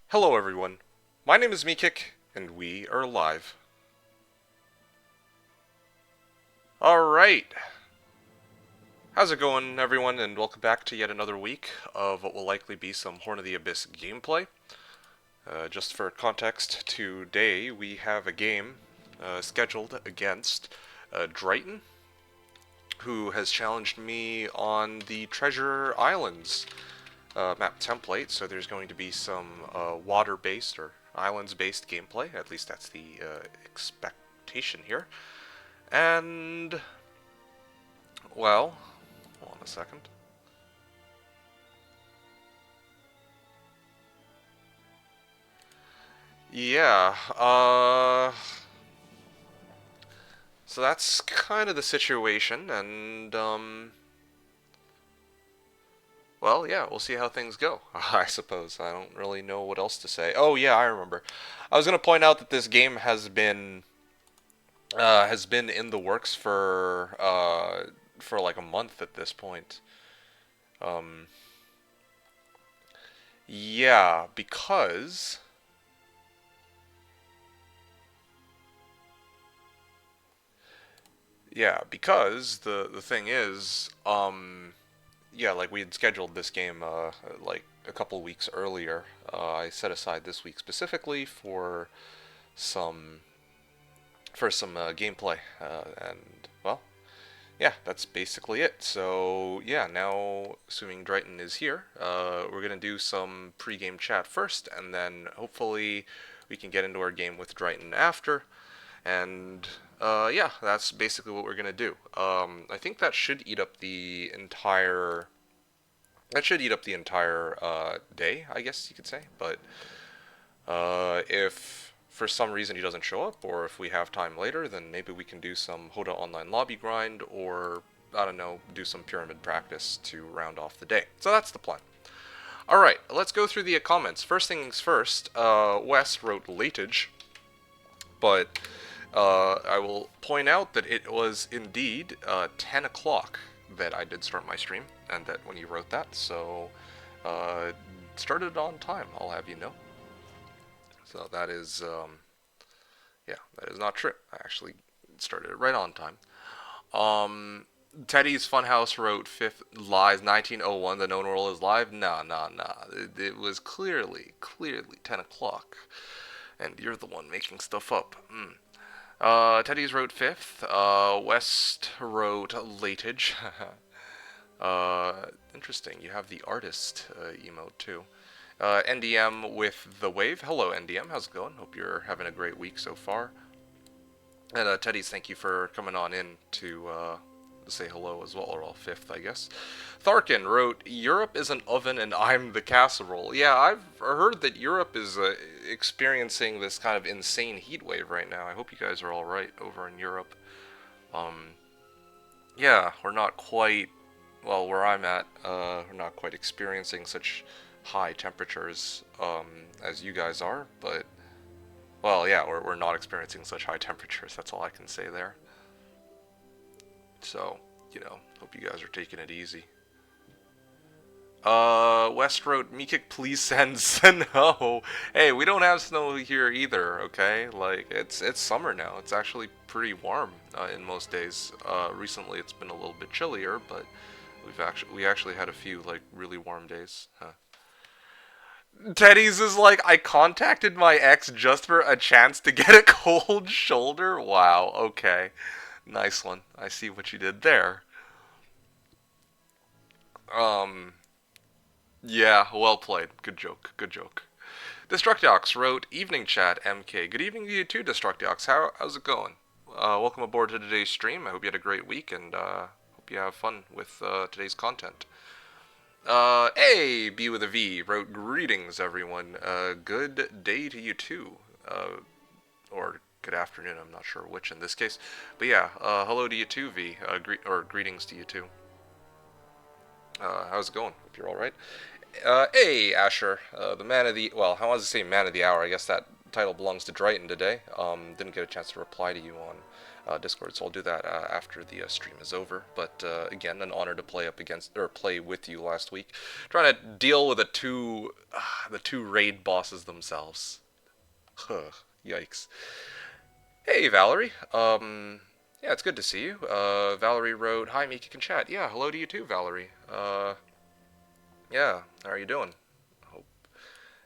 Hello everyone, my name is MeKick, and we are live. Alright, how's it going everyone, and welcome back to yet another week of what will likely be some Horn of the Abyss gameplay. Just for context, today we have a game scheduled against dryhten, who has challenged me on the Treasure Islands map template, so there's going to be some water-based or islands-based gameplay. At least that's the expectation here. And, well, hold on a second. Yeah, so that's kind of the situation, and, well, yeah, we'll see how things go, I suppose. I don't really know what else to say. Oh, yeah, I remember. I was going to point out that this game has been in the works for like a month at this point. Um, yeah, because the thing is, yeah, like we had scheduled this game like a couple weeks earlier. I set aside this week specifically some some gameplay, and well, yeah, that's basically it. So yeah, now assuming dryhten is here, we're gonna do some pre-game chat first, and then hopefully we can get into our game with dryhten after. And yeah, that's basically what we're gonna do. I think that should eat up the entire. That should eat up the entire day, I guess you could say. But if for some reason he doesn't show up, or if we have time later, then maybe we can do some Hoda online lobby grind, or I don't know, do some pyramid practice to round off the day. So that's the plan. All right, let's go through the comments. First things first. Wes wrote latage, but I will point out that it was indeed 10 o'clock that I did start my stream, and that when you wrote that, so started on time, I'll have you know. So that is, yeah, that is not true. I actually started it right on time. Um, Teddy's Funhouse wrote fifth lies 1901. The known world is live. Nah, nah, nah. It was clearly 10 o'clock, and you're the one making stuff up. Teddy's wrote fifth. West wrote latage. Interesting. You have the artist emote too. NDM with the wave. Hello, NDM. How's it going? Hope you're having a great week so far. And Teddy's, thank you for coming on in to say hello as well, or all fifth, I guess. Tharkin wrote, Europe is an oven and I'm the casserole. Yeah, I've heard that Europe is experiencing this kind of insane heat wave right now. I hope you guys are alright over in Europe. Um, yeah, we're not quite, well, where I'm at, we're not quite experiencing such high temperatures as you guys are, but, well, yeah, we're not experiencing such high temperatures. That's all I can say there. So, you know, hope you guys are taking it easy. West Road, MeKick, please send snow. Hey, we don't have snow here either, okay? Like, it's summer now. It's actually pretty warm in most days. Recently it's been a little bit chillier, but we actually had a few, like, really warm days. Huh. Teddy's is like, I contacted my ex just for a chance to get a cold shoulder? Wow, okay. Nice one. I see what you did there. Um, yeah, well played. Good joke. Good joke. Destructiox wrote, Evening chat, MK. Good evening to you too, Destructiox. How's it going? Welcome aboard to today's stream. I hope you had a great week, and hope you have fun with today's content. A, B with a V, wrote, Greetings, everyone. Good day to you too. Or good afternoon, I'm not sure which in this case. But yeah, hello to you too, V. Greetings to you too. How's it going? Hope you're alright. Hey, Asher, the man of the, well, how was I say man of the hour? I guess that title belongs to dryhten today. Didn't get a chance to reply to you on Discord, so I'll do that after the stream is over. But again, an honor to play up against or play with you last week, trying to deal with the two raid bosses themselves. Huh, yikes. Hey, Valerie. Yeah, it's good to see you. Valerie wrote, "Hi, MeKick in chat." Yeah, hello to you too, Valerie. Yeah, how are you doing? Hope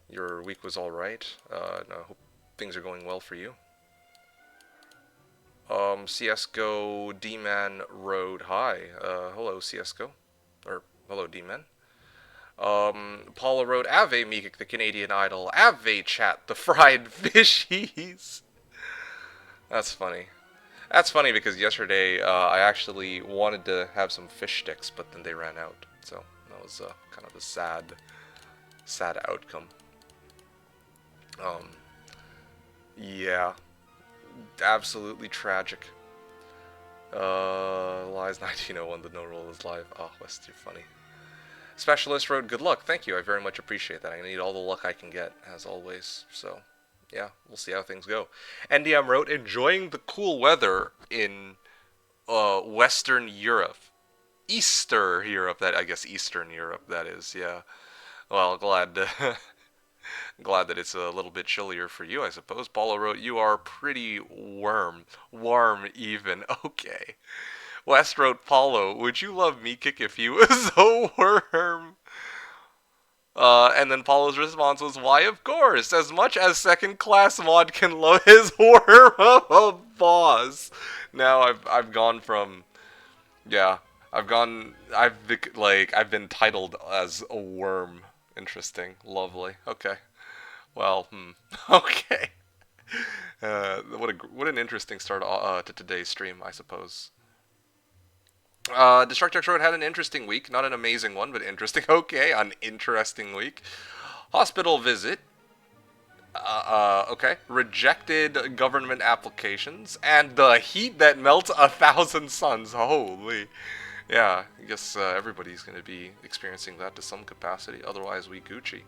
your week was all right. And I hope things are going well for you. CSGO D-Man wrote, "Hi." Hello, CSGO. Or, hello, D-Man. Paula wrote, "Ave, MeKick, the Canadian Idol. Ave, chat, the fried fishies." That's funny. That's funny because yesterday I actually wanted to have some fish sticks, but then they ran out. So that was kind of a sad outcome. Um, yeah, absolutely tragic. Lies 1901, the no roll is live. Oh, West, you're funny. Specialist wrote, "Good luck." Thank you. I very much appreciate that. I need all the luck I can get, as always. So, yeah, we'll see how things go. NDM wrote, "Enjoying the cool weather in Western Europe. Eastern Europe, that I guess Eastern Europe, that is, yeah. Well, glad that it's a little bit chillier for you, I suppose." Paula wrote, "You are pretty warm even." Okay. West wrote, "Paulo, would you love MeKick if he was a worm?" And then Paulo's response was, "Why, of course, as much as second class mod can love his worm of a boss." Now I've gone from, yeah, I've been titled as a worm. Interesting, lovely. Okay, well, okay. What an interesting start to today's stream, I suppose. Destructor Road had an interesting week. Not an amazing one, but interesting. Okay, an interesting week. Hospital visit. Okay. Rejected government applications. And the heat that melts 1,000 suns. Holy. Yeah, I guess everybody's going to be experiencing that to some capacity. Otherwise, we Gucci.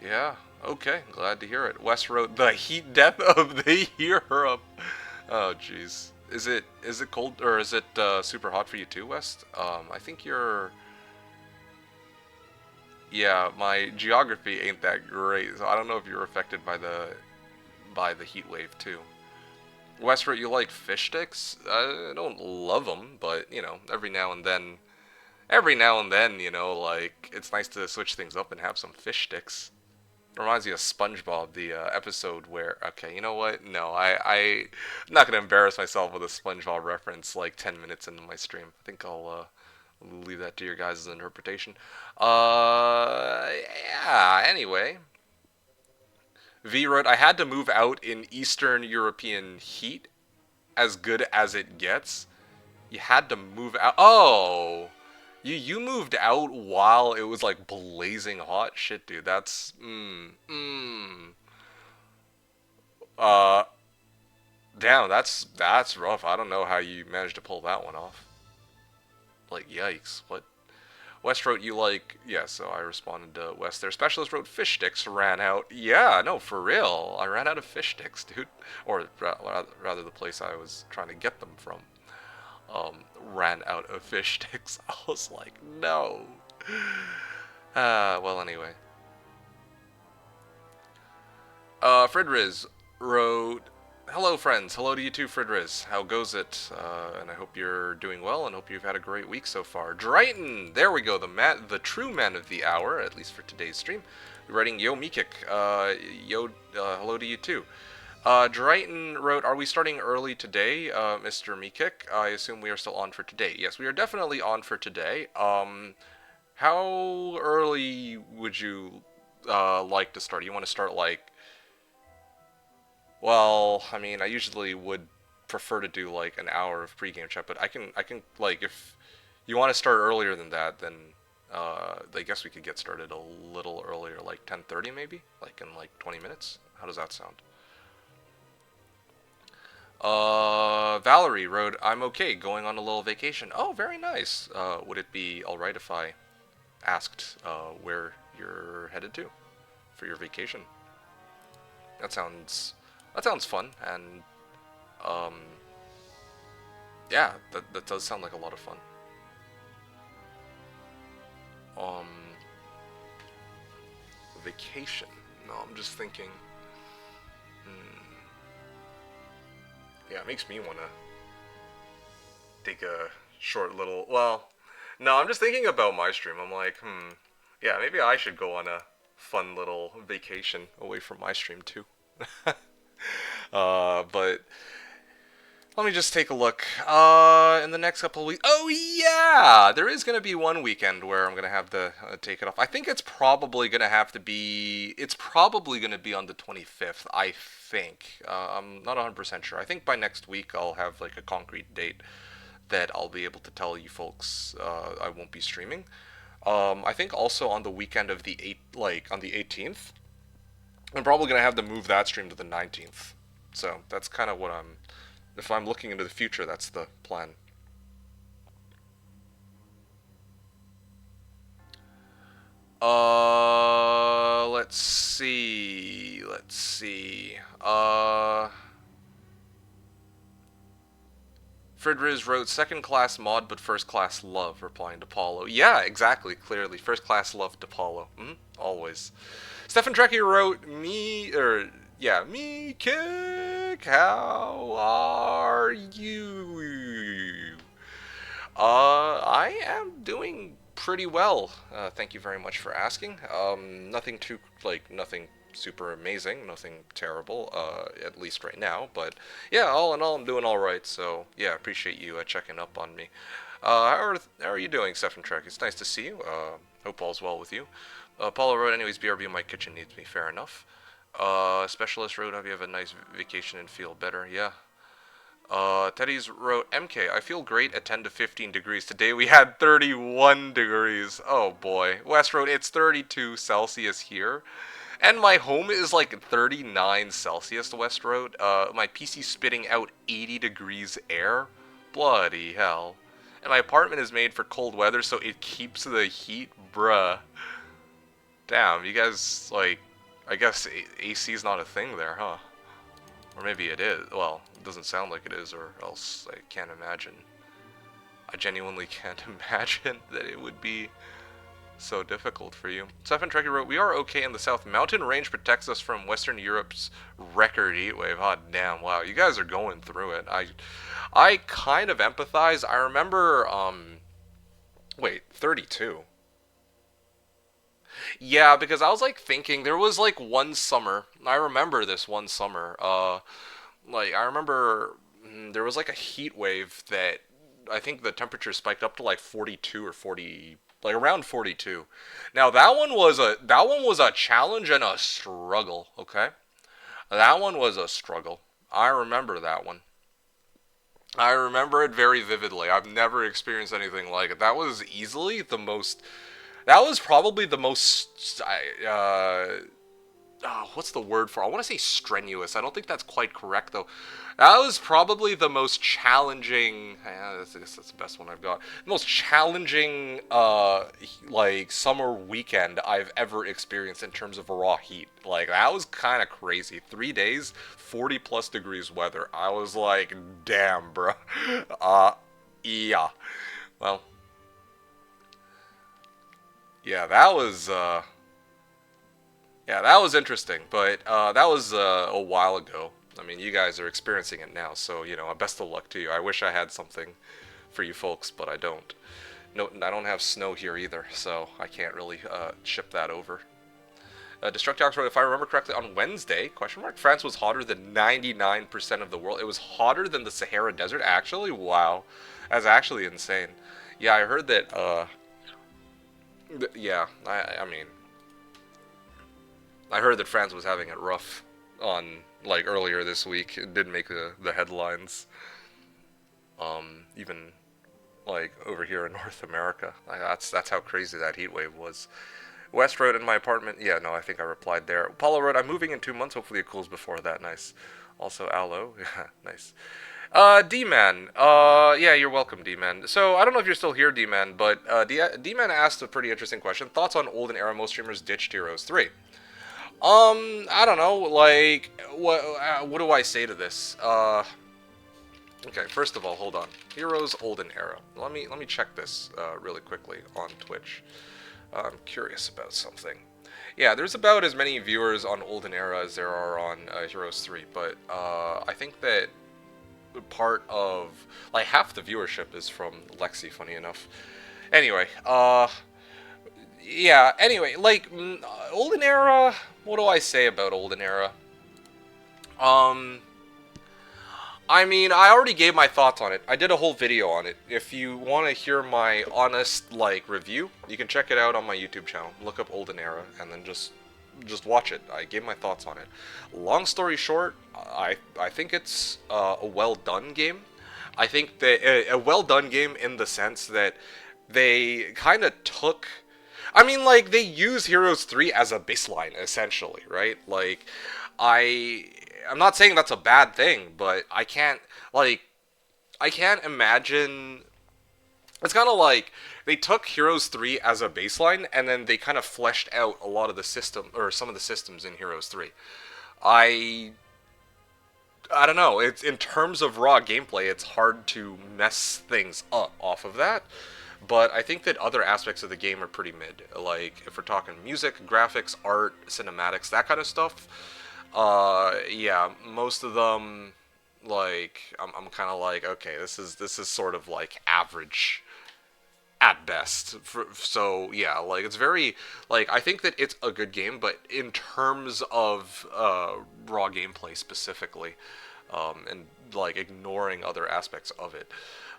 Yeah, okay. Glad to hear it. West wrote, "The heat death of the Europe." Oh, jeez. Is it cold or is it super hot for you too, West? I think you're. Yeah, my geography ain't that great, so I don't know if you're affected by the heat wave too. West wrote, "You like fish sticks?" I don't love them, but you know, every now and then, you know, like it's nice to switch things up and have some fish sticks. Reminds me of SpongeBob, the episode where, okay, you know what? No, I'm not gonna embarrass myself with a SpongeBob reference like 10 minutes into my stream. I think I'll leave that to your guys' interpretation. Yeah. Anyway, V wrote, "I had to move out in Eastern European heat, as good as it gets." You had to move out. Oh. You moved out while it was like blazing hot? Shit, dude, that's uh damn, that's rough. I don't know how you managed to pull that one off. Like, yikes. What? West wrote, "You like," yeah, so I responded to West there. Specialist wrote, "Fish sticks ran out." Yeah, no, for real. I ran out of fish sticks, dude. Or rather the place I was trying to get them from ran out of fish sticks. I was like, no. Well, anyway. Fridriz wrote, "Hello, friends. Hello to you too, Fridriz. How goes it? And I hope you're doing well, and hope you've had a great week so far." Dryhten, there we go, the true man of the hour, at least for today's stream. Writing, "Yo, MeKick. Hello to you too." Dryhten wrote, "Are we starting early today, Mr. MeKick? I assume we are still on for today." Yes, we are definitely on for today. How early would you like to start? You want to start like, well, I mean, I usually would prefer to do like an hour of pregame chat, but I can like, if you want to start earlier than that, then I guess we could get started a little earlier, like 10:30 maybe, like in like 20 minutes. How does that sound? Valerie wrote, "I'm okay, going on a little vacation." Oh, very nice. Would it be alright if I asked where you're headed to for your vacation? That sounds fun, and Um, yeah, that does sound like a lot of fun. Um, Vacation. No, I'm just thinking. Yeah, it makes me want to take a short little. Well, no, I'm just thinking about my stream. I'm like, yeah, maybe I should go on a fun little vacation away from my stream too. But let me just take a look. In the next couple of weeks. Oh yeah, there is gonna be one weekend where I'm gonna have to take it off. I think it's probably gonna have to be. It's probably gonna be on the 25th. I think. I'm not 100% sure. I think by next week I'll have like a concrete date that I'll be able to tell you folks. I won't be streaming. I think also on the weekend of on the 18th, I'm probably gonna have to move that stream to the 19th. So that's kind of what I'm. If I'm looking into the future, that's the plan. Let's see. Let's see. Fridriz wrote second class mod but first class love, replying to Paulo. Yeah, exactly, clearly. First class love to Paulo. Always. Stefan Trekkie wrote me kick. How are you? I am doing pretty well. Thank you very much for asking. Nothing super amazing, nothing terrible, at least right now. But yeah, all in all, I'm doing all right. So yeah, appreciate you checking up on me. How are you doing, Stefan Trek? It's nice to see you. Hope all's well with you. Paulo wrote, anyways, BRB, my kitchen needs me. Fair enough. Specialist wrote, hope you have a nice vacation and feel better. Yeah. Teddy's wrote, MK, I feel great at 10 to 15 degrees. Today we had 31 degrees. Oh boy. West wrote, it's 32 Celsius here. And my home is like 39 Celsius, West wrote. My PC spitting out 80 degrees air. Bloody hell. And my apartment is made for cold weather, so it keeps the heat. Bruh. Damn, you guys, like, I guess AC's not a thing there, huh? Or maybe it is. Well, it doesn't sound like it is, or else I can't imagine. I genuinely can't imagine that it would be so difficult for you. Stefan Trekkie wrote, we are okay in the south. Mountain range protects us from Western Europe's record heat wave. Hot damn, wow. You guys are going through it. I kind of empathize. I remember, wait, 32. Yeah, because I was like thinking there was like one summer. I remember this one summer. I remember there was like a heat wave that I think the temperature spiked up to like 42 or 40, like around 42. Now that one was a challenge and a struggle, okay? That one was a struggle. I remember that one. I remember it very vividly. I've never experienced anything like it. That was easily the most. That was probably the most. What's the word for? I want to say strenuous. I don't think that's quite correct though. That was probably the most challenging. That's the best one I've got. Most challenging, like summer weekend I've ever experienced in terms of raw heat. Like that was kind of crazy. 3 days, 40+ degrees weather. I was like, damn, bro. Yeah. Well, yeah, that was. Yeah, that was interesting, but that was a while ago. I mean, you guys are experiencing it now, so, best of luck to you. I wish I had something for you folks, but I don't. No, I don't have snow here either, so I can't really ship that over. Destructox wrote, if I remember correctly, on Wednesday, France was hotter than 99% of the world. It was hotter than the Sahara Desert, actually? Wow. That's actually insane. Yeah, I heard that, yeah, I mean... I heard that France was having it rough on, like, earlier this week. It did make the headlines. Even, like, over here in North America. Like, that's how crazy that heat wave was. West wrote, in my apartment. Yeah, no, I think I replied there. Paulo wrote, I'm moving in 2 months. Hopefully it cools before that. Nice. Also, Aloe. Yeah, nice. D-Man. Yeah, you're welcome, D-Man. So, I don't know if you're still here, D-Man, but D-Man asked a pretty interesting question. Thoughts on olden era most streamers ditched Heroes 3? I don't know, like, what do I say to this? Okay, first of all, hold on. Heroes Olden Era. Let me check this really quickly on Twitch. I'm curious about something. Yeah, there's about as many viewers on Olden Era as there are on Heroes 3, but I think that part of, like, half the viewership is from Lexi, funny enough. Anyway, yeah, anyway, like, Olden Era, what do I say about Olden Era? Um, I mean, I already gave my thoughts on it. I did a whole video on it. If you want to hear my honest, like, review, you can check it out on my YouTube channel. Look up Olden Era, and then just watch it. I gave my thoughts on it. Long story short, I think it's a well done game. I think that a well done game in the sense that they kind of took. I mean, like, they use Heroes 3 as a baseline, essentially, right? Like, I I'm not saying that's a bad thing, but I can't imagine. It's kind of like they took Heroes 3 as a baseline and then they kind of fleshed out a lot of the system or some of the systems in Heroes 3. I I don't know. It's in terms of raw gameplay, it's hard to mess things up off of that. But I think that other aspects of the game are pretty mid. Like if we're talking music, graphics, art, cinematics, that kind of stuff. Yeah, most of them, like I'm kind of like, okay, this is sort of like average at best. So yeah, like it's very like I think that it's a good game, but in terms of raw gameplay specifically, and like ignoring other aspects of it.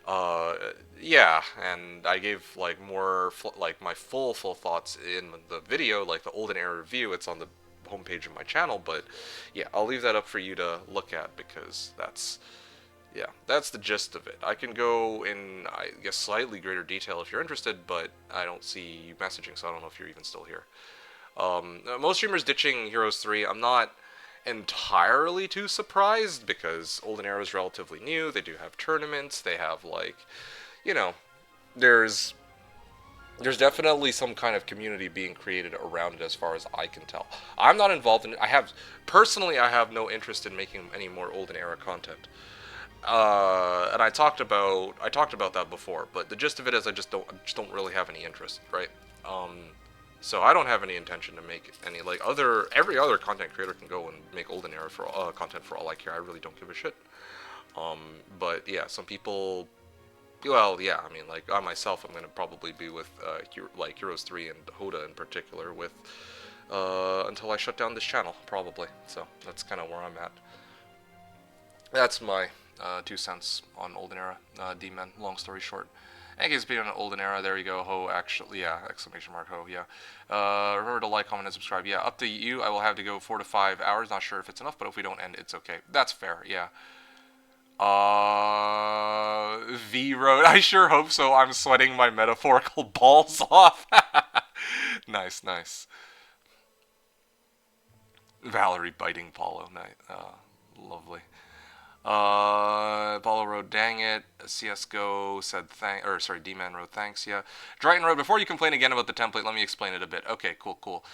Uh, yeah, and I gave like more like my full thoughts in the video, like the Olden Era review. It's on the homepage of my channel, but yeah, I'll leave that up for you to look at because that's the gist of it. I can go in, I guess, slightly greater detail if you're interested, but I don't see you messaging, so I don't know if you're even still here. Most streamers ditching Heroes 3, I'm not entirely too surprised because Olden Era is relatively new. They do have tournaments. They have, like, you know, there's there's definitely some kind of community being created around it as far as I can tell. I'm not involved in it. I have no interest in making any more Olden Era content. And I talked about that before, but the gist of it is I just don't really have any interest, right? So I don't have any intention to make any like every other content creator can go and make Olden Era for content for all I care. I really don't give a shit. Um, but yeah, some people. Well, yeah, I mean, like I myself, I'm gonna probably be with like Heroes 3 and Hoda in particular with until I shut down this channel, probably. So that's kind of where I'm at. That's my 2 cents on Olden Era, D-Men, long story short. Against being on Olden Era, there you go, ho, actually, yeah, exclamation mark, ho, yeah. Remember to like, comment, and subscribe, yeah, up to you, I will have to go 4 to 5 hours, not sure if it's enough, but if we don't end, it's okay. That's fair, yeah. V Road, I sure hope so, I'm sweating my metaphorical balls off. Nice, nice. Valerie biting Paulo, nice, lovely. Apollo wrote, dang it. CSGO said D-Man wrote, thanks, yeah. Dryhten wrote, before you complain again about the template, let me explain it a bit. Okay, cool.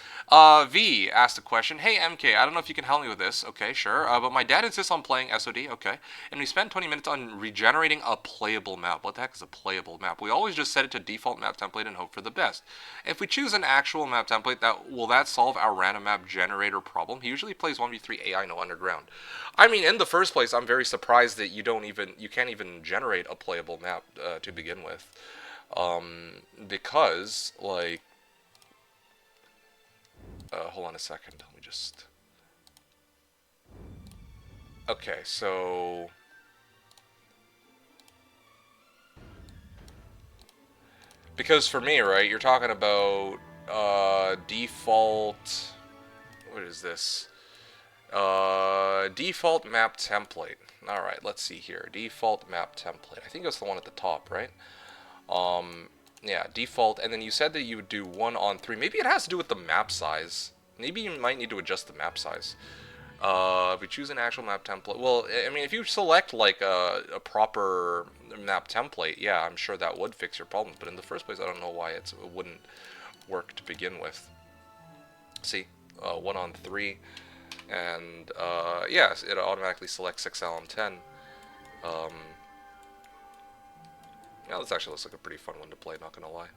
V asked a question. Hey, MK, I don't know if you can help me with this. Okay, sure. But my dad insists on playing SOD, okay. And we spent 20 minutes on regenerating a playable map. What the heck is a playable map? We always just set it to default map template and hope for the best. If we choose an actual map template, will that solve our random map generator problem? He usually plays 1v3 AI no underground. I mean, in the first place, I'm very surprised that you can't even generate a playable map to begin with, because like, hold on a second, let me just. Okay, so because for me, right, you're talking about default. What is this? Default map template. Alright, let's see here. Default map template. I think that's the one at the top, right? Yeah, default. And then you said that you would do 1 on 3. Maybe it has to do with the map size. Maybe you might need to adjust the map size. If we choose an actual map template, well, I mean, if you select like a proper map template, yeah, I'm sure that would fix your problem. But in the first place, I don't know why it wouldn't work to begin with. See, 1 on 3. And yes, it automatically selects 6LM10. Yeah, this actually looks like a pretty fun one to play, not gonna lie.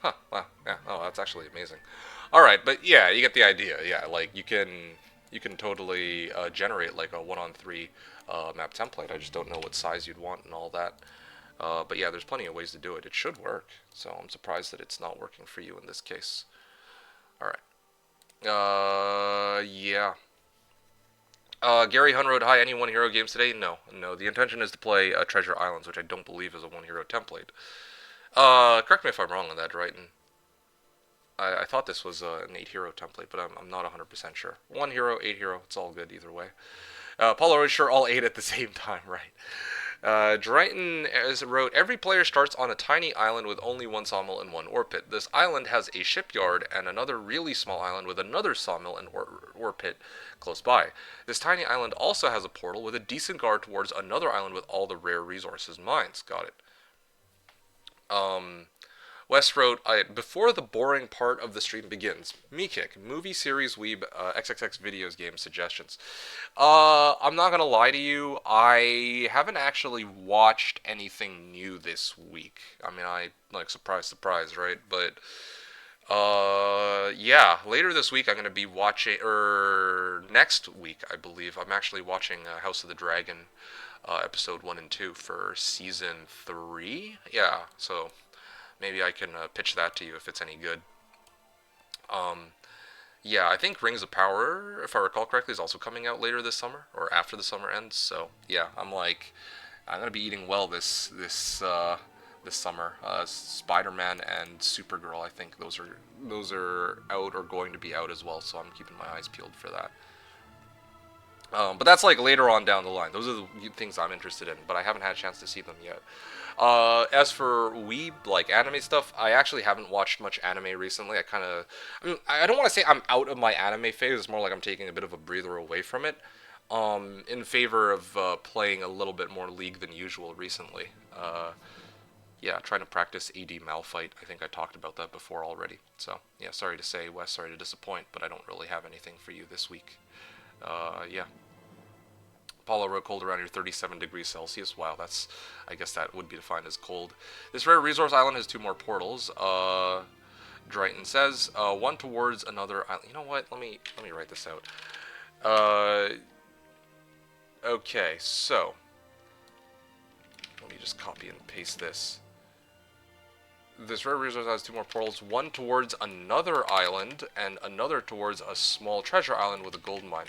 Huh, wow, yeah, oh, that's actually amazing. Alright, but yeah, you get the idea, yeah, like, you can totally generate, like, a 1-on-3 map template. I just don't know what size you'd want and all that. But yeah, there's plenty of ways to do it. It should work, so I'm surprised that it's not working for you in this case. Alright. Yeah. Gary Hunroad, hi, any One Hero games today? No, no. The intention is to play Treasure Islands, which I don't believe is a One Hero template. Correct me if I'm wrong on that, dryhten. I thought this was an 8 hero template, but I'm not 100% sure. 1 hero, 8 hero, it's all good either way. Paulo is sure all 8 at the same time, right? Dryhten wrote, every player starts on a tiny island with only one sawmill and one ore pit. This island has a shipyard and another really small island with another sawmill and ore pit close by. This tiny island also has a portal with a decent guard towards another island with all the rare resources and mines. Got it. West wrote, before the boring part of the stream begins, MeKick, movie series weeb, XXX videos game suggestions. I'm not gonna lie to you, I haven't actually watched anything new this week. I mean, like, surprise, surprise, right? But, yeah, later this week I'm gonna be watching, or next week, I believe, I'm actually watching House of the Dragon, episode 1 and 2 for season 3. Yeah, so maybe I can pitch that to you if it's any good. Yeah, I think Rings of Power, if I recall correctly, is also coming out later this summer or after the summer ends. So yeah, I'm gonna be eating well this summer. Spider-Man and Supergirl, I think those are out or going to be out as well. So I'm keeping my eyes peeled for that. But that's like later on down the line. Those are the things I'm interested in, but I haven't had a chance to see them yet. As for weeb, like anime stuff, I actually haven't watched much anime recently. I don't want to say I'm out of my anime phase. It's more like I'm taking a bit of a breather away from it, in favor of playing a little bit more League than usual recently. Yeah, trying to practice AD Malphite. I think I talked about that before already. So yeah, sorry to say, Wes, sorry to disappoint, but I don't really have anything for you this week. Yeah. Paula wrote cold around here, 37 degrees Celsius. Wow, I guess that would be defined as cold. This rare resource island has 2 more portals. Dryhten says, one towards another island. You know what? Let me write this out. Okay, so let me just copy and paste this. This rare resource has 2 more portals, one towards another island and another towards a small treasure island with a gold mine.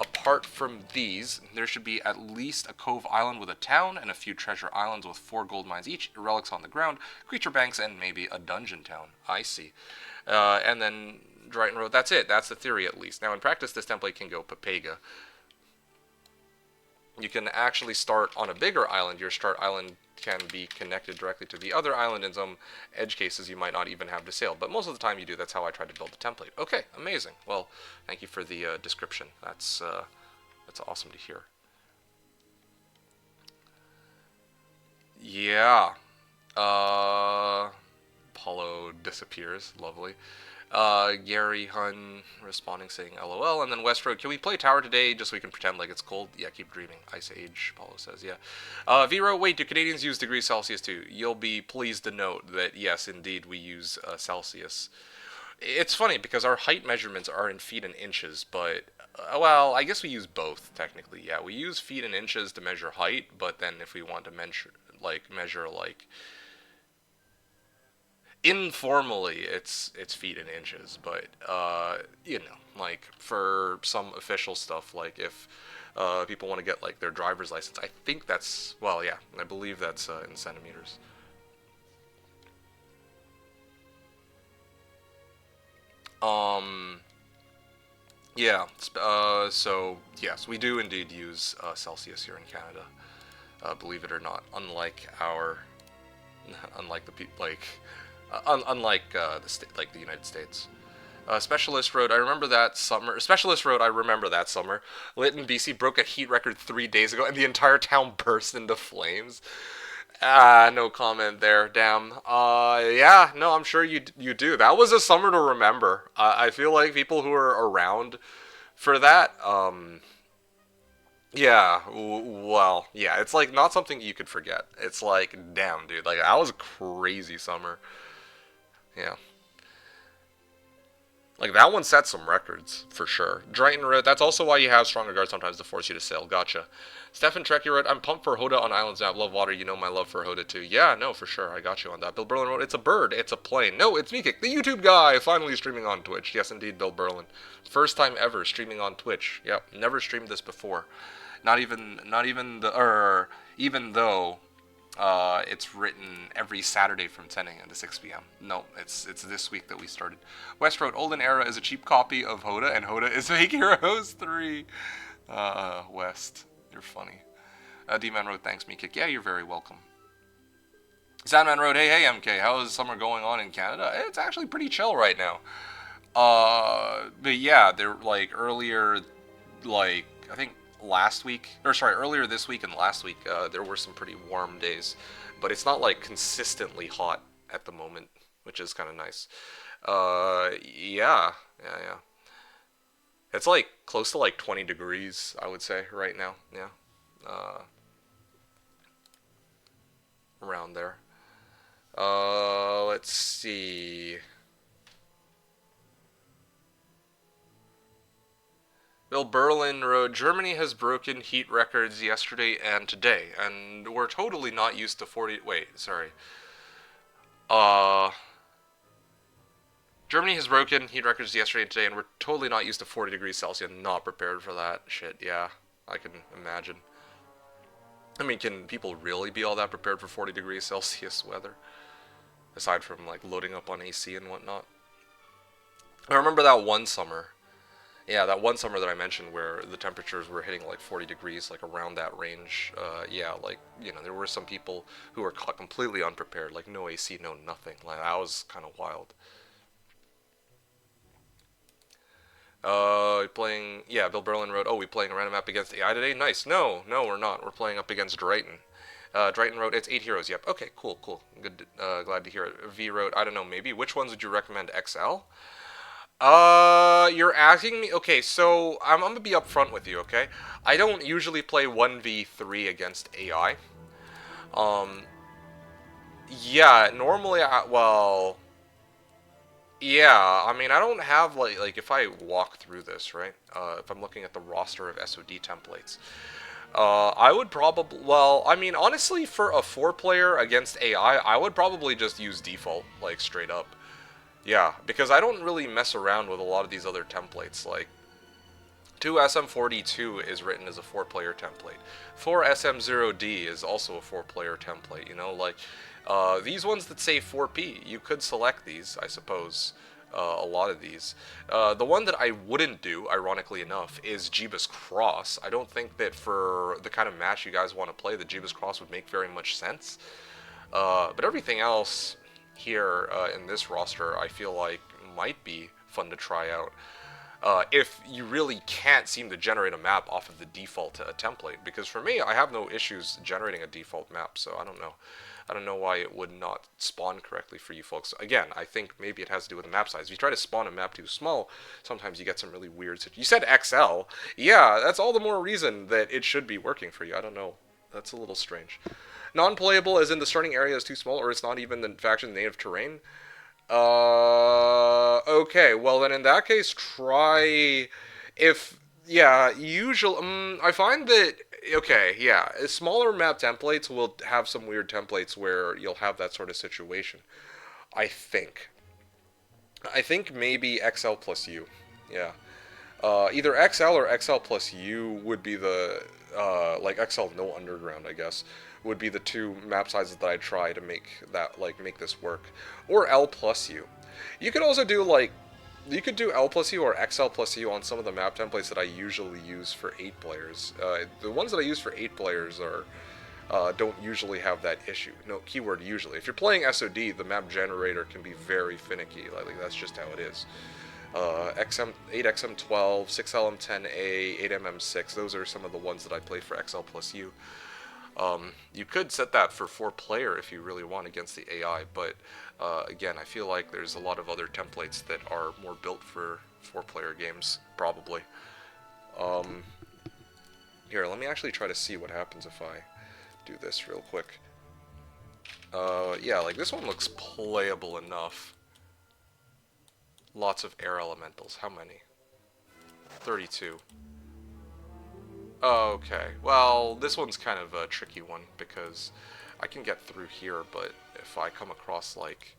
Apart from these, there should be at least a cove island with a town and a few treasure islands with 4 gold mines each, relics on the ground, creature banks, and maybe a dungeon town. I see. And then Dryhten wrote, that's it. That's the theory at least. Now in practice, this template can go papega. You can actually start on a bigger island. Your start island can be connected directly to the other island. In some edge cases, you might not even have to sail. But most of the time you do. That's how I try to build the template. Okay, amazing. Well, thank you for the description. That's awesome to hear. Yeah. Apollo disappears. Lovely. Gary Hun responding saying LOL, and then Westroad, can we play Tower today just so we can pretend like it's cold? Yeah, keep dreaming. Ice Age, Paulo says, yeah. Vero, wait, do Canadians use degrees Celsius too? You'll be pleased to note that yes, indeed, we use Celsius. It's funny because our height measurements are in feet and inches, but, well, I guess we use both, technically, yeah. We use feet and inches to measure height, but then if we want to measure, like, informally it's feet and inches, but you know, like for some official stuff, like if people want to get like their driver's license, I think that's, well, yeah, I believe that's in centimeters. Yeah, so yes, we do indeed use Celsius here in Canada, believe it or not, unlike unlike the unlike the United States. Specialist wrote, I remember that summer. Specialist wrote, I remember that summer. Lytton, BC broke a heat record 3 days ago, and the entire town burst into flames. No comment there. Damn. Yeah, no, I'm sure you do. That was a summer to remember. I feel like people who are around for that, Yeah, well, yeah, it's like not something you could forget. It's like, damn, dude, like that was a crazy summer. Yeah. Like that one set some records for sure. Dryhten wrote, that's also why you have stronger guards sometimes to force you to sail. Gotcha. Stefan Trekkie wrote, I'm pumped for Hoda on Islands Map. Love water. You know my love for Hoda too. Yeah, no, for sure. I got you on that. Bill Berlin wrote, it's a bird. It's a plane. No, it's MeKick, the YouTube guy, finally streaming on Twitch. Yes, indeed, Bill Berlin. First time ever streaming on Twitch. Yep, never streamed this before. Even though it's written every Saturday from 10 a.m. to 6 p.m. No, it's this week that we started. West wrote, Olden Era is a cheap copy of Hoda, and Hoda is Fake Heroes 3. West, you're funny. D-Man wrote, thanks, MeKick. Yeah, you're very welcome. Sandman wrote, hey, MK, how is summer going on in Canada? It's actually pretty chill right now. But yeah, they're like earlier, like, I think last week, or sorry, earlier this week and last week, there were some pretty warm days, but it's not like consistently hot at the moment, which is kind of nice. Yeah. It's like close to like 20 degrees, I would say, right now. Yeah, uh, around there. Let's see. Bill Berlin wrote, Germany has broken heat records yesterday and today, and we're totally not used to 40. Wait, sorry. Uh, Germany has broken heat records yesterday and today, and we're totally not used to 40 degrees Celsius. Not prepared for that shit. Yeah, I can imagine. I mean, can people really be all that prepared for 40 degrees Celsius weather? Aside from like loading up on AC and whatnot. I remember that one summer. Yeah, that one summer that I mentioned where the temperatures were hitting like 40 degrees, like around that range. Yeah, like, there were some people who were completely unprepared, like no AC, no nothing. Like, that was kind of wild. Yeah, Bill Berlin wrote, oh, we playing a random map against AI today? Nice. No, we're not. We're playing up against dryhten. Dryhten wrote, it's 8 heroes. Yep. Okay, cool. Good. Glad to hear it. V wrote, I don't know, maybe. Which ones would you recommend? XL? You're asking me? Okay, so I'm gonna be upfront with you, okay? I don't usually play 1v3 against AI. Um, yeah, normally, yeah, I mean, I don't have, like if I walk through this, right? If I'm looking at the roster of SOD templates, I would probably, well, I mean, honestly, for a 4-player against AI, I would probably just use default, like, straight up. Yeah, because I don't really mess around with a lot of these other templates. Like, 2SM42 is written as a 4-player template. 4SM0D is also a 4-player template, like, these ones that say 4P, you could select these, I suppose, a lot of these. The one that I wouldn't do, ironically enough, is Jeebus Cross. I don't think that for the kind of match you guys want to play, the Jeebus Cross would make very much sense. But everything else here in this roster, I feel like might be fun to try out. If you really can't seem to generate a map off of the default template, because for me, I have no issues generating a default map, so I don't know. I don't know why it would not spawn correctly for you folks. Again, I think maybe it has to do with the map size. If you try to spawn a map too small, sometimes you get some really weird situations. You said XL. Yeah, that's all the more reason that it should be working for you. I don't know. That's a little strange. Non-playable as in the starting area is too small, or it's not even the faction's native terrain? Okay, well then in that case, try if yeah, usual. I find that okay, yeah, smaller map templates will have some weird templates where you'll have that sort of situation. I think. I think maybe XL plus U. Yeah. Either XL or XL plus U would be the like XL no underground, I guess, would be the two map sizes that I try to make this work, or L plus U. You could also do you could do L plus U or XL plus U on some of the map templates that I usually use for 8 players. The ones that I use for 8 players are don't usually have that issue. No, keyword usually. If you're playing SOD, the map generator can be very finicky. Like that's just how it is. XM 8XM12, 6LM10A, 8MM6. Those are some of the ones that I play for XL plus U. You could set that for 4-player if you really want against the AI, but again, I feel like there's a lot of other templates that are more built for 4-player games, probably. Here, let me actually try to see what happens if I do this real quick. Yeah, like this one looks playable enough. Lots of air elementals. How many? 32. Okay, well, this one's kind of a tricky one because I can get through here, but if I come across, like...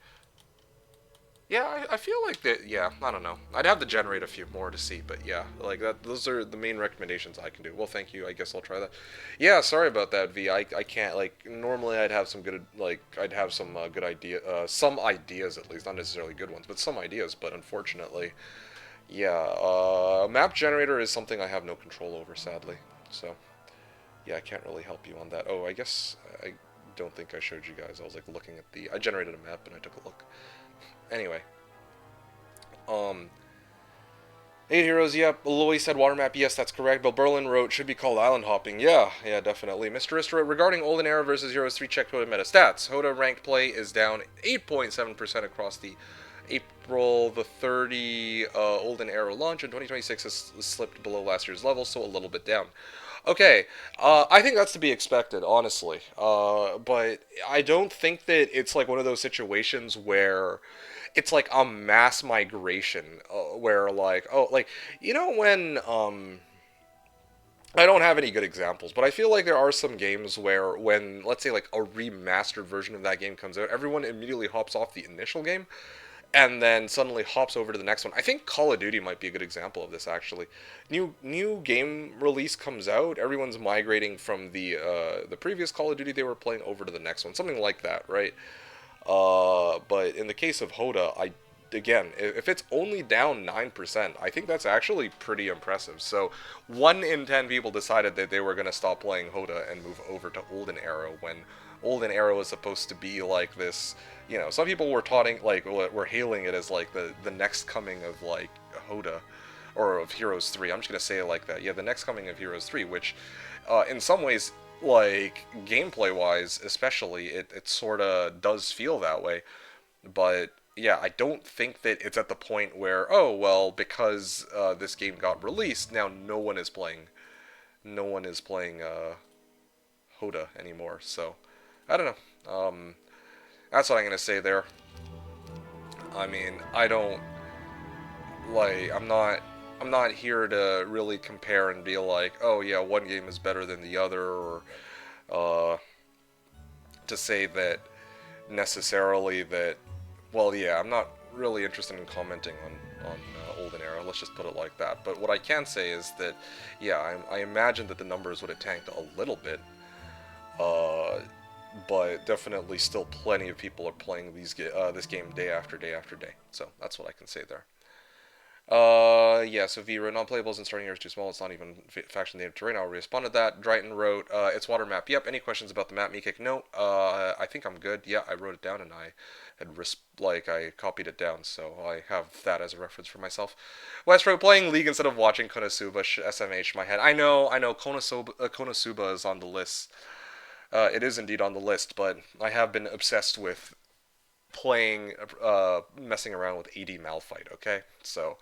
Yeah, I feel like that, yeah, I don't know. I'd have to generate a few more to see, but yeah, like that. Those are the main recommendations I can do. Well, thank you, I guess I'll try that. Yeah, sorry about that, V. I can't, like, normally I'd have some good, like, I'd have some good some ideas at least, not necessarily good ones, but some ideas, but unfortunately, yeah, map generator is something I have no control over, sadly, so... Yeah, I can't really help you on that. Oh, I guess I don't think I showed you guys. I was like looking at the... I generated a map and I took a look. Anyway. Um... 8 Heroes, yep. Lois said water map, yes, that's correct. Bill Berlin wrote, should be called island hopping. Yeah, definitely. Mr. Rist wrote, regarding Olden Era versus Heroes 3 check Hoda meta stats. Hoda ranked play is down 8.7% across the April the 30 Olden Era launch, and 2026 has slipped below last year's level, so a little bit down. Okay, I think that's to be expected, honestly. But I don't think that it's like one of those situations where it's like a mass migration, where like, oh, like, you know when I don't have any good examples, but I feel like there are some games where when, let's say, like a remastered version of that game comes out, everyone immediately hops off the initial game and then suddenly hops over to the next one. I think Call of Duty might be a good example of this actually. New game release comes out, everyone's migrating from the previous Call of Duty they were playing over to the next one, something like that, right? But in the case of Hoda, again, if it's only down 9%, I think that's actually pretty impressive. So, 1 in 10 people decided that they were going to stop playing Hoda and move over to Olden Era when Olden Era was supposed to be like this, you know, some people were taunting, like, were hailing it as like the next coming of like Hoda or of Heroes 3. I'm just going to say it like that. Yeah, the next coming of Heroes 3, which in some ways, like gameplay wise especially, it sort of does feel that way, but yeah, I don't think that it's at the point where, oh well, because this game got released, now no one is playing Hoda anymore. So I don't know. That's what I'm gonna say there. I mean, I don't like. I'm not here to really compare and be like, oh yeah, one game is better than the other, or uh, to say that necessarily that. Well, yeah, I'm not really interested in commenting on Olden Era. Let's just put it like that. But what I can say is that, yeah, I imagine that the numbers would have tanked a little bit, uh, but definitely still plenty of people are playing this game day after day after day. So that's what I can say there. Yeah, so V wrote, non-playables and starting area is too small, it's not even faction native terrain. I'll respond to that. Dryhten wrote, it's water map. Yep, any questions about the map, MeKick? No, I think I'm good. Yeah, I wrote it down and I had, I copied it down, so I have that as a reference for myself. West wrote, playing League instead of watching Konosuba, SMH my head. I know, Konosuba is on the list. It is indeed on the list, but I have been obsessed with playing, messing around with AD Malphite, okay? So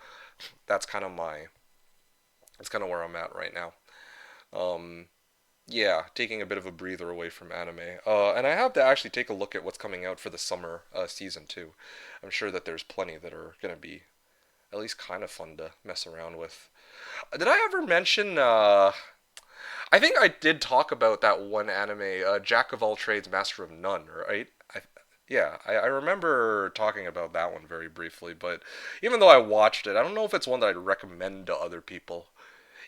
that's kind of that's kind of where I'm at right now. Um, yeah, taking a bit of a breather away from anime. And I have to actually take a look at what's coming out for the summer season too. I'm sure that there's plenty that are going to be at least kind of fun to mess around with. Did I ever mention, I think I did talk about that one anime, Jack of All Trades, Master of None, right? Yeah, I remember talking about that one very briefly, but even though I watched it, I don't know if it's one that I'd recommend to other people.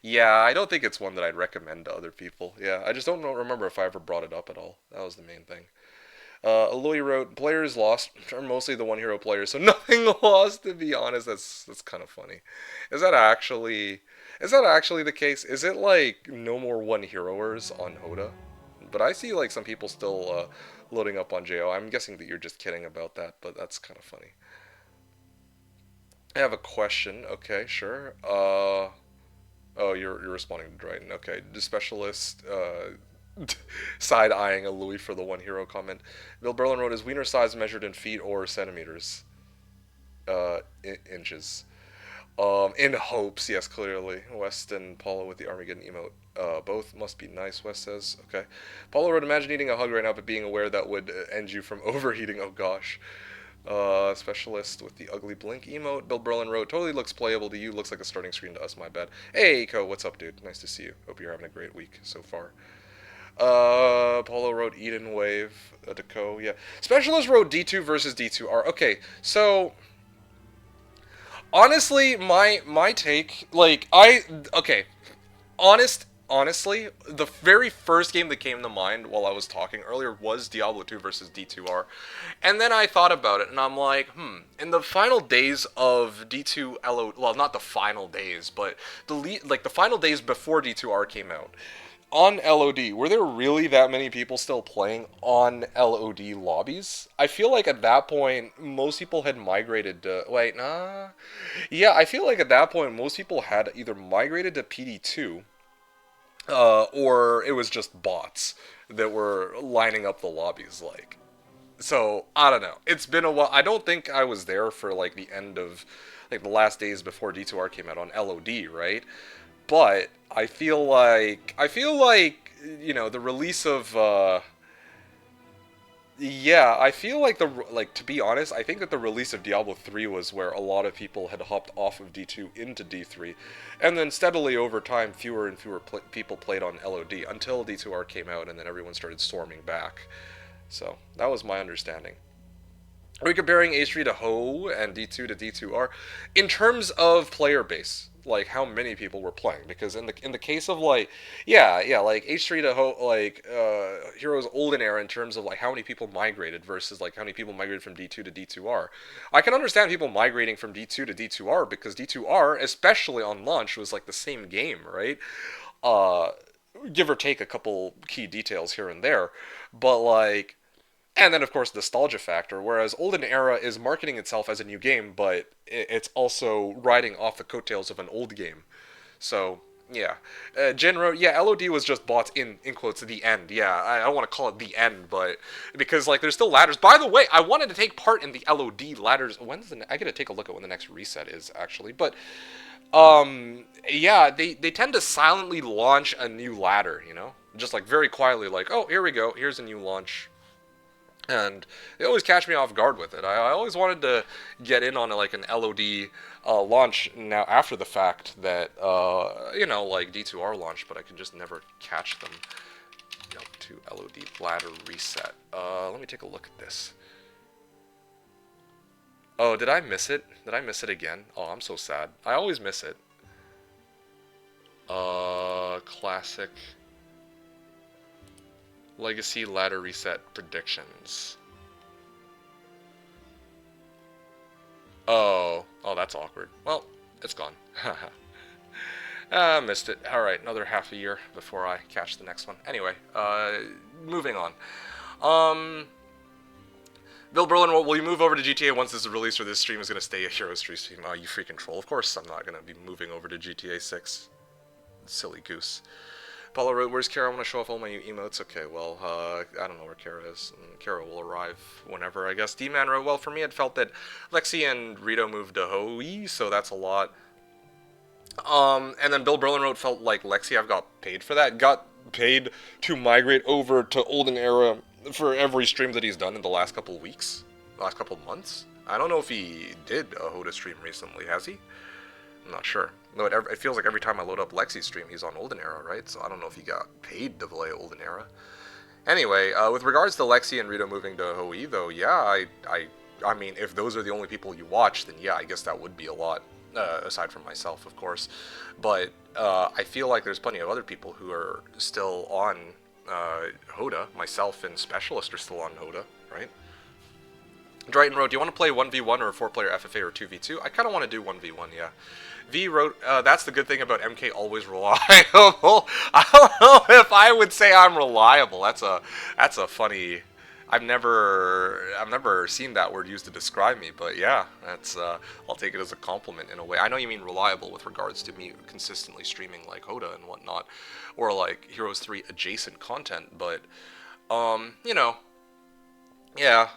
Yeah, I don't think it's one that I'd recommend to other people. Yeah, I just don't remember if I ever brought it up at all. That was the main thing. Louis wrote, "Players lost are mostly the one hero players, so nothing lost." To be honest, that's kind of funny. Is that actually is that actually the case? Is it like no more one heroers on Hoda? But I see like some people still loading up on JO. I'm guessing that you're just kidding about that, but that's kind of funny. I have a question. Okay, sure. Oh, you're responding to Dryden. Okay, the specialist side eyeing a Louis for the one hero comment. Bill Berlin wrote, "Is wiener size measured in feet or centimeters? Inches." In hopes, yes, clearly. West and Paula with the Armageddon emote. Both must be nice, West says. Okay. Paula wrote, imagine eating a hug right now, but being aware that would end you from overheating. Oh gosh. Specialist with the ugly blink emote. Bill Berlin wrote, totally looks playable to you. Looks like a starting screen to us, my bad. Hey, Ko, what's up, dude? Nice to see you. Hope you're having a great week so far. Paulo wrote Eden Wave to Ko. Yeah. Specialist wrote D2 versus D2R. Okay, so honestly, my take, like, okay, honestly, the very first game that came to mind while I was talking earlier was Diablo 2 versus D2R. And then I thought about it and I'm like, in the final days of D2 LO, well, not the final days, but the final days before D2R came out, on LOD, were there really that many people still playing on LOD lobbies? I feel like at that point, most people had migrated to. Wait, nah. Yeah, I feel like at that point, most people had either migrated to PD2, or it was just bots that were lining up the lobbies, like. So, I don't know. It's been a while. I don't think I was there for, like, the end of, like, the last days before D2R came out on LOD, right? But I feel like the release of yeah, I feel like to be honest, I think that the release of Diablo 3 was where a lot of people had hopped off of D2 into D3, and then steadily over time fewer and fewer people played on LOD until D2R came out, and then everyone started storming back. So that was my understanding. Are we comparing H3 to Ho and D2 to D2R in terms of player base? Like how many people were playing? Because in the case of like yeah, like H3 to Ho, like Heroes Olden Era, in terms of like how many people migrated versus like how many people migrated from D2 to D2R. I can understand people migrating from D2 to D2R because D2R, especially on launch, was like the same game, right? Uh, Give or take a couple key details here and there, but like, and then, of course, nostalgia factor. Whereas Olden Era is marketing itself as a new game, but it's also riding off the coattails of an old game. So, yeah. Genro, yeah, LOD was just bought in quotes at the end. Yeah, I don't want to call it the end, but because, like, there's still ladders. By the way, I wanted to take part in the LOD ladders. I gotta take a look at when the next reset is, actually. But, yeah, they tend to silently launch a new ladder, Just, like, very quietly, like, oh, here we go. Here's a new launch, and they always catch me off guard with it. I always wanted to get in on like an LOD launch now after the fact that like D2R launch, but I could just never catch them. To LOD ladder reset. Let me take a look at this. Oh, did I miss it? Did I miss it again? Oh, I'm so sad. I always miss it. Classic Legacy ladder reset predictions. Oh, that's awkward. Well, it's gone. Missed it. Alright, another half a year before I catch the next one. Anyway, moving on. Bill Berlin, will you move over to GTA once this is released, or this stream is going to stay a Heroes 3 stream? Oh, you freaking troll. Of course I'm not going to be moving over to GTA 6. Silly goose. Paulo wrote, where's Kara? I want to show off all my new emotes. Okay, well, I don't know where Kara is. Kara will arrive whenever, I guess. D-Man wrote, well, for me, it felt that Lexi and Rito moved to Hawaii, so that's a lot. And then Bill Berlin wrote, felt like Lexi, I've got paid for that. Got paid to migrate over to Olden Era for every stream that he's done in the last couple weeks. Last couple months. I don't know if he did a Hoda stream recently, has he? I'm not sure. No, it feels like every time I load up Lexi's stream, he's on Olden Era, right? So I don't know if he got paid to play Olden Era. Anyway, with regards to Lexi and Rito moving to Hawaii, though, yeah, I mean, if those are the only people you watch, then yeah, I guess that would be a lot, aside from myself, of course. But I feel like there's plenty of other people who are still on Hoda. Myself and Specialist are still on Hoda, right? Dryhten wrote, do you want to play 1v1 or a 4-player FFA or 2v2? I kind of want to do 1v1, yeah. V wrote, that's the good thing about MK always reliable. I don't know if I would say I'm reliable. That's a funny, I've never seen that word used to describe me, but yeah, that's, I'll take it as a compliment in a way. I know you mean reliable with regards to me consistently streaming like Hoda and whatnot, or like Heroes 3 adjacent content, but, yeah,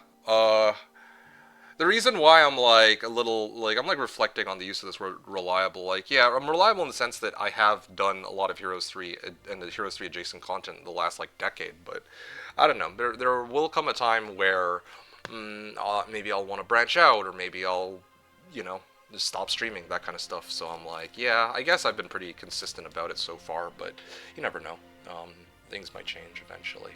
The reason why I'm like a little like I'm like reflecting on the use of this word reliable. Like, yeah, I'm reliable in the sense that I have done a lot of Heroes 3 and the Heroes 3 adjacent content in the last like decade. But I don't know. There will come a time where maybe I'll want to branch out, or maybe I'll, you know, just stop streaming, that kind of stuff. So I'm like, yeah, I guess I've been pretty consistent about it so far, but you never know. Um, Things might change eventually.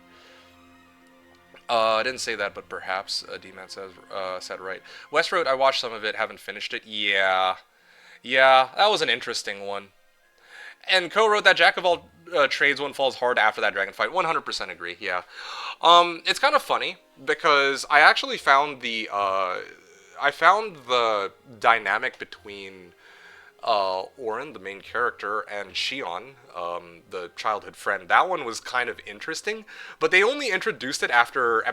I didn't say that, but perhaps D-Man said right. Westroad, I watched some of it, haven't finished it. Yeah, yeah, that was an interesting one. And Co wrote that Jack of all trades one falls hard after that dragon fight. 100% agree. Yeah. It's kind of funny because I found the dynamic between Orin, the main character, and Shion, the childhood friend. That one was kind of interesting, but they only introduced it after I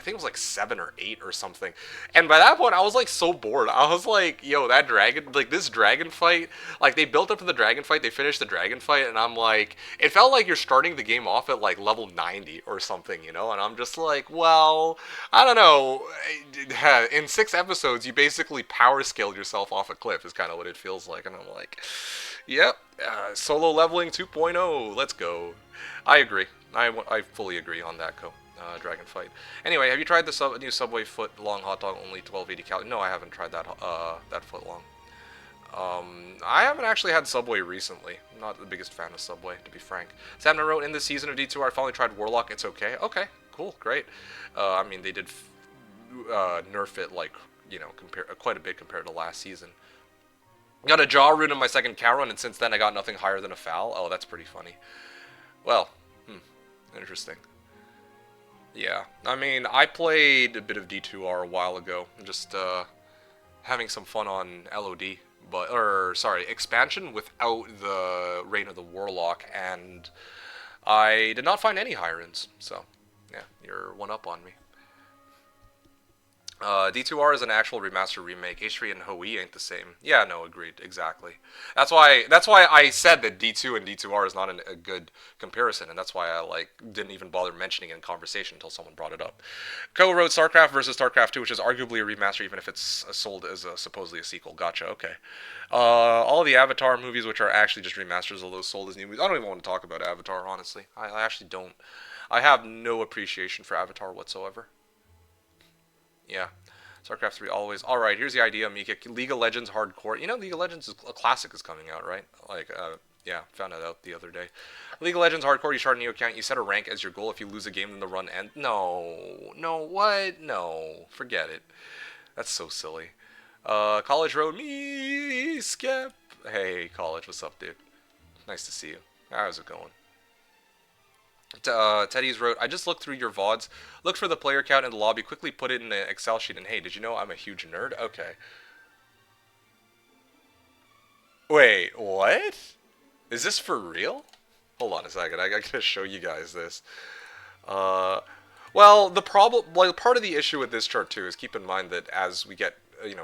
think it was like 7 or 8 or something. And by that point, I was like so bored. I was like, yo, that dragon, like this dragon fight, like they built up to the dragon fight, they finished the dragon fight, and I'm like, it felt like you're starting the game off at like level 90 or something, you know? And I'm just like, well, I don't know. In 6 episodes, you basically power scaled yourself off a cliff, is kind of what it feels like. And I'm like, yep, solo leveling 2.0, let's go. I agree. I fully agree on that, Dragon Fight. Anyway, have you tried the new Subway foot long hot dog, only 1280 calories? No, I haven't tried that foot long. I haven't actually had Subway recently. I'm not the biggest fan of Subway, to be frank. Sam wrote, in this season of D2R, I finally tried Warlock. It's okay. Okay, cool, great. I mean, they did nerf it, like, you know, quite a bit compared to last season. Got a jaw rune in my second cow run, and since then I got nothing higher than a foul. Oh, that's pretty funny. Well, interesting. Yeah, I mean, I played a bit of D2R a while ago, just having some fun on LOD, sorry, expansion without the Reign of the Warlock, and I did not find any high runes, so yeah, you're one up on me. D2R is an actual remaster remake. H3 and Hoi ain't the same. Yeah, no, agreed, exactly. That's why I said that D2 and D2R is not a good comparison, and that's why I like didn't even bother mentioning it in conversation until someone brought it up. Co wrote StarCraft versus StarCraft 2, which is arguably a remaster, even if it's sold as supposedly a sequel. Gotcha. Okay. All the Avatar movies, which are actually just remasters of those sold as new movies. I don't even want to talk about Avatar, honestly. I actually don't. I have no appreciation for Avatar whatsoever. Yeah. StarCraft 3 always. Alright, here's the idea, Mika. League of Legends Hardcore. You know, League of Legends a Classic is coming out, right? Like, yeah, found that out the other day. League of Legends Hardcore, you start a new account, you set a rank as your goal. If you lose a game, then the run ends. No. No, what? No. Forget it. That's so silly. College Road, me, Skip. Hey, College, what's up, dude? Nice to see you. How's it going? Teddy's wrote, I just looked through your VODs, looked for the player count in the lobby, quickly put it in an Excel sheet, and hey, did you know I'm a huge nerd? Okay. Wait, what? Is this for real? Hold on a second, I gotta show you guys this. Uh, well, part of the issue with this chart too is keep in mind that as we get,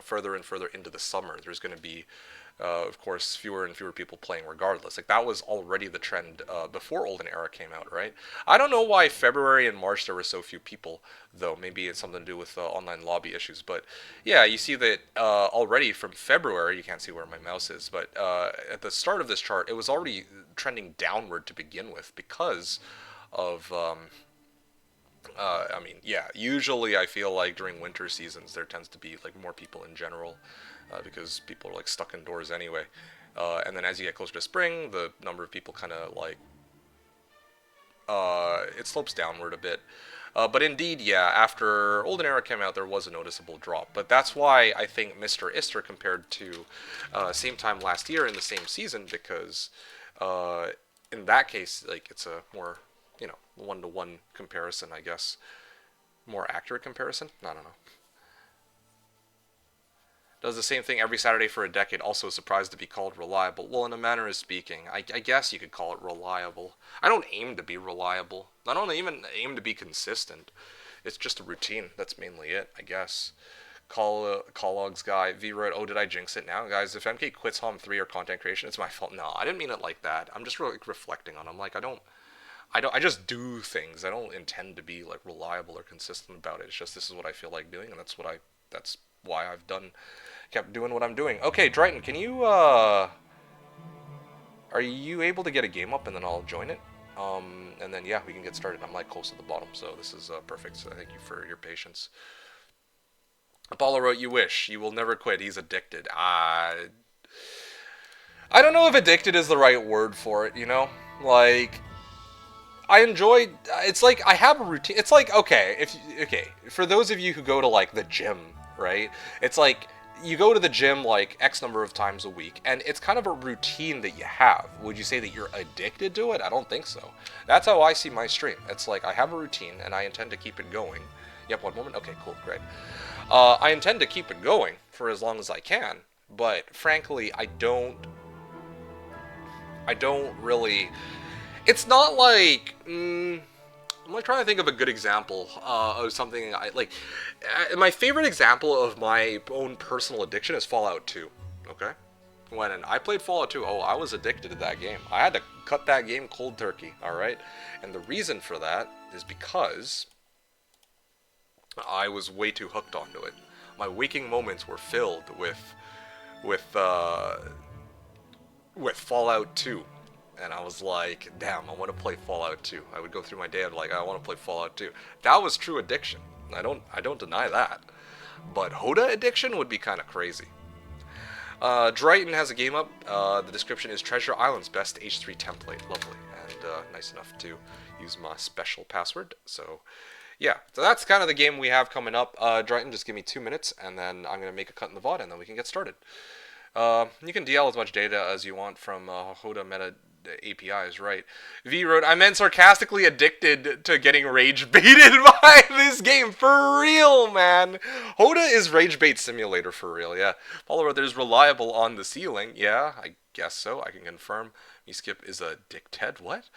further and further into the summer, there's going to be of course, fewer and fewer people playing regardless. Like, that was already the trend before Olden Era came out, right? I don't know why February and March there were so few people, though. Maybe it's something to do with online lobby issues. But, yeah, you see that already from February, you can't see where my mouse is, but at the start of this chart, it was already trending downward to begin with because of... I mean, yeah, usually I feel like during winter seasons there tends to be like more people in general because people are like stuck indoors anyway. And then as you get closer to spring, the number of people kind of like it slopes downward a bit. But indeed, yeah, after Olden Era came out, there was a noticeable drop. But that's why I think Mr. Ister compared to same time last year in the same season, because in that case, like, it's a more, one-to-one comparison, I guess. More accurate comparison? I don't know. Does the same thing every Saturday for a decade, also surprised to be called reliable. Well, in a manner of speaking, I guess you could call it reliable. I don't aim to be reliable. I don't even aim to be consistent. It's just a routine. That's mainly it, I guess. Call logs guy, V wrote, oh, did I jinx it now? Guys, if MK quits Homm 3 or content creation, it's my fault. No, I didn't mean it like that. I'm just really reflecting on it. I'm like, I just do things. I don't intend to be like reliable or consistent about it. It's just this is what I feel like doing, and that's what I that's why I've kept doing what I'm doing. Okay, Dryhten, can you are you able to get a game up and then I'll join it? And then yeah, we can get started. I'm like close to the bottom, so this is perfect. So thank you for your patience. Apollo wrote, "You wish you will never quit. He's addicted." I don't know if addicted is the right word for it. You know, like I enjoy. It's like I have a routine. It's like okay, for those of you who go to like the gym, right? It's like you go to the gym like X number of times a week, and it's kind of a routine that you have. Would you say that you're addicted to it? I don't think so. That's how I see my stream. It's like I have a routine, and I intend to keep it going. Yep, one moment. Okay, cool, great. I intend to keep it going for as long as I can, but frankly, I don't really. It's not like. I'm like trying to think of a good example of something I like. My favorite example of my own personal addiction is Fallout 2. Okay, when I played Fallout 2, oh, I was addicted to that game. I had to cut that game cold turkey. All right, and the reason for that is because I was way too hooked onto it. My waking moments were filled with uh, with Fallout 2. And I was like, damn, I want to play Fallout 2. I would go through my day and like, I want to play Fallout 2. That was true addiction. I don't deny that. But Hoda addiction would be kind of crazy. Dryhten has a game up. The description is Treasure Island's best H3 template. Lovely. And nice enough to use my special password. So, yeah. So that's kind of the game we have coming up. Dryhten, just give me 2 minutes, and then I'm going to make a cut in the VOD, and then we can get started. You can DL as much data as you want from Hoda Meta APIs, right? V wrote, I meant sarcastically addicted to getting rage baited by this game. For real, man. Hoda is rage bait simulator for real, yeah. Paulo wrote, there's reliable on the ceiling. Yeah, I guess so. I can confirm. Skip is a dickhead. What?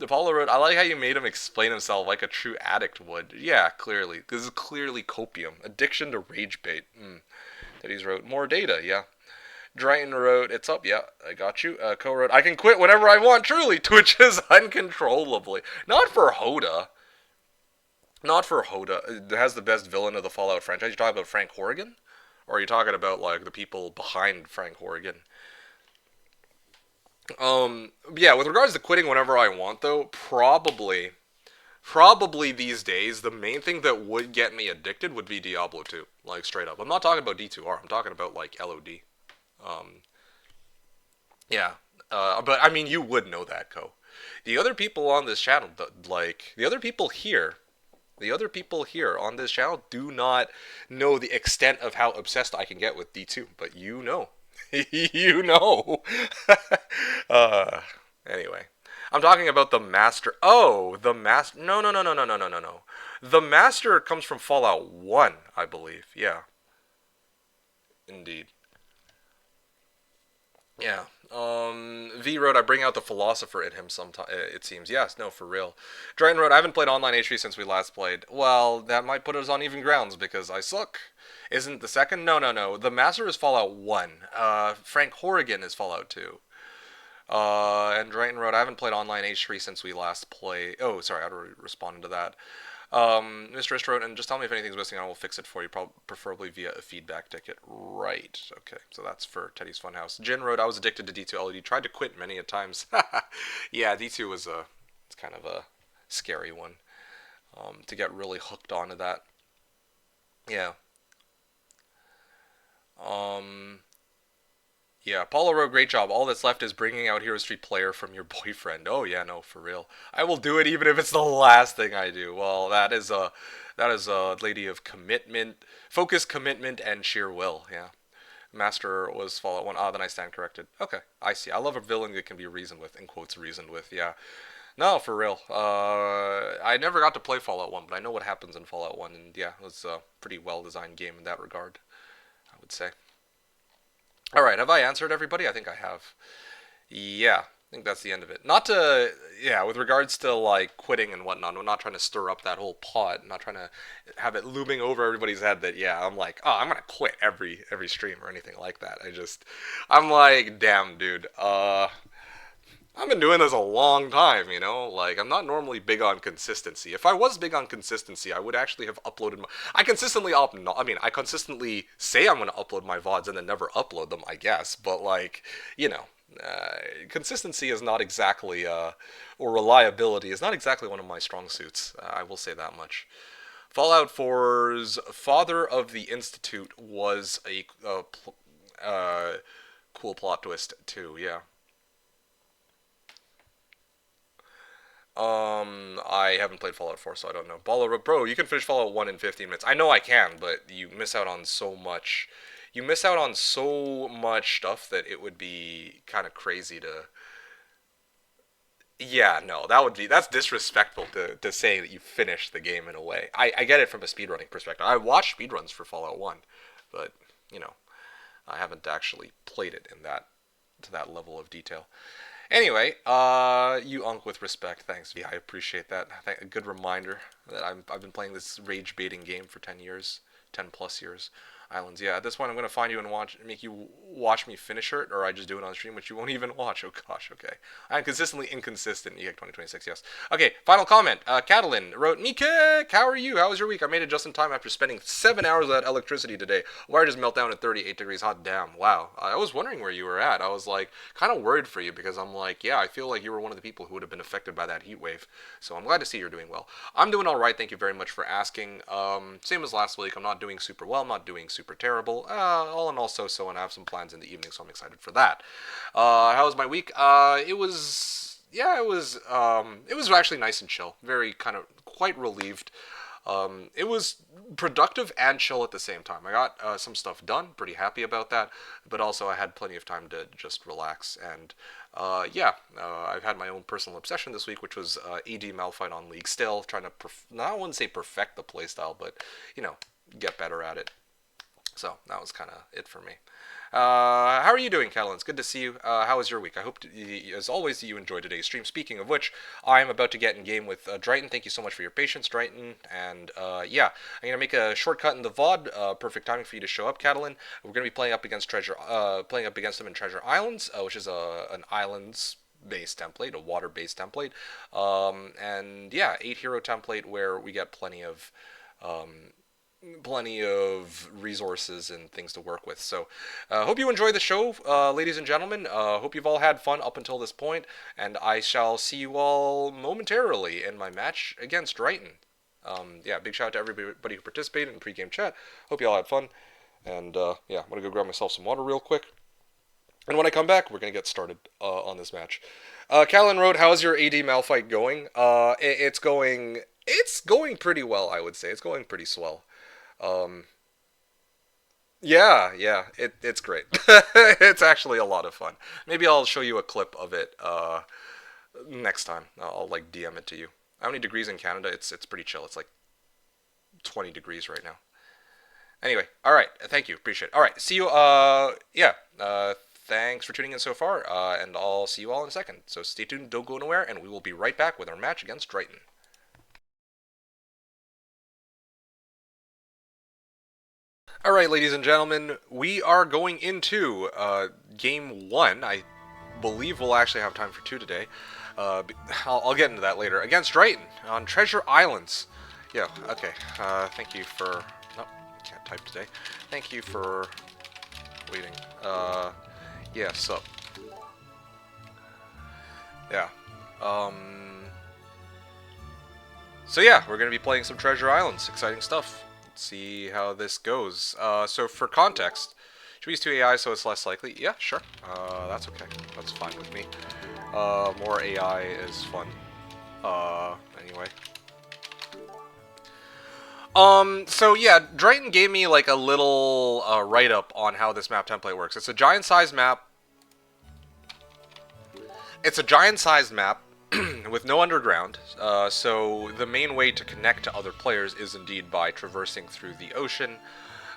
Paulo wrote, I like how you made him explain himself like a true addict would. Yeah, clearly. This is clearly copium. Addiction to rage bait. Teddy's wrote, more data, yeah. Dryhten wrote, it's up, yeah, I got you. Co wrote, I can quit whenever I want, truly, twitches uncontrollably. Not for Hoda. Not for Hoda. It has the best villain of the Fallout franchise. You talking about Frank Horrigan? Or are you talking about, like, the people behind Frank Horrigan? Yeah, with regards to quitting whenever I want, though, probably these days, the main thing that would get me addicted would be Diablo 2. Like, straight up. I'm not talking about D2R, I'm talking about, like, LOD. Yeah, but I mean, you would know that, Co. The other people on this channel, the other people here on this channel do not know the extent of how obsessed I can get with D2, but you know. You know. Anyway. I'm talking about the Master. Oh, the Master. No, no, no, no, no, no, no, no, no. The Master comes from Fallout 1, I believe. Yeah. Indeed. Yeah. V wrote, I bring out the philosopher in him sometimes, it seems. Yes, no, for real. Dryhten wrote, I haven't played online H3 since we last played. Well, that might put us on even grounds because I suck. Isn't the second? No, no, no. The Master is Fallout 1. Frank Horrigan is Fallout 2. And Dryhten wrote, I haven't played online H3 since we last played. Oh, sorry, I already responded to that. Mr. Ist wrote, and just tell me if anything's missing, I will fix it for you, preferably via a feedback ticket. Right. Okay, so that's for Teddy's Funhouse. Jin wrote, I was addicted to D2 LED, tried to quit many a times. Yeah, D2 was it's kind of a scary one, to get really hooked onto that. Yeah. Yeah, Paulo wrote, great job. All that's left is bringing out Hero Street player from your boyfriend. Oh yeah, no, for real. I will do it even if it's the last thing I do. Well, that is a lady of commitment, focus, commitment, and sheer will. Yeah. Master was Fallout 1. Ah, then I stand corrected. Okay, I see. I love a villain that can be reasoned with, in quotes, reasoned with. Yeah. No, for real. I never got to play Fallout 1, but I know what happens in Fallout 1, and yeah, it was a pretty well-designed game in that regard, I would say. Alright, have I answered everybody? I think I have. Yeah, I think that's the end of it. Not to, yeah, with regards to, like, quitting and whatnot, I'm not trying to stir up that whole pot. I'm not trying to have it looming over everybody's head that, yeah, I'm like, oh, I'm gonna quit every stream or anything like that. I'm like, damn, dude, I've been doing this a long time, you know? Like, I'm not normally big on consistency. If I was big on consistency, I would actually have uploaded my... I consistently say I'm going to upload my VODs and then never upload them, I guess. But, like, you know, consistency is not exactly, or reliability is not exactly one of my strong suits. I will say that much. Fallout 4's Father of the Institute was uh, cool plot twist, too, yeah. I haven't played Fallout 4, so I don't know. Baller, bro, you can finish Fallout 1 in 15 minutes. I know I can, but you miss out on so much. You miss out on so much stuff that it would be kind of crazy to. Yeah, no, that's disrespectful to say that you finished the game in a way. I get it from a speedrunning perspective. I watched speedruns for Fallout 1, but you know, I haven't actually played it in that to that level of detail. Anyway, you unk with respect. Thanks, V. I appreciate that. A good reminder that I've been playing this rage baiting game for 10 years, 10 plus years. Islands. Yeah, at this point, I'm gonna find you and make you watch me finish it, or I just do it on stream, which you won't even watch. Oh gosh, okay. I'm consistently inconsistent. ENG 2026. Yes. Okay. Final comment. Catalin wrote, "MeKick, how are you? How was your week? I made it just in time after spending 7 hours without electricity today. Wire just melt down at 38 degrees. Hot damn. Wow. I was wondering where you were at. I was like kind of worried for you because I'm like, yeah, I feel like you were one of the people who would have been affected by that heat wave. So I'm glad to see you're doing well. I'm doing all right. Thank you very much for asking. Same as last week. I'm not doing super well. I'm not doing super terrible. All in all, so, and I have some plans in the evening, so I'm excited for that. How was my week? It was, yeah, it was actually nice and chill. Very kind of quite relieved. It was productive and chill at the same time. I got some stuff done, pretty happy about that, but also I had plenty of time to just relax. And I've had my own personal obsession this week, which was AD Malphite on League. Still trying to, I wouldn't say perfect the playstyle, but, you know, get better at it. So that was kind of it for me. How are you doing, Catelyn? It's good to see you. How was your week? I hope, as always, that you enjoyed today's stream. Speaking of which, I am about to get in game with dryhten. Thank you so much for your patience, dryhten. And yeah, I'm gonna make a shortcut in the VOD. Perfect timing for you to show up, Catelyn. We're gonna be playing up against them in Treasure Islands, which is an islands-based template, a water-based template. And yeah, 8 hero template where we get um, plenty of resources and things to work with. So, hope you enjoy the show, ladies and gentlemen. Hope you've all had fun up until this point, and I shall see you all momentarily in my match against dryhten. Yeah, big shout out to everybody who participated in pregame chat. Hope you all had fun, and yeah, I'm gonna go grab myself some water real quick. And when I come back, we're gonna get started on this match. Callan wrote, "How's your AD Malphite going?" It's going pretty well, I would say. It's going pretty swell. Um, yeah, it's great. It's actually a lot of fun. Maybe I'll show you a clip of it next time. I'll like DM it to you. How many degrees in Canada? It's pretty chill. It's like 20 degrees right now. Anyway, all right. Thank you. Appreciate it. All right. See you. Yeah. Thanks for tuning in so far, and I'll see you all in a second. So stay tuned. Don't go anywhere, and we will be right back with our match against dryhten. All right, ladies and gentlemen, we are going into game one. I believe we'll actually have time for two today. I'll get into that later. Against dryhten on Treasure Islands. Yeah, okay. Thank you for... No, can't type today. Thank you for waiting. Yeah, sup. Yeah. So yeah, we're going to be playing some Treasure Islands. Exciting stuff. See how this goes. So for context, should we use 2 AI so it's less likely? Yeah, sure. That's okay. That's fine with me. More AI is fun. Anyway. So yeah, dryhten gave me like a little write-up on how this map template works. It's a giant-sized map. It's a giant-sized map with no underground, so the main way to connect to other players is indeed by traversing through the ocean.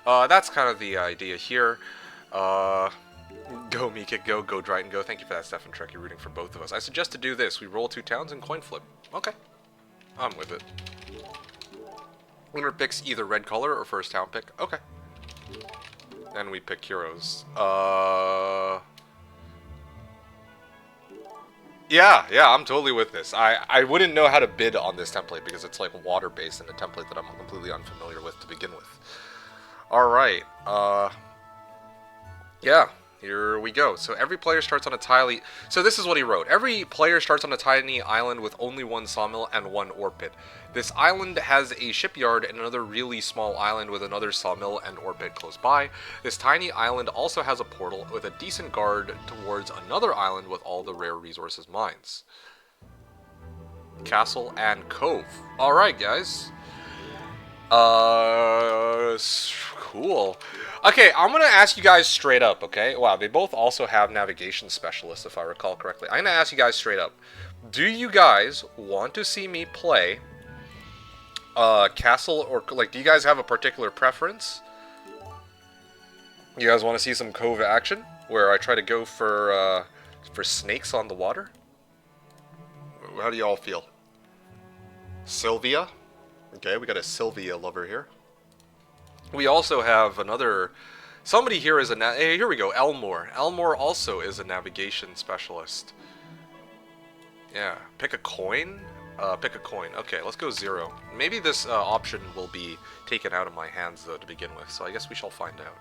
That's kind of the idea here. Go MeKick, go dryhten, go. Thank you for that, Stefan Trek. You're rooting for both of us. I suggest to do this. We roll 2 towns and coin flip. Okay. I'm with it. Winner picks either red color or first town pick. Okay. And we pick heroes. Yeah, yeah, I'm totally with this. I wouldn't know how to bid on this template because it's like water-based and a template that I'm completely unfamiliar with to begin with. Alright, yeah, here we go. So every player starts on a tiny... So this is what he wrote. Every player starts on a tiny island with only one sawmill and one ore pit. This island has a shipyard and another really small island with another sawmill and ore pit close by. This tiny island also has a portal with a decent guard towards another island with all the rare resources mines. Castle and cove. Alright, guys. Cool. Okay, I'm gonna ask you guys straight up, okay? Wow, they both also have navigation specialists, if I recall correctly. I'm gonna ask you guys straight up. Do you guys want to see me play castle, or, like, do you guys have a particular preference? You guys want to see some cove action, where I try to go for snakes on the water? How do y'all feel? Sylvia? Okay, we got a Sylvia lover here. We also have another... Somebody here is a... Hey, here we go, Elmore. Elmore also is a navigation specialist. Yeah, pick a coin? Pick a coin. Okay, let's go 0. Maybe this option will be taken out of my hands, though, to begin with, so I guess we shall find out.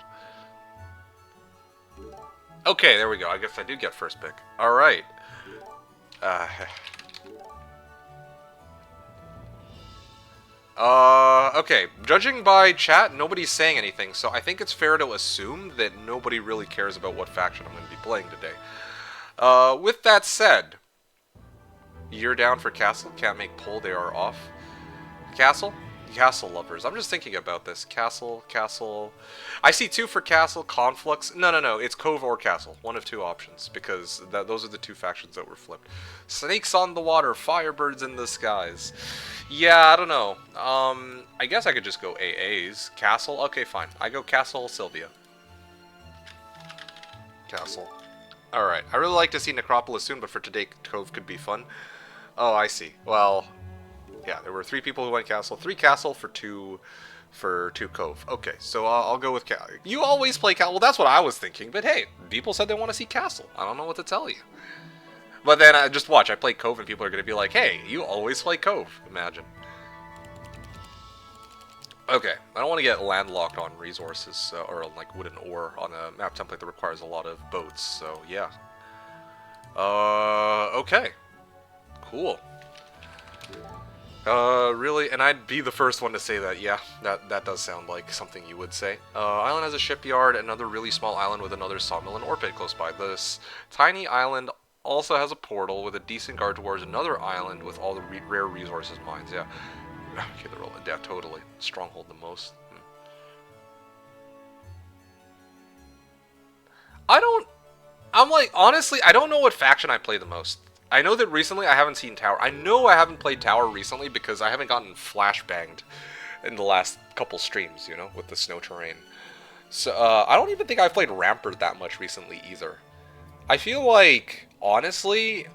Okay, there we go. I guess I did get first pick. Alright. Okay, judging by chat, nobody's saying anything, so I think it's fair to assume that nobody really cares about what faction I'm going to be playing today. With that said, you're down for castle, can't make pull, they are off. Castle? Castle lovers. I'm just thinking about this. Castle, castle. I see 2 for castle, conflux. No, it's cove or castle. One of 2 options, because those are the 2 factions that were flipped. Snakes on the water, firebirds in the skies. Yeah, I don't know. I guess I could just go AAs. Castle? Okay, fine. I go castle, Sylvia. Castle. Alright, I really like to see Necropolis soon, but for today, cove could be fun. Oh, I see. Well... Yeah, there were 3 people who went castle. 3 castle for 2 cove. Okay, so I'll go with castle. You always play castle. Well, that's what I was thinking. But hey, people said they want to see castle. I don't know what to tell you. But then just watch. I play cove, and people are going to be like, "Hey, you always play cove." Imagine. Okay, I don't want to get landlocked on resources or like wood and ore on a map template that requires a lot of boats. So yeah. Okay. Cool. Really? And I'd be the first one to say that, yeah, that does sound like something you would say. Island has a shipyard, another really small island with another sawmill and ore pit close by. This tiny island also has a portal with a decent guard towards another island with all the rare resources mines, yeah. Okay, they're all, yeah, totally. Stronghold the most. I'm like, honestly, I don't know what faction I play the most. I know that recently I haven't seen Tower. I know I haven't played Tower recently because I haven't gotten flashbanged in the last couple streams, you know, with the snow terrain. So, I don't even think I've played Rampart that much recently either. I feel like, honestly,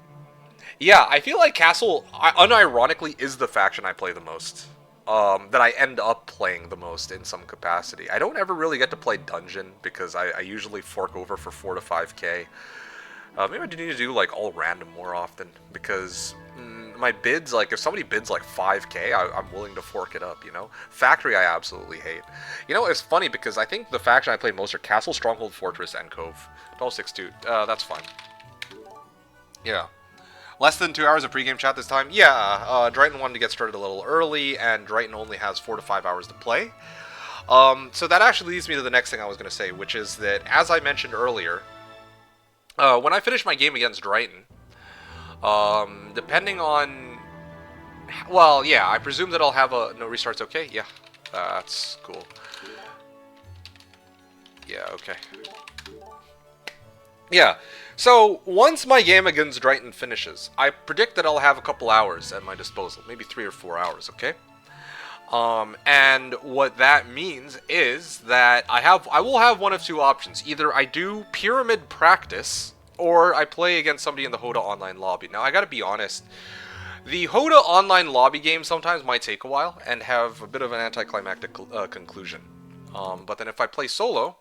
yeah, I feel like Castle, unironically, is the faction I play the most. That I end up playing the most in some capacity. I don't ever really get to play Dungeon because I usually fork over for 4 to 5k. Maybe I do need to do, like, all random more often, because my bids, like, if somebody bids, like, 5k, I'm willing to fork it up, you know? Factory I absolutely hate. You know, it's funny, because I think the faction I play most are Castle, Stronghold, Fortress, and Cove. 1262, that's fine. Yeah. Less than 2 hours of pregame chat this time? Yeah, dryhten wanted to get started a little early, and dryhten only has 4 to 5 hours to play. So that actually leads me to the next thing I was going to say, which is that, as I mentioned earlier, when I finish my game against dryhten, depending on... Well, yeah, I presume that I'll have a... No restarts, okay? Yeah, that's cool. Yeah, okay. Yeah, so once my game against dryhten finishes, I predict that I'll have a couple hours at my disposal. Maybe 3 or 4 hours, okay? And what that means is that I will have one of 2 options. Either I do pyramid practice, or I play against somebody in the Hoda online lobby. Now, I gotta be honest, the Hoda online lobby game sometimes might take a while and have a bit of an anticlimactic conclusion. But then if I play solo...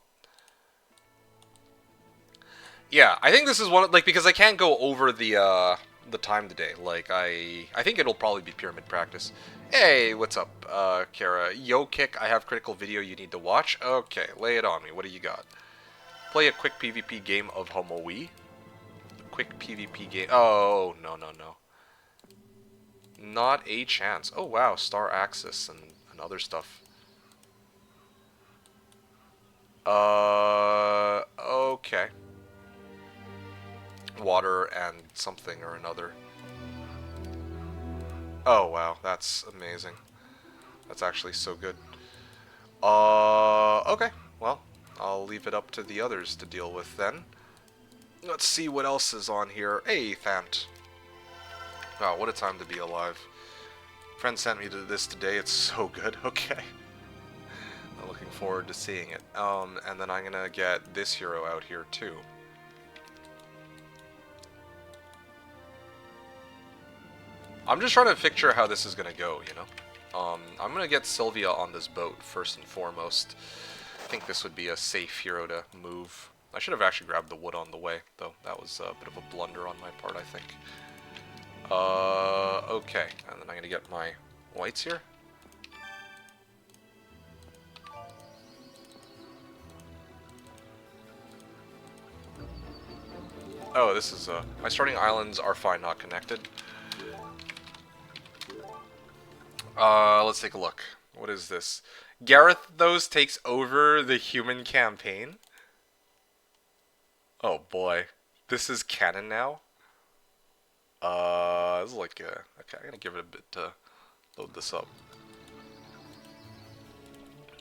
Yeah, I think this is one, like, because I can't go over the the time today. Like, I think it'll probably be pyramid practice. Hey, what's up, Kara? Yo, Kick, I have critical video you need to watch. Okay, lay it on me. What do you got? Play a quick PvP game of Homm3Watcher. Quick PvP game. Oh, no, no, no. Not a chance. Oh, wow, Star Axis and other stuff. Okay. Water and something or another. Oh, wow, that's amazing. That's actually so good. Okay. Well, I'll leave it up to the others to deal with then. Let's see what else is on here. Hey, Thant. Wow, what a time to be alive. Friend sent me to this today. It's so good. Okay. I'm looking forward to seeing it. And then I'm gonna get this hero out here too. I'm just trying to picture how this is gonna go, you know? I'm gonna get Sylvia on this boat first and foremost. I think this would be a safe hero to move. I should have actually grabbed the wood on the way, though. That was a bit of a blunder on my part, I think. Okay. And then I'm gonna get my whites here. Oh, this is, my starting islands are fine, not connected. Let's take a look. What is this? Gareth, those takes over the human campaign? Oh boy. This is canon now? This is like, okay, I'm gonna give it a bit to load this up.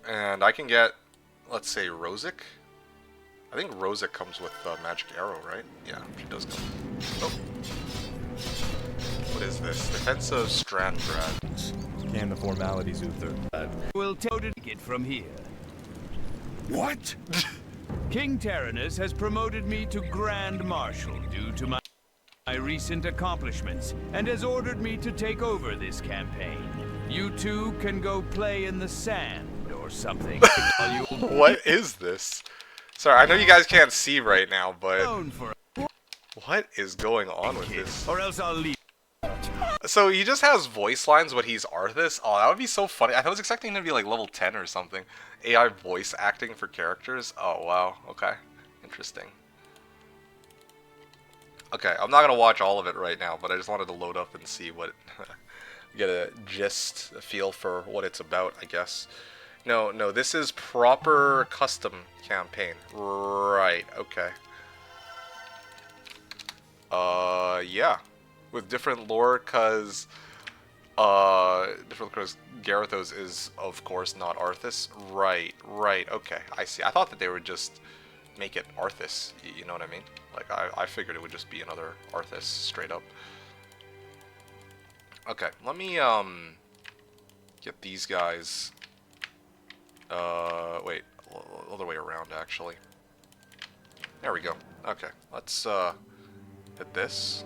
And I can get, let's say, Rosic. I think Rosic comes with Magic Arrow, right? Yeah, she does come. Oh. What is this? Defensive Strand Grad. Scan the formalities, Uther. We'll take it from here. What? King Tyrannus has promoted me to Grand Marshal due to my recent accomplishments, and has ordered me to take over this campaign. You two can go play in the sand or something. What is this? Sorry, I know you guys can't see right now, but what is going on with this? Or else I'll leave. So he just has voice lines when he's Arthas? Oh, that would be so funny. I was expecting him to be like level 10 or something. AI voice acting for characters? Oh, wow. Okay. Interesting. Okay, I'm not going to watch all of it right now, but I just wanted to load up and see what... get a gist, a feel for what it's about, I guess. No, this is proper custom campaign. Right, okay. Yeah. With different lore, because Garethos is, of course, not Arthas. Right, okay, I see. I thought that they would just make it Arthas, you know what I mean? Like, I figured it would just be another Arthas, straight up. Okay, let me, get these guys, wait, other way around, actually. There we go. Okay, let's, hit this.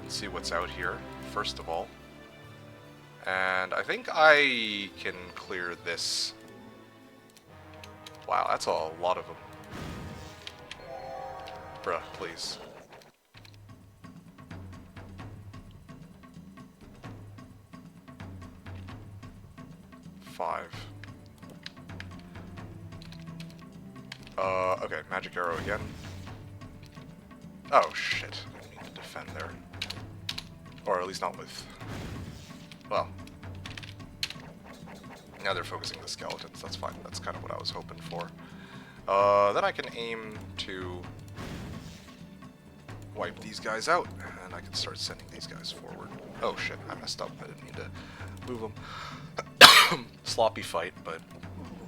See what's out here, first of all. And I think I can clear this. Wow, that's a lot of them. Bruh, please. Five. Okay, Magic Arrow again. Oh, shit. I need to defend there. Or at least not with... Well. Now they're focusing the skeletons, that's fine. That's kind of what I was hoping for. Then I can aim to wipe these guys out, and I can start sending these guys forward. Oh shit, I messed up. I didn't mean to move them. Sloppy fight, but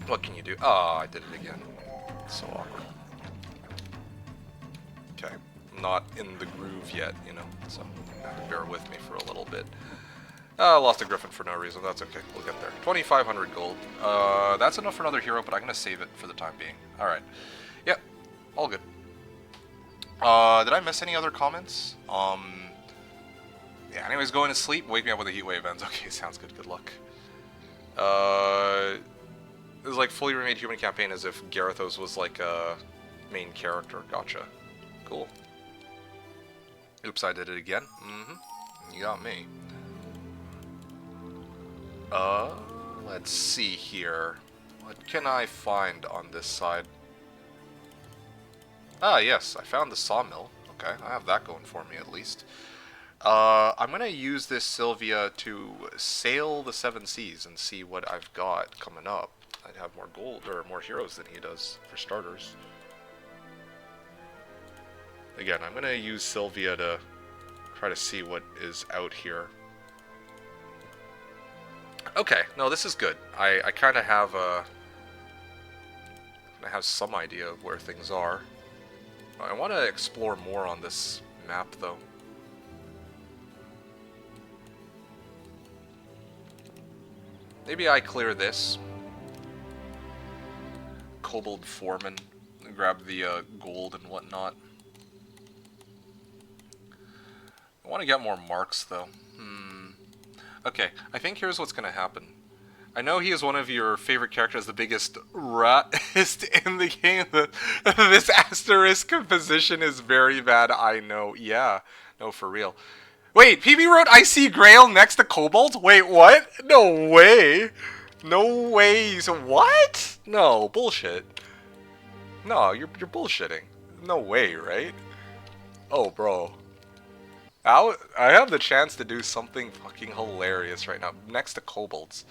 what can you do? Ah, I did it again. So awkward. Okay. Not in the groove yet, you know, so bear with me for a little bit. Lost a Griffin for no reason, that's okay, we'll get there. 2,500 gold. That's enough for another hero, but I'm gonna save it for the time being. Alright. Yep, all good. Did I miss any other comments? Yeah, anyways, going to sleep, wake me up when the heat wave ends. Okay, sounds good, good luck. It was like fully remade human campaign as if Garethos was like a main character, gotcha. Cool. Oops, I did it again. You got me. Let's see here. What can I find on this side? Ah, yes, I found the sawmill. Okay, I have that going for me at least. I'm gonna use this Sylvia to sail the 7 seas and see what I've got coming up. I'd have more gold, or more heroes than he does, for starters. Again, I'm gonna use Sylvia to try to see what is out here. Okay, no, this is good. I kind of have some idea of where things are. I want to explore more on this map, though. Maybe I clear this. Kobold Foreman. Grab the gold and whatnot. I want to get more marks, though. Okay, I think here's what's going to happen. I know he is one of your favorite characters, the biggest ratist in the game. This asterisk position is very bad, I know. Yeah, no, for real. Wait, PB wrote I see Grail next to Kobold? Wait, what? No way. No way. So what? No, bullshit. No, you're bullshitting. No way, right? Oh, bro. I have the chance to do something fucking hilarious right now, next to kobolds.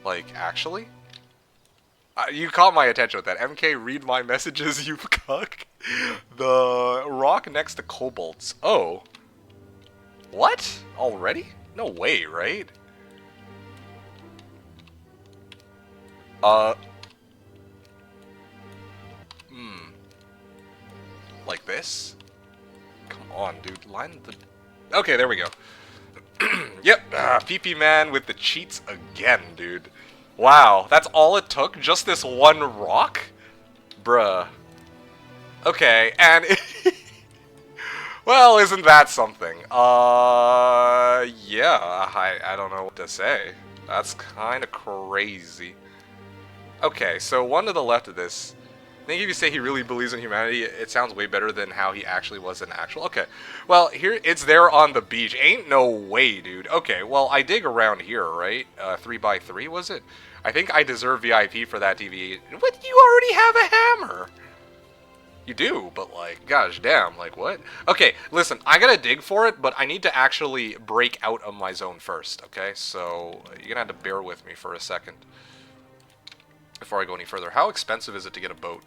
Like, actually? You caught my attention with that. MK, read my messages, you cuck. The rock next to kobolds. Oh. What? Already? No way, right? Like this? Come on, dude. Line the... Okay, there we go. Yep, PP Man with the cheats again, dude. Wow, that's all it took? Just this one rock? Bruh. Okay, and... well, isn't that something? Yeah, I don't know what to say. That's kind of crazy. Okay, so one to the left of this. I think if you say he really believes in humanity, it sounds way better than how he actually was in actual. Okay, well, here, it's there on the beach. Ain't no way, dude. Okay, well, I dig around here, right? 3x3, was it? I think I deserve VIP for that TV. What? You already have a hammer! You do, but like, gosh damn, like what? Okay, listen, I gotta dig for it, but I need to actually break out of my zone first, okay? So, you're gonna have to bear with me for a second before I go any further. How expensive is it to get a boat?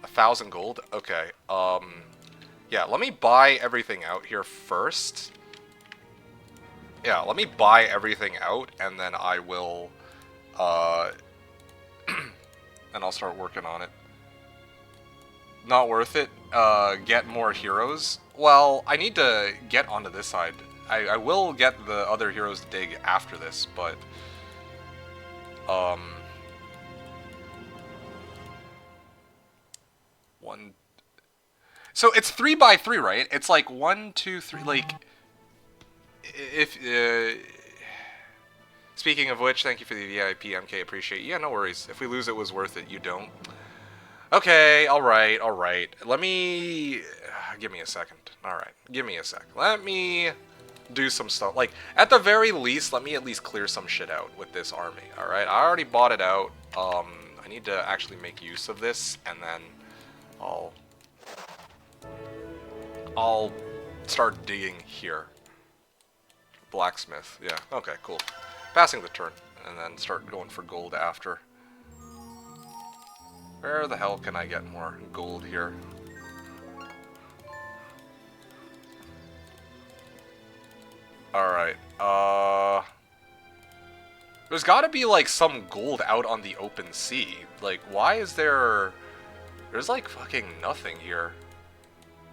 1,000 gold? Okay, yeah, let me buy everything out here first. Yeah, let me buy everything out, and then I will, and I'll start working on it. Not worth it. Get more heroes. Well, I need to get onto this side. I will get the other heroes to dig after this, but... One... So it's 3x3, right? It's like 1, 2, 3, like... If, Speaking of which, thank you for the VIP, MK, appreciate it. Yeah, no worries. If we lose, it was worth it. You don't. Okay, alright, alright. Let me... Give me a second. Alright, give me a sec. Let me do some stuff. Like, at the very least, let me at least clear some shit out with this army, alright? I already bought it out. I need to actually make use of this, and then I'll start digging here. Blacksmith, yeah, okay, cool. Passing the turn, and then start going for gold after. Where the hell can I get more gold here? Alright, there's gotta be, like, some gold out on the open sea. Like, why is there... There's, like, fucking nothing here.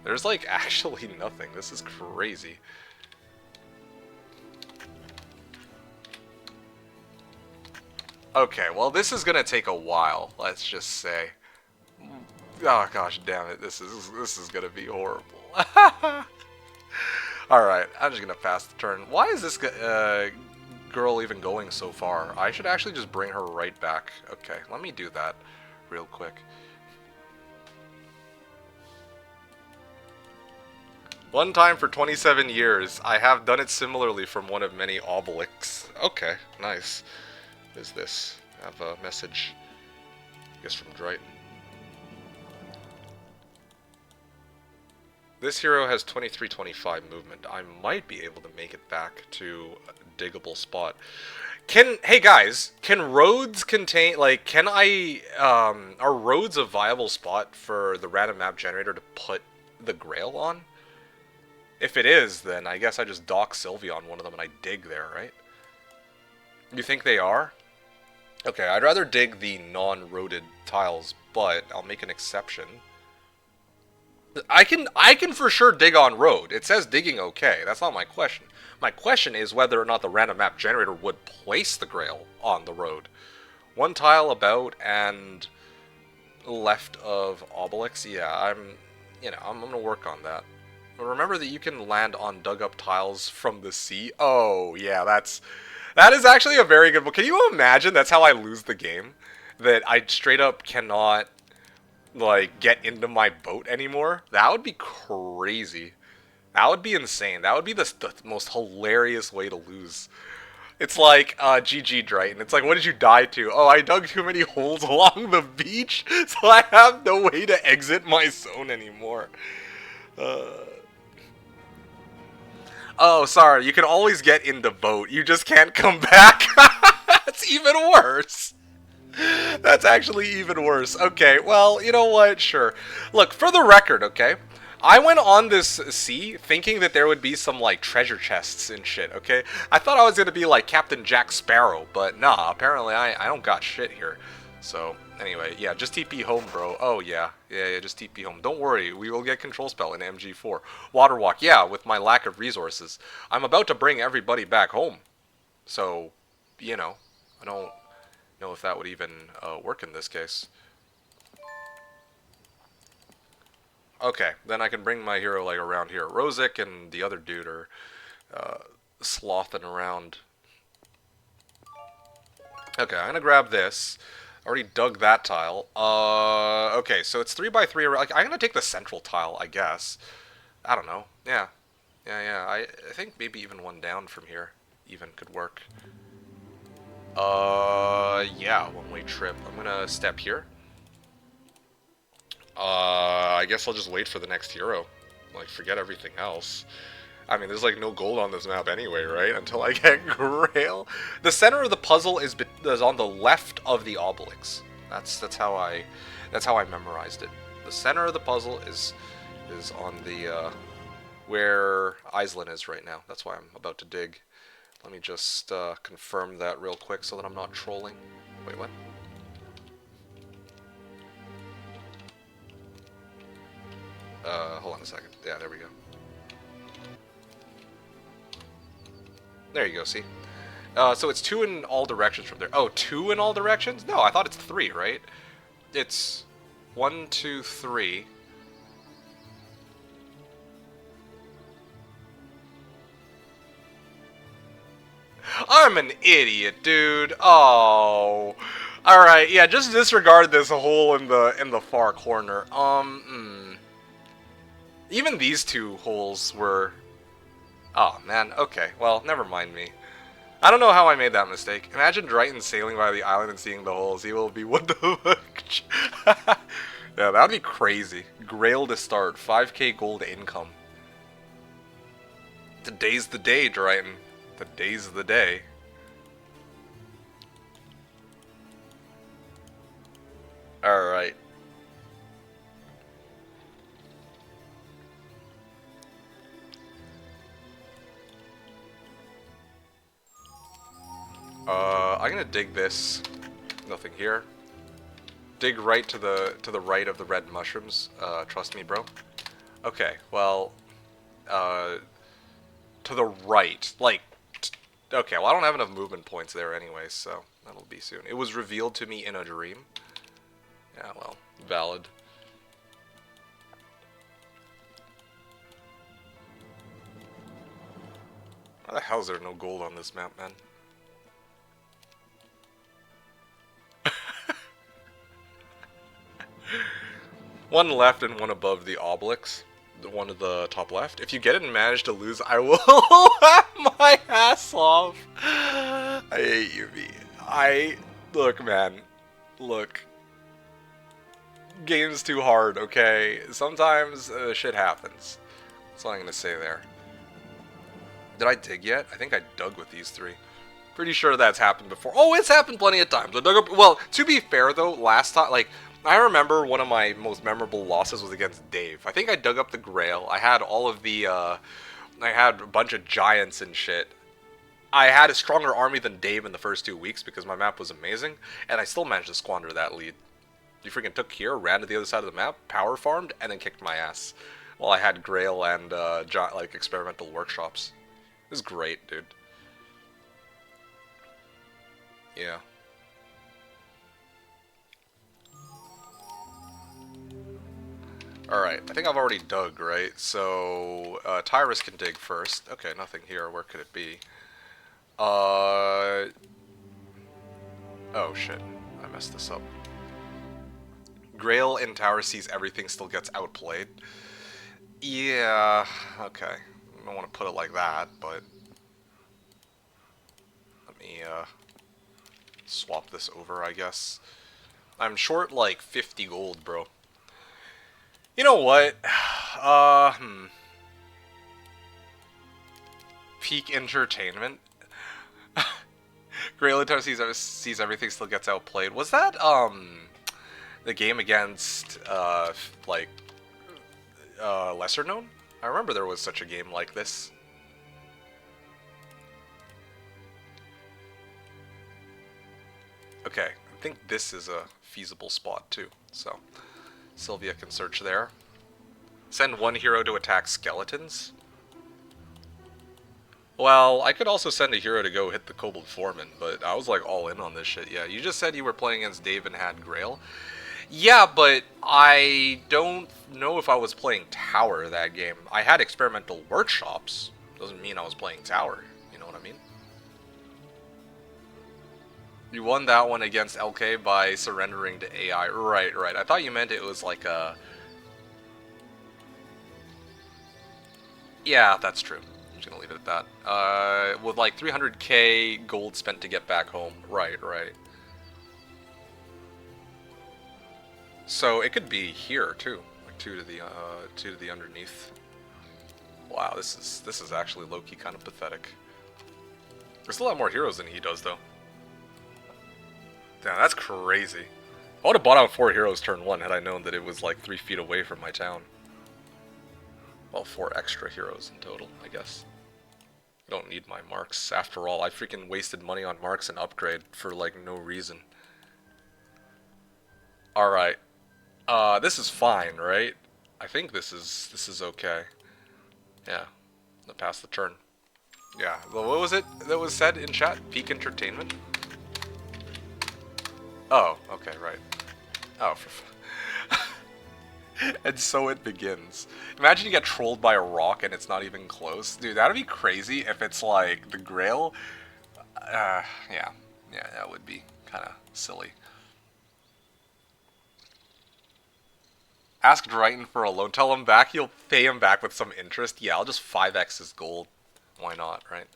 There's, like, actually nothing. This is crazy. Okay, well, this is gonna take a while, let's just say. Oh, gosh damn it, this is gonna be horrible. Alright, I'm just gonna pass the turn. Why is this girl even going so far? I should actually just bring her right back. Okay, let me do that real quick. One time for 27 years. I have done it similarly from one of many obelisks. Okay, nice. What is this? I have a message. I guess from dryhten. This hero has 2325 movement. I might be able to make it back to a diggable spot. Hey guys, can roads contain, like, can I, are roads a viable spot for the random map generator to put the grail on? If it is, then I guess I just dock Sylvia on one of them and I dig there, right? You think they are? Okay, I'd rather dig the non-roaded tiles, but I'll make an exception. I can for sure dig on road. It says digging okay. That's not my question. My question is whether or not the random map generator would place the grail on the road. One tile about and left of obelisk. Yeah, I'm gonna work on that. But remember that you can land on dug up tiles from the sea. Oh yeah, that is actually a very good one. Can you imagine that's how I lose the game? That I straight up cannot, like, get into my boat anymore? That would be crazy. That would be insane. That would be the most hilarious way to lose. It's like, GG dryhten. It's like, what did you die to? Oh, I dug too many holes along the beach, so I have no way to exit my zone anymore. Oh, sorry. You can always get in the boat. You just can't come back. That's even worse. That's actually even worse. Okay, well, you know what? Sure. Look, for the record, okay? I went on this sea thinking that there would be some, like, treasure chests and shit, okay? I thought I was gonna be like Captain Jack Sparrow, but nah, apparently I don't got shit here. So, anyway, yeah, just TP home, bro. Oh, yeah, just TP home. Don't worry, we will get control spell in MG4. Water walk, yeah, with my lack of resources. I'm about to bring everybody back home. So, you know, I don't know if that would even work in this case. Okay, then I can bring my hero, like, around here. Rosic and the other dude are slothing around. Okay, I'm gonna grab this. Already dug that tile. Okay, so it's 3x3. Like, I'm gonna take the central tile, I guess. I don't know. Yeah. I think maybe even one down from here even could work. Yeah, one-way trip. I'm gonna step here. I guess I'll just wait for the next hero. Like, forget everything else. I mean, there's like no gold on this map anyway, right? Until I get Grail. The center of the puzzle is on the left of the obelisk. That's how I memorized it. The center of the puzzle is on the where Iceland is right now. That's why I'm about to dig. Let me just confirm that real quick so that I'm not trolling. Wait, what? Hold on a second. Yeah, there we go. There you go, see? So it's 2 in all directions from there. Oh, 2 in all directions? No, I thought it's 3, right? It's 1, 2, 3. I'm an idiot, dude. Oh. Alright, yeah, just disregard this hole in the far corner. Even these 2 holes were... Oh, man, okay. Well, never mind me. I don't know how I made that mistake. Imagine dryhten sailing by the island and seeing the holes. He will be, what the fuck? Yeah, that would be crazy. Grail to start. 5k gold income. Today's the day, dryhten. Today's the day. Alright. I'm gonna dig this. Nothing here. Dig right to the right of the red mushrooms. Trust me, bro. Okay, well, to the right, like, okay, well, I don't have enough movement points there anyway, so that'll be soon. It was revealed to me in a dream. Yeah, well, valid. How the hell is there no gold on this map, man? One left and one above the obelisk. one of the top left. If you get it and manage to lose, I will laugh my ass off. I hate you, V. Look, man. Look. Game's too hard, okay? Sometimes shit happens. That's all I'm gonna say there. Did I dig yet? I think I dug with these three. Pretty sure that's happened before. Oh, it's happened plenty of times. I dug up. Well, to be fair though, last time, like, I remember one of my most memorable losses was against Dave. I think I dug up the Grail. I had all of the, I had a bunch of giants and shit. I had a stronger army than Dave in the first 2 weeks because my map was amazing, and I still managed to squander that lead. You freaking took here, ran to the other side of the map, power farmed, and then kicked my ass. While I had Grail and, like, experimental workshops. It was great, dude. Yeah. Alright, I think I've already dug, right? So, Tyrus can dig first. Okay, nothing here. Where could it be? Oh, shit. I messed this up. Grail in Tower sees everything still gets outplayed. Yeah, okay. I don't want to put it like that, but... Let me, swap this over, I guess. I'm short, like, 50 gold, bro. You know what? Peak entertainment? Grail Tower sees everything still gets outplayed. Was that, the game against, like, Lesser Known? I remember there was such a game like this. Okay, I think this is a feasible spot too, so Sylvia can search there. Send one hero to attack skeletons? Well, I could also send a hero to go hit the Kobold Foreman, but I was like all in on this shit. Yeah, you just said you were playing against Dave and had Grail. Yeah, but I don't know if I was playing Tower that game. I had experimental workshops. Doesn't mean I was playing Tower. You know what I mean? You won that one against LK by surrendering to AI. Right, right. I thought you meant it was like a... Yeah, that's true. I'm just gonna leave it at that. With like 300k gold spent to get back home. Right, right. So it could be here too, like two to the underneath. Wow, this is actually low-key kind of pathetic. There's a lot more heroes than he does though. Damn, that's crazy. I would have bought out 4 heroes turn 1 had I known that it was like 3 feet away from my town. Well, 4 extra heroes in total, I guess. I don't need my marks. After all, I freaking wasted money on marks and upgrade for like no reason. Alright. This is fine, right? I think this is okay. Yeah. I'll pass the turn. Yeah. Well, what was it that was said in chat? Peak entertainment? Oh, okay, right. Oh, and so it begins. Imagine you get trolled by a rock and it's not even close. Dude, that'd be crazy if it's like the Grail. Yeah. Yeah, that would be kind of silly. Ask dryhten for a loan. Tell him back. You'll pay him back with some interest. Yeah, I'll just 5x his gold. Why not, right?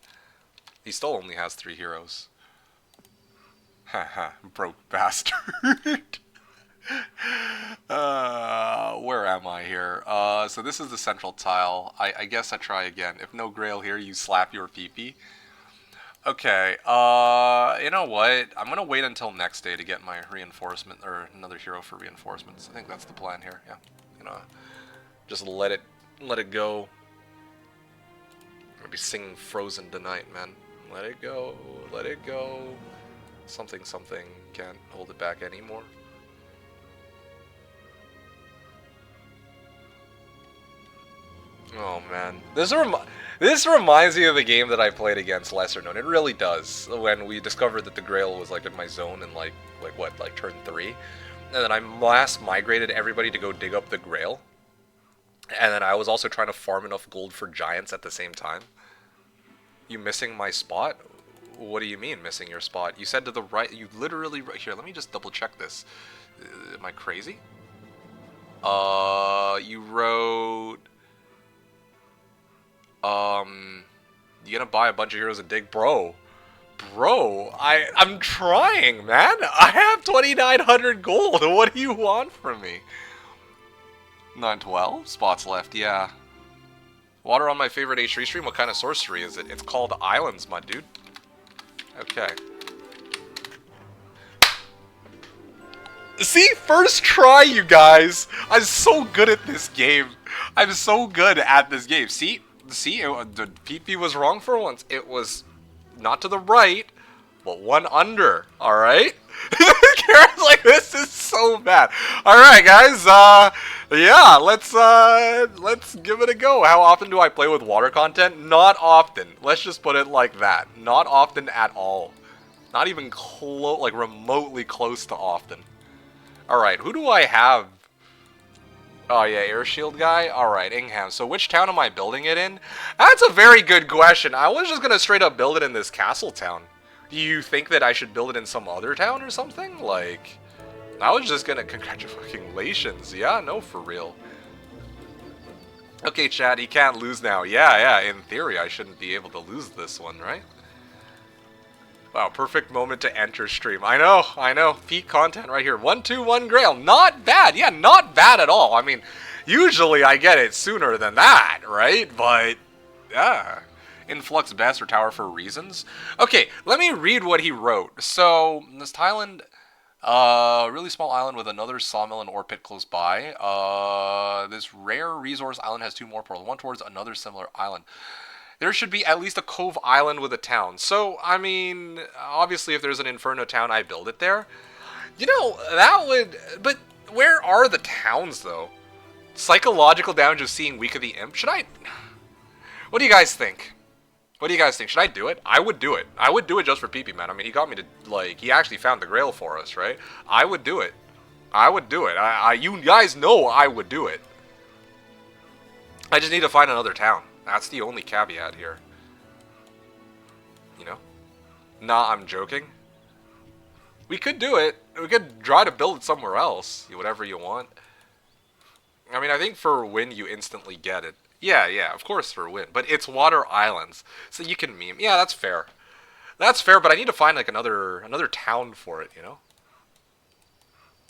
He still only has 3 heroes. Haha, broke bastard. Where am I here? So this is the central tile. I guess I try again. If no Grail here, you slap your PP. Okay, you know what? I'm gonna wait until next day to get my reinforcement, or another hero for reinforcements. I think that's the plan here, yeah. You know, just let it go. I'm gonna be singing Frozen tonight, man. Let it go, let it go. Something, can't hold it back anymore. Oh man, this reminds me of the game that I played against Lesser Known. It really does. When we discovered that the Grail was like in my zone in like turn 3, and then I mass migrated everybody to go dig up the Grail, and then I was also trying to farm enough gold for giants at the same time. You missing my spot? What do you mean missing your spot? You said to the right. You literally here. Let me just double check this. Am I crazy? You wrote. You gonna buy a bunch of heroes and dig? Bro, I'm trying, man. I have 2,900 gold. What do you want from me? 912 spots left, yeah. Water on my favorite H3 stream? What kind of sorcery is it? It's called Islands, my dude. Okay. See? First try, you guys! I'm so good at this game. I'm so good at this game. See? The PP was wrong for once. It was not to the right, but one under. Alright? Karen's like, this is so bad. Alright, guys, yeah, let's give it a go. How often do I play with water content? Not often. Let's just put it like that. Not often at all. Not even close, like remotely close to often. Alright, who do I have? Oh yeah, air shield guy? Alright, Ingham. So which town am I building it in? That's a very good question. I was just gonna straight up build it in this castle town. Do you think that I should build it in some other town or something? Like, I was just gonna congratulations. Yeah, no, for real. Okay, Chad, he can't lose now. Yeah, in theory, I shouldn't be able to lose this one, right? Wow, perfect moment to enter stream. I know. Peak content right here. 121 Grail. Not bad. Yeah, not bad at all. I mean, usually I get it sooner than that, right? But, yeah. Influx best or tower for reasons. Okay, let me read what he wrote. So, this Thailand, really small island with another sawmill and ore pit close by. This rare resource island has 2 more portals, one towards another similar island. There should be at least a cove island with a town. So, I mean, obviously if there's an Inferno town, I build it there. You know, that would... But where are the towns, though? Psychological damage of seeing Week of the Imp? Should I... What do you guys think? What do you guys think? Should I do it? I would do it. I would do it just for PP, man. I mean, he got me to, like, he actually found the Grail for us, right? I would do it. I would do it. You guys know I would do it. I just need to find another town. That's the only caveat here. You know? Nah, I'm joking. We could do it. We could try to build it somewhere else. Whatever you want. I mean, I think for win, you instantly get it. Yeah, of course for win. But it's water islands. So you can meme. Yeah, that's fair. That's fair, but I need to find, like, another town for it, you know?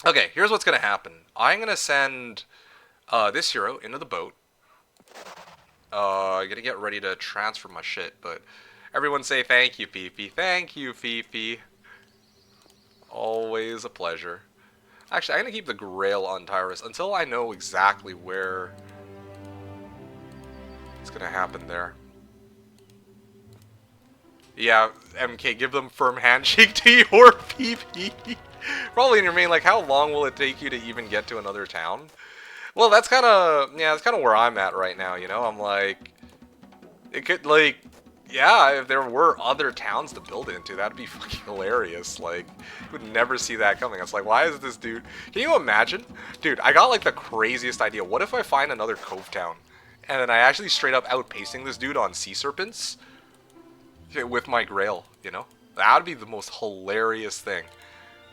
Okay, here's what's going to happen. I'm going to send this hero into the boat. I'm gonna get ready to transfer my shit, but everyone say thank you, Fifi. Thank you, Fifi. Always a pleasure. Actually, I'm gonna keep the Grail on Tyrus until I know exactly where it's gonna happen there. Yeah, MK, give them firm handshake to your PP. Probably in your main, like, how long will it take you to even get to another town? Well, that's kind of, yeah, that's kind of where I'm at right now, you know? I'm like, it could, like, yeah, if there were other towns to build it into, that'd be fucking hilarious. Like, you would never see that coming. It's like, why is this dude, can you imagine? Dude, I got, like, the craziest idea. What if I find another cove town, and then I actually straight up outpacing this dude on sea serpents with my Grail, you know? That would be the most hilarious thing.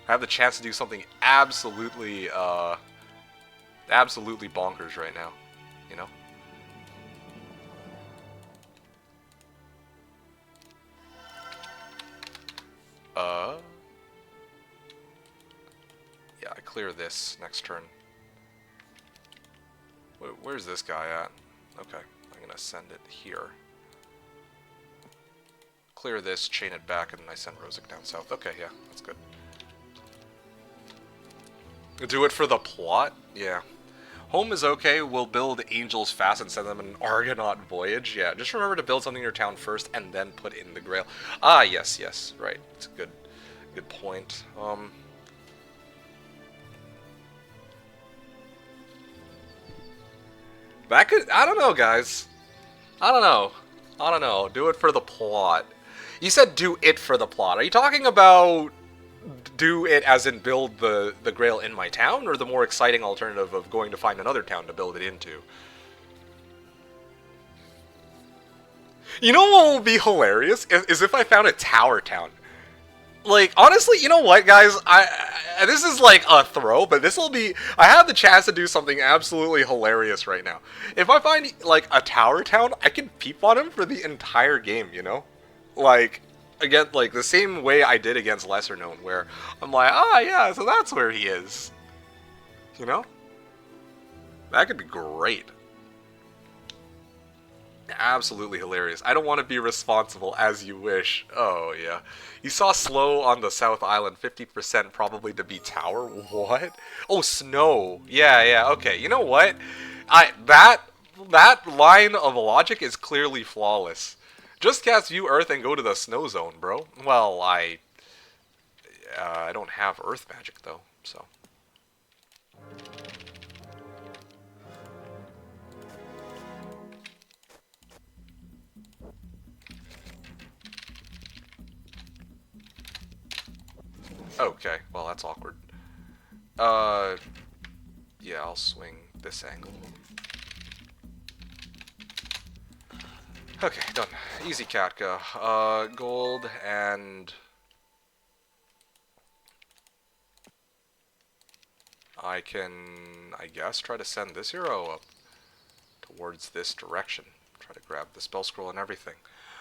I have the chance to do something absolutely, absolutely bonkers right now, you know? Yeah, I clear this next turn. Where's this guy at? Okay, I'm gonna send it here. Clear this, chain it back, and then I send Rosic down south. Okay, yeah, that's good. Do it for the plot? Yeah. Home is okay. We'll build angels fast and send them an Argonaut voyage. Yeah, just remember to build something in your town first and then put in the Grail. Ah, yes, right. It's a good point. That could, I don't know, guys. I don't know. Do it for the plot. You said do it for the plot. Are you talking about do it as in build the Grail in my town, or the more exciting alternative of going to find another town to build it into? You know what would be hilarious? Is if I found a tower town. Like, honestly, you know what, guys? And this is like a throw, but this will be... I have the chance to do something absolutely hilarious right now. If I find, like, a tower town, I can peep on him for the entire game, you know? Like, again, like, the same way I did against Lesser Known, where I'm like, ah, yeah, so that's where he is. You know? That could be great. Absolutely hilarious. I don't want to be responsible as you wish. Oh, yeah. You saw Slow on the South Island, 50% probably to be Tower? What? Oh, Snow. Yeah, yeah, okay. You know what? That line of logic is clearly flawless. Just cast View Earth and go to the Snow Zone, bro. Well, I don't have Earth magic, though, so... Okay, well that's awkward. Yeah, I'll swing this angle. Okay, done. Easy Katka. Gold and... I can, I guess, try to send this hero up towards this direction. Try to grab the spell scroll and everything.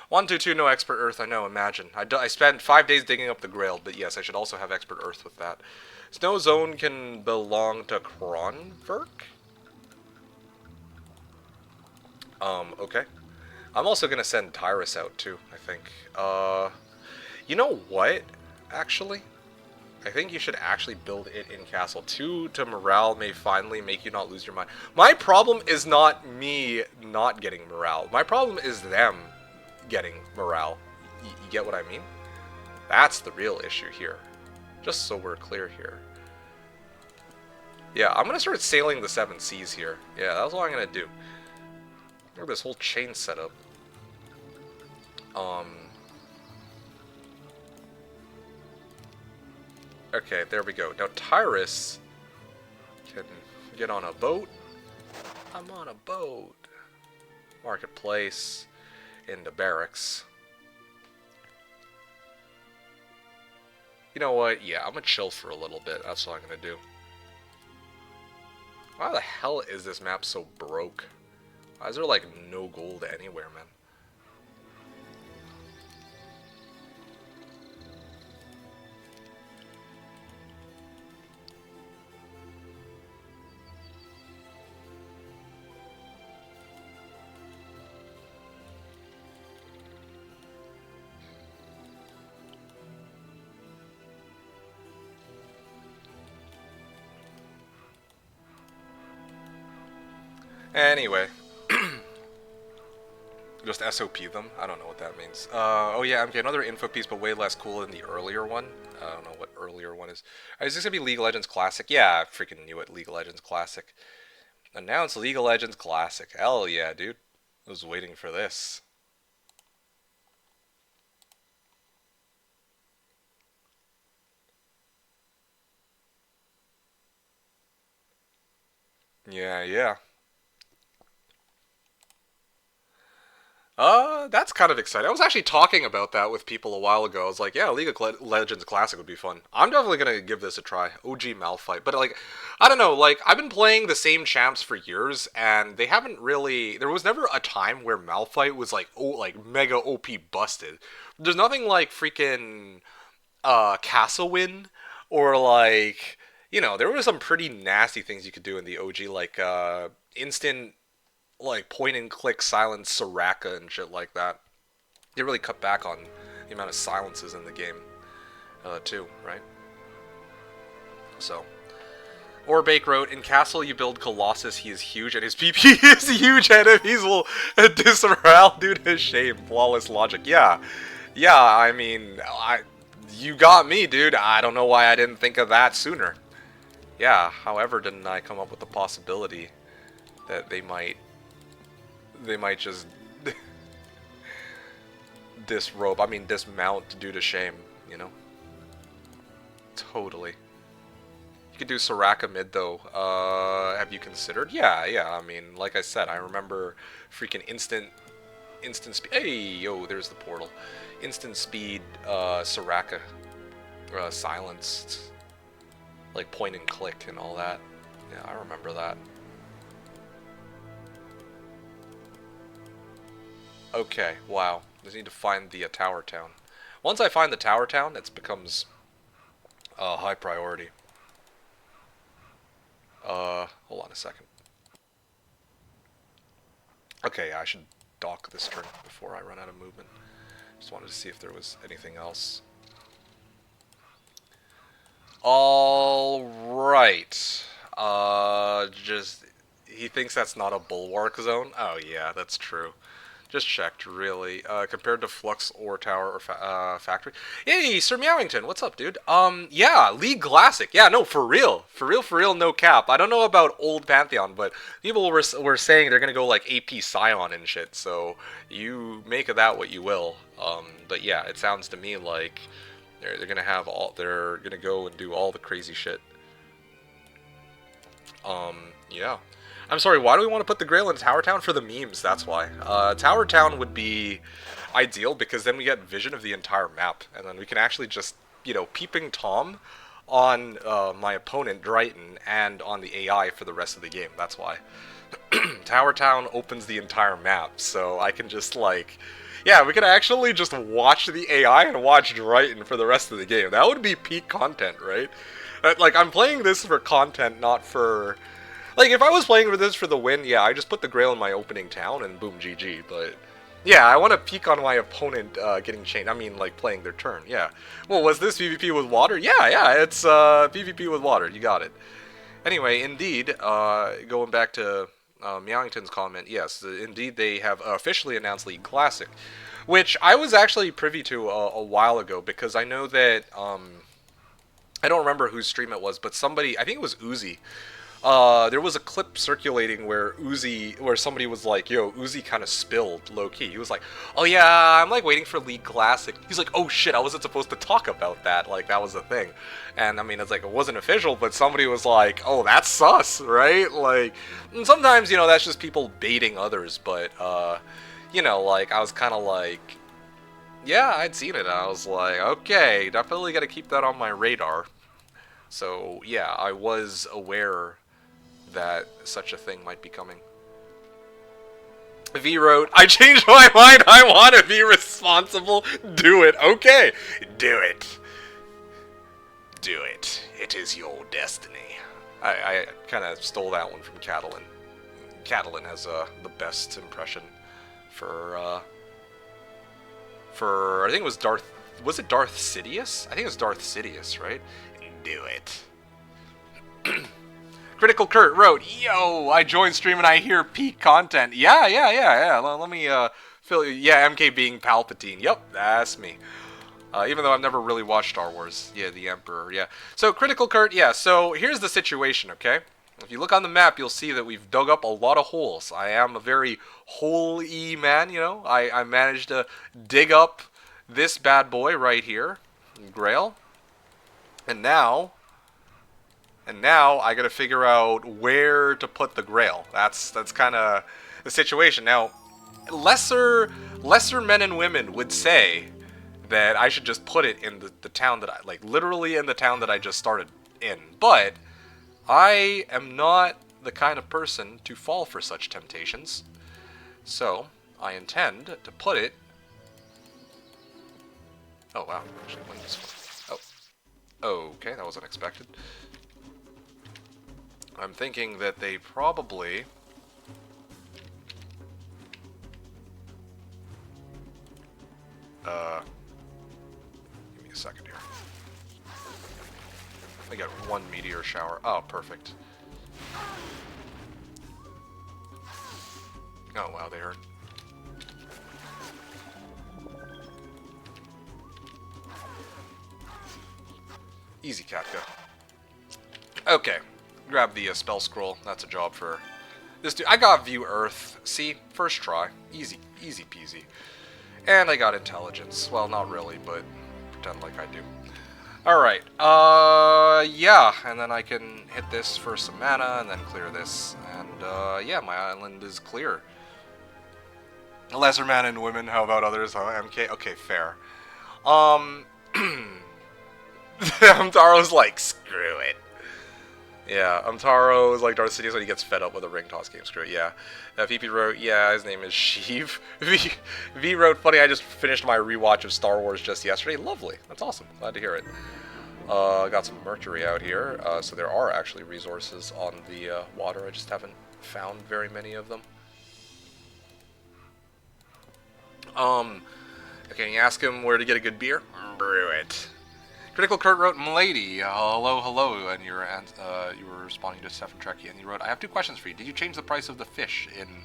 122, no Expert Earth, I know, imagine. I spent 5 days digging up the Grail, but yes, I should also have Expert Earth with that. Snow Zone can belong to Kronverk? Okay. I'm also gonna send Tyrus out, too, I think. You know what, actually? I think you should actually build it in Castle. 2 to morale may finally make you not lose your mind. My problem is not me not getting morale. My problem is them getting morale. You get what I mean? That's the real issue here. Just so we're clear here. Yeah, I'm gonna start sailing the 7 seas here. Yeah, that's what I'm gonna do. Look at this whole chain setup. Okay, there we go. Now Tyrus can get on a boat. I'm on a boat. Marketplace. Into barracks. You know what? Yeah, I'm gonna chill for a little bit. That's what I'm gonna do. Why the hell is this map so broke? Why is there like no gold anywhere, man? Anyway. Just SOP them? I don't know what that means. Oh yeah, okay, another info piece, but way less cool than the earlier one. I don't know what earlier one is. Is this gonna be League of Legends Classic? Yeah, I freaking knew it, League of Legends Classic. Announce League of Legends Classic. Hell yeah, dude. I was waiting for this. Yeah, yeah. That's kind of exciting. I was actually talking about that with people a while ago. I was like, yeah, League of Legends Classic would be fun. I'm definitely going to give this a try. OG Malphite. But, like, I don't know. Like, I've been playing the same champs for years, and they haven't really... There was never a time where Malphite was, like, mega OP busted. There's nothing like freaking Castlewin or, like... You know, there were some pretty nasty things you could do in the OG, like, instant... like point and click silence Soraka and shit like that. They really cut back on the amount of silences in the game, too, right? So, Orbake wrote, in Castle you build Colossus, he is huge, and his PP is huge, enemies will disarray due to shame. Flawless logic. Yeah, I mean, you got me, dude. I don't know why I didn't think of that sooner. Yeah, however didn't I come up with the possibility that they might just dismount due to shame, you know? Totally. You could do Soraka mid, though. Have you considered? Yeah, I mean, like I said, I remember freaking instant speed. Hey, yo, there's the portal. Instant speed, Soraka. Silenced. Like point and click and all that. Yeah, I remember that. Okay, wow. Just need to find the Tower Town. Once I find the Tower Town, it becomes high priority. Hold on a second. Okay, yeah, I should dock this turn before I run out of movement. Just wanted to see if there was anything else. Alright. He thinks that's not a bulwark zone? Oh yeah, that's true. Just checked, really. Compared to Flux or Tower or Factory. Hey, Sir Meowington, what's up, dude? Yeah, League Classic. Yeah, no, for real. For real, no cap. I don't know about old Pantheon, but people were saying they're gonna go like AP Scion and shit, so you make of that what you will. But yeah, it sounds to me like they're gonna go and do all the crazy shit. Yeah. I'm sorry, why do we want to put the Grail in Tower Town? For the memes, that's why. Tower Town would be ideal because then we get vision of the entire map, and then we can actually just, you know, peeping Tom on my opponent, dryhten, and on the AI for the rest of the game. That's why. Tower Town opens the entire map, so I can just, like... Yeah, we could actually just watch the AI and watch dryhten for the rest of the game. That would be peak content, right? Like, I'm playing this for content, not for... Like, if I was playing for this for the win, yeah, I just put the Grail in my opening town and boom, GG, but... Yeah, I want to peek on my opponent getting chained. I mean, like, playing their turn, yeah. Well, was this PvP with water? Yeah, it's PvP with water, you got it. Anyway, indeed, going back to Meowington's comment, yes, indeed they have officially announced League Classic, which I was actually privy to a while ago, because I know that, I don't remember whose stream it was, but somebody, I think it was Uzi, there was a clip circulating where somebody was like, yo, Uzi kind of spilled, low-key. He was like, oh yeah, I'm like waiting for League Classic. He's like, oh shit, I wasn't supposed to talk about that, like that was the thing. And I mean, it's like, it wasn't official, but somebody was like, oh, that's sus, right? Like, and sometimes, you know, that's just people baiting others, but, you know, like, I was kind of like, yeah, I'd seen it, I was like, okay, definitely gotta keep that on my radar. So, yeah, I was aware that such a thing might be coming. V wrote, I changed my mind, I want to be responsible. Do it. Okay. Do it. Do it. It is your destiny. I kind of stole that one from Catalan. Catalan has the best impression for I think it was Darth... Was it Darth Sidious? I think it was Darth Sidious, right? Do it. Critical Kurt wrote, yo, I joined stream and I hear peak content. Yeah. Let me fill you. Yeah, MK being Palpatine. Yep, that's me. Even though I've never really watched Star Wars. Yeah, the Emperor, yeah. So, Critical Kurt, yeah, so here's the situation, okay? If you look on the map, you'll see that we've dug up a lot of holes. I am a very hole-y man, you know? I managed to dig up this bad boy right here, Grail. And now I gotta figure out where to put the Grail. That's kind of the situation. Now, lesser men and women would say that I should just put it in the town that I, like, literally in the town that I just started in. But I am not the kind of person to fall for such temptations. So, I intend to put it... Oh, wow. Actually went this way. Oh. Okay, that was unexpected. I'm thinking that they probably... Give me a second here. I got one meteor shower. Oh, perfect. Oh, wow, they hurt. Easy, Katka. Okay. Grab the spell scroll. That's a job for this dude. I got View Earth. See? First try. Easy peasy. And I got Intelligence. Well, not really, but pretend like I do. Alright. Yeah. And then I can hit this for some mana and then clear this. And, yeah, my island is clear. Lesser man and women. How about others? MK? Okay, fair. Amtaro's like, screw it. Yeah, Amtaro is like Darth Sidious when he gets fed up with a ring toss game. Screw it, yeah. VP wrote, yeah, his name is Sheev. V wrote, funny, I just finished my rewatch of Star Wars just yesterday. Lovely. That's awesome. Glad to hear it. Got some mercury out here, so there are actually resources on the water. I just haven't found very many of them. Okay, you ask him where to get a good beer? Brew it. Critical Kurt wrote, "M'lady, hello, hello," and you were responding to Stefan Trekkie, and he wrote, "I have two questions for you. Did you change the price of the fish in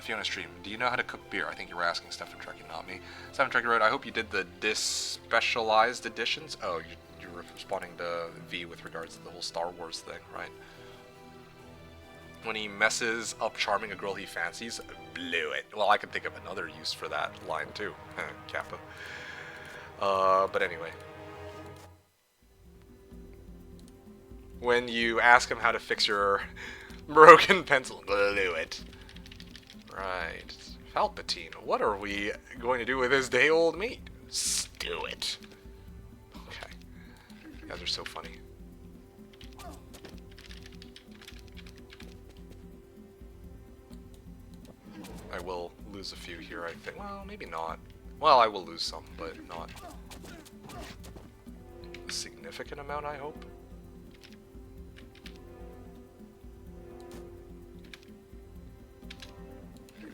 Fiona's stream? Do you know how to cook beer?" I think you were asking Stefan Trekkie, not me. Stefan Trekkie wrote, "I hope you did the specialized editions." Oh, you were responding to V with regards to the whole Star Wars thing, right? When he messes up charming a girl he fancies, blew it. Well, I can think of another use for that line too. Kappa. But anyway. When you ask him how to fix your broken pencil, blew it. Right. Palpatine, what are we going to do with this day-old meat? Stew it. Okay. You guys are so funny. I will lose a few here, I think. Well, maybe not. Well, I will lose some, but not a significant amount, I hope.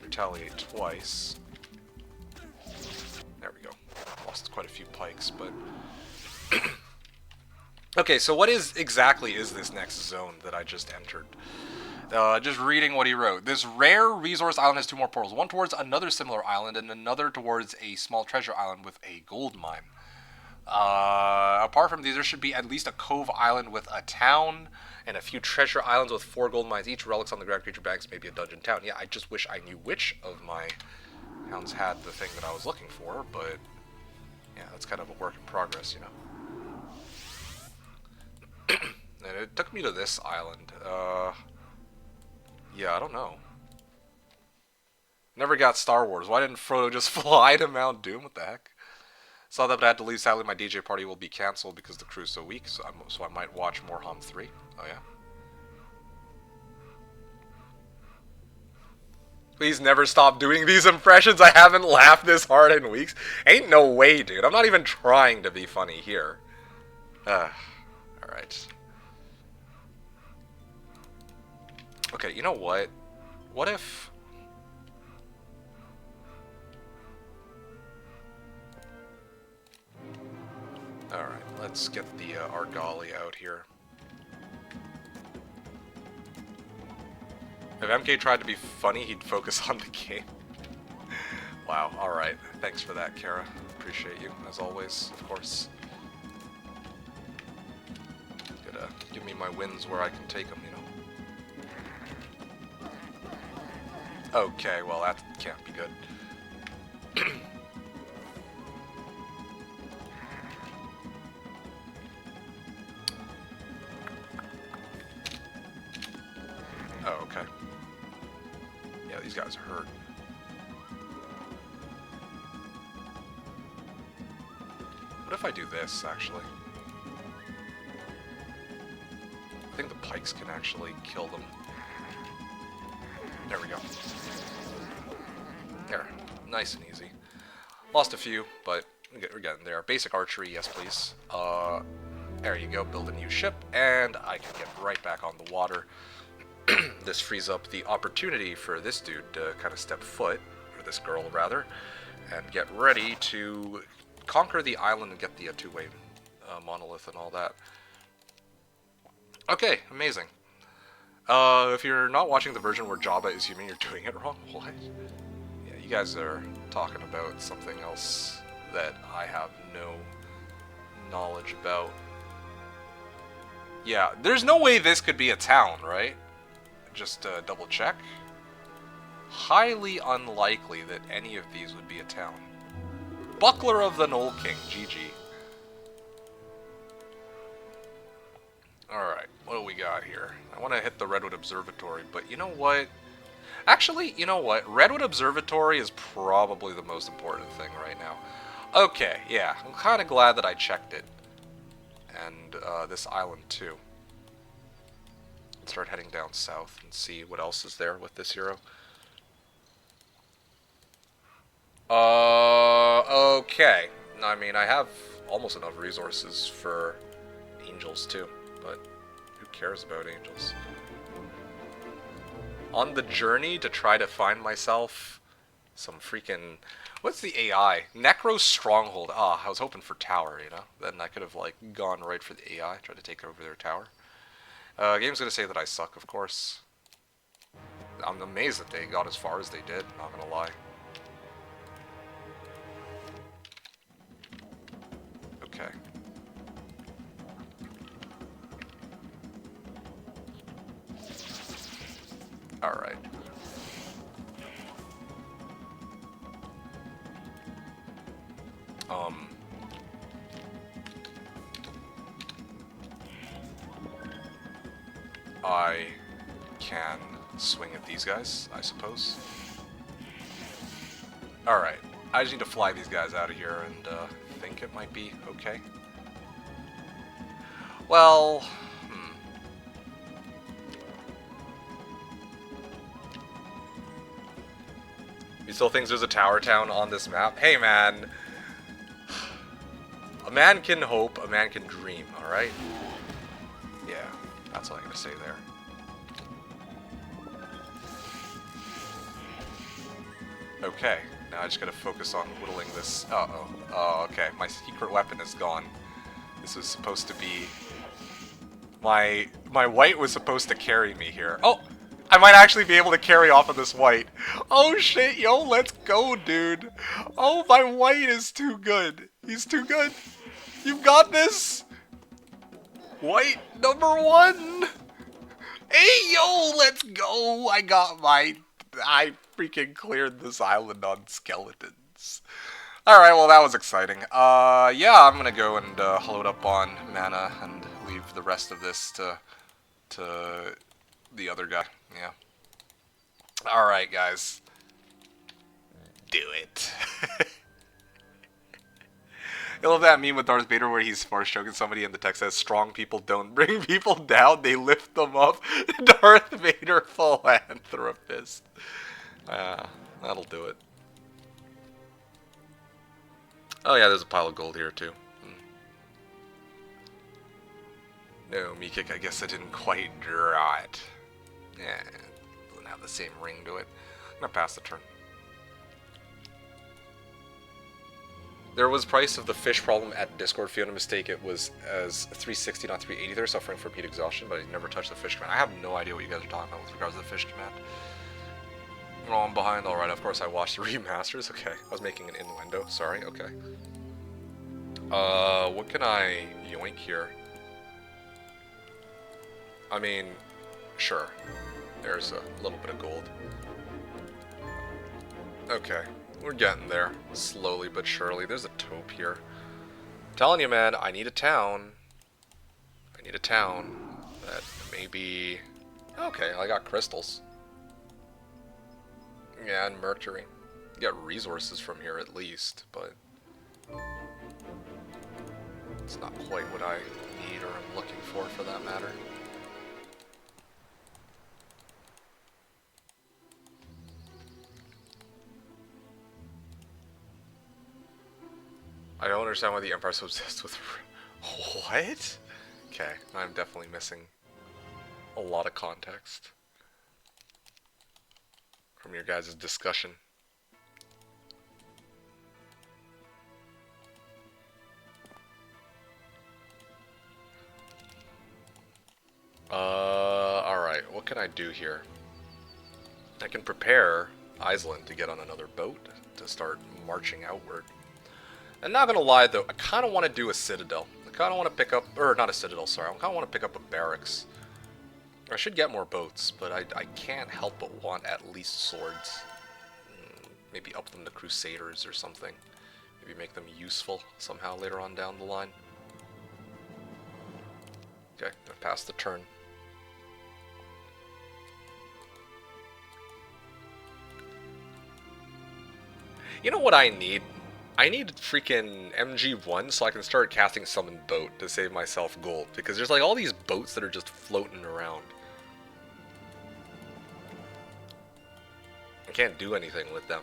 Retaliate twice. There we go. Lost quite a few pikes, but... Okay, so what exactly is this next zone that I just entered? Just reading what he wrote. This rare resource island has two more portals. One towards another similar island, and another towards a small treasure island with a gold mine. Apart from these, there should be at least a cove island with a town, and a few treasure islands with 4 gold mines each, relics on the ground, creature banks, maybe a dungeon town. Yeah, I just wish I knew which of my towns had the thing that I was looking for, but yeah, that's kind of a work in progress, you know. And it took me to this island. Yeah, I don't know. Never got Star Wars. Why didn't Frodo just fly to Mount Doom? What the heck? Saw that, but I had to leave. Sadly, my DJ party will be cancelled because the crew's so weak, so I might watch more Homm3. Oh, yeah? Please never stop doing these impressions. I haven't laughed this hard in weeks. Ain't no way, dude. I'm not even trying to be funny here. Alright. Okay, you know what? What if... Alright, let's get the Argali out here. If MK tried to be funny, he'd focus on the game. Wow, alright. Thanks for that, Kara. Appreciate you, as always, of course. Gotta give me my wins where I can take them, you know? Okay, well, that can't be good. Oh, okay. Yeah, these guys are hurt. What if I do this, actually? I think the pikes can actually kill them. There we go. There. Nice and easy. Lost a few, but we're getting there. Basic archery, yes please. There you go, build a new ship, and I can get right back on the water. This frees up the opportunity for this dude to kind of step foot, or this girl rather, and get ready to conquer the island and get the two-way monolith and all that. Okay, amazing. If you're not watching the version where Jabba is human, you're doing it wrong. What? Yeah, you guys are talking about something else that I have no knowledge about. Yeah, there's no way this could be a town, right? Just double check. Highly unlikely that any of these would be a town. Buckler of the Knoll King, GG. Alright, what do we got here? I want to hit the Redwood Observatory, but you know what? Actually, you know what? Redwood Observatory is probably the most important thing right now. Okay, yeah, I'm kind of glad that I checked it. And this island too. start heading down south and see what else is there with this hero. Okay. I mean, I have almost enough resources for angels too, but who cares about angels? On the journey to try to find myself some freaking... What's the AI? Necro's Stronghold. Ah, I was hoping for tower, you know? Then I could have, like, gone right for the AI, tried to take over their tower. Game's gonna say that I suck, of course. I'm amazed that they got as far as they did, not gonna lie. Okay. Alright. I can swing at these guys, I suppose. Alright. I just need to fly these guys out of here and think it might be okay. Well... You still think there's a tower town on this map? Hey man! A man can hope, a man can dream, alright? Yeah, that's all I'm gonna say there. Okay, now I just gotta focus on whittling this. Oh, okay, my secret weapon is gone. This was supposed to be... My white was supposed to carry me here. Oh! I might actually be able to carry off of this white. Oh shit, yo, let's go, dude. Oh, my white is too good. He's too good. You've got this. White #1. Hey, yo, let's go. I got my... I freaking cleared this island on skeletons. Alright, well, that was exciting. Yeah, I'm gonna go and load up on mana and leave the rest of this to the other guy. Yeah. Alright, guys. Do it. I love that meme with Darth Vader where he's force choking somebody and the text says, "Strong people don't bring people down, they lift them up." Darth Vader philanthropist. That'll do it. Oh yeah, there's a pile of gold here too. No, MeKick, I guess I didn't quite draw it. Yeah, doesn't have the same ring to it. I'm gonna pass the turn. There was price of the fish problem at Discord. If you had a mistake, it was as 360, not 380 there, suffering from heat exhaustion, but I never touched the fish command. I have no idea what you guys are talking about with regards to the fish command. Oh, I'm behind, alright, of course I watched the remasters. Okay, I was making an innuendo, sorry, okay. What can I yoink here? I mean, sure. There's a little bit of gold. Okay, we're getting there. Slowly but surely. There's a taupe here. I'm telling you, man, I need a town. I need a town that maybe... Okay, I got crystals. Yeah, and mercury. Get resources from here at least, but... it's not quite what I need or am looking for that matter. I don't understand why the Empire's so obsessed with... What? Okay, I'm definitely missing a lot of context from your guys' discussion. Alright, what can I do here? I can prepare Iceland to get on another boat to start marching outward. And not gonna lie though, I kind of want to do a citadel. I kind of want to pick up, or not a citadel, sorry. I kind of want to pick up a barracks. I should get more boats, but I can't help but want at least swords. Maybe up them to crusaders or something. Maybe make them useful somehow later on down the line. Okay, gonna pass the turn. You know what I need? I need freaking MG1 so I can start casting Summon Boat to save myself gold. Because there's like all these boats that are just floating around. I can't do anything with them.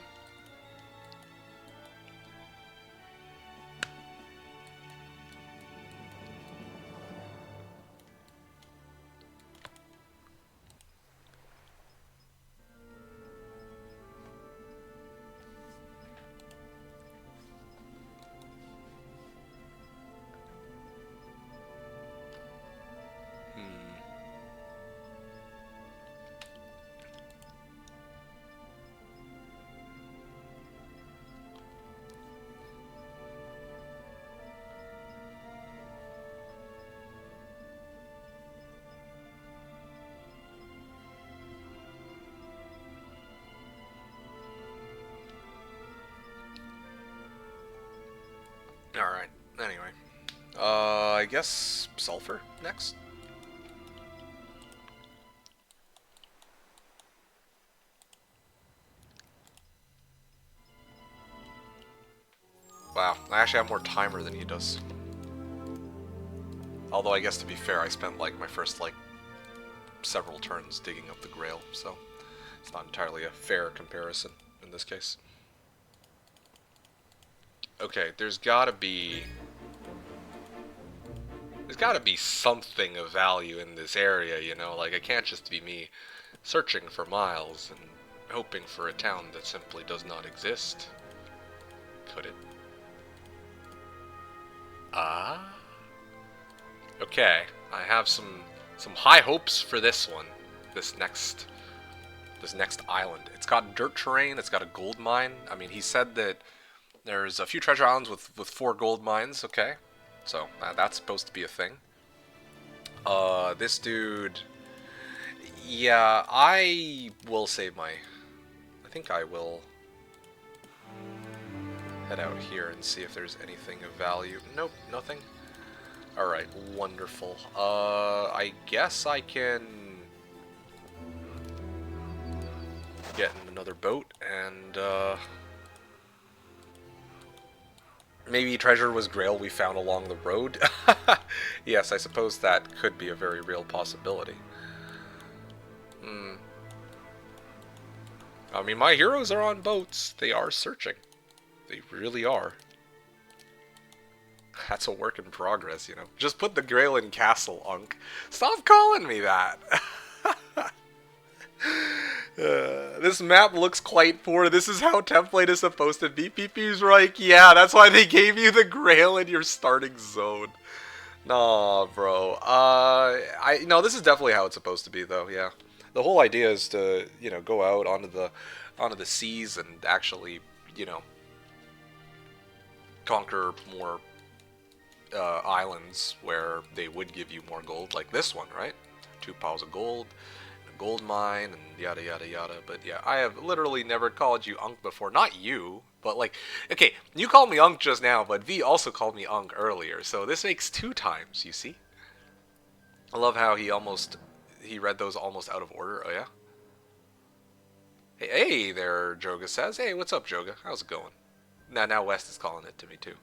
Alright, anyway. I guess sulfur next? Wow, I actually have more timer than he does. Although I guess to be fair, I spent like my first like several turns digging up the grail, so it's not entirely a fair comparison in this case. Okay, there's gotta be something of value in this area, you know? Like, it can't just be me searching for miles and hoping for a town that simply does not exist. Could it? Ah? Okay, I have some high hopes for this one. This next island. It's got dirt terrain, it's got a gold mine. I mean, he said that there's a few treasure islands with 4 gold mines, okay? So, that's supposed to be a thing. This dude... Yeah, I will save my... I think I will head out here and see if there's anything of value. Nope, nothing. Alright, wonderful. I guess I can get in another boat and, maybe treasure was grail we found along the road. Yes, I suppose that could be a very real possibility. I mean, my heroes are on boats. They are searching. They really are. That's a work in progress, you know. Just put the grail in castle, Unk. Stop calling me that! This map looks quite poor. This is how template is supposed to be. PP's right. Yeah, that's why they gave you the grail in your starting zone. Nah, bro. No, this is definitely how it's supposed to be, though. Yeah, the whole idea is to, you know, go out onto the seas and actually, you know, conquer more islands where they would give you more gold, like this one, right? 2 piles of gold. Gold mine and yada yada yada. But yeah, I have literally never called you Unk before. Not you, but like, okay, you called me Unk just now, but V also called me Unk earlier, so this makes 2 times, you see? I love how he read those almost out of order. Oh yeah? Hey there, Joga says. Hey, what's up, Joga? How's it going? Now West is calling it to me too.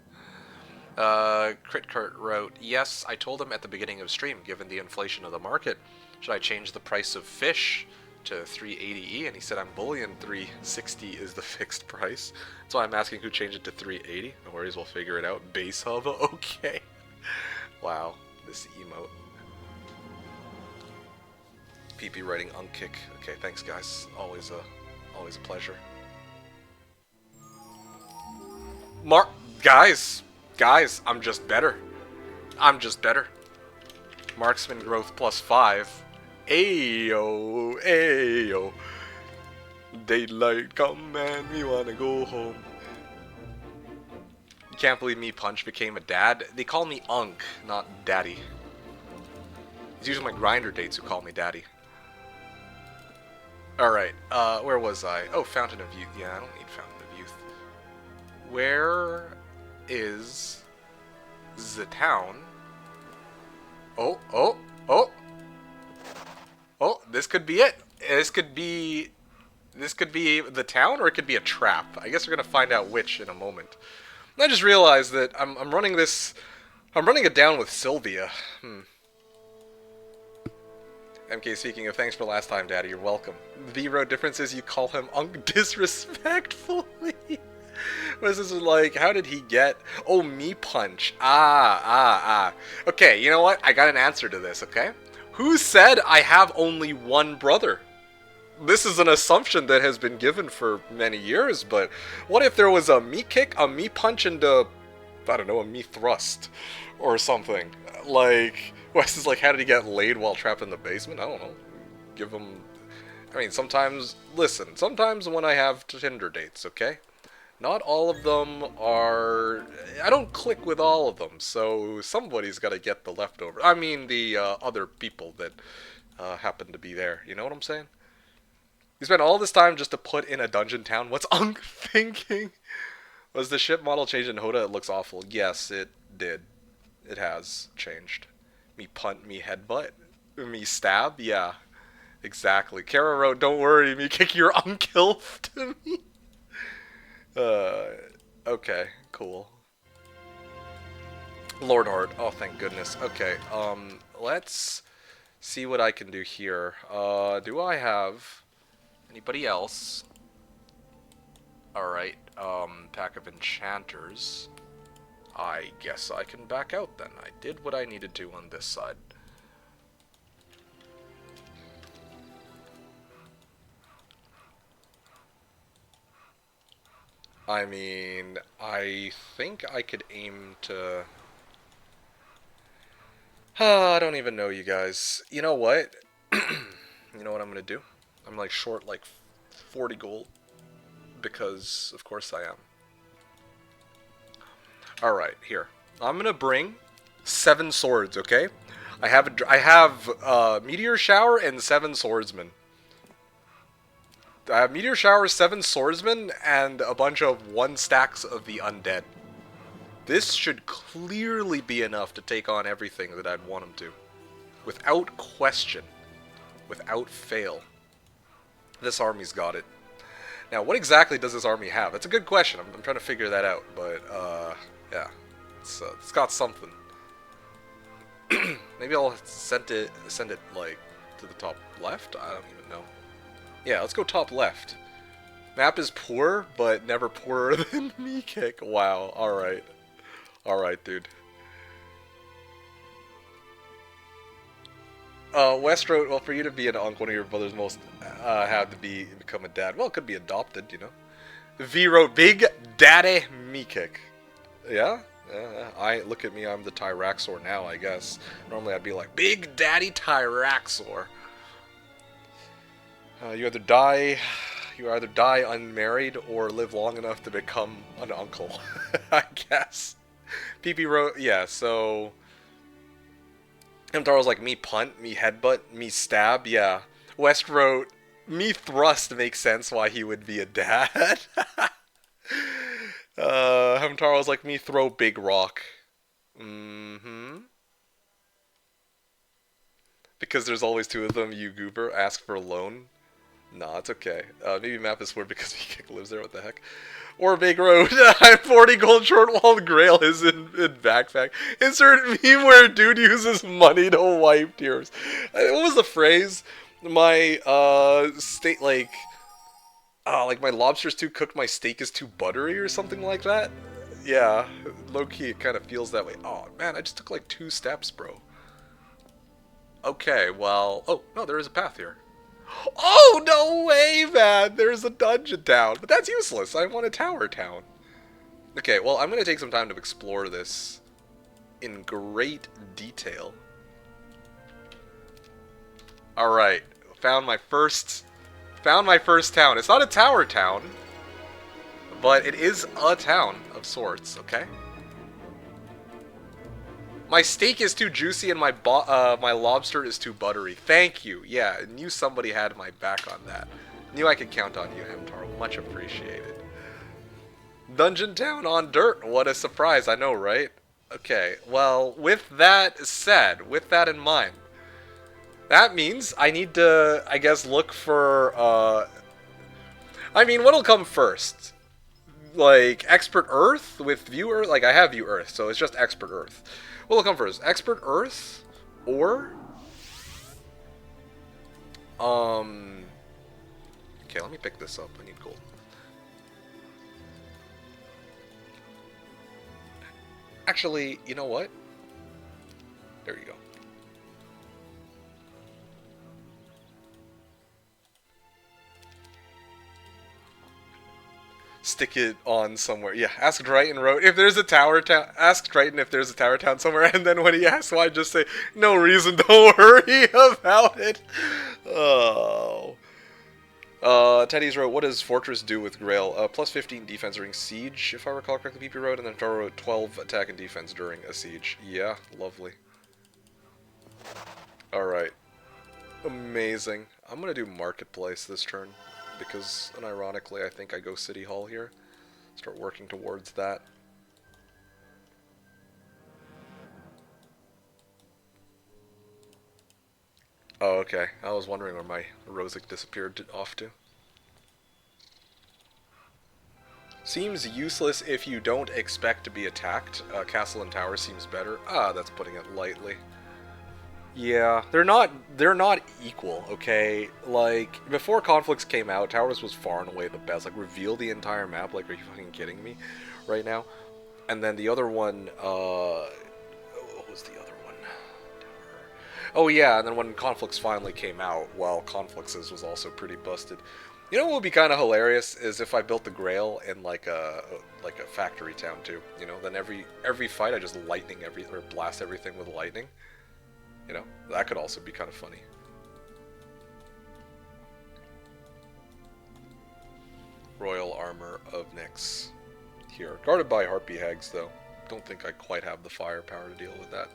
Crit Kurt wrote, yes, I told him at the beginning of stream, given the inflation of the market, should I change the price of fish to 380E? And he said, I'm bullion 360 is the fixed price. So I'm asking who changed it to 380. No worries, we'll figure it out. Base hub, okay. Wow, this emote. PP writing unkick. Okay, thanks guys. Always a pleasure. Guys, I'm just better. Marksman growth +5. Ayo, ayo. Daylight come and we wanna go home. You can't believe me Punch became a dad. They call me Unk, not Daddy. It's usually my grinder dates who call me Daddy. Alright, where was I? Oh, Fountain of Youth. Yeah, I don't need Fountain of Youth. Where is the town? Oh, this could be it. This could be the town, or it could be a trap. I guess we're gonna find out which in a moment. I just realized that I'm running it down with Sylvia. MK speaking of, thanks for last time, Daddy. You're welcome. The road difference is you call him disrespectfully. What is this like? How did he get? Oh, me punch. Okay, you know what? I got an answer to this, okay? Who said I have only one brother? This is an assumption that has been given for many years, but what if there was a me kick, a me punch, and a, I don't know, a me thrust or something? Like, Wes is like, how did he get laid while trapped in the basement? I don't know. Give him... I mean, sometimes... Listen, sometimes when I have Tinder dates, okay? Not all of them are... I don't click with all of them, so somebody's got to get the leftover. I mean, the other people that happen to be there. You know what I'm saying? You spent all this time just to put in a dungeon town? What's Unk thinking? Was the ship model changed in Hoda? It looks awful. Yes, it did. It has changed. Me punt, me headbutt, me stab. Yeah, exactly. Kara wrote, "Don't worry, me kick your unkill to me." Okay, cool. Lord Heart. Oh, thank goodness. Okay, let's see what I can do here. Do I have anybody else? Alright, pack of enchanters. I guess I can back out then. I did what I needed to on this side. I mean, I think I could aim to... I don't even know, you guys. You know what? You know what I'm gonna do? I'm like short like 40 gold. Because, of course I am. Alright, here. I'm gonna bring 7 swords, okay? I have Meteor Shower and 7 swordsmen. I have Meteor Shower, 7 swordsmen, and a bunch of 1 stacks of the undead. This should clearly be enough to take on everything that I'd want them to. Without question. Without fail. This army's got it. Now, what exactly does this army have? That's a good question. I'm trying to figure that out, but, yeah. It's got something. Maybe I'll send it, like, to the top left? I don't even know. Yeah, let's go top left. Map is poor, but never poorer than MeKick. Wow, alright. Alright, dude. West wrote, well, for you to be an uncle, one of your brothers most had to become a dad. Well, it could be adopted, you know. V wrote, Big Daddy MeKick. Yeah? Look at me, I'm the Tyraxor now, I guess. Normally I'd be like, Big Daddy Tyraxor. You either die unmarried or live long enough to become an uncle, I guess. PP wrote, yeah, so... Homm3 was like, me punt, me headbutt, me stab, yeah. West wrote, me thrust makes sense why he would be a dad. Homm3 was like, me throw big rock. Because there's always 2 of them, you goober, ask for a loan. Nah, it's okay. Maybe map is weird because MeKick lives there, what the heck. Or Big Road, I'm 40 gold short while the grail is in backpack. Insert meme where dude uses money to wipe tears. What was the phrase? My, steak, like my lobster's too cooked, my steak is too buttery or something like that? Yeah, low-key it kind of feels that way. Oh, man, I just took like 2 steps, bro. Okay, well, oh, no, there is a path here. Oh, no way, man! There's a dungeon town. But that's useless. I want a tower town. Okay, well, I'm going to take some time to explore this in great detail. Alright. Found my first town. It's not a tower town, but it is a town of sorts, okay? My steak is too juicy and my lobster is too buttery. Thank you. Yeah, I knew somebody had my back on that. Knew I could count on you, Homm3. Much appreciated. Dungeon Town on dirt. What a surprise. I know, right? Okay, well, with that said, with that in mind, that means I need to, I guess, look for, I mean, what'll come first? Like, Expert Earth with View Earth? Like, I have View Earth, so it's just Expert Earth. What'll come first? Expert Earth or Okay, let me pick this up. I need gold. Actually, you know what? There you go. Stick it on somewhere. Yeah, ask Dryhten wrote if there's a tower town. Ask Dryhten if there's a tower town somewhere, and then when he asks why, just say no reason. Don't worry about it. Oh. Teddy's wrote, what does Fortress do with Grail? Plus 15 defense during siege, if I recall correctly. PP wrote, and then Pharaoh wrote 12 attack and defense during a siege. Yeah, lovely. All right. Amazing. I'm gonna do Marketplace this turn. Because, unironically, I think I go City Hall here. Start working towards that. Oh, okay. I was wondering where my Rosic disappeared off to. Seems useless if you don't expect to be attacked. Castle and Tower seems better. Ah, that's putting it lightly. Yeah, they're not equal, okay? Like, before Conflicts came out, Towers was far and away the best. Like, reveal the entire map, like, are you fucking kidding me right now? And then the other one, what was the other one? Oh yeah, and then when Conflicts finally came out, well, Conflicts was also pretty busted. You know what would be kind of hilarious is if I built the Grail in like a factory town too. You know, then every fight I just blast everything with lightning. You know, that could also be kind of funny. Royal Armor of Nyx here. Guarded by Harpy Hags, though. Don't think I quite have the firepower to deal with that.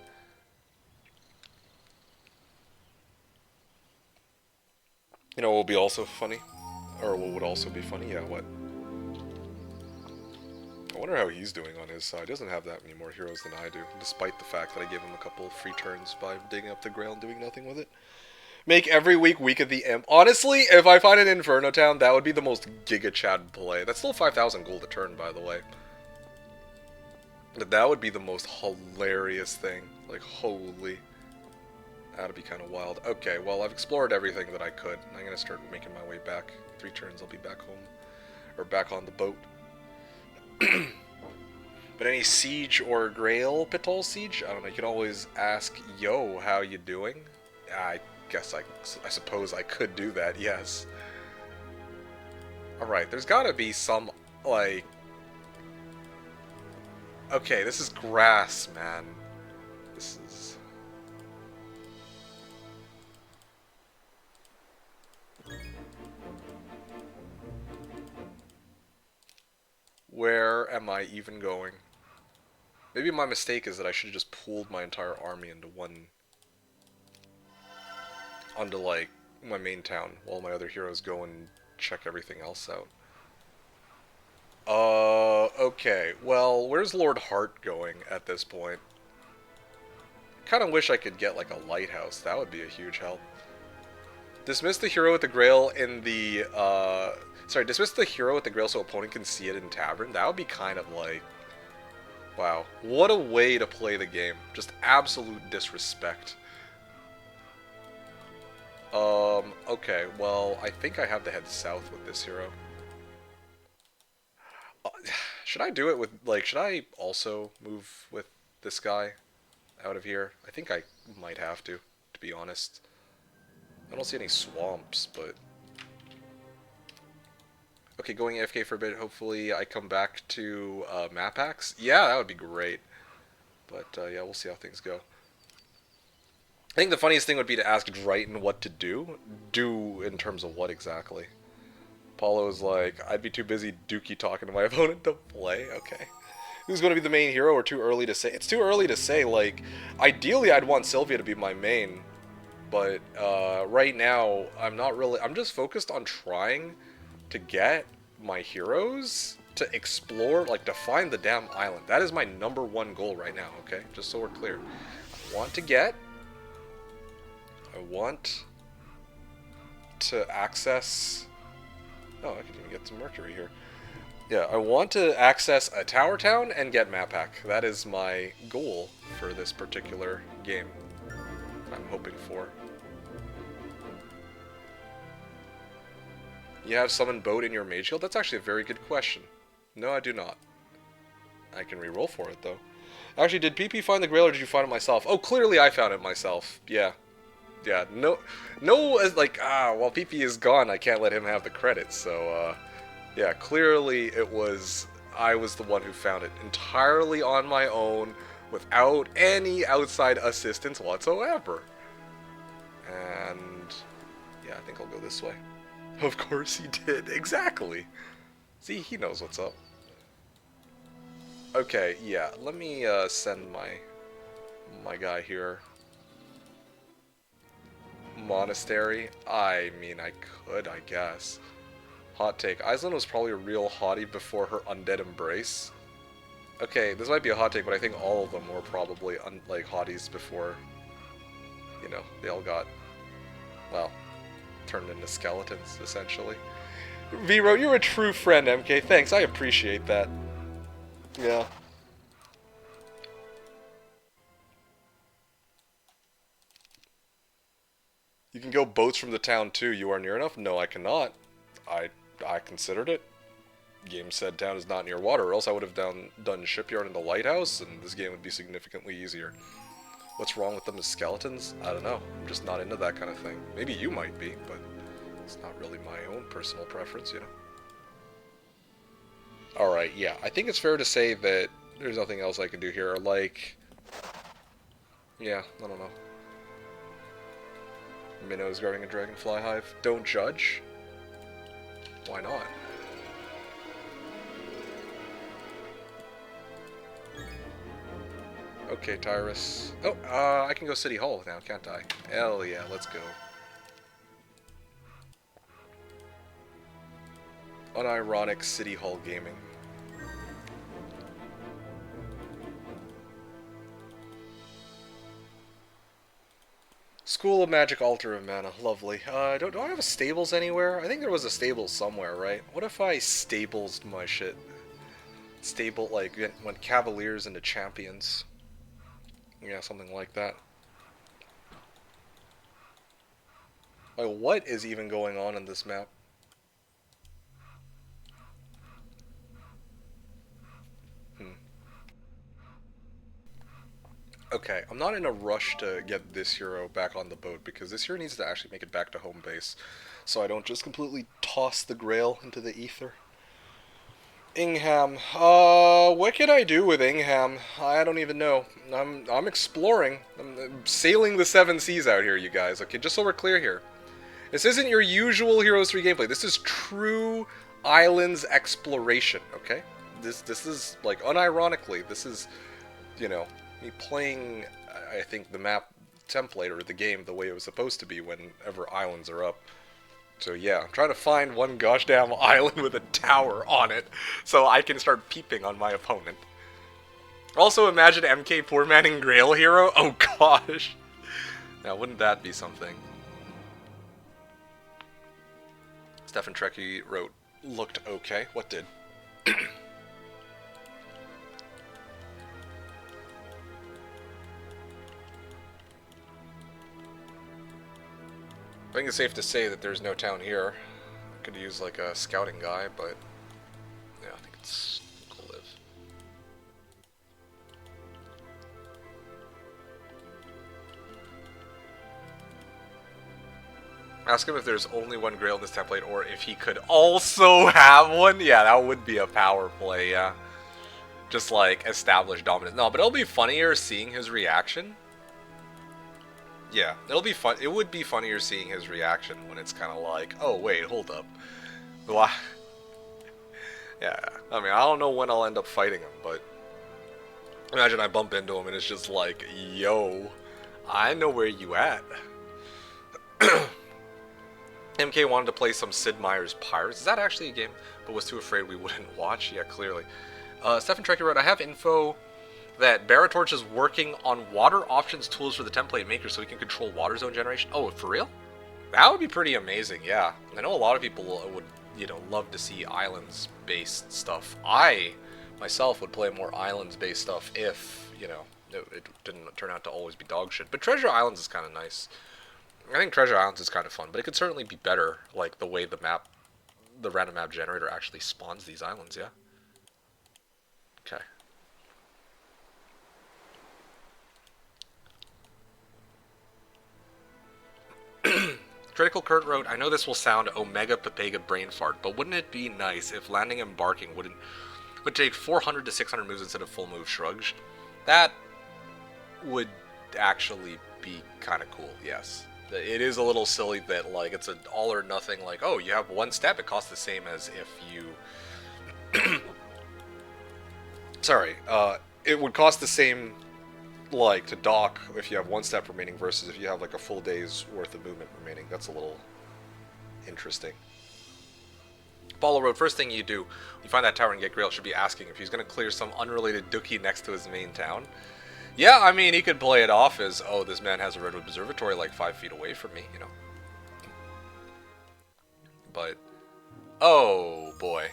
You know what will be also funny? Or what would also be funny? Yeah, what? I wonder how he's doing on his side. He doesn't have that many more heroes than I do, despite the fact that I gave him a couple of free turns by digging up the Grail and doing nothing with it. Make every week of the Imp. Honestly, if I find an Inferno Town, that would be the most Giga Chad play. That's still 5,000 gold a turn, by the way. But that would be the most hilarious thing. Like, holy. That'd be kind of wild. Okay, well, I've explored everything that I could. I'm going to start making my way back. 3 turns, I'll be back home. Or back on the boat. But any siege or Grail Pitol siege? I don't know, you can always ask, yo, how you doing? I guess I suppose I could do that, yes. Alright, there's gotta be some, like... Okay, this is grass, man. This is... Where am I even going? Maybe my mistake is that I should have just pooled my entire army into one... onto, like, my main town, while my other heroes go and check everything else out. Okay. Well, where's Lord Hart going at this point? Kinda wish I could get, like, a lighthouse. That would be a huge help. Dismiss the hero with the Grail in the, dismiss the hero with the Grail so opponent can see it in Tavern. That would be kind of like... Wow. What a way to play the game. Just absolute disrespect. Okay. Well, I think I have to head south with this hero. Should I do it with, like, should I also move with this guy out of here? I think I might have to be honest. I don't see any swamps, but... Okay, going AFK for a bit. Hopefully I come back to map packs. Yeah, that would be great. But, yeah, we'll see how things go. I think the funniest thing would be to ask Dryhten what to do. Do in terms of what exactly? Paulo's like, I'd be too busy dookie talking to my opponent to play. Okay. Who's going to be the main hero or too early to say? It's too early to say. Like, ideally I'd want Sylvia to be my main. But right now, I'm just focused on trying to get my heroes to explore, like to find the damn island. That is my #1 goal right now, okay? Just so we're clear. I want to access... Oh, I can even get some Mercury here. Yeah, I want to access a tower town and get map pack. That is my goal for this particular game. I'm hoping for. You have summoned boat in your mage guild? That's actually a very good question. No, I do not. I can re-roll for it, though. Actually, did PP find the grail, or did you find it myself? Oh, clearly I found it myself. Yeah. Yeah, no, like, while PP is gone, I can't let him have the credit, so, yeah, clearly it was, I was the one who found it entirely on my own, without any outside assistance whatsoever. And, yeah, I think I'll go this way. Of course he did, exactly. See, he knows what's up. Okay, yeah, let me, send my guy here. Monastery? I mean, I could, I guess. Hot take. Aislinn was probably a real hottie before her undead embrace. Okay, this might be a hot take, but I think all of them were probably, like, hotties before, you know, they all got, well, turned into skeletons, essentially. Vero, you're a true friend, MK. Thanks, I appreciate that. Yeah. You can go boats from the town too. You are near enough? No, I cannot. I considered it. Game said town is not near water, or else I would have done shipyard in the lighthouse, and this game would be significantly easier. What's wrong with them as skeletons? I don't know. I'm just not into that kind of thing. Maybe you might be, but it's not really my own personal preference, you know? Alright, yeah. I think it's fair to say that there's nothing else I can do here. Like, yeah, I don't know. Minnows guarding a dragonfly hive. Don't judge. Why not? Okay, Tyrus. Oh, I can go City Hall now, can't I? Hell yeah, let's go. Unironic City Hall gaming. School of Magic, Altar of Mana. Lovely. Do I have a stables anywhere? I think there was a stables somewhere, right? What if I stables my shit? Stable, like, went Cavaliers into Champions. Yeah, something like that. Like, what is even going on in this map? Okay, I'm not in a rush to get this hero back on the boat, because this hero needs to actually make it back to home base, so I don't just completely toss the grail into the ether. Ingham. What can I do with Ingham? I don't even know. I'm exploring. I'm sailing the seven seas out here, you guys. Okay, just so we're clear here. This isn't your usual Heroes 3 gameplay. This is true islands exploration, okay? This is, like, unironically, this is, you know, me playing, I think, the map template or the game the way it was supposed to be whenever islands are up. So yeah, I'm trying to find one gosh damn island with a tower on it so I can start peeping on my opponent. Also, imagine MK poor manning Grail hero. Oh gosh. Now, wouldn't that be something? Stefan Trekkie wrote, looked okay. What did? I think it's safe to say that there's no town here. I could use like a scouting guy, but yeah, I think it's cool live. Ask him if there's only one Grail in this template, or if he could also have one. Yeah, that would be a power play, yeah. Just like establish dominance. No, but it'll be funnier seeing his reaction. Yeah, it'll be fun. It would be funnier seeing his reaction when it's kind of like, oh wait, hold up. Why? Yeah, I mean, I don't know when I'll end up fighting him, but imagine I bump into him and it's just like, yo, I know where you at. MK wanted to play some Sid Meier's Pirates. Is that actually a game? But was too afraid we wouldn't watch? Yeah, clearly. Stefan Trekkie wrote, I have info that Baratorch is working on water options tools for the template maker so he can control water zone generation. Oh, for real? That would be pretty amazing, yeah. I know a lot of people would, you know, love to see islands-based stuff. I, myself, would play more islands-based stuff if, you know, it didn't turn out to always be dog shit. But Treasure Islands is kind of nice. I think Treasure Islands is kind of fun, but it could certainly be better, like, the way the map the random map generator actually spawns these islands, yeah? Okay. Critical Kurt wrote, I know this will sound Omega Pepega brain fart, but wouldn't it be nice if landing and barking would take 400 to 600 moves instead of full move shrugs? That would actually be kind of cool, yes. It is a little silly that, like, it's an all or nothing, like, oh, you have one step, it costs the same as if you... Sorry, it would cost the same, like, to dock if you have one step remaining versus if you have, like, a full day's worth of movement remaining. That's a little interesting. Paulo wrote, first thing you do, when you find that tower and get Grail, should be asking if he's going to clear some unrelated dookie next to his main town. Yeah, I mean, he could play it off as, oh, this man has a Redwood Observatory like 5 feet away from me, you know. But, oh, boy.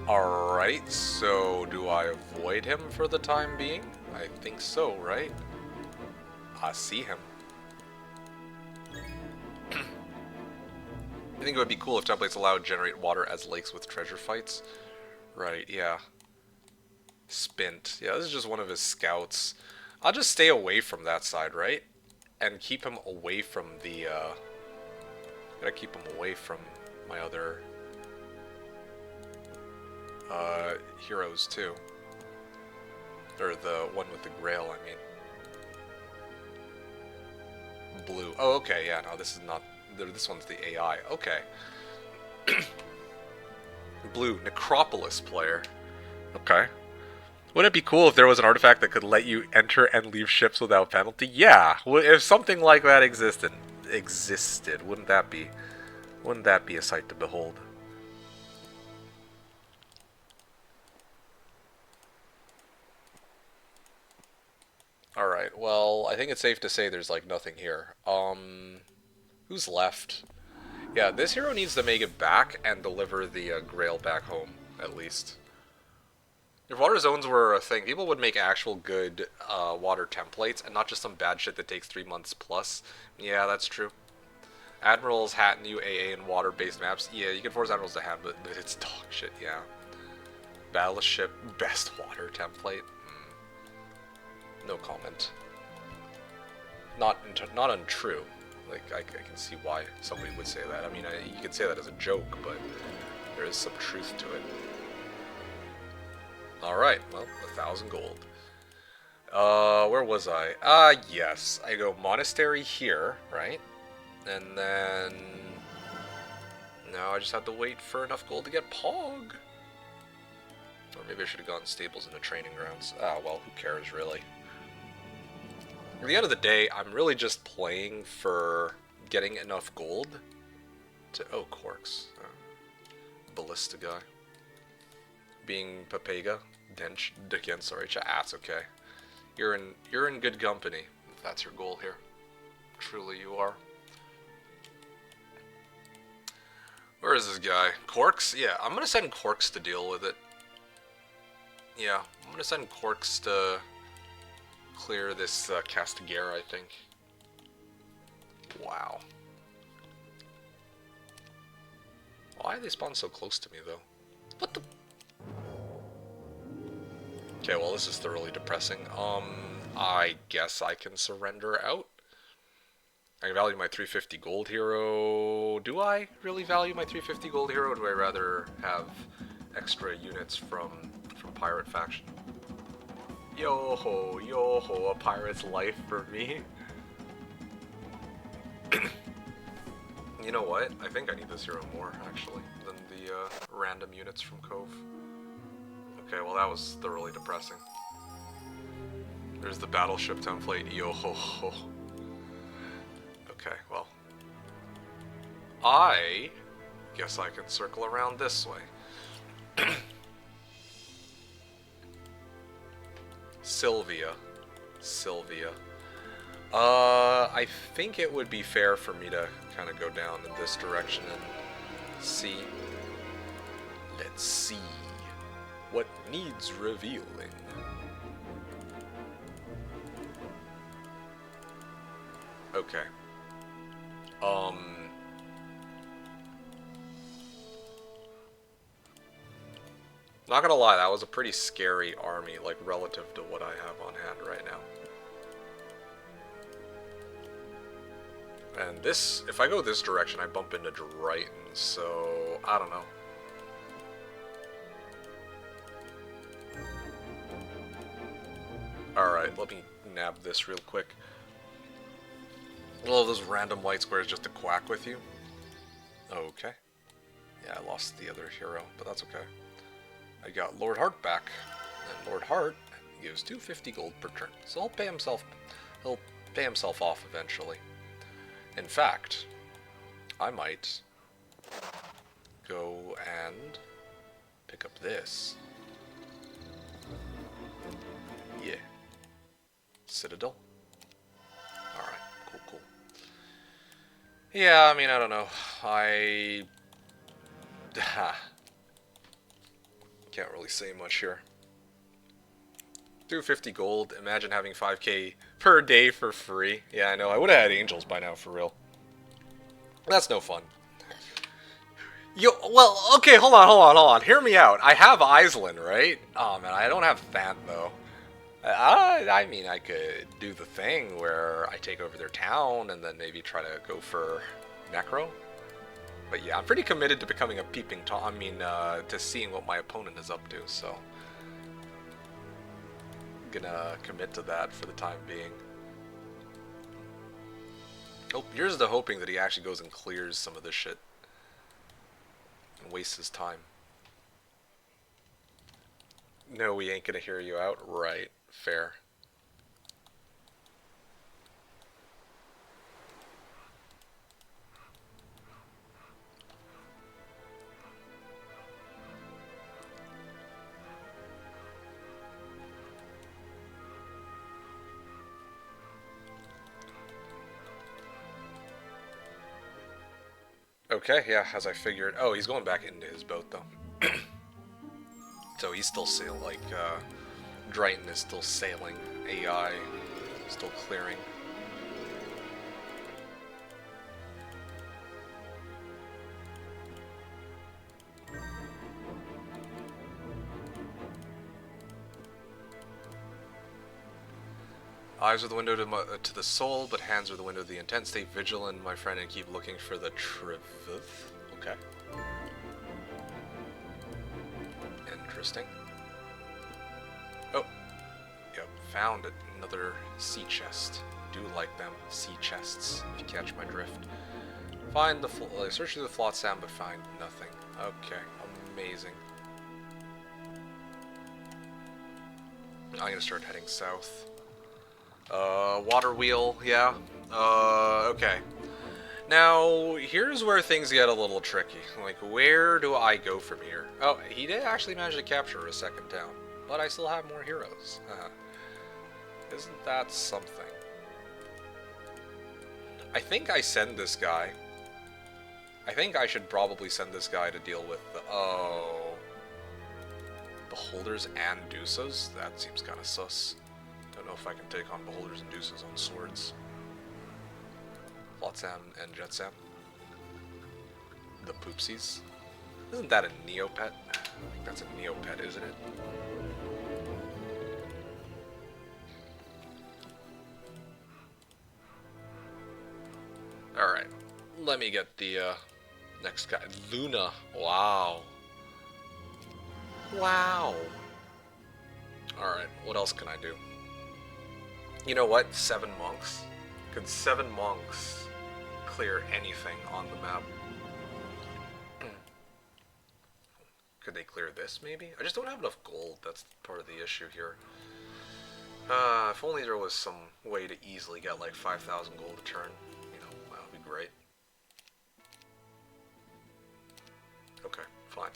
Alright, so do I avoid him for the time being? I think so, right? I see him. I think it would be cool if templates allowed generate water as lakes with treasure fights. Right, yeah. Spint. Yeah, this is just one of his scouts. I'll just stay away from that side, right? And keep him away from the, gotta keep him away from my other, heroes, too. Or the one with the grail, I mean. Blue. Oh, okay, yeah, no, this is not... This one's the AI. Okay. Blue. Necropolis player. Okay. Wouldn't it be cool if there was an artifact that could let you enter and leave ships without penalty? Yeah. If something like that existed, wouldn't that be a sight to behold? Alright, well, I think it's safe to say there's, like, nothing here. Who's left? Yeah, this hero needs to make it back and deliver the Grail back home, at least. If water zones were a thing, people would make actual good water templates and not just some bad shit that takes 3 months plus. Yeah, that's true. Admirals hat new AA and water-based maps. Yeah, you can force admirals to have, but it's dog shit, yeah. Battleship best water template. No comment. Not untrue. Like, I can see why somebody would say that. I mean, you could say that as a joke, but there is some truth to it. Alright, well, 1,000 gold. Where was I? Yes. I go monastery here, right? And then... now I just have to wait for enough gold to get Pog. Or maybe I should have gone stables into training grounds. Ah, well, who cares, really? At the end of the day, I'm really just playing for getting enough gold to... oh, Quarks. Ballista guy. Being Pepega. Dench. Again, sorry. It's okay. You're in good company, if that's your goal here. Truly you are. Where is this guy? Quarks? Yeah, I'm gonna send Quarks to deal with it. Yeah, I'm gonna send Quarks to... clear this Castigar, I think. Wow. Why do they spawn so close to me, though? What the... okay, well, this is thoroughly depressing. I guess I can surrender out. I value my 350 gold hero. Do I really value my 350 gold hero, or do I rather have extra units from Pirate Faction? Yo-ho, yo-ho, a pirate's life for me. You know what? I think I need this hero more, actually, than the random units from Cove. Okay, well that was thoroughly depressing. There's the battleship template, yo-ho-ho. Okay, well. I guess I can circle around this way. Sylvia. I think it would be fair for me to kind of go down in this direction and see. Let's see what needs revealing. Okay. Not gonna lie, that was a pretty scary army, like, relative to what I have on hand right now. And this, if I go this direction, I bump into dryhten, so I don't know. Alright, let me nab this real quick. All of those random white squares just to quack with you. Okay. Yeah, I lost the other hero, but that's okay. I got Lord Hart back, and Lord Hart gives 250 gold per turn, so he'll pay himself off eventually. In fact, I might go and pick up this. Yeah. Citadel. Alright, cool. Yeah, I mean, I don't know. I can't really say much here. 250 gold. Imagine having 5k per day for free. Yeah, I know. I would have had angels by now, for real. That's no fun. Well, okay, hold on. Hear me out. I have Iceland, right? Oh, man, I don't have Thant, though. I mean, I could do the thing where I take over their town and then maybe try to go for Necro. But yeah, I'm pretty committed to becoming a peeping Tom. I mean, to seeing what my opponent is up to, so I'm gonna commit to that for the time being. Oh, here's the hoping that he actually goes and clears some of this shit and wastes his time. No, we ain't gonna hear you out. Right, fair. Okay, yeah, as I figured. Oh, he's going back into his boat, though. So he's still sailing, like, dryhten is still sailing. AI still clearing. Eyes are the window to the soul, but hands are the window to the intent. Stay vigilant, my friend, and keep looking for the truth. Okay. Interesting. Oh. Yep, found it. Another sea chest. Do like them sea chests, if you catch my drift. Find the search through the float sand, but find nothing. Okay, amazing. I'm gonna start heading south. Water wheel, yeah. Okay. Now, here's where things get a little tricky. Like, where do I go from here? Oh, he did actually manage to capture a second town, but I still have more heroes. Isn't that something? I think I send this guy. I think I should probably send this guy to deal with the... Oh. Beholders and Deuces? That seems kind of sus. Don't know if I can take on Beholders and Deuces on swords. Flotsam and Jetsam. The Poopsies. Isn't that a Neopet? I think that's a Neopet, isn't it? Alright. Let me get the next guy. Luna. Wow. Wow. Alright, what else can I do? You know what? 7 monks. Could 7 monks clear anything on the map? Could they clear this, maybe? I just don't have enough gold. That's part of the issue here. If only there was some way to easily get like 5,000 gold a turn. You know, that would be great. Okay, fine.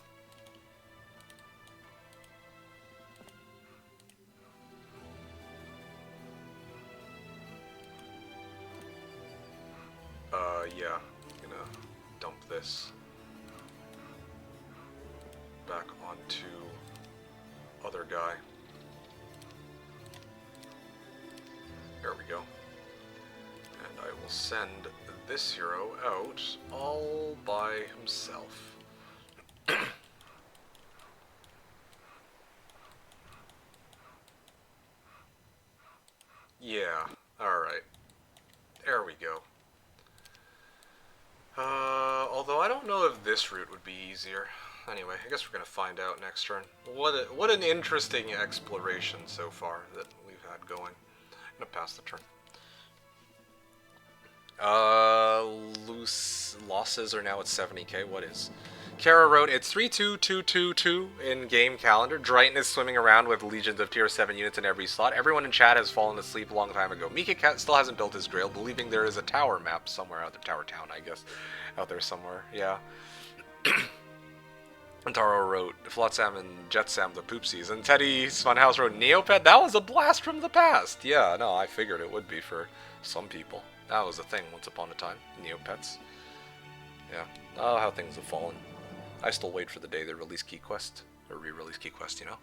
Yeah, I'm gonna dump this back onto other guy. There we go. And I will send this hero out all by himself. this route would be easier. Anyway, I guess we're gonna find out next turn. What an interesting exploration so far that we've had going. I'm gonna pass the turn. Loose losses are now at 70k. What is? Kara wrote, it's 32222 in game calendar. Dryhten is swimming around with legions of tier 7 units in every slot. Everyone in chat has fallen asleep a long time ago. MeKick still hasn't built his Grail, believing there is a tower map somewhere out there. Tower Town, I guess. Out there somewhere, yeah. Antaro wrote, Flotsam and Jetsam the poopsies. And Teddy's Funhouse wrote, Neopet? That was a blast from the past. Yeah, no, I figured it would be for some people. That was a thing once upon a time. Neopets. Yeah. Oh, how things have fallen. I still wait for the day they release Key Quest. Or re-release Key Quest, you know?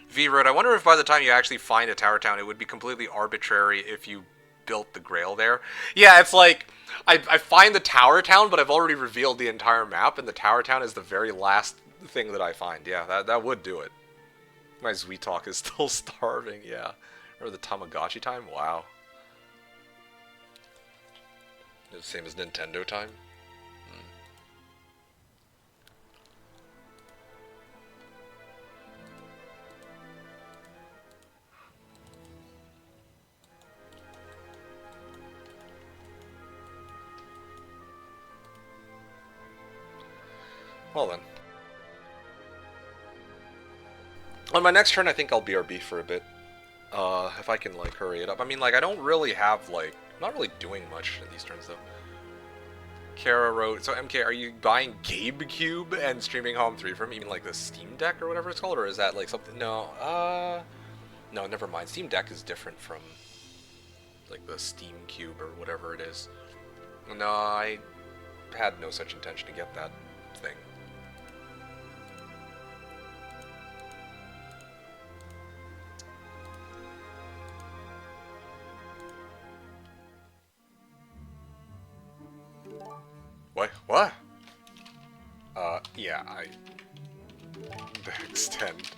V wrote, I wonder if by the time you actually find a Tower Town, it would be completely arbitrary if you built the Grail there. Yeah, it's like, I find the Tower Town, but I've already revealed the entire map, and the Tower Town is the very last thing that I find. Yeah, that would do it. My Zweetalk is still starving, yeah. Or the Tamagotchi time? Wow. The same as Nintendo time? Well then. On my next turn, I think I'll BRB for a bit. If I can, like, hurry it up. I mean, like, I don't really have, like... I'm not really doing much in these turns, though. Kara wrote, so MK, are you buying GameCube and streaming Homm3 from? You mean, like, the Steam Deck or whatever it's called? Or is that, like, something... No, no, never mind. Steam Deck is different from, like, the Steam Cube or whatever it is. No, I had no such intention to get that thing. What? Yeah, extend.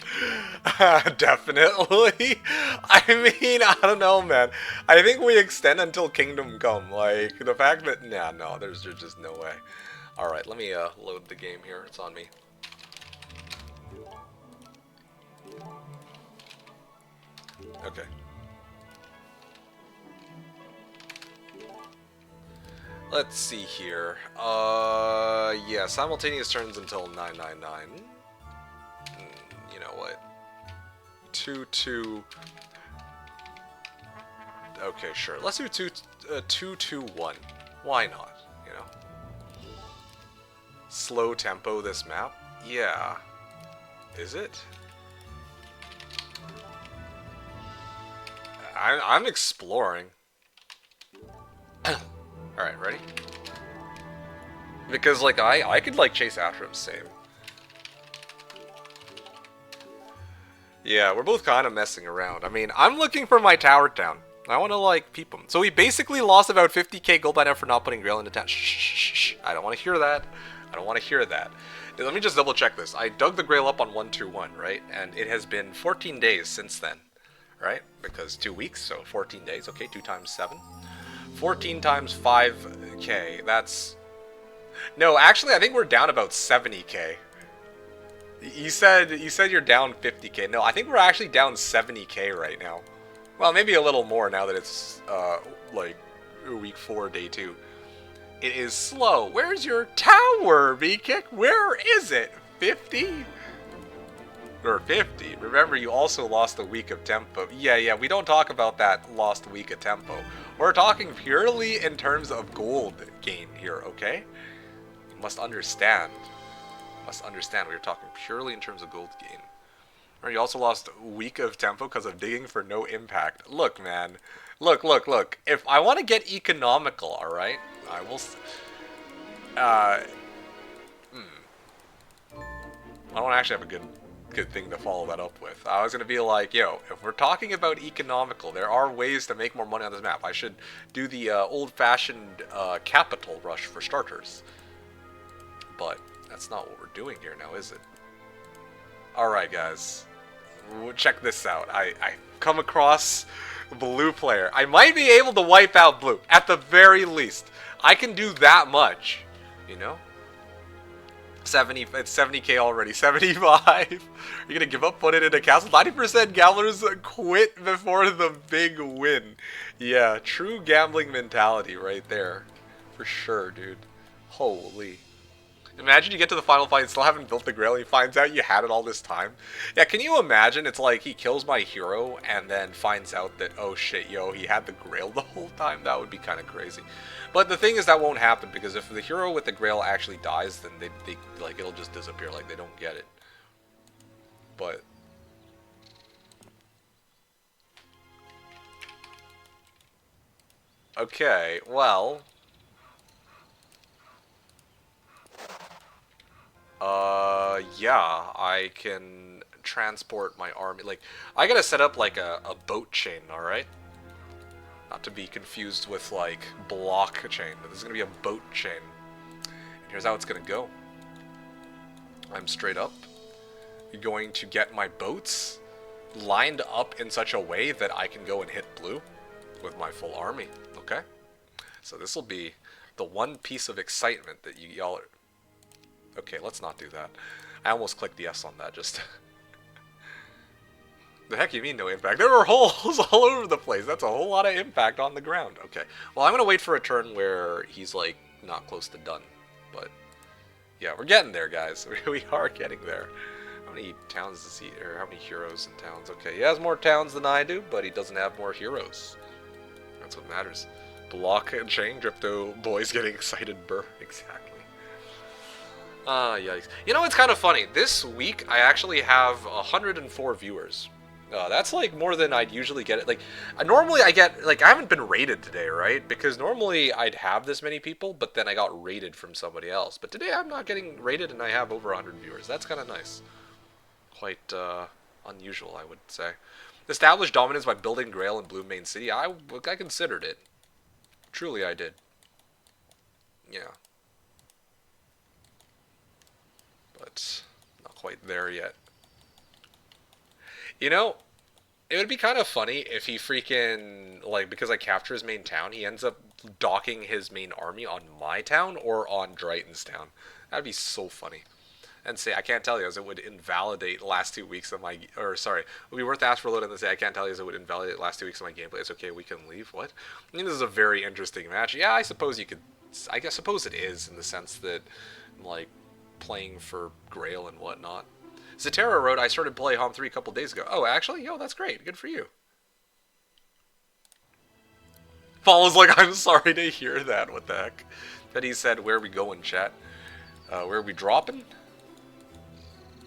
Definitely. I mean, I don't know, man. I think we extend until Kingdom Come. Like, the fact that... Nah, no, there's just no way. Alright, let me, load the game here. It's on me. Okay. Let's see here. Yeah, simultaneous turns until 999. You know what? 2-2. Okay, sure. Let's do 2-2-1. Why not? You know. Slow tempo this map. Yeah. Is it? I'm exploring. Alright, ready? Because, like, I could, like, chase after him, same. Yeah, we're both kind of messing around. I mean, I'm looking for my Tower Town. I want to, like, peep him. So we basically lost about 50k gold by now for not putting Grail into town. Shh, shh, shh. I don't want to hear that. I don't want to hear that. Let me just double check this. I dug the Grail up on 121, right? And it has been 14 days since then, right? Because 2 weeks, so 14 days. Okay, 2 times 7. 14 times 5k, that's... No, actually, I think we're down about 70k. You said you're down 50k. No, I think we're actually down 70k right now. Well, maybe a little more now that it's, like, week 4, day 2. It is slow. Where's your tower, MeKick? Where is it? 50? Or 50. Remember, you also lost a week of tempo. Yeah, we don't talk about that lost week of tempo. We're talking purely in terms of gold gain here, okay? You must understand. You must understand. We're talking purely in terms of gold gain. Or you also lost a week of tempo because of digging for no impact. Look, man. Look. If I want to get economical, alright? I will... I don't actually have a good thing to follow that up with. I was going to be like, yo, if we're talking about economical, there are ways to make more money on this map. I should do the old-fashioned capital rush for starters. But that's not what we're doing here now, is it? Alright, guys. Check this out. I come across blue player. I might be able to wipe out blue, at the very least. I can do that much, you know? 70, it's 70k already. 75. You're gonna give up, put it in a castle. 90% gamblers quit before the big win. Yeah, true gambling mentality right there. For sure, dude. Holy. Imagine you get to the final fight and still haven't built the Grail and he finds out you had it all this time. Yeah, can you imagine? It's like he kills my hero and then finds out that, oh shit, yo, he had the Grail the whole time? That would be kind of crazy. But the thing is that won't happen because if the hero with the Grail actually dies, then they like, it'll just disappear, like they don't get it. But... okay, well... yeah, I can transport my army. Like, I gotta set up, like, a boat chain, alright? Not to be confused with, like, block chain, but this is gonna be a boat chain. And here's how it's gonna go. I'm straight up going to get my boats lined up in such a way that I can go and hit blue with my full army, okay? So this will be the one piece of excitement that y'all are... okay, let's not do that. I almost clicked yes on that, just... the heck you mean no impact? There are holes all over the place. That's a whole lot of impact on the ground. Okay, well I'm going to wait for a turn where he's like not close to done. But yeah, we're getting there, guys. We are getting there. How many towns does he, or how many heroes and towns? Okay, he has more towns than I do, but he doesn't have more heroes. That's what matters. Block and chain, Dripto boys getting excited, burr. Exactly. Yikes. You know, it's kind of funny. This week, I actually have 104 viewers. That's, like, more than I'd usually get it. Like, normally I get, like, I haven't been rated today, right? Because normally I'd have this many people, but then I got rated from somebody else. But today I'm not getting rated, and I have over 100 viewers. That's kind of nice. Quite, unusual, I would say. Established dominance by building Grail in Blue Main City. I considered it. Truly, I did. Yeah. But not quite there yet. You know, it would be kind of funny if he freaking, like, because I capture his main town, he ends up docking his main army on my town or on Dryhten's town. That'd be so funny. And say, I can't tell you, as it would invalidate the last 2 weeks of my, or sorry, it would be worth to ask for a load and then say, I can't tell you, as it would invalidate the last 2 weeks of my gameplay. It's okay, we can leave. What? I mean, this is a very interesting match. Yeah, I suppose you could, I guess, suppose it is, in the sense that, like, playing for Grail and whatnot. Zatera wrote, I started playing Homm3 a couple days ago. Oh, actually? Yo, that's great. Good for you. Paul is like, I'm sorry to hear that. What the heck? That he said, where we going, chat? Where we dropping?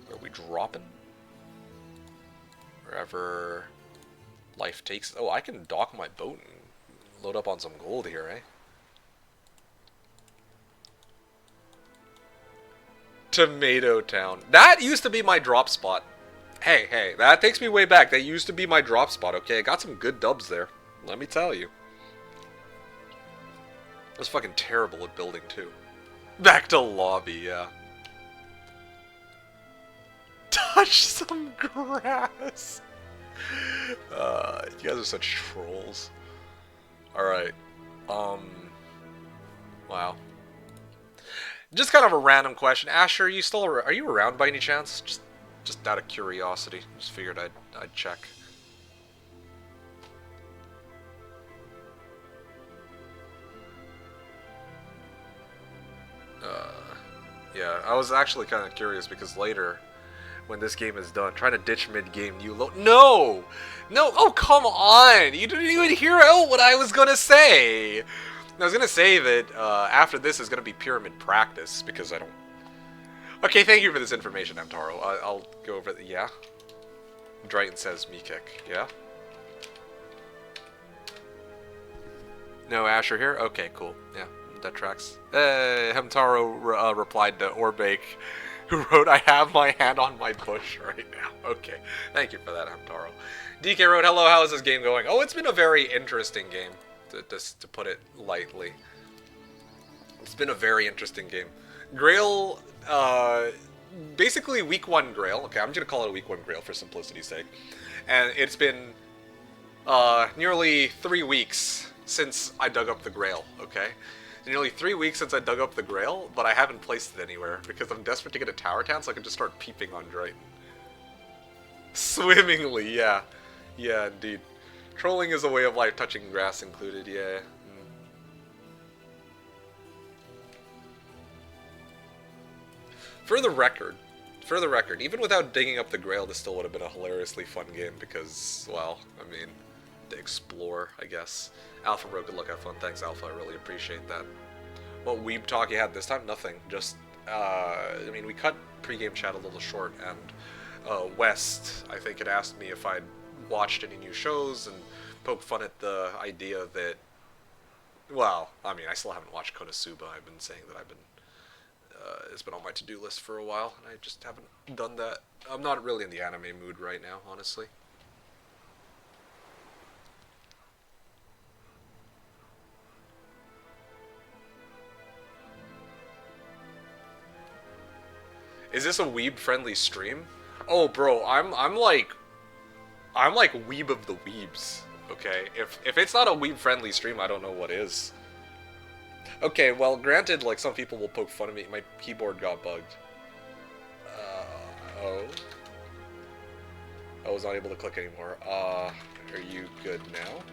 Where we dropping? Wherever life takes... oh, I can dock my boat and load up on some gold here, eh? Tomato Town. That used to be my drop spot. Hey, that takes me way back. That used to be my drop spot, okay? I got some good dubs there. Let me tell you. I was fucking terrible at building, too. Back to lobby, yeah. Touch some grass. You guys are such trolls. Alright. Wow. Just kind of a random question. Asher, are you around by any chance? Just out of curiosity. Just figured I'd check. Yeah, I was actually kind of curious because later, when this game is done, trying to ditch mid-game, you No! No! Oh, come on! You didn't even hear out what I was gonna say! I was gonna say that after this is gonna be pyramid practice, because I don't... okay, thank you for this information, Amtaro. I'll go over the... yeah? Dryhten says MeKick, yeah? No Asher here? Okay, cool. Yeah, that tracks. Hamtaro replied to Orbake, who wrote, I have my hand on my bush right now. Okay, thank you for that, Hamtaro. DK wrote, hello, how is this game going? Oh, it's been a very interesting game, to put it lightly. It's been a very interesting game. Grail, basically week 1 Grail. Okay, I'm just gonna call it a week 1 Grail for simplicity's sake. And it's been nearly 3 weeks since I dug up the Grail, okay? nearly 3 weeks since I dug up the Grail, but I haven't placed it anywhere because I'm desperate to get a tower town so I can just start peeping on dryhten. Swimmingly, yeah. Yeah, indeed. Trolling is a way of life, touching grass included, yeah. For the record, even without digging up the Grail, this still would have been a hilariously fun game because, well, I mean, to explore, I guess. Alpha Bro, good luck, have fun. Thanks, Alpha, I really appreciate that. What weeb talk you had this time? Nothing. Just, I mean, we cut pregame chat a little short, and West, I think, had asked me if I'd watched any new shows and poked fun at the idea that, well, I mean, I still haven't watched Konosuba. I've been saying that it's been on my to-do list for a while, and I just haven't done that. I'm not really in the anime mood right now, honestly. Is this a weeb-friendly stream? Oh, bro, I'm like weeb of the weebs. Okay, if it's not a weeb-friendly stream, I don't know what is. Okay, well, granted, like, some people will poke fun of me. My keyboard got bugged. Oh. I was not able to click anymore. Are you good now?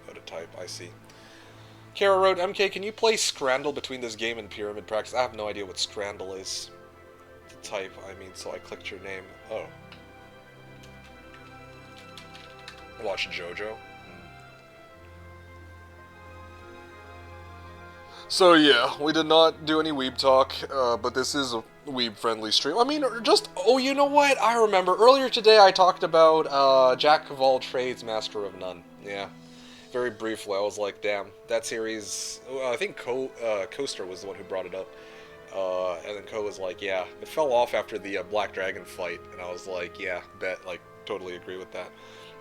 How to type, I see. Kara wrote, MK, can you play Scrandle between this game and Pyramid Practice? I have no idea what Scrandle is. To type, I mean, so I clicked your name. Oh. Watch JoJo. So yeah, we did not do any weeb talk, but this is a weeb-friendly stream. I mean, just, oh, you know what? I remember. Earlier today I talked about Jack of all trades, master of none. Yeah. Very briefly, I was like, damn, that series, I think Coaster was the one who brought it up. And then Ko was like, yeah, it fell off after the Black Dragon fight. And I was like, yeah, bet, like, totally agree with that.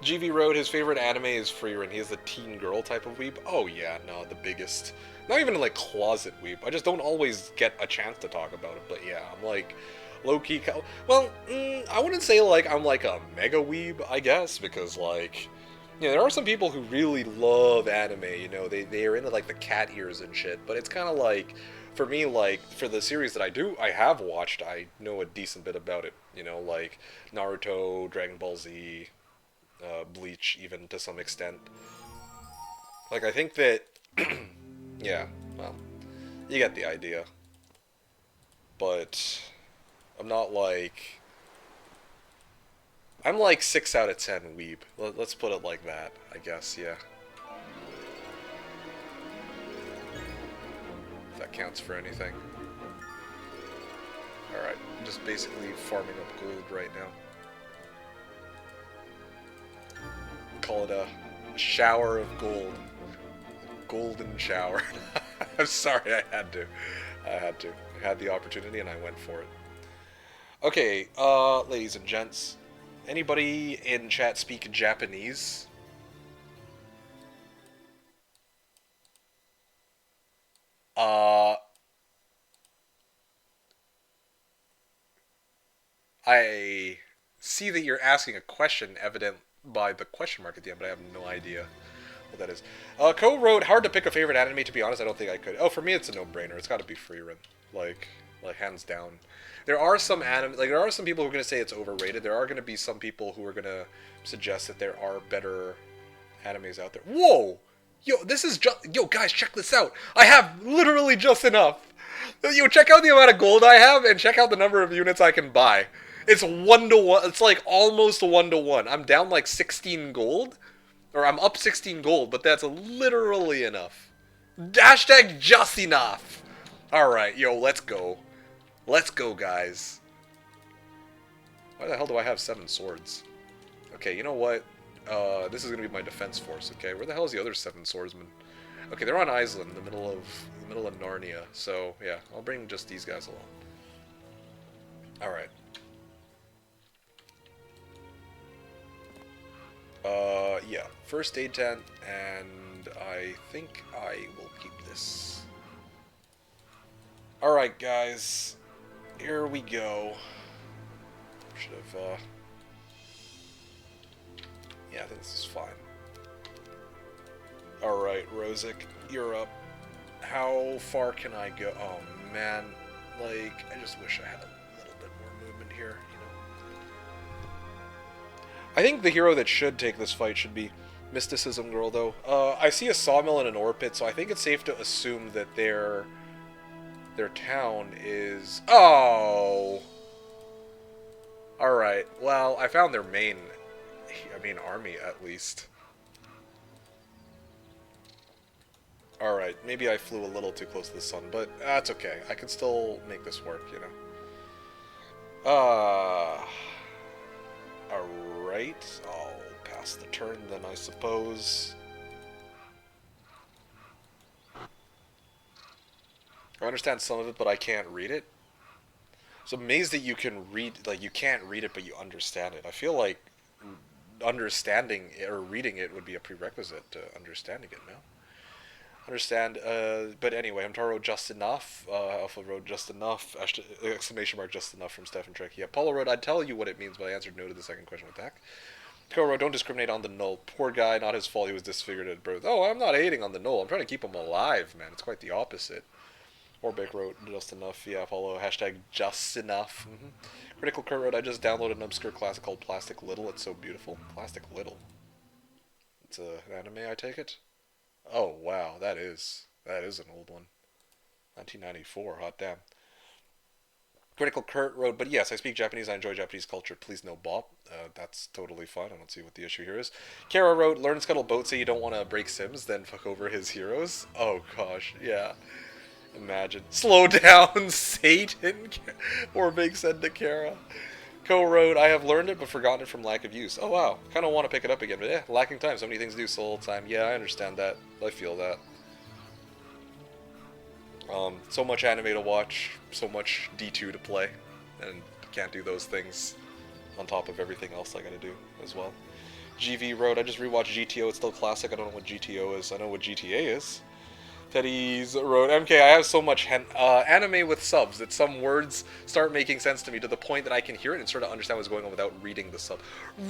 GV wrote, his favorite anime is Freerun. He is the teen girl type of weeb. Oh yeah, no, the biggest. Not even like closet weeb. I just don't always get a chance to talk about it. But yeah, I'm like low-key. Well, I wouldn't say like I'm like a mega weeb, I guess, because like, yeah, there are some people who really love anime. You know, they are into like the cat ears and shit. But it's kind of like, for me, like for the series that I have watched, I know a decent bit about it. You know, like Naruto, Dragon Ball Z. Bleach, even to some extent. Like, I think that, yeah, well, you get the idea. But I'm not like, I'm like 6 out of 10 weeb. Let's put it like that, I guess, yeah. If that counts for anything. Alright, I'm just basically farming up gold right now. Call it a shower of gold. Golden shower. I'm sorry, I had to. I had the opportunity and I went for it. Okay, ladies and gents. Anybody in chat speak Japanese? I see that you're asking a question, evident by the question mark at the end, but I have no idea what that is. Ko wrote, hard to pick a favorite anime, to be honest, I don't think I could. Oh, for me it's a no-brainer, it's gotta be Freerun. Like hands down. There are some there are some people who are gonna say it's overrated, there are gonna be some people who are gonna suggest that there are better animes out there. Whoa! Yo, this is just, yo guys, check this out! I have literally just enough! Yo, check out the amount of gold I have, and check out the number of units I can buy. It's 1-to-1. It's like almost 1-to-1. I'm down like 16 gold. Or I'm up 16 gold, but that's literally enough. Hashtag just enough. Alright, yo, let's go. Let's go, guys. Why the hell do I have 7 swords? Okay, you know what? This is gonna be my defense force, okay? Where the hell is the other 7 swordsmen? Okay, they're on Iceland, in the middle of Narnia. So, yeah, I'll bring just these guys along. Alright. Yeah, first aid tent, and I think I will keep this. Alright, guys, here we go. Should have, yeah, I think this is fine. Alright, Rosic, you're up. How far can I go? Oh man, like, I just wish I had a little bit more movement here, you know? I think the hero that should take this fight should be Mysticism Girl, though. I see a sawmill and an ore pit, so I think it's safe to assume that their town is... Oh! Alright, well, I found their main army, at least. Alright, maybe I flew a little too close to the sun, but that's okay. I can still make this work, you know. Alright, I'll pass the turn then, I suppose. I understand some of it, but I can't read it. So I'm amazed that you can read, like, you can't read it, but you understand it. I feel like understanding it, or reading it, would be a prerequisite to understanding it, no? Understand, but anyway, Homm3Watcher just enough, Alpha wrote just enough, exclamation mark just enough from Stefan Trek. Yeah, Paulo wrote, I'd tell you what it means, but I answered no to the second question. What the heck? Ko wrote, don't discriminate on the null. Poor guy, not his fault, he was disfigured at birth. Oh, I'm not hating on the null, I'm trying to keep him alive, man, it's quite the opposite. Orbeck wrote, just enough, yeah, follow, hashtag just enough. Critical Kurt wrote, I just downloaded an obscure classic called Plastic Little, it's so beautiful. Plastic Little. It's an anime, I take it? Oh, wow, that is an old one. 1994, hot damn. Critical Kurt wrote, but yes, I speak Japanese, I enjoy Japanese culture, please no bop. That's totally fine, I don't see what the issue here is. Kara wrote, learn Scuttle Boat, say you don't want to break Sims, then fuck over his heroes. Oh gosh, yeah. Imagine. Slow down, Satan! Orbeck said to Kara. Ko wrote, I have learned it but forgotten it from lack of use. Oh wow, kind of want to pick it up again, but lacking time, so many things to do, so little time. Yeah, I understand that. I feel that. So much anime to watch, so much D2 to play, and can't do those things on top of everything else I gotta do as well. GV wrote, I just rewatched GTO, it's still classic, I don't know what GTO is, I know what GTA is. Teddy's wrote, MK, I have so much anime with subs that some words start making sense to me to the point that I can hear it and sort of understand what's going on without reading the sub.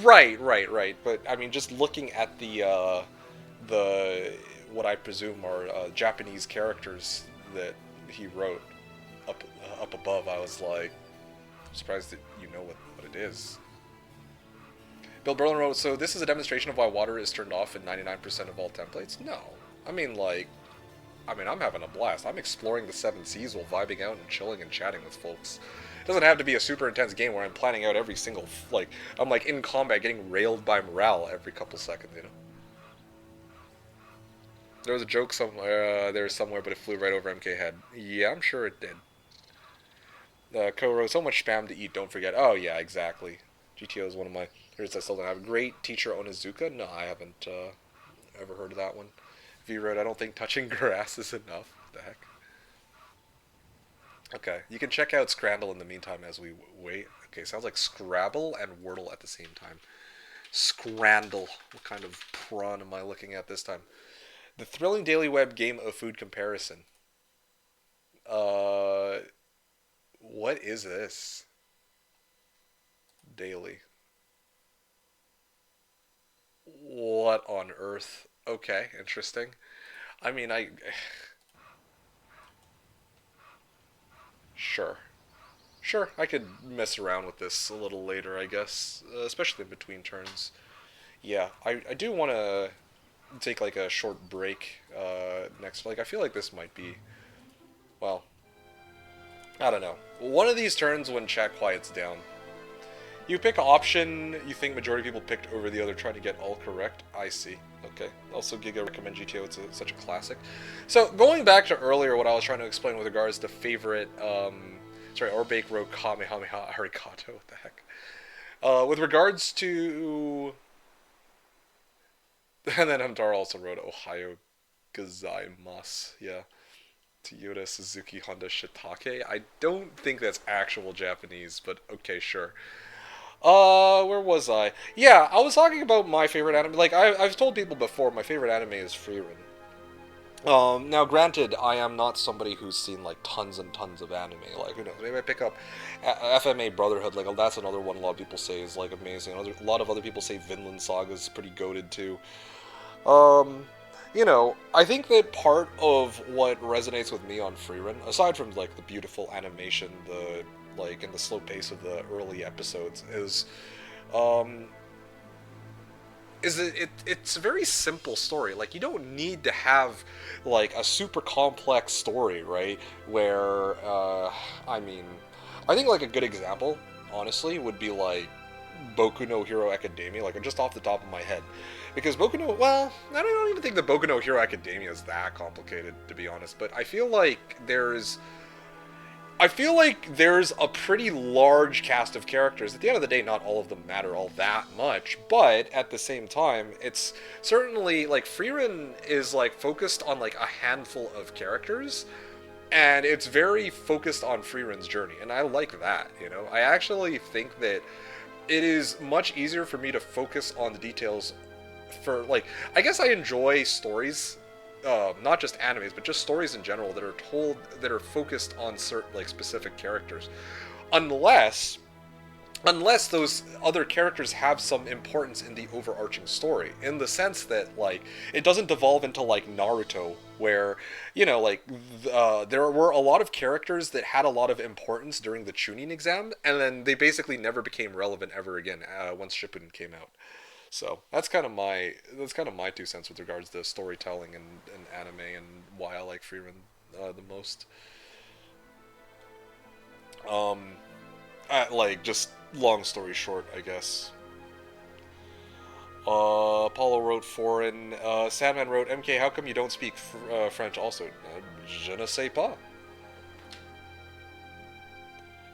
Right. But, I mean, just looking at the what I presume are Japanese characters that he wrote up above, I was like, surprised that you know what it is. Bill Berlin wrote, so this is a demonstration of why water is turned off in 99% of all templates? No. I mean, I'm having a blast. I'm exploring the Seven Seas while vibing out and chilling and chatting with folks. It doesn't have to be a super intense game where I'm planning out every single, I'm like in combat getting railed by morale every couple seconds, you know? There was a joke somewhere, but it flew right over MK head. Yeah, I'm sure it did. Ko-Ro, so much spam to eat, don't forget. Oh yeah, exactly. GTO is one of my favorites I still don't have. Great teacher Onizuka? No, I haven't ever heard of that one. V wrote, I don't think touching grass is enough. What the heck? Okay, you can check out Scrandle in the meantime as we wait. Okay, sounds like Scrabble and Wordle at the same time. Scrandle. What kind of prawn am I looking at this time? The thrilling daily web game of food comparison. What is this? Daily. What on earth? Okay, interesting. I mean, Sure. Sure, I could mess around with this a little later, I guess. Especially in between turns. Yeah, I do want to take, like, a short break next. Like, I feel like this might be... Well, I don't know. One of these turns when chat quiets down. You pick an option you think majority of people picked over the other, trying to get all correct. I see. Okay. Also, Giga recommend GTO. It's such a classic. So, going back to earlier, what I was trying to explain with regards to favorite, Orbeck wrote Kamehameha Arigato. What the heck? With regards to... And then Homm3Watcher also wrote Ohio Gozaimasu. Yeah. Toyota, Suzuki, Honda, Shiitake. I don't think that's actual Japanese, but okay, sure. Where was I? Yeah, I was talking about my favorite anime. Like, I've told people before, my favorite anime is Frieren. Now, granted, I am not somebody who's seen, like, tons and tons of anime. Like, who knows? Maybe I pick up FMA Brotherhood. Like, that's another one a lot of people say is, like, amazing. A lot of other people say Vinland Saga is pretty goated, too. you know, I think that part of what resonates with me on Freerun, aside from like the beautiful animation, the like and the slow pace of the early episodes, um, is that it's a very simple story. Like you don't need to have like a super complex story, right? Where I mean, I think like a good example, honestly, would be like Boku no Hero Academia, like just off the top of my head. Because Boku no, well, I don't even think the Boku no Hero Academia is that complicated, to be honest. But I feel like there's a pretty large cast of characters. At the end of the day, not all of them matter all that much, but at the same time, it's certainly like Frieren is like focused on like a handful of characters, and it's very focused on Frieren's journey, and I like that. You know, I actually think that it is much easier for me to focus on the details for like I guess I enjoy stories, not just animes, but just stories in general that are focused on certain like specific characters, unless those other characters have some importance in the overarching story, in the sense that like it doesn't devolve into like Naruto, where you know like there were a lot of characters that had a lot of importance during the Chunin exam, and then they basically never became relevant ever again once Shippuden came out. So that's kind of my 2 cents with regards to storytelling and anime and why I like Frieren the most. Like just long story short, I guess. Paulo wrote foreign. Sandman wrote, MK, how come you don't speak French also? Je ne sais pas.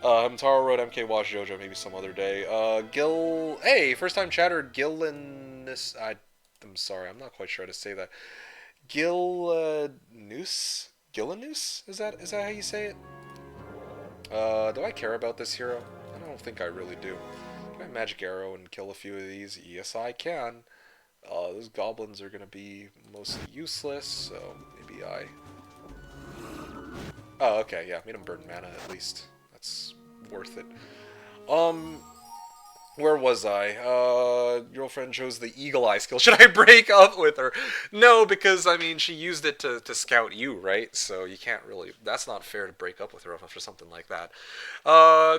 Homm3 wrote MK watch JoJo maybe some other day. Gil, hey, first time chatter, Gillinus. I'm sorry, I'm not quite sure how to say that. Gillinus? Gillinus? Is that how you say it? Do I care about this hero? I don't think I really do. Can I magic arrow and kill a few of these? Yes, I can. Those goblins are gonna be mostly useless, so maybe I. Oh, okay, yeah, made him burn mana at least. That's worth it. Where was I? Girlfriend chose the eagle eye skill. Should I break up with her? No, because, I mean, she used it to scout you, right? So you can't really... That's not fair to break up with her after something like that.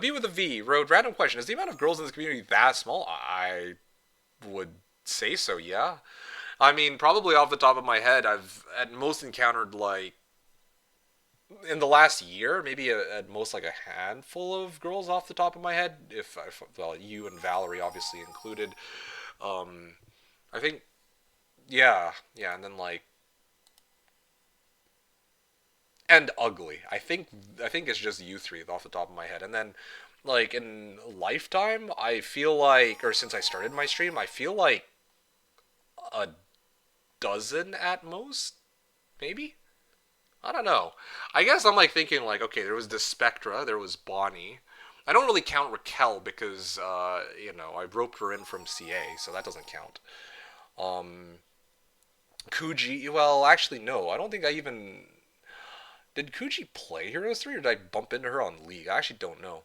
V with a V wrote, random question. Is the amount of girls in this community that small? I would say so, yeah. I mean, probably off the top of my head, I've at most encountered, like, in the last year, maybe at most like a handful of girls off the top of my head. Well, you and Valerie obviously included. I think, yeah, and then like, and ugly. I think it's just you three off the top of my head, and then like in lifetime, I feel like, or since I started my stream, I feel like a dozen at most, maybe. I don't know. I guess I'm like thinking like, okay, there was this Spectra, there was Bonnie. I don't really count Raquel because, you know, I roped her in from CA, so that doesn't count. Um, Kuji, well, actually, no. I don't think I even... Did Kuji play Heroes 3, or did I bump into her on League? I actually don't know.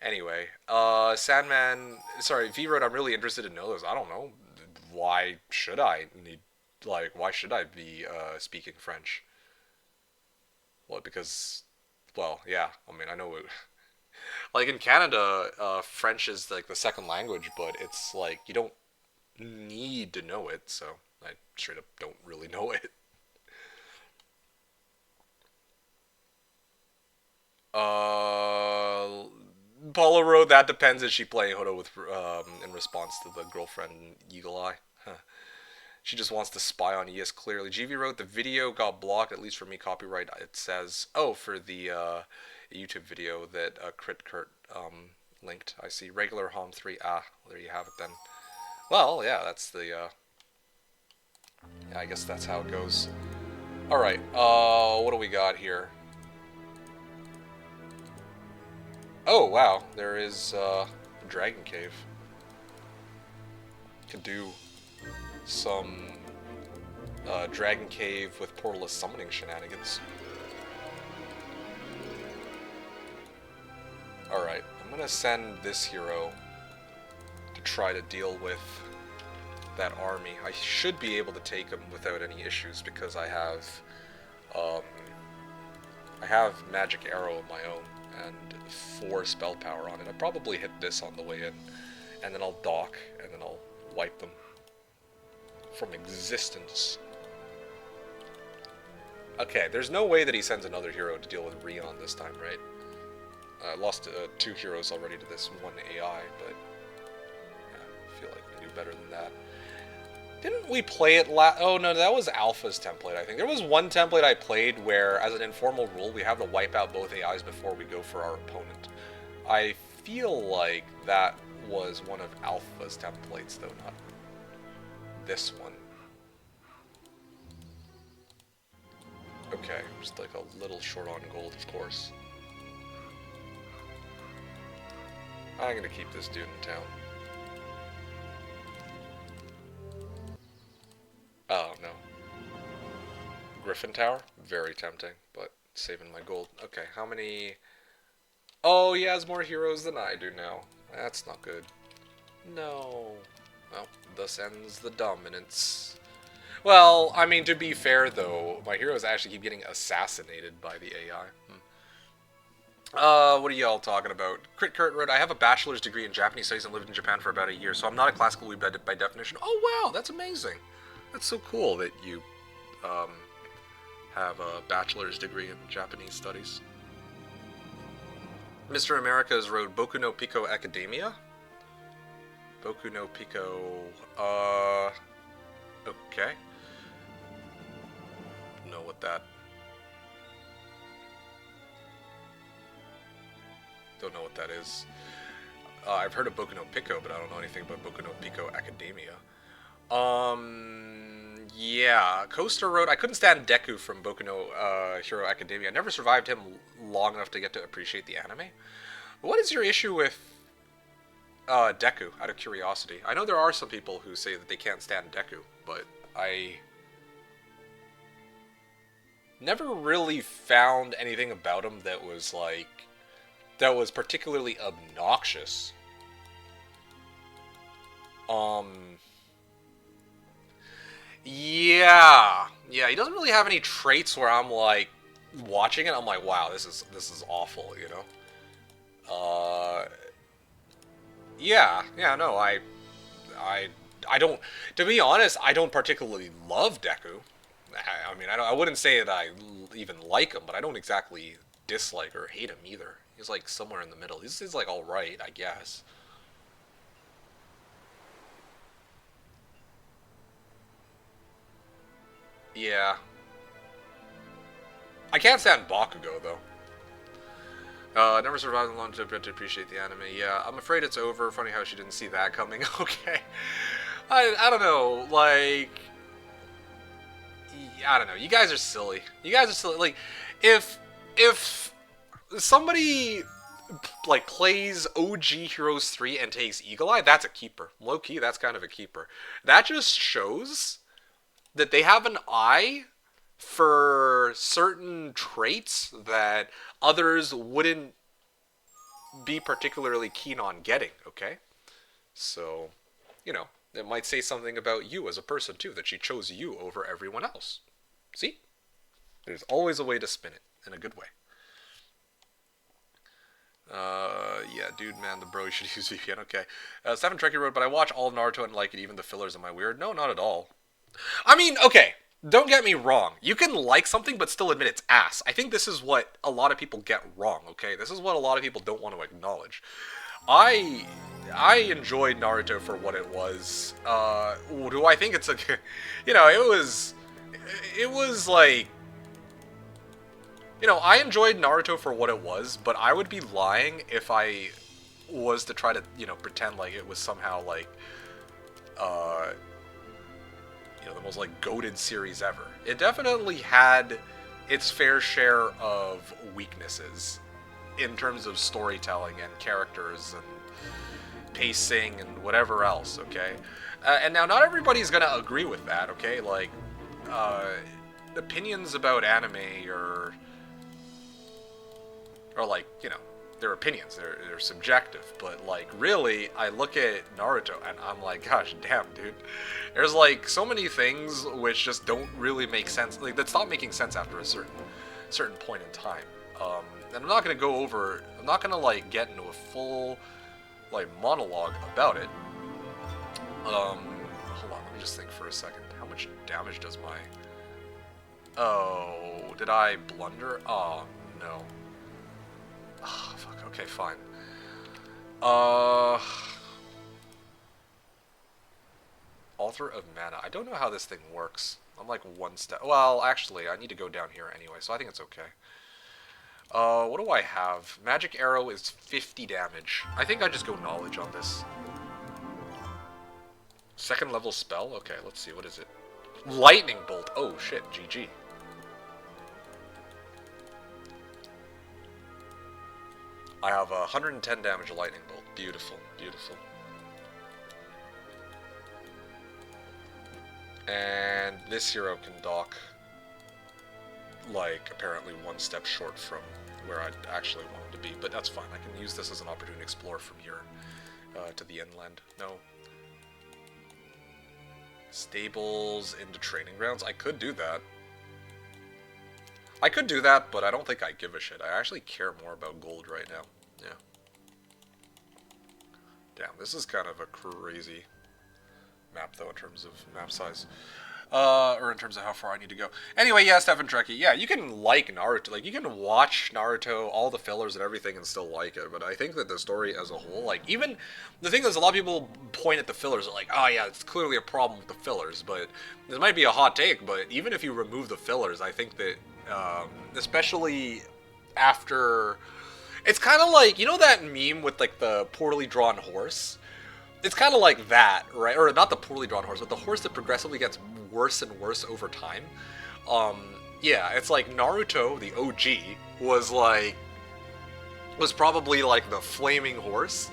Anyway, Sandman... Sorry, V-Road, I'm really interested to know this. I don't know. Why should I need... Like, why should I be speaking French? Well, because, well, yeah. I mean, I know it. Like in Canada, French is like the second language, but it's like you don't need to know it. So I straight up don't really know it. Paula wrote, that depends. Is she playing Hodo with in response to the girlfriend Eagle Eye? She just wants to spy on ES clearly. GV wrote, the video got blocked, at least for me, copyright. It says, oh, for the YouTube video that Crit Kurt linked. I see. Regular Homm3. Ah, there you have it then. Well, yeah, that's the... yeah, I guess that's how it goes. Alright, what do we got here? Oh, wow, there is a Dragon Cave. Could do some Dragon Cave with Portalist summoning shenanigans. Alright, I'm gonna send this hero to try to deal with that army. I should be able to take him without any issues because I have Magic Arrow of my own and 4 spell power on it. I'll probably hit this on the way in, and then I'll dock, and then I'll wipe them from existence. Okay, there's no way that he sends another hero to deal with Rion this time, right? I lost 2 heroes already to this 1 AI, but yeah, I feel like we knew better than that. Didn't we play it oh no, that was Alpha's template, I think. There was one template I played where, as an informal rule, we have to wipe out both AIs before we go for our opponent. I feel like that was one of Alpha's templates, though, not this one. Okay, just like a little short on gold, of course. I'm gonna keep this dude in town. Oh, no. Griffin Tower? Very tempting, but saving my gold. Okay, how many... Oh, he has more heroes than I do now. That's not good. No. Well, thus ends the dominance. Well, I mean, to be fair, though, my heroes actually keep getting assassinated by the AI. What are y'all talking about? Crit Kurt wrote, I have a bachelor's degree in Japanese studies and lived in Japan for about a year, so I'm not a classical weeb by definition. Oh, wow, that's amazing. That's so cool that you have a bachelor's degree in Japanese studies. Mr. Americas wrote Boku no Pico Academia? Boku no Pico, okay. Know what that... Don't know what that is. I've heard of Boku no Pico, but I don't know anything about Boku no Pico Academia. Yeah. Coaster wrote, I couldn't stand Deku from Boku no Hero Academia. I never survived him long enough to get to appreciate the anime. What is your issue with Deku, out of curiosity? I know there are some people who say that they can't stand Deku, but I never really found anything about him that was like... that was particularly obnoxious. Yeah, he doesn't really have any traits where I'm like watching it. I'm like, wow, this is awful, you know. Yeah, no, I don't. To be honest, I don't particularly love Deku. I mean, I wouldn't say that I even like him, but I don't exactly dislike or hate him either. He's like somewhere in the middle. He's like all right, I guess. Yeah. I can't stand Bakugo, though. Never survived long enough to appreciate the anime. Yeah, I'm afraid it's over. Funny how she didn't see that coming. Okay. I don't know, like... I don't know. You guys are silly. You guys are silly. Like, if somebody like plays OG Heroes 3 and takes Eagle Eye, that's a keeper. Low key, that's kind of a keeper. That just shows that they have an eye for certain traits that others wouldn't be particularly keen on getting, okay? So, you know, it might say something about you as a person too, that she chose you over everyone else. See? There's always a way to spin it in a good way. Yeah, dude, man, the bro, you should use VPN, okay. Stephen Trekkie wrote, but I watch all of Naruto and like it, even the fillers. Am I weird? No, not at all. I mean, okay, don't get me wrong. You can like something, but still admit it's ass. I think this is what a lot of people get wrong, okay? This is what a lot of people don't want to acknowledge. I enjoyed Naruto for what it was. Do I think it's a... You know, it was like... You know, I enjoyed Naruto for what it was, but I would be lying if I was to try to, you know, pretend like it was somehow like, you know, the most like goated series ever. It definitely had its fair share of weaknesses in terms of storytelling and characters and pacing and whatever else, okay? And now not everybody's gonna agree with that, okay? Like, opinions about anime or like, you know, their opinions. They're subjective, but like really, I look at Naruto and I'm like, gosh, damn, dude. There's like so many things which just don't really make sense. Like that stop making sense after a certain point in time. And I'm not gonna go over. I'm not gonna like get into a full like monologue about it. Hold on, let me just think for a second. How much damage does my? Oh, did I blunder? Oh no. Oh, fuck. Okay, fine. Altar of Mana. I don't know how this thing works. I'm like one step. Well, actually, I need to go down here anyway, so I think it's okay. What do I have? Magic Arrow is 50 damage. I think I just go Knowledge on this. Second level spell? Okay, let's see. What is it? Lightning Bolt. Oh, shit. GG. I have 110 damage Lightning Bolt. Beautiful. Beautiful. And this hero can dock, like, apparently one step short from where I'd actually want him to be. But that's fine. I can use this as an opportunity to explore from here to the inland. No. Stables into training grounds. I could do that. I could do that, but I don't think I give a shit. I actually care more about gold right now. Yeah. Damn, this is kind of a crazy map, though, in terms of map size. Or in terms of how far I need to go. Anyway, yeah, Stefan Trekkie, yeah, you can like Naruto. Like, you can watch Naruto, all the fillers and everything, and still like it. But I think that the story as a whole, like, even... The thing is, a lot of people point at the fillers, like, oh, yeah, it's clearly a problem with the fillers. But this might be a hot take, but even if you remove the fillers, I think that, especially after... It's kind of like, you know that meme with, like, the poorly drawn horse? It's kind of like that, right? Or not the poorly drawn horse, but the horse that progressively gets worse and worse over time. Yeah, it's like Naruto, the OG, was probably like the flaming horse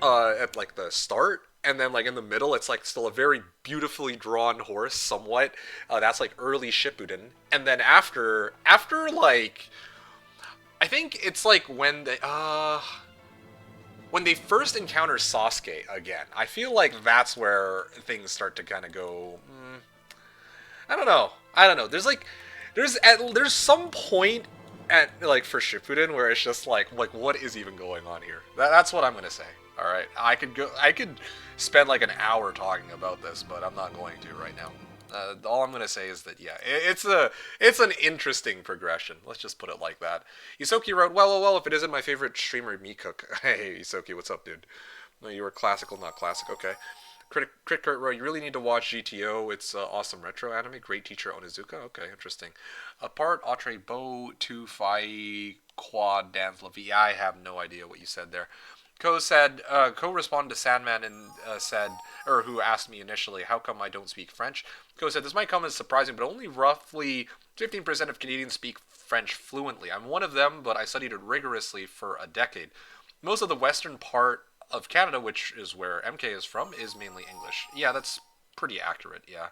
at like the start, and then like in the middle, it's like still a very beautifully drawn horse, somewhat. That's like early Shippuden, and then after like, I think it's like when they first encounter Sasuke again, I feel like that's where things start to kind of go. I don't know. There's some point at like for Shippuden where it's just like what is even going on here? That's what I'm gonna say. All right, I could spend like an hour talking about this, but I'm not going to right now. All I'm gonna say is that yeah, it's an interesting progression. Let's just put it like that. Isoki wrote, well, if it isn't my favorite streamer, MeKick. Hey, Isoki, what's up, dude? No, you were classical, not classic. Okay. Crit Kurt wrote, you really need to watch GTO. It's awesome retro anime. Great teacher Onizuka. Okay, interesting. Apart Atre Bo to Fai Quad Dance Levy. Yeah, I have no idea what you said there. Co responded to Sandman and said, or who asked me initially, how come I don't speak French? Co said, this might come as surprising, but only roughly 15% of Canadians speak French fluently. I'm one of them, but I studied it rigorously for a decade. Most of the western part of Canada, which is where MK is from, is mainly English. Yeah, that's pretty accurate, yeah.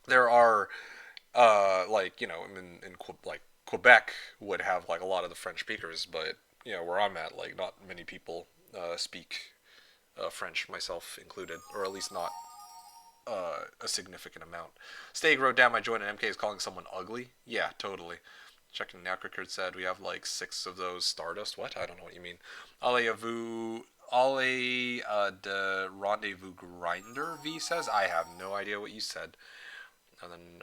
There are, like, you know, in like, Quebec would have, like, a lot of the French speakers, but you know, where I'm at, like, not many people speak French, myself included, or at least not a significant amount. Stag wrote down, I joined an MK is calling someone ugly. Yeah, totally. Checking now, Cricket said we have like 6 of those Stardust. What? I don't know what you mean. De Rendezvous Grinder V says, I have no idea what you said. And then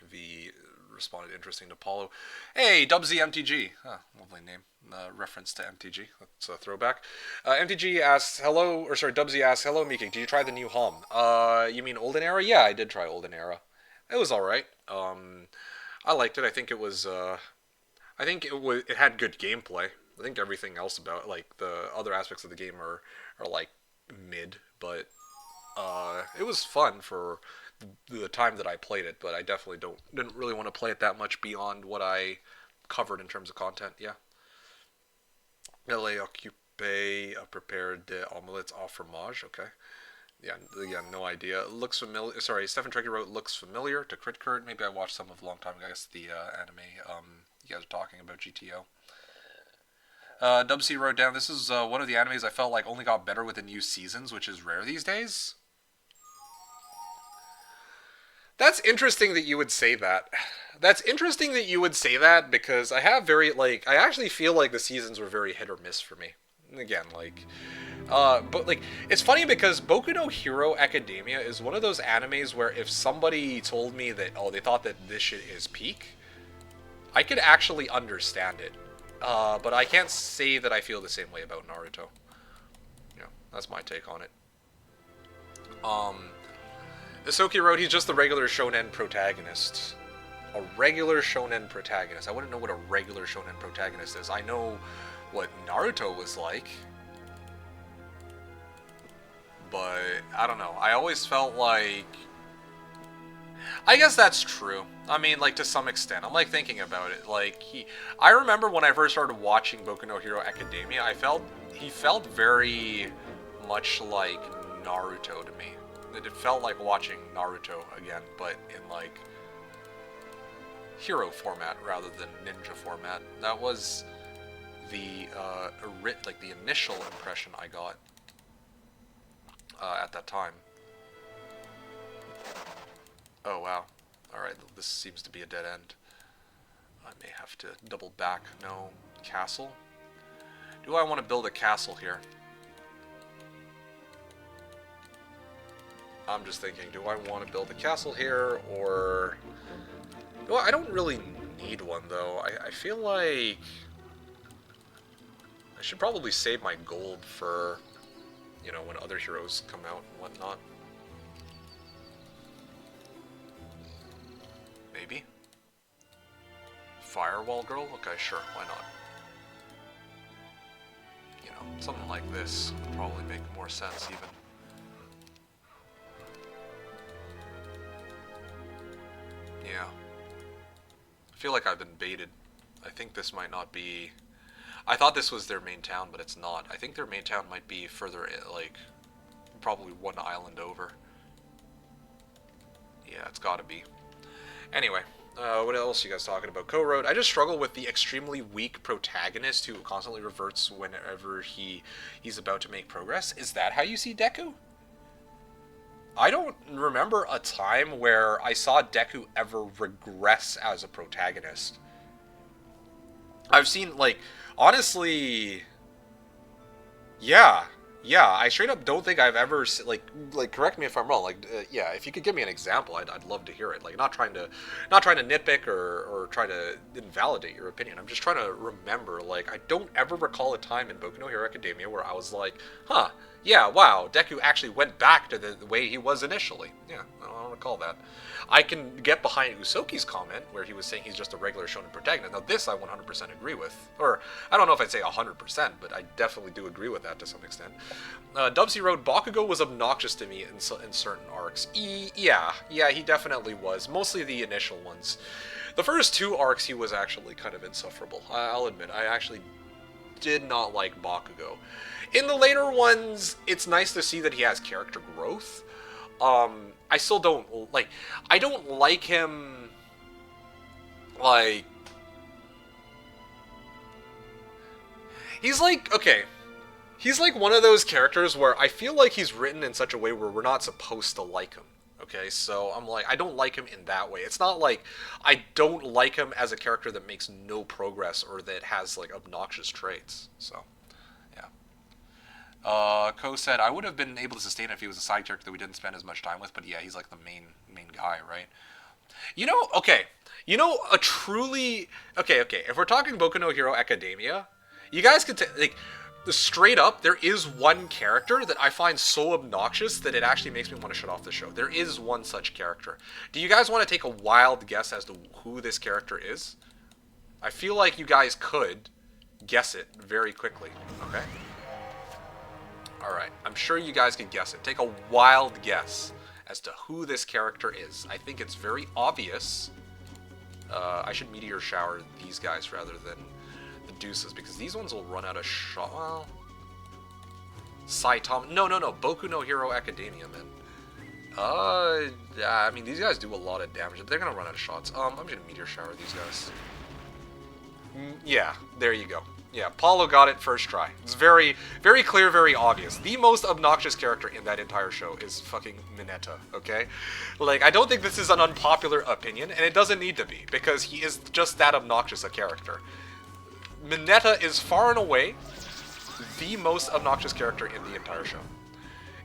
V responded, interesting to Paulo. Hey, Dubsy MTG. Lovely name. Reference to MTG. That's a throwback. MTG asks, Dubsy asks, hello, MeKick. Did you try the new Homm? You mean Olden Era? Yeah, I did try Olden Era. It was alright. I liked it. I think it was, it had good gameplay. I think everything else about, like, the other aspects of the game are like, mid, but, it was fun for the time that I played it, but I definitely didn't really want to play it that much beyond what I covered in terms of content. Yeah. LA Occupe prepared the omelettes au fromage. Okay. Yeah, no idea. Looks familiar. Sorry, Stefan Trekkie wrote looks familiar to Crit Kurt. Maybe I watched some of a long time ago. I guess the anime You guys are talking about GTO. WC wrote down, this is one of the animes I felt like only got better with the new seasons, which is rare these days. That's interesting that you would say that. That's interesting that you would say that because I have very, like, I actually feel like the seasons were very hit or miss for me. Again, like, but, like, it's funny because Boku no Hero Academia is one of those animes where if somebody told me that, oh, they thought that this shit is peak, I could actually understand it. But I can't say that I feel the same way about Naruto. Yeah, that's my take on it. Isoki wrote, he's just the regular shonen protagonist. A regular shonen protagonist. I wouldn't know what a regular shonen protagonist is. I know what Naruto was like. But, I don't know. I always felt like... I guess that's true. I mean, like, to some extent. I'm, like, thinking about it. Like, I remember when I first started watching Boku no Hero Academia, he felt very much like Naruto to me. It felt like watching Naruto again, but in, like, hero format rather than ninja format. That was the, the initial impression I got at that time. Oh, wow. Alright, this seems to be a dead end. I may have to double back. No. Castle? Do I want to build a castle here? I'm just thinking, do I want to build a castle here, or... Well, I don't really need one, though. I feel like... I should probably save my gold for, you know, when other heroes come out and whatnot. Maybe? Firewall girl? Okay, sure, why not? You know, something like this would probably make more sense, even. Yeah. I feel like I've been baited. I think this might not be... I thought this was their main town, but it's not. I think their main town might be further, like, probably one island over. Yeah, it's gotta be. Anyway, what else are you guys talking about? Co-wrote, I just struggle with the extremely weak protagonist who constantly reverts whenever he's about to make progress. Is that how you see Deku? I don't remember a time where I saw Deku ever regress as a protagonist. I've seen, like, honestly, yeah, I straight up don't think I've ever, like, correct me if I'm wrong, like, yeah, if you could give me an example, I'd love to hear it, like, not trying to nitpick or try to invalidate your opinion, I'm just trying to remember, like, I don't ever recall a time in Boku no Hero Academia where I was like, huh, yeah, wow, Deku actually went back to the way he was initially. Yeah, I don't recall that. I can get behind Usoki's comment where he was saying he's just a regular shonen protagonist. Now this I 100% agree with. Or, I don't know if I'd say 100%, but I definitely do agree with that to some extent. Dubsy wrote, Bakugo was obnoxious to me in certain arcs. Yeah, he definitely was. Mostly the initial ones. The first two arcs he was actually kind of insufferable. I'll admit, I actually did not like Bakugo. In the later ones, it's nice to see that he has character growth. I still don't, like, I don't like him, like, he's like, okay, he's like one of those characters where I feel like he's written in such a way where we're not supposed to like him. Okay, so I'm like, I don't like him in that way. It's not like I don't like him as a character that makes no progress or that has, like, obnoxious traits, so... Ko said, I would have been able to sustain it if he was a side character that we didn't spend as much time with, but yeah, he's like the main guy, right? You know, okay, you know, a truly, okay, if we're talking Boku no Hero Academia, you guys could, like, straight up, there is one character that I find so obnoxious that it actually makes me want to shut off the show. There is one such character. Do you guys want to take a wild guess as to who this character is? I feel like you guys could guess it very quickly, okay? Alright, I'm sure you guys can guess it. Take a wild guess as to who this character is. I think it's very obvious. I should meteor shower these guys rather than the deuces, because these ones will run out of shot. Well, Saitama. No. Boku no Hero Academia, man. I mean, these guys do a lot of damage. They're gonna run out of shots. I'm just gonna meteor shower these guys. Yeah, there you go. Yeah, Paulo got it first try. It's very, very clear, very obvious. The most obnoxious character in that entire show is fucking Mineta, okay? Like, I don't think this is an unpopular opinion, and it doesn't need to be, because he is just that obnoxious a character. Mineta is far and away the most obnoxious character in the entire show.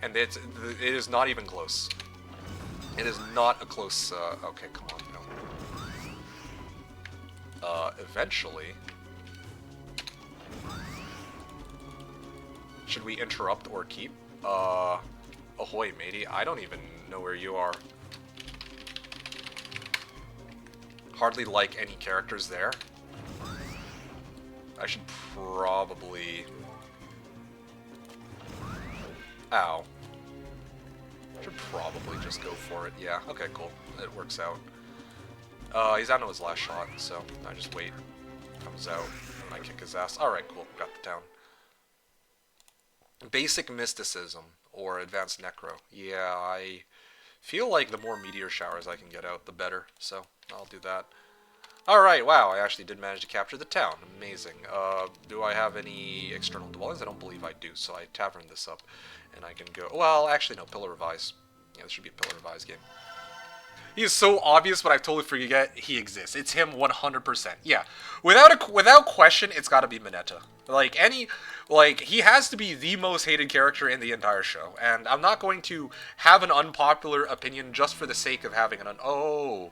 And it is not even close. It is not a close, okay, come on, no. Eventually... Should we interrupt or keep? Ahoy, matey. I don't even know where you are. Hardly like any characters there. I should probably... Ow. Should probably just go for it. Yeah, okay, cool. It works out. He's out on his last shot, so I just wait. Comes out, and I kick his ass. Alright, cool. Got the town. Basic mysticism or advanced necro. Yeah, I feel like the more meteor showers I can get out, the better. So I'll do that. Alright, wow, I actually did manage to capture the town. Amazing. Do I have any external dwellings? I don't believe I do, so I tavern this up. And I can go... Well, actually, no, Pillar of Ice. Yeah, this should be a Pillar of Ice game. He is so obvious, but I totally forget he exists. It's him 100%. Yeah. Without question, it's gotta be Mineta. He has to be the most hated character in the entire show. And I'm not going to have an unpopular opinion just for the sake of having an Oh,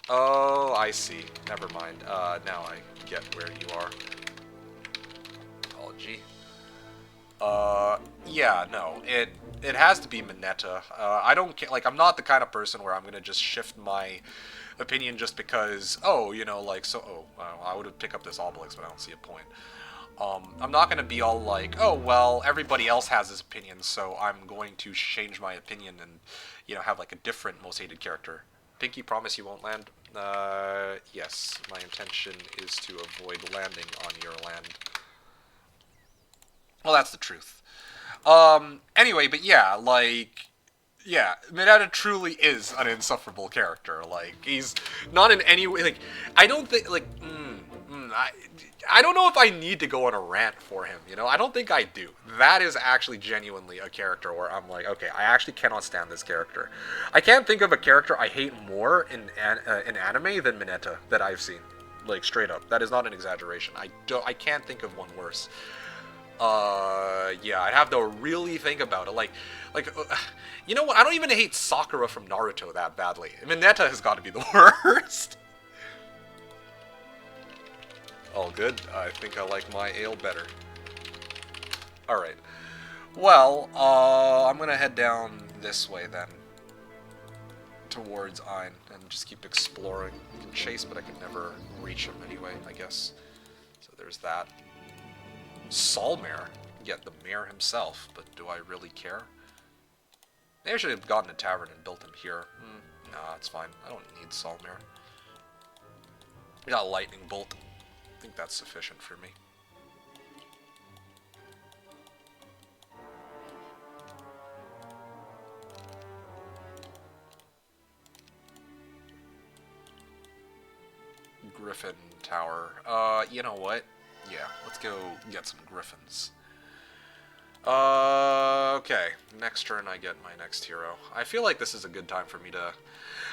I see. Never mind. Now I get where you are. Apology. Yeah, no. It has to be Mineta. I don't care. Like, I'm not the kind of person where I'm gonna just shift my opinion just because, oh, you know, like, so, I would pick up this obelisk, but I don't see a point. I'm not gonna be all like, oh, well, everybody else has this opinion, so I'm going to change my opinion and, you know, have, like, a different most hated character. Pinky, promise you won't land? Yes. My intention is to avoid landing on your land. Well, that's the truth. Anyway, but yeah, like, yeah, Mineta truly is an insufferable character. Like, he's not in any way, like, I don't think, like, I don't know if I need to go on a rant for him, you know? I don't think I do. That is actually genuinely a character where I'm like, okay, I actually cannot stand this character. I can't think of a character I hate more in anime than Mineta that I've seen. Like, straight up. That is not an exaggeration. I can't think of one worse. Yeah, I'd have to really think about it. You know what? I don't even hate Sakura from Naruto that badly. Mineta has got to be the worst. All good. I think I like my ale better. Alright. Well, I'm gonna head down this way then. Towards Ein, and just keep exploring. I can chase, but I can never reach him anyway, I guess. So there's that. Solmare, yet the mayor himself, but do I really care? Maybe I should have gotten a tavern and built him here. Nah, it's fine. I don't need Solmare. I got Lightning Bolt. I think that's sufficient for me. Griffin Tower. You know what? Yeah, let's go get some griffins. Okay. Next turn I get my next hero. I feel like this is a good time for me to...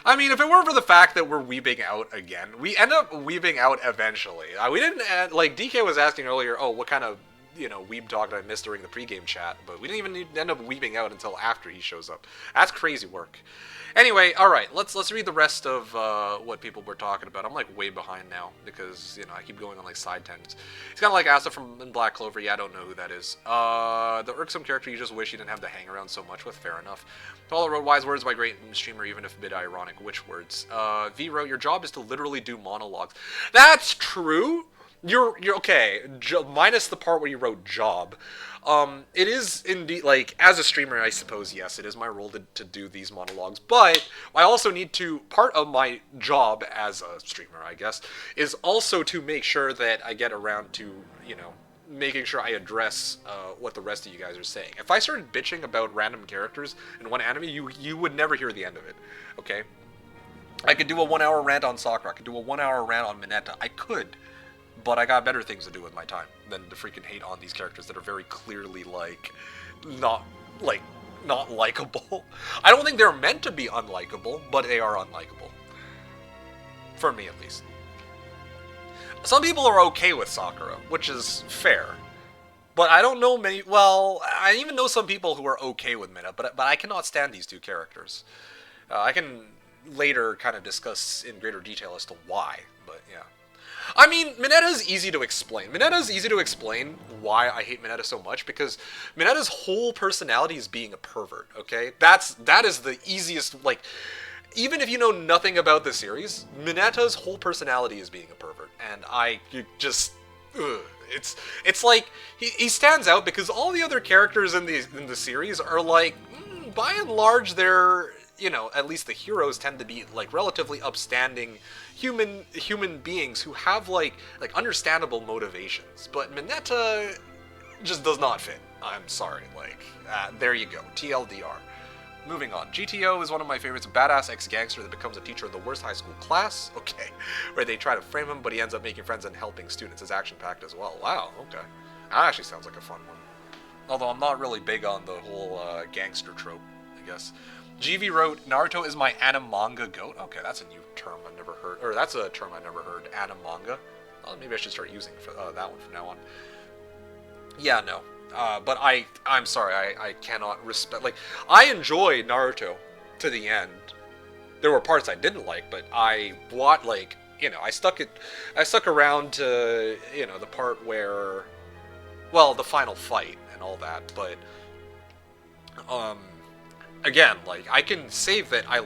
I mean, if it weren't for the fact that we're weebing out again, we end up weebing out eventually. We didn't... like, DK was asking earlier, oh, what kind of, you know, weeb talk did I miss during the pregame chat? But we didn't even end up weebing out until after he shows up. That's crazy work. Anyway, alright, let's read the rest of what people were talking about. I'm like way behind now because, you know, I keep going on like side tangents. He's kind of like Asa from Black Clover. Yeah, I don't know who that is. The irksome character you just wish you didn't have to hang around so much with. Fair enough. Follow wrote wise words by great streamer, even if a bit ironic. Which words? V wrote, your job is to literally do monologues. That's true. You're okay. Minus the part where you wrote job. It is indeed, like, as a streamer, I suppose, yes, it is my role to do these monologues, but I also need to, part of my job as a streamer, I guess, is also to make sure that I get around to, you know, making sure I address what the rest of you guys are saying. If I started bitching about random characters in one anime, you would never hear the end of it, okay? I could do a 1 hour rant on Sakura. I could do a 1 hour rant on Mineta. I could, but I got better things to do with my time than to freaking hate on these characters that are very clearly not not likable. I don't think they're meant to be unlikable, but they are unlikable. For me, at least. Some people are okay with Sakura, which is fair. But I don't know many... Well, I even know some people who are okay with Mineta, but I cannot stand these two characters. I can later kind of discuss in greater detail as to why, but yeah. I mean, Mineta's easy to explain. Mineta's easy to explain why I hate Mineta so much, because Mineta's whole personality is being a pervert, okay? That is the easiest, like... Even if you know nothing about the series, Mineta's whole personality is being a pervert, and just... Ugh. It's like, he stands out because all the other characters in the series are like, by and large, they're... You know, at least the heroes tend to be like relatively upstanding human beings who have like understandable motivations. But Mineta just does not fit. I'm sorry. There you go. TLDR. Moving on. GTO is one of my favorites. A badass ex-gangster that becomes a teacher in the worst high school class. Okay. Where they try to frame him, but he ends up making friends and helping students. It's action-packed as well. Wow. Okay. That actually sounds like a fun one. Although I'm not really big on the whole gangster trope, I guess. GV wrote, Naruto is my animanga goat. Okay, that's a new term I've never heard. Or that's a term I've never heard. Animanga. Maybe I should start using that one from now on. Yeah, no. But I'm sorry, I cannot respect... Like, I enjoy Naruto to the end. There were parts I didn't like, but I bought, like, you know, I stuck around to, you know, the part where... Well, the final fight and all that, but... Again, like, I can say that I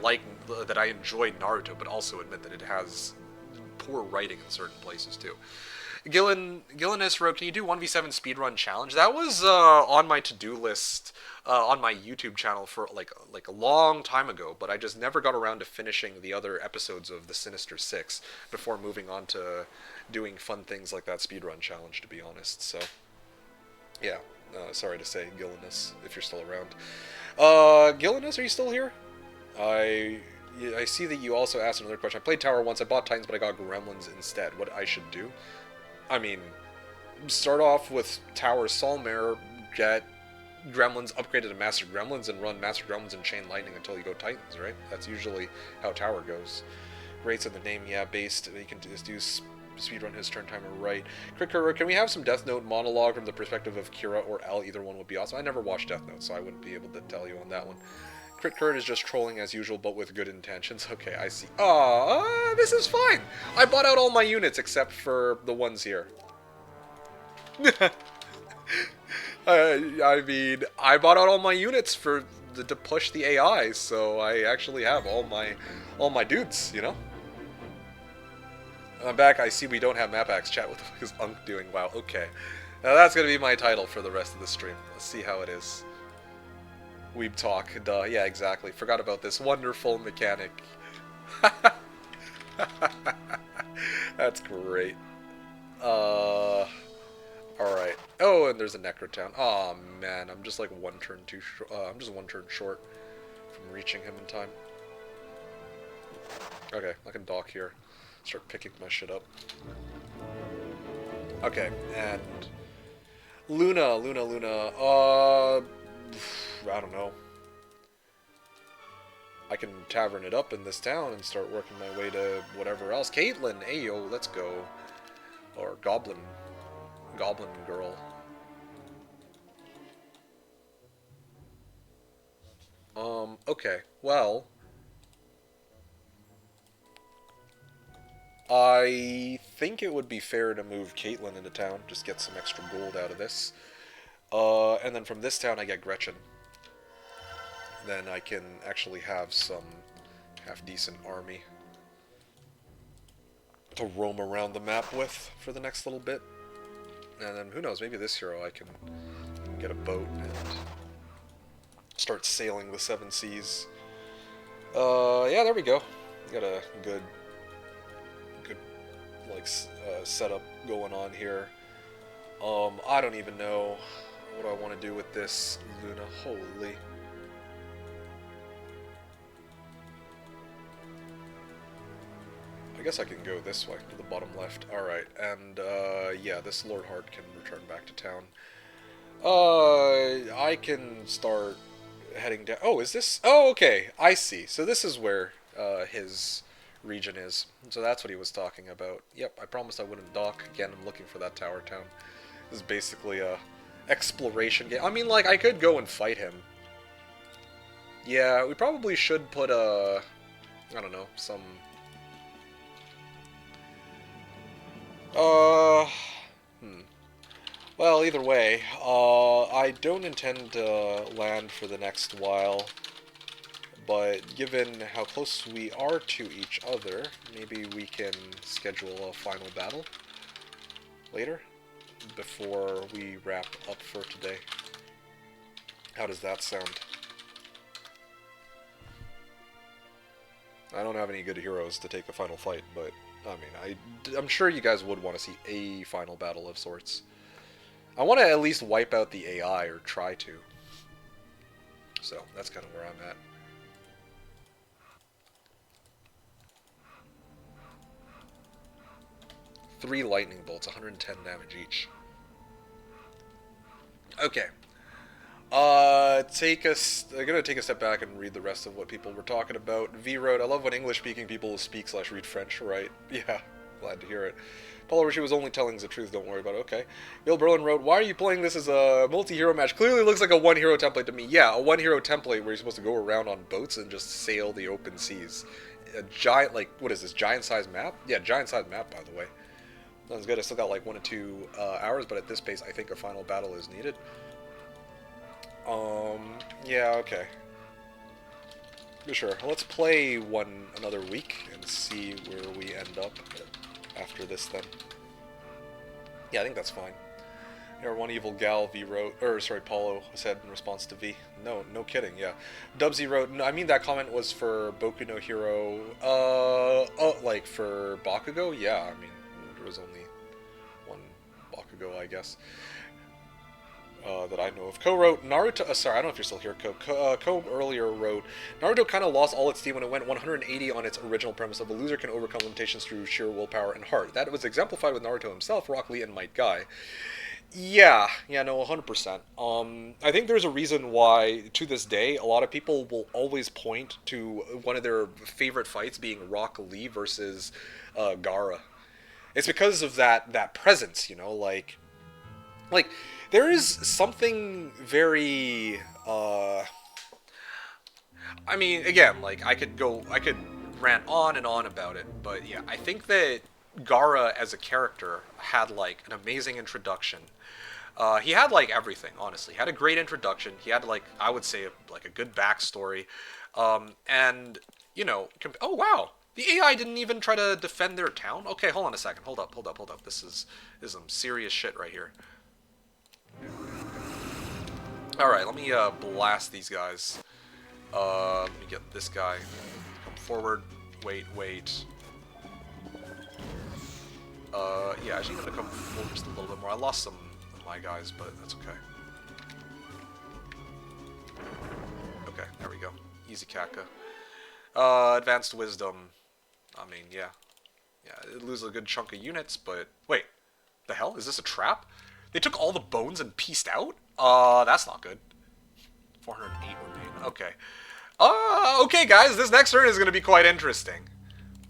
enjoyed Naruto, but also admit that it has poor writing in certain places, too. Gillinis wrote, can you do 1v7 speedrun challenge? That was on my to-do list on my YouTube channel for, like a long time ago, but I just never got around to finishing the other episodes of the Sinister Six before moving on to doing fun things like that speedrun challenge, to be honest, so... Yeah, sorry to say, Gillinis, if you're still around. Gillinis, are you still here? I see that you also asked another question. I played Tower once, I bought Titans, but I got Gremlins instead. What I should do? I mean, start off with Tower Solmare, get Gremlins upgraded to Master Gremlins, and run Master Gremlins and Chain Lightning until you go Titans, right? That's usually how Tower goes. Rates in the name, yeah, based. You can just do speedrun his turn timer right. Cricker, can we have some Death Note monologue from the perspective of Kira or L? Either one would be awesome. I never watched Death Note, so I wouldn't be able to tell you on that one. Crit Kurt is just trolling as usual, but with good intentions. Okay, I see. Aw, this is fine. I bought out all my units except for the ones here. I mean, I bought out all my units to push the AI, so I actually have all my dudes, you know? I'm back. I see we don't have Mapax chat. What the fuck is Unk doing? Wow, okay. Now that's gonna be my title for the rest of the stream. Let's see how it is. Weeb talk. Duh. Yeah, exactly. Forgot about this wonderful mechanic. That's great. Alright. Oh, and there's a Necrotown. Oh man, I'm just like one turn too short. I'm just one turn short from reaching him in time. Okay, I can dock here. Start picking my shit up. Okay, and Luna. I don't know. I can tavern it up in this town and start working my way to whatever else. Caitlyn, ayo, let's go. Or Goblin Girl. Okay, well... I think it would be fair to move Caitlyn into town, just get some extra gold out of this. And then from this town I get Gretchen. Then I can actually have some half-decent army to roam around the map with for the next little bit. And then, who knows, maybe this hero I can get a boat and start sailing the seven seas. Yeah, there we go. Got a good setup going on here. I don't even know what I want to do with this Luna. Holy. guess I can go this way, to the bottom left. Alright, and, yeah, this Lord Hart can return back to town. I can start heading down. Oh, is this? Oh, okay, I see. So this is where, his region is. So that's what he was talking about. Yep, I promised I wouldn't dock. Again, I'm looking for that tower town. This is basically a exploration game. I mean, like, I could go and fight him. Yeah, we probably should put a... I don't know, some... Well, either way, I don't intend to land for the next while, but given how close we are to each other, maybe we can schedule a final battle later, before we wrap up for today. How does that sound? I don't have any good heroes to take a final fight, but, I mean, I'm sure you guys would want to see a final battle of sorts. I want to at least wipe out the AI, or try to. So, that's kind of where I'm at. Three lightning bolts, 110 damage each. Okay. I'm gonna take a step back and read the rest of what people were talking about. V wrote, I love when English-speaking people speak/read French, right? Yeah, glad to hear it. Paula, she was only telling the truth, don't worry about it, okay. Bill Berlin wrote, why are you playing this as a multi-hero match? Clearly looks like a one-hero template to me. Yeah, a one-hero template where you're supposed to go around on boats and just sail the open seas. A giant, like, what is this, giant-sized map? Yeah, giant-sized map, by the way. Sounds good. I still got like 1 to 2 hours, but at this pace, I think a final battle is needed. Yeah, okay. Sure. Let's play another week and see where we end up after this then. Yeah, I think that's fine. Or one evil gal, V wrote, or sorry, Paulo said in response to V. No kidding, yeah. Dubsy wrote, no, I mean that comment was for Boku no Hero, like for Bakugo? Yeah, I mean, there was only one Bakugo, I guess. That I know of. Ko wrote, Naruto, sorry, I don't know if you're still here, Ko. Ko earlier wrote, Naruto kind of lost all its steam when it went 180 on its original premise of a loser can overcome limitations through sheer willpower and heart. That was exemplified with Naruto himself, Rock Lee, and Might Guy. Yeah, no, 100%. I think there's a reason why, to this day, a lot of people will always point to one of their favorite fights being Rock Lee versus Gaara. It's because of that presence, you know, like there is something very, I mean, again, like, I could rant on and on about it, but yeah, I think that Gaara as a character had, like, an amazing introduction. He had, like, everything, honestly. He had a great introduction. He had, like, I would say, like, a good backstory. And, you know, oh, wow. The AI didn't even try to defend their town? Okay, hold on a second. Hold up. This is some serious shit right here. Alright, let me blast these guys. Let me get this guy. Come forward. Wait. Yeah, actually gonna come forward just a little bit more. I lost some of my guys, but that's okay. Okay, there we go. Easy Kaka. Advanced Wisdom. I mean, yeah. Yeah, it loses a good chunk of units, but... Wait. The hell? Is this a trap? They took all the bones and pieced out? That's not good. 408 remain. Okay. Okay, guys, this next turn is going to be quite interesting.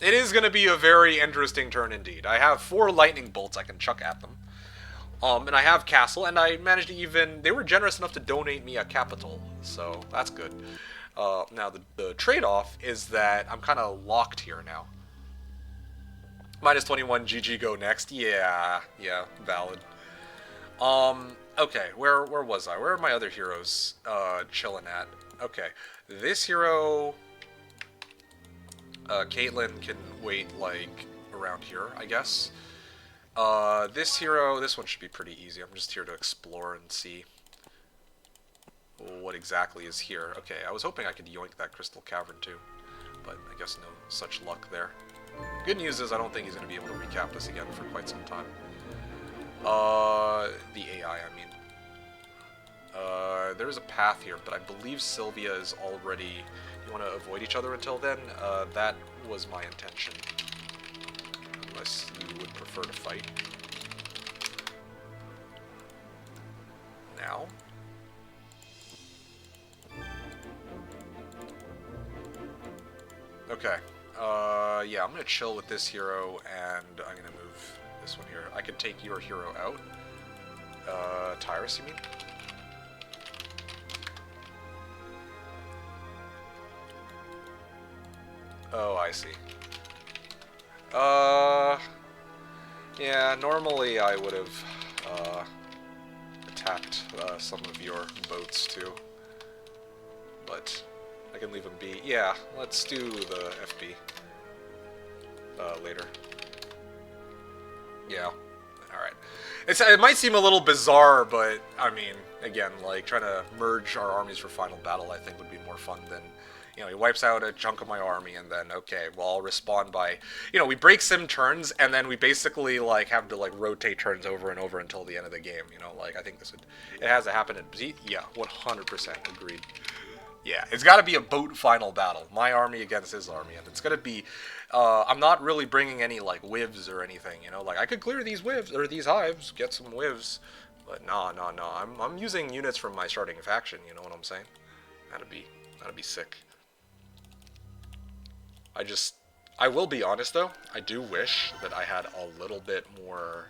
It is going to be a very interesting turn indeed. I have 4 lightning bolts I can chuck at them. And I have castle, and I managed to even... They were generous enough to donate me a capital, so that's good. Now, the trade-off is that I'm kind of locked here now. Minus 21, GG go next. Yeah, valid. Okay, where was I? Where are my other heroes chilling at? Okay, this hero, Caitlyn can wait, like, around here, I guess. This hero, this one should be pretty easy. I'm just here to explore and see what exactly is here. Okay, I was hoping I could yoink that Crystal Cavern too, but I guess no such luck there. Good news is I don't think he's going to be able to recap this again for quite some time. The AI, I mean. There's a path here, but I believe Sylvia is already... You want to avoid each other until then? That was my intention. unless you would prefer to fight. Now? Okay. Yeah, I'm gonna chill with this hero, and I'm gonna move this one here. I could take your hero out. Tyrus, you mean? Oh, I see. Yeah, normally I would have, attacked, some of your boats, too. But I can leave them be. Yeah, let's do the FB, later. Yeah. Alright. It might seem a little bizarre, but, I mean, again, like, trying to merge our armies for final battle, I think, would be more fun than, you know, he wipes out a chunk of my army, and then, okay, well, I'll respond by, you know, we break sim turns, and then we basically, like, have to, like, rotate turns over and over until the end of the game, you know, like, I think this would, it has to happen at Z, yeah, 100% agreed. Yeah, it's got to be a boat final battle, my army against his army, and it's going to be, I'm not really bringing any, like, wivs or anything, you know, like, I could clear these wivs, or these hives, get some wivs, but no, I'm using units from my starting faction, you know what I'm saying? That'd be sick. I will be honest, though, I do wish that I had a little bit more...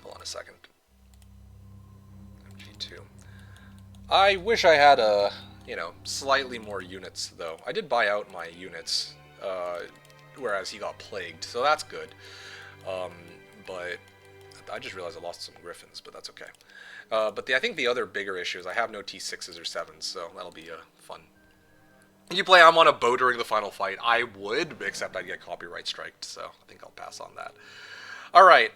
Hold on a second. G2. I wish I had you know, slightly more units, though. I did buy out my units, whereas he got plagued, so that's good. But I just realized I lost some griffins, but that's okay. But I think the other bigger issue is I have no T6s or 7s, so that'll be fun. If you play I'm on a boat during the final fight, I would, except I'd get copyright striked, so I think I'll pass on that. Alright,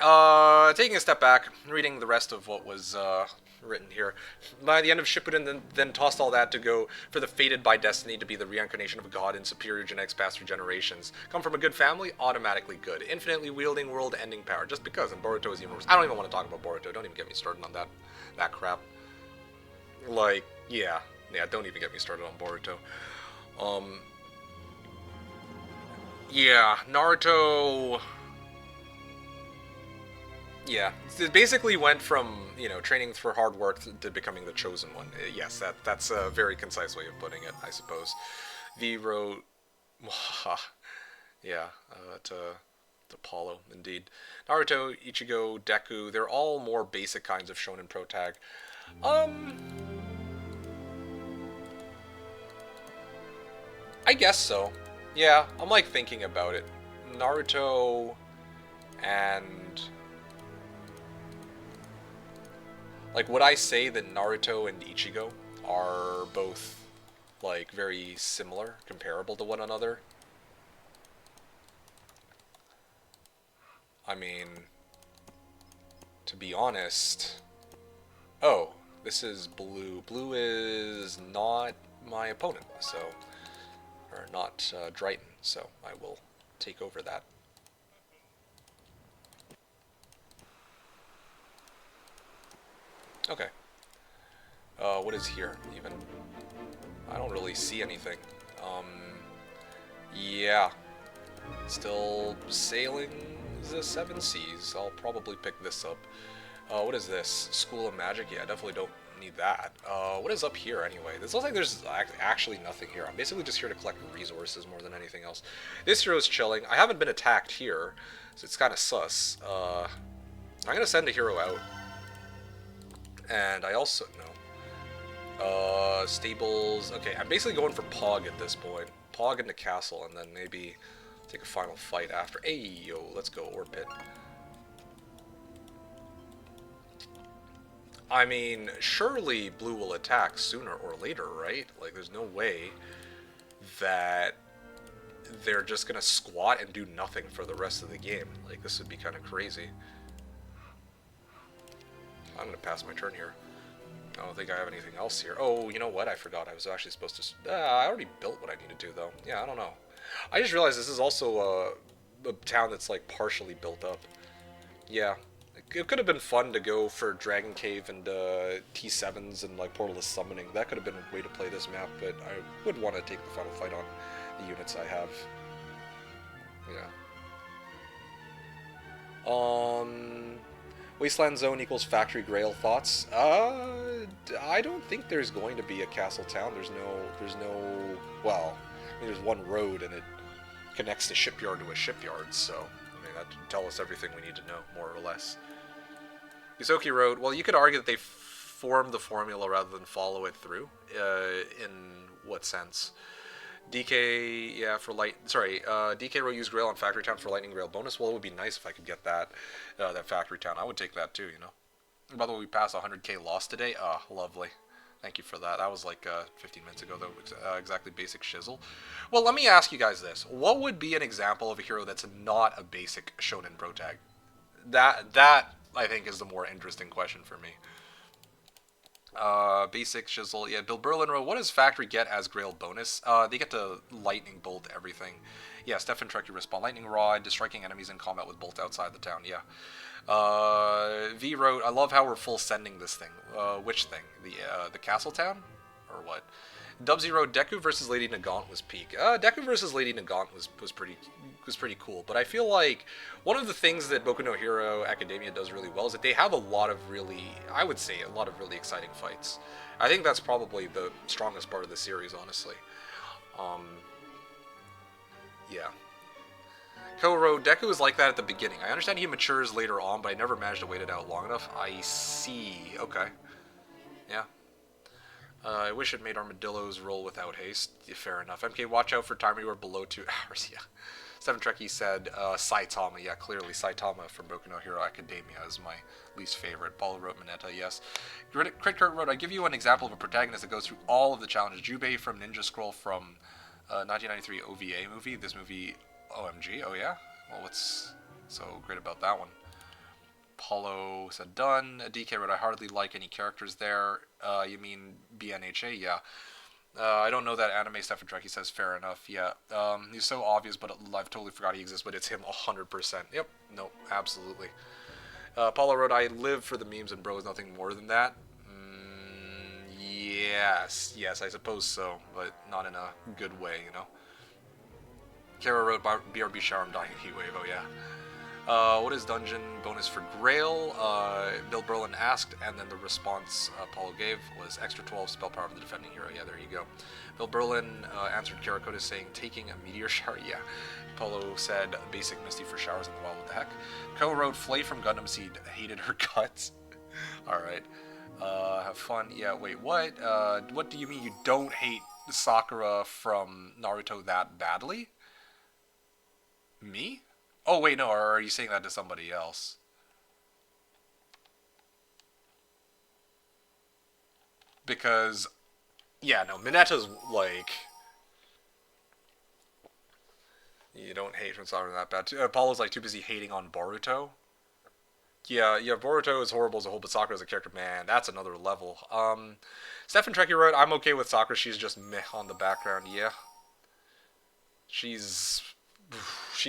taking a step back, reading the rest of what was written here. By the end of Shippuden, then tossed all that to go for the fated by destiny to be the reincarnation of a god in superior genetics passed through generations. Come from a good family, automatically good. Infinitely wielding world-ending power, just because, and Boruto is universe. I don't even want to talk about Boruto, don't even get me started on that crap. Like, yeah, don't even get me started on Boruto. Yeah, Naruto... Yeah, it basically went from, you know, training for hard work to becoming the chosen one. Yes, that's a very concise way of putting it, I suppose. V wrote... yeah, to Paulo, indeed. Naruto, Ichigo, Deku, they're all more basic kinds of shonen protag. I guess so. Yeah, I'm like thinking about it. Naruto and... Like, would I say that Naruto and Ichigo are both, like, very similar, comparable to one another? I mean, to be honest... Oh, this is blue. Blue is not my opponent, so... Or not dryhten, so I will take over that. Okay. What is here, even? I don't really see anything. Yeah. Still sailing the seven seas. I'll probably pick this up. What is this? School of Magic? Yeah, I definitely don't need that. What is up here, anyway? This looks like there's actually nothing here. I'm basically just here to collect resources more than anything else. This hero's chilling. I haven't been attacked here, so it's kind of sus. I'm gonna send a hero out. And I also, no. Stables, okay, I'm basically going for Pog at this point. Pog in the castle, and then maybe take a final fight after. Hey, yo, let's go, Orbit. I mean, surely Blue will attack sooner or later, right? Like, there's no way that they're just gonna squat and do nothing for the rest of the game. Like, this would be kind of crazy. I'm going to pass my turn here. I don't think I have anything else here. Oh, you know what? I forgot. I was actually supposed to... I already built what I needed to, though. Yeah, I don't know. I just realized this is also a town that's, like, partially built up. Yeah. It could have been fun to go for Dragon Cave and T7s and, like, Portal of Summoning. That could have been a way to play this map, but I would want to take the final fight on units I have. Yeah. Wasteland Zone equals Factory Grail thoughts. I don't think there's going to be a castle town. There's no. Well, I mean, there's one road and it connects the shipyard to a shipyard. So, I mean, that would tell us everything we need to know, more or less. Yusoki Road. Well, you could argue that they formed the formula rather than follow it through. In what sense? DK, yeah, for light. Sorry, DK Row used Grail on Factory Town for Lightning Grail bonus. Well, it would be nice if I could get that Factory Town. I would take that too, you know. And by the way, we passed 100k loss today. Ah, lovely. Thank you for that. That was like 15 minutes ago, though. Exactly basic shizzle. Well, let me ask you guys this: what would be an example of a hero that's not a basic Shonen Bro Tag? That I think is the more interesting question for me. Basic shizzle. Yeah, Bill Berlin Row. What does Factory get as Grail bonus? They get to lightning bolt everything. Yeah, Stefan Trek, you respond. Lightning rod, striking enemies in combat with bolt outside the town. Yeah. V wrote, I love how we're full sending this thing. Which thing? The castle town? Or what? Dubsy wrote, Deku versus Lady Nagant was peak. Deku versus Lady Nagant was pretty cool. But I feel like one of the things that Boku no Hero Academia does really well is that they have a lot of really, I would say, a lot of really exciting fights. I think that's probably the strongest part of the series, honestly. Yeah. Ko wrote, Deku is like that at the beginning. I understand he matures later on, but I never managed to wait it out long enough. I see. Okay. Yeah. I wish it made armadillos roll without haste. Yeah, fair enough. MK, watch out for timer you are below 2 hours. Yeah. Seven Trekkie said Saitama. Yeah, clearly Saitama from Boku no Hero Academia is my least favorite. Paulo wrote Mineta. Yes. Crit Kurt wrote, I give you an example of a protagonist that goes through all of the challenges. Jubei from Ninja Scroll from 1993 OVA movie. This movie, OMG. Oh yeah. Well, what's so great about that one? Paulo said done. DK wrote, I hardly like any characters there. You mean BNHA? Yeah. I don't know that anime. Stefan Trekkie says fair enough. Yeah. He's so obvious, but I've totally forgot he exists, but it's him 100%. Yep. No, absolutely. Paulo wrote, I live for the memes and bro is nothing more than that. Yes, I suppose so, but not in a good way, you know. Kara wrote, BRB shower, I'm dying heat wave. Oh yeah. What is dungeon bonus for Grail? Bill Berlin asked, and then the response Paulo gave was extra 12 spell power of the defending hero. Yeah, there you go. Bill Berlin answered Karakoda saying taking a meteor shower. Yeah. Paulo said basic Misty for showers in the wild. What the heck? Ko wrote Flay from Gundam Seed hated her guts. All right. Have fun. Yeah. Wait. What? What do you mean you don't hate Sakura from Naruto that badly? Me? Oh, wait, no, or are you saying that to somebody else? Because, yeah, no, Mineta's like... You don't hate from Sakura that bad. Apollo's like too busy hating on Boruto. Yeah, Boruto is horrible as a whole, but Sakura as a character, man, that's another level. Stefan Trekkie wrote, I'm okay with Sakura, she's just meh on the background, yeah. She's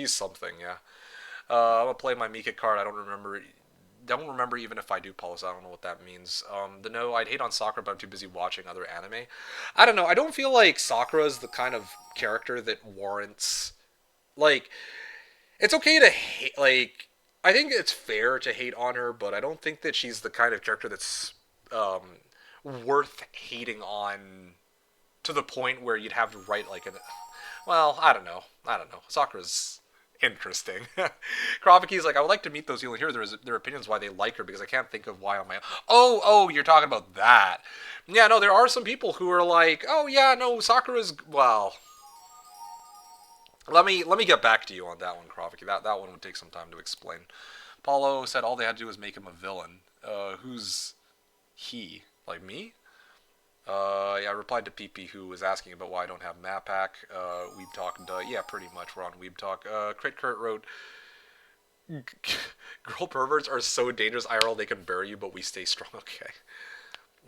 something, yeah. I'm gonna play my Mika card. I don't remember even if I do polish. I don't know what that means. No, I'd hate on Sakura, but I'm too busy watching other anime. I don't know. I don't feel like Sakura is the kind of character that warrants, like, it's okay to hate. Like, I think it's fair to hate on her, but I don't think that she's the kind of character that's worth hating on to the point where you'd have to write like an. Well, I don't know. Sakura's interesting. Kraviki's like, I would like to meet those people here. Their opinions why they like her because I can't think of why on my own. Oh, you're talking about that. Yeah, no, there are some people who are like, oh yeah, no, Sakura's well. Let me get back to you on that one, Kraviki. That one would take some time to explain. Paulo said all they had to do was make him a villain. Who's he? Like me? Yeah, I replied to PP who was asking about why I don't have map pack. Weeb Talk, yeah, pretty much. We're on Weeb Talk. Crit Kurt wrote, girl perverts are so dangerous, IRL, they can bury you, but we stay strong. Okay.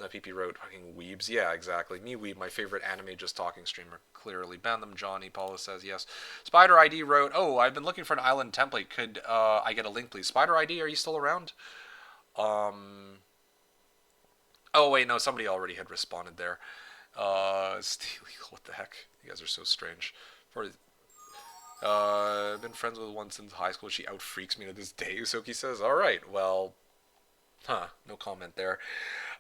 PP wrote, fucking weebs. Yeah, exactly. Me, Weeb, my favorite anime just talking streamer. Clearly. Ban them, Johnny. Paulo says yes. Spider ID wrote, oh, I've been looking for an island template. Could I get a link, please? Spider ID, are you still around? Oh, wait, no, somebody already had responded there. Steely, what the heck? You guys are so strange. For been friends with one since high school. She out freaks me to this day. Usoki says, "All right, well, no comment there."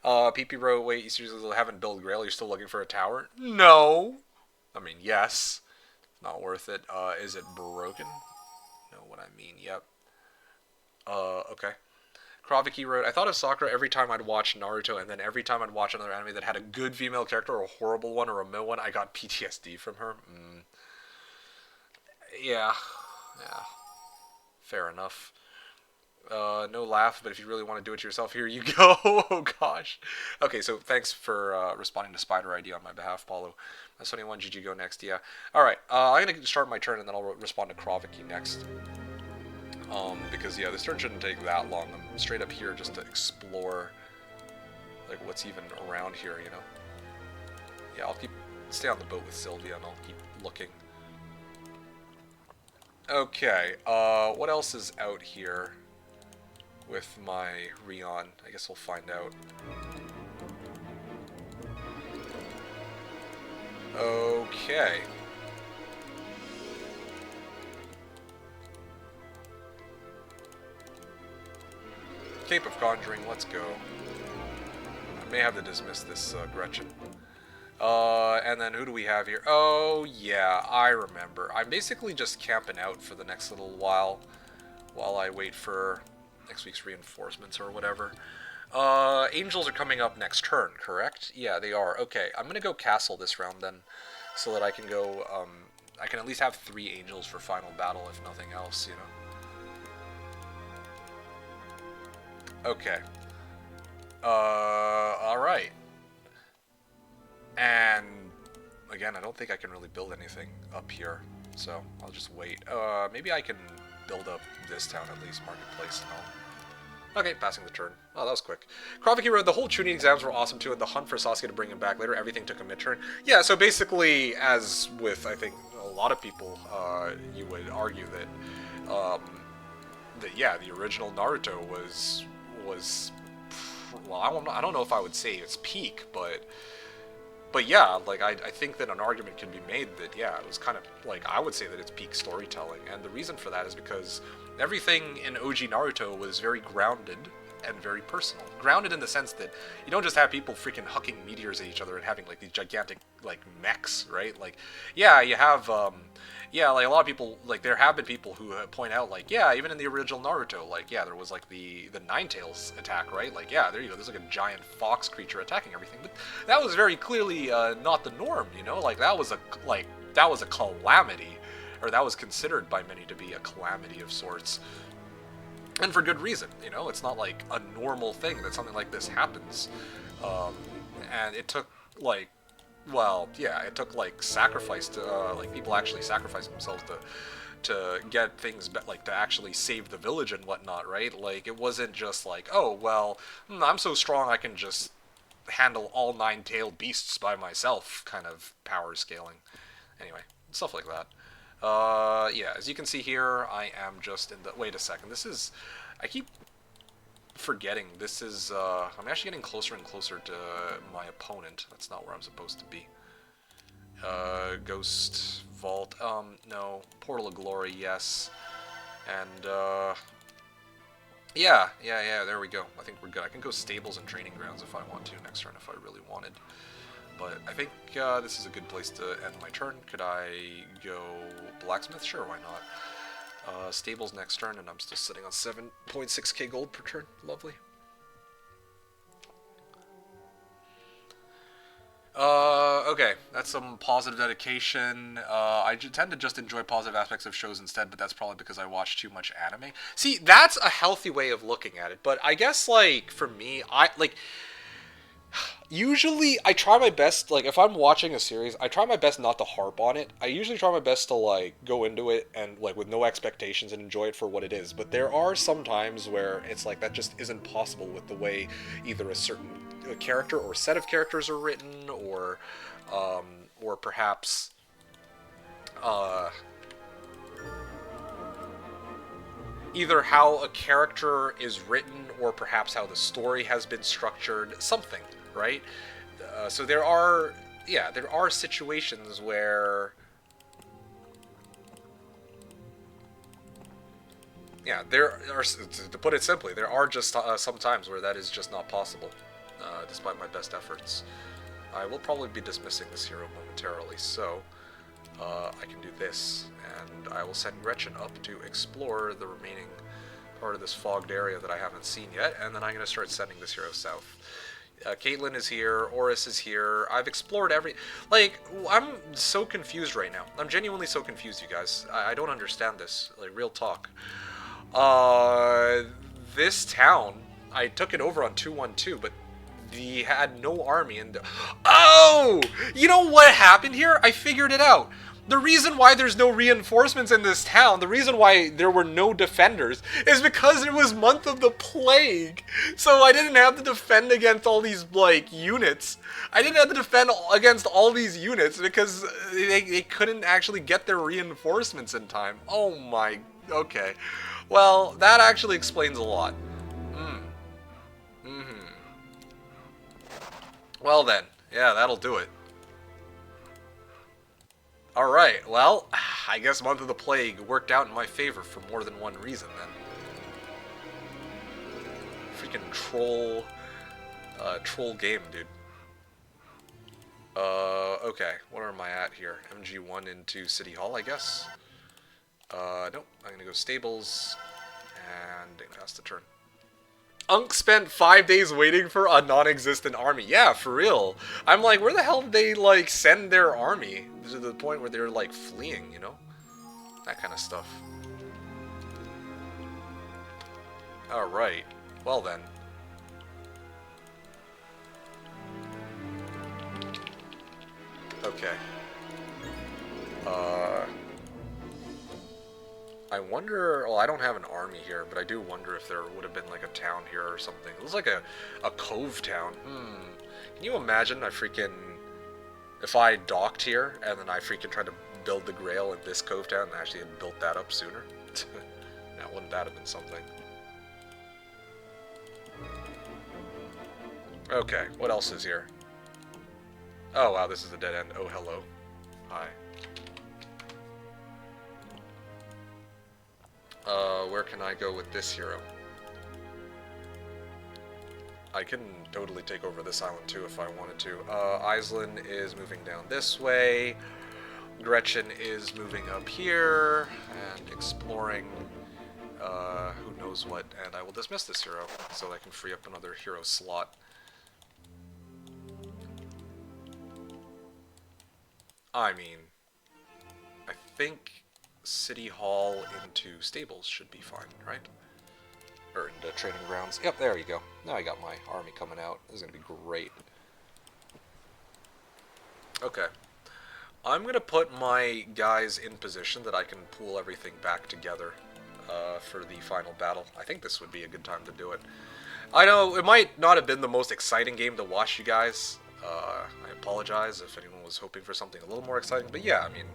PP wrote, "Wait, you seriously haven't built Grail? You're still looking for a tower?" No. I mean, yes. Not worth it. Is it broken? Know what I mean? Yep. Okay. Kraviki wrote, "I thought of Sakura every time I'd watch Naruto, and then every time I'd watch another anime that had a good female character or a horrible one or a male one, I got PTSD from her." Yeah. Yeah. Fair enough. No laugh, but if you really want to do it yourself, here you go. Oh, gosh. Okay, so thanks for responding to Spider ID on my behalf, Paulo. S21, GG, go next, yeah. Alright, I'm going to start my turn, and then I'll respond to Kraviki next. Because, yeah, this turn shouldn't take that long. I'm straight up here just to explore, like, what's even around here, you know? Yeah, I'll stay on the boat with Sylvia, and I'll keep looking. Okay, what else is out here with my Rion? I guess we'll find out. Okay. Cape of Conjuring, let's go. I may have to dismiss this Gretchen. And then who do we have here? Oh, yeah, I remember. I'm basically just camping out for the next little while I wait for next week's reinforcements or whatever. Angels are coming up next turn, correct? Yeah, they are. Okay, I'm going to go castle this round then, so that I can go, I can at least have 3 angels for final battle, if nothing else, you know? Okay. Alright. And, again, I don't think I can really build anything up here, so I'll just wait. Maybe I can build up this town at least, Marketplace and all. Okay, passing the turn. Oh, that was quick. Kraviki wrote, "The whole tuning exams were awesome too, and the hunt for Sasuke to bring him back later, everything took a mid-turn." Yeah, so basically, as with, I think, a lot of people, you would argue that, yeah, the original Naruto was well, I don't know if I would say it's peak, but yeah, like, I think that an argument can be made that, yeah, it was kind of, like, I would say that it's peak storytelling, and the reason for that is because everything in OG Naruto was very grounded and very personal. Grounded in the sense that you don't just have people freaking hucking meteors at each other and having, like, these gigantic, like, mechs, right? Like, yeah, you have, yeah, like, a lot of people, like, there have been people who point out, like, yeah, even in the original Naruto, like, yeah, there was, like, the Nine-Tails attack, right? Like, yeah, there you go, there's, like, a giant fox creature attacking everything, but that was very clearly not the norm, you know? Like, that was a calamity, or that was considered by many to be a calamity of sorts. And for good reason, you know? It's not, like, a normal thing that something like this happens. And it took, like, well, yeah, it took, like, sacrifice to, like, people actually sacrificing themselves to get things, like, to actually save the village and whatnot, right? Like, it wasn't just like, oh, well, I'm so strong I can just handle all 9-tailed beasts by myself kind of power scaling. Anyway, stuff like that. Yeah, as you can see here, I am just in the, wait a second, this is, I keep forgetting, this is, I'm actually getting closer and closer to my opponent. That's not where I'm supposed to be. Ghost Vault, no, Portal of Glory, yes, and, yeah, there we go. I think we're good. I can go Stables and Training Grounds if I want to next turn if I really wanted. But I think this is a good place to end my turn. Could I go Blacksmith? Sure, why not? Stables next turn, and I'm still sitting on 7.6k gold per turn. Lovely. Okay, that's some positive dedication. I tend to just enjoy positive aspects of shows instead, but that's probably because I watch too much anime. See, that's a healthy way of looking at it, but I guess, like, for me, usually, I try my best, like, if I'm watching a series, I try my best not to harp on it. I usually try my best to, like, go into it and, like, with no expectations and enjoy it for what it is. But there are some times where it's like, that just isn't possible with the way either a certain character or set of characters are written, or perhaps, either how a character is written, or perhaps how the story has been structured, something. Right? So there are situations where Yeah, there are, to put it simply, there are just some times where that is just not possible, despite my best efforts. I will probably be dismissing this hero momentarily, so I can do this, and I will send Gretchen up to explore the remaining part of this fogged area that I haven't seen yet, and then I'm going to start sending this hero south. Caitlyn is here, Oris is here, I've explored like, I'm so confused right now. I'm genuinely so confused, you guys. I don't understand this, like, real talk. This town, I took it over on 212, but he had no army, and... Oh! You know what happened here? I figured it out. The reason why there's no reinforcements in this town, the reason why there were no defenders, is because it was Month of the Plague. So I didn't have to defend against all these, like, units. I didn't have to defend against all these units because they couldn't actually get their reinforcements in time. Oh my... Okay. Well, that actually explains a lot. Well then, yeah, that'll do it. Alright, well, I guess Month of the Plague worked out in my favor for more than one reason, then. Freaking troll game, dude. Okay, what am I at here? MG1 into City Hall, I guess? Nope, I'm gonna go Stables, and pass the turn. Unk spent 5 days waiting for a non-existent army. Yeah, for real. I'm like, where the hell did they, like, send their army? To the point where they're, like, fleeing, you know? That kind of stuff. Alright. Well, then. Okay. I wonder, well, I don't have an army here, but I do wonder if there would have been like a town here or something. It looks like a cove town. Can you imagine if I docked here and then I freaking tried to build the Grail in this cove town and actually had built that up sooner? Now, wouldn't that have been something? Okay, what else is here? Oh wow, this is a dead end. Oh, hello. Hi. Where can I go with this hero? I can totally take over this island too if I wanted to. Iselin is moving down this way. Gretchen is moving up here and exploring who knows what, and I will dismiss this hero so that I can free up another hero slot. I mean, I think City Hall into Stables should be fine, right? Or into Training Grounds. Yep, there you go. Now I got my army coming out. This is going to be great. Okay. I'm going to put my guys in position that I can pull everything back together for the final battle. I think this would be a good time to do it. I know it might not have been the most exciting game to watch, you guys. I apologize if anyone was hoping for something a little more exciting, but yeah, I mean,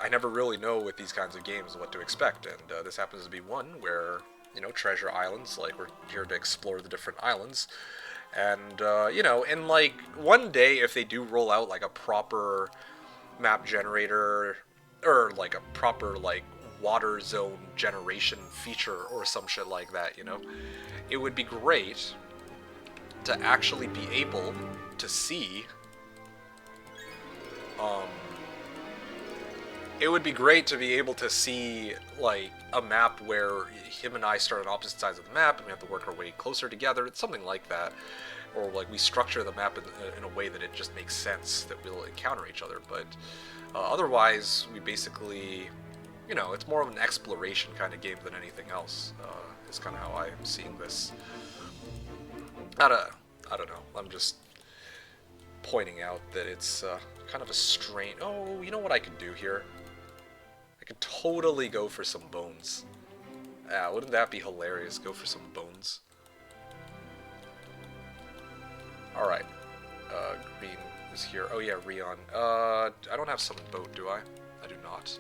I never really know with these kinds of games what to expect, and this happens to be one where, you know, treasure islands, like, we're here to explore the different islands, and, you know, and, like, one day, if they do roll out, like, a proper map generator, or, like, a proper, like, water zone generation feature, or some shit like that, you know, it would be great to actually be able to see, it would be great to be able to see, like, a map where him and I start on opposite sides of the map, and we have to work our way closer together. It's something like that. Or, like, we structure the map in a way that it just makes sense that we'll encounter each other. But otherwise, we basically, you know, it's more of an exploration kind of game than anything else, is kind of how I'm seeing this. I don't know. I'm just pointing out that it's kind of a strange... Oh, you know what I could do here? I could totally go for some bones. Yeah, wouldn't that be hilarious? Go for some bones. Alright. Green is here. Oh yeah, Rion. I don't have summon boat, do I? I do not.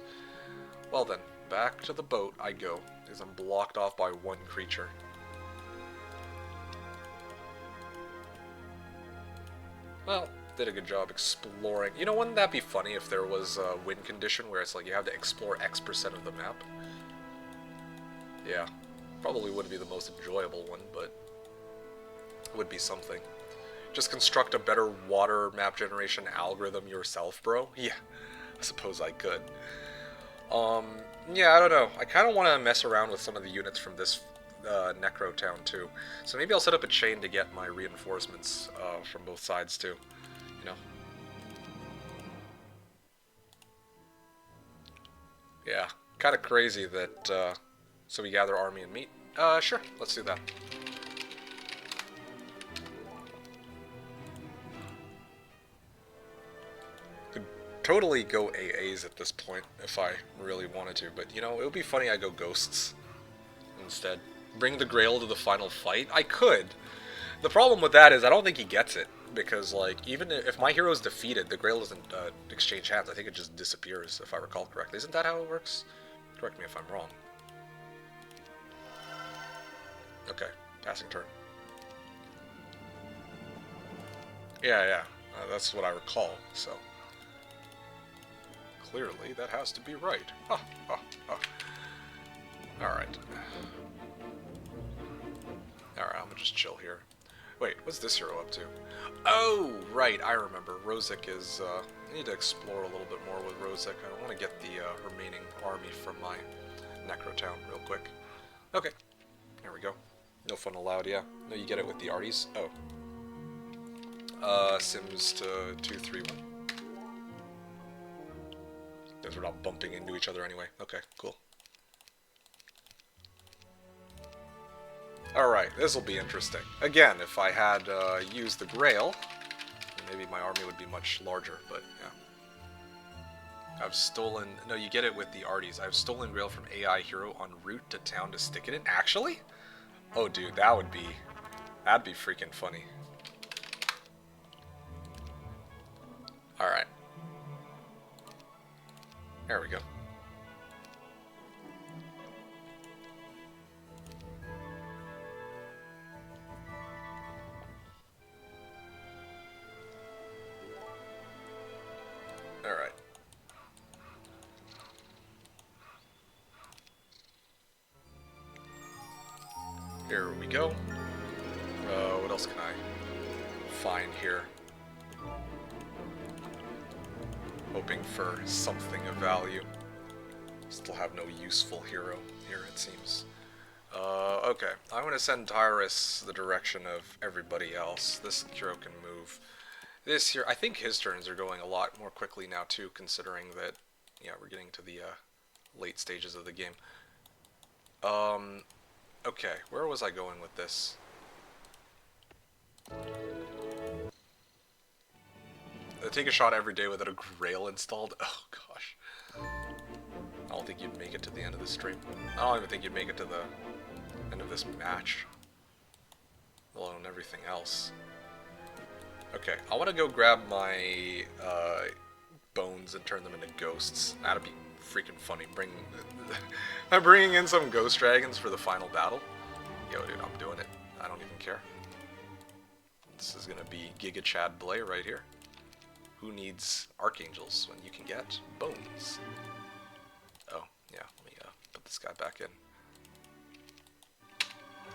Well then, back to the boat I go, because I'm blocked off by one creature. Well, did a good job exploring. You know, wouldn't that be funny if there was a win condition where it's like you have to explore X% of the map? Yeah, probably wouldn't be the most enjoyable one, but would be something. Just construct a better water map generation algorithm yourself, bro? Yeah, I suppose I could. Yeah, I don't know. I kind of want to mess around with some of the units from this Necro Town, too. So maybe I'll set up a chain to get my reinforcements from both sides, too. You know? Yeah, kind of crazy that, so we gather army and meat. Sure, let's do that. Could totally go AAs at this point if I really wanted to, but you know, it would be funny I go ghosts instead. Bring the Grail to the final fight? I could. The problem with that is I don't think he gets it, because like, even if my hero is defeated, the Grail doesn't exchange hands. I think it just disappears, if I recall correctly. Isn't that how it works? Correct me if I'm wrong. Okay, passing turn. Yeah, that's what I recall, so... Clearly, that has to be right. Alright. Alright, I'm gonna just chill here. Wait, what's this hero up to? Oh, right, I remember. Rozek is, I need to explore a little bit more with Rozek. I want to get the remaining army from my Necro Town real quick. Okay, there we go. No fun allowed, yeah. No, you get it with the arties? Oh. Sims to 2-3-1. Because we're not bumping into each other anyway. Okay, cool. Alright, this will be interesting. Again, if I had used the Grail, maybe my army would be much larger, but yeah. I've stolen... No, you get it with the arties. I've stolen Grail from AI hero en route to town to stick it in. Actually? Oh, dude, that would be... That'd be freaking funny. Alright. There we go. Alright. Here we go. What else can I find here? Hoping for something of value. Still have no useful hero here, it seems. Okay. I'm going to send Tyrus the direction of everybody else. This hero can move. This here, I think his turns are going a lot more quickly now, too, considering that, yeah, we're getting to the late stages of the game. Okay, where was I going with this? Take a shot every day without a Grail installed? Oh, gosh. I don't think you'd make it to the end of the stream. I don't even think you'd make it to the end of this match. Let alone everything else. Okay, I want to go grab my bones and turn them into ghosts. That'd be freaking funny. I'm bringing in some ghost dragons for the final battle. Yo, dude, I'm doing it. I don't even care. This is gonna be Giga Chad Blay right here. Who needs archangels when you can get bones? Oh, yeah, let me put this guy back in.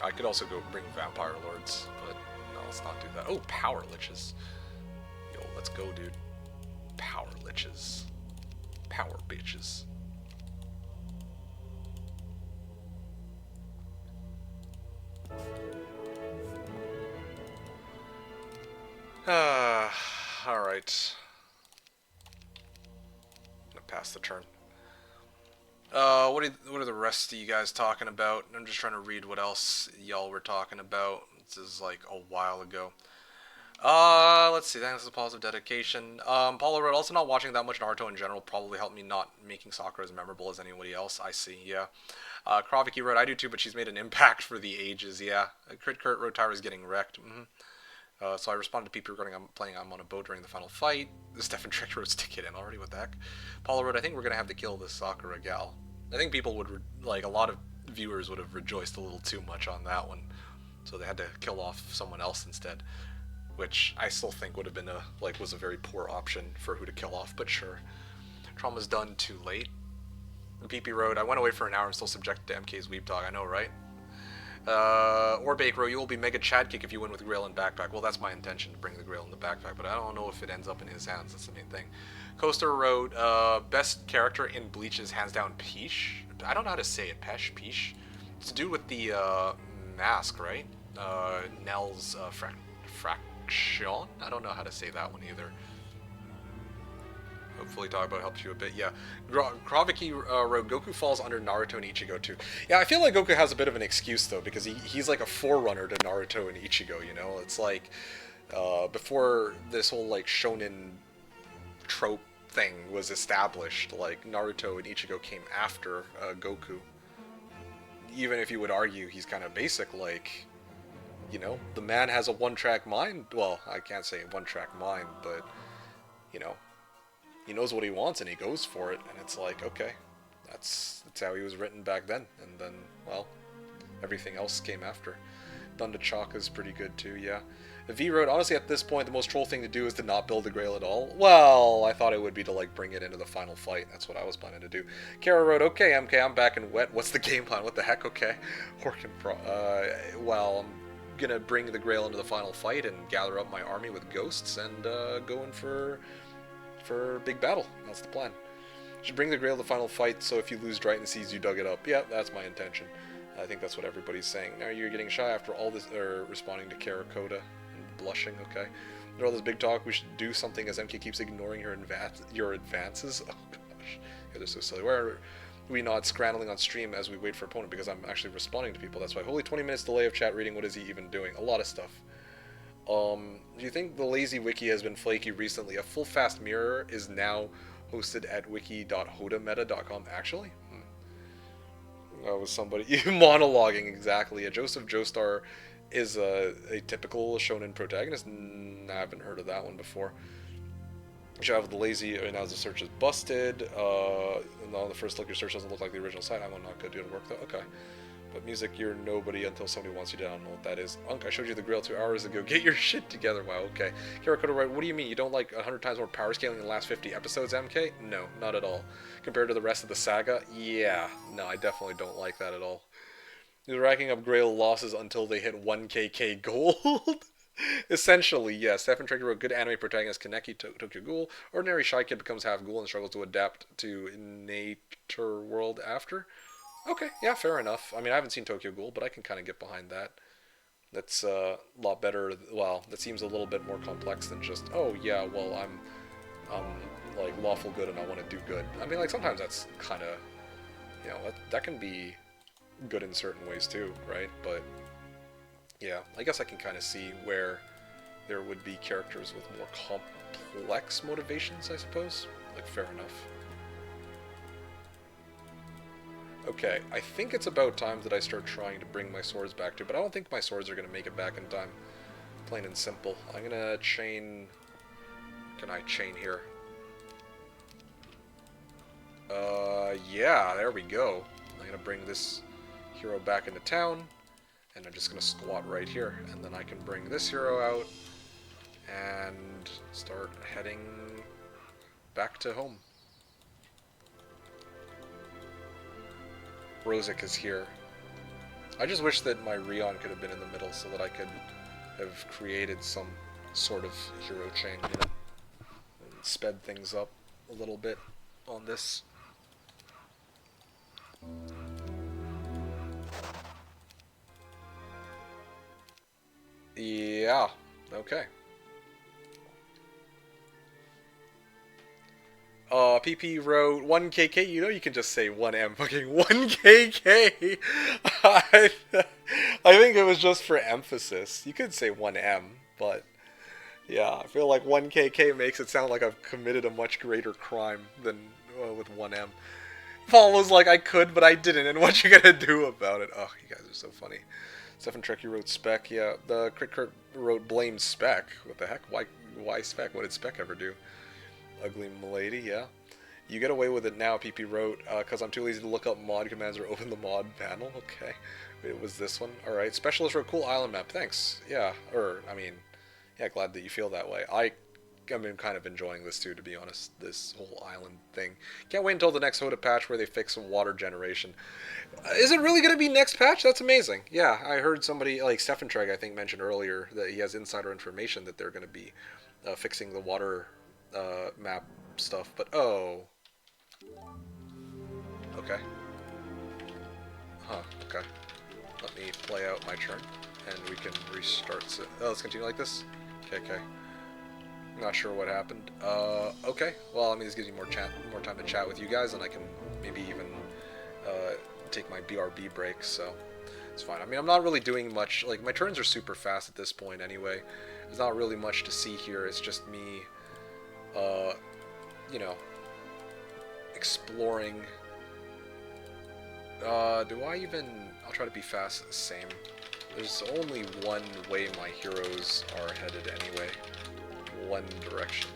I could also go bring vampire lords, but no, let's not do that. Oh, power liches. Yo, let's go, dude. Power liches. Power bitches. Alright. I'm gonna pass the turn. What are the rest of you guys talking about? I'm just trying to read what else y'all were talking about. This is like a while ago. Let's see. Thanks for the positive dedication. Paulo wrote, also not watching that much Naruto in general probably helped me not making Sakura as memorable as anybody else. I see, yeah. Kraviki wrote, I do too, but she's made an impact for the ages, yeah. Crit Kurt wrote, Tyra's getting wrecked. So I responded to people regarding I'm on a boat during the final fight. Stefan Trick wrote, stick it in already, what the heck. Paulo wrote, I think we're going to have to kill this Sakura gal. I think people would, like, a lot of viewers would have rejoiced a little too much on that one. So they had to kill off someone else instead. Which I still think would have been was a very poor option for who to kill off, but sure. Trauma's done too late. PP Road, I went away for an hour and still subjected to MK's Weep Talk. I know, right? Or Bakero, you will be Mega Chad Kick if you win with Grail and Backpack. Well, that's my intention, to bring the Grail in the backpack, but I don't know if it ends up in his hands. That's the main thing. Coaster Road, best character in Bleach is hands down Peach. I don't know how to say it. Peach? It's to do with the mask, right? Nell's fraction? I don't know how to say that one either. Hopefully talk about helps you a bit. Yeah, Kraviki Road, Goku falls under Naruto and Ichigo too. Yeah, I feel like Goku has a bit of an excuse though, because he's like a forerunner to Naruto and Ichigo, you know? It's like, before this whole like shonen trope thing was established, like Naruto and Ichigo came after Goku. Even if you would argue he's kind of basic, like, you know, the man has a one-track mind. Well, I can't say one-track mind, but, you know, he knows what he wants and he goes for it, and it's like, okay, that's how he was written back then, and then, well, everything else came after. Thunder Chalk is pretty good too, yeah. The V Road, honestly, at this point, the most troll thing to do is to not build the Grail at all. Well, I thought it would be to, like, bring it into the final fight. That's what I was planning to do. Kara Road, okay, MK, I'm back in wet. What's the game plan? What the heck? Okay. Well, I'm gonna bring the Grail into the final fight and gather up my army with ghosts and go in for big battle. That's the plan. Should bring the Grail to the final fight, so if you lose dryhten seeds, you dug it up. Yeah, that's my intention. I think that's what everybody's saying. Now you're getting shy after all this, or responding to Karakoda and blushing, okay. After all this big talk, we should do something as MK keeps ignoring your advances. Oh gosh, you guys are so silly. Why are we not scrandling on stream as we wait for opponent? Because I'm actually responding to people, that's why. Holy 20 minutes delay of chat reading, what is he even doing? A lot of stuff. Do you think the lazy wiki has been flaky recently? A full fast mirror is now hosted at wiki.hodameta.com. Actually? That was somebody monologuing, exactly. A Joseph Joestar is a typical shonen protagonist. I haven't heard of that one before. You should have the lazy, now the search is busted. And on the first look, your search doesn't look like the original site. I'm not good doing work though. Okay. But music, you're nobody until somebody wants you to. I don't know what that is. Unk, I showed you the Grail 2 hours ago. Get your shit together. Wow, okay. Karakoda, right? What do you mean? You don't like 100 times more power scaling in the last 50 episodes, MK? No, not at all. Compared to the rest of the saga? Yeah. No, I definitely don't like that at all. You're racking up Grail losses until they hit 1kk gold? Essentially, yes. Stefan Tricky wrote, good anime protagonist Kaneki Tokyo Ghoul. Ordinary shy kid becomes half ghoul and struggles to adapt to nature world after. Okay, yeah, fair enough. I mean, I haven't seen Tokyo Ghoul, but I can kind of get behind that. That's a lot better. Well, that seems a little bit more complex than just, oh yeah, well, I'm like lawful good and I want to do good. I mean, like sometimes that's kind of, you know, that can be good in certain ways too, right? But yeah, I guess I can kind of see where there would be characters with more complex motivations, I suppose. Like, fair enough. Okay, I think it's about time that I start trying to bring my swords back to, but I don't think my swords are going to make it back in time. Plain and simple. I'm going to chain... Can I chain here? Yeah, there we go. I'm going to bring this hero back into town, and I'm just going to squat right here, and then I can bring this hero out, and start heading back to home. Rosic is here. I just wish that my Rion could have been in the middle so that I could have created some sort of hero chain, you know, and sped things up a little bit on this. Yeah, okay. PP wrote 1kk, you know you can just say 1M, fucking 1kk! I think it was just for emphasis. You could say 1M, but yeah, I feel like 1kk makes it sound like I've committed a much greater crime than with 1M. Paul was like, I could, but I didn't, and what you gonna do about it? Oh, you guys are so funny. Stefan Trekkie wrote Spec, yeah. The Crit wrote blame Spec. What the heck? Why Spec? What did Spec ever do? Ugly Milady, yeah. You get away with it now, PP wrote, because I'm too lazy to look up mod commands or open the mod panel. Okay. Wait, it was this one? Alright. Specialist wrote cool island map. Thanks. Yeah. I mean, yeah, glad that you feel that way. I been kind of enjoying this too, to be honest, this whole island thing. Can't wait until the next Hoda patch where they fix some water generation. Is it really going to be next patch? That's amazing. Yeah, I heard somebody, like Stefan Treg, I think, mentioned earlier that he has insider information that they're going to be fixing the water map stuff, but oh. Okay. Huh, okay. Let me play out my turn, and we can restart. Oh, let's continue like this? Okay. Not sure what happened. Okay. Well, I mean, this gives me more time to chat with you guys, and I can maybe even take my BRB break, so it's fine. I mean, I'm not really doing much. Like, my turns are super fast at this point anyway. There's not really much to see here. It's just me, you know, exploring. Do I even... I'll try to be fast at the same. There's only one way my heroes are headed anyway. One direction.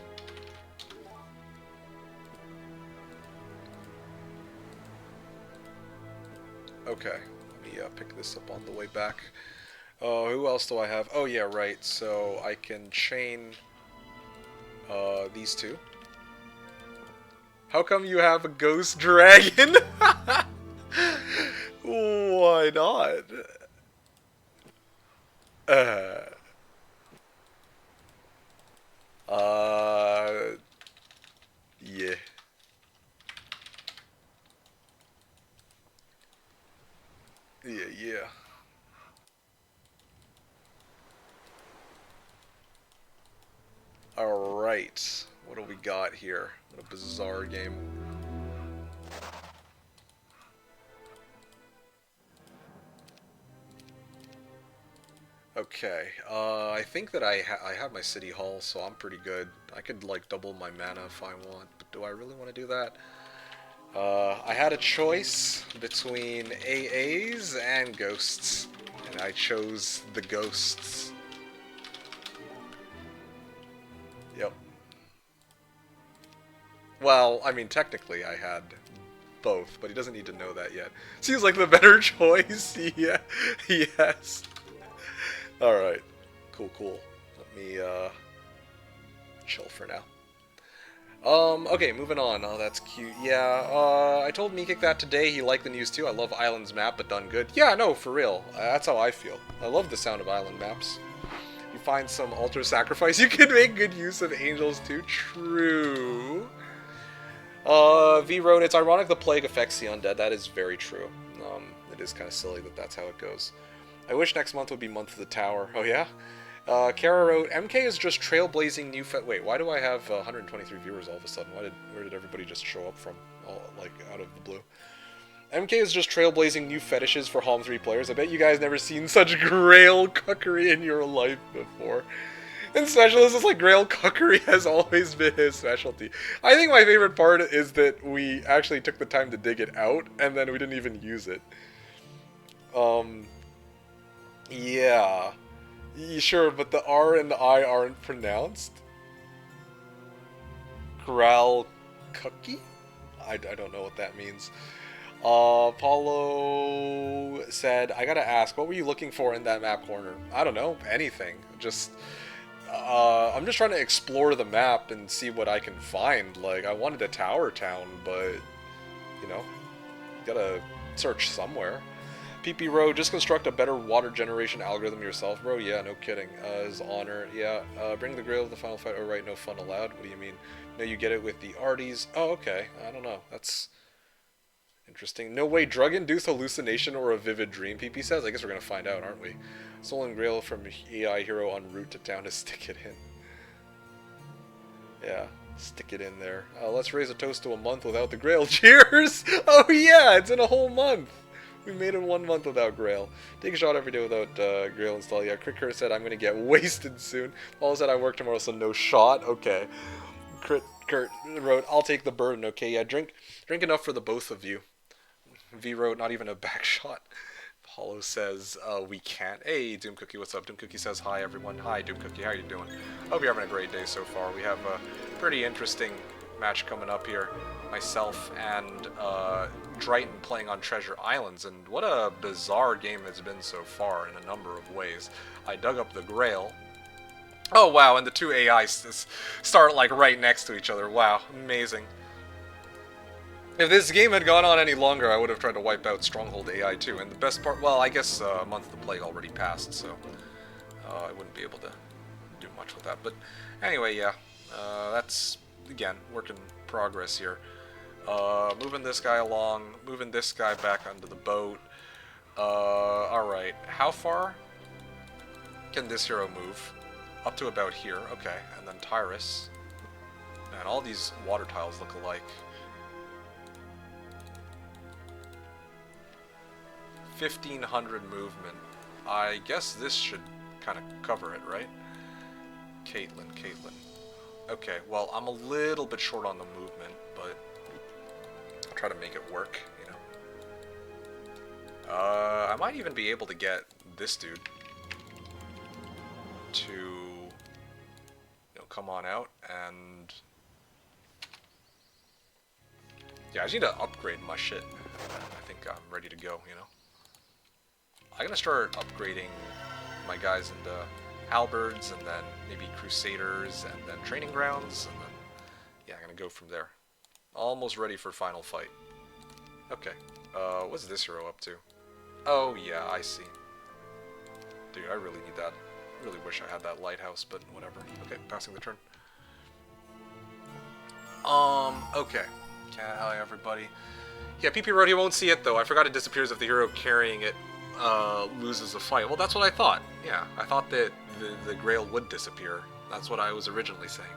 Okay, let me pick this up on the way back. Who else do I have? Oh yeah, right, so I can chain these two. How come you have a ghost dragon? Why not? Yeah. Yeah. Alright. What do we got here? What a bizarre game. Okay, I think that I have my city hall, so I'm pretty good. I could, like, double my mana if I want, but do I really want to do that? I had a choice between AAs and ghosts, and I chose the ghosts. Yep. Well, I mean, technically I had both, but he doesn't need to know that yet. Seems like the better choice. Yeah, yes. Alright. Cool. Let me, chill for now. Okay, moving on. Oh, that's cute. Yeah, I told MeKick that today. He liked the news too. I love Islands map, but done good. Yeah, no, for real. That's how I feel. I love the sound of island maps. You find some altar sacrifice, you can make good use of angels too. True. V-Road, it's ironic the plague affects the undead. That is very true. It is kind of silly that that's how it goes. I wish next month would be Month of the Tower. Oh, yeah? Kara wrote, MK is just trailblazing new wait, why do I have 123 viewers all of a sudden? Where did everybody just show up from, like, out of the blue? MK is just trailblazing new fetishes for Homm3 players. I bet you guys never seen such grail cuckery in your life before. And Specialist is like, grail cuckery has always been his specialty. I think my favorite part is that we actually took the time to dig it out, and then we didn't even use it. Yeah. Sure, but the R and the I aren't pronounced? Grail cookie? I don't know what that means. Paulo said, I gotta ask, what were you looking for in that map corner? I don't know, anything. Just, I'm just trying to explore the map and see what I can find. Like, I wanted a tower town, but, you know, gotta search somewhere. PP Row, just construct a better water generation algorithm yourself, bro. Yeah, no kidding. His honor. Yeah. Bring the grail to the final fight. Oh, right, no fun allowed. What do you mean? No, you get it with the arties. Oh, okay. I don't know. That's interesting. No way, drug-induced hallucination or a vivid dream, PP says. I guess we're gonna find out, aren't we? Stolen grail from AI hero en route to town to stick it in. Yeah. Stick it in there. Let's raise a toast to a month without the grail. Cheers! Oh, yeah, it's in a whole month. We made it 1 month without Grail. Take a shot every day without Grail install. Yeah, Kurt said I'm gonna get wasted soon. Paul said I work tomorrow, so no shot. Okay. Kurt wrote, I'll take the burden. Okay, yeah, drink enough for the both of you. V wrote, not even a back shot. Paulo says, we can't. Hey, Doom Cookie, what's up? Doom Cookie says, hi everyone. Hi, Doom Cookie, how you doing? Hope you're having a great day so far. We have a pretty interesting match coming up here. Myself and dryhten playing on Treasure Islands, and what a bizarre game it's been so far in a number of ways. I dug up the Grail, Oh, wow, and the two AIs start, like, right next to each other. Wow, amazing. If this game had gone on any longer, I would have tried to wipe out Stronghold AI too. And the best part, well, I guess a month of play already passed, so I wouldn't be able to do much with that. But anyway, yeah, that's, again, work in progress here. Moving this guy along, moving this guy back onto the boat. Alright, how far can this hero move? Up to about here, okay. And then Tyrus. Man, all these water tiles look alike. 1500 movement. I guess this should kind of cover it, right? Caitlin. Okay, well, I'm a little bit short on the movement, but I'll try to make it work, you know. I might even be able to get this dude to, you know, come on out, and yeah, I just need to upgrade my shit. I think I'm ready to go, you know. I'm gonna start upgrading my guys into halberds, and then maybe crusaders, and then training grounds, and then yeah, I'm gonna go from there. Almost ready for final fight. Okay, what's this hero up to? Oh yeah, I see. Dude, I really need that. Really wish I had that lighthouse, but whatever. Okay, passing the turn. Okay. Hi everybody. Yeah, PP Road, he won't see it though. I forgot it disappears if the hero carrying it loses a fight. Well, that's what I thought. Yeah, I thought that the Grail would disappear. That's what I was originally saying.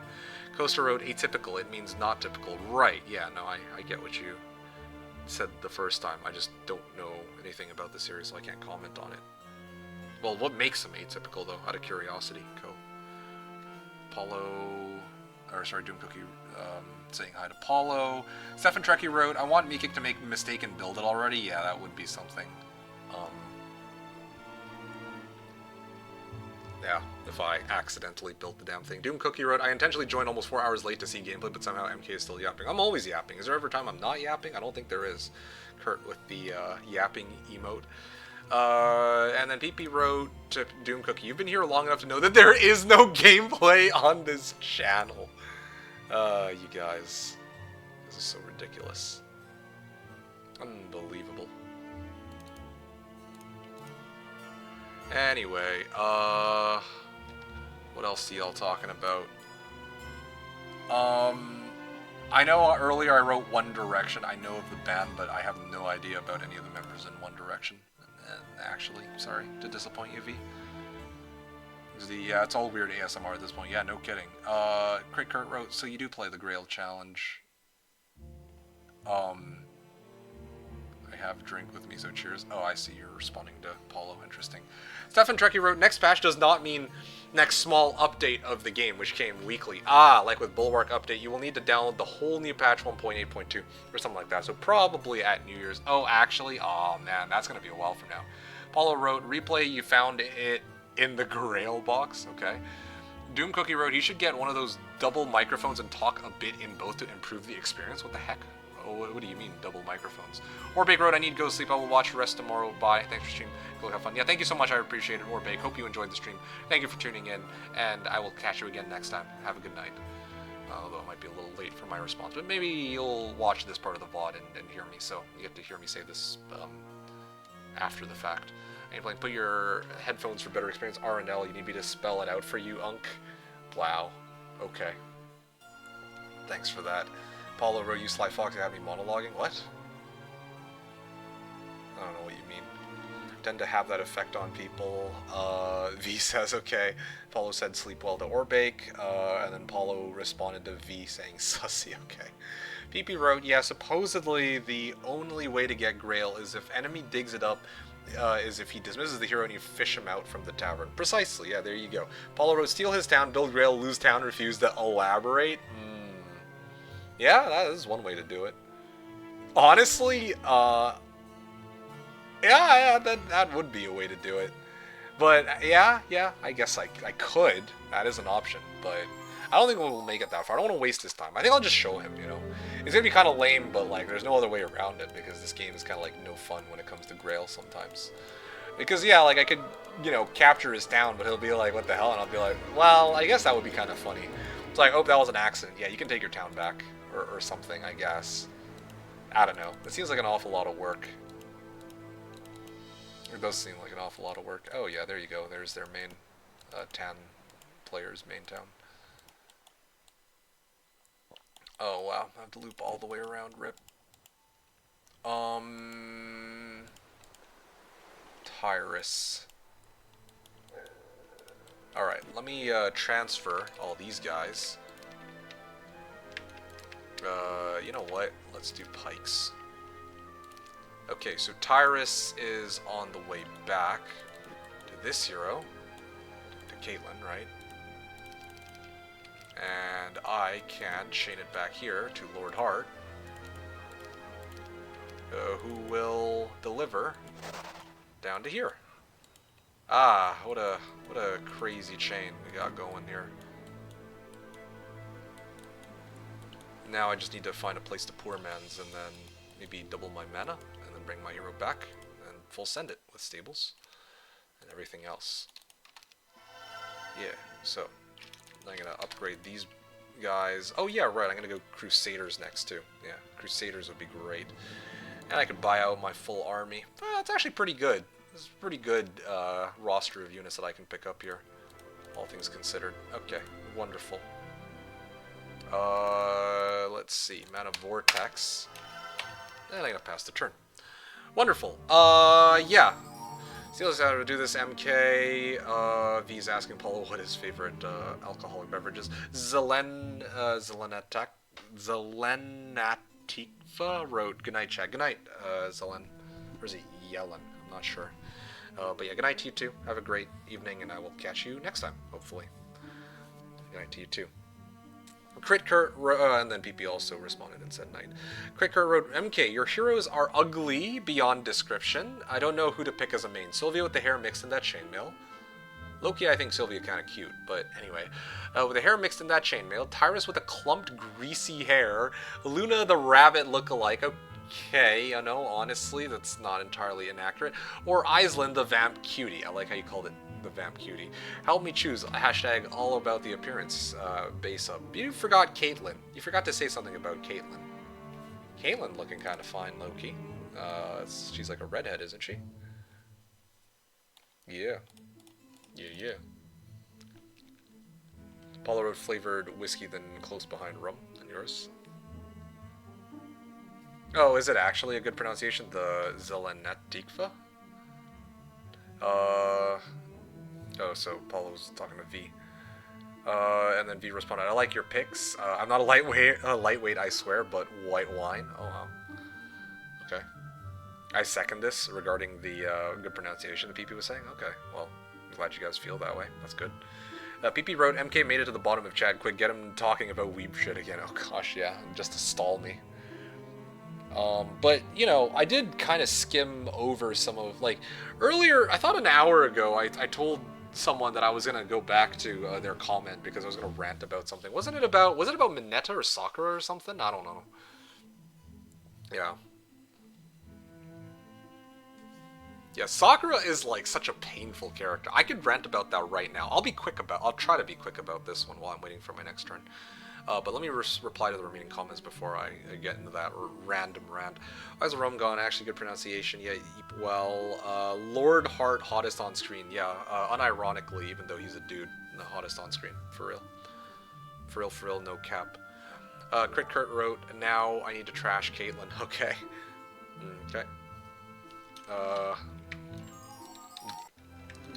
Coaster Road, atypical. It means not typical. Right, yeah, no, I get what you said the first time. I just don't know anything about the series, so I can't comment on it. Well, what makes them atypical, though, out of curiosity? Doom Cookie, saying hi to Paulo. Stefan Trekkie wrote, I want MeKick to make a mistake and build it already. Yeah, that would be something. Yeah, if I accidentally built the damn thing. Doom Cookie wrote, I intentionally joined almost 4 hours late to see gameplay, but somehow MK is still yapping. I'm always yapping. Is there ever time I'm not yapping? I don't think there is. Kurt with the yapping emote. And then PP wrote to Doom Cookie, you've been here long enough to know that there is no gameplay on this channel. You guys. This is so ridiculous. Unbelievable. Anyway, what else are y'all talking about? I know earlier I wrote One Direction. I know of the band, but I have no idea about any of the members in One Direction. And actually, sorry to disappoint you, V. Yeah, it's all weird ASMR at this point. Yeah, no kidding. Craig Kurt wrote, so you do play the Grail Challenge. I have a drink with me, so cheers. Oh, I see, you're responding to Paulo. Interesting. Stefan Trekkie wrote, next patch does not mean next small update of the game, which came weekly. Ah, like with Bulwark update, you will need to download the whole new patch 1.8.2 or something like that. So probably at New Year's. Oh, actually? Oh, man, that's going to be a while from now. Paulo wrote, replay, you found it in the Grail box. Okay. Doom Cookie wrote, he should get one of those double microphones and talk a bit in both to improve the experience. What the heck? Oh, what do you mean, double microphones? Orbake wrote, I need to go sleep. I will watch the rest tomorrow. Bye. Thanks for stream. Go have fun. Yeah, thank you so much. I appreciate it, Orbake. Hope you enjoyed the stream. Thank you for tuning in, and I will catch you again next time. Have a good night. Although it might be a little late for my response, but maybe you'll watch this part of the VOD and hear me, so you get to hear me say this after the fact. And playing, put your headphones for better experience. R&L, you need me to spell it out for you, Unk? Wow. Okay. Thanks for that. Paulo wrote, you Sly Fox, you have me monologuing? What? I don't know what you mean. Tend to have that effect on people. V says, okay. Paulo said, sleep well to Orbake. And then Paulo responded to V saying, sussy, okay. PP wrote, yeah, supposedly the only way to get Grail is if enemy digs it up, is if he dismisses the hero and you fish him out from the tavern. Precisely, yeah, there you go. Paulo wrote, steal his town, build Grail, lose town, refuse to elaborate. Yeah, that is one way to do it. Honestly, yeah, that would be a way to do it. But, yeah, I guess I could. That is an option, but I don't think we'll make it that far. I don't want to waste his time. I think I'll just show him, you know. It's going to be kind of lame, but, like, there's no other way around it, because this game is kind of, like, no fun when it comes to Grail sometimes. Because, yeah, like, I could, you know, capture his town, but he'll be like, what the hell? And I'll be like, well, I guess that would be kind of funny. It's like, oh, that was an accident. Yeah, you can take your town back. Or something, I guess. I don't know. It seems like an awful lot of work. It does seem like an awful lot of work. Oh, yeah, there you go. There's their main, 10 players' main town. Oh, wow. I have to loop all the way around. Rip. Tyrus. Alright, let me transfer all these guys. You know what? Let's do pikes. Okay, so Tyrus is on the way back to this hero. To Caitlyn, right? And I can chain it back here to Lord Hart. Who will deliver down to here. Ah, what a crazy chain we got going here. Now I just need to find a place to poor man's and then maybe double my mana and then bring my hero back and full send it with stables and everything else. Yeah, so I'm gonna upgrade these guys. Oh yeah, right, I'm gonna go Crusaders next too. Yeah, Crusaders would be great. And I could buy out my full army. It's actually pretty good. It's a pretty good roster of units that I can pick up here, all things considered. Okay, wonderful. Let's see, Mana Vortex. And I'm gonna pass the turn. Wonderful. Yeah. See how to do this, MK. V's asking Paulo what his favorite alcoholic beverages. Zelenatikva wrote, good night, chat. Good night, Zelen. Or is it Yellen? I'm not sure. But yeah, good night to you too. Have a great evening, and I will catch you next time, hopefully. Good night to you too. Crit Kurt, and then PP also responded and said night. Crit Kurt wrote, MK, your heroes are ugly beyond description. I don't know who to pick as a main. Sylvia with the hair mixed in that chainmail. Loki, I think Sylvia kind of cute, but anyway. With the hair mixed in that chainmail. Tyrus with a clumped, greasy hair. Luna the rabbit look-alike. Okay, you know, honestly, that's not entirely inaccurate. Or Island the vamp cutie. I like how you called it the vamp cutie. Help me choose. Hashtag all about the appearance base up. You forgot Caitlyn. You forgot to say something about Caitlyn. Caitlyn looking kind of fine, Loki. She's like a redhead, isn't she? Yeah. Yeah. Paulo wrote flavored whiskey, then close behind rum. And yours? Oh, is it actually a good pronunciation? The Zelenatikva? Oh, so Paulo's talking to V. And then V responded, I like your picks. I'm not a lightweight, I swear, but white wine. Oh, wow. Okay. I second this regarding the good pronunciation that PP was saying. Okay, well, I'm glad you guys feel that way. That's good. PP wrote, MK made it to the bottom of Chad. Quick, get him talking about weeb shit again. Oh gosh, yeah, just to stall me. But, you know, I did kind of skim over some of, like, earlier, I thought an hour ago, I told someone that I was going to go back to their comment because I was going to rant about something. Was it about Mineta or Sakura or something? I don't know. Yeah. Yeah, Sakura is, like, such a painful character. I could rant about that right now. I'll try to be quick about this one while I'm waiting for my next turn. But let me reply to the remaining comments before I get into that random rant. Why is the Rome gone? Actually, good pronunciation. Yeah, well, Lord Hart, hottest on screen. Yeah, unironically, even though he's a dude, the hottest on screen. For real. For real, no cap. Crit Kurt wrote, now I need to trash Caitlyn. Okay. Okay.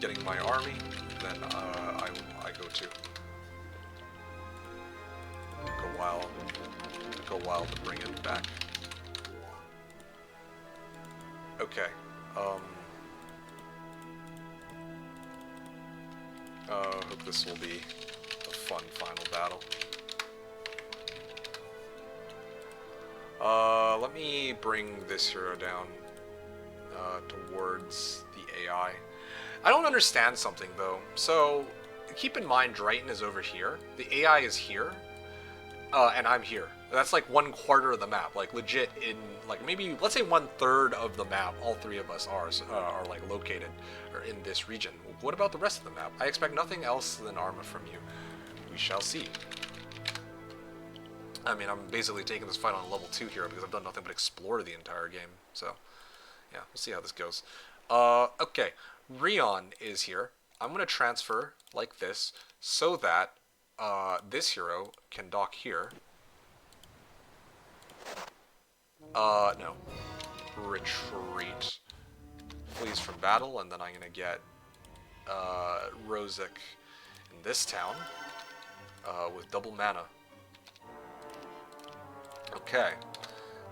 Getting my army, then I go to. Took a while to bring it back. Okay. Hope this will be a fun final battle. Let me bring this hero down towards the AI. I don't understand something though. So keep in mind, dryhten is over here. The AI is here. and I'm here. That's like 1/4 of the map, like legit in like maybe let's say 1/3 of the map. All three of us are like located or in this region. What about the rest of the map? I expect nothing else than Arma from you. We shall see. I mean, I'm basically taking this fight on level 2 here because I've done nothing but explore the entire game. So, yeah, we'll see how this goes. Okay, Rion is here. I'm going to transfer like this so that this hero can dock here. No. Retreat. Flees from battle, and then I'm going to get Rosic in this town with double mana. Okay.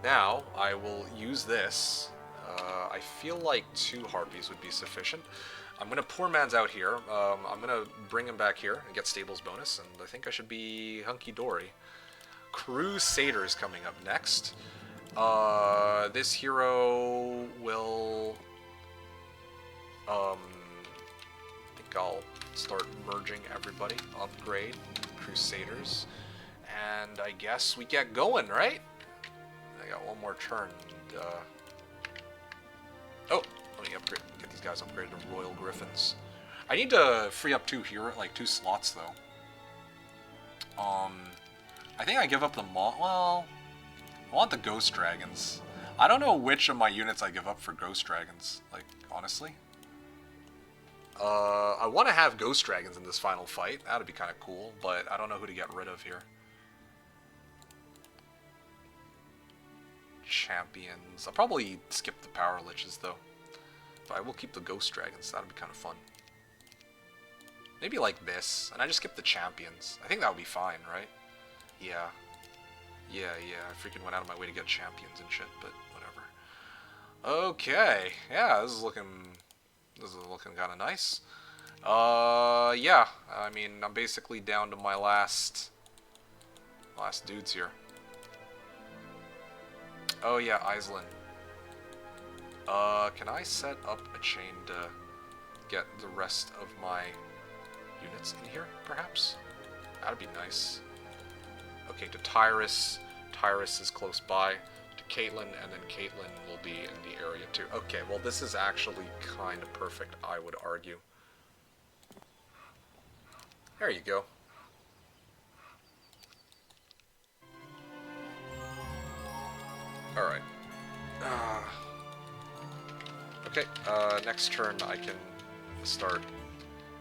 Now, I will use this. I feel like 2 Harpies would be sufficient. I'm going to Poor Man's out here. I'm going to bring him back here and get Stables bonus, and I think I should be hunky-dory. Crusader's coming up next. This hero will... I think I'll start merging everybody. Upgrade Crusaders. And I guess we get going, right? I got one more turn. And, oh, let me upgrade. Get these guys upgraded to Royal Griffins. I need to free up 2 slots though. I think I give up the well, I want the Ghost Dragons. I don't know which of my units I give up for Ghost Dragons. Like honestly. I want to have Ghost Dragons in this final fight. That'd be kind of cool, but I don't know who to get rid of here. Champions. I'll probably skip the Power Liches though. But I will keep the Ghost Dragons. That'd be kind of fun. Maybe like this, and I just skip the Champions. I think that would be fine, right? Yeah. Yeah, I freaking went out of my way to get Champions and shit, but whatever. Okay. Yeah, this is looking kind of nice. Yeah. I mean, I'm basically down to my last dudes here. Oh yeah, Iceland. Can I set up a chain to get the rest of my units in here, perhaps? That'd be nice. Okay, to Tyrus. Tyrus is close by. To Caitlyn, and then Caitlyn will be in the area too. Okay, well this is actually kind of perfect, I would argue. There you go. Alright. Okay, next turn I can start,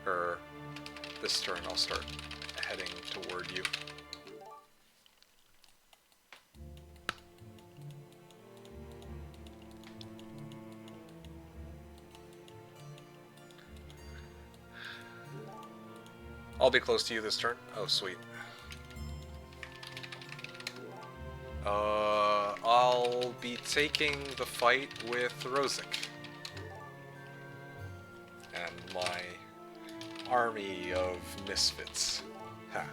or this turn I'll start heading toward you. I'll be close to you this turn. Oh, sweet. I'll be taking the fight with Rosic. And my army of misfits. Ha.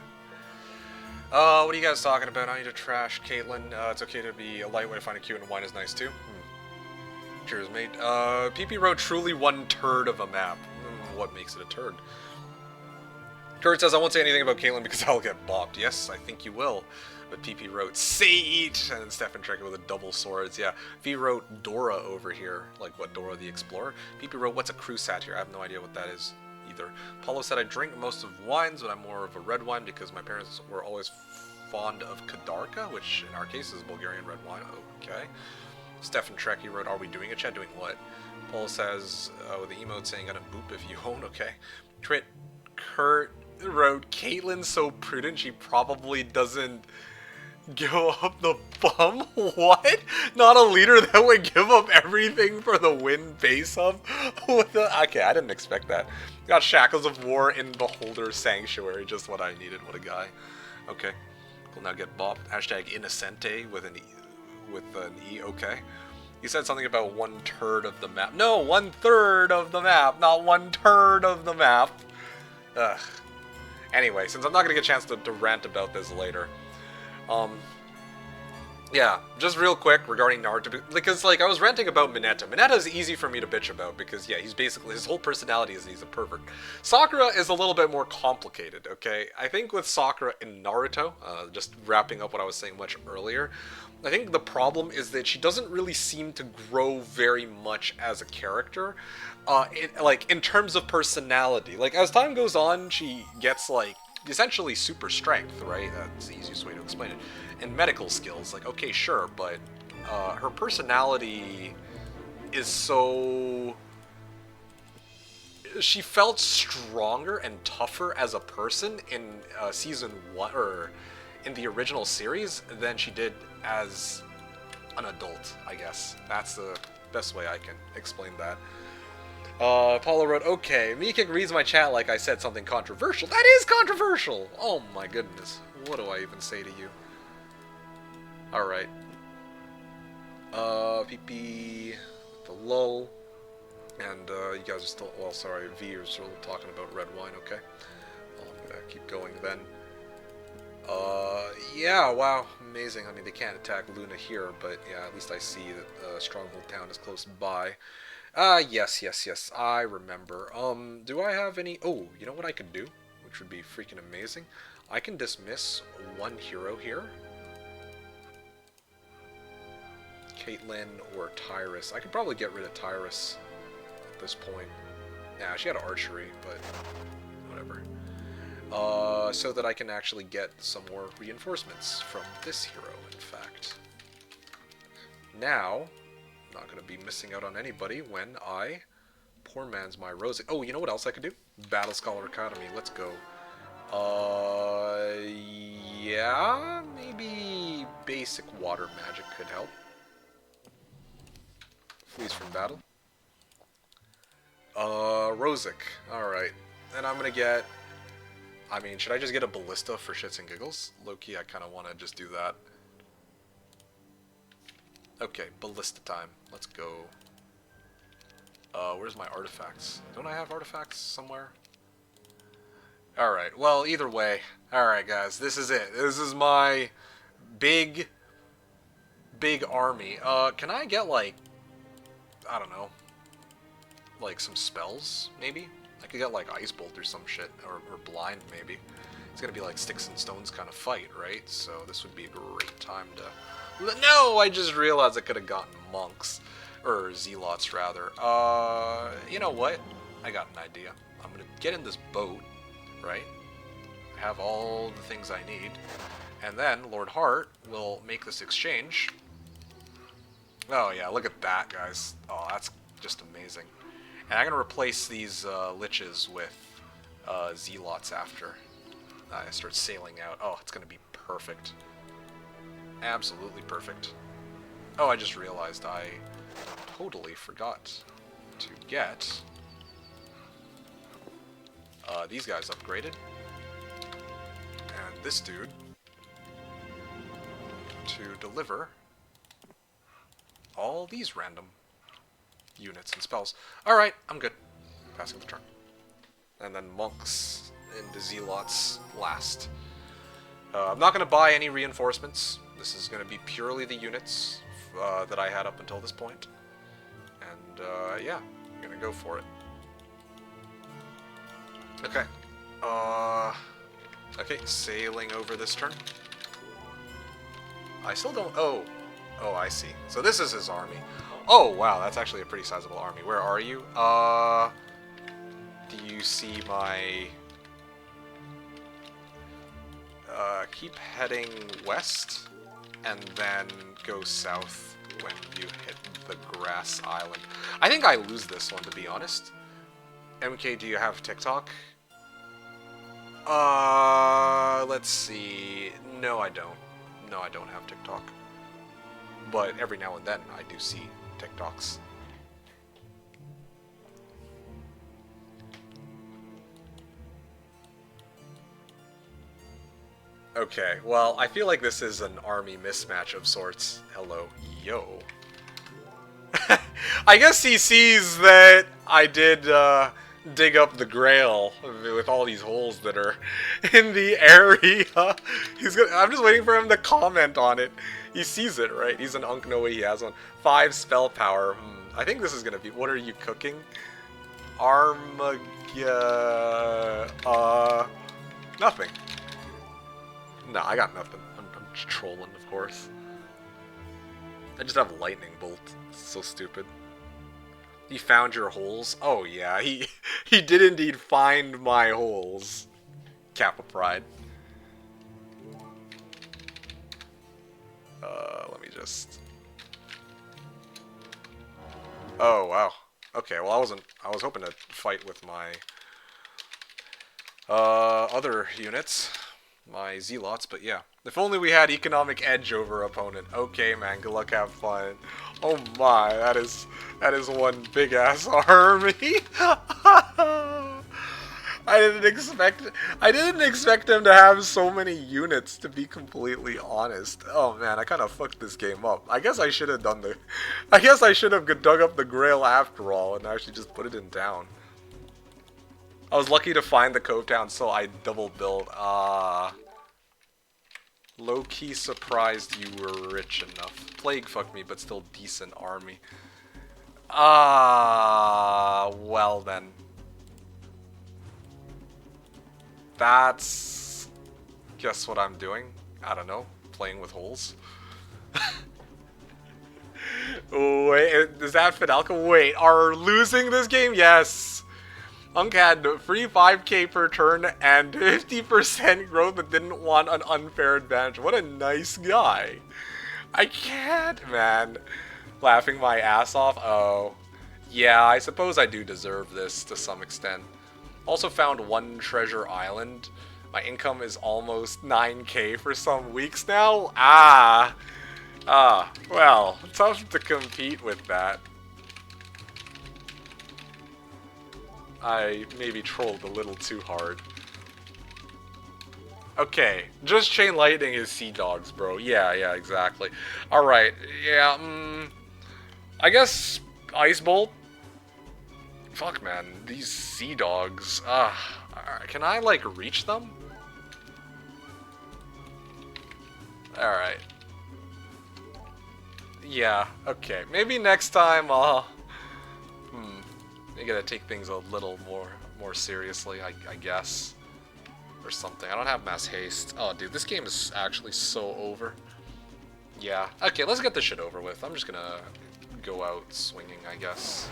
What are you guys talking about? I need to trash Caitlyn. It's okay to be a lightweight to find a cute, and wine is nice too. Cheers, mate. PP wrote truly 1/3 of a map. What makes it a turd? Kurt says, I won't say anything about Caitlyn because I'll get bopped. Yes, I think you will. But PP wrote, say it! And then Stefan Trekker with a double swords. Yeah, V wrote Dora over here. Like, what, Dora the Explorer? PP wrote, what's a Crusat here? I have no idea what that is either. Paulo said, I drink most of wines, but I'm more of a red wine because my parents were always fond of Kadarka, which in our case is Bulgarian red wine. Okay. Stefan Trekker wrote, are we doing a chat? Doing what? Paulo says, with the emote saying, gonna boop if you own. Okay. Kurt wrote, Caitlyn's so prudent she probably doesn't go up the bum? What? Not a leader that would give up everything for the win base of? Okay, I didn't expect that. Got Shackles of War in Beholder Sanctuary, just what I needed. What a guy. Okay, we'll now get bopped. Hashtag Innocente with an E. Okay. He said something about 1/3 of the map. No, 1/3 of the map, not 1/3 of the map. Ugh. Anyway, since I'm not going to get a chance to rant about this later, Yeah, just real quick regarding Naruto, because, like, I was ranting about Mineta. Mineta is easy for me to bitch about, because, yeah, he's basically, his whole personality is he's a pervert. Sakura is a little bit more complicated, okay? I think with Sakura in Naruto, just wrapping up what I was saying much earlier, I think the problem is that she doesn't really seem to grow very much as a character, in terms of personality. Like, as time goes on, she gets, like, essentially super strength, right? That's the easiest way to explain it. And medical skills, like, okay, sure, but her personality is so... She felt stronger and tougher as a person in season 1, or in the original series, than she did as an adult, I guess. That's the best way I can explain that. Paula wrote, okay, MeKick reads my chat like I said something controversial. That is controversial! Oh my goodness. What do I even say to you? Alright. PP, the lull. And, you guys are still, well, sorry, V, you're still talking about red wine, okay? Well, I'm gonna keep going then. Yeah, wow, amazing. I mean, they can't attack Luna here, but yeah, at least I see that Stronghold Town is close by. Yes, I remember. Do I have any... Oh, you know what I could do? Which would be freaking amazing? I can dismiss one hero here. Caitlyn or Tyrus. I could probably get rid of Tyrus at this point. Yeah, she had archery, but whatever. So that I can actually get some more reinforcements from this hero, in fact. Now, I'm not going to be missing out on anybody when I poor man's my Rose. Oh, you know what else I could do? Battle Scholar Academy, let's go. Yeah, maybe basic water magic could help. Flees from battle. Rosic. Alright. And I'm gonna get... I mean, should I just get a Ballista for shits and giggles? Low-key, I kind of want to just do that. Okay, Ballista time. Let's go. Where's my artifacts? Don't I have artifacts somewhere? Alright, well, either way. Alright, guys, this is it. This is my big army. Can I get, like... I don't know. Like, some spells, maybe? I could get, like, Ice Bolt or some shit. Or Blind, maybe. It's gonna be like Sticks and Stones kind of fight, right? So this would be a great time to... No! I just realized I could have gotten Monks. Or Zealots, rather. You know what? I got an idea. I'm gonna get in this boat, right? I have all the things I need. And then Lord Hart will make this exchange. Oh yeah, look at that, guys. Oh, that's just amazing. And I'm going to replace these liches with zealots after I start sailing out. Oh, it's going to be perfect. Absolutely perfect. Oh, I just realized I totally forgot to get these guys upgraded. And this dude to deliver all these random units and spells. Alright, I'm good. Passing the turn. And then monks into zealots last. I'm not going to buy any reinforcements. This is going to be purely the units that I had up until this point. And yeah, I'm going to go for it. Okay. Okay, sailing over this turn. I still don't... Oh, I see. So this is his army. Oh, wow, that's actually a pretty sizable army. Where are you? Do you see my... keep heading west, and then go south when you hit the grass island. I think I lose this one, to be honest. MK, do you have TikTok? Let's see. No, I don't. No, I don't have TikTok. But every now and then, I do see TikToks. Okay, well, I feel like this is an army mismatch of sorts. Hello, yo. I guess he sees that I did dig up the grail with all these holes that are in the area. I'm just waiting for him to comment on it. He sees it, right? He's an unk, no way he has one. 5 spell power. I think this is gonna be... What are you cooking? Nothing. No, I got nothing. I'm just trolling, of course. I just have lightning bolt. It's so stupid. He found your holes? Oh yeah, he did indeed find my holes. Kappa Pride. Let me just... Oh wow. Okay, well I was hoping to fight with my other units, my zealots, but yeah. If only we had economic edge over opponent. Okay, man, good luck, have fun. Oh my, that is one big ass army. I didn't expect him to have so many units, to be completely honest. Oh man, I kind of fucked this game up. I guess I should have dug up the grail after all and actually just put it in town. I was lucky to find the cove town, so I double built. Low-key surprised you were rich enough. Plague fucked me, but still decent army. Well then. That's... Guess what I'm doing? I don't know. Playing with holes. Wait, is that Fidalco? Wait, are losing this game? Yes! Unk had free 5k per turn and 50% growth but didn't want an unfair advantage. What a nice guy. I can't, man. Laughing my ass off. Oh. Yeah, I suppose I do deserve this to some extent. Also found one treasure island. My income is almost 9k for some weeks now. Well, tough to compete with that. I maybe trolled a little too hard. Okay, just chain lightning his sea dogs, bro. Yeah, exactly. Alright, yeah, I guess Ice Bolt? Fuck, man, these sea dogs. Can I, like, reach them? Alright. Yeah, okay. Maybe next time I'll... I gotta take things a little more seriously, I guess. Or something. I don't have mass haste. Oh, dude, this game is actually so over. Yeah. Okay, let's get this shit over with. I'm just gonna go out swinging, I guess.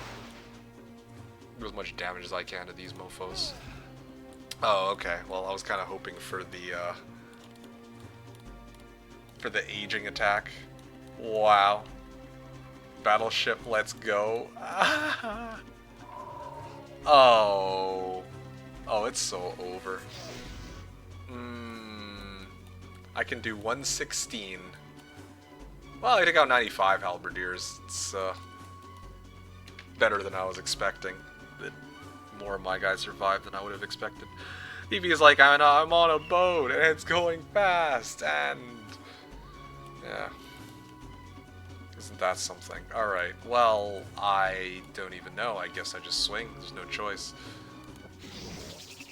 Do as much damage as I can to these mofos. Oh, okay. Well, I was kind of hoping for the aging attack. Wow. Battleship, let's go. Oh, it's so over. I can do 116. Well, I took out 95 halberdiers. It's better than I was expecting. More of my guys survived than I would have expected. BB is like, I'm on a boat and it's going fast, and yeah. Isn't that something? Alright, well, I don't even know. I guess I just swing. There's no choice.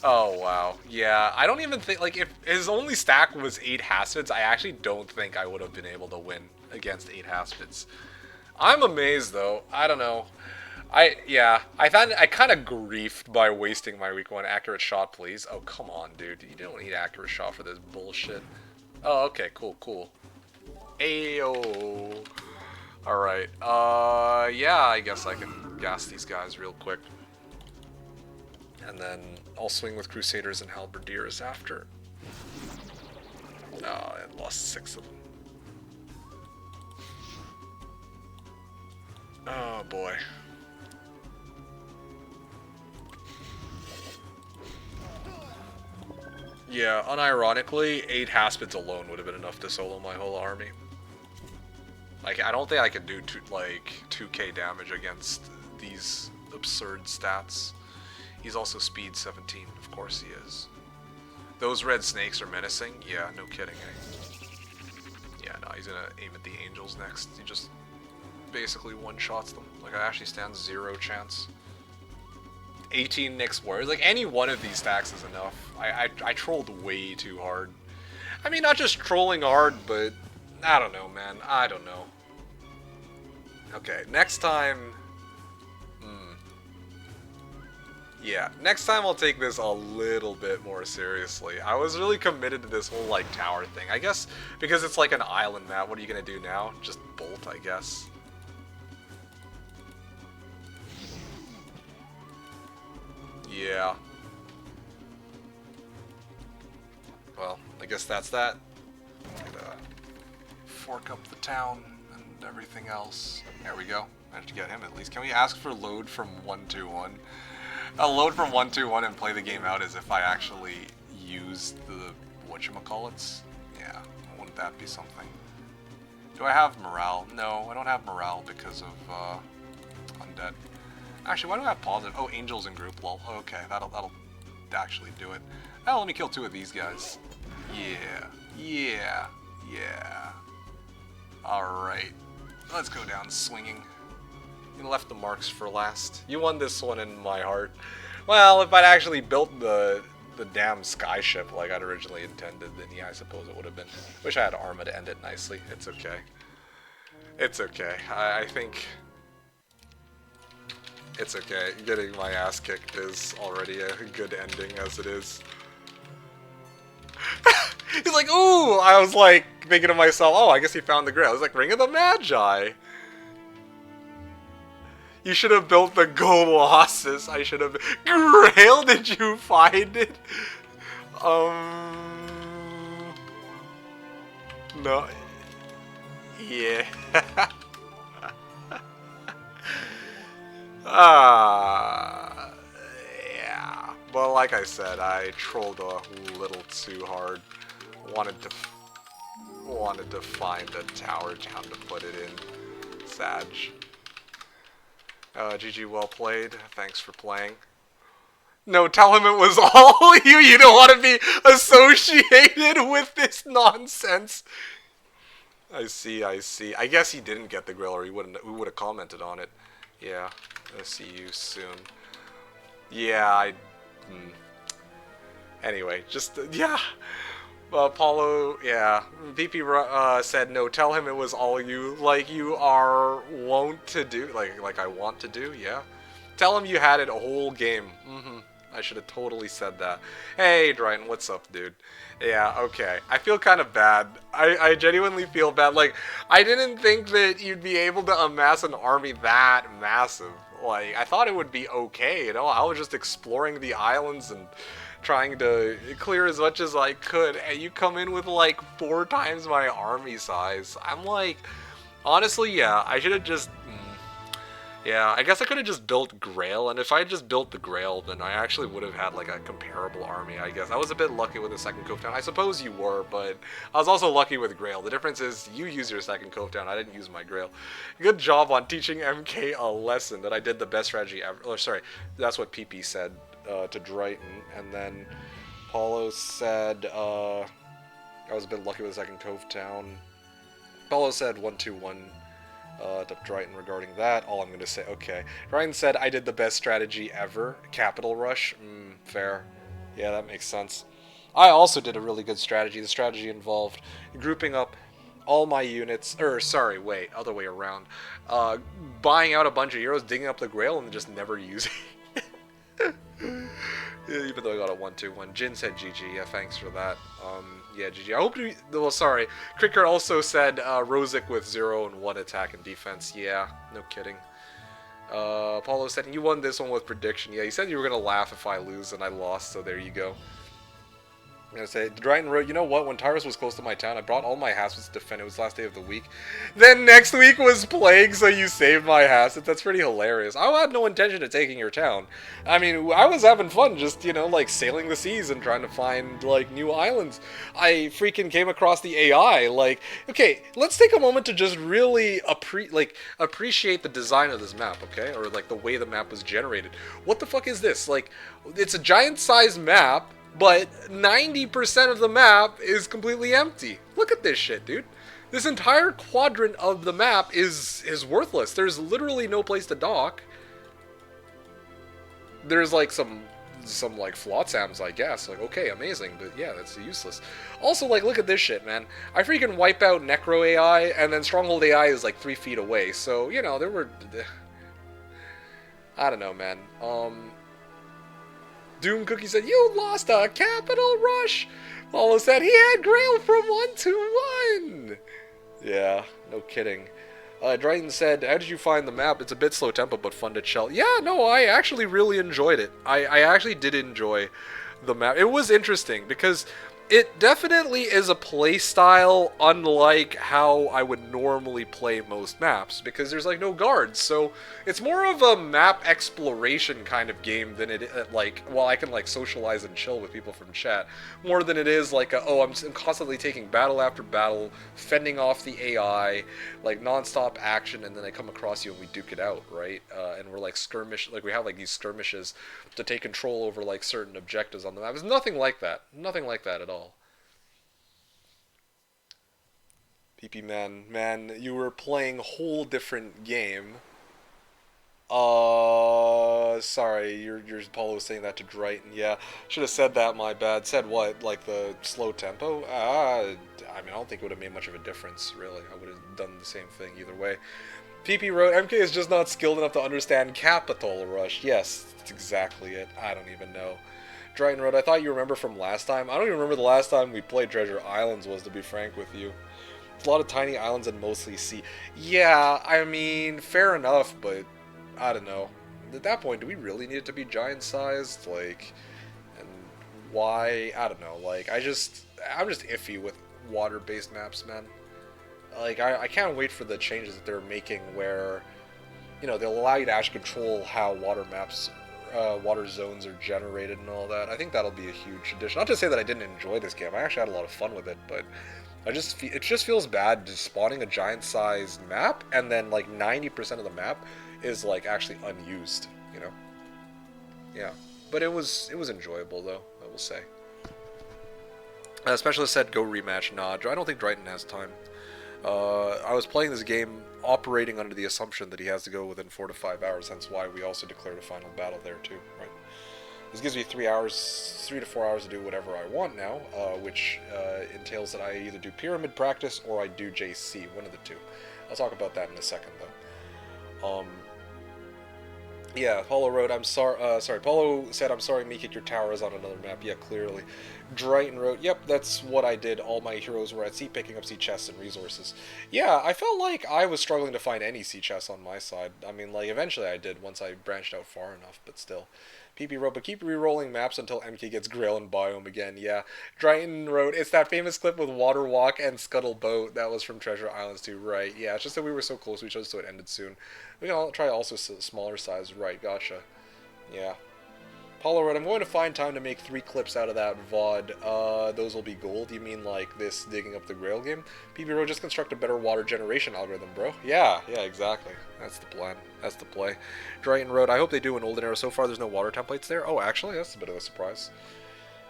Oh, wow. Yeah, I don't even think, like, if his only stack was 8 Haspids, I actually don't think I would have been able to win against 8 Haspids. I'm amazed, though. I don't know. I kind of griefed by wasting my week 1 accurate shot, please. Oh, come on, dude. You don't need accurate shot for this bullshit. Oh, okay, cool. Ayo. Alright, yeah, I guess I can gas these guys real quick. And then I'll swing with Crusaders and Halberdiers after. Oh, I lost 6 of them. Oh, boy. Yeah, unironically, 8 Haspids alone would have been enough to solo my whole army. Like, I don't think I could do 2k damage against these absurd stats. He's also speed 17, of course he is. Those red snakes are menacing? Yeah, no kidding, eh? Yeah, no, he's gonna aim at the angels next. He just basically one-shots them. Like, I actually stand 0 chance. 18 Nyx Warriors. Like, any one of these stacks is enough. I trolled way too hard. I mean, not just trolling hard, but I don't know, man. I don't know. Okay, next time... Yeah, next time I'll take this a little bit more seriously. I was really committed to this whole, like, tower thing. I guess because it's like an island map, what are you gonna do now? Just bolt, I guess. Yeah. Well, I guess that's that. Gonna fork up the town and everything else. There we go. Managed to get him at least. Can we ask for load from 121? A load from 121 and play the game out as if I actually used the whatchamacallits? Yeah, wouldn't that be something? Do I have morale? No, I don't have morale because of undead. Actually, why do I have positive? Oh, angels in group, lol. Okay, that'll actually do it. Oh, let me kill 2 of these guys. Yeah. Alright. Let's go down swinging. You left the marks for last. You won this one in my heart. Well, if I'd actually built the damn skyship like I'd originally intended, then yeah, I suppose it would have been. Wish I had Arma to end it nicely. It's okay. It's okay. I think... It's okay. Getting my ass kicked is already a good ending as it is. He's like, ooh! I was like, thinking to myself, oh, I guess he found the grail. I was like, Ring of the Magi! You should have built the Colossus. I should have... Grail, did you find it? No. Yeah. Yeah. But like I said, I trolled a little too hard. Wanted to find a tower town to put it in. Sag. GG, well played. Thanks for playing. No, tell him it was all you. You don't want to be associated with this nonsense. I see. I guess he didn't get the grill, or we would have commented on it. Yeah. I'll see you soon. Yeah, Anyway, just, yeah. Apollo, yeah. PP said, no, tell him it was all you, like you are wont to do, like I want to do, yeah. Tell him you had it a whole game. I should have totally said that. Hey, dryhten, what's up, dude? Yeah, okay. I feel kind of bad. I genuinely feel bad. Like, I didn't think that you'd be able to amass an army that massive. Like, I thought it would be okay, you know? I was just exploring the islands and trying to clear as much as I could, and you come in with like 4 times my army size. I'm like, honestly, yeah, I should have just, yeah, I guess I could have just built Grail, and if I had just built the Grail, then I actually would have had like a comparable army, I guess. I was a bit lucky with the second Cove Town. I suppose you were, but I was also lucky with Grail. The difference is you used your second Cove Town, I didn't use my Grail. Good job on teaching MK a lesson that I did the best strategy ever. Oh, sorry, that's what PP said. To dryhten, and then Paulo said, I was a bit lucky with the second Cove Town. Paulo said 121 to dryhten regarding that. All I'm going to say, okay. Dryhten said, I did the best strategy ever. Capital Rush. Fair. Yeah, that makes sense. I also did a really good strategy. The strategy involved grouping up all my units, or sorry, wait, other way around. Buying out a bunch of heroes, digging up the Grail, and just never using even though I got a 1-2-1. Jin said GG. Yeah, thanks for that. Yeah, GG. I hope you... Well, sorry. Cricker also said Rosic with 0 and 1 attack and defense. Yeah, no kidding. Paulo said, you won this one with prediction. Yeah, he said you were going to laugh if I lose, and I lost, so there you go. I'm going to say, dryhten wrote, you know what, when Tyrus was close to my town, I brought all my Haspits to defend. It was the last day of the week. Then next week was Plague, so you saved my Haspits. That's pretty hilarious. I had no intention of taking your town. I mean, I was having fun just, you know, like, sailing the seas and trying to find, like, new islands. I freaking came across the AI, like, okay, let's take a moment to just really appreciate the design of this map, okay? Or, like, the way the map was generated. What the fuck is this? Like, it's a giant-sized map, but 90% of the map is completely empty. Look at this shit, dude. This entire quadrant of the map is worthless. There's literally no place to dock. there's like some like flotsams, I guess. Like, okay, amazing, but yeah, that's useless. Also, like, look at this shit, man. I freaking wipe out Necro AI, and then Stronghold AI is like 3 feet away. So, you know, there were... I don't know, man. Doom Cookie said, you lost a capital rush! Paulo said, he had Grail from 1 to 1! Yeah, no kidding. Dryhten said, how did you find the map? It's a bit slow tempo, but fun to chill. Yeah, no, I actually really enjoyed it. I actually did enjoy the map. It was interesting, because it definitely is a play style unlike how I would normally play most maps, because there's like no guards, so it's more of a map exploration kind of game than it like, well, I can like socialize and chill with people from chat, more than it is like oh, I'm constantly taking battle after battle, fending off the AI, like non-stop action, and then I come across you and we duke it out, right? And we're like skirmish, like we have like these skirmishes to take control over like certain objectives on the map. It's nothing like that. Nothing like that at all. PP man, you were playing a whole different game. Sorry, your Paulo was saying that to Dryhten. Yeah, should have said that, my bad. Said what? Like the slow tempo? I mean, I don't think it would have made much of a difference, really. I would have done the same thing either way. PP wrote, MK is just not skilled enough to understand Capital Rush. Yes, that's exactly it. I don't even know. Dryhten wrote, I thought you remember from last time. I don't even remember the last time we played Treasure Islands was, to be frank with you. It's a lot of tiny islands and mostly sea. Yeah, I mean, fair enough, but I don't know. At that point, do we really need it to be giant-sized? Like, and why? I don't know. Like, I'm just iffy with water-based maps, man. Like, I can't wait for the changes that they're making where, you know, they'll allow you to actually control how water maps, water zones are generated and all that. I think that'll be a huge addition. Not to say that I didn't enjoy this game. I actually had a lot of fun with it, but it just feels bad just spawning a giant-sized map and then like 90% of the map is like actually unused, you know? Yeah, but it was enjoyable though, I will say. Specialist said go rematch. Nah, I don't think Dryhten has time. I was playing this game operating under the assumption that he has to go within 4 to 5 hours, hence why we also declared a final battle there too, right? This gives me 3 to 4 hours to do whatever I want now, which entails that I either do pyramid practice or I do JC, one of the two. I'll talk about that in a second, though. Yeah, Paulo wrote, I'm sorry, Paulo said, I'm sorry, MeKick, your tower is on another map. Yeah, clearly. Dryhten wrote, yep, that's what I did. All my heroes were at sea, picking up sea chests and resources. Yeah, I felt like I was struggling to find any sea chests on my side. I mean, like, eventually I did once I branched out far enough, but still. PP wrote, but keep re-rolling maps until MK gets Grail and Biome again. Yeah. Dryhten wrote, it's that famous clip with Water Walk and Scuttle Boat. That was from Treasure Islands too. Right. Yeah, it's just that we were so close to each other, so it ended soon. We can all try also smaller size. Right, gotcha. Yeah. Paulo wrote, I'm going to find time to make 3 clips out of that VOD. Those will be gold. You mean like this digging up the Grail game? PP wrote, just construct a better water generation algorithm, bro. Yeah, exactly. That's the plan. That's the play. Dryhten wrote, I hope they do an Olden Era. So far, there's no water templates there. Oh, actually, that's a bit of a surprise.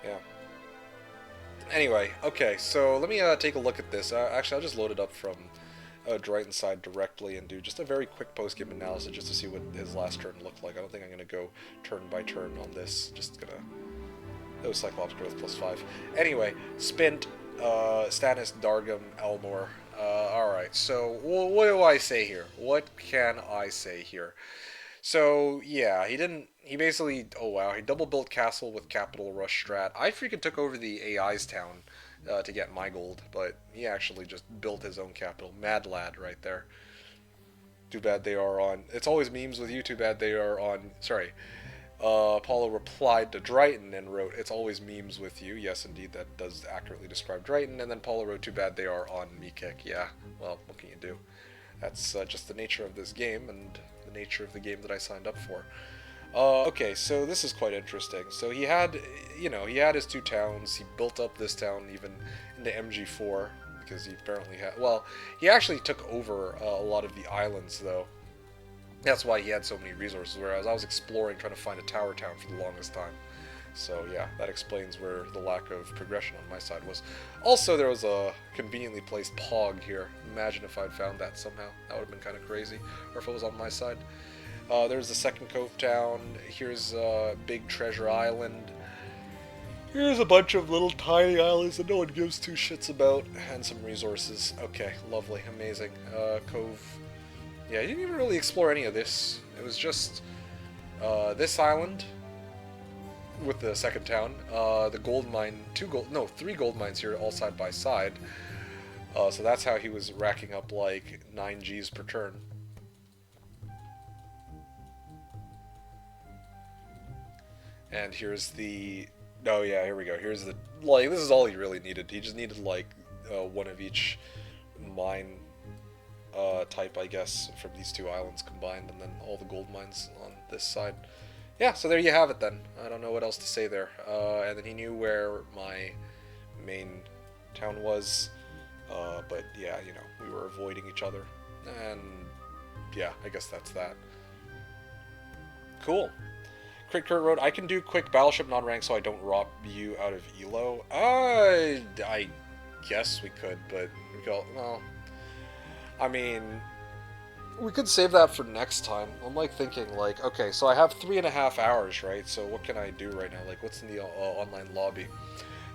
Yeah. Anyway, okay, so let me take a look at this. Actually, I'll just load it up from Dryhten's side directly and do just a very quick post-game analysis just to see what his last turn looked like. I don't think I'm going to go turn by turn on this. Just going to... That was Cyclops growth +5. Anyway, Spint, Stannis, Dargum, Elnor. Alright, so what do I say here? What can I say here? So, yeah, he basically, oh wow, he double built castle with Capital Rush strat. I freaking took over the AI's town to get my gold, but he actually just built his own capital. Mad lad right there. Too bad they are on, it's always memes with you, too bad they are on, sorry. Paulo replied to Dryhten and wrote, it's always memes with you. Yes, indeed, that does accurately describe Dryhten. And then Paulo wrote, too bad they are on MeKick. Yeah, well, what can you do? That's just the nature of this game and the nature of the game that I signed up for. Okay, so this is quite interesting. So he had, you know, he had his 2 towns. He built up this town even into MG4 because he apparently had, well, he actually took over a lot of the islands, though. That's why he had so many resources, whereas I was exploring, trying to find a tower town for the longest time. So yeah, that explains where the lack of progression on my side was. Also, there was a conveniently placed Pog here. Imagine if I'd found that somehow. That would have been kind of crazy. Or if it was on my side. There's the second cove town. Here's Big Treasure Island. Here's a bunch of little tiny islands that no one gives two shits about, and some resources. Okay, lovely, amazing. Cove. Yeah, you didn't even really explore any of this. It was just this island with the second town. The gold mine, 3 gold mines here, all side by side. So that's how he was racking up like 9 Gs per turn. And here's the... Oh yeah, here we go. Here's the... Like, this is all he really needed. He just needed like one of each mine type, I guess, from these 2 islands combined, and then all the gold mines on this side. Yeah, so there you have it then. I don't know what else to say there. And then he knew where my main town was. But yeah, you know, we were avoiding each other. And yeah, I guess that's that. Cool. Crit Kurt wrote, I can do quick battleship non-rank so I don't rob you out of ELO. I guess we could, but well, I mean, we could save that for next time. I'm like thinking like, okay, so I have 3.5 hours, right? So what can I do right now? Like, what's in the online lobby?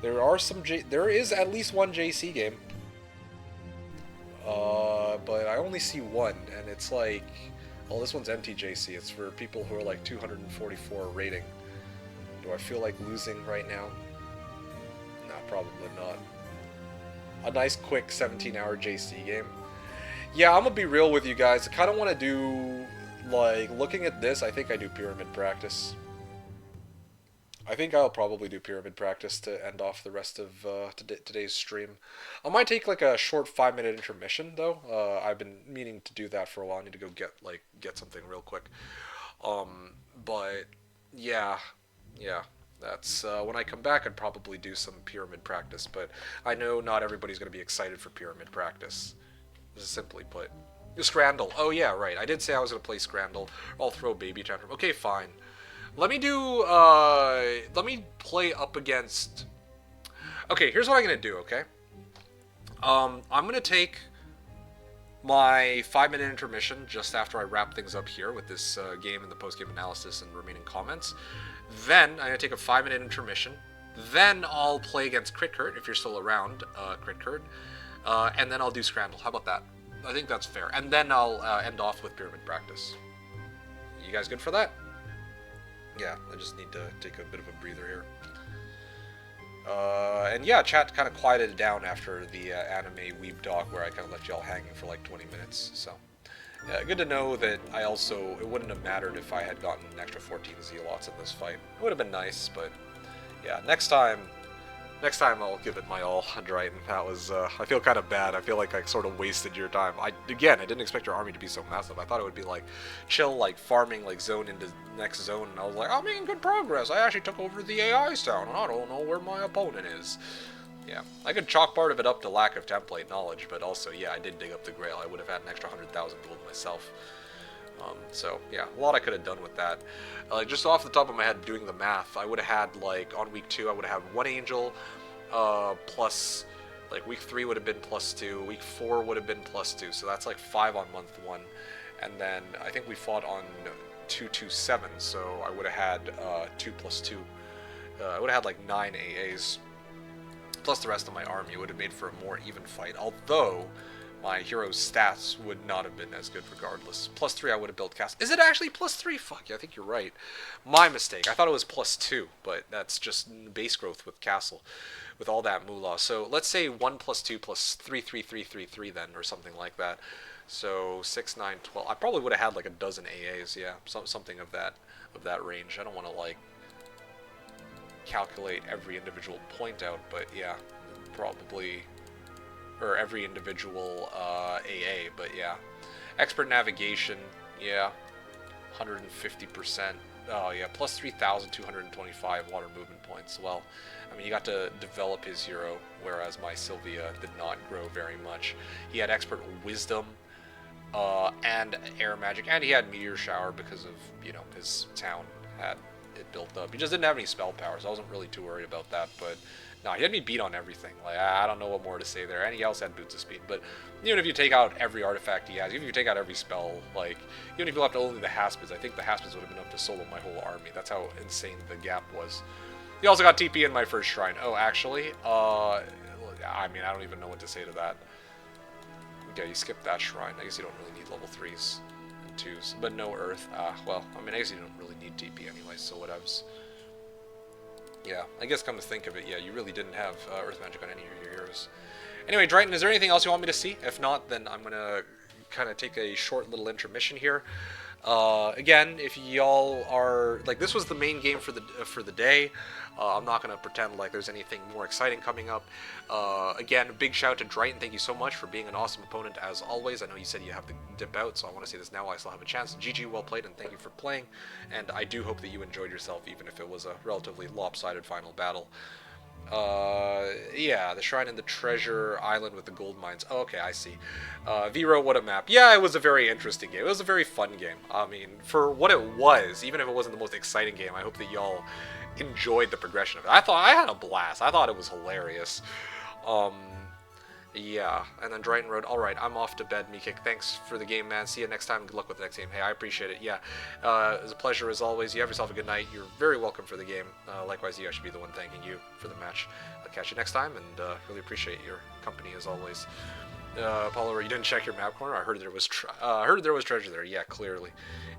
There is at least one JC game. But I only see one, and it's like, well, this one's MTJC. It's for people who are like 244 rating. Do I feel like losing right now? Nah, probably not. A nice quick 17-hour JC game. Yeah, I'm gonna be real with you guys. I kind of want to do, like, looking at this, I think I do pyramid practice. I think I'll probably do pyramid practice to end off the rest of today's stream. I might take like a short 5-minute intermission though. I've been meaning to do that for a while. I need to go get something real quick. But yeah, that's when I come back. I'd probably do some pyramid practice. But I know not everybody's gonna be excited for pyramid practice. Simply put, Scrandle. Oh yeah, right. I did say I was gonna play Scrandle. I'll throw Baby Tantrum. Okay, fine. Let me play up against... Okay, here's what I'm going to do, okay? I'm going to take my 5-minute intermission just after I wrap things up here with this game and the post-game analysis and remaining comments. Then, I'm going to take a 5-minute intermission. Then, I'll play against Crit Kurt, if you're still around, Crit Kurt. And then I'll do Scrandle. How about that? I think that's fair. And then I'll end off with Pyramid Practice. You guys good for that? Yeah, I just need to take a bit of a breather here. And yeah, chat kind of quieted down after the anime Weeb Dog, where I kind of left y'all hanging for like 20 minutes. So, good to know that it wouldn't have mattered if I had gotten an extra 14 Zealots in this fight. It would have been nice, but yeah, next time I'll give it my all, dryhten. That was, I feel kind of bad. I feel like I sort of wasted your time. I didn't expect your army to be so massive. I thought it would be like chill, like farming, like zone into next zone. And I was like, I'm making good progress. I actually took over the AI's town, and I don't know where my opponent is. Yeah, I could chalk part of it up to lack of template knowledge, but also, yeah, I did dig up the Grail. I would have had an extra 100,000 gold myself. So, yeah, a lot I could have done with that. Just off the top of my head, doing the math, I would have had, like, on week 2, I would have had 1 angel, plus, like, week 3 would have been +2, week 4 would have been +2, so that's, like, 5 on month 1, and then I think we fought on 227, so I would have had 2 + 2. I would have had, like, 9 AAs, plus the rest of my army. Would have made for a more even fight, although my hero's stats would not have been as good regardless. +3 I would have built castle. Is it actually +3? Fuck, yeah, I think you're right. My mistake. I thought it was +2, but that's just base growth with castle, with all that moolah. So let's say 1 + 2 + 3, 3, 3, 3, 3 then, or something like that. So 6, 9, 12. I probably would have had like a dozen AAs, yeah, something of that range. I don't want to like calculate every individual point out, but yeah, probably. Or every individual AA, but yeah. Expert navigation, yeah, 150%. Oh yeah, plus 3,225 water movement points. Well, I mean, you got to develop his hero, whereas my Sylvia did not grow very much. He had expert wisdom and air magic, and he had meteor shower because of, you know, his town had it built up. He just didn't have any spell power, so I wasn't really too worried about that. But no, he had me beat on everything. Like, I don't know what more to say there. And he also had Boots of Speed. But even if you take out every artifact he has, even if you take out every spell, like, even if you left only the Haspids, I think the Haspids would have been enough to solo my whole army. That's how insane the gap was. He also got TP in my first shrine. Oh, actually, I mean, I don't even know what to say to that. Okay, you skipped that shrine. I guess you don't really need level 3s and 2s. But no Earth. Well, I mean, I guess you don't really need TP anyway, so whatevs. Yeah, I guess come to think of it, yeah, you really didn't have Earth Magic on any of your heroes. Anyway, dryhten, is there anything else you want me to see? If not, then I'm going to kind of take a short little intermission here. Again, if y'all are, like, this was the main game for the day. I'm not going to pretend like there's anything more exciting coming up. Again, a big shout out to dryhten. Thank you so much for being an awesome opponent as always. I know you said you have to dip out, so I want to say this now while I still have a chance. GG, well played, and thank you for playing. And I do hope that you enjoyed yourself, even if it was a relatively lopsided final battle. Yeah, the shrine in the treasure island with the gold mines. Oh, okay, I see. Vero, what a map. Yeah, it was a very interesting game. It was a very fun game. I mean, for what it was, even if it wasn't the most exciting game, I hope that y'all enjoyed the progression of it. I had a blast. I thought it was hilarious. Yeah, and then dryhten wrote, alright, I'm off to bed, MeKick. Thanks for the game, man. See you next time. Good luck with the next game. Hey, I appreciate it. Yeah, it was a pleasure as always. You have yourself a good night. You're very welcome for the game. Likewise, you, I should be the one thanking you for the match. I'll catch you next time, and really appreciate your company as always. Apollo, you didn't check your map corner? I heard there was treasure there. Yeah, clearly.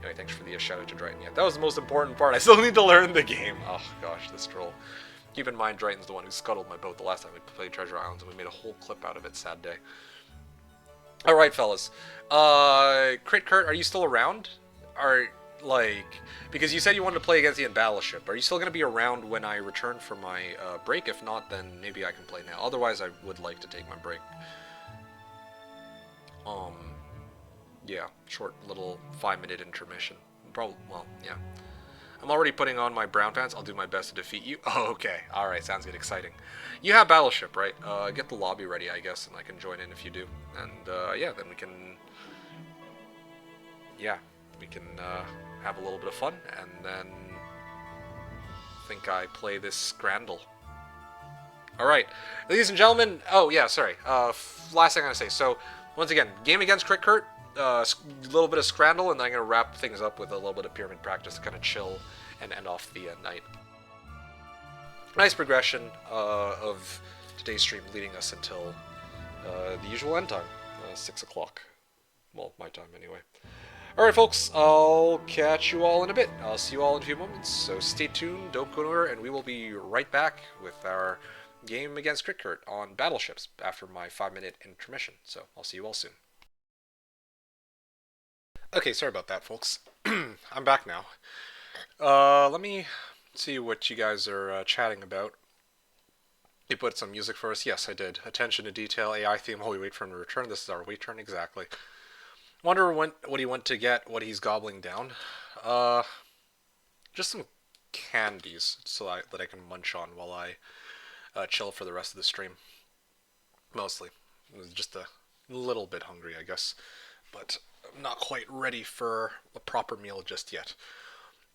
Anyway, thanks for the shout out to dryhten. Yeah, that was the most important part. I still need to learn the game. Oh gosh, this troll. Keep in mind, dryhten's the one who scuttled my boat the last time we played Treasure Islands, and we made a whole clip out of it. Sad day. Alright, fellas. Crit Kurt, are you still around? Because you said you wanted to play against the Battleship. Are you still going to be around when I return from my break? If not, then maybe I can play now. Otherwise, I would like to take my break. Yeah, short little 5-minute intermission. Probably, well, yeah. I'm already putting on my brown pants. I'll do my best to defeat you. Oh, okay. Alright, sounds good. Exciting. You have Battleship, right? Get the lobby ready, I guess, and I can join in if you do. And, yeah, then we can... Yeah, we can have a little bit of fun, and then... I think I play this Scrandle. Alright. Ladies and gentlemen... Oh, yeah, sorry. Last thing I'm going to say. So, once again, game against Crit Kurt. A little bit of Scrandle, and then I'm going to wrap things up with a little bit of Pyramid practice to kind of chill and end off the night. Nice progression of today's stream leading us until the usual end time, 6 o'clock. Well, my time anyway. Alright folks, I'll catch you all in a bit. I'll see you all in a few moments, so stay tuned, don't go nowhere, and we will be right back with our game against Crit Kurt on Battleships after my 5-minute intermission. So, I'll see you all soon. Okay, sorry about that, folks. I'm back now. Let me see what you guys are chatting about. You put some music for us? Yes, I did. Attention to detail, AI theme while we wait for him to return. This is our wait turn, exactly. Wonder what he went to get, what he's gobbling down. Just some candies so that I can munch on while I chill for the rest of the stream. Mostly. I was just a little bit hungry, I guess. But... I'm not quite ready for a proper meal just yet.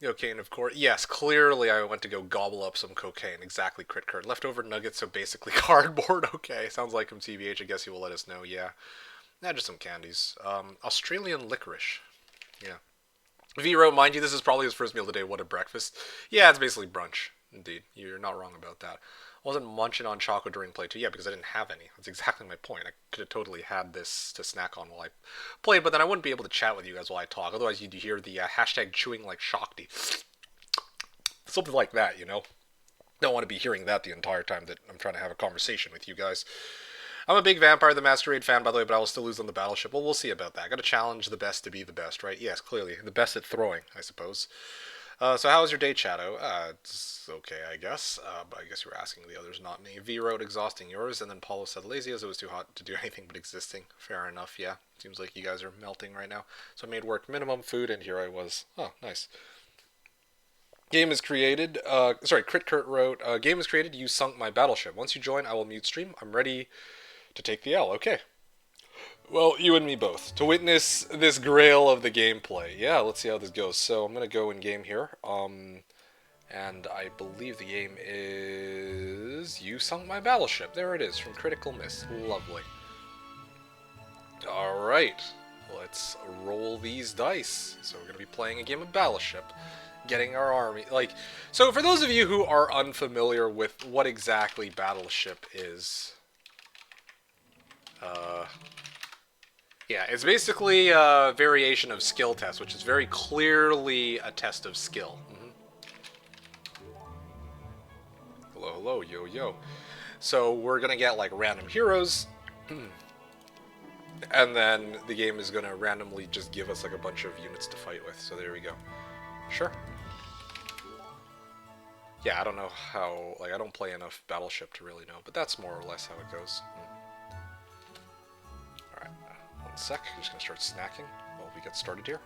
Cocaine, of course. Yes, clearly I went to go gobble up some cocaine. Exactly, Crit Kurt. Leftover nuggets, so basically cardboard. Okay, sounds like him, TBH. I guess he will let us know, yeah. Nah, just some candies. Australian licorice. Yeah. Vero, mind you, this is probably his first meal today. What a breakfast. Yeah, it's basically brunch. Indeed. You're not wrong about that. I wasn't munching on chocolate during play too, yeah, because I didn't have any. That's exactly my point. I could have totally had this to snack on while I played, but then I wouldn't be able to chat with you guys while I talk. Otherwise, you'd hear the hashtag chewing like Shakti. Something like that, you know? Don't want to be hearing that the entire time that I'm trying to have a conversation with you guys. I'm a big Vampire the Masquerade fan, by the way, but I will still lose on the Battleship. Well, we'll see about that. I gotta challenge the best to be the best, right? Yes, clearly. The best at throwing, I suppose. So how was your day, Chato? It's okay, I guess. But I guess you were asking the others, not me. V wrote exhausting yours, and then Paulo said lazy as it was too hot to do anything but existing. Fair enough, yeah. Seems like you guys are melting right now. So I made work minimum food, and here I was. Oh, nice. Game is created. Crit Kurt wrote, game is created, you sunk my Battleship. Once you join, I will mute stream. I'm ready to take the L. Okay. Well, you and me both. To witness this grail of the gameplay. Yeah, let's see how this goes. So I'm going to go in game here. And I believe the game is You Sunk My Battleship. There it is, from Critical Miss. Lovely. Alright, let's roll these dice. So we're going to be playing a game of Battleship, getting our army. So for those of you who are unfamiliar with what exactly Battleship is, yeah, it's basically a variation of skill test, which is very clearly a test of skill. Hello, hello, yo, yo. So we're gonna get like random heroes, and then the game is gonna randomly just give us like a bunch of units to fight with. So there we go. Sure. Yeah, I don't know how, I don't play enough Battleship to really know, but that's more or less how it goes. Alright, one sec, I'm just gonna start snacking while we get started here.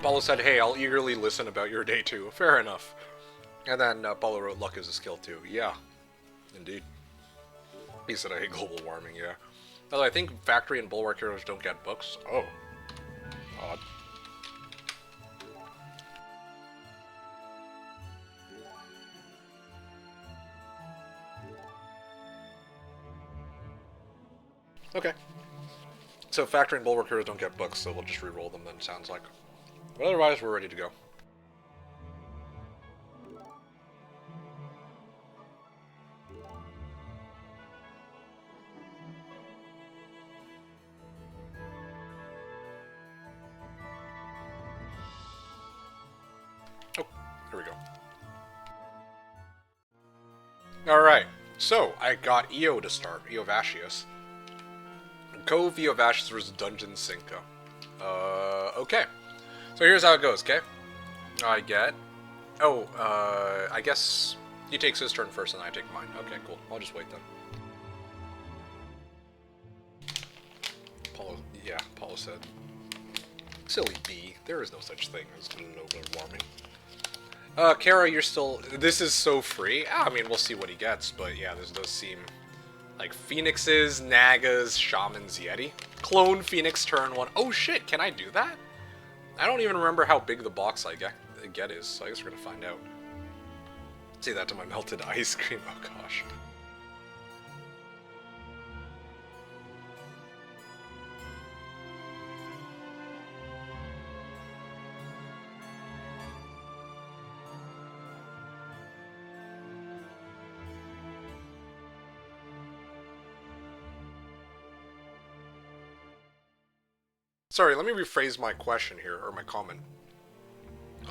Paulo said, hey, I'll eagerly listen about your day too. Fair enough. And then Paulo wrote, luck is a skill too. Yeah, indeed. He said, I hate global warming, yeah. Although I think Factory and Bulwark Heroes don't get books. Oh. Odd. Okay. So Factory and Bulwark Heroes don't get books, so we'll just re-roll them then, sounds like. But otherwise, we're ready to go. Oh, here we go. Alright, so I got EO to start, Eovashius. Cove Eovashius vs. Dungeon Cinco. Okay. So here's how it goes, okay? I get... Oh, I guess he takes his turn first and I take mine. Okay, cool. I'll just wait then. Paulo said. Silly bee. There is no such thing as global warming. Kara, you're still... This is so free. I mean, we'll see what he gets, but yeah, this does seem... Like Phoenixes, Nagas, Shamans, Yeti. Clone Phoenix turn 1. Oh shit, can I do that? I don't even remember how big the box I get is, so I guess we're gonna find out. Say that to my melted ice cream, oh gosh. Sorry, let me rephrase my question here, or my comment.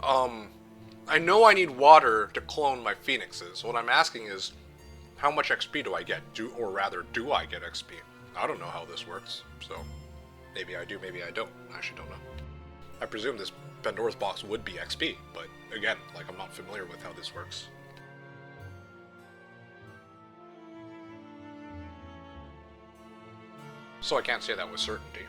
I know I need water to clone my phoenixes. What I'm asking is, how much XP do I get? Do I get XP? I don't know how this works, so maybe I do, maybe I don't. I actually don't know. I presume this Pandora's box would be XP, but again, like, I'm not familiar with how this works. So I can't say that with certainty.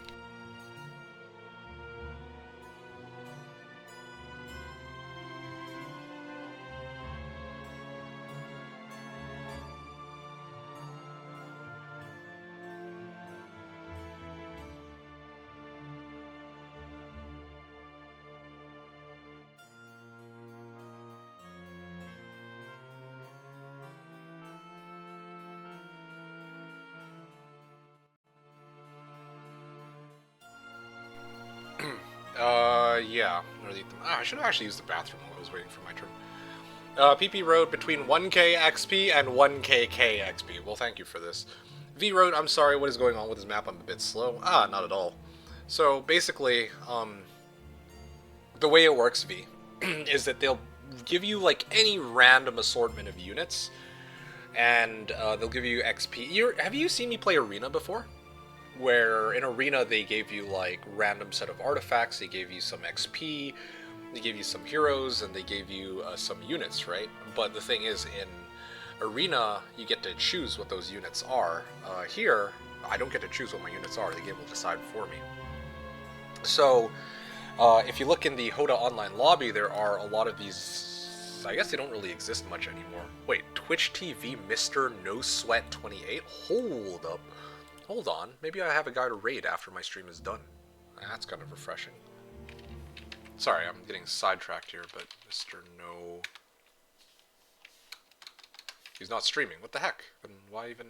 Yeah. I should have actually used the bathroom while I was waiting for my turn. PP Road between 1k XP and 1kk XP. Well, thank you for this. V Road, I'm sorry, what is going on with this map? I'm a bit slow. Not at all. So, basically, the way it works, V, is that they'll give you, like, any random assortment of units, and they'll give you XP. Have you seen me play Arena before? Where in Arena they gave you like random set of artifacts, they gave you some XP, they gave you some heroes, and they gave you some units, right? But the thing is, in Arena, you get to choose what those units are. Here, I don't get to choose what my units are, the game will decide for me. So, If you look in the Hoda online lobby, there are a lot of these. I guess they don't really exist much anymore. Wait, Twitch TV Mr. No Sweat 28. Hold up, hold on. Maybe I have a guy to raid after my stream is done. That's kind of refreshing. Sorry, I'm getting sidetracked here, but Mr. No. He's not streaming. What the heck? Then why even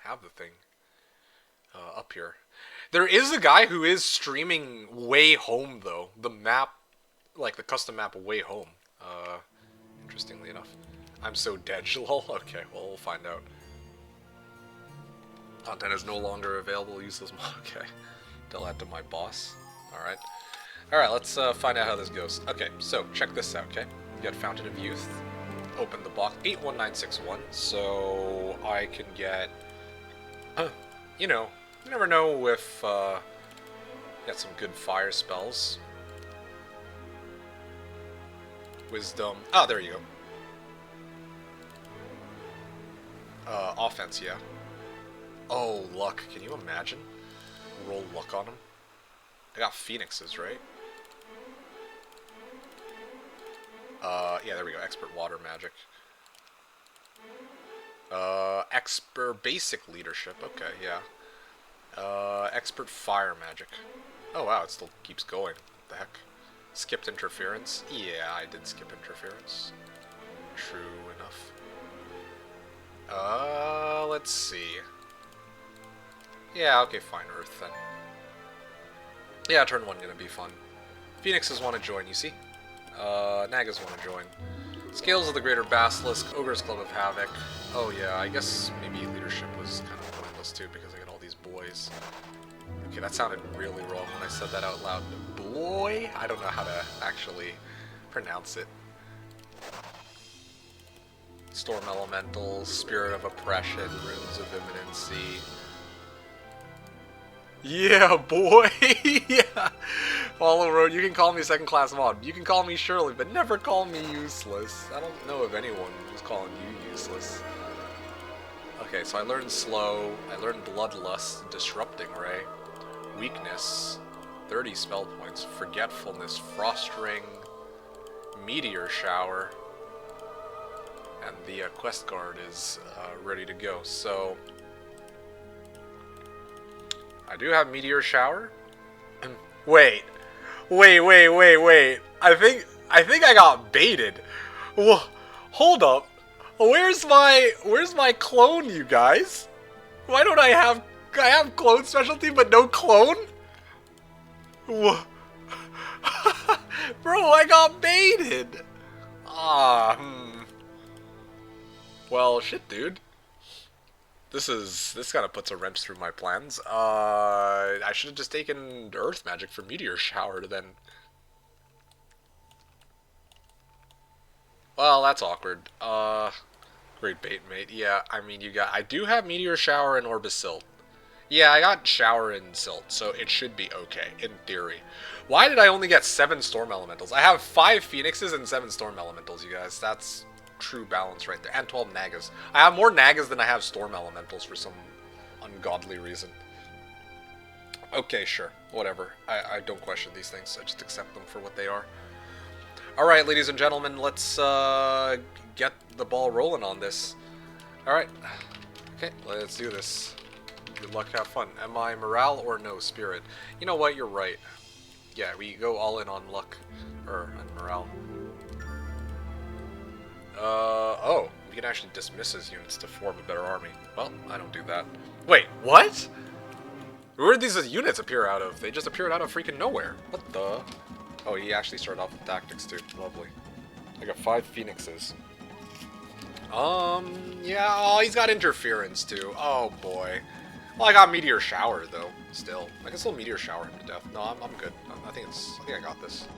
have the thing up here? There is a guy who is streaming Way Home, though. The map, like the custom map Way Home. Interestingly enough. I'm so dead, lol. Okay, well, we'll find out. Content is no longer available. Useless. Okay. Tell that to my boss. Alright. Alright, let's find out how this goes. Okay, so check this out, okay? You got Fountain of Youth. Open the box. 81961. So I can get... you know, you never know if get some good fire spells. Wisdom. Ah, there you go. Offense, yeah. Oh, luck. Can you imagine? Roll luck on him. I got phoenixes, right? Yeah, there we go. Expert water magic. Expert basic leadership. Okay, yeah. Expert fire magic. Oh wow, it still keeps going. What the heck? Skipped interference. Yeah, I did skip interference. True enough. Let's see. Yeah, okay, fine. Earth then. Yeah, turn 1 gonna be fun. Phoenixes want to join, you see? Nagas want to join. Scales of the Greater Basilisk, Ogre's Club of Havoc. Oh yeah, I guess maybe leadership was kind of pointless too because I got all these boys. Okay, that sounded really wrong when I said that out loud. Boy? I don't know how to actually pronounce it. Storm Elementals, Spirit of Oppression, Runes of Imminency. Yeah, boy! Yeah! Follow road, you can call me second class mod. You can call me Shirley, but never call me useless. I don't know of anyone who's calling you useless. Okay, so I learned Slow, I learned Bloodlust, Disrupting Ray, Weakness, 30 spell points, Forgetfulness, Frost Ring, Meteor Shower, and the quest card is ready to go. So I do have Meteor Shower. Wait. I think I got baited. Whoa, hold up. Where's my clone, you guys? Why don't I have clone specialty but no clone? Whoa. Bro, I got baited. Well, shit, dude. This kind of puts a wrench through my plans. I should have just taken Earth Magic for Meteor Shower then. Well, that's awkward. Great bait, mate. Yeah, I mean, I do have Meteor Shower and Orbisilt. Yeah, I got Shower and Silt, so it should be okay, in theory. Why did I only get 7 Storm Elementals? I have 5 Phoenixes and 7 Storm Elementals, you guys. That's true balance right there. And 12 Nagas. I have more Nagas than I have Storm Elementals for some ungodly reason. Okay, sure. Whatever. I don't question these things. I just accept them for what they are. Alright, ladies and gentlemen, let's get the ball rolling on this. Alright. Okay, let's do this. Good luck, have fun. Am I morale or no spirit? You know what, you're right. Yeah, we go all in on luck. On morale. Oh, we can actually dismiss his units to form a better army. Well, I don't do that. Wait, what? Where did these units appear out of? They just appeared out of freaking nowhere. What the? Oh, he actually started off with tactics too. Lovely. I got 5 Phoenixes. Yeah, oh, he's got interference too. Oh boy. Well, I got Meteor Shower though, still. I can still Meteor Shower him to death. No, I'm good. I think I got this.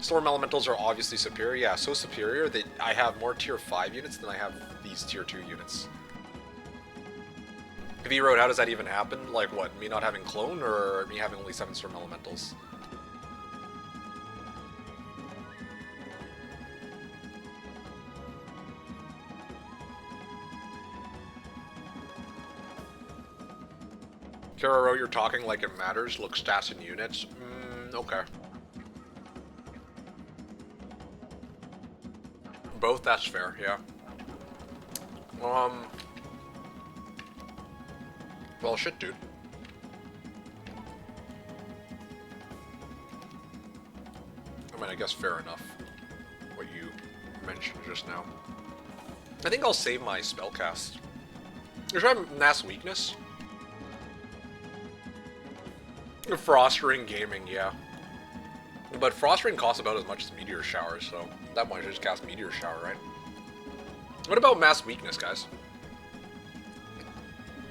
Storm Elementals are obviously superior. Yeah, so superior that I have more tier 5 units than I have these tier 2 units. V-Road, how does that even happen? Like what, me not having clone or me having only 7 Storm Elementals? Kara, you're talking like it matters. Look, stats and units. Okay. Both, that's fair, yeah. Well, shit, dude. I mean, I guess fair enough, what you mentioned just now. I think I'll save my spellcast. Should I have Mass Weakness? Frost Ring Gaming, yeah. But Frost Ring costs about as much as Meteor Shower, so that might just cast Meteor Shower, right? What about Mass Weakness, guys?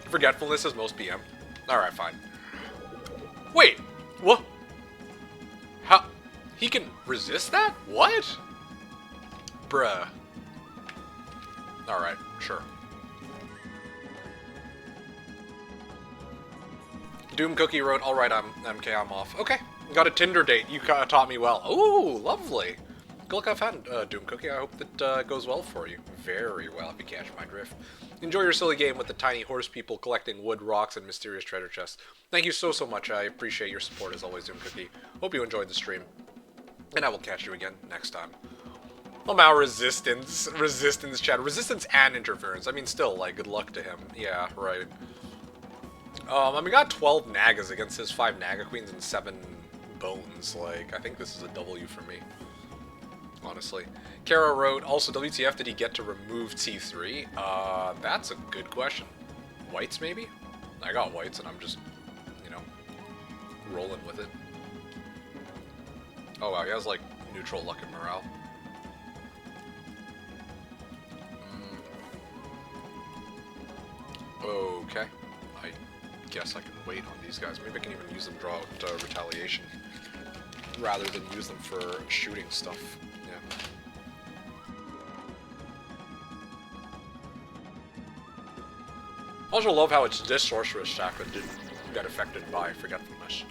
Forgetfulness is most PM. Alright, fine. Wait! What? How? He can resist that? What? Bruh. Alright, sure. Doom Cookie wrote, alright, I'm MK, I'm off. Okay. Got a Tinder date. You taught me well. Ooh, lovely. Good luck, have fun, Doom Cookie. I hope that goes well for you. Very well, if you catch my drift. Enjoy your silly game with the tiny horse people collecting wood, rocks, and mysterious treasure chests. Thank you so much. I appreciate your support as always, Doom Cookie. Hope you enjoyed the stream. And I will catch you again next time. Well, now resistance chat. Resistance and interference. I mean, still, like, good luck to him. Yeah, right. I mean, got 12 Nagas against his 5 Naga Queens and 7 Bones. Like, I think this is a W for me. Honestly. Kara wrote, also, WTF, did he get to remove T3? That's a good question. Whites, maybe? I got whites, and I'm just, you know, rolling with it. Oh, wow, he has, like, neutral luck and morale. Okay. I guess I can wait on these guys. Maybe I can even use them to draw out retaliation rather than use them for shooting stuff. Yeah. I also love how it's this sorceress stack that didn't get affected by forgetfulness.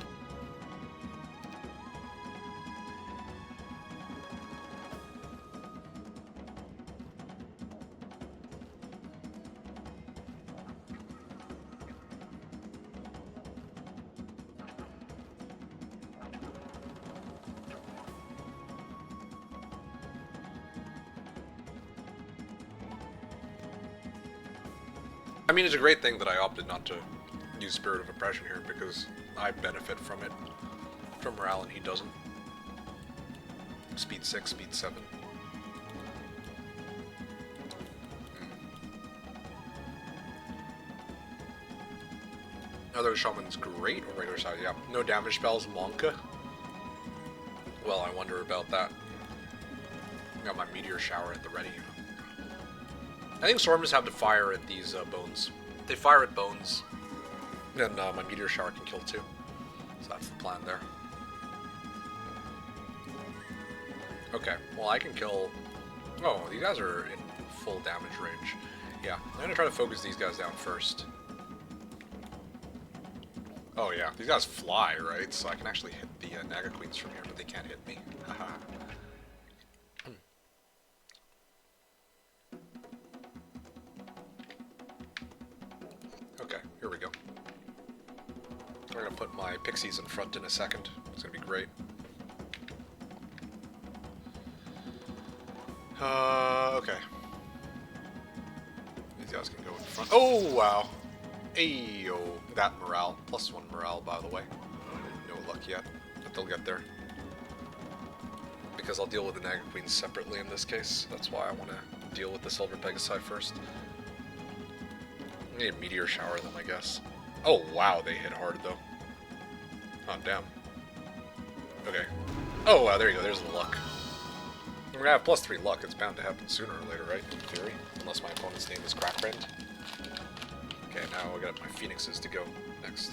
I mean, it's a great thing that I opted not to use Spirit of Oppression here, because I benefit from it, from morale, and he doesn't. Speed 6, speed 7. Other Shaman's great, or regular size, yeah. No damage spells, Monka. Well, I wonder about that. Got my Meteor Shower at the ready, you know. I think Stormers have to fire at these bones. If they fire at bones, then my Meteor Shower can kill too. So that's the plan there. Okay, well I can kill... Oh, you guys are in full damage range. Yeah, I'm gonna try to focus these guys down first. Oh yeah, these guys fly, right? So I can actually hit the Naga Queens from here, but they can't hit me. Haha. Okay, here we go. I'm gonna put my pixies in front in a second. It's gonna be great. Okay. These guys can go in front. Oh, wow. Ayo. That morale. +1 morale, by the way. No luck yet, but they'll get there. Because I'll deal with the Naga Queens separately in this case. That's why I want to deal with the Silver Pegasi first. I need a Meteor Shower them, I guess. Oh, wow, they hit hard, though. Oh, damn. Okay. Oh, wow, there you go, there's the luck. We're gonna have +3 luck, it's bound to happen sooner or later, right? In theory. Unless my opponent's name is Crackrend. Okay, now I got my Phoenixes to go next.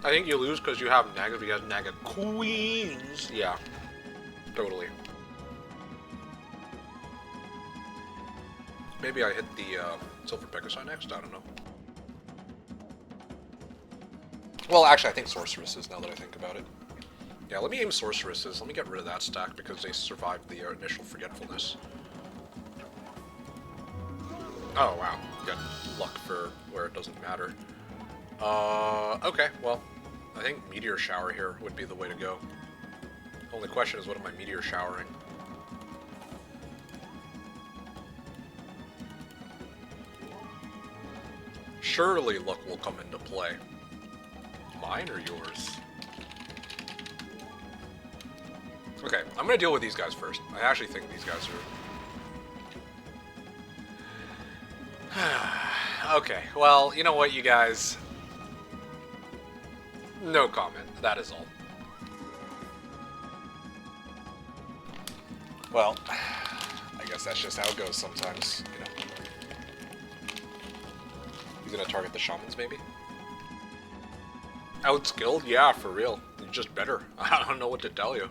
I think you lose because you have Nagas, but you have Naga Queens. Yeah, totally. Maybe I hit the Silver Pegasi next, I don't know. Well, actually, I think Sorceresses, now that I think about it. Yeah, let me aim Sorceresses. Let me get rid of that stack because they survived the initial forgetfulness. Oh, wow. Got luck for where it doesn't matter. Okay, well, I think Meteor Shower here would be the way to go. Only question is, what am I meteor showering? Surely luck will come into play. Mine or yours? Okay, I'm gonna deal with these guys first. I actually think these guys are... Okay, well, you know what, you guys? No comment. That is all. Well, I guess that's just how it goes sometimes, you know. He's gonna target the shamans, maybe? Outskilled? Yeah, for real. You're just better. I don't know what to tell you.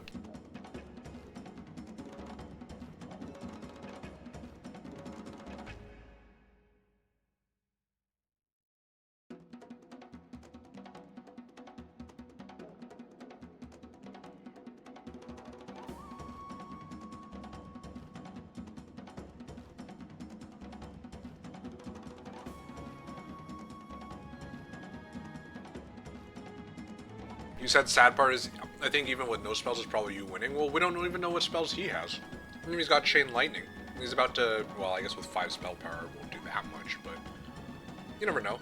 You said sad part is, I think even with no spells, it's probably you winning. Well, we don't even know what spells he has. I mean, he's got Chain Lightning. He's about to, well, I guess with 5 spell power, it won't do that much, but you never know.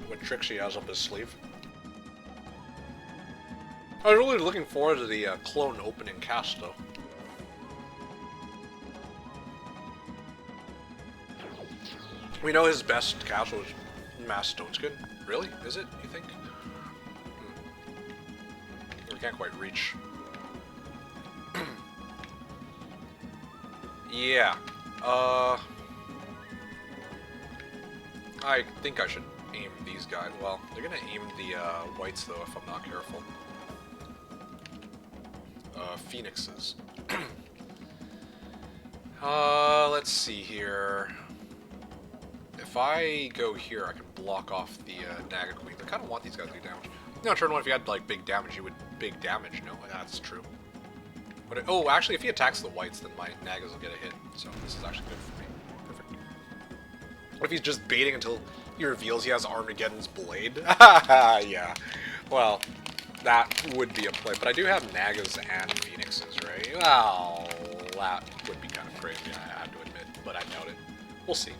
What tricks he has up his sleeve. I was really looking forward to the clone opening cast, though. We know his best cast was Mass Stone Skin. Really? Is it, you think? We can't quite reach. Yeah. I think I should aim these guys. Well, they're gonna aim the whites, though, if I'm not careful. Phoenixes. Let's see here. If I go here, I can block off the Naga Queens. I kind of want these guys to do damage. No, turn one, if you had, like, big damage, you would big damage. No, that's true. But oh, actually, if he attacks the whites, then my Nagas will get a hit. So this is actually good for me. Perfect. What if he's just baiting until he reveals he has Armageddon's Blade? Yeah. Well, that would be a play. But I do have Nagas and Phoenixes, right? Well, that would be kind of crazy, I have to admit. But I doubt it. We'll see.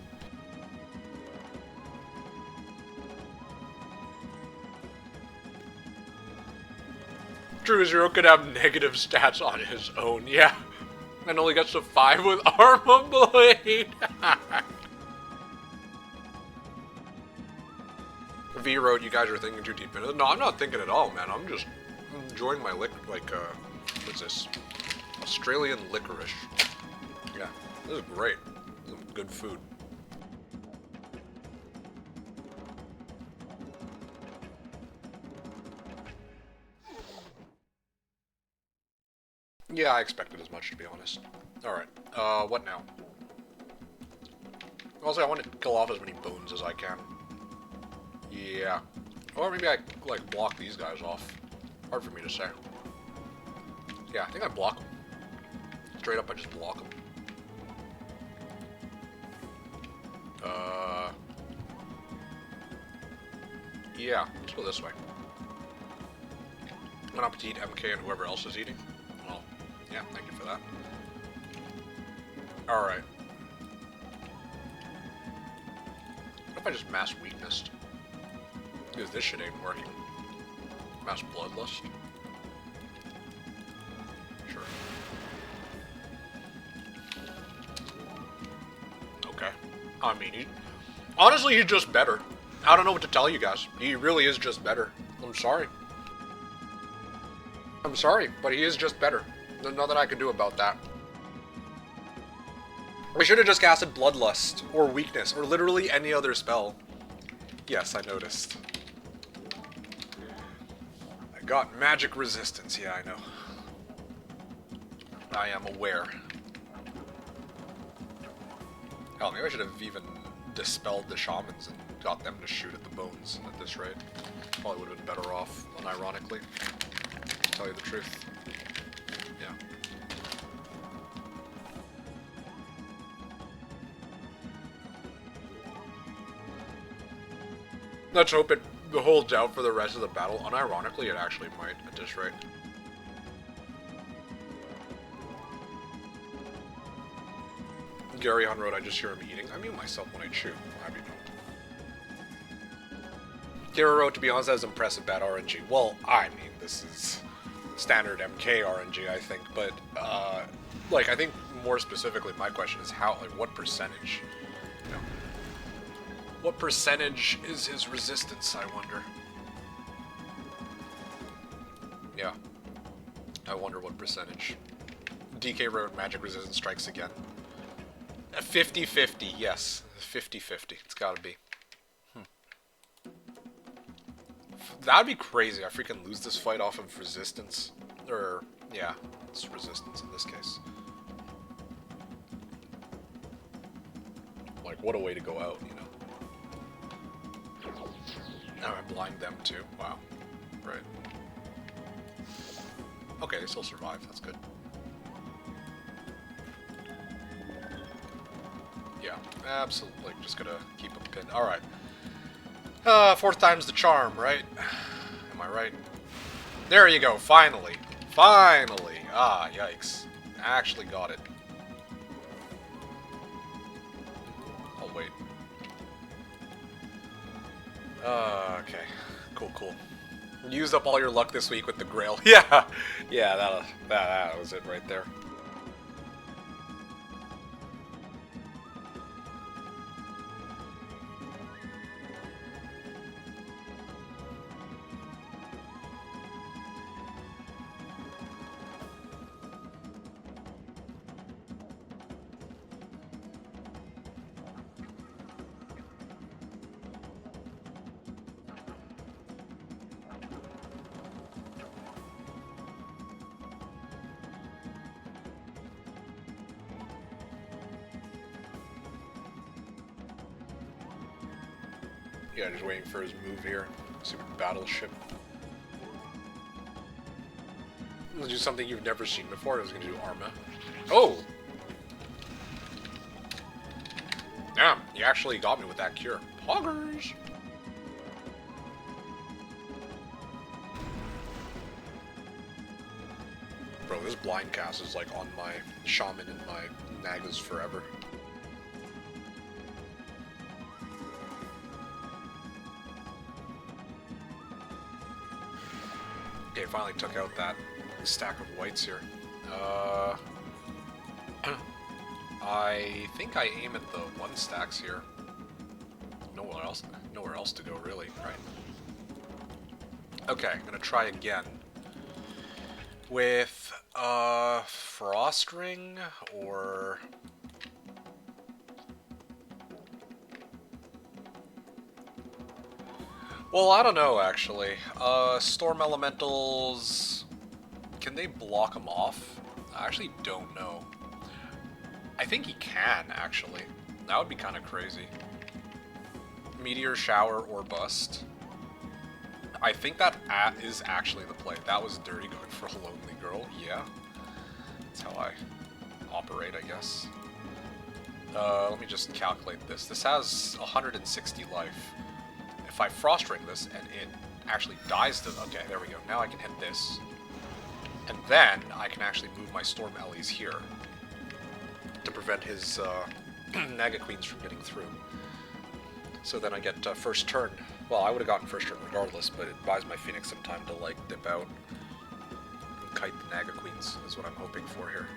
True Zero could have negative stats on his own, yeah. And only gets to 5 with Armor Blade. V wrote, you guys are thinking too deep into it. No, I'm not thinking at all, man. I'm just enjoying my what's this? Australian licorice. Yeah, this is great. This is good food. Yeah, I expected as much, to be honest. Alright, what now? Also, I want to kill off as many bones as I can. Yeah. Or maybe I, like, block these guys off. Hard for me to say. Yeah, I think I block them. Straight up, I just block them. Yeah, let's go this way. Bon appetit, MK, and whoever else is eating. Well, yeah, thank you for that. Alright. What if I just mass weakness? Because this shit ain't working. Mass bloodlust? Sure. Okay. I mean, honestly, he's just better. I don't know what to tell you guys. He really is just better. I'm sorry. I'm sorry, but he is just better. There's nothing I can do about that. We should have just casted Bloodlust, or Weakness, or literally any other spell. Yes, I noticed. I got magic resistance, yeah, I know. I am aware. Hell, maybe I should have even dispelled the shamans and got them to shoot at the bones at this rate. Probably would have been better off, unironically. To tell you the truth. Yeah. Let's hope it holds out for the rest of the battle. Unironically, it actually might at this rate. Gary on road, I just hear him eating. I mute myself when I chew. I mean, Gary wrote, to be honest, that was impressive bad RNG. Well, I mean, this is standard MK RNG, I think, but, like, I think more specifically, my question is how, like, what percentage? You know, what percentage is his resistance, I wonder? Yeah. I wonder what percentage. DK wrote, magic resistance strikes again. 50-50, yes. 50-50. It's gotta be. That'd be crazy. I freaking lose this fight off of resistance. Or, yeah, it's resistance in this case. Like, what a way to go out, you know? Now I blind them too. Wow. Right. Okay, they still survive. That's good. Yeah, absolutely. Just gonna keep them pinned. Alright. Fourth time's the charm, right? Am I right? There you go, finally. Finally! Ah, yikes. Actually got it. Oh, wait. Okay. Cool, cool. Used up all your luck this week with the Grail. Yeah! Yeah, that was it right there. Yeah, just waiting for his move here. Super battleship. Let's do something you've never seen before. I was gonna do Arma. Oh! Damn, you actually got me with that cure. Poggers! Bro, this blind cast is like on my shaman and my nagas forever. Okay, finally took out that stack of whites here. I think I aim at the one stacks here. Nowhere else to go really, right? Okay, I'm gonna try again with Frost Ring or well, I don't know actually. Storm Elementals, can they block them off? I actually don't know. I think he can actually. That would be kind of crazy. Meteor Shower or Bust. I think that is actually the play. That was dirty going for a lonely girl. Yeah. That's how I operate, I guess. Let me just calculate this. This has 160 life. If I Frost Ring this and it actually dies to... Okay, there we go. Now I can hit this. And then I can actually move my Storm Ellies here to prevent his Naga Queens from getting through. So then I get first turn. Well, I would have gotten first turn regardless, but it buys my Phoenix some time to, like, dip out and kite the Naga Queens, is what I'm hoping for here.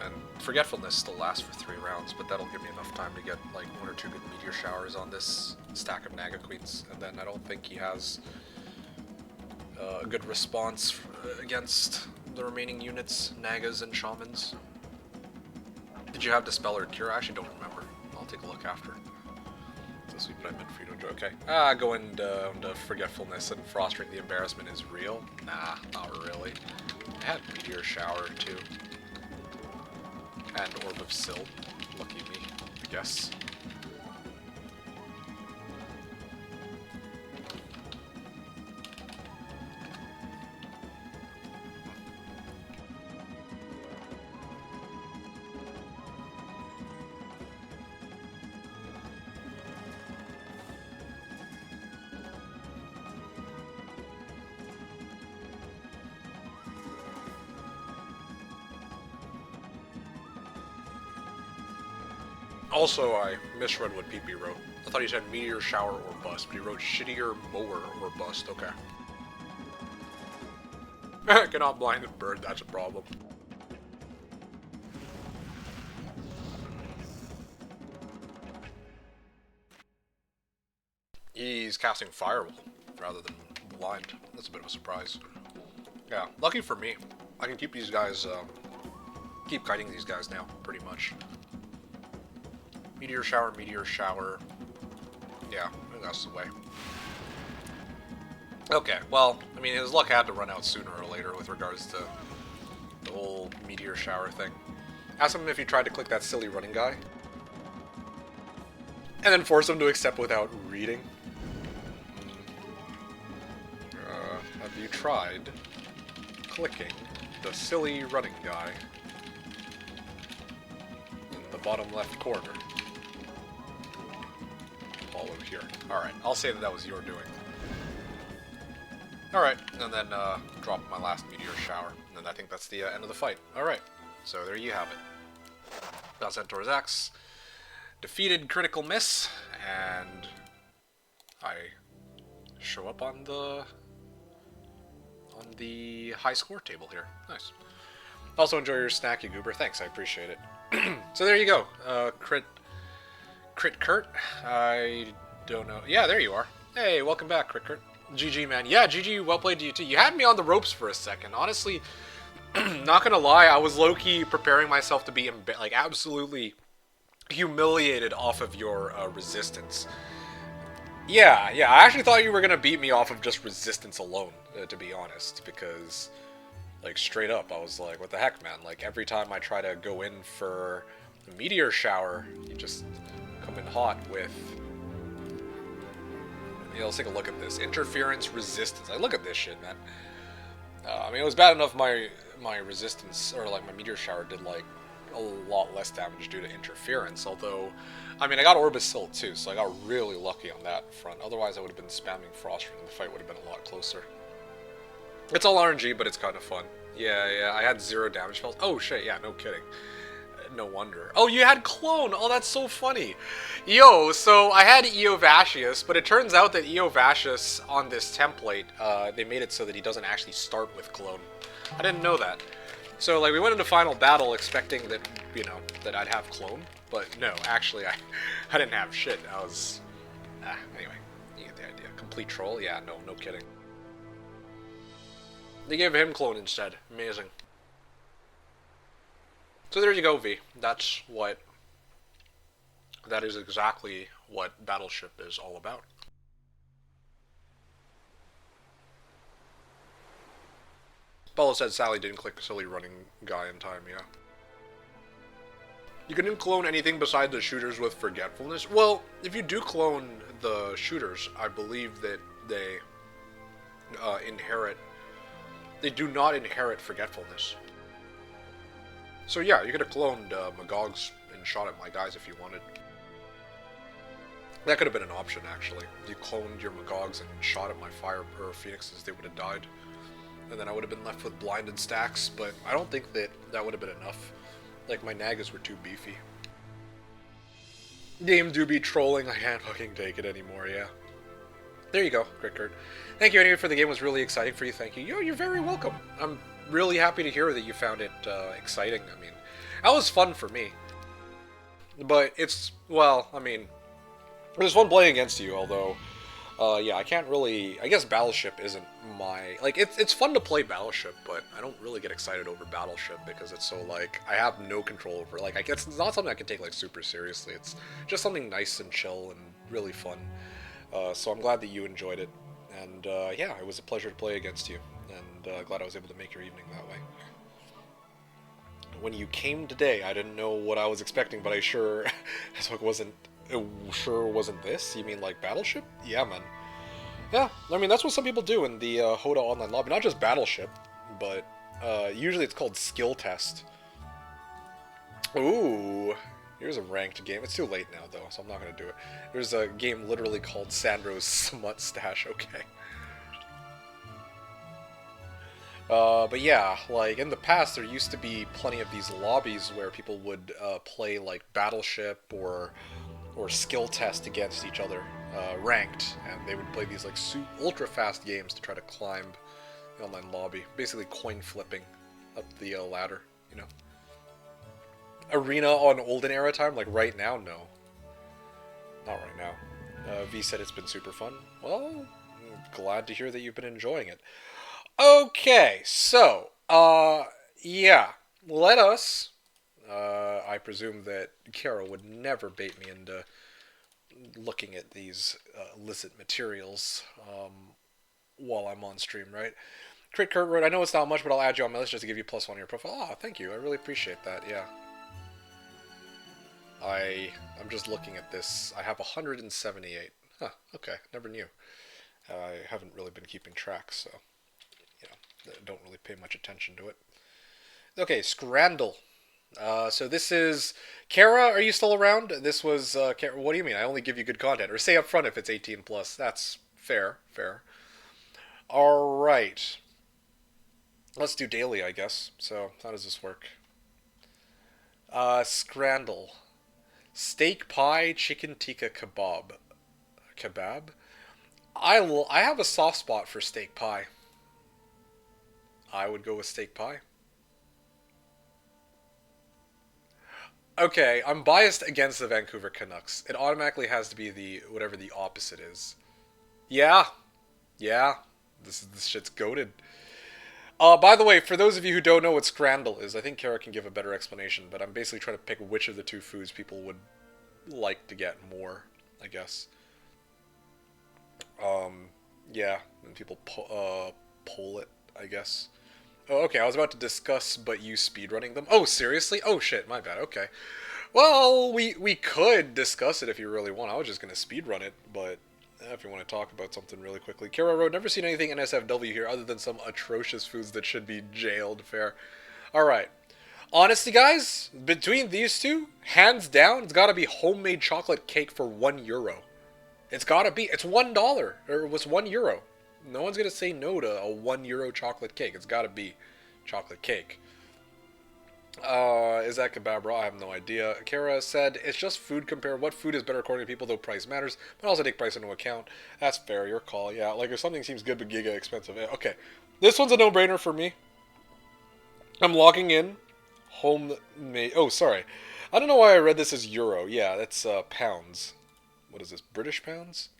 And Forgetfulness still lasts for 3 rounds, but that'll give me enough time to get, like, 1 or 2 good Meteor Showers on this stack of Naga Queens, and then I don't think he has a good response against the remaining units, Nagas and Shamans. Did you have Dispel or Cure? I actually don't remember. I'll take a look after. This week, but I meant for you to enjoy. Okay. Going to Forgetfulness and Frost Ring the Embarrassment is real? Nah, not really. I had Meteor Shower too. And Orb of Silt. Lucky me, I guess. Also, I misread what PP wrote. I thought he said meteor shower or bust, but he wrote shittier mower or bust. Okay. Cannot blind the bird, that's a problem. He's casting Firewall rather than Blind. That's a bit of a surprise. Yeah, lucky for me. I can keep these guys, keep kiting these guys now, pretty much. Meteor Shower, Meteor Shower. Yeah, I think that's the way. Okay, well, I mean, his luck had to run out sooner or later with regards to the whole Meteor Shower thing. Ask him if he tried to click that silly running guy. And then force him to accept without reading. Have you tried clicking the silly running guy in the bottom left corner? Follow here. Alright, I'll say that that was your doing. Alright, and then drop my last Meteor Shower. And I think that's the end of the fight. Alright, so there you have it. Got Centaur's Axe. Defeated critical miss, and I show up on the high score table here. Nice. Also enjoy your snack, you goober. Thanks, I appreciate it. So there you go. Crit Kurt. I don't know. Yeah, there you are. Hey, welcome back, Crit Kurt. GG, man. Yeah, GG, well played to you too. You had me on the ropes for a second. Honestly, not gonna lie, I was low-key preparing myself to be like absolutely humiliated off of your resistance. Yeah, I actually thought you were gonna beat me off of just resistance alone, to be honest, because, like, straight up, I was like, what the heck, man? Like, every time I try to go in for a Meteor Shower, you just come in hot with... Yeah, let's take a look at this. Interference, resistance. Like, look at this shit, man. I mean, it was bad enough my resistance, or, like, my Meteor Shower did, like, a lot less damage due to interference, although, I mean, I got Orbisil too, so I got really lucky on that front. Otherwise, I would have been spamming Frost, and the fight would have been a lot closer. It's all RNG, but it's kind of fun. Yeah, I had 0 damage spells. Oh shit, yeah, no kidding. No wonder. Oh, you had Clone! Oh, that's so funny! Yo, so I had Eovashius, but it turns out that Eovashius on this template, they made it so that he doesn't actually start with Clone. I didn't know that. So, like, we went into final battle expecting that, you know, that I'd have Clone, but no, actually, I didn't have shit. I was... anyway, you get the idea. Complete troll? Yeah, no kidding. They gave him Clone instead. Amazing. So there you go, V. That is exactly what Battleship is all about. Bella said Sally didn't click silly running guy in time, yeah. You couldn't clone anything besides the shooters with forgetfulness? Well, if you do clone the shooters, I believe that they they do not inherit forgetfulness. So yeah, you could have cloned Magogs and shot at my guys if you wanted. That could have been an option, actually. You cloned your Magogs and shot at my Fire or Phoenixes, they would have died. And then I would have been left with blinded stacks, but I don't think that that would have been enough. Like, my Nagas were too beefy. Game do be trolling, I can't fucking take it anymore, yeah. There you go, Kurt. Thank you anyway for the game, it was really exciting for you, thank you. Yo, you're very welcome. I'm really happy to hear that you found it exciting. I mean, that was fun for me. But it's, well, I mean, it was fun playing against you, although... yeah, I can't really... I guess Battleship isn't my... Like, it's fun to play Battleship, but I don't really get excited over Battleship because it's so, like, I have no control over it. Like, I guess it's not something I can take, like, super seriously. It's just something nice and chill and really fun. So I'm glad that you enjoyed it. And, yeah, it was a pleasure to play against you. And glad I was able to make your evening that way. When you came today, I didn't know what I was expecting, but I sure... so it wasn't... It sure wasn't this? You mean like Battleship? Yeah, man. Yeah, I mean, that's what some people do in the Hoda online lobby. Not just Battleship, but usually it's called Skill Test. Ooh, here's a ranked game. It's too late now, though, so I'm not going to do it. There's a game literally called Sandro's Smut Stash. Okay. But yeah, like in the past, there used to be plenty of these lobbies where people would play like Battleship or skill test against each other, ranked, and they would play these like ultra fast games to try to climb the online lobby, basically coin flipping up the ladder, you know. Arena on olden era time, like right now, no, not right now. V said it's been super fun. Well, I'm glad to hear that you've been enjoying it. Okay, so, yeah, let us, I presume that Kara would never bait me into looking at these illicit materials while I'm on stream, right? Crit Kurt wrote, I know it's not much, but I'll add you on my list just to give you +1 on your profile. Oh, thank you. I really appreciate that, yeah. I'm just looking at this. I have 178. Huh, okay, never knew. I haven't really been keeping track, so, you know, don't really pay much attention to it. Okay, Scrandle. So this is... Kara, are you still around? This was... Kara, what do you mean? I only give you good content. Or say up front if it's 18 plus. That's fair, fair. Alright. Let's do daily, I guess. So, how does this work? Scrandle. Steak pie, chicken tikka kebab. Kebab? I have a soft spot for steak pie. I would go with steak pie. Okay, I'm biased against the Vancouver Canucks. It automatically has to be the whatever the opposite is. Yeah, yeah. This shit's goated. By the way, for those of you who don't know what Scrandle is, I think Kara can give a better explanation. But I'm basically trying to pick which of the two foods people would like to get more, I guess. Yeah, and people poll it, I guess. Oh, okay, I was about to discuss, but you speedrunning them. Oh, seriously? Oh, shit, my bad, okay. Well, we could discuss it if you really want. I was just going to speedrun it, but if you want to talk about something really quickly. Kara wrote, never seen anything NSFW here other than some atrocious foods that should be jailed. Fair. Alright. Honestly, guys, between these two, hands down, it's got to be homemade chocolate cake for €1. It's got to be. It's $1, or it was €1. No one's going to say no to a €1 chocolate cake. It's got to be chocolate cake. Is that kebab raw? I have no idea. Kara said, it's just food compare. What food is better according to people, though price matters, but also take price into account. That's fair, your call. Yeah, like if something seems good but giga expensive. Okay, this one's a no-brainer for me. I'm logging in. Homemade. Oh, sorry. I don't know why I read this as euro. Yeah, that's pounds. What is this, British pounds?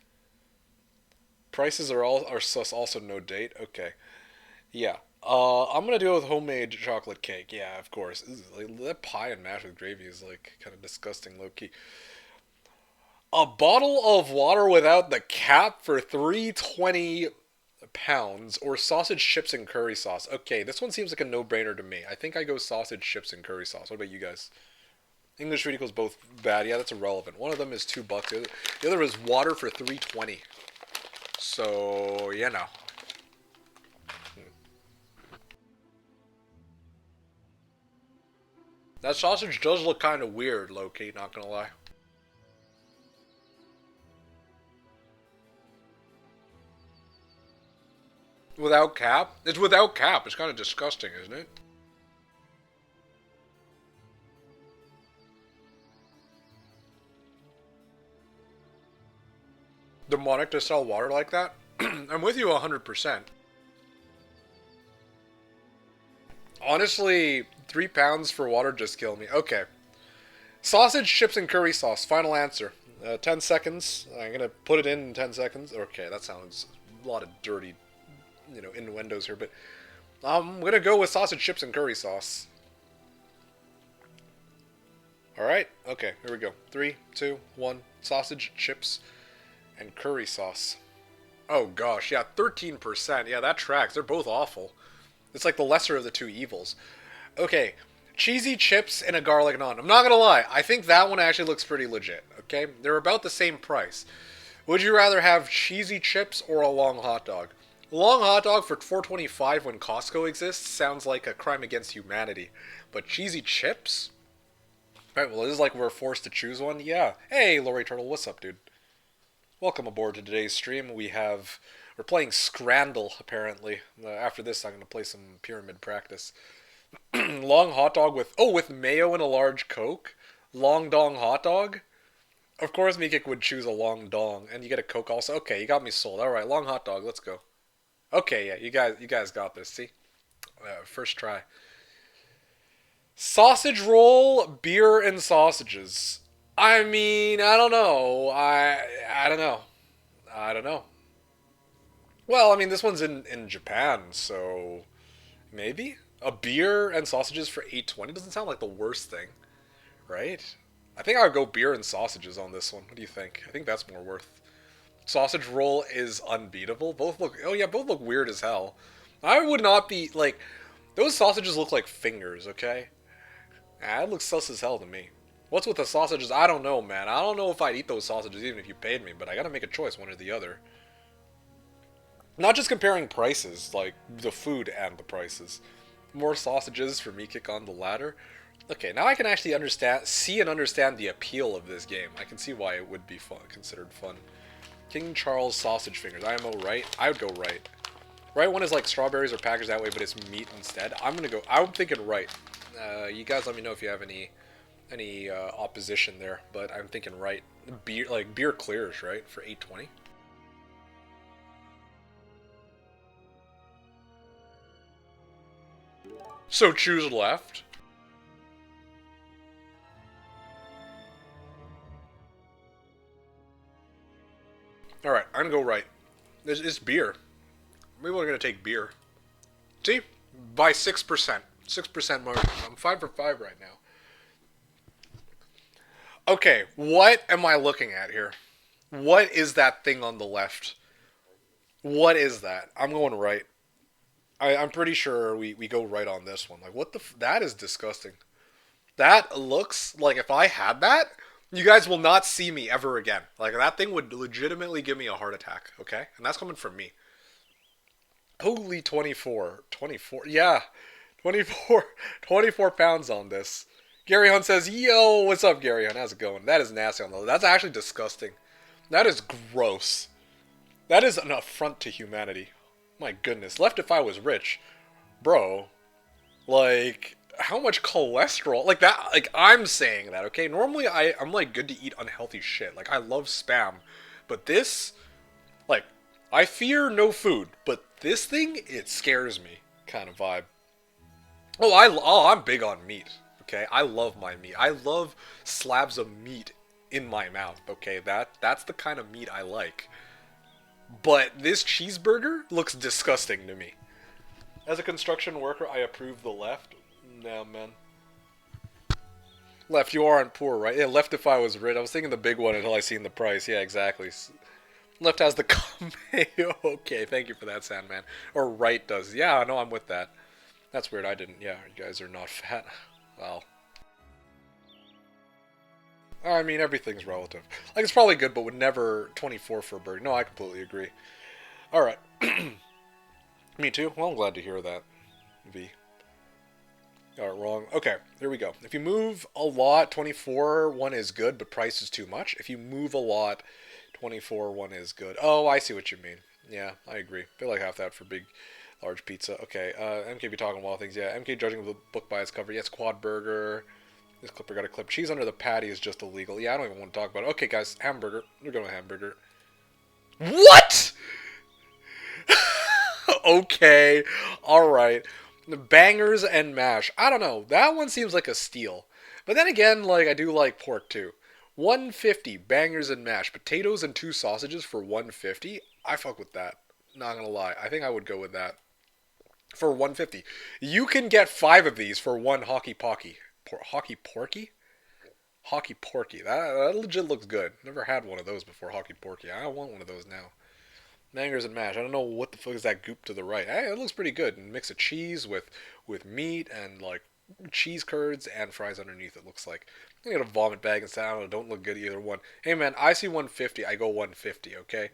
Prices are also no date. Okay. Yeah. I'm gonna do it with homemade chocolate cake. Yeah, of course. Like, that pie and mash with gravy is like kind of disgusting, low key. A bottle of water without the cap for 320 pounds, or sausage chips and curry sauce. Okay, this one seems like a no-brainer to me. I think I go sausage chips and curry sauce. What about you guys? English food equals both bad. Yeah, that's irrelevant. One of them is $2. The other is water for 320. So, you know. That sausage does look kind of weird, low-key, not gonna lie. Without cap? It's without cap. It's kind of disgusting, isn't it? Demonic to sell water like that? I'm with you 100%. Honestly, £3 for water just killed me. Okay. Sausage, chips, and curry sauce. Final answer. 10 seconds. I'm going to put it in 10 seconds. Okay, that sounds a lot of dirty, innuendos here, but I'm going to go with sausage, chips, and curry sauce. Alright, okay, here we go. 3, 2, 1. Sausage, chips, and curry sauce. Oh gosh, yeah, 13%. Yeah, that tracks. They're both awful. It's like the lesser of the two evils. Okay, cheesy chips and a garlic naan. I'm not gonna lie, I think that one actually looks pretty legit, okay? They're about the same price. Would you rather have cheesy chips or a long hot dog? A long hot dog for $4.25 when Costco exists sounds like a crime against humanity. But cheesy chips? Alright, well, this is like we're forced to choose one? Yeah. Hey, Lori Turtle, what's up, dude? Welcome aboard to today's stream. We have We're playing Scrandle, apparently. After this, I'm going to play some pyramid practice. Long hot dog with mayo and a large Coke? Long dong hot dog? Of course MeKick would choose a long dong. And you get a Coke also? Okay, you got me sold. Alright, long hot dog, let's go. Okay, yeah, you guys got this, see? First try. Sausage roll, beer, and sausages. I mean, I don't know. I don't know. I don't know. Well, I mean, this one's in Japan, so maybe a beer and sausages for 820 doesn't sound like the worst thing, right? I think I would go beer and sausages on this one. What do you think? I think that's more worth. Sausage roll is unbeatable. Both look both look weird as hell. I would not be like those sausages look like fingers, okay? It looks sus as hell to me. What's with the sausages? I don't know, man. I don't know if I'd eat those sausages even if you paid me, but I gotta make a choice, one or the other. Not just comparing prices, like the food and the prices. More sausages for MeKick on the ladder. Okay, now I can actually see and understand the appeal of this game. I can see why it would be fun, considered fun. King Charles sausage fingers. IMO right? I would go right. Right one is like strawberries are packaged that way, but it's meat instead. I'm thinking right. You guys let me know if you have any opposition there, but I'm thinking right. Beer clears, right? For 820. So choose left. Alright, I'm gonna go right. It's beer. Maybe we're gonna take beer. See? By 6%. 6% margin. I'm 5 for 5 right now. Okay, what am I looking at here? What is that thing on the left? What is that? I'm going right. I'm pretty sure we go right on this one. Like, what the that is disgusting. That looks like if I had that, you guys will not see me ever again. Like, that thing would legitimately give me a heart attack, okay? And that's coming from me. Holy 24. 24. Yeah. 24 pounds on this. Gary Hunt says, yo, what's up, Gary Hunt? How's it going? That is nasty on the. That's actually disgusting. That is gross. That is an affront to humanity. My goodness. Left if I was rich. Bro. Like, how much cholesterol? Like, that, like, I'm saying that, okay? Normally, I'm, like, good to eat unhealthy shit. Like, I love Spam. But this, like, I fear no food. But this thing, it scares me kind of vibe. I'm big on meat. Okay, I love my meat. I love slabs of meat in my mouth. Okay, that's the kind of meat I like. But this cheeseburger looks disgusting to me. As a construction worker, I approve the left. No, man. Left, you aren't poor, right? Yeah, left if I was rich. I was thinking the big one until I seen the price. Yeah, exactly. Left has the cameo. Okay, thank you for that, Sandman. Or right does. Yeah, no, I'm with that. That's weird. I didn't. Yeah, you guys are not fat. Well, I mean, everything's relative. Like, it's probably good, but would never 24 for a burger. No, I completely agree. Alright. Me too? Well, I'm glad to hear that. V. Alright, wrong. Okay, there we go. If you move a lot, 24, one is good, but price is too much. If you move a lot, 24, one is good. Oh, I see what you mean. Yeah, I agree. Feel like half that for big... large pizza. Okay, MKB talking wild things. Yeah, MK judging the book by its cover. Yes, quad burger. This clipper got a clip. Cheese under the patty is just illegal. Yeah, I don't even want to talk about it. Okay, guys, hamburger. We're going to hamburger. What? Okay, alright. Bangers and mash. I don't know. That one seems like a steal. But then again, like, I do like pork too. 150 bangers and mash. Potatoes and 2 sausages for 150. I fuck with that. Not gonna lie. I think I would go with that. For 150. You can get 5 of these for 1 hockey pocky. Hockey porky? Hockey porky. That legit looks good. Never had one of those before, hockey porky. I want one of those now. Bangers and mash. I don't know what the fuck is that goop to the right. Hey, it looks pretty good. And mix of cheese with meat and like cheese curds and fries underneath, it looks like. I got a vomit bag and salad. Don't look good either one. Hey man, I see 150. I go 150, okay?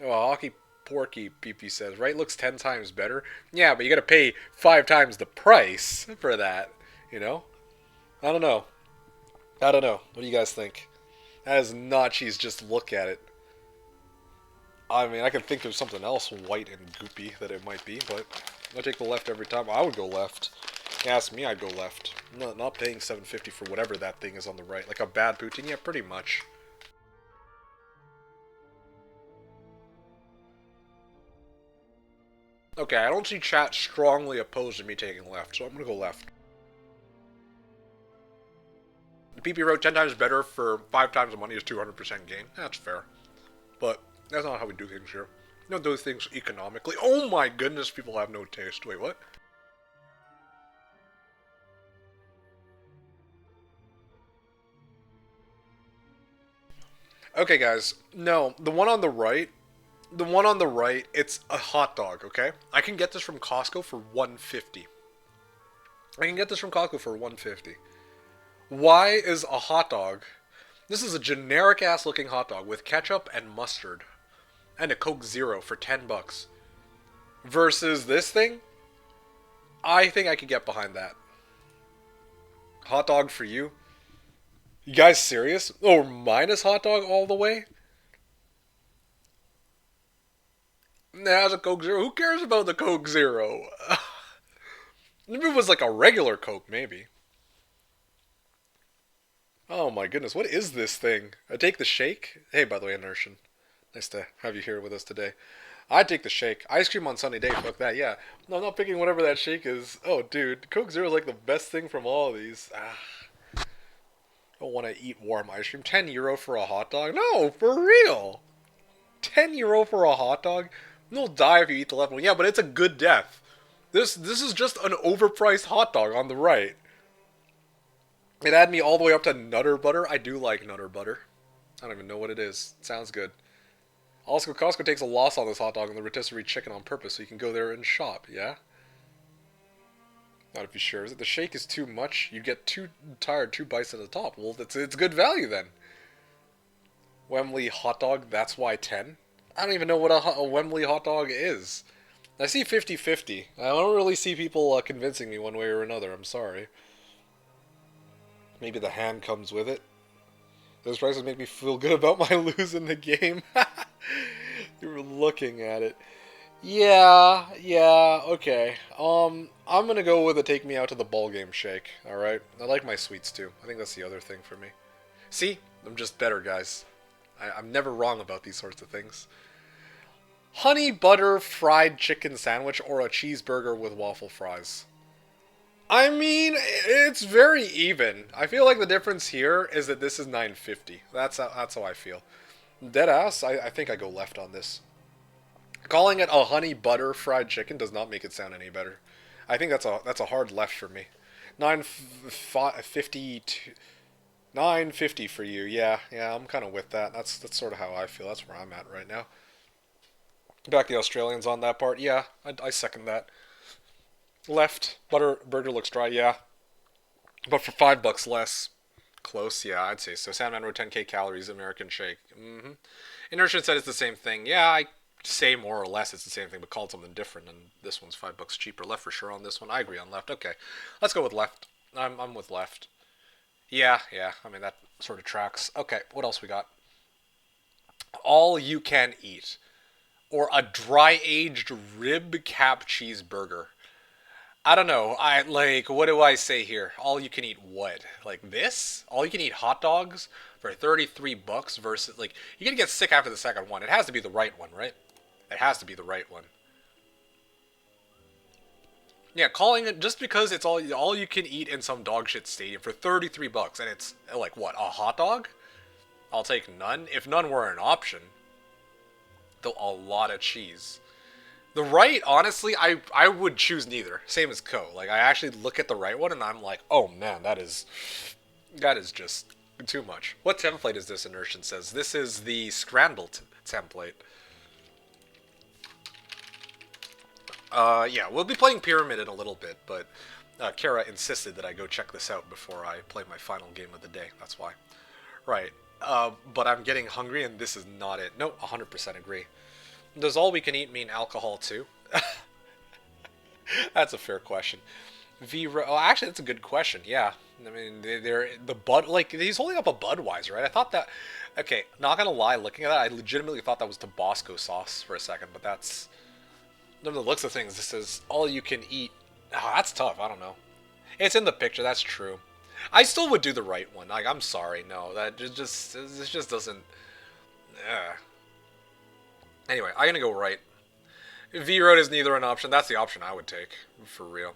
Oh, hockey porky, PP says. Right looks 10 times better. Yeah, but you gotta pay 5 times the price for that, you know? I don't know. What do you guys think? That is not cheese, just look at it. I mean, I can think of something else white and goopy that it might be, but I take the left every time. I would go left. Ask me, I'd go left. I'm not paying $7.50 for whatever that thing is on the right. Like a bad poutine? Yeah, pretty much. Okay, I don't see chat strongly opposed to me taking left, so I'm gonna go left. The PP wrote 10 times better for 5 times the money is 200% gain. That's fair. But that's not how we do things here. You don't do things economically. Oh my goodness, people have no taste. Wait, what? Okay, guys. No, the one on the right, it's a hot dog, okay? I can get this from Costco for $1.50. I can get this from Costco for $1.50. Why is a hot dog... This is a generic-ass looking hot dog with ketchup and mustard. And a Coke Zero for $10. Versus this thing? I think I could get behind that. Hot dog for you? You guys serious? Oh, minus hot dog all the way? Nah, it's a Coke Zero. Who cares about the Coke Zero? If it was like a regular Coke, maybe. Oh my goodness, what is this thing? I take the shake? Hey, by the way, Inertian. Nice to have you here with us today. I take the shake. Ice cream on sunny day, fuck that, yeah. No, I'm not picking whatever that shake is. Oh, dude, Coke Zero is like the best thing from all of these. I don't want to eat warm ice cream. €10 for a hot dog? No, for real. €10 for a hot dog? You'll die if you eat the left one. Yeah, but it's a good death. This is just an overpriced hot dog on the right. It had me all the way up to Nutter Butter. I do like Nutter Butter. I don't even know what it is. It sounds good. Also, Costco takes a loss on this hot dog and the rotisserie chicken on purpose so you can go there and shop, yeah? Not if you're sure. Is it the shake is too much? You get too tired, 2 bites at the top. Well, it's good value then. Wembley hot dog, that's why 10? I don't even know what a Wembley hot dog is. I see 50-50. I don't really see people convincing me one way or another. I'm sorry. Maybe the hand comes with it. Those prices make me feel good about my losing the game. You were looking at it. Yeah, okay. I'm gonna go with a take me out to the ball game shake, alright? I like my sweets too. I think that's the other thing for me. See? I'm just better, guys. I'm never wrong about these sorts of things. Honey butter fried chicken sandwich or a cheeseburger with waffle fries. I mean, it's very even. I feel like the difference here is that this is $9.50. That's how I feel. Deadass, I think I go left on this. Calling it a honey butter fried chicken does not make it sound any better. I think that's a hard left for me. $9.50 for you. Yeah, I'm kind of with that. That's sort of how I feel. That's where I'm at right now. Back the Australians on that part. Yeah, I second that. Left. Burger looks dry, yeah. But for $5 less. Close, yeah, I'd say so. Sandman wrote 10k calories, American shake. Inertia said it's the same thing. Yeah, I say more or less it's the same thing, but called something different, and this one's $5 cheaper. Left for sure on this one. I agree on left. Okay, let's go with left. I'm with left. Yeah, I mean, that sort of tracks. Okay, what else we got? All you can eat. Or a dry-aged rib cap cheeseburger. I don't know. What do I say here? All you can eat what? Like this? All you can eat hot dogs for $33 versus, like, you're gonna get sick after the second one. It has to be the right one, right? It has to be the right one. Yeah, calling it just because it's all you can eat in some dog shit stadium for $33 and it's like what, a hot dog? I'll take none. If none were an option, though, a lot of cheese. The right, honestly, I would choose neither. Same as Co. Like, I actually look at the right one and I'm like, oh man, that is just too much. What template is this, Inertian says? This is the Scrandle template. Yeah, we'll be playing Pyramid in a little bit, but Kara insisted that I go check this out before I play my final game of the day. That's why. Right. But I'm getting hungry and this is not it. No, 100% agree. Does all we can eat mean alcohol too? That's a fair question. Oh, actually, that's a good question. Yeah, I mean, they're the Bud, like he's holding up a Budweiser, right? I thought that. Okay, not gonna lie, looking at that, I legitimately thought that was Tabasco sauce for a second, but that's none of the looks of things. This is all you can eat. Oh, that's tough. I don't know. It's in the picture. That's true. I still would do the right one. Like, I'm sorry. No, that just this just doesn't. Anyway, I'm gonna go right. V Road is neither an option. That's the option I would take for real.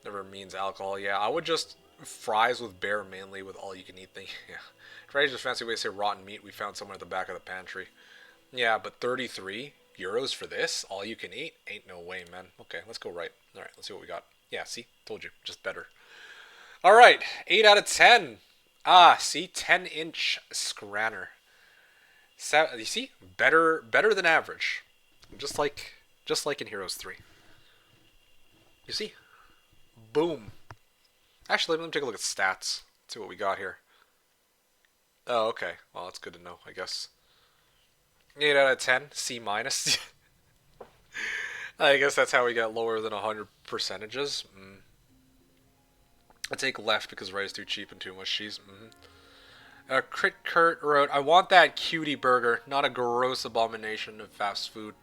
Never means alcohol. Yeah, I would just fries with bear mainly with all you can eat thing. Yeah, try to just fancy way to say rotten meat we found somewhere at the back of the pantry. Yeah, but 33 euros for this, all you can eat, ain't no way, man. Okay, let's go right. All right, let's see what we got. Yeah, see, told you, just better. All right, 8 out of 10. Ah, see, 10-inch Scranner. You see, better than average, just like in Heroes 3. You see, boom. Actually, let me take a look at stats. See what we got here. Oh, okay. Well, that's good to know, I guess. 8 out of 10, C minus. I guess that's how we get lower than 100 percentages. I take left because right is too cheap and too much cheese. Crit Kurt wrote, I want that cutie burger, not a gross abomination of fast food.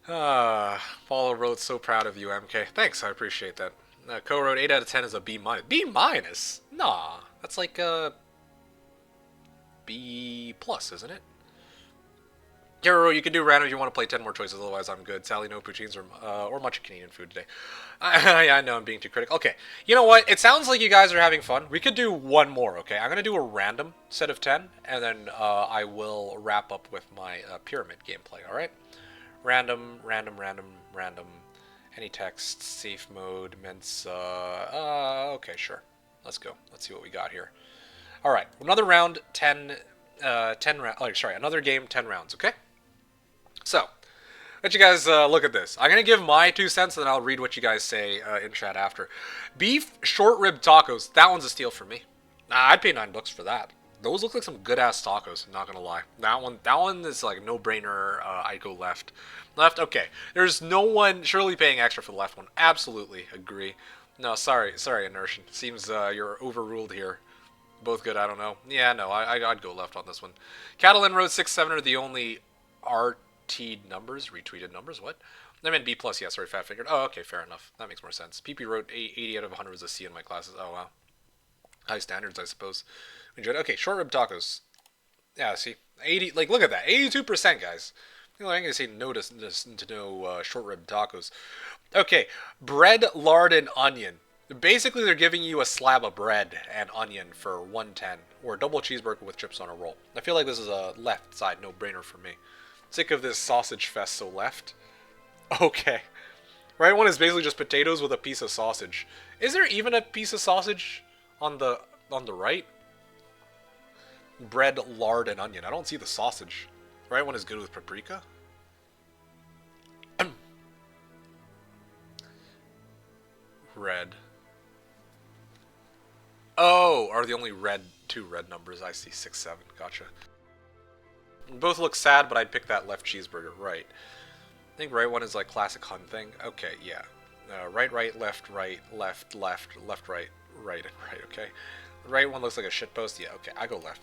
Paulo wrote, so proud of you, MK. Thanks, I appreciate that. Co wrote, 8 out of 10 is a B minus. B minus? Nah, that's like a B plus, isn't it? Hero, you can do random if you want to play 10 more choices, otherwise I'm good. Sally, no poutines or much Canadian food today. Yeah, I know I'm being too critical. Okay, you know what? It sounds like you guys are having fun. We could do one more, okay? I'm going to do a random set of 10, and then I will wrap up with my pyramid gameplay, alright? Random. Any text, safe mode, Mensa. Okay, sure. Let's go. Let's see what we got here. Alright, another round, 10 rounds. Oh, sorry, another game, 10 rounds, okay? So, let you guys look at this. I'm going to give my 2 cents, and then I'll read what you guys say in chat after. Beef short rib tacos. That one's a steal for me. I'd pay $9 for that. Those look like some good-ass tacos, I'm not going to lie. That one is like a no-brainer. I'd go left. Left, okay. There's no one surely paying extra for the left one. Absolutely agree. No, sorry, Inertian. Seems you're overruled here. Both good, I don't know. Yeah, no, I'd go left on this one. Catalan Road 6, 7 are the only RT numbers, retweeted numbers, what? I meant B+, yeah, sorry, fat fingered. Oh, okay, fair enough. That makes more sense. PP wrote 80 out of 100 was a C in my classes. Oh, wow. High standards, I suppose. Enjoyed. Okay, short rib tacos. Yeah, see? 80, like, look at that. 82%, guys. I'm going to say no to no short rib tacos. Okay, bread, lard, and onion. Basically, they're giving you a slab of bread and onion for 110, or a double cheeseburger with chips on a roll. I feel like this is a left side no-brainer for me. Sick of this sausage fest, so left. Okay. Right one is basically just potatoes with a piece of sausage. Is there even a piece of sausage on the right? Bread, lard, and onion. I don't see the sausage. Right one is good with paprika. Red. Oh, are the only two red numbers. I see 6, 7. Gotcha. Both look sad, but I'd pick that left cheeseburger. Right. I think right one is like classic Hun thing. Okay, yeah. Right, left, right, left, right, right, and right. Okay. The right one looks like a shitpost. Yeah. Okay, I go left.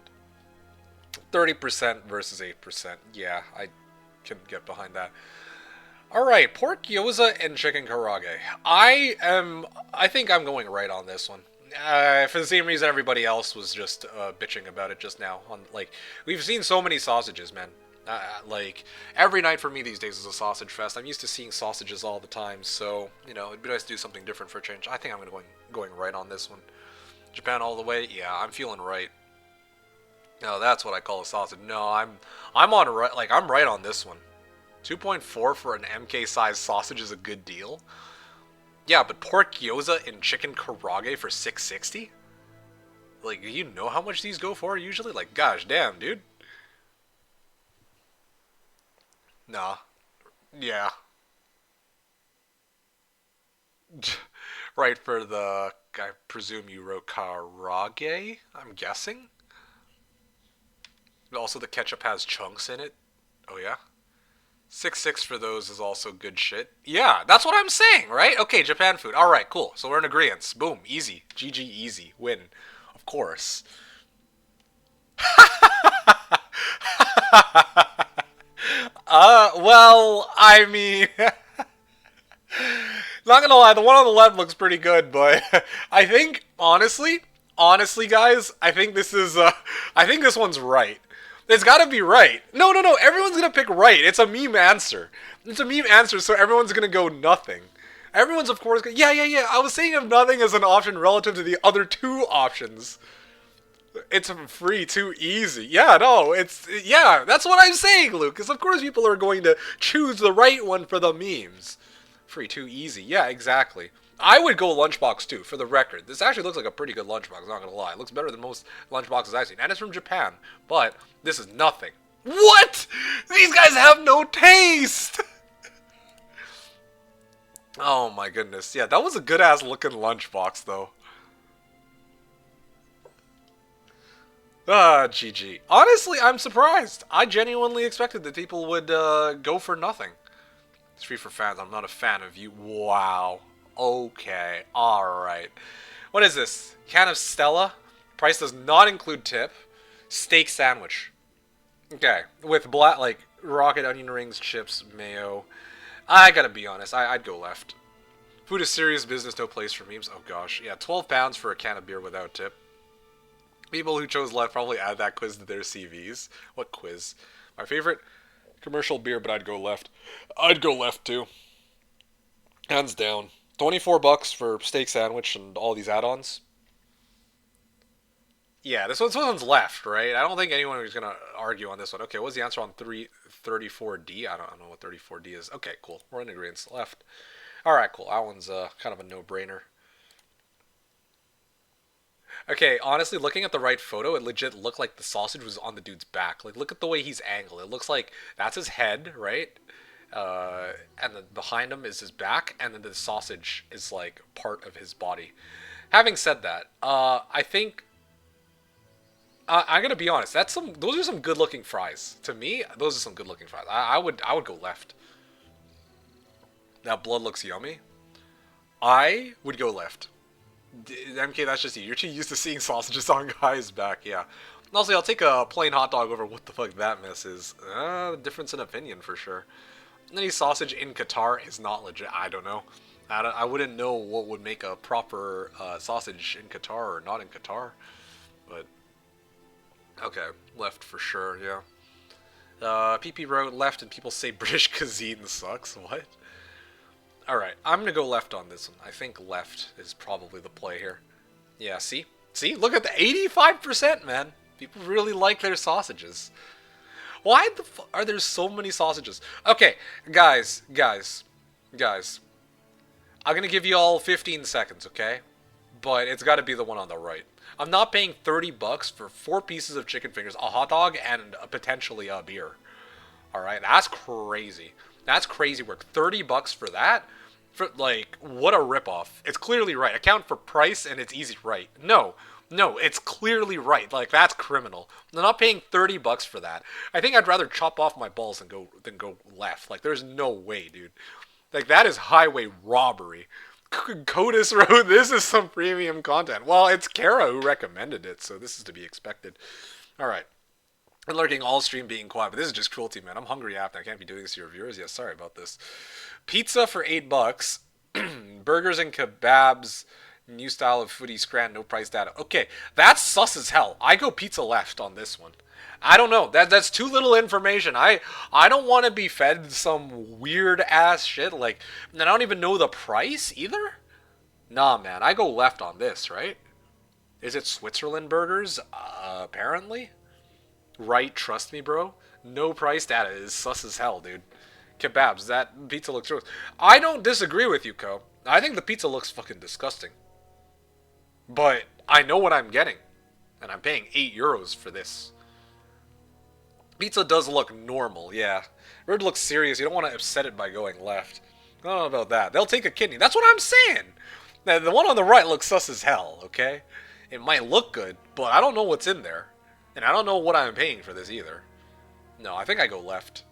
30% versus 8%. Yeah, I can get behind that. Alright, pork gyoza and chicken karage. I think I'm going right on this one. For the same reason everybody else was just bitching about it just now. Like, we've seen so many sausages, man. Like, every night for me these days is a sausage fest. I'm used to seeing sausages all the time, so, you know, it'd be nice to do something different for a change. I think I'm going right on this one. Japan all the way? Yeah, I'm feeling right. No, that's what I call a sausage. No, I'm on right. Like, I'm right on this one. 2.4 for an MK-sized sausage is a good deal. Yeah, but pork gyoza and chicken karage for $6.60? Like, you know how much these go for usually? Like, gosh damn, dude. Nah. Yeah. Right for the... I presume you wrote karage, I'm guessing? Also, the ketchup has chunks in it. Oh, yeah? 6-6 for those is also good shit. Yeah, that's what I'm saying, right? Okay, Japan food. Alright, cool. So we're in agreement. Boom. Easy. GG, easy. Win. Of course. Well, I mean... Not gonna lie, the one on the left looks pretty good, but I think, honestly, guys, I think this is, I think this one's right. It's gotta be right. No, everyone's gonna pick right. It's a meme answer. It's a meme answer, so everyone's gonna go nothing. Everyone's, of course, gonna, yeah. I was saying of nothing as an option relative to the other two options. It's free, too easy. Yeah, no, yeah, that's what I'm saying, Lucas. Of course people are going to choose the right one for the memes. Free, too easy. Yeah, exactly. I would go lunchbox too, for the record. This actually looks like a pretty good lunchbox, not gonna lie. It looks better than most lunchboxes I've seen. And it's from Japan, but this is nothing. What? These guys have no taste! Oh my goodness. Yeah, that was a good-ass looking lunchbox, though. GG. Honestly, I'm surprised. I genuinely expected that people would go for nothing. It's free for fans. I'm not a fan of you. Wow. Okay. Alright. What is this? Can of Stella. Price does not include tip. Steak sandwich. Okay. With black, like, rocket onion rings, chips, mayo. I gotta be honest. I'd go left. Food is serious business, no place for memes. Oh gosh. Yeah, 12 pounds for a can of beer without tip. People who chose left probably add that quiz to their CVs. What quiz? My favorite? Commercial beer, but I'd go left. I'd go left too. Hands down. 24 bucks for steak sandwich and all these add-ons. Yeah, this one's left, right? I don't think anyone is gonna argue on this one. Okay, what's the answer on 34D? I don't know what 34D is. Okay, cool. We're in agreement. Left. Alright, cool. That one's kind of a no-brainer. Okay, honestly, looking at the right photo, it legit looked like the sausage was on the dude's back. Like, look at the way he's angled. It looks like that's his head, right? And then behind him is his back, and then the sausage is, like, part of his body. Having said that, I think... I gotta be honest, those are some good-looking fries. To me, those are some good-looking fries. I would go left. That blood looks yummy. I would go left. MK, that's just you. You're too used to seeing sausages on guys' back, yeah. Also, I'll take a plain hot dog over what the fuck that mess is. Difference in opinion, for sure. Any sausage in Qatar is not legit. I don't know. I wouldn't know what would make a proper sausage in Qatar or not in Qatar. But, okay, left for sure, yeah. PP wrote left and people say British cuisine sucks. What? Alright, I'm going to go left on this one. I think left is probably the play here. Yeah, see? See? Look at the 85%, man. People really like their sausages. Why the fuck are there so many sausages? Okay, guys. I'm going to give you all 15 seconds, okay? But it's got to be the one on the right. I'm not paying 30 bucks for 4 pieces of chicken fingers, a hot dog, and potentially a beer. Alright, that's crazy. That's crazy work. 30 bucks for that? For, like, what a ripoff. It's clearly right. Account for price and it's easy right. No, it's clearly right. Like, that's criminal. I'm not paying 30 bucks for that. I think I'd rather chop off my balls than go left. Like, there's no way, dude. Like, that is highway robbery. Codus wrote, this is some premium content. Well, it's Kara who recommended it, so this is to be expected. Alright. And lurking all stream being quiet, but this is just cruelty, man. I'm hungry after. I can't be doing this to your viewers. Yeah, sorry about this. Pizza for $8. Burgers and kebabs. New style of foodie scran. No price data. Okay, that's sus as hell. I go pizza left on this one. I don't know. That's too little information. I don't want to be fed some weird ass shit. Like, and I don't even know the price either. Nah, man. I go left on this, right? Is it Switzerland burgers? Apparently. Right, trust me, bro. No price data is sus as hell, dude. Kebabs, that pizza looks gross. I don't disagree with you, Ko. I think the pizza looks fucking disgusting. But I know what I'm getting. And I'm paying €8 for this. Pizza does look normal, yeah. Red looks serious. You don't want to upset it by going left. I don't know about that. They'll take a kidney. That's what I'm saying. The one on the right looks sus as hell, okay? It might look good, but I don't know what's in there. And I don't know what I'm paying for this either. No, I think I go left.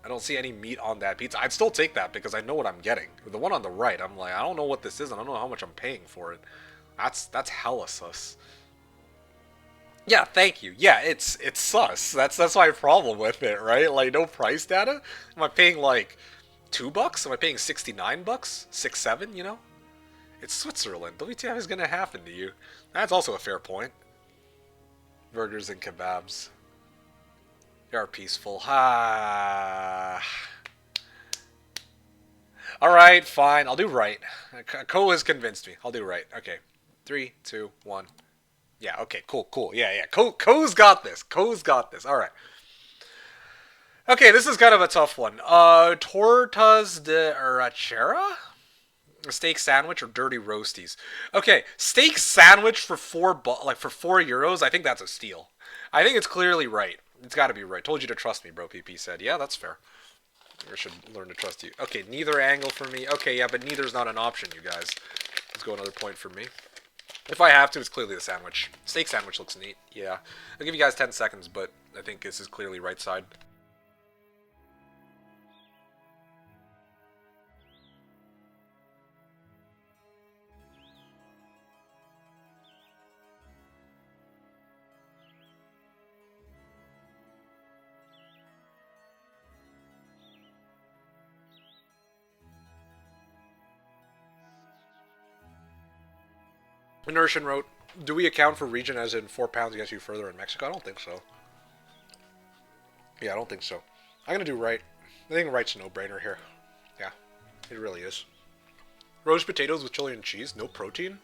I don't see any meat on that pizza. I'd still take that because I know what I'm getting. The one on the right, I'm like, I don't know what this is. I don't know how much I'm paying for it. That's hella sus. Yeah, thank you. Yeah, it's sus. That's my problem with it, right? Like, no price data? Am I paying like $2? Am I paying 69 bucks? 6, 7, you know? It's Switzerland. WTF is gonna happen to you? That's also a fair point. Burgers and kebabs. You're peaceful. Ha. Alright, fine. I'll do right. Co has convinced me. I'll do right. Okay. 3, 2, 1. Yeah, okay, cool. Yeah. Co's got this. Alright. Okay, this is kind of a tough one. Tortas de rachera? A steak sandwich or dirty roasties? Okay, steak sandwich for for €4. I think that's a steal. I think it's clearly right. It's got to be right. Told you to trust me, bro. PP said. Yeah, that's fair. I should learn to trust you. Okay, neither angle for me. Okay, yeah, but neither's not an option, you guys. Let's go another point for me. If I have to, it's clearly the sandwich. Steak sandwich looks neat. Yeah, I'll give you guys 10 seconds, but I think this is clearly right side. Inertian wrote, do we account for region as in 4 pounds gets you further in Mexico? I don't think so. Yeah, I don't think so. I'm going to do right. I think right's a no-brainer here. Yeah, it really is. Roast potatoes with chili and cheese, no protein?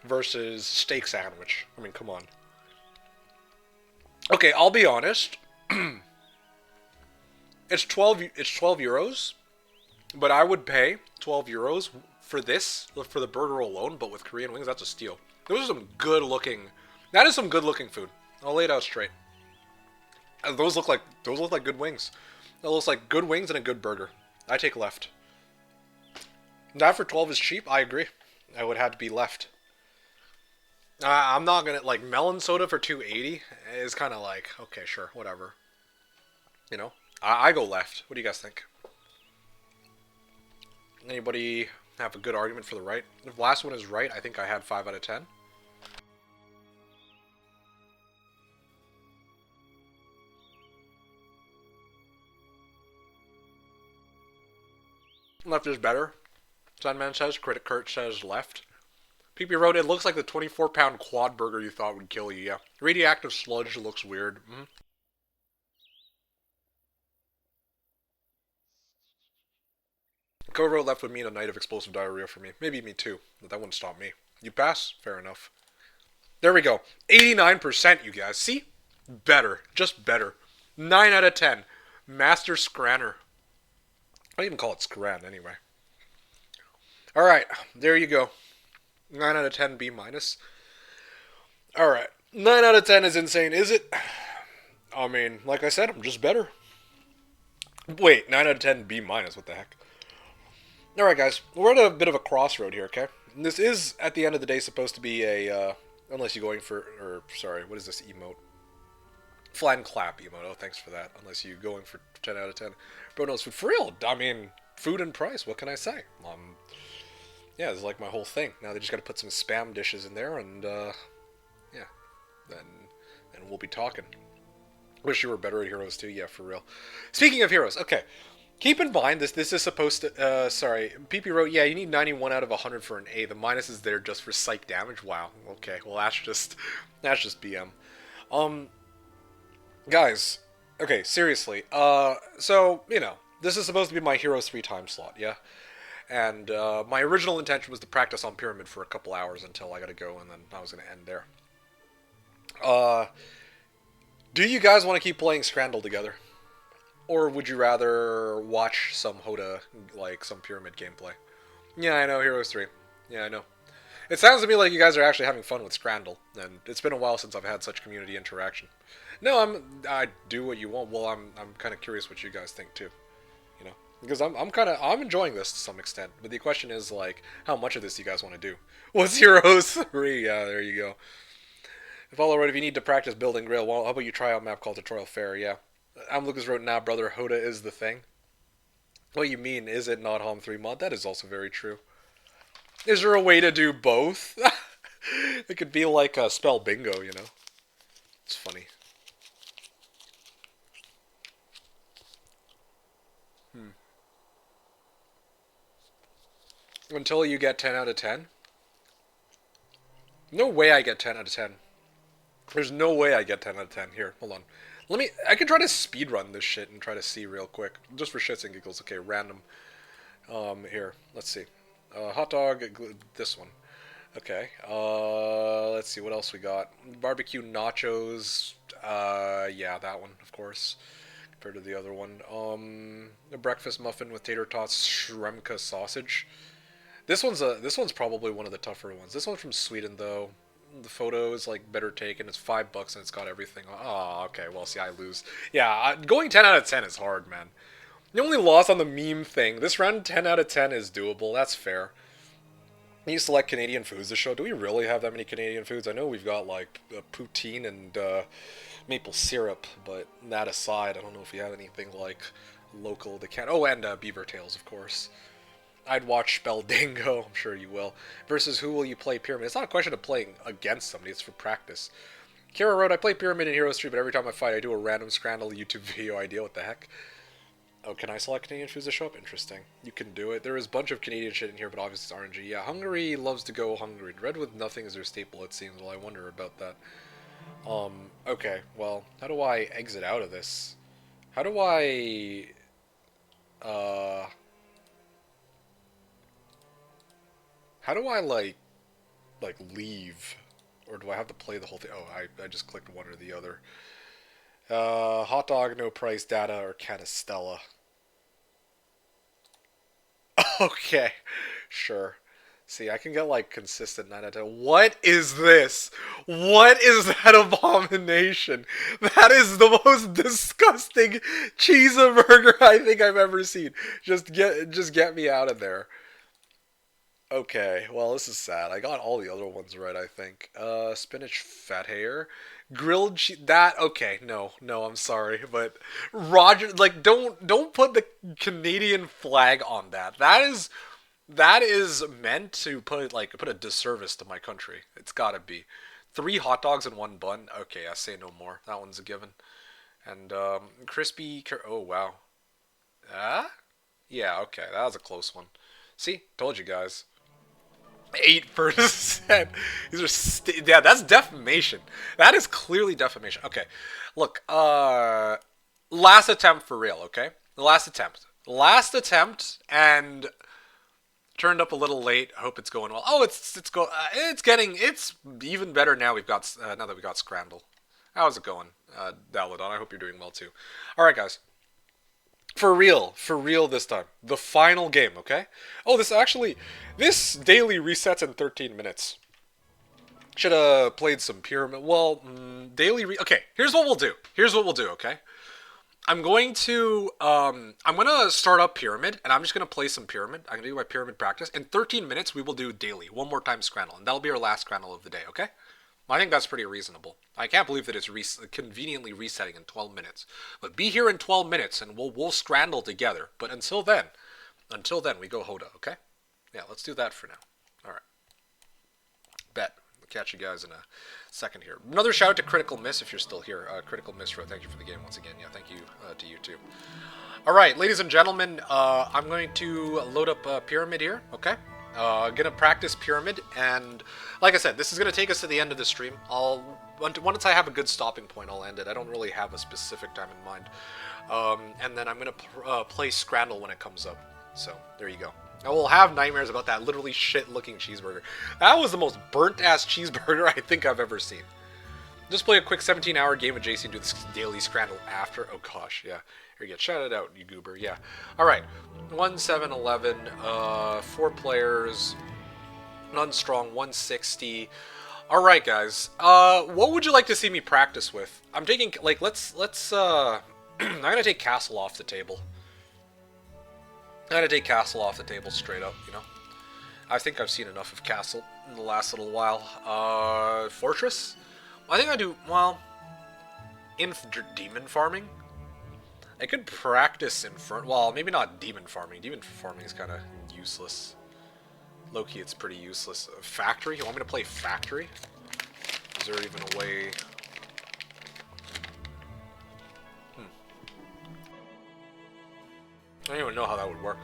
Versus steak sandwich. I mean, come on. Okay, I'll be honest. It's 12 euros, but I would pay 12 euros for this, for the burger alone, but with Korean wings. That's a steal. Those are some good looking, that is some good looking food. I'll lay it out straight. Those look like good wings. That looks like good wings and a good burger. I take left. That for 12 is cheap, I agree. I would have to be left. I'm not gonna, like, melon soda for 280 is kind of like, okay, sure, whatever. You know, I go left. What do you guys think? Anybody have a good argument for the right? If the last one is right, I think I had 5 out of 10. Left is better. Sunman says. Critic Kurt says left. PP wrote, it looks like the 24-pound quad burger you thought would kill you. Yeah. Radioactive sludge looks weird. Co-wrote left would mean a night of explosive diarrhea for me. Maybe me too, but that wouldn't stop me. You pass? Fair enough. There we go. 89%, you guys. See? Better. Just better. 9 out of 10. Master Scranner. I don't even call it Scran anyway. Alright, there you go. 9 out of 10 B minus. Alright. 9 out of 10 is insane, is it? I mean, like I said, I'm just better. Wait, 9 out of 10 B minus, what the heck? Alright guys, we're at a bit of a crossroad here, okay? This is, at the end of the day, supposed to be a, unless you're going for, or, sorry, what is this emote? Flan clap emote, oh thanks for that. Unless you're going for 10 out of 10. Bro knows food, for real, I mean, food and price, what can I say? Yeah, it's like my whole thing. Now they just gotta put some spam dishes in there and, yeah, then we'll be talking. Wish you were better at Heroes too, yeah, for real. Speaking of Heroes, okay. Keep in mind, this is supposed to, sorry, PP wrote, yeah, you need 91 out of 100 for an A. The minus is there just for psych damage. Wow, okay, well, that's just BM. Guys, okay, seriously, so, you know, this is supposed to be my Heroes 3 time slot, yeah? And, my original intention was to practice on Pyramid for a couple hours until I gotta go, and then I was gonna end there. Do you guys want to keep playing Scrandle together? Or would you rather watch some Hoda, like, some Pyramid gameplay? Yeah, I know, Heroes 3. Yeah, I know. It sounds to me like you guys are actually having fun with Scrandle, and it's been a while since I've had such community interaction. No, I do what you want. Well, I'm kind of curious what you guys think too, you know, because I'm enjoying this to some extent. But the question is, like, how much of this do you guys want to do? What's Heroes 3? Yeah, there you go. Follow Road, if you need to practice building Grail, well, how about you try out a map called Tutorial Fair? Yeah. I'm Lucas wrote, nah, brother, Hoda is the thing. What you mean, is it not Homm3 mod? That is also very true. Is there a way to do both? It could be like a spell bingo, you know? It's funny. Until you get 10 out of 10? No way I get 10 out of 10. There's no way I get 10 out of 10. Here, hold on. I can try to speedrun this shit and try to see real quick. Just for shits and giggles. Okay, random. Here, let's see. Hot dog, this one. Okay, let's see what else we got. Barbecue nachos. Yeah, that one, of course. Compared to the other one. A breakfast muffin with tater tots, Shremka sausage. This one's probably one of the tougher ones. This one's from Sweden though. The photo is like better taken. It's $5 and it's got everything. Oh, okay. Well, see, I lose. Yeah, going 10 out of 10 is hard, man. The only loss on the meme thing. This round 10 out of 10 is doable. That's fair. You select Canadian foods to show. Do we really have that many Canadian foods? I know we've got like poutine and maple syrup, but that aside, I don't know if we have anything like local. They can't. Oh, and beaver tails, of course. I'd watch Spelldingo, I'm sure you will. Versus who will you play Pyramid? It's not a question of playing against somebody, it's for practice. Kira wrote, I play Pyramid in Heroes 3, but every time I fight I do a random Scrandle YouTube video idea. What the heck? Oh, can I select Canadian foods to show up? Interesting. You can do it. There is a bunch of Canadian shit in here, but obviously it's RNG. Yeah, Hungary loves to go hungry. Red with nothing is their staple, it seems. Well, I wonder about that. Okay, well, how do I exit out of this? How do I... How do I, like leave? Or do I have to play the whole thing? Oh, I just clicked one or the other. Hot dog, no price, data, or Canistella. Okay, sure. See, I can get, like, consistent 9 out of 10. What is this? What is that abomination? That is the most disgusting cheeseburger I think I've ever seen. Just get me out of there. Okay, well, this is sad. I got all the other ones right, I think. Spinach fat hair. Grilled cheese. That, okay, no, I'm sorry. But, Roger, like, don't put the Canadian flag on that. That is meant to put a disservice to my country. It's gotta be. 3 hot dogs and 1 bun. Okay, I say no more. That one's a given. And, crispy, oh, wow. Yeah, okay, that was a close one. See? Told you guys. 8%. These are yeah, that's defamation. That is clearly defamation. Okay, look. Last attempt for real. Okay, last attempt, and turned up a little late. I hope it's going well. Oh, it's even better now. Now that we got Scrandle. How's it going, Daladon? I hope you're doing well too. All right, guys. For real this time. The final game, okay? Oh, this daily resets in 13 minutes. Should have played some Pyramid. Well, okay, here's what we'll do, okay? I'm going to start up Pyramid, and I'm just going to play some Pyramid. I'm going to do my Pyramid practice. In 13 minutes, we will do daily. One more time Scrandle, and that'll be our last Scrandle of the day, okay? I think that's pretty reasonable. I can't believe that it's conveniently resetting in 12 minutes. But be here in 12 minutes and we'll Scrandle together. But until then, we go Hoda, okay? Yeah, let's do that for now. Alright. Bet. I'll catch you guys in a second here. Another shout out to Critical Miss if you're still here. Critical Miss, thank you for the game once again. Yeah, thank you to you too. Alright, ladies and gentlemen, I'm going to load up Pyramid here, okay? Gonna practice Pyramid, and like I said, this is gonna take us to the end of the stream. Once I have a good stopping point, I'll end it. I don't really have a specific time in mind. And then I'm gonna play Scrandle when it comes up. So there you go. I will have nightmares about that literally shit-looking cheeseburger. That was the most burnt-ass cheeseburger I think I've ever seen. Just play a quick 17-hour game with JC and do this daily Scrandle after. Oh gosh, yeah. Here you go. Shout it out, you goober. Yeah. All right. 1, 7, 11. 4 players. None strong. 160. All right, guys. What would you like to see me practice with? I'm taking let's. I'm gonna take Castle off the table. I'm gonna take Castle off the table straight up. You know. I think I've seen enough of Castle in the last little while. Fortress. I think I do, well, demon farming? I could practice well, maybe not demon farming. Demon farming is kind of useless. Low-key, it's pretty useless. Factory? You want me to play factory? Is there even a way... I don't even know how that would work.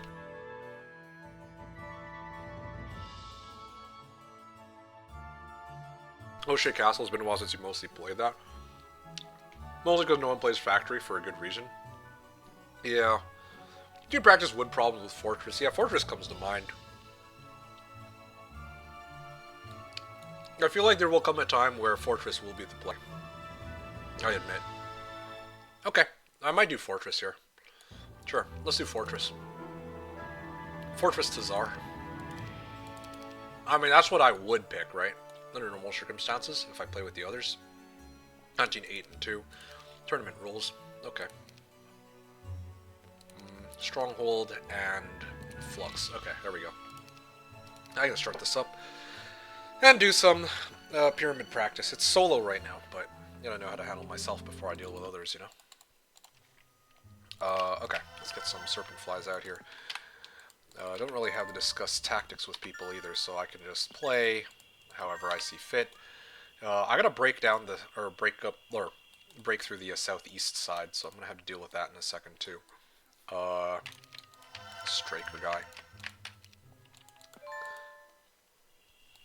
Oh shit, Castle, it's been a while since you mostly played that. Mostly because no one plays Factory for a good reason. Yeah. Do you practice wood problems with Fortress? Yeah, Fortress comes to mind. I feel like there will come a time where Fortress will be the play. I admit. Okay, I might do Fortress here. Sure, let's do Fortress. Fortress to Tsar. I mean, that's what I would pick, right? Under normal circumstances, if I play with the others. 19-8 and 2. Tournament rules. Okay. Stronghold and Flux. Okay, there we go. I can start this up. And do some pyramid practice. It's solo right now, but you gotta know how to handle myself before I deal with others, you know? Okay, let's get some Serpent Flies out here. I don't really have to discuss tactics with people either, so I can just play however I see fit. I gotta break down break through the southeast side, so I'm gonna have to deal with that in a second too. Straker guy.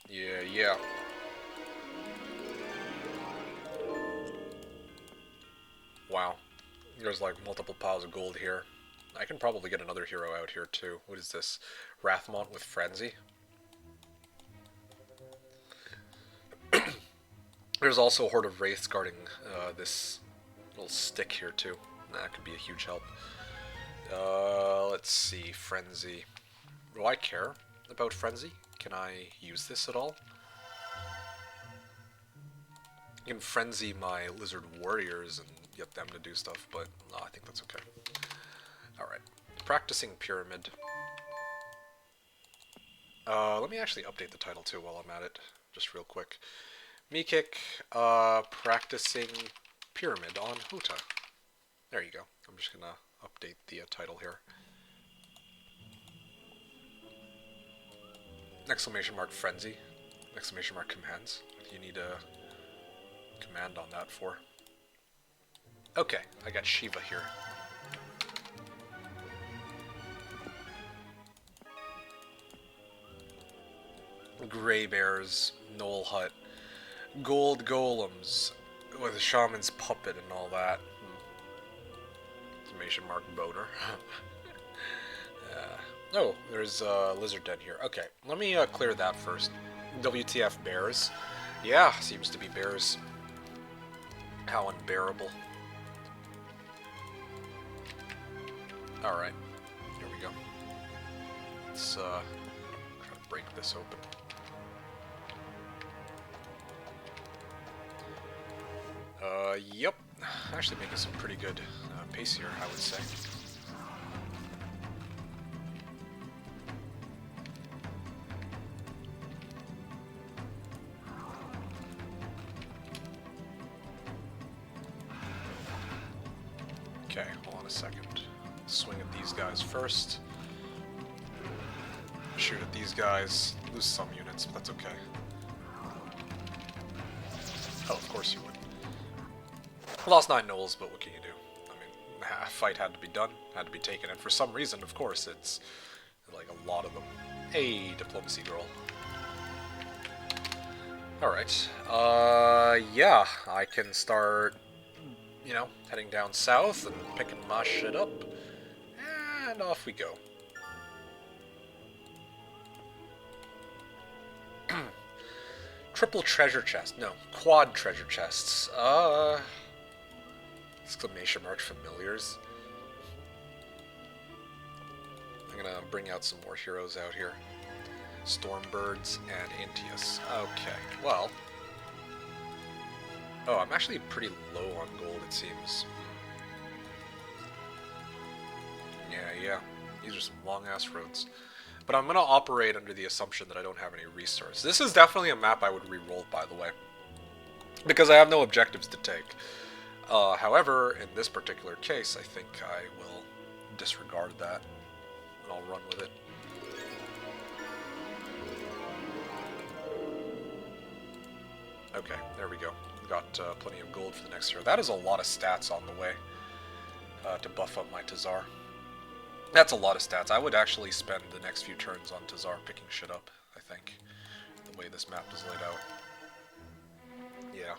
Yeah. Wow. There's like multiple piles of gold here. I can probably get another hero out here too. What is this? Rathmont with Frenzy? There's also a horde of wraiths guarding this little stick here too. That could be a huge help. Let's see, Frenzy. Do I care about Frenzy? Can I use this at all? I can Frenzy my Lizard Warriors and get them to do stuff, but no, I think that's okay. Alright, practicing Pyramid. Let me actually update the title too while I'm at it, just real quick. MeKick, practicing Pyramid on Hota. There you go. I'm just gonna update the title here. Exclamation mark Frenzy. Exclamation mark Commands. You need a command on that for. Okay, I got Shiva here. Gray Bears, Knoll Hut, Gold Golems with a Shaman's Puppet and all that. Exclamation mark Boner. Oh, there's a Lizard Den here. Okay, let me clear that first. WTF Bears. Yeah, seems to be bears. How unbearable. Alright, here we go. Let's try to break this open. Yep. Actually making some pretty good pace here, I would say. Okay, hold on a second. Swing at these guys first. Shoot at these guys. Lose some units, but that's okay. Oh, of course you would. Lost 9 Knolls, but what can you do? I mean, a fight had to be done, had to be taken, and for some reason, of course, it's like a lot of them. Hey, Diplomacy Girl. Alright, yeah, I can start, you know, heading down south and picking my shit up, and off we go. Triple treasure chest, no, quad treasure chests, exclamation mark familiars. I'm gonna bring out some more heroes out here. Stormbirds and Intius. Okay, well. Oh, I'm actually pretty low on gold, it seems. Yeah. These are some long-ass roads. But I'm gonna operate under the assumption that I don't have any resources. This is definitely a map I would re-roll, by the way. because I have no objectives to take. However, in this particular case, I think I will disregard that, and I'll run with it. Okay, there we go. We got plenty of gold for the next hero. That is a lot of stats on the way to buff up my Tazar. That's a lot of stats. I would actually spend the next few turns on Tazar picking shit up, I think, the way this map is laid out. Yeah.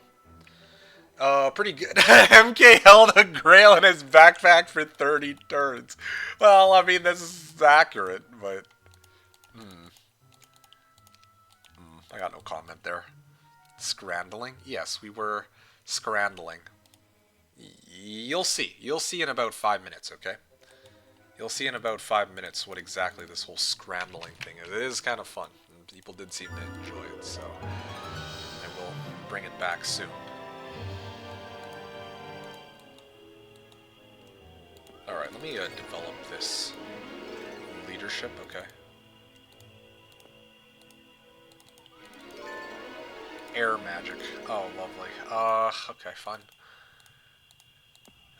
Pretty good. MK held a grail in his backpack for 30 turns. Well, I mean, this is accurate, but... I got no comment there. Scrandling? Yes, we were scrandling. You'll see. You'll see in about 5 minutes, okay? You'll see in about 5 minutes what exactly this whole scrandling thing is. It is kind of fun. And people did seem to enjoy it, so I will bring it back soon. Alright, let me develop this leadership, okay? Air magic. Oh, lovely. Okay, fine.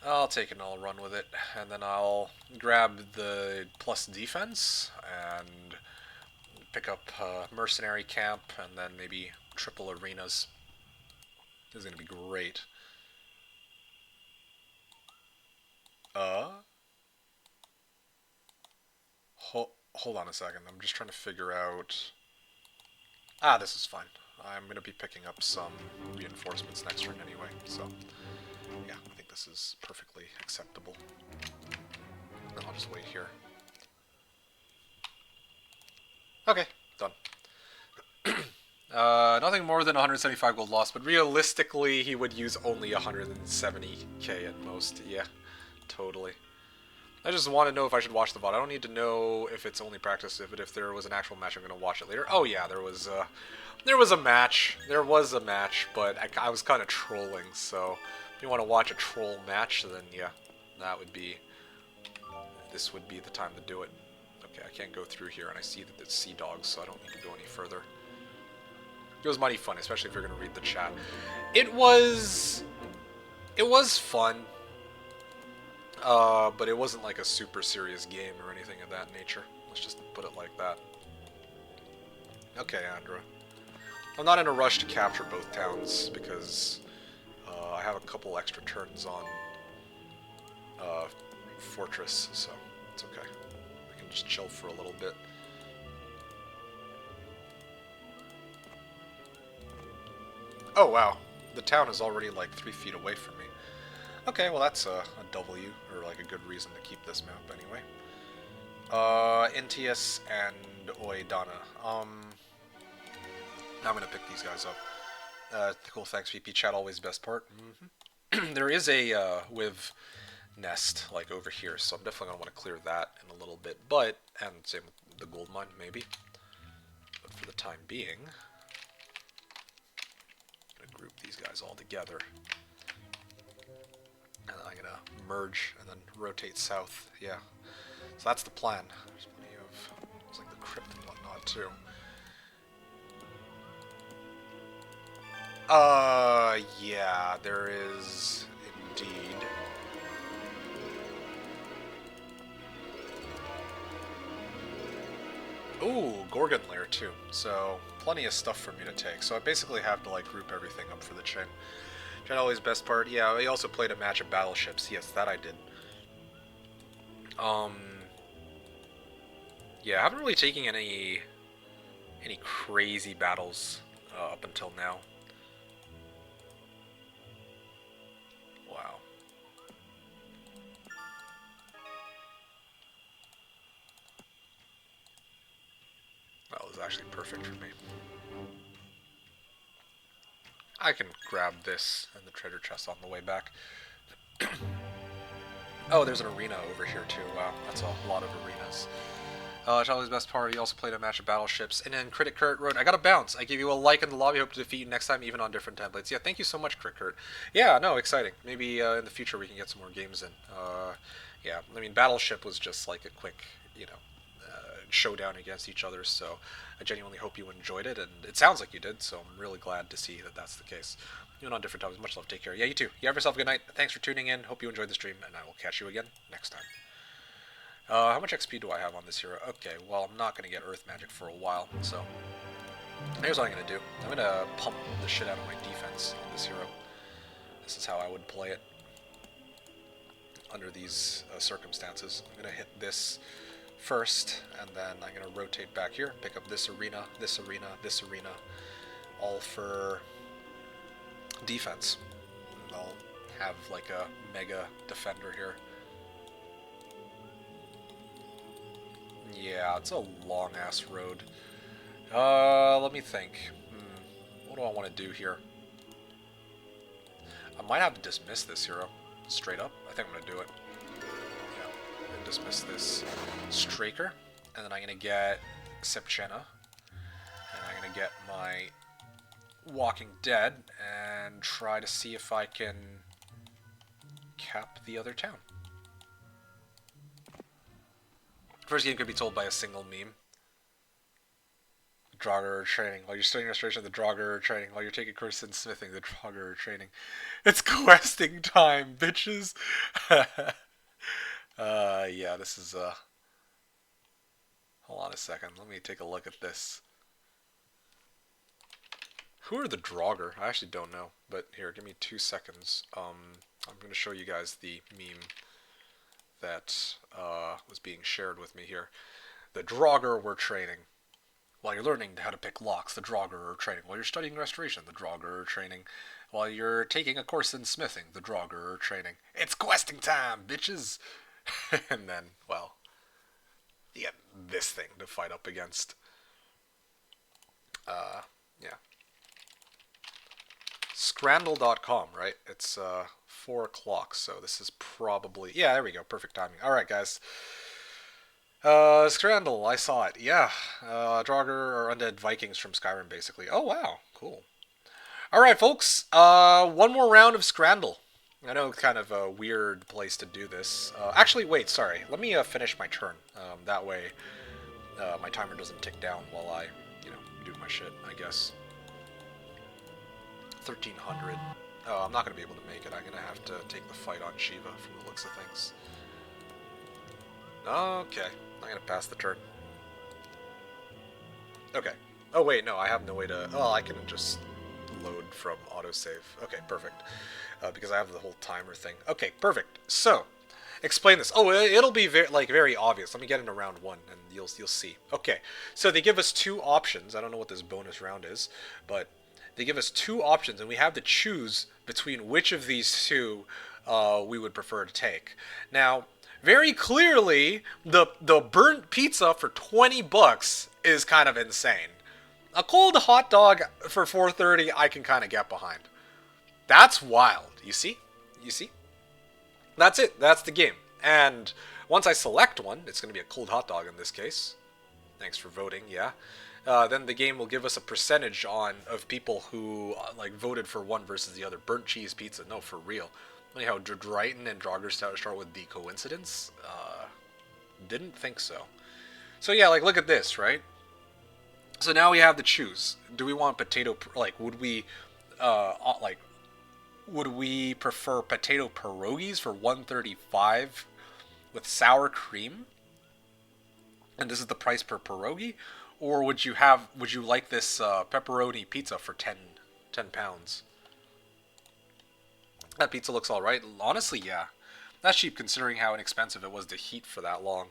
I'll take it and I'll run with it. And then I'll grab the plus defense and pick up mercenary camp and then maybe triple arenas. This is going to be great. Hold on a second. I'm just trying to figure out... Ah, this is fine. I'm going to be picking up some reinforcements next turn anyway, so... Yeah, I think this is perfectly acceptable. And I'll just wait here. Okay, done. Nothing more than 175 gold lost, but realistically he would use only 170k at most. Yeah, totally. I just want to know if I should watch the VOD. I don't need to know if it's only practice, but if there was an actual match, I'm going to watch it later. Oh yeah, there was a match. There was a match, but I was kind of trolling, so if you want to watch a troll match, then yeah, this would be the time to do it. Okay, I can't go through here, and I see that it's sea dogs, so I don't need to go any further. It was mighty fun, especially if you're going to read the chat. It was fun. But it wasn't like a super serious game or anything of that nature. Let's just put it like that. Okay, Andra. I'm not in a rush to capture both towns because I have a couple extra turns on Fortress, so it's okay. I can just chill for a little bit. Oh wow, the town is already like 3 feet away from me. Okay, well that's a W, or like a good reason to keep this map anyway. Intius and Oidana. I'm gonna pick these guys up. Cool, thanks VP chat, always best part. There is a Wiv nest like over here, so I'm definitely gonna want to clear that in a little bit, but, and same with the gold mine maybe. But for the time being, I'm gonna group these guys all together. And then I'm gonna merge and then rotate south. Yeah, so that's the plan. There's plenty of, it's like the crypt and whatnot too. Yeah, there is indeed. Ooh, Gorgon Lair too. So plenty of stuff for me to take. So I basically have to like group everything up for the chain. Always best part. Yeah, he also played a match of battleships. Yes, that I did. Yeah, I haven't really taken any crazy battles up until now. Wow. That was actually perfect for me. I can grab this and the treasure chest on the way back. Oh, there's an arena over here too. Wow, that's a lot of arenas. Charlie's best part, he also played a match of battleships. And then Critic Kurt wrote, I got a bounce. I give you a like in the lobby. Hope to defeat you next time, even on different templates. Yeah, thank you so much, Critic Kurt. Yeah, no, exciting. Maybe in the future we can get some more games in. Yeah, I mean, Battleship was just like a quick, you know, showdown against each other, so I genuinely hope you enjoyed it, and it sounds like you did, so I'm really glad to see that that's the case. Even on different times, much love, take care. Yeah, you too. You have yourself a good night. Thanks for tuning in. Hope you enjoyed the stream, and I will catch you again next time. How much XP do I have on this hero? Okay, well, I'm not going to get Earth Magic for a while, so here's what I'm going to do. I'm going to pump the shit out of my defense on this hero. This is how I would play it under these circumstances. I'm going to hit this first, and then I'm going to rotate back here, pick up this arena, this arena, this arena, all for defense. And I'll have like a mega defender here. Yeah, it's a long-ass road. Let me think. What do I want to do here? I might have to dismiss this hero. Straight up. I think I'm going to do it. Yeah, I'm going to dismiss this Straker. And then I'm going to get Sepchena. And I'm going to get my Walking Dead and try to see if I can cap the other town. First game could be told by a single meme. The Draugr are training. While you're studying restoration, the Draugr are training. While you're taking course in smithing, the Draugr are training. It's questing time, bitches! Yeah, this is, Hold on a second. Let me take a look at this. Who are the Draugr? I actually don't know. But here, give me 2 seconds. I'm going to show you guys the meme that was being shared with me here. The Draugr were training. While you're learning how to pick locks, the Draugr are training. While you're studying restoration, the Draugr are training. While you're taking a course in smithing, the Draugr are training. It's questing time, bitches! And then, well, you get this thing to fight up against. Yeah. Scrandle.com, right? It's 4 o'clock, so this is probably... Yeah, there we go. Perfect timing. Alright, guys. Scrandle, I saw it. Yeah. Draugr are undead Vikings from Skyrim, basically. Oh, wow. Cool. Alright, folks. One more round of Scrandle. I know it's kind of a weird place to do this. Actually, wait, sorry. Let me finish my turn. That way, my timer doesn't tick down while I, do my shit, I guess. 1300. Oh, I'm not going to be able to make it. I'm going to have to take the fight on Shiva from the looks of things. Okay. I'm going to pass the turn. Okay. Oh, wait, no, I have no way to... Oh, I can just load from autosave. Okay, perfect. Because I have the whole timer thing. Okay, perfect. So, explain this. Oh, it'll be very obvious. Let me get into round 1, and you'll see. Okay, so they give us 2 options. I don't know what this bonus round is, but they give us 2 options, and we have to choose between which of these 2 we would prefer to take. Now, very clearly, the burnt pizza for 20 bucks is kind of insane. A cold hot dog for $4.30 I can kind of get behind. That's wild. You see? You see? That's it. That's the game. And once I select one, it's going to be a cold hot dog in this case. Thanks for voting, yeah. Then the game will give us a percentage of people who voted for one versus the other. Burnt cheese pizza. No, for real. Anyhow, dryhten and Draugr start with the coincidence? Didn't think so. So yeah, look at this, right? So now we have to choose. Do we want potato... would we prefer potato pierogies for $1.35 with sour cream? And this is the price per pierogi? Or would you like this pepperoni pizza for 10 pounds? That pizza looks alright. Honestly, yeah. That's cheap considering how inexpensive it was to heat for that long.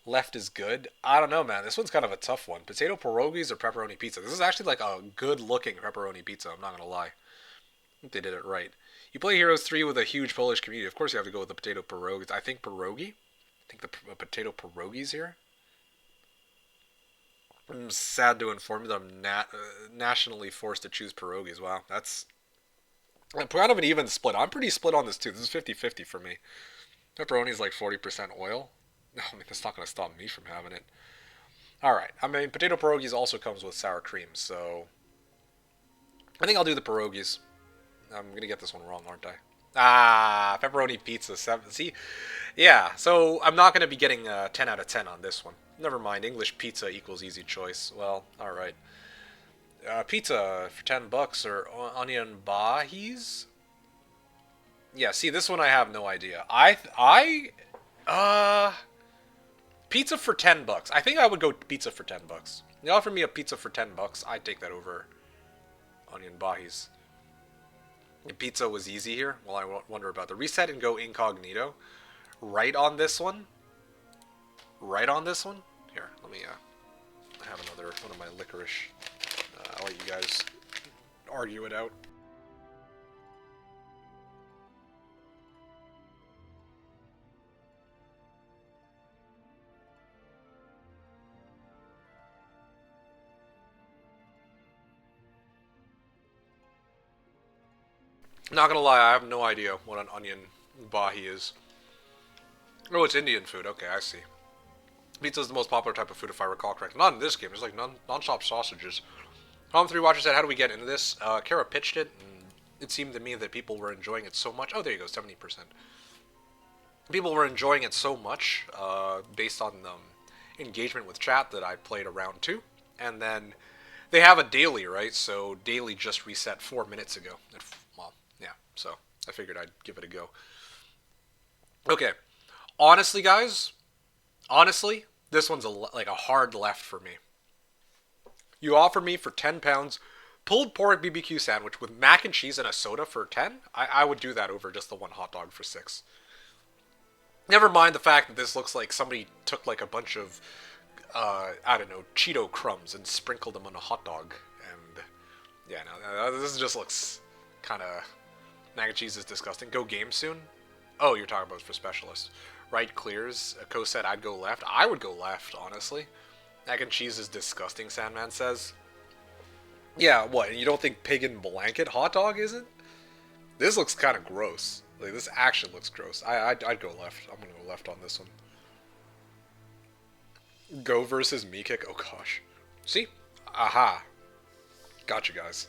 Left is good. I don't know, man. This one's kind of a tough one. Potato pierogies or pepperoni pizza? This is actually a good-looking pepperoni pizza, I'm not going to lie. I think they did it right. You play Heroes 3 with a huge Polish community. Of course you have to go with the potato pierogies. I think pierogi? I think the potato pierogies here? I'm sad to inform you that I'm nationally forced to choose pierogies. Wow, that's kind of an even split. I'm pretty split on this too. This is 50-50 for me. Pepperoni is 40% oil. I mean, that's not going to stop me from having it. Alright, I mean, potato pierogies also comes with sour cream, so... I think I'll do the pierogies. I'm going to get this one wrong, aren't I? Pepperoni pizza, 7. See? Yeah, so I'm not going to be getting 10 out of 10 on this one. Never mind. English pizza equals easy choice. Well, alright. Pizza for $10 or onion bahis? Yeah, see, this one I have no idea. Pizza for $10. I think I would go pizza for $10. You offer me a pizza for $10, I'd take that over onion bahis. If pizza was easy here, well, I wonder about the reset and go incognito. Right on this one. Right on this one. Here, let me have another one of my licorice. I'll let you guys argue it out. Not gonna lie, I have no idea what an onion bahi is. Oh, it's Indian food. Okay, I see. Pizza is the most popular type of food, if I recall correctly. Not in this game. It's like non-stop sausages. Homm3Watcher said, how do we get into this? Kara pitched it, and it seemed to me that people were enjoying it so much. Oh, there you go, 70%. People were enjoying it so much, based on engagement with chat, that I played a round 2. And then they have a daily, right? So daily just reset 4 minutes ago. Well, yeah, so I figured I'd give it a go. Okay. Honestly, guys, this one's like a hard left for me. You offer me for £10 pulled pork BBQ sandwich with mac and cheese and a soda for 10? I would do that over just the one hot dog for 6. Never mind the fact that this looks like somebody took like a bunch of, I don't know, Cheeto crumbs and sprinkled them on a hot dog. And yeah, no, this just looks kind of... Mac and cheese is disgusting. Go game soon? Oh, you're talking about for specialists. Right clears. Co said I'd go left. I would go left, honestly. Mac and cheese is disgusting, Sandman says. Yeah, what? You don't think pig and blanket hot dog isn't? This looks kind of gross. Like, this actually looks gross. I'd go left. I'm gonna go left on this one. Go versus MeKick. Oh gosh. See? Aha. Gotcha, guys.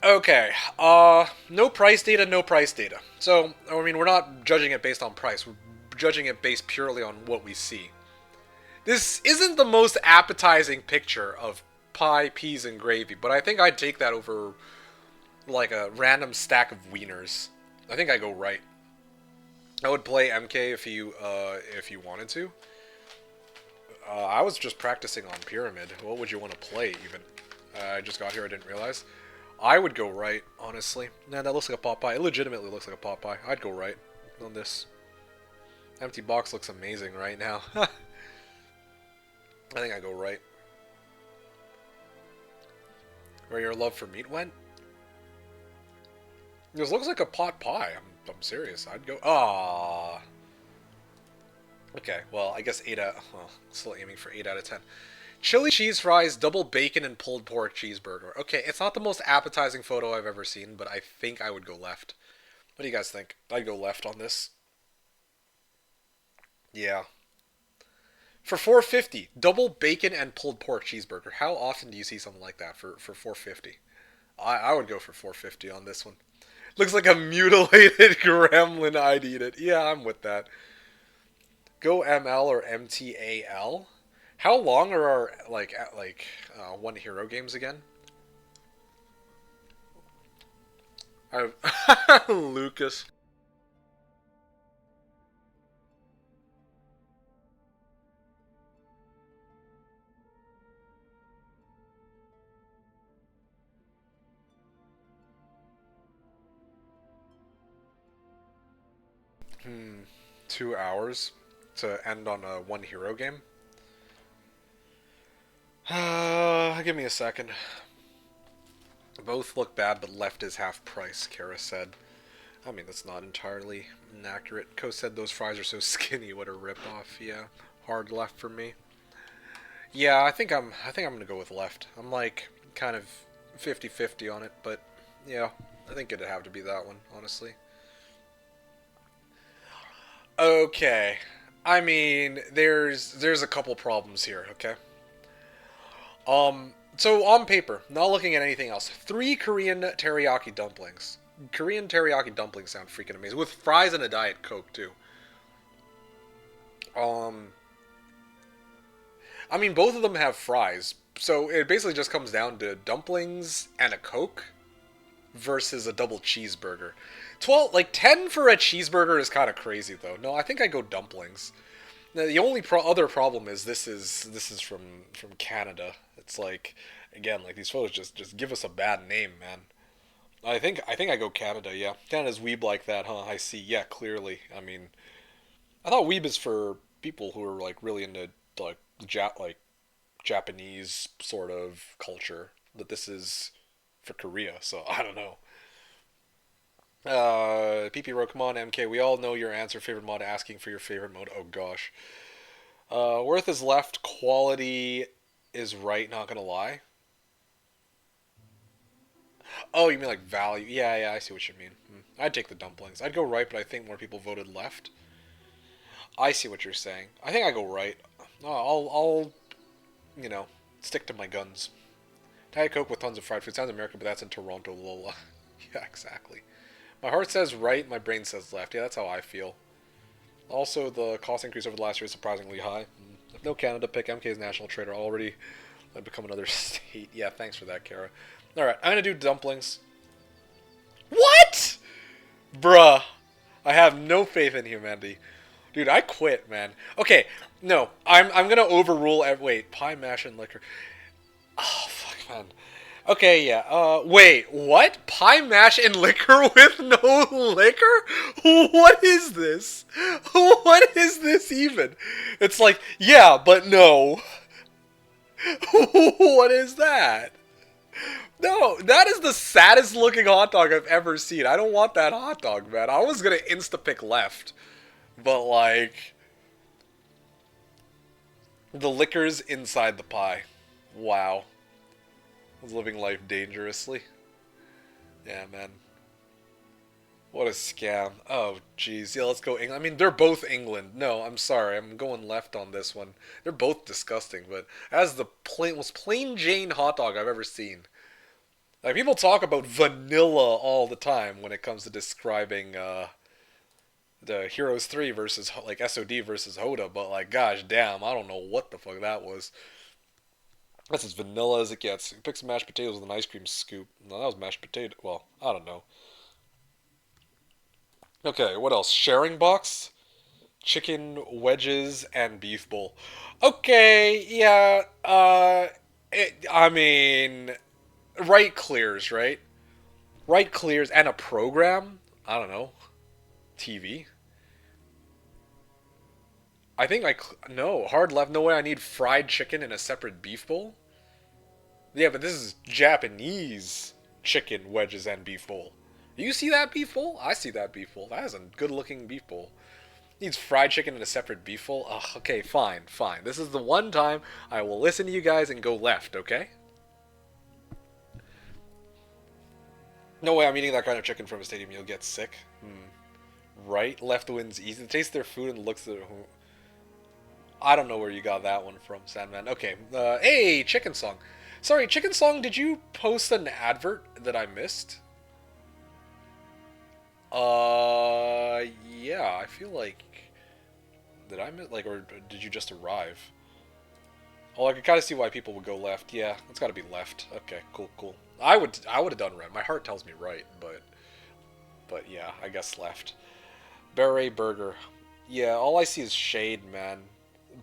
Okay, no price data, no price data. So, I mean, we're not judging it based on price. We're judging it based purely on what we see. This isn't the most appetizing picture of pie, peas, and gravy, but I think I'd take that over, like, a random stack of wieners. I think I go right. I would play MK if you wanted to. I was just practicing on Pyramid. What would you want to play, even? I just got here, I didn't realize. I would go right, honestly. Nah, that looks like a pot pie. It legitimately looks like a pot pie. I'd go right on this. Empty box looks amazing right now. I think I go right. Where your love for meat went? This looks like a pot pie. I'm serious. I'd go... Ah. Okay, well, I guess 8 out... Well, still aiming for 8 out of 10. Chili cheese fries, double bacon, and pulled pork cheeseburger. Okay, it's not the most appetizing photo I've ever seen, but I think I would go left. What do you guys think? I'd go left on this. Yeah. For $4.50, double bacon and pulled pork cheeseburger. How often do you see something like that for $4.50? I would go for $4.50 on this one. Looks like a mutilated gremlin. I'd eat it. Yeah, I'm with that. Go ML or MTAL? How long are our, one hero games again? Lucas. Hmm. 2 hours to end on a one hero game? Give me a second. Both look bad, but left is half price, Kara said. I mean, that's not entirely inaccurate. Co said those fries are so skinny. What a ripoff. Yeah, hard left for me. Yeah, I think I'm gonna go with left. I'm like kind of 50-50 on it, but yeah, I think it'd have to be that one, honestly. Okay, I mean, there's a couple problems here. Okay. So on paper, not looking at anything else, 3 Korean teriyaki dumplings. Korean teriyaki dumplings sound freaking amazing, with fries and a Diet Coke too. I mean, both of them have fries, so it basically just comes down to dumplings and a Coke versus a double cheeseburger. 12, like 10 for a cheeseburger is kind of crazy though. No, I think I go dumplings. Now, the only other problem is this is from Canada. It's like, again, like these photos just give us a bad name, man. I think I go Canada. Yeah, Canada's weeb like that, huh? I see. Yeah, clearly. I mean, I thought weeb is for people who are like really into like Japanese sort of culture. But this is for Korea, so I don't know. PP Row, come on, MK. We all know your answer. Favorite mod, asking for your favorite mode. Oh gosh. Worth is left. Quality is right. Not gonna lie. Oh, you mean like value? Yeah, yeah. I see what you mean. I'd take the dumplings. I'd go right, but I think more people voted left. I see what you're saying. I think I go right. I'll you know, stick to my guns. Diet Coke with tons of fried food. Sounds American, but that's in Toronto, Lola. Yeah, exactly. My heart says right, my brain says left. Yeah, that's how I feel. Also, the cost increase over the last year is surprisingly high. No Canada pick. MK's national trader already become another state. Yeah, thanks for that, Kara. Alright, I'm gonna do dumplings. What? Bruh. I have no faith in humanity. Dude, I quit, man. Okay, no. I'm gonna overrule wait, pie, mash, and liquor. Oh, fuck, man. Okay, yeah. Wait, what? Pie, mash, and liquor with no liquor? What is this? What is this even? It's like, yeah, but no. What is that? No, that is the saddest looking hot dog I've ever seen. I don't want that hot dog, man. I was gonna insta-pick left. But, like, the liquor's inside the pie. Wow. I was living life dangerously. Yeah, man. What a scam. Oh, jeez. Yeah, let's go England. I mean, they're both England. No, I'm sorry. I'm going left on this one. They're both disgusting, but as the most plain Jane hot dog I've ever seen. Like, people talk about vanilla all the time when it comes to describing, the Heroes 3 versus, like, SOD versus Hoda, but, like, gosh damn, I don't know what the fuck that was. That's as vanilla as it gets. Pick some mashed potatoes with an ice cream scoop. No, that was mashed potato. Well, I don't know. Okay, what else? Sharing box? Chicken wedges and beef bowl. Okay, yeah, I mean, right clears, right? Right clears and a program? I don't know. TV? I think no, hard left, no way I need fried chicken in a separate beef bowl? Yeah, but this is Japanese chicken wedges and beef bowl. You see that beef bowl? I see that beef bowl. That is a good looking beef bowl. Needs fried chicken in a separate beef bowl? Ugh, okay, fine, fine. This is the one time I will listen to you guys and go left, okay? No way I'm eating that kind of chicken from a stadium. You'll get sick. Right? Left wins easy. Taste their food and looks at their... I don't know where you got that one from, Sandman. Okay, hey, Chicken Song. Sorry, Chicken Song, did you post an advert that I missed? Yeah, I feel like... Did I miss, like, or did you just arrive? Oh, I can kind of see why people would go left. Yeah, it's got to be left. Okay, cool, cool. I would have done right. My heart tells me right, but yeah, I guess left. Beret Burger. Yeah, all I see is shade, man.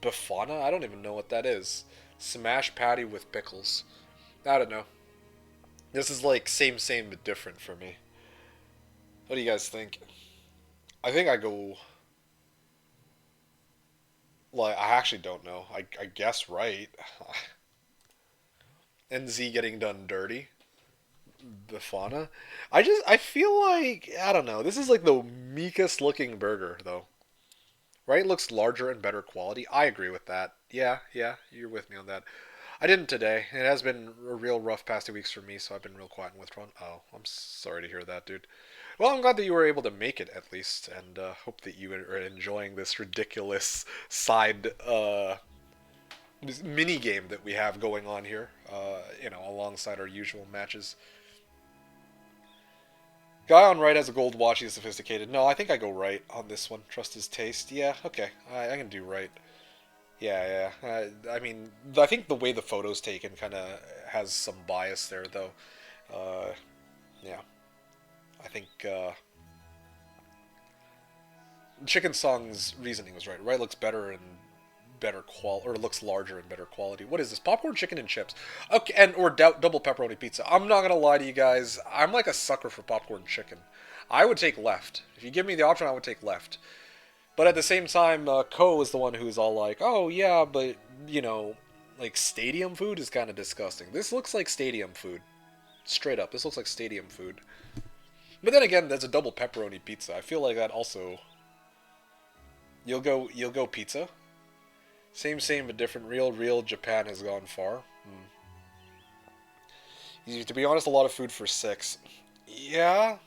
Bafana? I don't even know what that is. Smash patty with pickles. I don't know. This is like same but different for me. What do you guys think? I think I go... Like, I actually don't know. I guess right. NZ getting done dirty. Bafana. I feel like, I don't know. This is like the meekest looking burger, though. Right? Looks larger and better quality. I agree with that. Yeah, you're with me on that. I didn't today. It has been a real rough past 2 weeks for me, so I've been real quiet and withdrawn. Oh, I'm sorry to hear that, dude. Well, I'm glad that you were able to make it, at least, and hope that you are enjoying this ridiculous side this mini game that we have going on here, alongside our usual matches. Guy on right has a gold watch. He's sophisticated. No, I think I go right on this one. Trust his taste. Yeah, okay. I can do right. Yeah, yeah. I mean, I think the way the photo's taken kind of has some bias there, though. Uh, yeah, I think Chicken Song's reasoning was right. Right looks better and better or looks larger and better quality. What is this? Popcorn chicken and chips. Okay, and or double pepperoni pizza. I'm not gonna lie to you guys. I'm like a sucker for popcorn chicken. I would take left. If you give me the option, I would take left. But at the same time, Ko is the one who's all like, "Oh yeah, but you know, like stadium food is kind of disgusting." This looks like stadium food. Straight up, this looks like stadium food. But then again, there's a double pepperoni pizza. I feel like that also. You'll go pizza. Same but different. Real Japan has gone far. To be honest, a lot of food for 6. Yeah.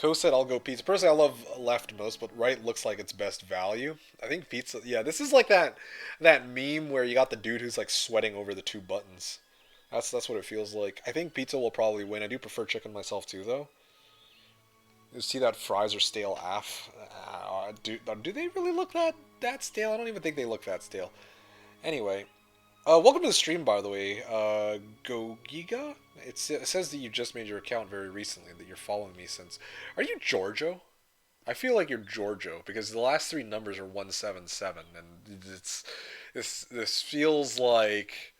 Ko said I'll go pizza. Personally, I love left most, but right looks like its best value. I think pizza. Yeah, this is like that meme where you got the dude who's like sweating over the 2 buttons. That's what it feels like. I think pizza will probably win. I do prefer chicken myself too, though. You see that fries are stale af. Do they really look that stale? I don't even think they look that stale. Anyway, welcome to the stream, by the way. Gogiga? It says that you just made your account very recently, that you're following me since. Are you Giorgio? I feel like you're Giorgio because the last 3 numbers are 177, and this feels like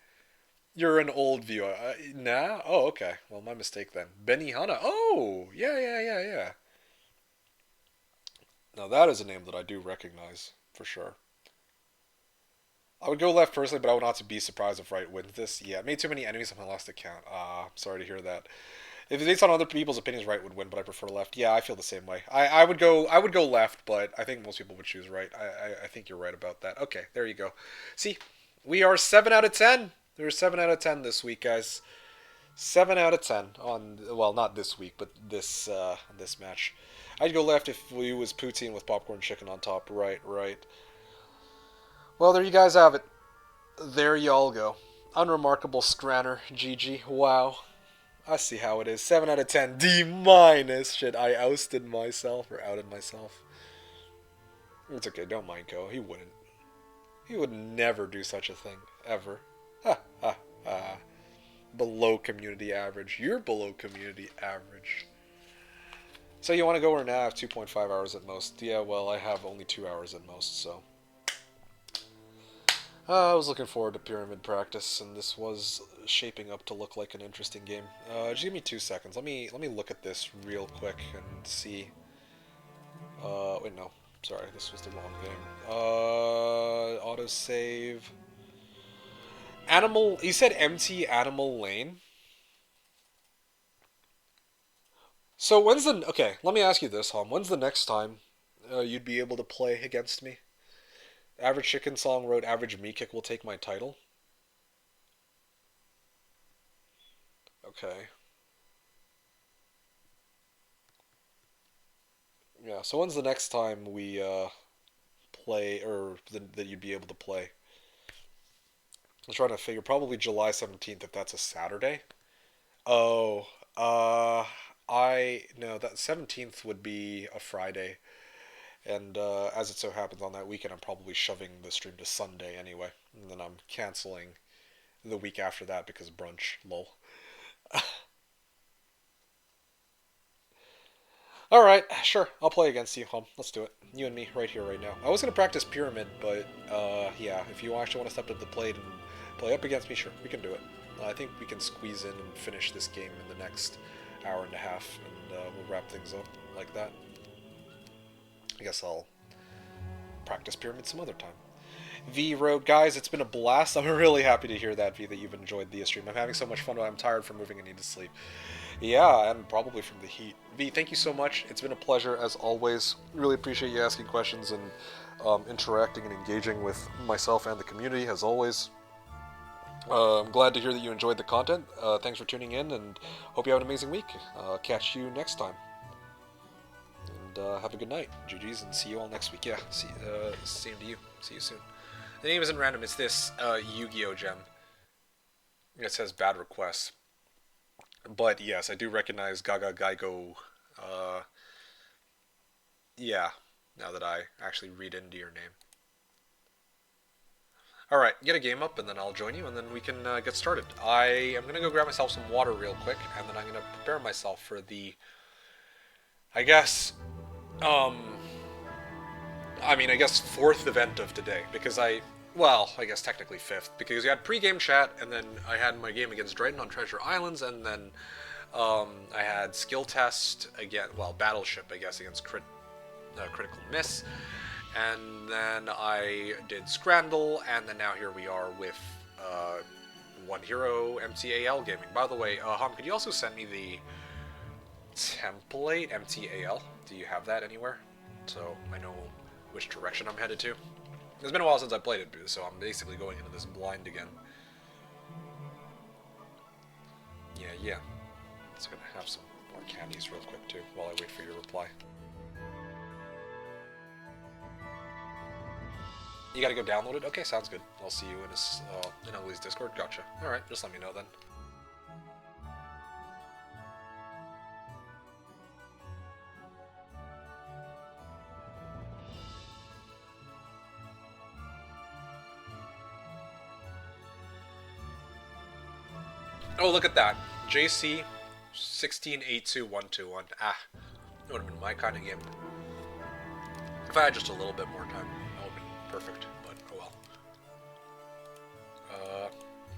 you're an old viewer. Nah? Oh, okay. Well, my mistake then. Benihana. Oh, yeah. Now that is a name that I do recognize, for sure. I would go left personally, but I would not be surprised if right wins this. Yeah, made too many enemies on my last account. Sorry to hear that. If it's based on other people's opinions, right would win, but I prefer left. Yeah, I feel the same way. I would go left, but I think most people would choose right. I think you're right about that. Okay, there you go. See, we are 7 out of 10. There's 7 out of 10 this week, guys. 7 out of 10 on, well, not this week, but this match. I'd go left if we was poutine with popcorn chicken on top. Right. Well, there you guys have it. There y'all go. Unremarkable Scranner. GG. Wow. I see how it is. 7 out of 10. D minus. Shit, I ousted myself or outed myself. It's okay. Don't mind Ko. He wouldn't. He would never do such a thing. Ever. Ha ha ha. Below community average. You're below community average. So you want to go or now? I have 2.5 hours at most. Yeah, well, I have only 2 hours at most, so. I was looking forward to pyramid practice, and this was shaping up to look like an interesting game. Just give me 2 seconds. Let me look at this real quick and see. Wait, no. Sorry, this was the wrong game. Autosave. Animal. You said empty animal lane. So when's the... Okay, let me ask you this, Homm. When's the next time you'd be able to play against me? Average Chicken Song wrote, Average MeKick will take my title. Okay. Yeah, so when's the next time we play, or that you'd be able to play? I'm trying to figure, probably July 17th if that's a Saturday. Oh, no, that 17th would be a Friday. And as it so happens on that weekend, I'm probably shoving the stream to Sunday anyway. And then I'm canceling the week after that because brunch, lol. Alright, sure, I'll play against you, Homm. Let's do it. You and me, right here, right now. I was going to practice Pyramid, but, yeah, if you actually want to step to the plate and play up against me, sure, we can do it. I think we can squeeze in and finish this game in the next hour and a half, and we'll wrap things up like that. I guess I'll practice Pyramid some other time. V wrote, guys, it's been a blast. I'm really happy to hear that, V, that you've enjoyed the stream. I'm having so much fun, but I'm tired from moving and need to sleep. Yeah, and probably from the heat. V, thank you so much. It's been a pleasure, as always. Really appreciate you asking questions and interacting and engaging with myself and the community, as always. I'm glad to hear that you enjoyed the content. Thanks for tuning in, and hope you have an amazing week. Catch you next time. And have a good night. GG's, and see you all next week. Yeah, same to you. See you soon. The name isn't random. It's this Yu-Gi-Oh gem. It says bad requests. But yes, I do recognize Gaga Geigo. Yeah, now that I actually read into your name. Alright, get a game up, and then I'll join you, and then we can get started. I am going to go grab myself some water real quick, and then I'm going to prepare myself for the, I guess, I guess fourth event of today, because I guess technically fifth, because you had pre-game chat, and then I had my game against dryhten on Treasure Islands, and then I had skill test again, battleship, I guess, against critical miss. And then I did Scrandle, and then now here we are with One Hero MTAL Gaming. By the way, Homm, could you also send me the template MTAL? Do you have that anywhere? So I know which direction I'm headed to. It's been a while since I played it, so I'm basically going into this blind again. Yeah. Let's gonna have some more candies real quick too, while I wait for your reply. You gotta go download it? Okay, sounds good. I'll see you in Analyses Discord. Gotcha. Alright, just let me know then. Oh, look at that. JC 1682121. Ah, that would have been my kind of game. If I had just a little bit more time, that would have been perfect, but oh well.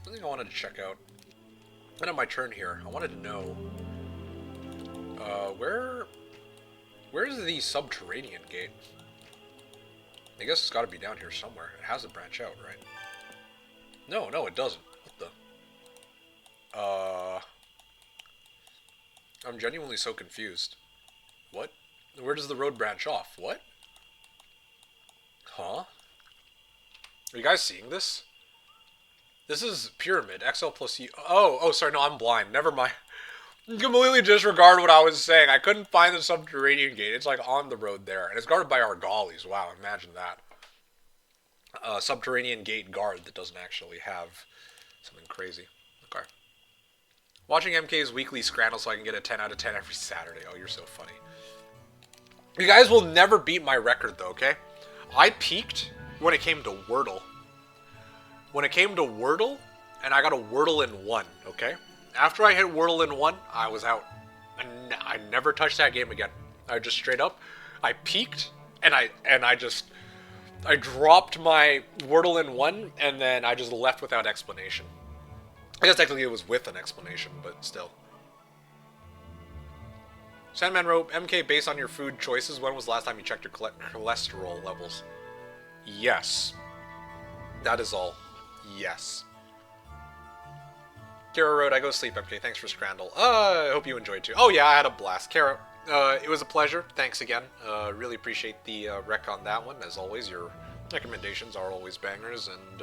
Something I wanted to check out. Then on my turn here, I wanted to know, where's the subterranean gate? I guess it's gotta be down here somewhere. It has to branch out, right? No, it doesn't. What the? I'm genuinely so confused. What? Where does the road branch off? What? Huh? Are you guys seeing this? This is Pyramid, XL plus U. Oh, sorry, no, I'm blind. Never mind. Completely disregard what I was saying. I couldn't find the subterranean gate. It's like on the road there. And it's guarded by Argalis. Wow, imagine that. Subterranean gate guard that doesn't actually have something crazy. Okay. Watching MK's weekly Scrandle so I can get a 10 out of 10 every Saturday. Oh, you're so funny. You guys will never beat my record, though, okay? I peaked when it came to Wordle. When it came to Wordle, and I got a Wordle in 1, okay? After I hit Wordle in 1, I was out. And I never touched that game again. I just straight up, I peaked, and I dropped my Wordle in 1, and then I just left without explanation. I guess technically it was with an explanation, but still. Sandman wrote, MK, based on your food choices, when was the last time you checked your cholesterol levels? Yes. That is all. Yes. Kara wrote, I go to sleep, MK. Thanks for Scrandle. I hope you enjoyed too. Oh yeah, I had a blast. Kara, it was a pleasure. Thanks again. Really appreciate the rec on that one. As always, your recommendations are always bangers, and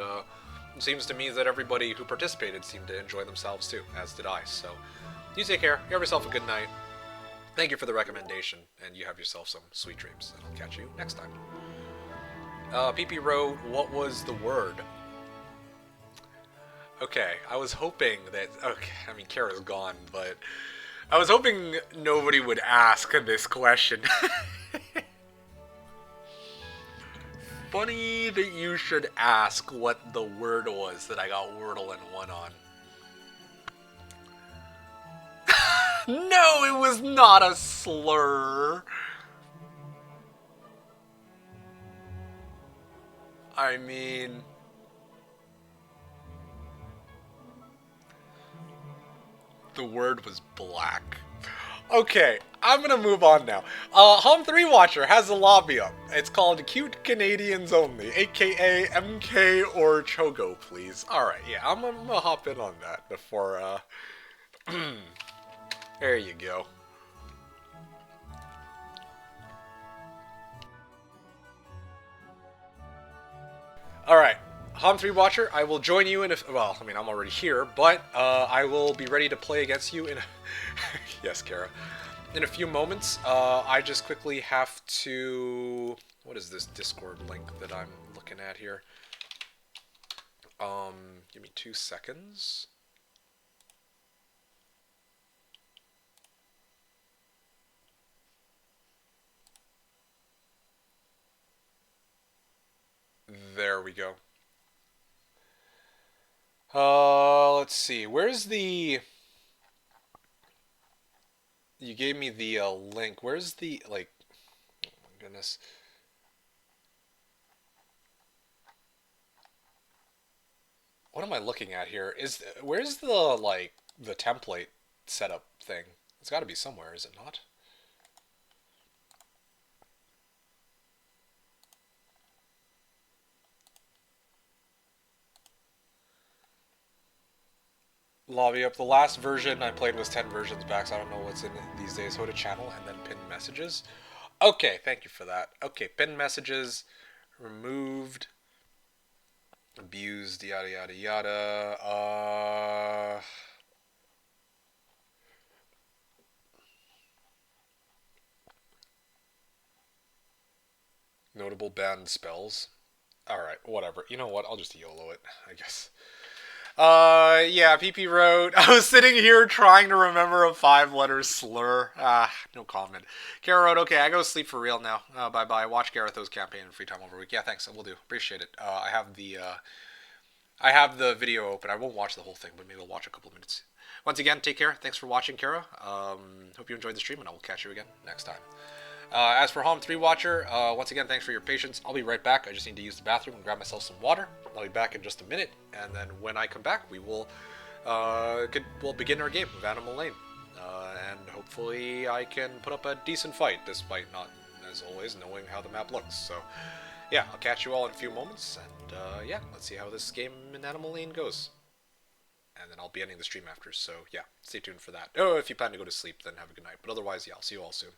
it seems to me that everybody who participated seemed to enjoy themselves too, as did I. So, you take care. You have yourself a good night. Thank you for the recommendation, and you have yourself some sweet dreams, and I'll catch you next time. PP wrote, what was the word? Okay, I was hoping that... Okay, I mean, Kara's gone, but... I was hoping nobody would ask this question. Funny that you should ask what the word was that I got Wordle in 1 on. No, it was not a slur. I mean... The word was black. Okay, I'm gonna move on now. Homm3Watcher has a lobby up. It's called Cute Canadians Only, aka MK or Chogo, please. Alright, yeah, I'm gonna hop in on that before, there you go. Alright, Homm3Watcher, I will join you in a... Well, I mean, I'm already here, but I will be ready to play against you in a... Yes, Kara. In a few moments. I just quickly have to... What is this Discord link that I'm looking at here? Give me 2 seconds. There we go. Let's see. Where's the... You gave me the link. Where's the, like... Oh my goodness. What am I looking at here? Where's the, like, the template setup thing? It's got to be somewhere, is it not? Lobby up. The last version I played was 10 versions back, so I don't know what's in it these days. Go to channel and then pin messages. Okay, thank you for that. Okay, pin messages removed, abused, yada yada yada. Notable banned spells. Alright, whatever. You know what? I'll just YOLO it, I guess. Yeah, PP wrote, I was sitting here trying to remember a 5-letter slur. No comment. Kara wrote, okay, I go sleep for real now. Bye-bye. Watch Gareth's campaign in free time over a week. Yeah, thanks. I will do. Appreciate it. I have the video open. I won't watch the whole thing, but maybe I'll watch a couple of minutes. Once again, take care. Thanks for watching, Kara. Hope you enjoyed the stream, and I will catch you again next time. As for Homm3Watcher, once again, thanks for your patience. I'll be right back. I just need to use the bathroom and grab myself some water. I'll be back in just a minute, and then when I come back, we'll begin our game of Animal Lane. And hopefully I can put up a decent fight, despite not, as always, knowing how the map looks. So, yeah, I'll catch you all in a few moments, and yeah, let's see how this game in Animal Lane goes. And then I'll be ending the stream after, so yeah, stay tuned for that. Oh, if you plan to go to sleep, then have a good night. But otherwise, yeah, I'll see you all soon.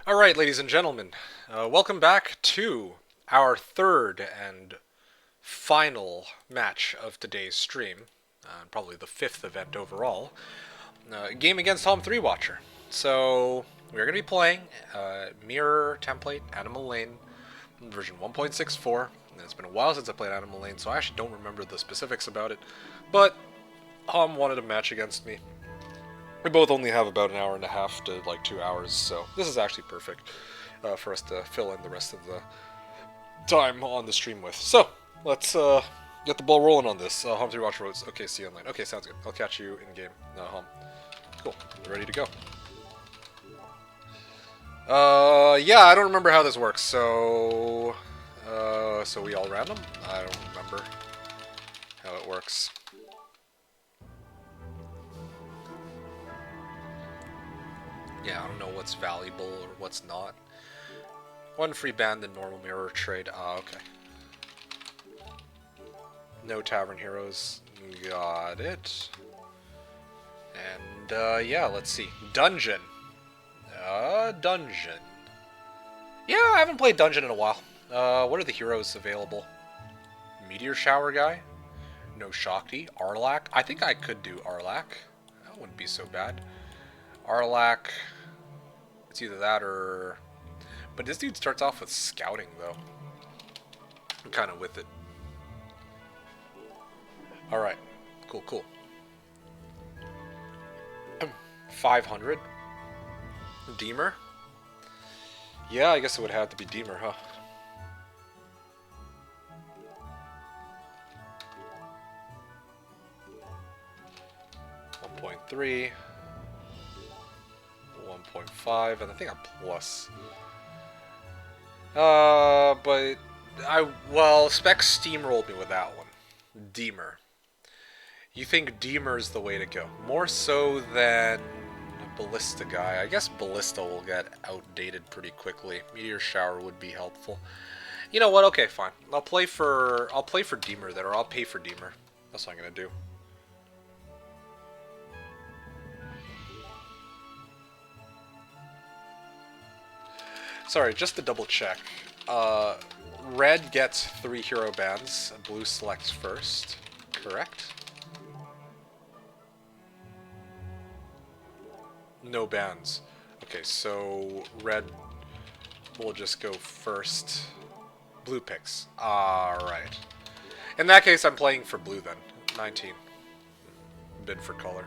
Alright, ladies and gentlemen, welcome back to our third and final match of today's stream, probably the 5th event overall, game against Homm3Watcher. So, we're going to be playing Mirror Template Animal Lane version 1.64. It's been a while since I played Animal Lane, so I actually don't remember the specifics about it, but Homm wanted a match against me. We both only have about an hour and a half to like 2 hours, so this is actually perfect for us to fill in the rest of the time on the stream with. So, let's get the ball rolling on this. Homm3Watcher was okay. See you online. Okay, sounds good. I'll catch you in game. Homm. Cool. We're ready to go. Yeah, I don't remember how this works. So, so we all random? I don't remember how it works. Yeah, I don't know what's valuable or what's not. One free band and normal mirror trade. Ah, okay. No tavern heroes. Got it. And, yeah, let's see. Dungeon. Dungeon. Yeah, I haven't played Dungeon in a while. What are the heroes available? Meteor Shower guy? No Shakti. Arlak. I think I could do Arlak. That wouldn't be so bad. Arlak. It's either that or... But this dude starts off with scouting, though. I'm kind of with it. Alright. Cool, cool. 500. Deemer? Yeah, I guess it would have to be Deemer, huh? .3, 1.5, and I think I'm plus. But well, Spec steamrolled me with that one. Deemer. You think Deemer's the way to go? More so than Ballista guy. I guess Ballista will get outdated pretty quickly. Meteor Shower would be helpful. You know what? Okay, fine. I'll play for Deemer then, or I'll pay for Deemer. That's what I'm gonna do. Sorry, just to double check. Red gets 3 hero bands. Blue selects first. Correct? No bands. Okay, so red will just go first. Blue picks. Alright. In that case, I'm playing for blue then. 19. Bid for color.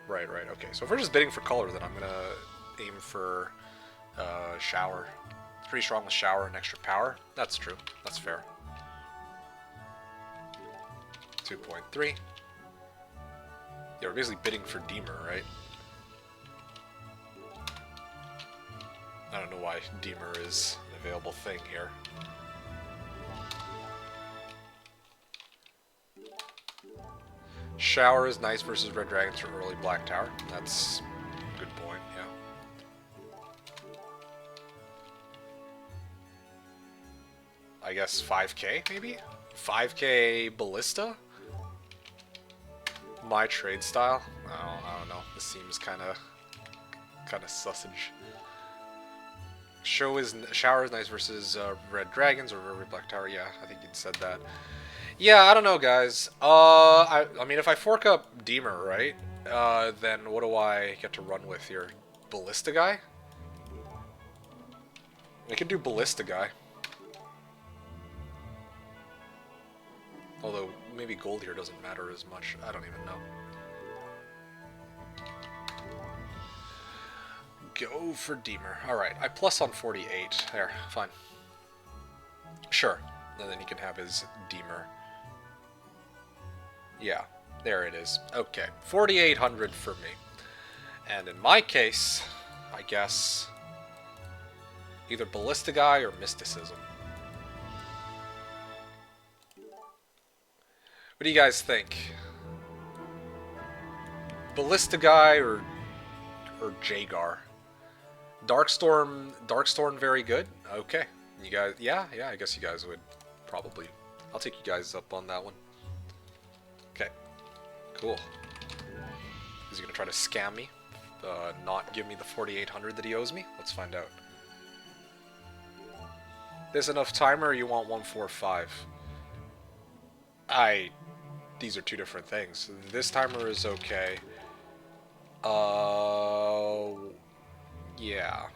Right, right. Okay, so if we're just bidding for color, then I'm gonna aim for shower. Pretty strong with shower and extra power. That's true. That's fair. 2.3. Yeah, we're basically bidding for Deemer, right? I don't know why Deemer is an available thing here. Shower is nice versus Red Dragons or early Black Tower. That's a good point, yeah. I guess 5k, maybe? 5k Ballista? My trade style? I don't know. This seems kind of sausage. Shower is nice versus Red Dragons or Red Black Tower. Yeah, I think you'd said that. Yeah, I don't know, guys. I mean, if I fork up Deemer, right? Then what do I get to run with here? Ballista guy? I could do Ballista guy. Although, maybe gold here doesn't matter as much. I don't even know. Go for Deemer. Alright, I plus on 48. There, fine. Sure. And then he can have his Deemer. Yeah, there it is. Okay, 4,800 for me. And in my case, I guess, either Ballista guy or Mysticism. What do you guys think? Ballista guy or Jagar? Darkstorm very good? Okay. You guys, yeah, I guess you guys would probably. I'll take you guys up on that one. Okay. Cool. Is he gonna try to scam me? Not give me the 4,800 that he owes me? Let's find out. There's enough timer, or you want 145? These are two different things. This timer is okay. Yeah.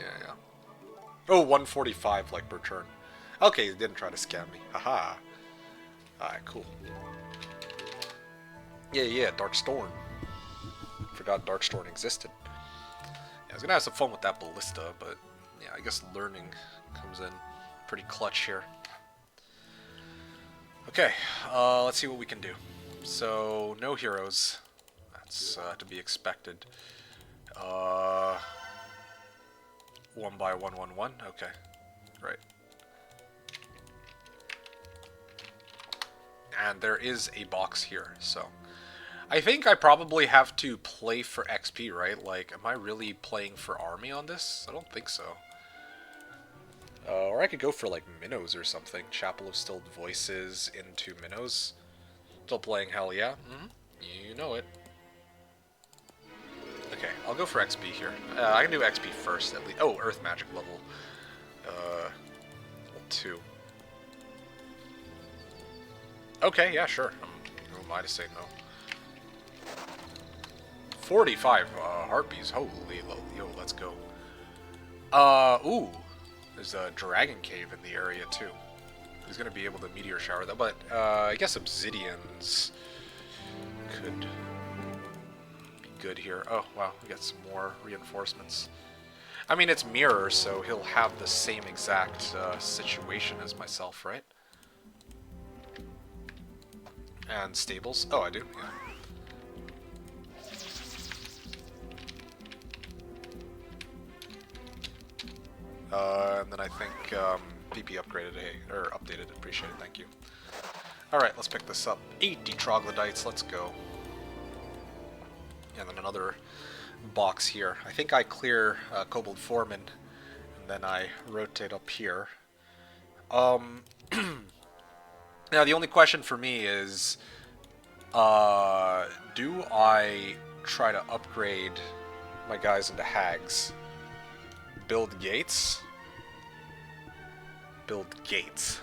Yeah. Oh, 145 like return. Okay, he didn't try to scam me. Haha. Alright, cool. Yeah, Darkstorm. Forgot Darkstorm existed. Yeah, I was gonna have some fun with that Ballista, but yeah, I guess learning comes in pretty clutch here. Okay, let's see what we can do. So, no heroes. That's to be expected. 1 by 1, 1, 1. Okay, right. And there is a box here, so I think I probably have to play for XP, right? Like, am I really playing for army on this? I don't think so. Or I could go for, like, minnows or something. Chapel of Stilled Voices into minnows. Still playing, hell yeah. You know it. Okay, I'll go for XP here. I can do XP first, at least. Oh, Earth Magic level 2. Okay, yeah, sure. Who am I to say no? 45 harpies. Holy, yo, let's go. Ooh. There's a dragon cave in the area, too. He's going to be able to meteor shower that, but I guess obsidians could be good here. Oh, wow, we got some more reinforcements. I mean, it's mirror, so he'll have the same exact situation as myself, right? And stables. Oh, I do, yeah. And then I think PP upgraded, or updated, appreciate it, thank you. Alright, let's pick this up. 80 troglodytes, let's go. And then another box here. I think I clear Kobold Foreman, and then I rotate up here. Now the only question for me is, do I try to upgrade my guys into hags? Build gates? Build gates.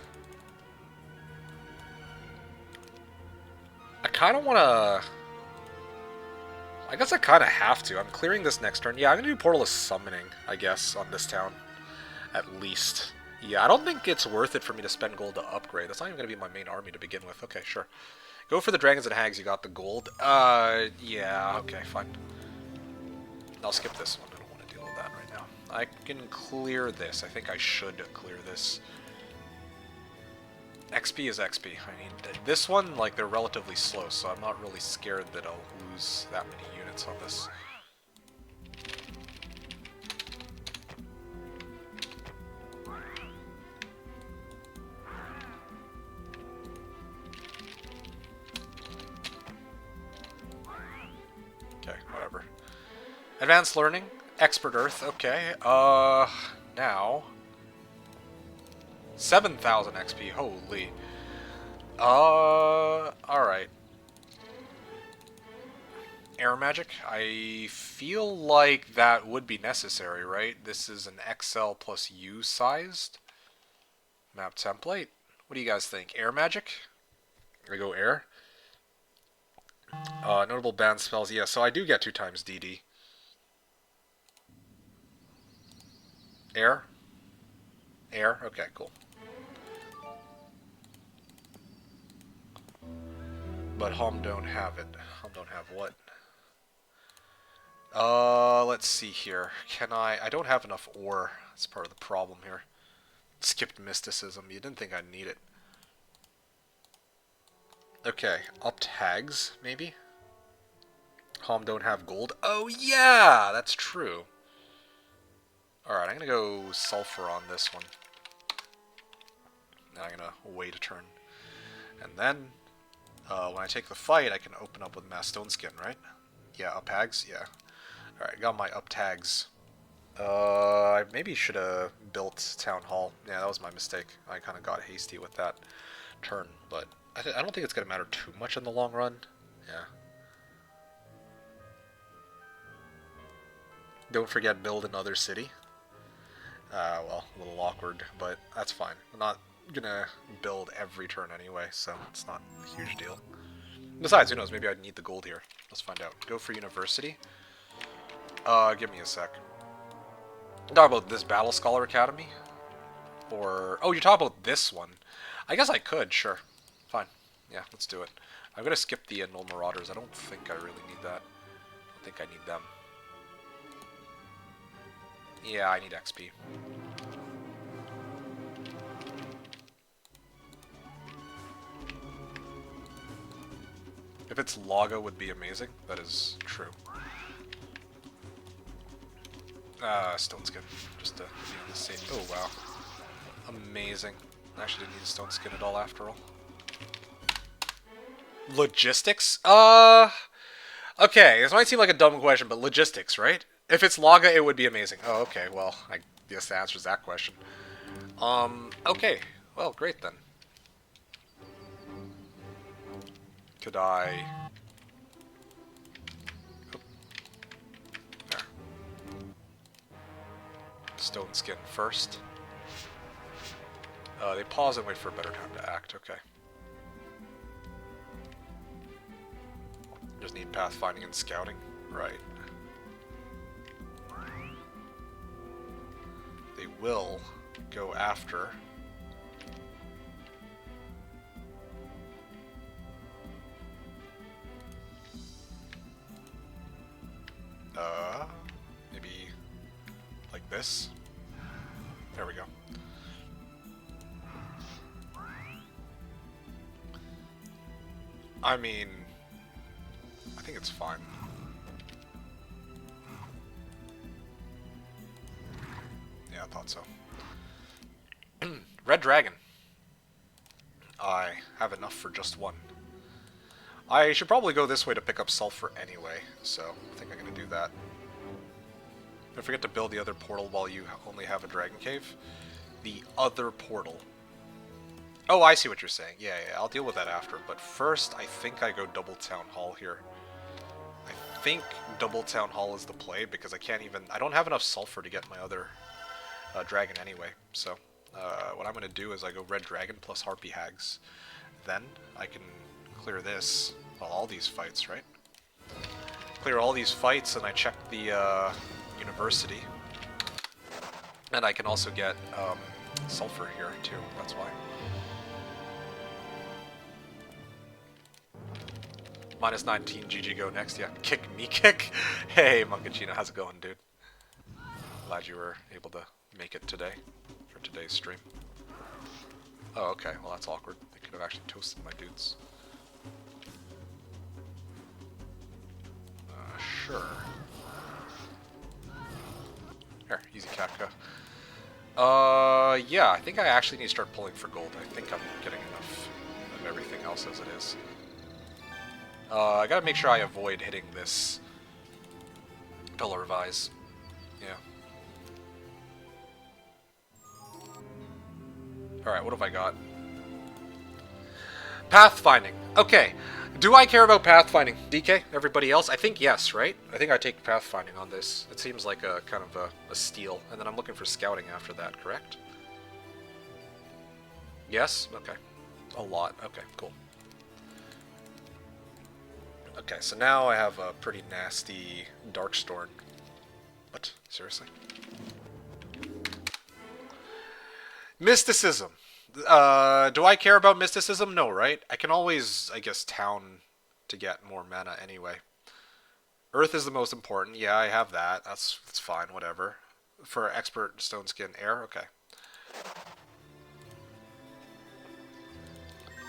I kind of want to... I guess I kind of have to. I'm clearing this next turn. Yeah, I'm going to do Portal of Summoning, I guess, on this town. At least. Yeah, I don't think it's worth it for me to spend gold to upgrade. That's not even going to be my main army to begin with. Okay, sure. Go for the dragons and hags. You got the gold. Yeah, okay, fine. I'll skip this one. I don't want to deal with that right now. I can clear this. I think I should clear this. XP is XP. I mean, this one, like, they're relatively slow, so I'm not really scared that I'll lose that many units on this. Okay, whatever. Advanced Learning, Expert Earth, okay. Now... 7,000 XP, holy. Alright. Air Magic, I feel like that would be necessary, right? This is an XL plus U sized map template. What do you guys think? Air Magic? I go air. Notable banned spells, yeah, so I do get 2 times DD. Air? Air? Okay, cool. But Homm don't have it. Homm don't have what? Let's see here. Can I don't have enough ore. That's part of the problem here. Skipped mysticism. You didn't think I'd need it. Okay, upped hags, maybe? Homm don't have gold. Oh yeah, that's true. Alright, I'm gonna go sulfur on this one. Now I'm gonna wait a turn. And then when I take the fight, I can open up with Mass Stone Skin, right? Yeah, up hags? Yeah. Alright, got my up tags. I maybe should have built Town Hall. Yeah, that was my mistake. I kind of got hasty with that turn, but I don't think it's going to matter too much in the long run. Yeah. Don't forget build another city. Well, a little awkward, but that's fine. I'm not gonna build every turn anyway, so it's not a huge deal. Besides, who knows, maybe I'd need the gold here. Let's find out. Go for university. Give me a sec. Talk about this Battle Scholar Academy? Or... oh, you're talking about this one. I guess I could, sure. Fine. Yeah, let's do it. I'm gonna skip the Null Marauders. I don't think I really need that. I think I need them. Yeah, I need XP. it's Laga would be amazing. That is true. Stone Skin. Just to be on the safe. Oh, wow. Amazing. I actually didn't need a Stone Skin at all after all. Logistics? Okay, this might seem like a dumb question, but logistics, right? If it's Laga, it would be amazing. Oh, okay, well, I guess that answers that question. Okay. Well, great then. Could I... Oh. There. Stone Skin first. They pause and wait for a better time to act, okay. Just need pathfinding and scouting. Right. They will go after... maybe like this. There we go. I mean, I think it's fine. Yeah, I thought so. Red Dragon. I have enough for just one. I should probably go this way to pick up sulfur anyway, so I think I'm going to do that. Don't forget to build the other portal while you only have a dragon cave. The other portal. Oh, I see what you're saying. Yeah, I'll deal with that after. But first, I think I go double Town Hall here. I think double Town Hall is the play because I don't have enough sulfur to get my other dragon anyway. So what I'm going to do is I go Red Dragon plus Harpy Hags. Then I can clear this, well, all these fights, right? Clear all these fights, and I check the university. And I can also get sulfur here, too, that's why. Minus 19, GG go next, yeah. Kick me kick. Hey, Monkachino, how's it going, dude? Glad you were able to make it today, for today's stream. Oh, okay, well that's awkward. They could have actually toasted my dudes. Sure. Here, easy Kafka. Yeah, I think I actually need to start pulling for gold. I think I'm getting enough of everything else as it is. I gotta make sure I avoid hitting this Pillar of Eyes. Yeah. Alright, what have I got? Pathfinding. Okay. Do I care about pathfinding? DK? Everybody else? I think yes, right? I think I take pathfinding on this. It seems like a kind of a steal. And then I'm looking for scouting after that, correct? Yes? Okay. A lot. Okay, cool. Okay, so now I have a pretty nasty Darkstorm. What? Seriously? Mysticism. Do I care about mysticism? No, right? I can always, I guess, town to get more mana anyway. Earth is the most important. Yeah, I have that. That's fine, whatever. For expert stone skin air, okay.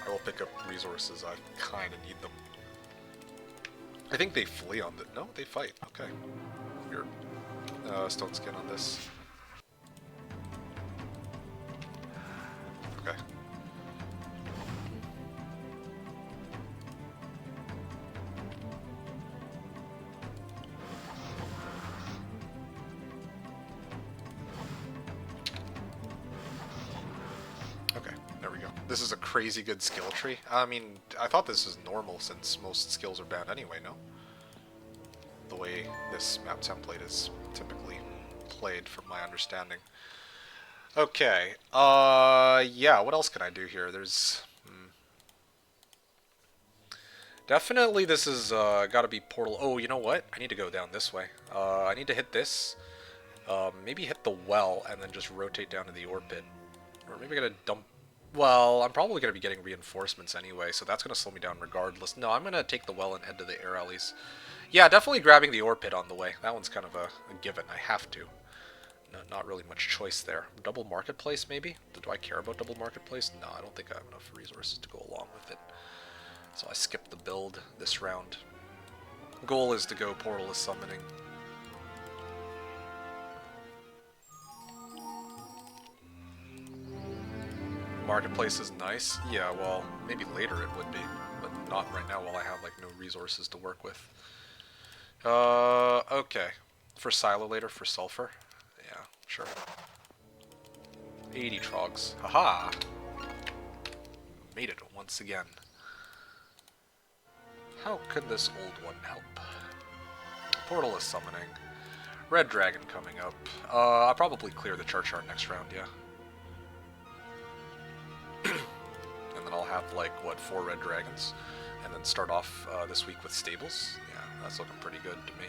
I will pick up resources. I kind of need them. I think they flee on the... No, they fight. Okay. Weird. Stone skin on this. Okay. Okay, there we go. This is a crazy good skill tree. I mean, I thought this was normal since most skills are banned anyway, no? The way this map template is typically played, from my understanding. Okay, yeah, what else can I do here? There's... Definitely this is, gotta be portal... Oh, you know what? I need to go down this way. I need to hit this. Maybe hit the well, and then just rotate down to the ore pit. Or maybe I'm gonna dump... Well, I'm probably gonna be getting reinforcements anyway, so that's gonna slow me down regardless. No, I'm gonna take the well and head to the air alleys. Yeah, definitely grabbing the ore pit on the way. That one's kind of a given. I have to. No, not really much choice there. Double marketplace, maybe? Do I care about double marketplace? No, I don't think I have enough resources to go along with it. So I skipped the build this round. Goal is to go Portal is Summoning. Marketplace is nice. Yeah, well, maybe later it would be, but not right now while I have like no resources to work with. Okay. For Silo later, for Sulfur? Yeah, sure. 80 Trogs. Haha! Made it once again. How could this old one help? Portal is Summoning. Red Dragon coming up. I'll probably clear the Churchyard next round, yeah. And then I'll have, like, what, 4 Red Dragons? And then start off this week with Stables? Yeah, that's looking pretty good to me.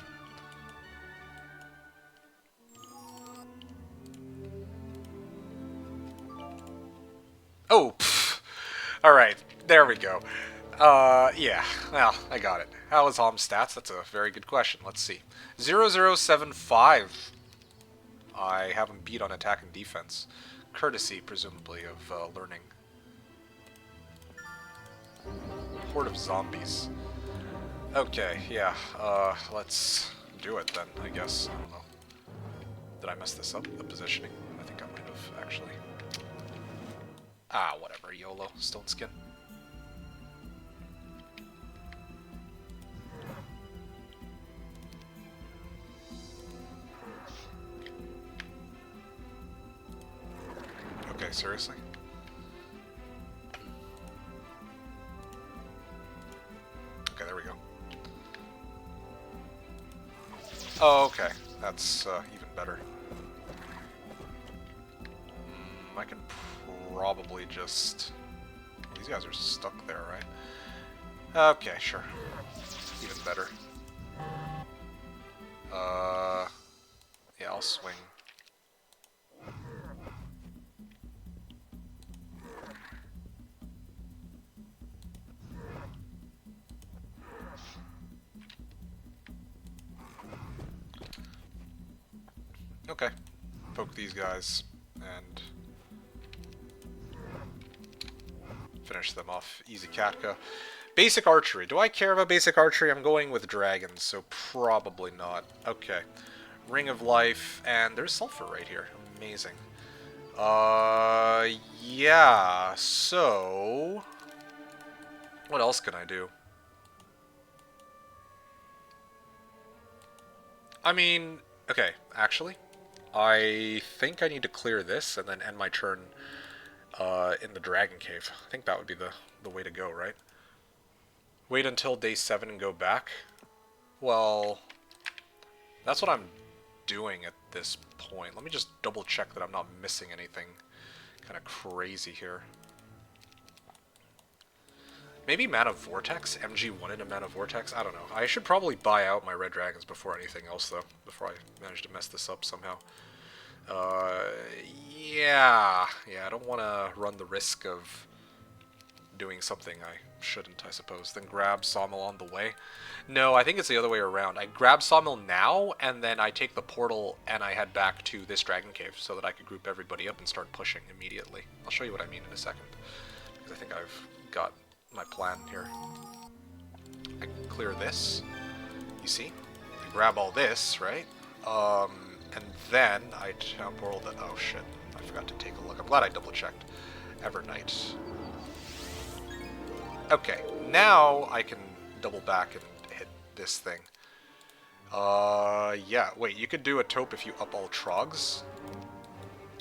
Oh, alright, there we go. Yeah, well, I got it. How is Homm's stats? That's a very good question. Let's see. 0075. I have him beat on attack and defense. Courtesy, presumably, of learning. Horde of zombies. Okay, yeah, let's do it then, I guess. I don't know. Did I mess this up, the positioning? I think I might have, actually. Ah, whatever, YOLO. Stone Skin. Okay, seriously? Okay, there we go. Oh, okay. That's even better. I can probably just... These guys are stuck there, right? Okay, sure. Even better. Yeah, I'll swing. Okay. Poke these guys and finish them off. Easy Katka. Basic archery. Do I care about basic archery? I'm going with dragons, so probably not. Okay. Ring of Life, and there's sulfur right here. Amazing. Yeah, so... What else can I do? I mean, okay, actually, I think I need to clear this and then end my turn in the Dragon Cave. I think that would be the way to go, right? Wait until day 7 and go back? Well, that's what I'm doing at this point. Let me just double check that I'm not missing anything kind of crazy here. Maybe Mana Vortex? MG wanted a Mana Vortex? I don't know. I should probably buy out my Red Dragons before anything else, though. Before I manage to mess this up somehow. Yeah, I don't want to run the risk of doing something I shouldn't, I suppose. Then grab Sawmill on the way. No, I think it's the other way around. I grab Sawmill now, and then I take the portal and I head back to this Dragon Cave so that I could group everybody up and start pushing immediately. I'll show you what I mean in a second, because I think I've got my plan here. I can clear this, you see? I grab all this, right? And then I temporal the... Oh shit, I forgot to take a look. I'm glad I double checked. Evernight. Okay, now I can double back and hit this thing. Yeah, wait, you could do a taupe if you up all Trogs?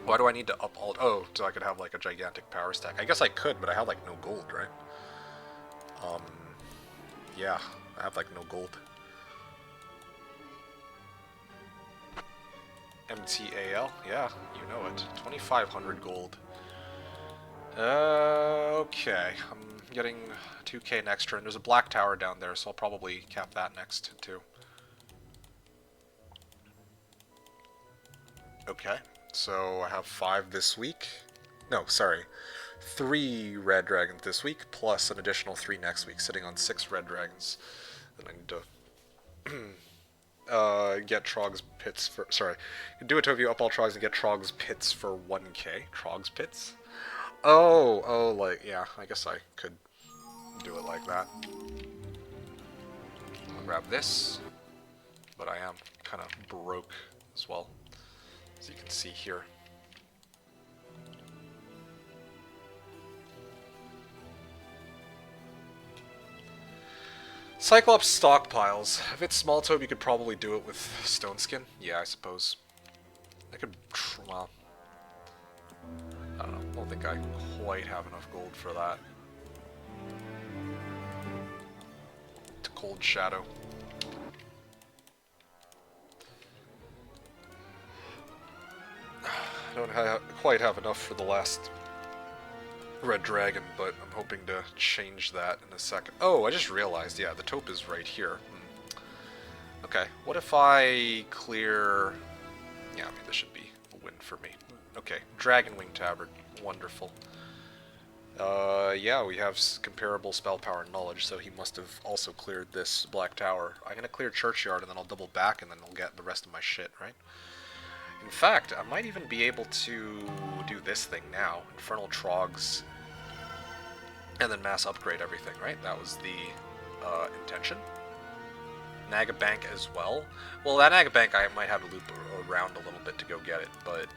Why do I need to up all... Oh, so I could have like a gigantic power stack. I guess I could, but I have like no gold, right? Yeah, I have like no gold. MTAL? Yeah, you know it. 2,500 gold. Okay. I'm getting 2k next turn. There's a black tower down there, so I'll probably cap that next, too. Okay. So I have 5 this week. No, sorry. 3 red dragons this week, plus an additional 3 next week, sitting on 6 red dragons. Then I need to get Trog's Pits for... Sorry. Do a Tovio up all Trogs and get Trog's Pits for 1k. Trog's Pits? Oh, like, yeah, I guess I could do it like that. I'll grab this, but I am kind of broke as well, as you can see here. Cyclops stockpiles. If it's small tobe, you could probably do it with stone skin. Yeah, I suppose. I could, well, I don't know. I don't think I quite have enough gold for that. To Cold Shadow. I don't quite have enough for the last Red Dragon, but I'm hoping to change that in a second. Oh, I just realized, yeah, the taupe is right here. Okay, what if I clear... Yeah, I mean, this should be a win for me. Okay, Dragon Wing Tabard. Wonderful. Yeah, we have comparable spell power and knowledge, so he must have also cleared this Black Tower. I'm gonna clear Churchyard, and then I'll double back, and then I'll get the rest of my shit, right? In fact, I might even be able to do this thing now. Infernal Trogs, and then mass upgrade everything, right? That was the intention. Naga Bank as well. Well, that Naga Bank I might have to loop around a little bit to go get it, but,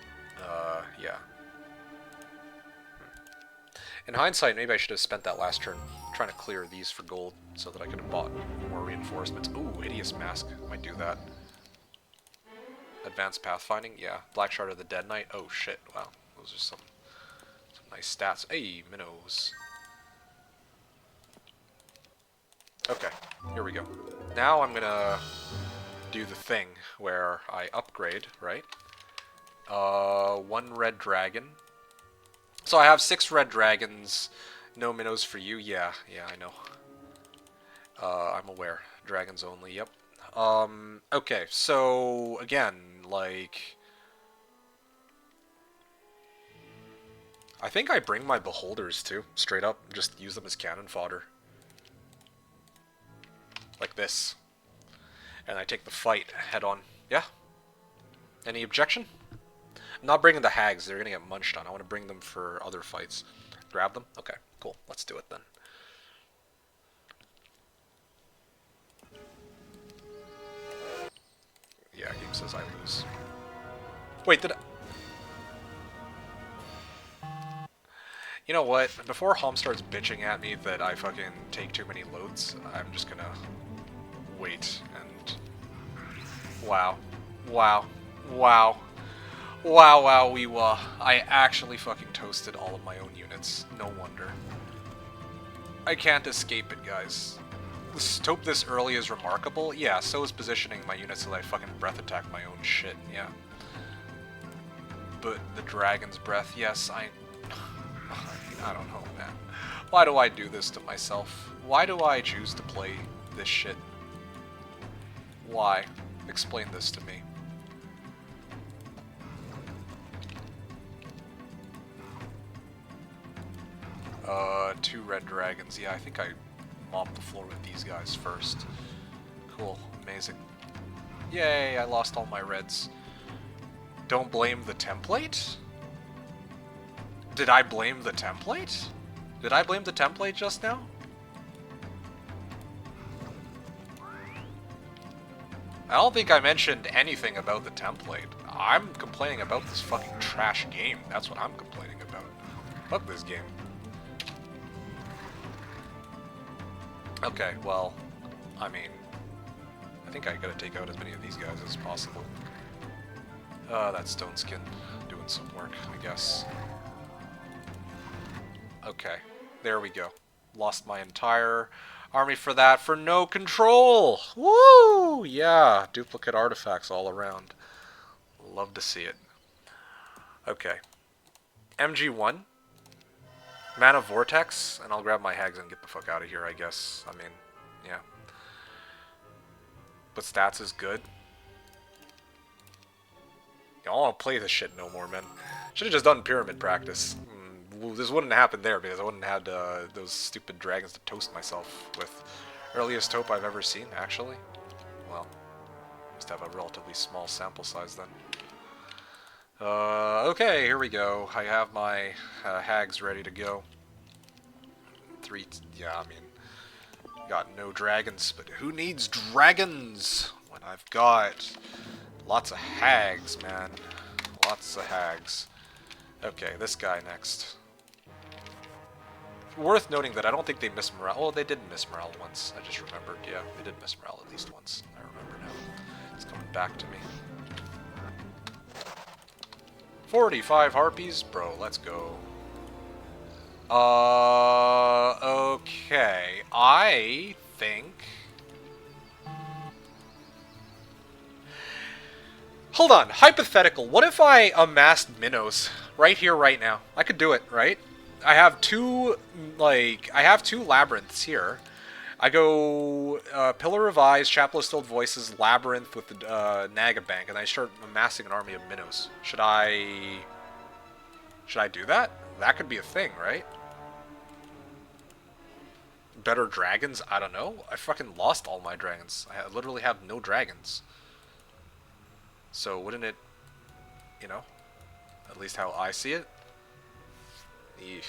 yeah. In hindsight, maybe I should have spent that last turn trying to clear these for gold so that I could have bought more reinforcements. Ooh, Hideous Mask. I might do that. Advanced Pathfinding? Yeah. Black Shard of the Dead Knight? Oh, shit. Wow. Those are some nice stats. Hey, minnows. Okay, here we go. Now I'm gonna do the thing where I upgrade, right? 1 red dragon. So I have 6 red dragons. No minnows for you. Yeah, I know. I'm aware. Dragons only, yep. Okay, so, again, like... I think I bring my beholders, too. Straight up. Just use them as cannon fodder. Like this. And I take the fight head on. Yeah? Any objection? I'm not bringing the hags. They're gonna get munched on. I want to bring them for other fights. Grab them? Okay, cool. Let's do it then. Yeah, game says I lose. Wait, did I... You know what? Before Homm starts bitching at me that I fucking take too many loads, I'm just gonna wait and... Wow. Wow. Wow. Wow, wow, wee-wah. I actually fucking toasted all of my own units. No wonder. I can't escape it, guys. This taupe this early is remarkable. Yeah, so is positioning my units so that I fucking breath attack my own shit, yeah. But the dragon's breath, yes, I don't know, man. Why do I do this to myself? Why do I choose to play this shit? Why? Explain this to me. 2 red dragons. Yeah, I think I mopped the floor with these guys first. Cool. Amazing. Yay, I lost all my reds. Don't blame the template? Did I blame the template? Did I blame the template just now? I don't think I mentioned anything about the template. I'm complaining about this fucking trash game. That's what I'm complaining about. Fuck this game. Okay, well, I mean, I think I gotta take out as many of these guys as possible. That stone skin doing some work, I guess. Okay, there we go. Lost my entire army for that for no control! Woo! Yeah, duplicate artifacts all around. Love to see it. Okay. MG1. Mana Vortex, and I'll grab my hags and get the fuck out of here, I guess. I mean, yeah. But stats is good. I don't want to play this shit no more, man. Should have just done pyramid practice. This wouldn't happen there because I wouldn't have had those stupid dragons to toast myself with. Earliest taupe I've ever seen, actually. Well, must have a relatively small sample size then. Okay, here we go. I have my hags ready to go. Yeah, I mean, Got no dragons, but who needs dragons when I've got lots of hags, man? Lots of hags. Okay, this guy next. Worth noting that I don't think they missed morale. Oh, they did miss morale once. I just remembered. Yeah, they did miss morale at least once. I remember now. It's coming back to me. 45 harpies? Bro, let's go. Okay. I think... Hold on. Hypothetical. What if I amassed minnows right here, right now? I could do it, right? I have two labyrinths here. I go Pillar of Eyes, Chapel of Stilled Voices, Labyrinth with the Naga Bank, and I start amassing an army of minnows. Should I do that? That could be a thing, right? Better dragons? I don't know. I fucking lost all my dragons. I literally have no dragons. So wouldn't it, you know, at least how I see it? Eesh.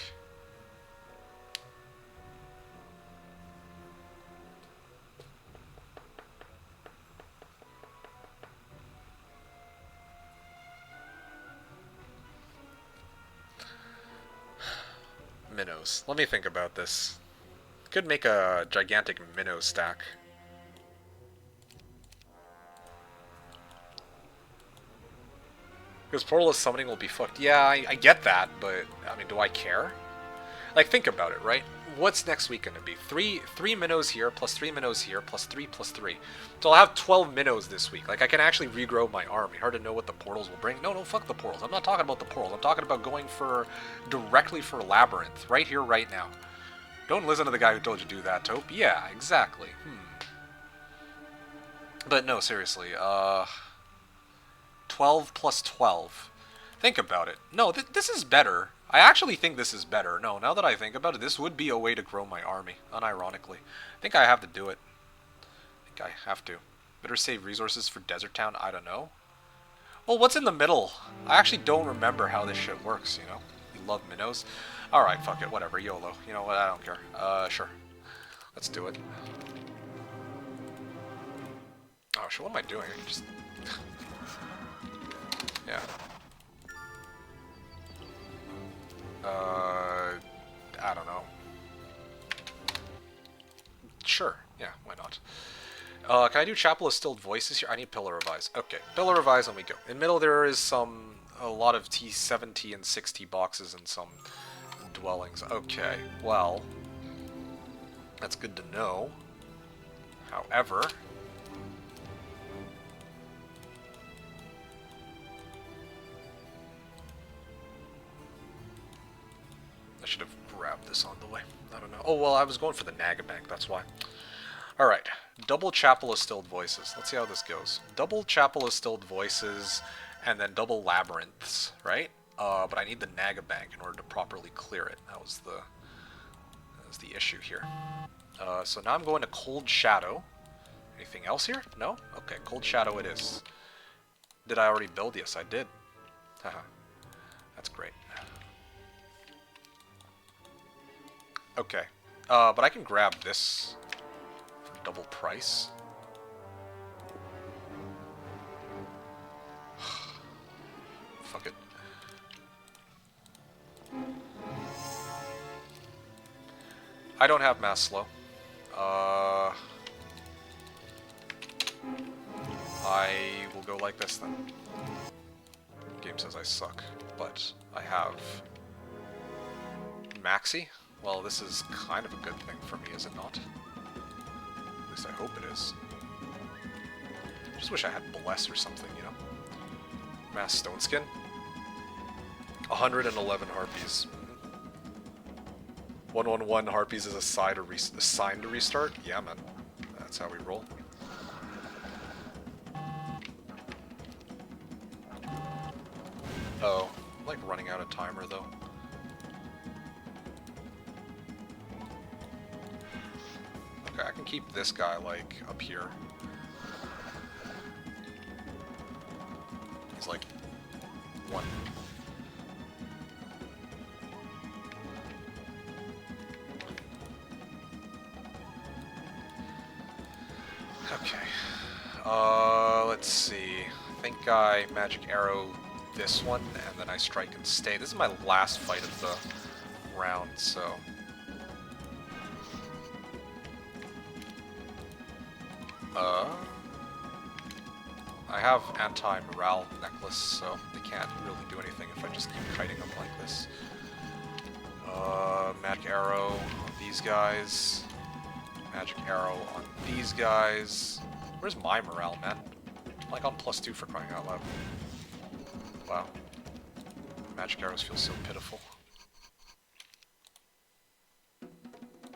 Minnows. Let me think about this. Could make a gigantic minnow stack. Because portalless summoning will be fucked. Yeah, I get that, but, I mean, do I care? Like, think about it, right? What's next week going to be? Three minnows here, plus 3 minnows here, plus 3, plus 3. So I'll have 12 minnows this week. Like, I can actually regrow my army. Hard to know what the portals will bring. No, fuck the portals. I'm not talking about the portals. I'm talking about going directly for Labyrinth. Right here, right now. Don't listen to the guy who told you to do that, Taupe. Yeah, exactly. But no, seriously. 12 plus 12. Think about it. No, this is better. I actually think this is better. No, now that I think about it, this would be a way to grow my army, unironically. I think I have to do it. I think I have to. Better save resources for Desert Town? I don't know. Well, what's in the middle? I actually don't remember how this shit works, you know? You love minnows. Alright, fuck it, whatever, YOLO. You know what, I don't care. Sure. Let's do it. Oh, shit, what am I doing? I can just... yeah. I don't know. Sure, yeah, why not? Can I do Chapel of Stilled Voices here? I need Pillar of Eyes. Okay, Pillar of Eyes, and we go. In the middle there is a lot of T70 and 60 boxes and some dwellings. Okay, well, that's good to know. However... I should have grabbed this on the way. I don't know. Oh, well, I was going for the Naga Bank, that's why. Alright, double Chapel of Stilled Voices. Let's see how this goes. Double Chapel of Stilled Voices, and then double Labyrinths, right? But I need the Naga Bank in order to properly clear it. That was the issue here. So now I'm going to Cold Shadow. Anything else here? No? Okay, Cold Shadow it is. Did I already build? Yes, I did. Haha. That's great. Okay, but I can grab this for double price. Fuck it. I don't have mass slow. I will go like this then. Game says I suck, but I have Maxi. Well, this is kind of a good thing for me, is it not? At least I hope it is. Just wish I had Bless or something, you know? Mass Stone Skin. 111 Harpies. 111 Harpies is a sign to restart? Yeah, man. That's how we roll. Oh, I'm like running out of timer, though. Okay, I can keep this guy, like, up here. He's like... one. Okay. Let's see. I think I magic arrow this one, and then I strike and stay. This is my last fight of the round, so... I have anti-morale necklace, so they can't really do anything if I just keep kiting them like this. Magic arrow on these guys. Magic arrow on these guys. Where's my morale, man? Like, I'm +2 for crying out loud. Wow. Magic arrows feel so pitiful.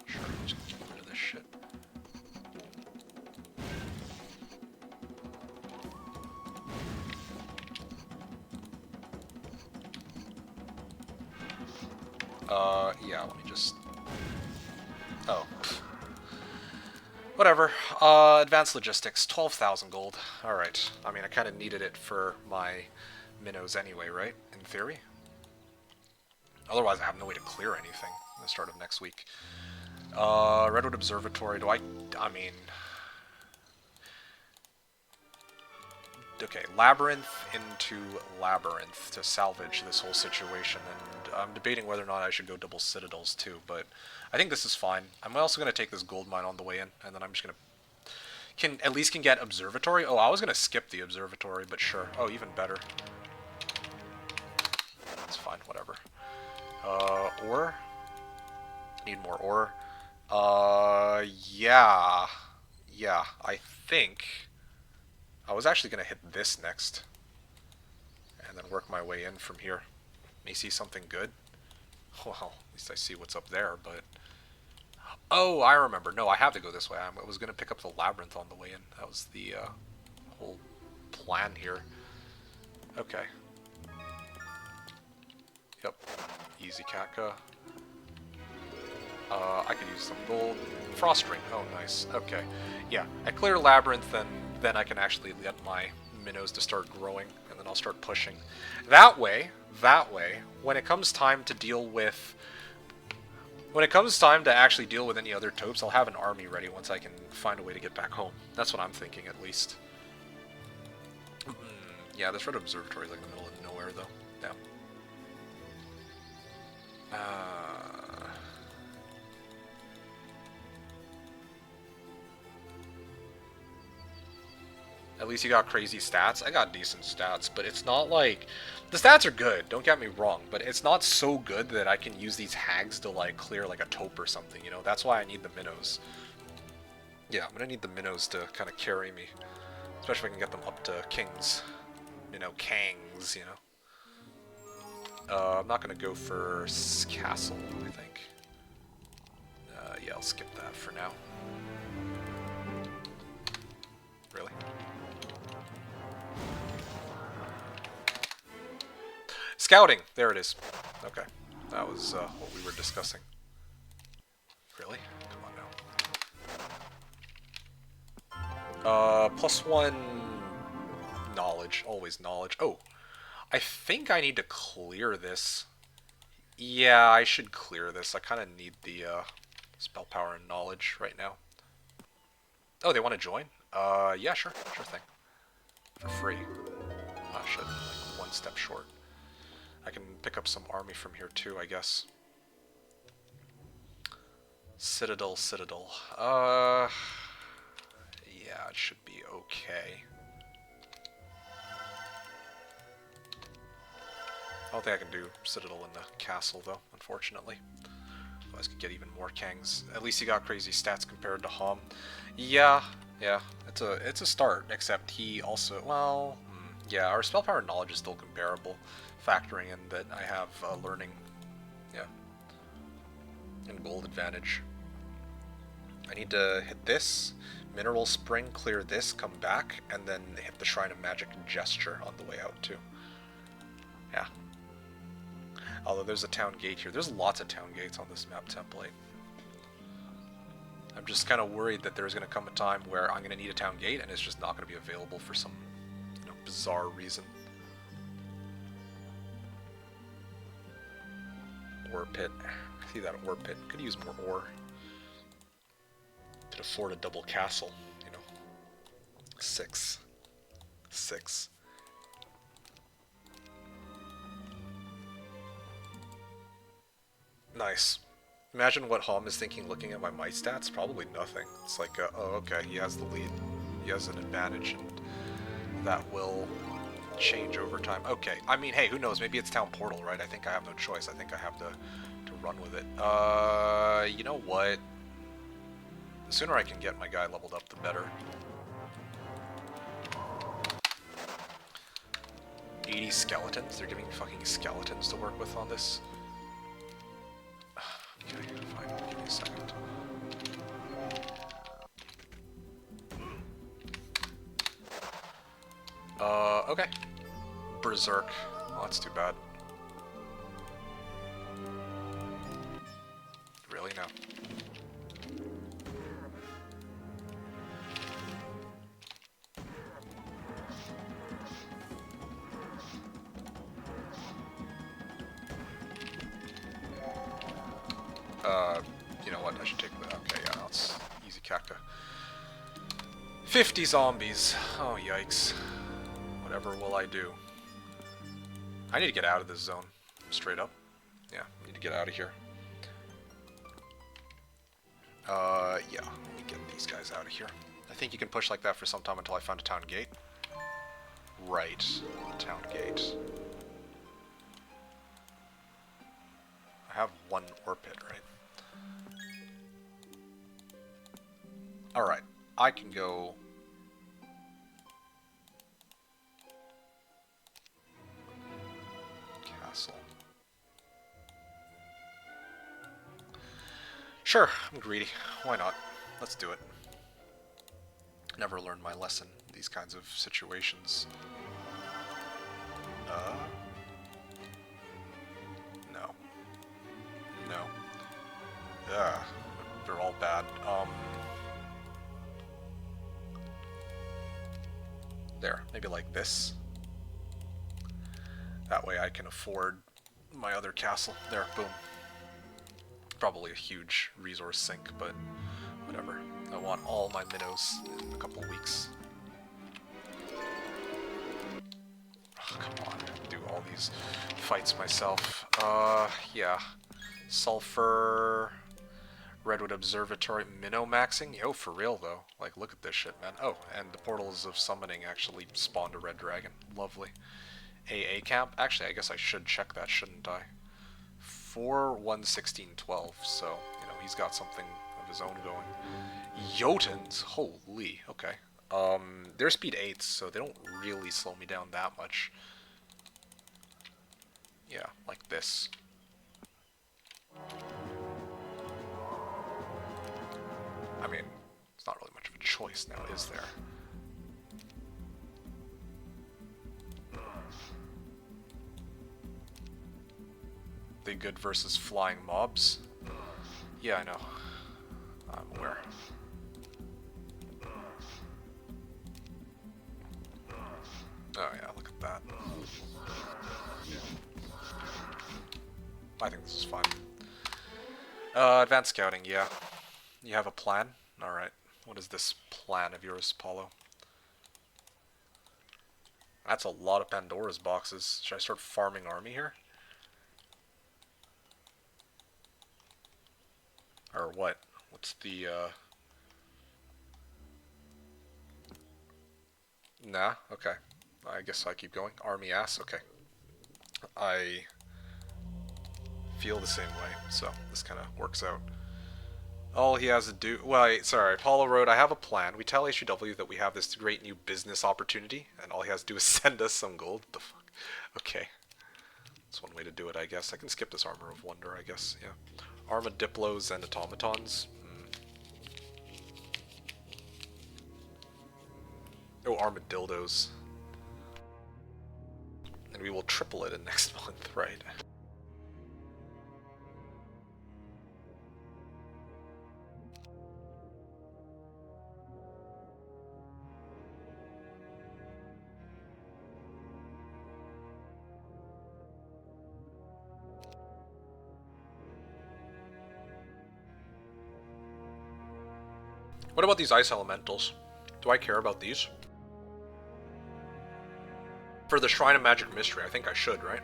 Sure, I'm just gonna get rid of this shit. Yeah, let me just... Oh. Whatever. Advanced logistics, 12,000 gold. Alright. I mean, I kind of needed it for my minnows anyway, right? In theory. Otherwise, I have no way to clear anything at the start of next week. Redwood Observatory, I mean... Okay, Labyrinth into Labyrinth to salvage this whole situation, and I'm debating whether or not I should go double Citadels too, but I think this is fine. I'm also going to take this gold mine on the way in, and then I'm just going to... At least get Observatory? Oh, I was going to skip the Observatory, but sure. Oh, even better. That's fine, whatever. Ore? Need more ore. Yeah. Yeah, I think... I was actually going to hit this next. And then work my way in from here. May see something good. Well, at least I see what's up there, but... Oh, I remember. No, I have to go this way. I was going to pick up the Labyrinth on the way in. That was the whole plan here. Okay. Yep. Easy Katka. I could use some gold. Frost ring. Oh, nice. Okay. Yeah, I clear Labyrinth, and then I can actually get my minnows to start growing, and then I'll start pushing. That way, when it comes time to deal with... When it comes time to actually deal with any other taupes, I'll have an army ready once I can find a way to get back home. That's what I'm thinking, at least. Yeah, this Red Observatory is like in the middle of nowhere, though. Yeah. At least you got crazy stats. I got decent stats, but it's not like... The stats are good, don't get me wrong, but it's not so good that I can use these hags to, like, clear, like, a taupe or something, you know? That's why I need the minnows. Yeah, I'm gonna need the minnows to kind of carry me. Especially if I can get them up to kings. You know, kangs, you know? I'm not gonna go for castle, I think. Yeah, I'll skip that for now. Really? Scouting! There it is. Okay. That was what we were discussing. Really? Come on now. +1 knowledge. Always knowledge. Oh. I think I need to clear this. Yeah, I should clear this. I kind of need the spell power and knowledge right now. Oh, they want to join? Yeah, sure. Sure thing. For free. Ah, shit. Like, one step short. I can pick up some army from here too, I guess. Citadel. Yeah, it should be okay. I don't think I can do Citadel in the castle, though, unfortunately. Otherwise, I could get even more Kangs. At least he got crazy stats compared to Homm. Yeah, it's a start, except he also, well, yeah, our spell power and knowledge is still comparable, factoring in that I have learning, yeah, and gold advantage. I need to hit this, Mineral Spring, clear this, come back, and then hit the Shrine of Magic Gesture on the way out, too. Yeah. Although there's a town gate here. There's lots of town gates on this map template. I'm just kind of worried that there's going to come a time where I'm going to need a town gate and it's just not going to be available for some, you know, bizarre reason. Ore pit. See that ore pit. Could use more ore. Could afford a double castle, you know. 6. 6. Nice. Imagine what Homm is thinking looking at my might stats. Probably nothing. It's like, oh, okay, he has the lead. He has an advantage, and that will change over time. Okay, I mean, hey, who knows? Maybe it's Town Portal, right? I think I have no choice. I think I have to run with it. You know what? The sooner I can get my guy leveled up, the better. 80 skeletons? They're giving me fucking skeletons to work with on this? Okay, fine. Give me a second. Okay. Berserk. Well, that's too bad. Really? No. You know what? I should take the... Okay, yeah, that's easy cacta. 50 zombies. Oh, yikes. Whatever will I do? I need to get out of this zone. Straight up. Yeah, I need to get out of here. Yeah. Let me get these guys out of here. I think you can push like that for some time until I find a town gate. Right. Town gate. I have one ore pit, right? Alright. I can go... Castle. Sure, I'm greedy. Why not? Let's do it. Never learned my lesson in these kinds of situations. No. No. They're all bad. There, maybe like this. That way I can afford my other castle. There, boom. Probably a huge resource sink, but whatever. I want all my minnows in a couple weeks. Oh, come on, I have to do all these fights myself. Yeah. Sulfur... Redwood Observatory minnow maxing? Yo, for real though. Like, look at this shit, man. Oh, and the Portals of Summoning actually spawned a red dragon. Lovely. AA camp? Actually, I guess I should check that, shouldn't I? 4-1-16-12, so, you know, he's got something of his own going. Jotuns? Holy, okay. They're speed 8s, so they don't really slow me down that much. Yeah, like this. I mean, it's not really much of a choice now, is there? They good versus flying mobs? Yeah, I know. I'm aware. Oh yeah, look at that. I think this is fine. Advanced scouting, yeah. You have a plan? Alright. What is this plan of yours, Paulo? That's a lot of Pandora's boxes. Should I start farming army here? Or what? What's the, Nah? Okay. I guess I keep going. Army ass? Okay. I feel the same way, so this kind of works out. All he has to do... Well, sorry, Apollo wrote, I have a plan. We tell HEW that we have this great new business opportunity, and all he has to do is send us some gold. What the fuck? Okay. That's one way to do it, I guess. I can skip this Armor of Wonder, I guess, yeah. Armadillos and automatons. Oh, armadillos. And we will triple it in next month, right? What about these ice elementals? Do I care about these? For the Shrine of Magic Mystery, I think I should, right?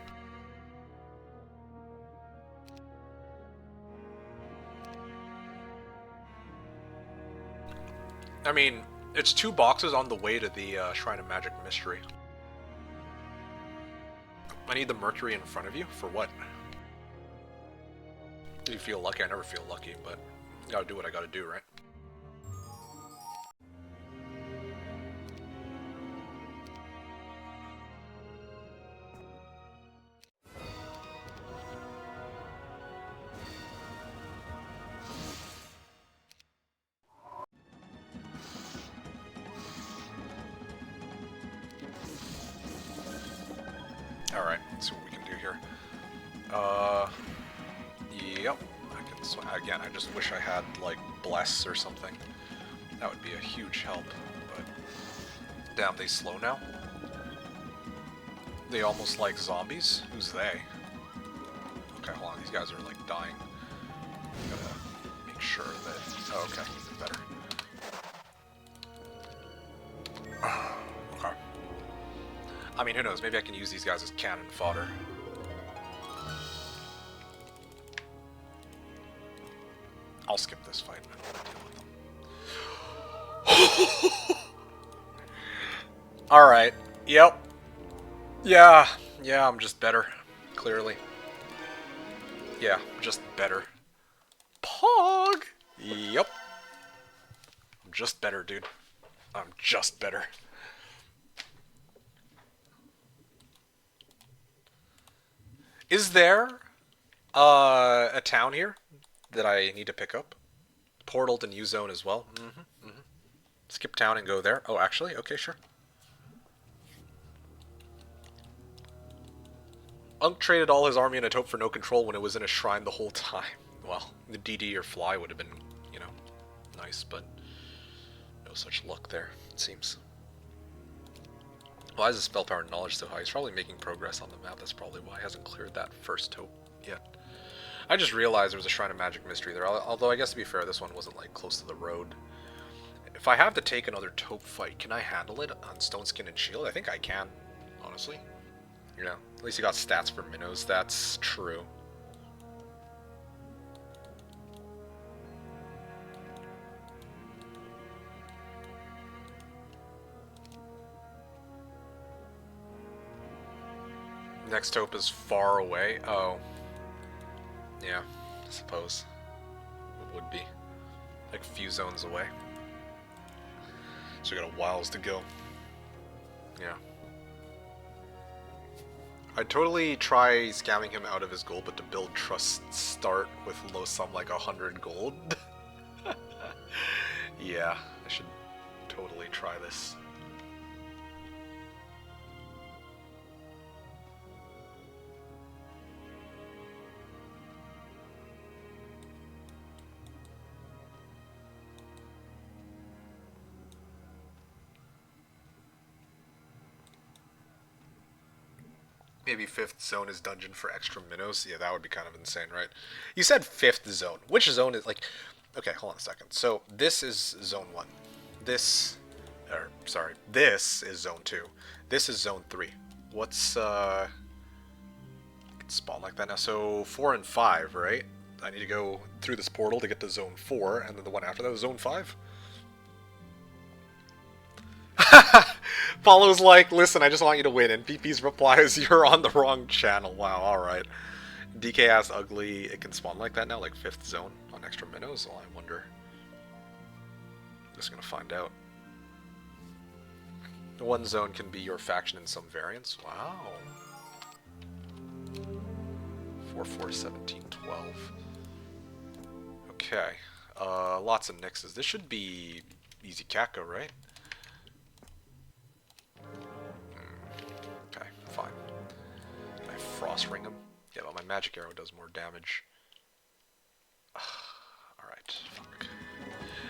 I mean, it's 2 boxes on the way to the Shrine of Magic Mystery. I need the Mercury in front of you? For what? Do you feel lucky? I never feel lucky, but gotta do what I gotta do, right? Alright, let's see what we can do here. Yep. I can swing. Again, I just wish I had, like, Bless or something. That would be a huge help, but... Damn, they slow now? They almost like zombies? Who's they? Okay, hold on, these guys are, like, dying. Gotta make sure that... Oh, okay, better. Okay. I mean, who knows? Maybe I can use these guys as cannon fodder. I'll skip this fight. I don't want to deal with them. Alright. Yep. Yeah. Yeah, I'm just better. Clearly. Yeah, just better. Pog! Yep. I'm just better, dude. I'm just better. Is there a town here that I need to pick up? Portal to New Zone as well. Skip town and go there. Oh, actually? Okay, sure. Unk traded all his army and had hoped for no control when it was in a shrine the whole time. Well, the DD or fly would have been, you know, nice, but no such luck there, it seems. Why is his spell power and knowledge so high? He's probably making progress on the map. That's probably why he hasn't cleared that first taupe yet. I just realized there was a Shrine of Magic Mystery there, although I guess to be fair, this one wasn't like close to the road. If I have to take another taupe fight, can I handle it on Stone Skin and Shield? I think I can, honestly. You know, at least you got stats for minnows, that's true. Next taupe is far away. Oh. Yeah, I suppose. It would be. Like a few zones away. So we got a whiles to go. Yeah. I'd totally try scamming him out of his gold, but to build trust start with low sum like 100 gold. Yeah, I should totally try this. Maybe 5th zone is dungeon for extra minnows. Yeah, that would be kind of insane, right? You said 5th zone. Which zone is, like... Okay, hold on a second. So, this is zone 1. This... Or, sorry. This is zone 2. This is zone 3. What's, I can spawn like that now. So, 4 and 5, right? I need to go through this portal to get to zone 4, and then the one after that was zone 5? Paulo's like, listen, I just want you to win. And PP's reply is, you're on the wrong channel. Wow, alright. DK asks, ugly, it can spawn like that now? Like 5th zone on extra minnows? Well, I wonder. I'm just gonna find out. The one zone can be your faction in some variants. Wow. 4, 4, 17, 12. Okay. Lots of nixes. This should be easy Kako, right? Okay, fine. Can I frost ring him? Yeah, but my magic arrow does more damage. Alright, fuck.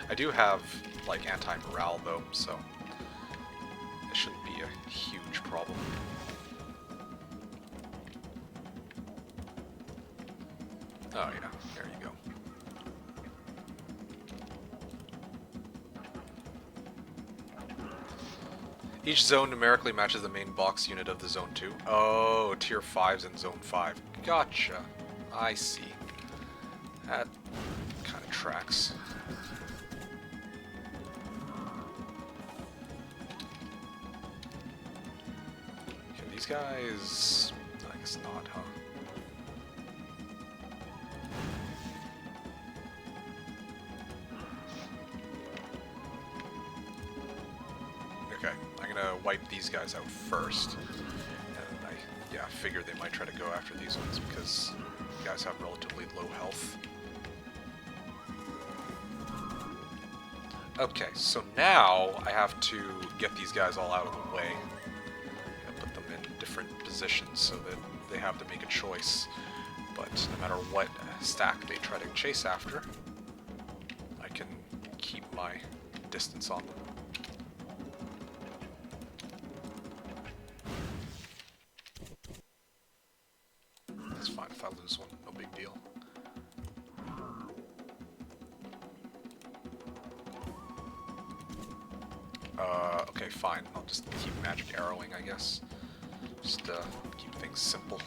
I do have, like, anti-morale, though, so it shouldn't be a huge problem. Oh, yeah, there you go. Each zone numerically matches the main box unit of the Zone 2. Oh, Tier 5's in Zone 5. Gotcha. I see. That kind of tracks. Okay, these guys... I guess not, huh? Okay, I'm gonna wipe these guys out first. And I figure they might try to go after these ones because you guys have relatively low health. Okay, so now I have to get these guys all out of the way. And put them in different positions so that they have to make a choice. But no matter what stack they try to chase after, I can keep my distance on them. That's fine if I lose one, no big deal. Okay, fine. I'll just keep magic arrowing, I guess. Just keep things simple.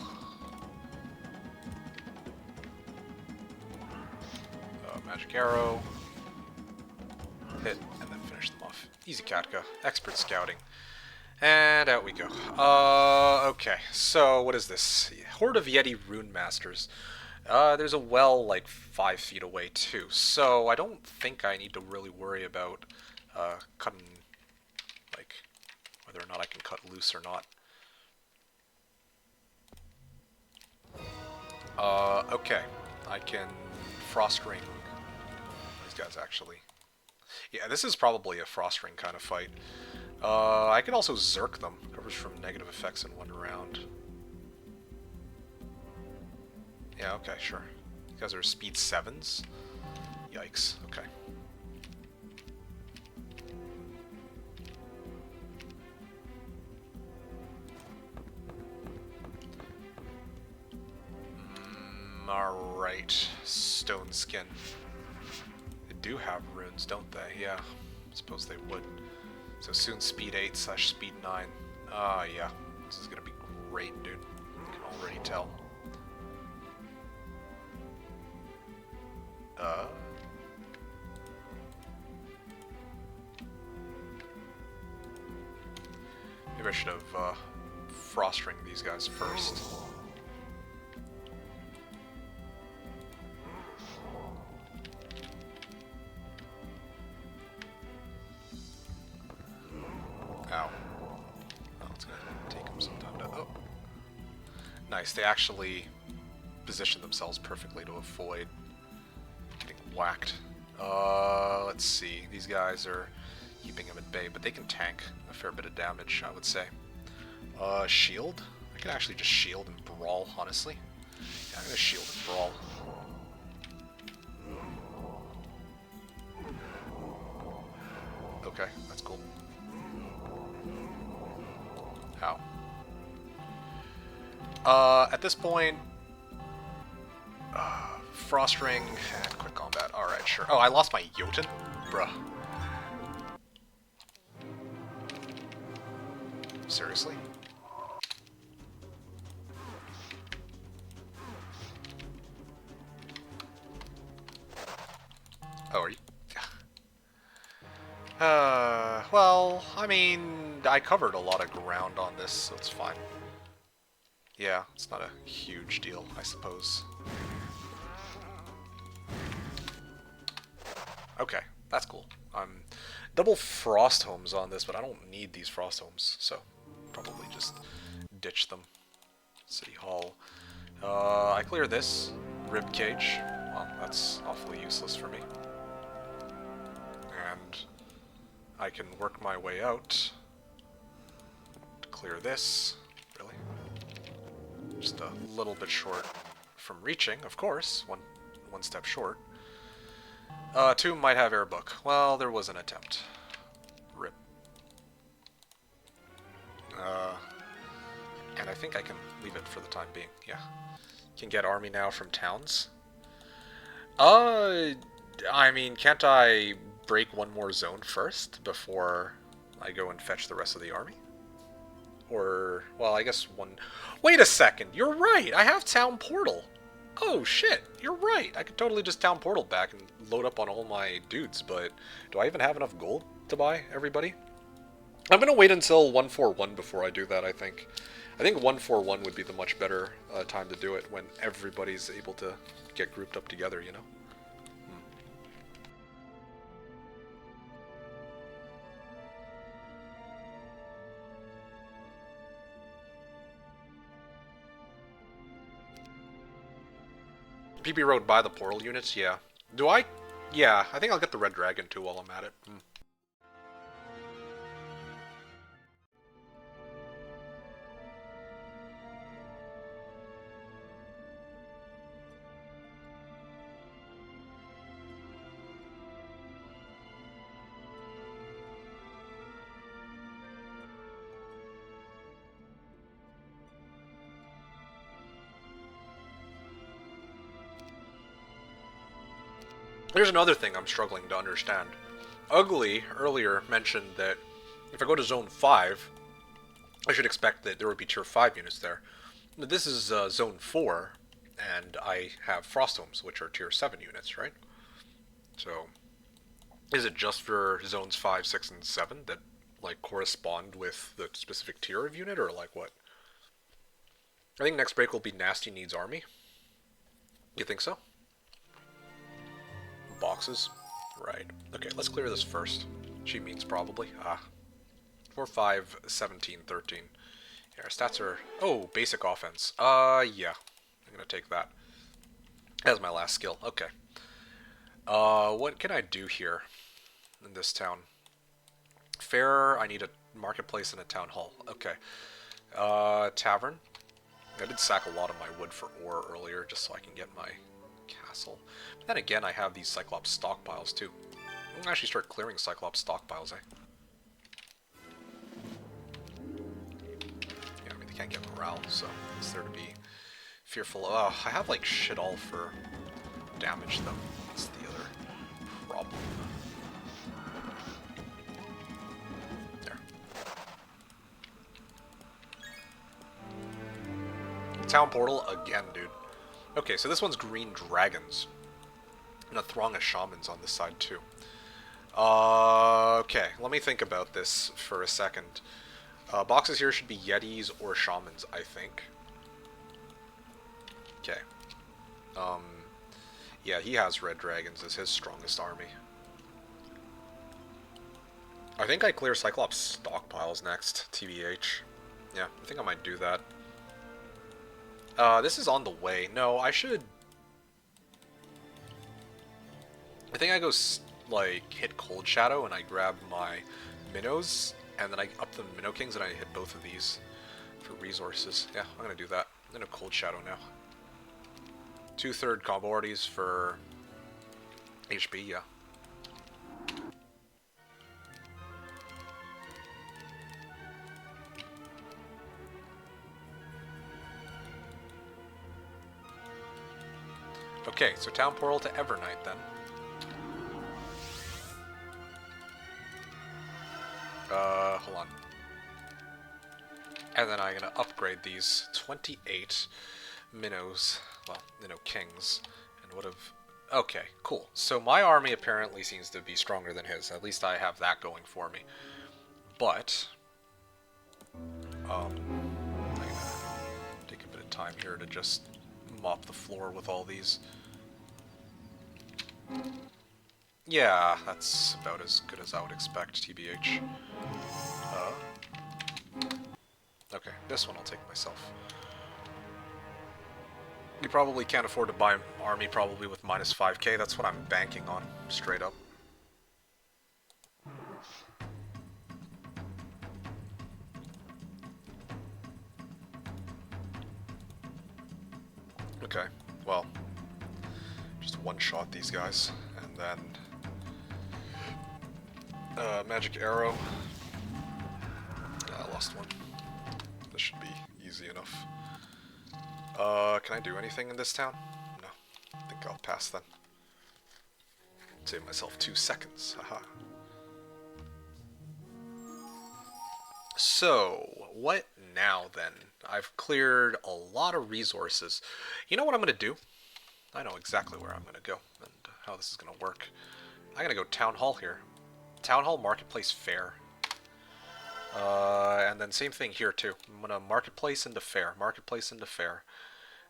Magic arrow. Hit, and then finish them off. Easy Katka. Expert scouting. And out we go. Okay, so what is this? Horde of Yeti Rune Masters. There's a well like 5 feet away too, so I don't think I need to really worry about cutting, like, whether or not I can cut loose or not. Okay, I can Frost Ring these guys actually. Yeah, this is probably a Frost Ring kind of fight. I can also Zerk them. Covers from negative effects in 1 round. Yeah, okay, sure. These guys are speed 7s? Yikes, okay. Alright. Stone Skin. They do have runes, don't they? Yeah, I suppose they would. So soon speed 8 / speed 9. Yeah. This is gonna be great, dude. I can already tell. Maybe I should have Frost Ring these guys first. Ow. Oh, it's gonna take them some time to... Oh. Nice, they actually position themselves perfectly to avoid getting whacked. Let's see. These guys are keeping him at bay, but they can tank a fair bit of damage, I would say. Shield? I can actually just shield and brawl, honestly. Yeah, I'm gonna shield and brawl. Okay, that's cool. Ow. At this point, Frost Ring and quick combat. Alright, sure. Oh, I lost my Jotun? Bruh. Seriously? Oh, are you? Well, I mean, I covered a lot of ground on this, so it's fine. Yeah, it's not a huge deal, I suppose. Okay, that's cool. I'm double Frost Homes on this, but I don't need these Frost Homes, so probably just ditch them. City Hall. I clear this. Rib Cage. Well, that's awfully useless for me. And I can work my way out to clear this. Really? Just a little bit short from reaching, of course. One step short. 2 might have air book. Well, there was an attempt. Rip. And I think I can leave it for the time being. Yeah. Can get army now from towns. I mean, can't I break one more zone first before I go and fetch the rest of the army? Or, well, I guess one... Wait a second, you're right! I have Town Portal! Oh shit, you're right! I could totally just Town Portal back and load up on all my dudes, but do I even have enough gold to buy everybody? I'm gonna wait until 141 before I do that, I think. I think 141 would be the much better time to do it, when everybody's able to get grouped up together, you know? PB Road by the portal units, yeah. Do I? Yeah, I think I'll get the Red Dragon too while I'm at it. Here's another thing I'm struggling to understand. Ugly earlier mentioned that if I go to Zone 5, I should expect that there would be Tier 5 units there. But this is Zone 4, and I have Frosthomes, which are Tier 7 units, right? So, is it just for Zones 5, 6, and 7 that, like, correspond with the specific tier of unit, or, like, what? I think next break will be Nasty Needs Army. You think so? Boxes? Right. Okay, let's clear this first. She means probably. 4, 5, 17, 13. Yeah, our stats are... Oh, basic offense. Yeah. I'm gonna take that. As my last skill. Okay. What can I do here in this town? Fair, I need a marketplace and a town hall. Okay. Tavern. I did sack a lot of my wood for ore earlier, just so I can get my castle. But then again, I have these Cyclops stockpiles too. I'm gonna actually start clearing Cyclops stockpiles, eh? Yeah, I mean, they can't get morale, so it's there to be fearful. I have like shit all for damage though. That's the other problem. There. Town portal again, dude. Okay, so this one's green dragons. And a throng of shamans on this side too. Okay, let me think about this for a second. Boxes here should be yetis or shamans, I think. Okay. Yeah, he has red dragons as his strongest army. I think I clear Cyclops stockpiles next, TBH. Yeah, I think I might do that. This is on the way. No, I should... I think I go, like, hit Cold Shadow and I grab my minnows, and then I up the Minnow Kings and I hit both of these for resources. Yeah, I'm gonna do that. I'm gonna Cold Shadow now. 2/3 combo arties for HP, yeah. Okay, so Town Portal to Evernight then. Hold on. And then I'm gonna upgrade these 28 minnows, well, Minnow Kings, and would have... Okay, cool. So my army apparently seems to be stronger than his. At least I have that going for me. But... I'm gonna take a bit of time here to just mop the floor with all these. Yeah, that's about as good as I would expect, TBH. Okay, this one I'll take myself. You probably can't afford to buy an army probably with minus 5k, that's what I'm banking on, straight up. Okay, well, just one-shot these guys, and then magic arrow. I lost one. This should be easy enough. Can I do anything in this town? No. I think I'll pass then. Save myself 2 seconds. Haha. So, what now then? I've cleared a lot of resources. You know what I'm going to do? I know exactly where I'm going to go and how this is going to work. I'm going to go Town Hall here. Town Hall, Marketplace, Fair. And then same thing here too. I'm going to Marketplace into Fair. Marketplace into Fair.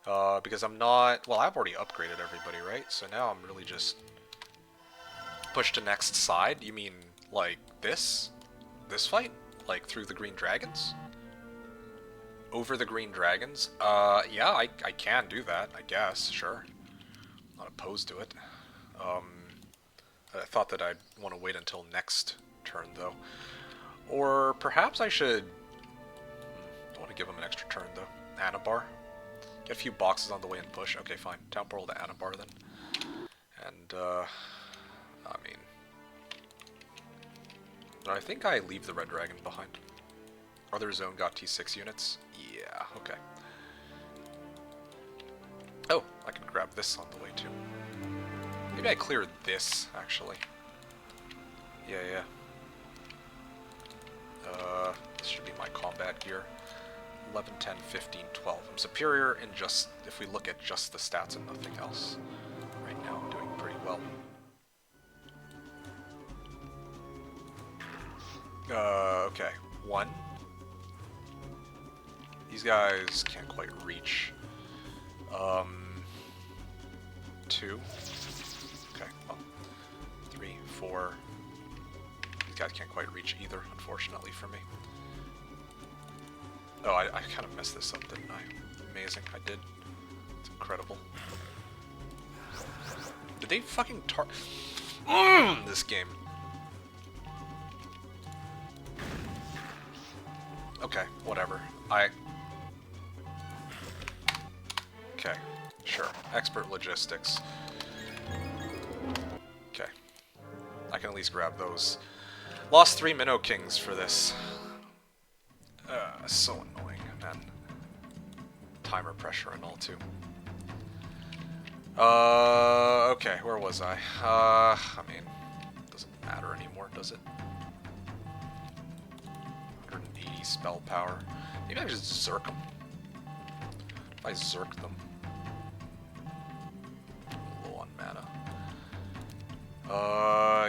Because I'm not... Well, I've already upgraded everybody, right? So now I'm really just... Push to next side? You mean, like, this? This fight? Like, through the Green Dragons? Over the Green Dragons? Yeah, I can do that, I guess, sure. Not opposed to it. I thought that I'd want to wait until next turn, though. Or perhaps I should... I want to give him an extra turn, though. Anabar. Get a few boxes on the way and push. Okay, fine. Town Portal to Anabar, then. And, I mean... I think I leave the Red Dragon behind. Other zone got T6 units? Yeah, okay. Oh, I can grab this on the way, too. Maybe I clear this, actually. Yeah. This should be my combat gear. 11, 10, 15, 12. I'm superior in just, if we look at just the stats and nothing else. Right now I'm doing pretty well. Okay. 1. These guys can't quite reach. 2. Okay, well. 3, 4. These guys can't quite reach either, unfortunately for me. Oh, I kind of messed this up, didn't I? Amazing, I did. It's incredible. Did they fucking this game? Okay, whatever. Okay, sure. Expert logistics. Okay. I can at least grab those. Lost 3 Minnow Kings for this. So annoying, man. Timer pressure and all, too. Okay, where was I? I mean, doesn't matter anymore, does it? 180 spell power. Maybe I just Zerk them. If I Zerk them. Low on mana.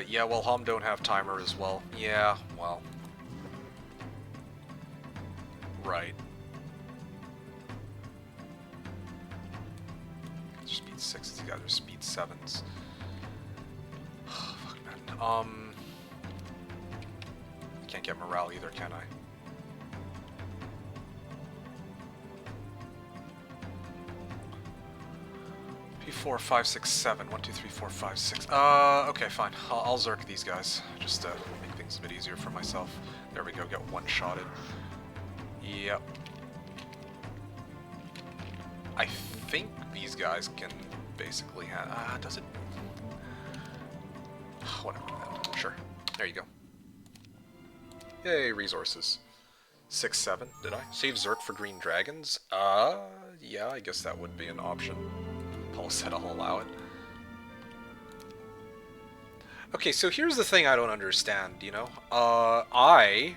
Yeah, well, Homm don't have timer as well. Yeah, well. Right. Speed 6s, these guys are speed 7s. Fuck, man. Can't get morale either, can I? P4, 5, 6, 7. 1, 2, 3, 4, 5, 6. Okay, fine. I'll Zerk these guys, just to make things a bit easier for myself. There we go, get one-shotted. Yep. I think these guys can basically have... does it? Whatever, man. Sure. There you go. Yay, resources. 6, 7, did I? Save Zerk for Green Dragons? Yeah, I guess that would be an option. Paul said I'll allow it. Okay, so here's the thing I don't understand, you know? I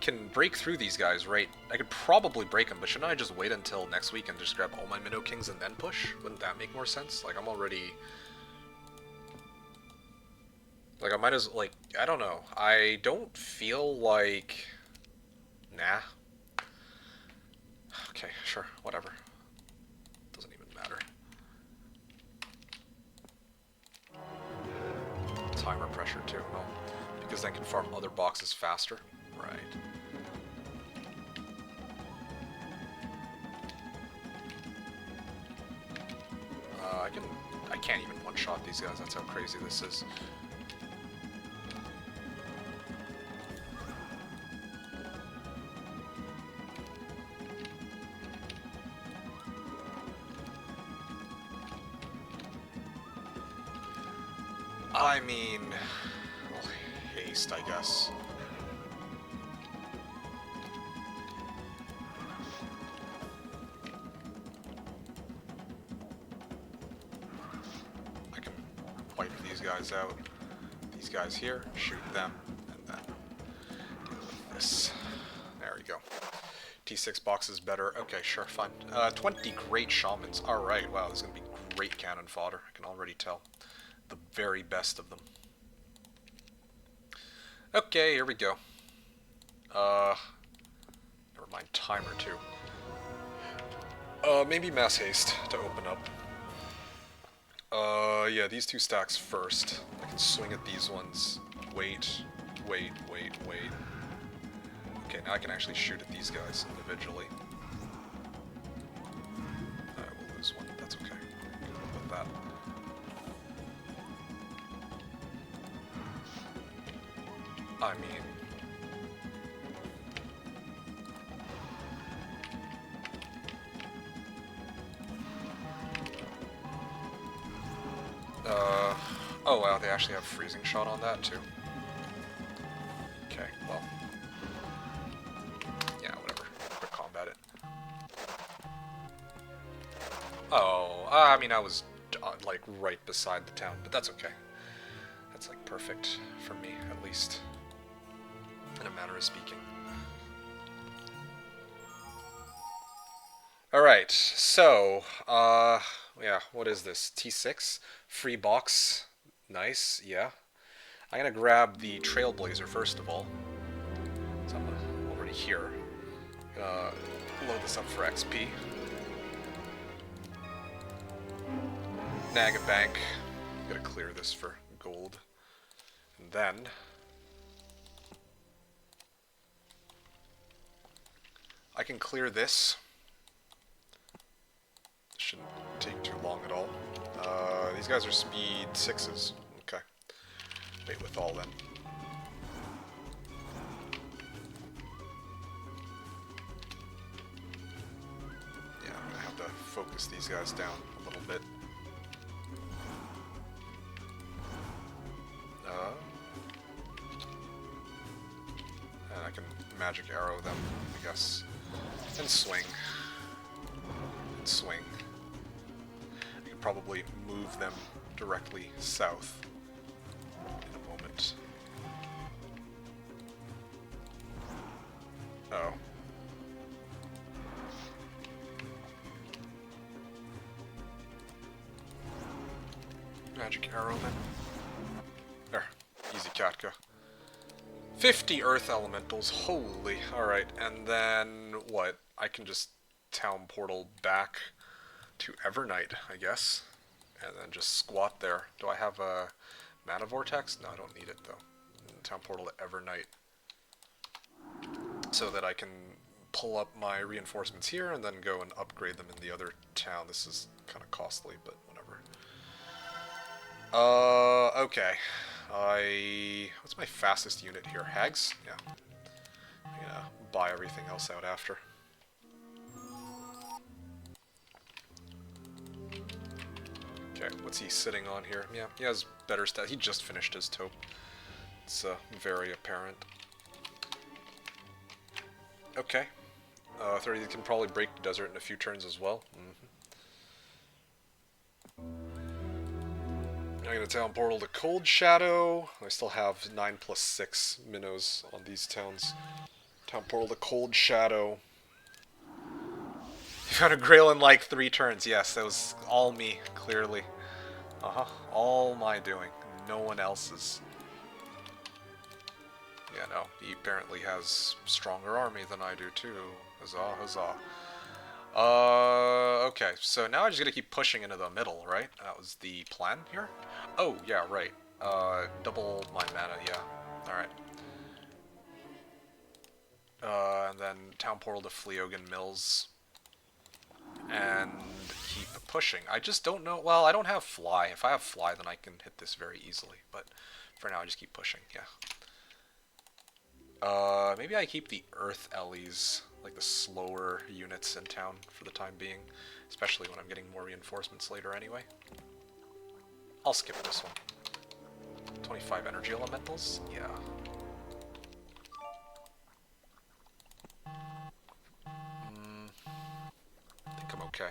can break through these guys, right? I could probably break them, but shouldn't I just wait until next week and just grab all my Minnow Kings and then push? Wouldn't that make more sense? Like, I'm already... Like, I might as... Like, I don't know. I don't feel like... Nah. Okay, sure. Whatever. Doesn't even matter. Timer pressure, too. Well, because then I can farm other boxes faster. Right. I can't even one-shot these guys, that's how crazy this is. I mean... well, haste, I guess. I can wipe these guys out. These guys here, shoot them, and then deal with this. we go. T6 box is better. Okay, sure, fine. 20 great shamans. Alright, wow, this is going to be great cannon fodder. I can already tell. The very best of them. Okay, here we go. Never mind, timer too. Maybe mass haste to open up. Yeah, these two stacks first. I can swing at these ones. Wait. Okay, now I can actually shoot at these guys individually. We'll lose one. That's okay. Good with that. I mean... oh wow, they actually have freezing shot on that too. Okay, well... yeah, whatever. Quick combat it. Oh, I mean I was like right beside the town, but that's okay. That's like perfect for me, at least. In a manner of speaking. Alright, so, yeah, what is this? T6? Free box. Nice, yeah. I'm gonna grab the Trailblazer first of all. So I'm already here. Load this up for XP. Nag a bank. Gotta clear this for gold. And then... I can clear this. Shouldn't take too long at all. These guys are speed 6s. Okay. Wait with all then. Yeah, I'm gonna have to focus these guys down a little bit. And I can magic arrow them, I guess. And swing. And swing. I can probably move them directly south in a moment. Oh. Magic arrow then. There. Easy Katka. 50 earth elementals. Holy. Alright, and then what? I can just town portal back to Evernight, I guess. And then just squat there. Do I have a mana vortex? No, I don't need it though. Town portal to Evernight. So that I can pull up my reinforcements here and then go and upgrade them in the other town. This is kind of costly, but whatever. Okay. What's my fastest unit here? Hags? Yeah. I'm gonna buy everything else out after. Okay, what's he sitting on here? Yeah, he has better stats. He just finished his taupe. It's very apparent. Okay. 30 can probably break the desert in a few turns as well. I'm going to town portal to Cold Shadow. I still have 9+6 minnows on these towns. Town portal to Cold Shadow. You found a grail in like 3 turns. Yes, that was all me, clearly. All my doing. No one else's. Yeah, no. He apparently has stronger army than I do too. Huzzah, huzzah. Okay, so now I just gotta keep pushing into the middle, right? That was the plan here? Oh, yeah, right. Double my mana, yeah. Alright. And then town portal to Fleogan Mills. And keep pushing. I just don't know. Well, I don't have fly. If I have fly, then I can hit this very easily. But for now, I just keep pushing, yeah. Maybe I keep the Earth Ellies, like the slower units in town for the time being, especially when I'm getting more reinforcements later anyway. I'll skip this one. 25 energy elementals? Yeah. I think I'm okay.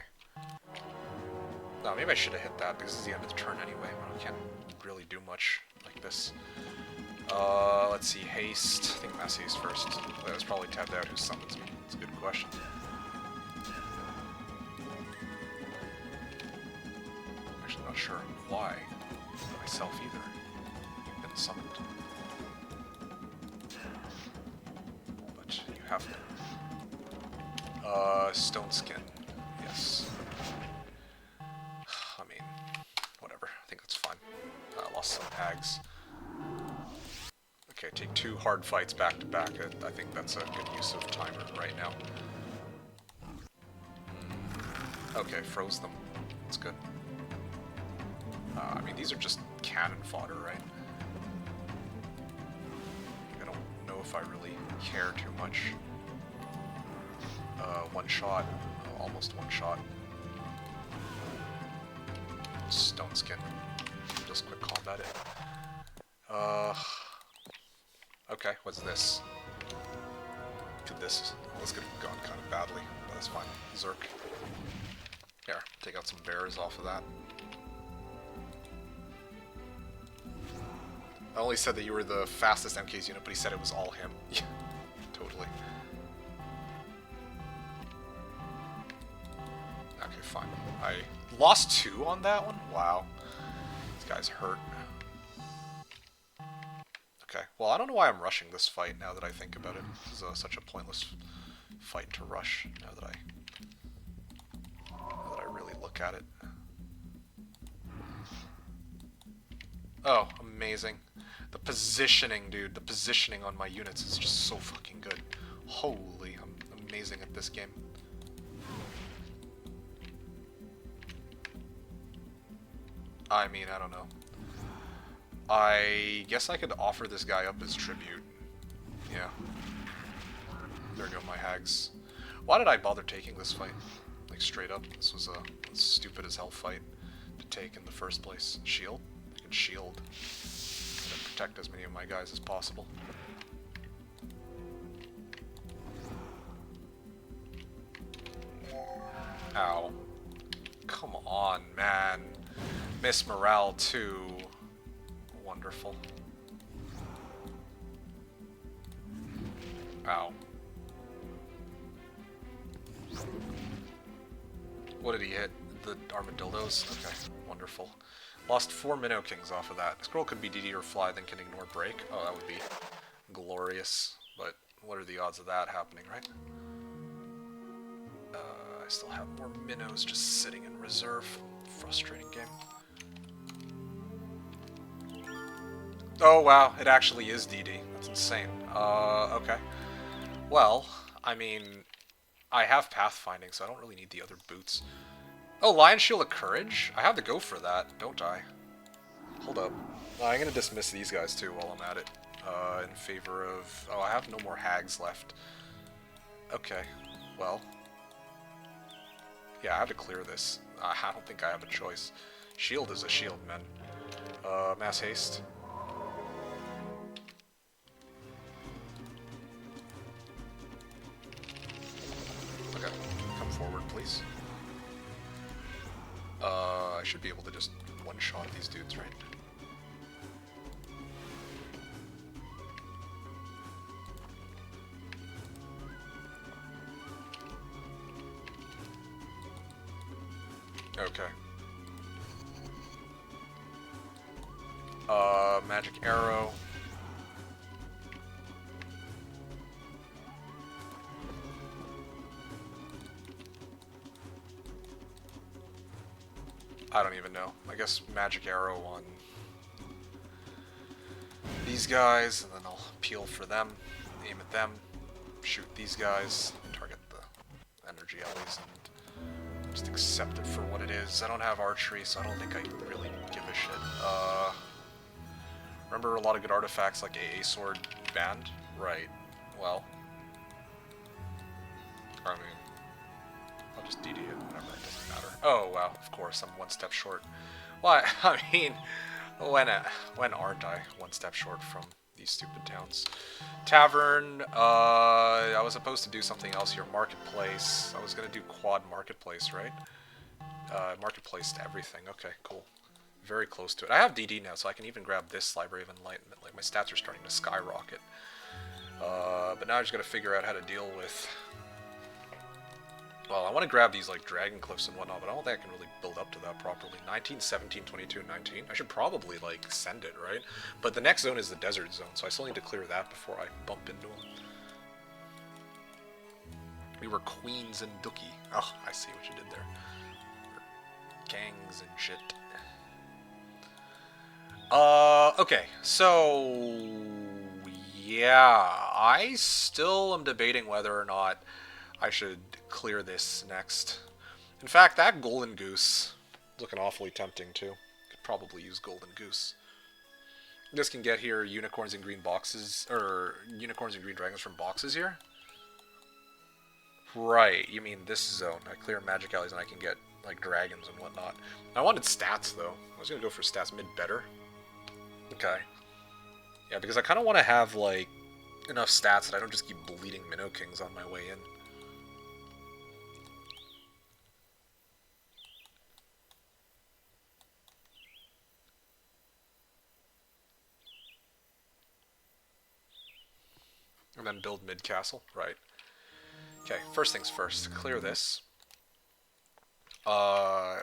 No, maybe I should have hit that because it's the end of the turn anyway. I can't really do much like this. Let's see, haste. I think mass haste first. That was probably probably tapped out. Who summons me? It's a good question. I'm actually not sure why myself either. You've been summoned. But you have to. Stone skin. Yes. I mean, whatever. I think that's fine. Lost some hags. Okay, take 2 hard fights back to back. I think that's a good use of timer right now. Okay, froze them. That's good. I mean, these are just cannon fodder, right? I don't know if I really care too much. One shot. Almost one shot. Stone skin. Just quick combat it. Okay, what's this? This could have gone kind of badly, but that's fine. Zerk. Here, take out some bears off of that. I only said that you were the fastest MK's unit, but he said it was all him. Yeah, totally. Okay, fine. I lost 2 on that one? Wow. This guy's hurt. Okay, well, I don't know why I'm rushing this fight now that I think about it. This is such a pointless fight to rush now that I really look at it. Oh, amazing. The positioning, dude. The positioning on my units is just so fucking good. Holy, I'm amazing at this game. I mean, I don't know. I guess I could offer this guy up as tribute. Yeah. There go my hags. Why did I bother taking this fight? Like, straight up. This was a stupid as hell fight to take in the first place. Shield? I can shield. And protect as many of my guys as possible. Ow. Come on, man. Miss morale, too. Wonderful. Ow. What did he hit? The armadillos? Okay, wonderful. Lost 4 Minnow Kings off of that. Scroll could be DD or fly, then can ignore break. Oh, that would be glorious. But what are the odds of that happening, right? I still have more minnows just sitting in reserve. Frustrating game. Oh wow, it actually is DD. That's insane. Okay. Well, I mean, I have pathfinding, so I don't really need the other boots. Oh, Lion Shield of Courage? I have to go for that, don't I? Hold up. I'm gonna dismiss these guys too while I'm at it. In favor of... Oh, I have no more hags left. Okay, well... Yeah, I have to clear this. I don't think I have a choice. Shield is a shield, man. Mass haste. Okay, come forward, please. I should be able to just one-shot these dudes, right? Okay. Magic arrow. I don't even know. I guess magic arrow on these guys, and then I'll peel for them, aim at them, shoot these guys, target the energy alleys, and just accept it for what it is. I don't have archery, so I don't think I really give a shit. Remember a lot of good artifacts like AA sword banned? Right. Well, I mean, I'll just DD it, whatever, it doesn't matter. Oh, wow, of course, I'm one step short. Well, I mean, when aren't I one step short from these stupid towns? Tavern, I was supposed to do something else here. Marketplace, I was going to do quad marketplace, right? Marketplace to everything, okay, cool. Very close to it. I have DD now, so I can even grab this Library of Enlightenment. Like, my stats are starting to skyrocket. But now I just gotta figure out how to deal with... Well, I want to grab these like dragon cliffs and whatnot, but I don't think I can really build up to that properly. 19, 17, 22, 19. I should probably like send it, right? But the next zone is the desert zone, so I still need to clear that before I bump into them. We were queens and dookie. Oh, I see what you did there. Gangs and shit. Okay, so... Yeah, I still am debating whether or not I should clear this next. In fact, that golden goose is looking awfully tempting too. Could probably use golden goose. This can get here unicorns and green boxes, or unicorns and green dragons from boxes here. Right, you mean this zone. I clear magic alleys and I can get like dragons and whatnot. I wanted stats though. I was gonna go for stats mid better. Okay. Yeah, because I kind of want to have like enough stats that I don't just keep bleeding minnow kings on my way in. And then build mid-castle, right. Okay, first things first, clear this.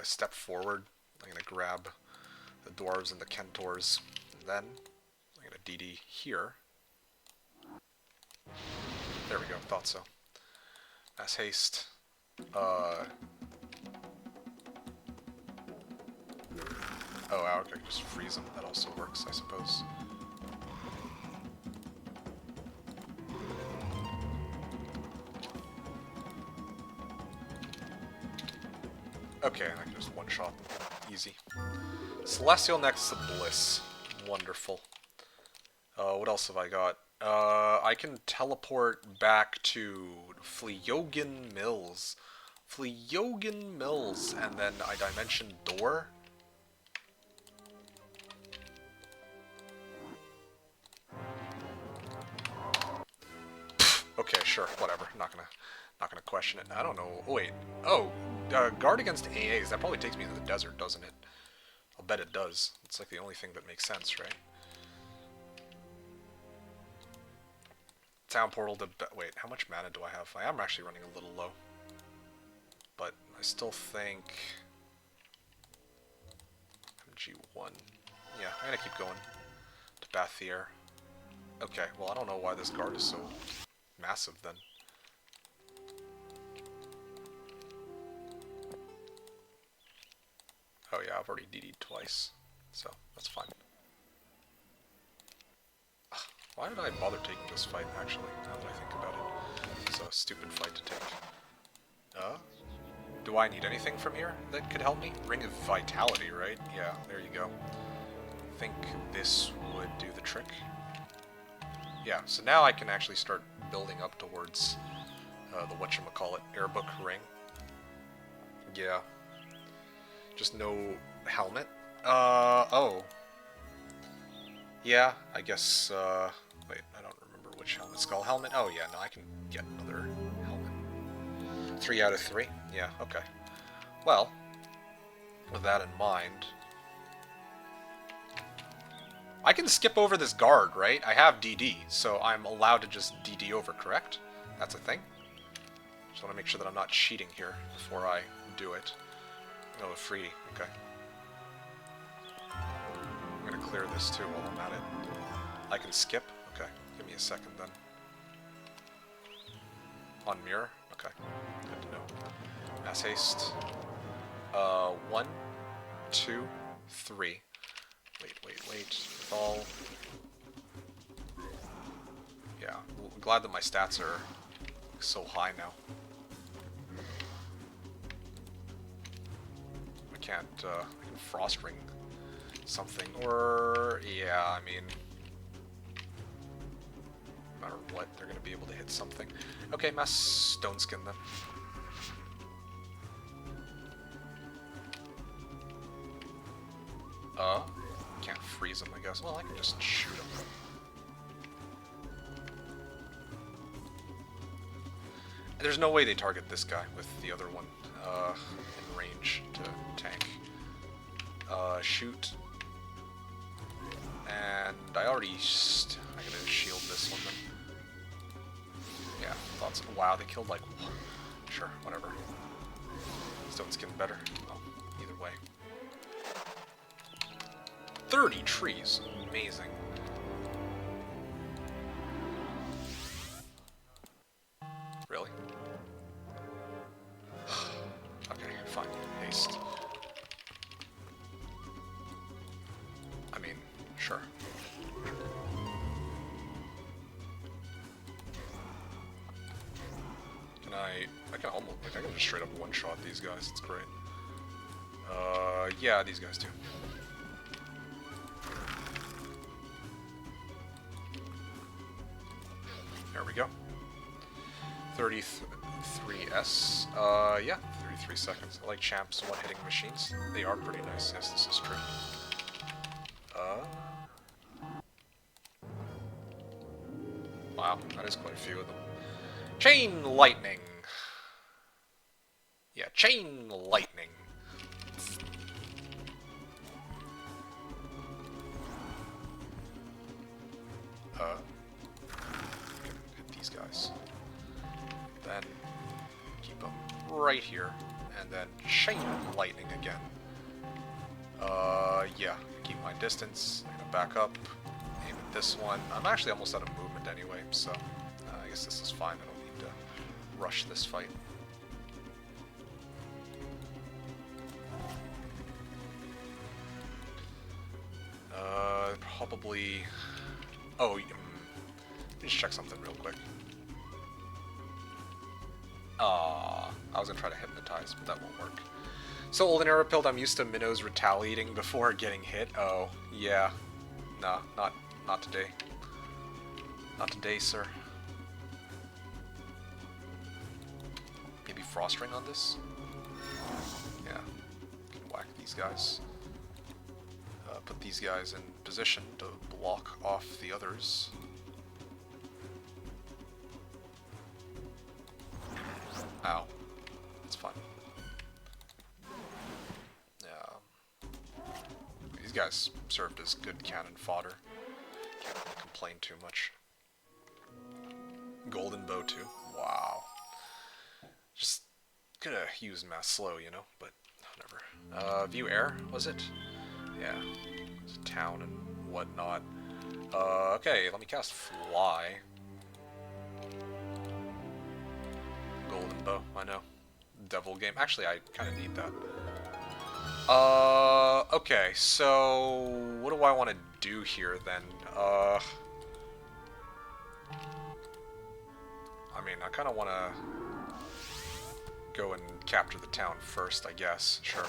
Step forward. I'm going to grab the dwarves and the centaurs. And then I'm going to DD here. There we go, thought so. Mass haste. Oh, wow, okay, just freeze them. That also works, I suppose. Okay, I can just one-shot them. Easy. Celestial Nexus of Bliss. Wonderful. What else have I got? I can teleport back to Fleogan Mills. Fleogan Mills, and then I dimension door. Okay, sure, whatever. Not gonna question it. I don't know. Oh, wait. Oh, guard against AAs. That probably takes me to the desert, doesn't it? I'll bet it does. It's like the only thing that makes sense, right? Town portal to... Wait, how much mana do I have? I am actually running a little low. But I still think... MG1. Yeah, I'm gonna keep going to Bathier. Okay, well, I don't know why this guard is so massive then. Oh yeah, I've already DD'd twice, so that's fine. Why did I bother taking this fight, actually, now that I think about it? This is a stupid fight to take. Do I need anything from here that could help me? Ring of Vitality, right? Yeah, there you go. I think this would do the trick. Yeah, so now I can actually start building up towards the whatchamacallit, Airbook Ring. Yeah. Just no helmet. Oh. Yeah, I guess, wait, I don't remember which helmet. Skull helmet? Oh yeah, no, I can get another helmet. 3 out of 3? Yeah, okay. Well, with that in mind, I can skip over this guard, right? I have DD, so I'm allowed to just DD over, correct? That's a thing. Just want to make sure that I'm not cheating here before I do it. Oh, free, okay. I'm gonna clear this too while I'm at it. I can skip? Okay, give me a second then. On mirror? Okay, good to know. Mass haste. 1, 2, 3. Wait. Fall. Yeah, I'm glad that my stats are so high now. I can frost ring something, or yeah, I mean, no matter what, they're gonna be able to hit something. Okay, mass stone skin then. Can't freeze them, I guess. Well, I can just shoot them. There's no way they target this guy with the other one in range to tank. Shoot. And I already... I'm gonna shield this one then. shots. Wow, they killed like... Sure, whatever. Stone skin better. Well, either way. 30 trees. Amazing. Really? Okay, fine. Haste. I mean, sure. I can almost, like, I can just straight up one-shot these guys, it's great. Yeah, these guys too. There we go. 33S, yeah, 33 seconds. I like champs one-hitting machines. They are pretty nice, yes, this is true. Wow, that is quite a few of them. Chain lightning! Yeah, chain lightning. Hit these guys. Then keep them right here, and then chain lightning again. Yeah, keep my distance. I'm gonna back up, aim at this one. I'm actually almost out of movement anyway, so I guess this is fine. I don't need to rush this fight. Probably... Oh, let me just check something real quick. I was gonna try to hypnotize, but that won't work. So, Olden Era Pilled, I'm used to minnows retaliating before getting hit. Oh, yeah. Nah, not today. Not today, sir. Maybe Frost Ring on this? Yeah. Can whack these guys. Put these guys in position to block off the others. Ow. That's fine. Yeah. These guys served as good cannon fodder. Can't really complain too much. Golden bow too. Wow. Just gonna use mass slow, you know, but whatever. View air, was it? Yeah. It's a town and whatnot. Okay, let me cast Fly. Golden bow, I know. Devil game. Actually, I kind of need that. Okay, so what do I want to do here then? I mean, I kind of want to go and capture the town first, I guess. Sure.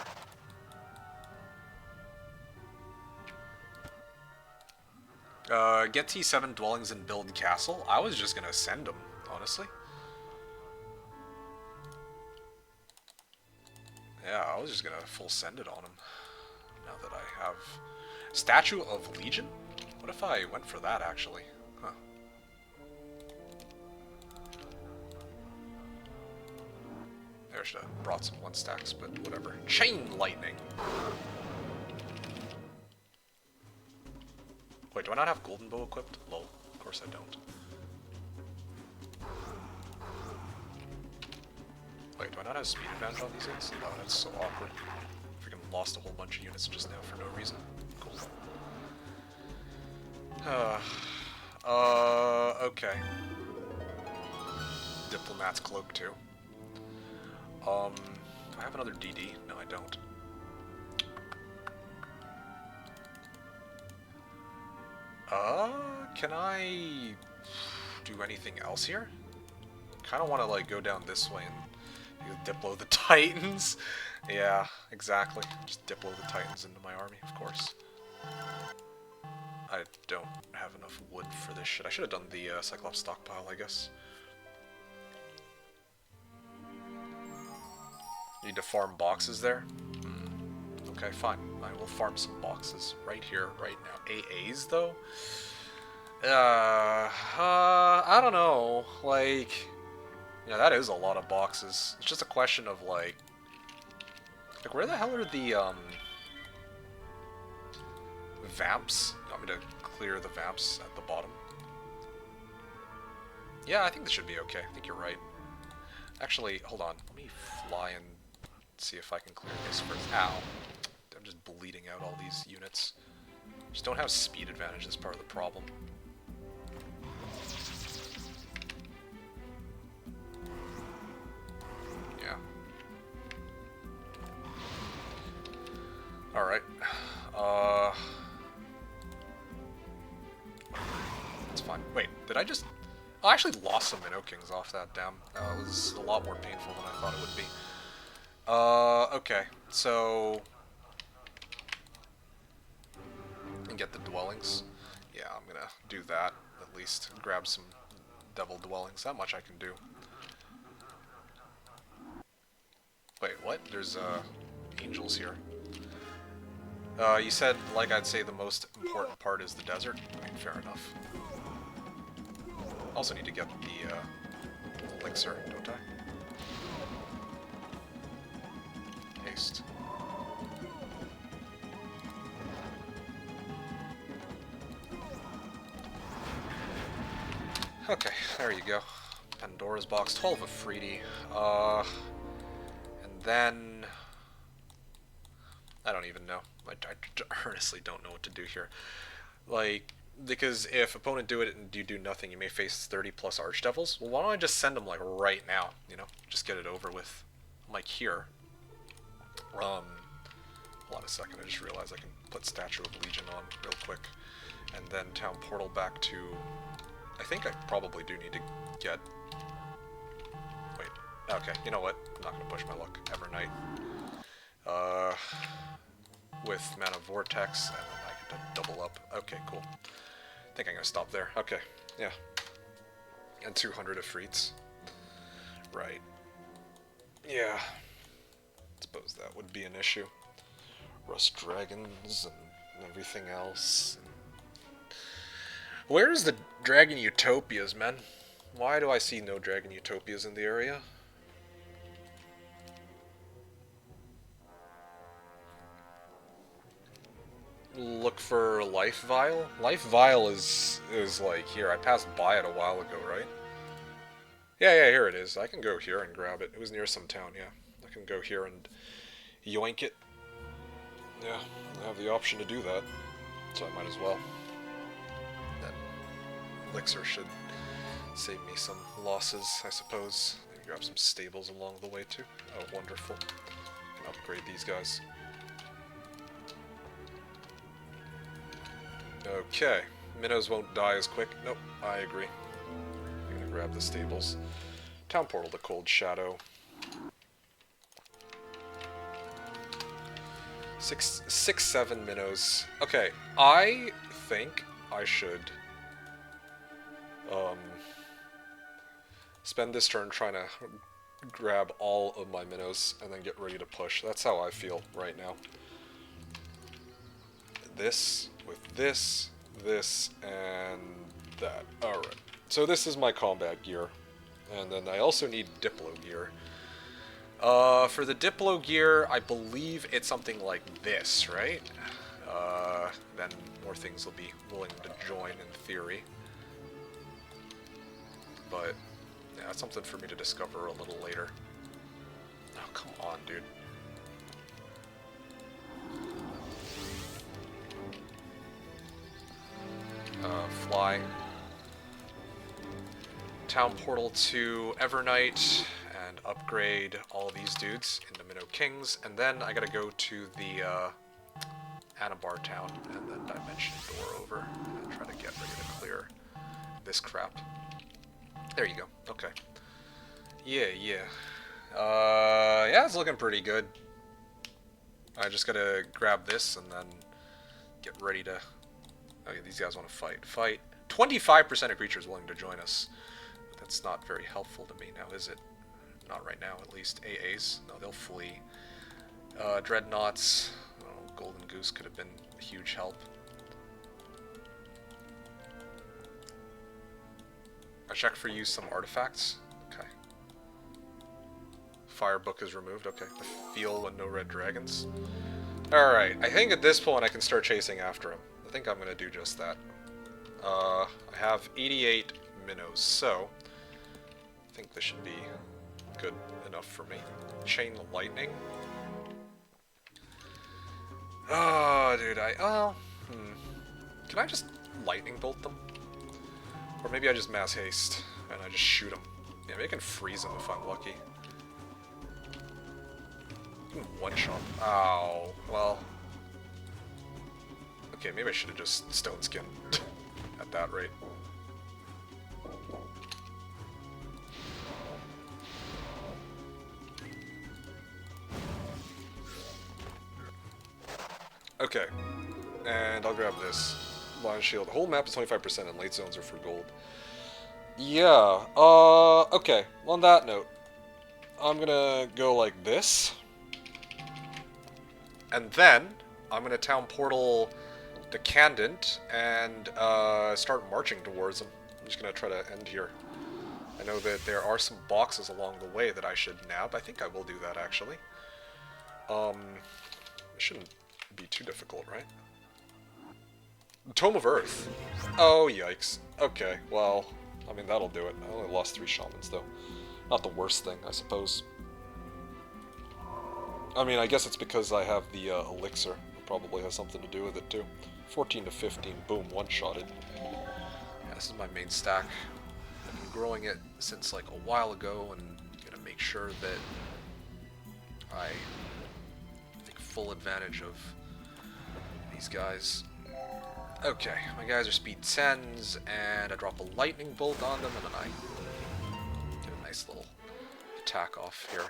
Get T7 dwellings and build castle. I was just gonna send them, honestly. Yeah, I was just gonna full send it on him. Now that I have... Statue of Legion? What if I went for that, actually? Huh. There, I should have brought some one stacks, but whatever. Chain lightning! Wait, do I not have Golden Bow equipped? Lol, of course I don't. Wait, do I not have speed advantage on these guys? Oh, that's so awkward. Freaking lost a whole bunch of units just now for no reason. Cool. Okay. Diplomat's cloak too. Do I have another DD? No, I don't. Can I do anything else here? Kind of want to like go down this way and Diplo the Titans. Yeah, exactly. Just Diplo the Titans into my army, of course. I don't have enough wood for this shit. I should have done the Cyclops stockpile, I guess. Need to farm boxes there? Okay, fine. I will farm some boxes right here, right now. AAs, though? I don't know. Like, yeah, that is a lot of boxes. It's just a question of, like where the hell are the, vamps? You want me to clear the vamps at the bottom? Yeah, I think this should be okay. I think you're right. Actually, hold on. Let me fly and see if I can clear this first. Ow. I'm just bleeding out all these units. Just don't have speed advantage, that's part of the problem. Yeah. Alright. That's fine. Wait, did I just... I actually lost some Minnow Kings off that dam. It was a lot more painful than I thought it would be. Okay, so... and get the dwellings. Yeah, I'm gonna do that, at least. Grab some devil dwellings. That much I can do. Wait, what? There's, angels here. You said, like I'd say, the most important part is the desert. I mean, fair enough. Also need to get the elixir, don't I? Haste. Okay, there you go. Pandora's box, 12 of Freedy. And then... I don't even know. I earnestly don't know what to do here. Like, because if opponent do it and you do nothing, you may face 30 plus Archdevils. Well, why don't I just send them, like, right now, you know? Just get it over with. I'm, like, here. Hold on a second, I just realized I can put Statue of Legion on real quick. And then Town Portal back to... I think I probably do need to get... Wait. Okay, you know what? I'm not going to push my luck. Evernight. With Mana Vortex, and then I get to double up. Okay, cool. I think I'm going to stop there. Okay, yeah. And 200 of Freets. Right. Yeah. Suppose that would be an issue. Rust Dragons and everything else. Where's the Dragon Utopias, man? Why do I see no Dragon Utopias in the area? Look for Life Vial? Life Vial is like here. I passed by it a while ago, right? Yeah, here it is. I can go here and grab it. It was near some town, yeah. I can go here and yoink it. Yeah, I have the option to do that, so I might as well. That elixir should save me some losses, I suppose. Maybe grab some stables along the way too. Oh, wonderful. Can upgrade these guys. Okay, minnows won't die as quick. Nope, I agree. I'm gonna grab the stables. Town Portal to Cold Shadow. 7 minnows. Okay, I think I should spend this turn trying to grab all of my minnows and then get ready to push. That's how I feel right now. This with this, and that. Alright. So this is my combat gear. And then I also need Diplo gear. For the Diplo gear, I believe it's something like this, right? Then more things will be willing to join in theory. But, yeah, it's something for me to discover a little later. Oh, come on, dude. Fly. Town Portal to Evernight, and upgrade all these dudes into Minnow Kings, and then I gotta go to the Anabar town, and then Dimension Door over, and try to get ready to clear this crap. There you go, okay. Yeah. Yeah, it's looking pretty good. I just gotta grab this, and then get ready to... Okay, these guys want to fight. 25% of creatures willing to join us. But that's not very helpful to me now, is it? Not right now, at least. AAs? No, they'll flee. Dreadnoughts. Oh, Golden Goose could have been a huge help. I checked for you some artifacts. Okay. Firebook is removed. Okay. The field and no red dragons. Alright, I think at this point I can start chasing after him. I think I'm going to do just that. I have 88 minnows, so think this should be good enough for me. Chain lightning. Oh, dude, Can I just lightning bolt them? Or maybe I just mass haste and I just shoot them. Yeah, maybe I can freeze them if I'm lucky. One shot. Ow. Well. Okay, maybe I should have just stone skinned at that rate. Okay. And I'll grab this. Lion shield. The whole map is 25% and late zones are for gold. Yeah. Okay. On that note, I'm gonna go like this. And then, I'm going to town portal the Candant and start marching towards them. I'm just going to try to end here. I know that there are some boxes along the way that I should nab. I think I will do that, actually. It shouldn't be too difficult, right? Tome of Earth. Oh, yikes. Okay, well, I mean, that'll do it. I only lost 3 shamans, though. Not the worst thing, I suppose. I mean, I guess it's because I have the elixir. It probably has something to do with it, too. 14 to 15, boom, one-shotted. Yeah, this is my main stack. I've been growing it since, like, a while ago, and gonna make sure that I take full advantage of these guys. Okay, my guys are speed 10s, and I drop a lightning bolt on them, and then I get a nice little attack off here.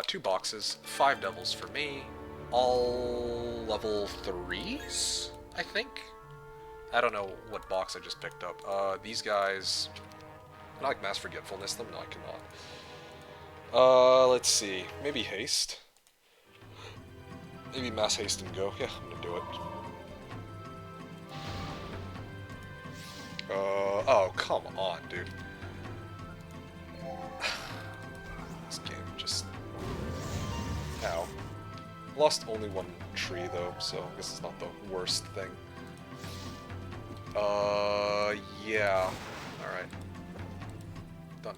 2 boxes, 5 devils for me, all level 3s, I think? I don't know what box I just picked up. These guys, can I like mass forgetfulness them? No, I cannot. Let's see, maybe haste? Maybe mass haste and go. Yeah, I'm gonna do it. Oh, come on, dude. This game just... Ow. Lost only 1 tree, though, so I guess it's not the worst thing. Yeah. Alright. Done.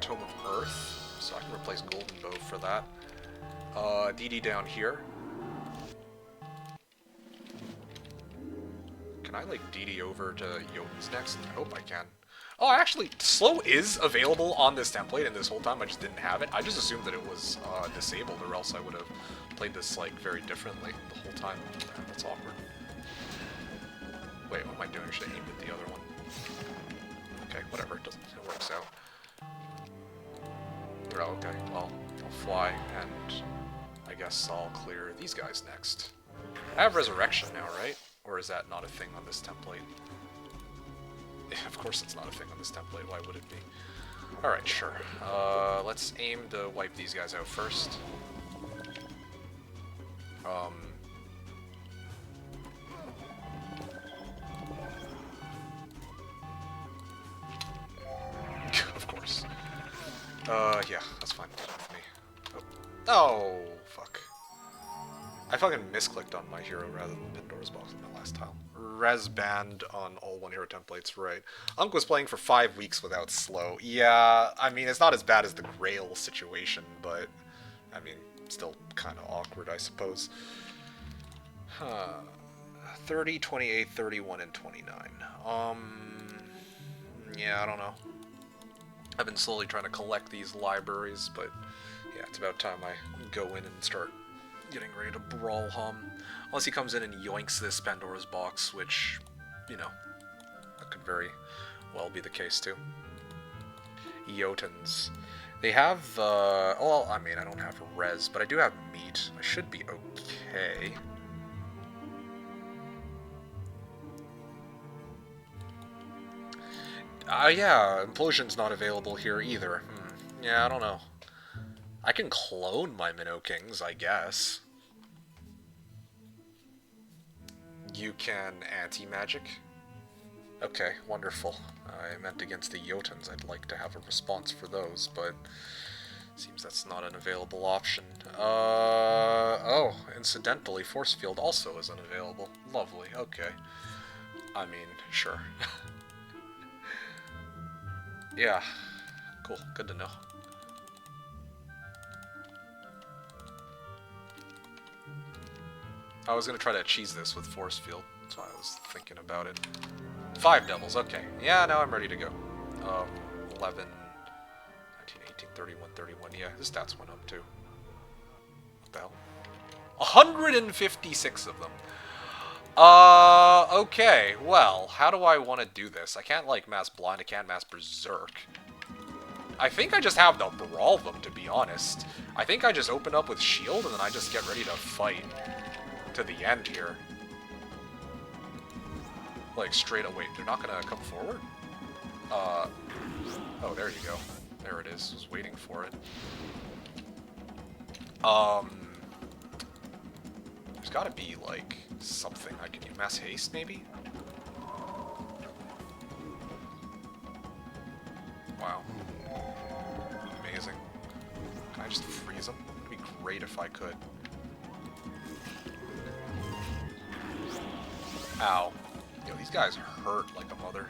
Tome of Earth, so I can replace Golden Bow for that. DD down here. Can I, like, DD over to Jotun's next? I hope I can. Oh, actually, slow is available on this template, and this whole time I just didn't have it. I just assumed that it was disabled, or else I would have played this, like, very differently the whole time. Yeah, that's awkward. Wait, what am I doing? Should I aim at the other one? Okay, whatever. It works out. Oh, okay. Well, I'll fly, and I guess I'll clear these guys next. I have Resurrection now, right? Or is that not a thing on this template? Yeah, of course it's not a thing on this template. Why would it be? Alright, sure. Let's aim to wipe these guys out first. Of course. Yeah, that's fine with me. Oh, fuck. I fucking misclicked on my hero rather than Pandora's box in my last tile. Res banned on all 1 hero templates, right. Unk was playing for 5 weeks without slow. Yeah, I mean, it's not as bad as the Grail situation, but, I mean, still kind of awkward, I suppose. 30, 28, 31, and 29. Yeah, I don't know. I've been slowly trying to collect these libraries, but, yeah, it's about time I go in and start getting ready to brawl Homm. Unless he comes in and yoinks this Pandora's box, which, you know, that could very well be the case too. Jotuns. They have, well, I mean, I don't have res, but I do have meat. I should be okay. Yeah, Implosion's not available here either. Yeah, I don't know. I can clone my Minnow Kings, I guess. You can anti-magic? Okay, wonderful. I meant against the Jotuns. I'd like to have a response for those, but seems that's not an available option. Oh, incidentally, Force Field also is unavailable. Lovely, okay. I mean, sure. Yeah. Cool. Good to know. I was gonna try to cheese this with Force Field. That's why I was thinking about it. 5 devils, okay. Yeah, now I'm ready to go. 11, 19, 18, 31, 31. Yeah, his stats went up too. What the hell? 156 of them. Okay. Well, how do I want to do this? I can't, like, mass blind. I can't mass berserk. I think I just have to brawl them, to be honest. I think I just open up with shield, and then I just get ready to fight to the end here. Like, straight away. They're not gonna come forward? Oh, there you go. There it is. I was waiting for it. There's gotta be, like, something I can use. Mass haste, maybe? Wow. Amazing. Can I just freeze them? It'd be great if I could. Ow. Yo, these guys hurt like a mother.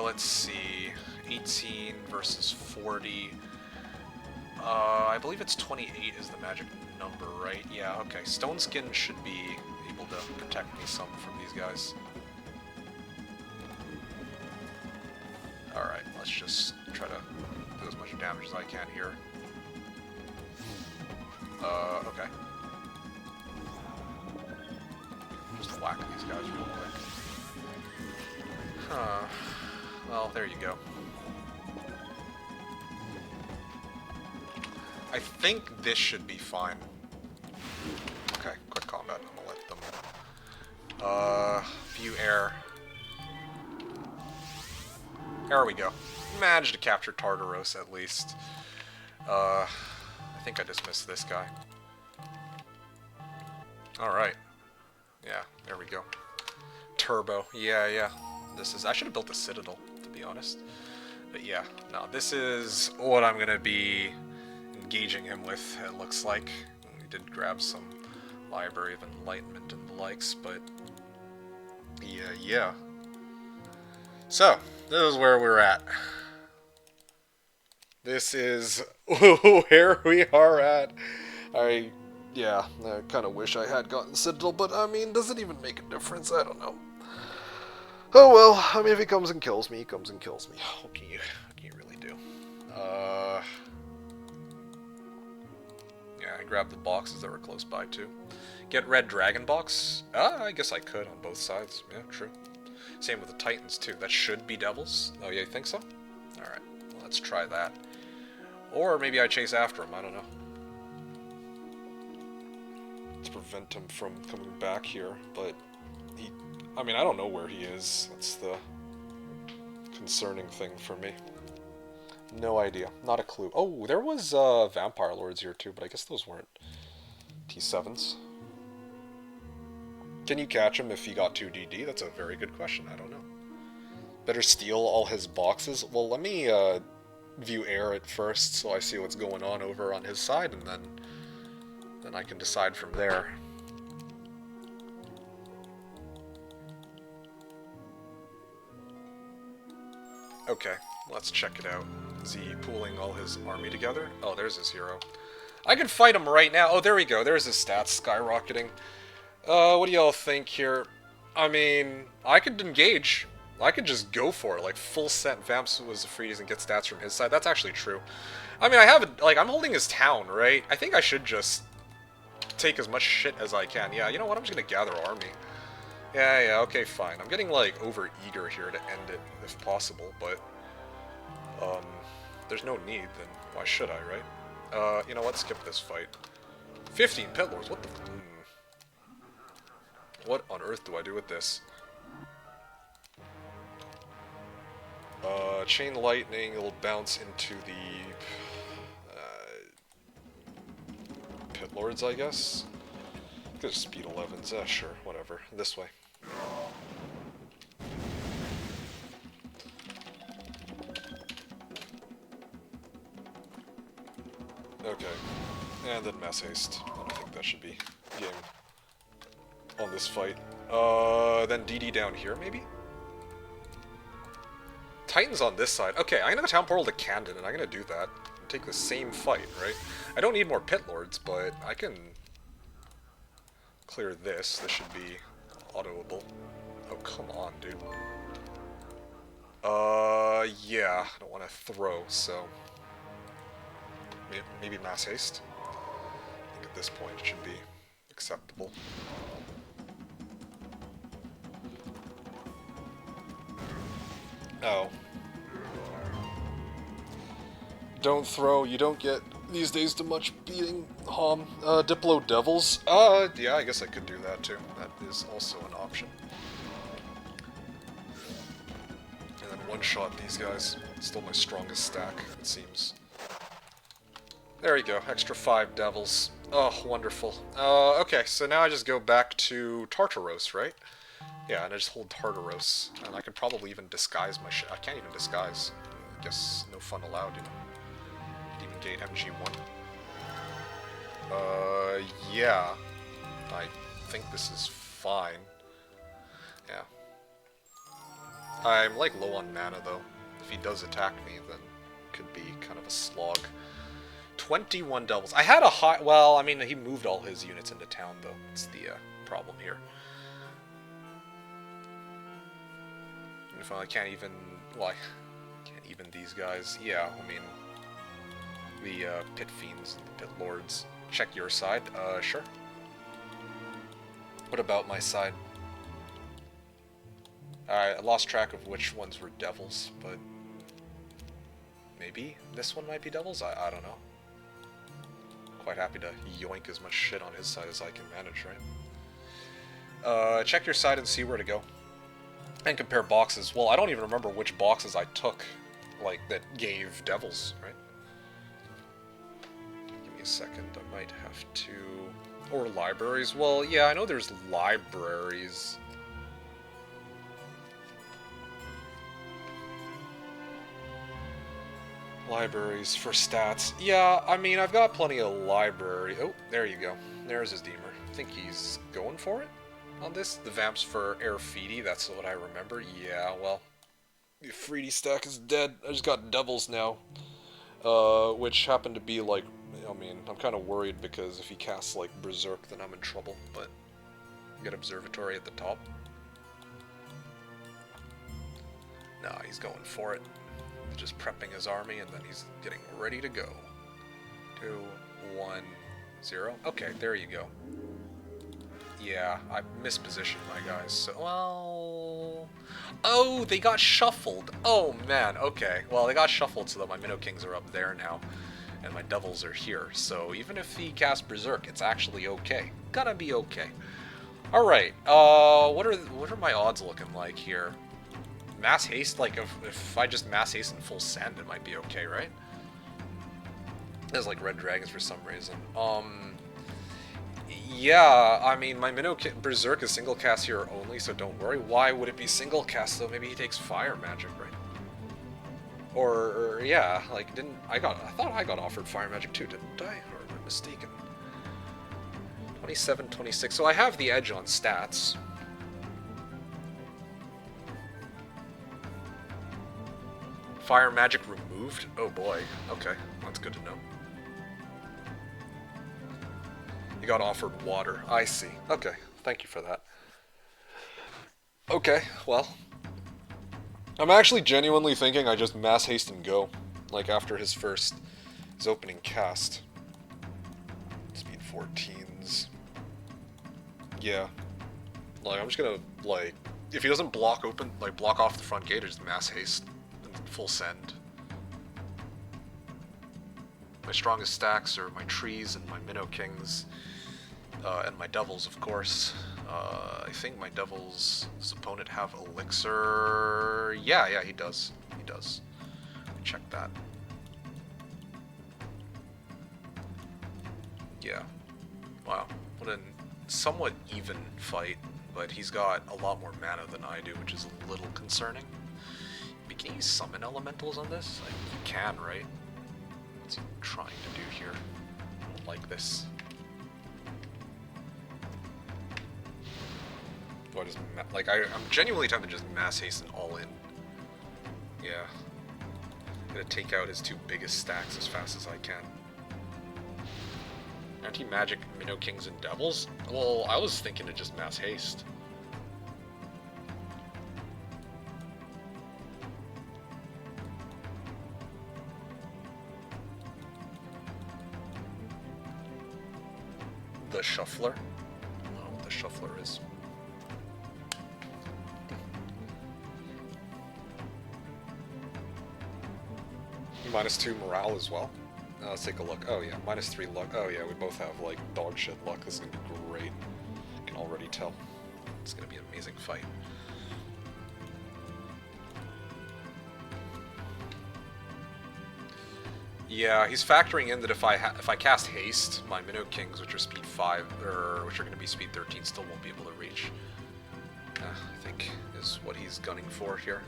Let's see. 18 versus 40. I believe it's 28 is the magic number, right? Yeah, okay. Stone Skin should be able to protect me some from these guys. Alright, let's just try to do as much damage as I can here. Okay. Just whack these guys real quick. Huh. Well, there you go. I think this should be fine. Okay, quick combat. I'm gonna let them... view air. There we go. Managed to capture Tartaros, at least. I think I dismissed this guy. Alright. Yeah, there we go. Turbo. Yeah. This is... I should have built a Citadel, to be honest. But yeah, no, this is what I'm gonna be engaging him with, it looks like. We did grab some Library of Enlightenment and the likes, but... Yeah. So, this is where we're at. This is where we are at. I kind of wish I had gotten Citadel, but I mean, does it even make a difference? I don't know. Oh well, I mean, if he comes and kills me, he comes and kills me. What can you really do? Yeah, I grabbed the boxes that were close by too. Get red dragon box? I guess I could on both sides. Yeah, true. Same with the Titans too. That should be devils. Oh yeah, you think so? Alright, well, let's try that. Or maybe I chase after him, I don't know. Let's prevent him from coming back here, but I mean, I don't know where he is. That's the concerning thing for me. No idea. Not a clue. Oh, there was Vampire Lords here too, but I guess those weren't T7s. Can you catch him if he got 2 DD? That's a very good question. I don't know. Better steal all his boxes? Well, let me view air at first so I see what's going on over on his side, and then I can decide from there. Okay, let's check it out. Is he pooling all his army together? Oh, there's his hero. I can fight him right now. Oh, there we go. There's his stats skyrocketing. What do y'all think here? I mean, I could engage. I could just go for it. Like, full set Vamps was a freeze and get stats from his side. That's actually true. I mean, I have it, like, I'm holding his town, right? I think I should just take as much shit as I can. Yeah, you know what? I'm just gonna gather army. Yeah, okay, fine. I'm getting, like, over-eager here to end it, if possible, but... there's no need, then why should I, right? You know what? Skip this fight. 15 Pit Lords, what the... What on earth do I do with this? Chain Lightning, it'll bounce into the... Pit Lords, I guess? There's speed 11s, sure, whatever. This way. Okay. And then Mass Haste. I don't think that should be game on this fight. Then DD down here, maybe? Titan's on this side. Okay, I'm gonna town portal to Camden, and I'm gonna do that. Take the same fight, right? I don't need more pit lords, but I can clear this. This should be autoable. Oh, come on, dude. Yeah, I don't want to throw, so maybe mass haste. I think at this point it should be acceptable. Oh. Don't throw, you don't get these days to much beating, Homm. Diplo Devils? Yeah, I guess I could do that too. That is also an option. And then one-shot these guys. Still my strongest stack, it seems. There you go, extra 5 Devils. Oh, wonderful. Okay, so now I just go back to Tartaros, right? Yeah, and I just hold Tartaros. And I could probably even disguise my shit. I can't even disguise. I guess no fun allowed, you know. Demon Gate MG1. Yeah. I think this is fine. Yeah. I'm, like, low on mana, though. If he does attack me, then it could be kind of a slog. 21 Devils. I had a high... Well, I mean, he moved all his units into town, though. It's the problem here. And if I can't even... Well, I can't even these guys. Yeah, I mean... The Pit Fiends and the Pit Lords. Check your side. Sure. What about my side? I lost track of which ones were Devils, but... Maybe this one might be Devils? I don't know. Quite happy to yoink as much shit on his side as I can manage, right? Check your side and see where to go. And compare boxes. Well, I don't even remember which boxes I took, like, that gave Devils, right? Give me a second, I might have to... Or libraries. Well, yeah, I know there's libraries. Libraries for stats. Yeah, I mean, I've got plenty of library. Oh, there you go. There's his Deemer. I think he's going for it on this. The Vamps for Air Feedy, that's what I remember. Yeah, well, the Freedy stack is dead. I just got Devils now. Which happen to be, like, I mean, I'm kind of worried because if he casts, like, Berserk, then I'm in trouble. But, get Observatory at the top. Nah, he's going for it. Just prepping his army, and then he's getting ready to go. 2, 1, 0. Okay, there you go. Yeah, I mispositioned my guys, so... Well... Oh, they got shuffled! Oh, man, okay. Well, they got shuffled so that my Minnow Kings are up there now, and my Devils are here. So even if he casts Berserk, it's actually okay. Gonna be okay. Alright, what are my odds looking like here? Mass haste, like, if I just mass haste in full send, it might be okay, right? There's, like, red dragons for some reason. Yeah, I mean, my Minnow Berserk is single cast here only, so don't worry. Why would it be single cast, though? Maybe he takes fire magic, right? Or yeah, like, I thought I got offered fire magic too, didn't I? Or am I mistaken? 27, 26, so I have the edge on stats. Fire magic removed? Oh boy. Okay, that's good to know. You got offered water. I see. Okay, thank you for that. Okay, well. I'm actually genuinely thinking I just mass haste and go. Like after his opening cast. Speed 14s. Yeah. Like, I'm just gonna, like, if he doesn't block off the front gate, I just mass haste. Full send. My strongest stacks are my trees and my Minnow Kings, and my Devils, of course. I think my Devils' opponent have Elixir. Yeah, he does. He does. Check that. Yeah. Wow. What a somewhat even fight, but he's got a lot more mana than I do, which is a little concerning. Can you summon elementals on this? Like, you can, right? What's he trying to do here? I don't like this. Do I just like I'm genuinely tempted to just mass hasten all in. Yeah. Gonna take out his two biggest stacks as fast as I can. Anti-magic Minnow Kings and Devils? Well, I was thinking to just mass haste. The Shuffler? I don't know what the Shuffler is. -2 morale as well. Let's take a look. Oh yeah, -3 luck. Oh yeah, we both have like dog shit luck. This is gonna be great. I can already tell. It's gonna be an amazing fight. Yeah, he's factoring in that if I cast haste, my Minnow Kings, which are speed 5 or which are gonna be speed 13, still won't be able to reach. I think is what he's gunning for here.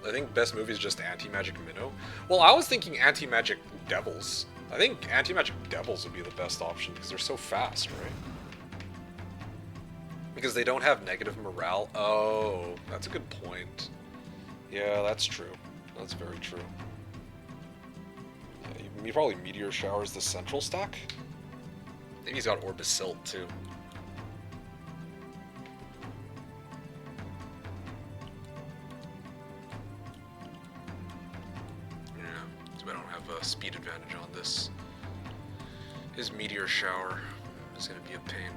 I think best move is just Anti-Magic Minnow. Well, I was thinking Anti-Magic Devils. I think Anti-Magic Devils would be the best option because they're so fast, right? Because they don't have negative morale. Oh, that's a good point. Yeah, that's true. That's very true. Yeah, he probably Meteor Showers the central stack? Maybe he's got Orb of Silt too. Speed advantage on this. His Meteor Shower is going to be a pain.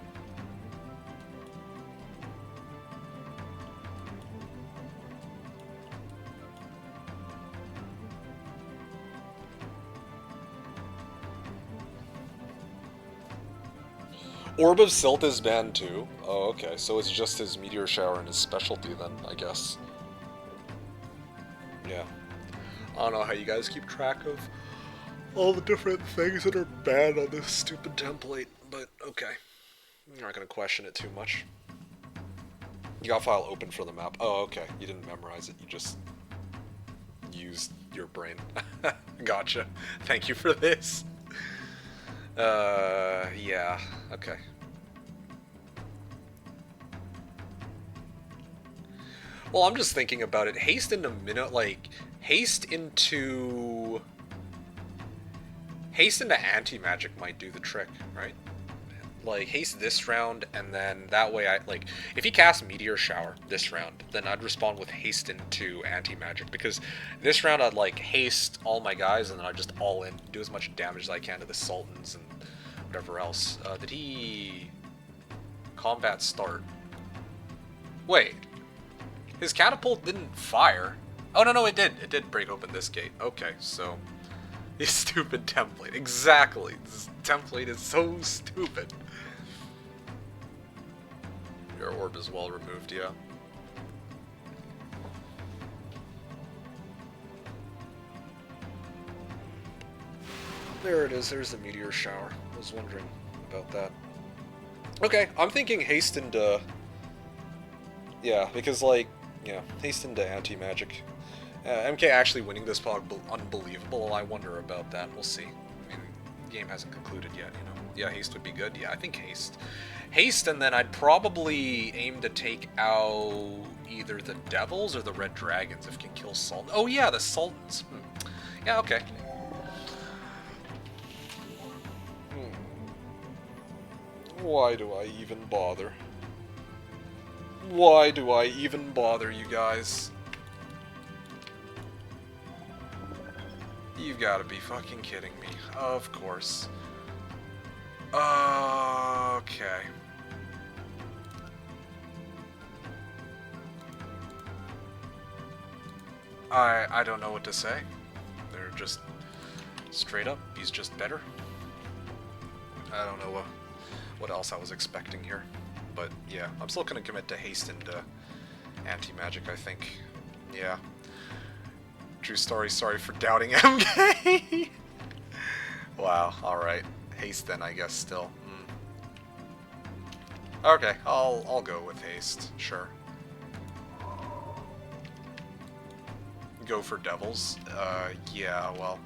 Orb of Silt is banned too? Oh, okay. So it's just his Meteor Shower and his specialty then, I guess. Yeah. I don't know how you guys keep track of all the different things that are banned on this stupid template, but okay. I'm not going to question it too much. You got file open for the map. Oh, okay. You didn't memorize it. You just used your brain. Gotcha. Thank you for this. Yeah. Okay. Well, I'm just thinking about it. Haste into anti-magic might do the trick, right? Like, haste this round, and then that way if he casts Meteor Shower this round, then I'd respond with haste into anti-magic, because this round I'd, like, haste all my guys, and then I'd just all in, do as much damage as I can to the Sultans and whatever else. Did he combat start? Wait. His catapult didn't fire. Oh, no, it did. It did break open this gate. Okay, so... this stupid template. Exactly. This template is so stupid. Your orb is well removed, yeah. There it is. There's the Meteor Shower. I was wondering about that. Okay, I'm thinking haste into... yeah, because, like, yeah, haste into anti-magic. MK actually winning this pog, unbelievable. I wonder about that. We'll see. I mean, the game hasn't concluded yet, you know. Yeah, haste would be good. Yeah, I think haste. Haste, and then I'd probably aim to take out either the Devils or the Red Dragons if it can kill Sultan. Oh yeah, the Sultans. Yeah, okay. Why do I even bother? Why do I even bother, you guys? You've got to be fucking kidding me. Of course. Okay. I don't know what to say. They're just straight up. He's just better. I don't know what else I was expecting here. But yeah, I'm still going to commit to haste into anti-magic, I think. Yeah. True story, sorry for doubting MK. Wow, alright. Haste then, I guess, still. Okay, I'll go with haste, sure. Go for Devils? Yeah, well.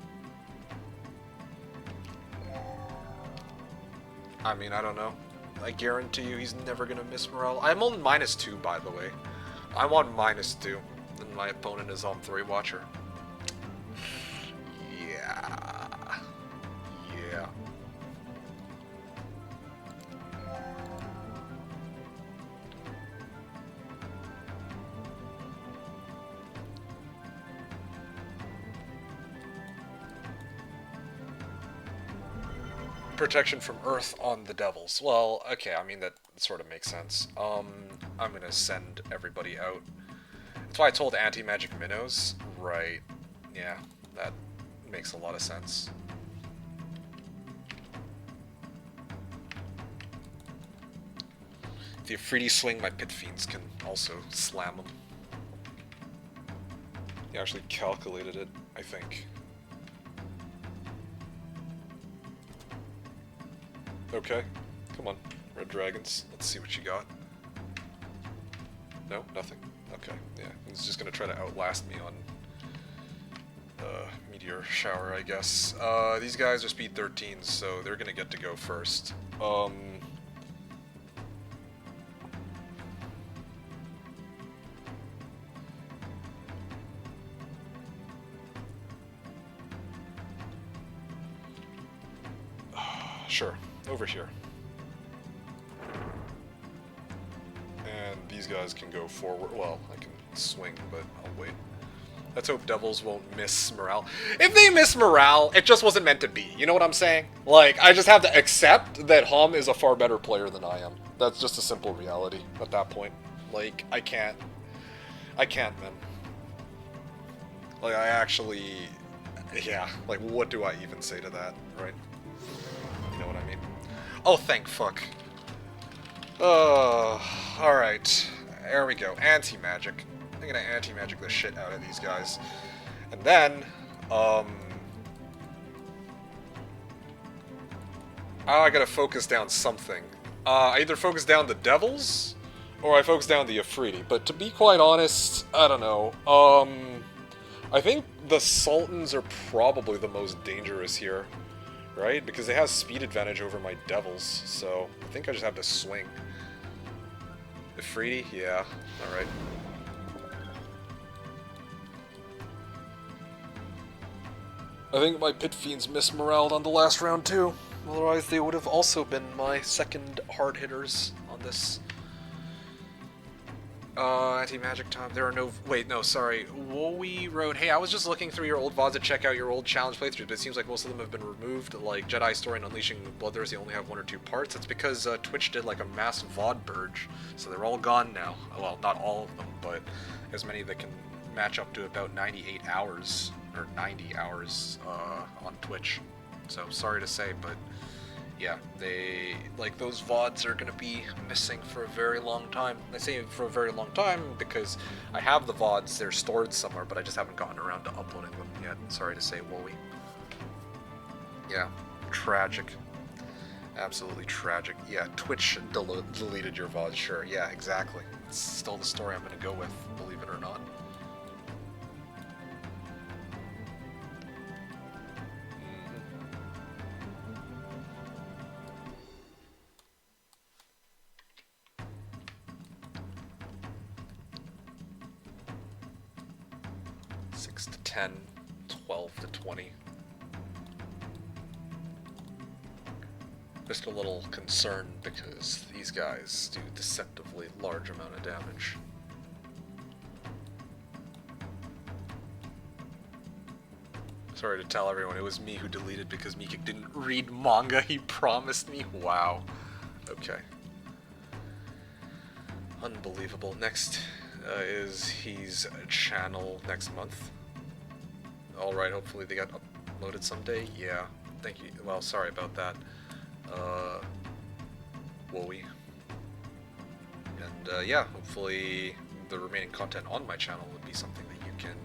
I mean, I don't know. I guarantee you he's never gonna miss morale. I'm only -2, by the way. I'm on -2, and my opponent is Homm3Watcher. Yeah. Yeah. Protection from Earth on the Devils. Well, okay, I mean, that sort of makes sense. I'm gonna send everybody out. That's why I told anti-magic minnows. Right. Yeah, that makes a lot of sense. If the Afridi swing, my pit fiends can also slam them. He actually calculated it, I think. Okay, come on, red dragons. Let's see what you got. No, nothing. Okay, yeah, he's just gonna try to outlast me on meteor shower, I guess. These guys are speed 13s, so they're gonna get to go first. Sure, over here. And these guys can go forward. Well, I can swing, but I'll wait. Let's hope Devils won't miss morale. If they miss morale, it just wasn't meant to be. You know what I'm saying? Like, I just have to accept that Homm is a far better player than I am. That's just a simple reality at that point. Like, I can't, man. Like, I actually, yeah, like, what do I even say to that, right? You know what I mean? Oh, thank fuck. Alright. There we go. Anti-magic. I'm gonna anti-magic the shit out of these guys. And then, I gotta focus down something. I either focus down the Devils, or I focus down the Afridi. But to be quite honest, I don't know. I think the Sultans are probably the most dangerous here. Right? Because they have speed advantage over my Devils, so I think I just have to swing. Afridi? Yeah. Alright. I think my Pit Fiends mismoraled on the last round too. Otherwise they would have also been my second hard hitters on this. Anti-magic time. There are no... Wait, no, sorry. Wowie Road. Hey, I was just looking through your old VODs to check out your old challenge playthroughs, but it seems like most of them have been removed. Like Jedi Story and Unleashing Bloodthirsty only have 1 or 2 parts. It's because Twitch did like a mass VOD purge, so they're all gone now. Well, not all of them, but as many that can match up to about 98 hours, or 90 hours, on Twitch. So, sorry to say, but... yeah, they, like, those VODs are going to be missing for a very long time. I say for a very long time because I have the VODs, they're stored somewhere, but I just haven't gotten around to uploading them yet. Sorry to say, Wowie. Yeah, tragic. Absolutely tragic. Yeah, Twitch deleted your VODs, sure. Yeah, exactly. It's still the story I'm going to go with, believe it or not. 6 to 10, 12 to 20. Just a little concerned because these guys do deceptively large amount of damage. Sorry to tell everyone, it was me who deleted because MeKick didn't read manga he promised me. Wow. Okay. Unbelievable. Next is his channel next month. Alright, hopefully they got uploaded someday. Yeah. Thank you. Well, sorry about that. Wowie. And yeah, hopefully the remaining content on my channel would be something that you can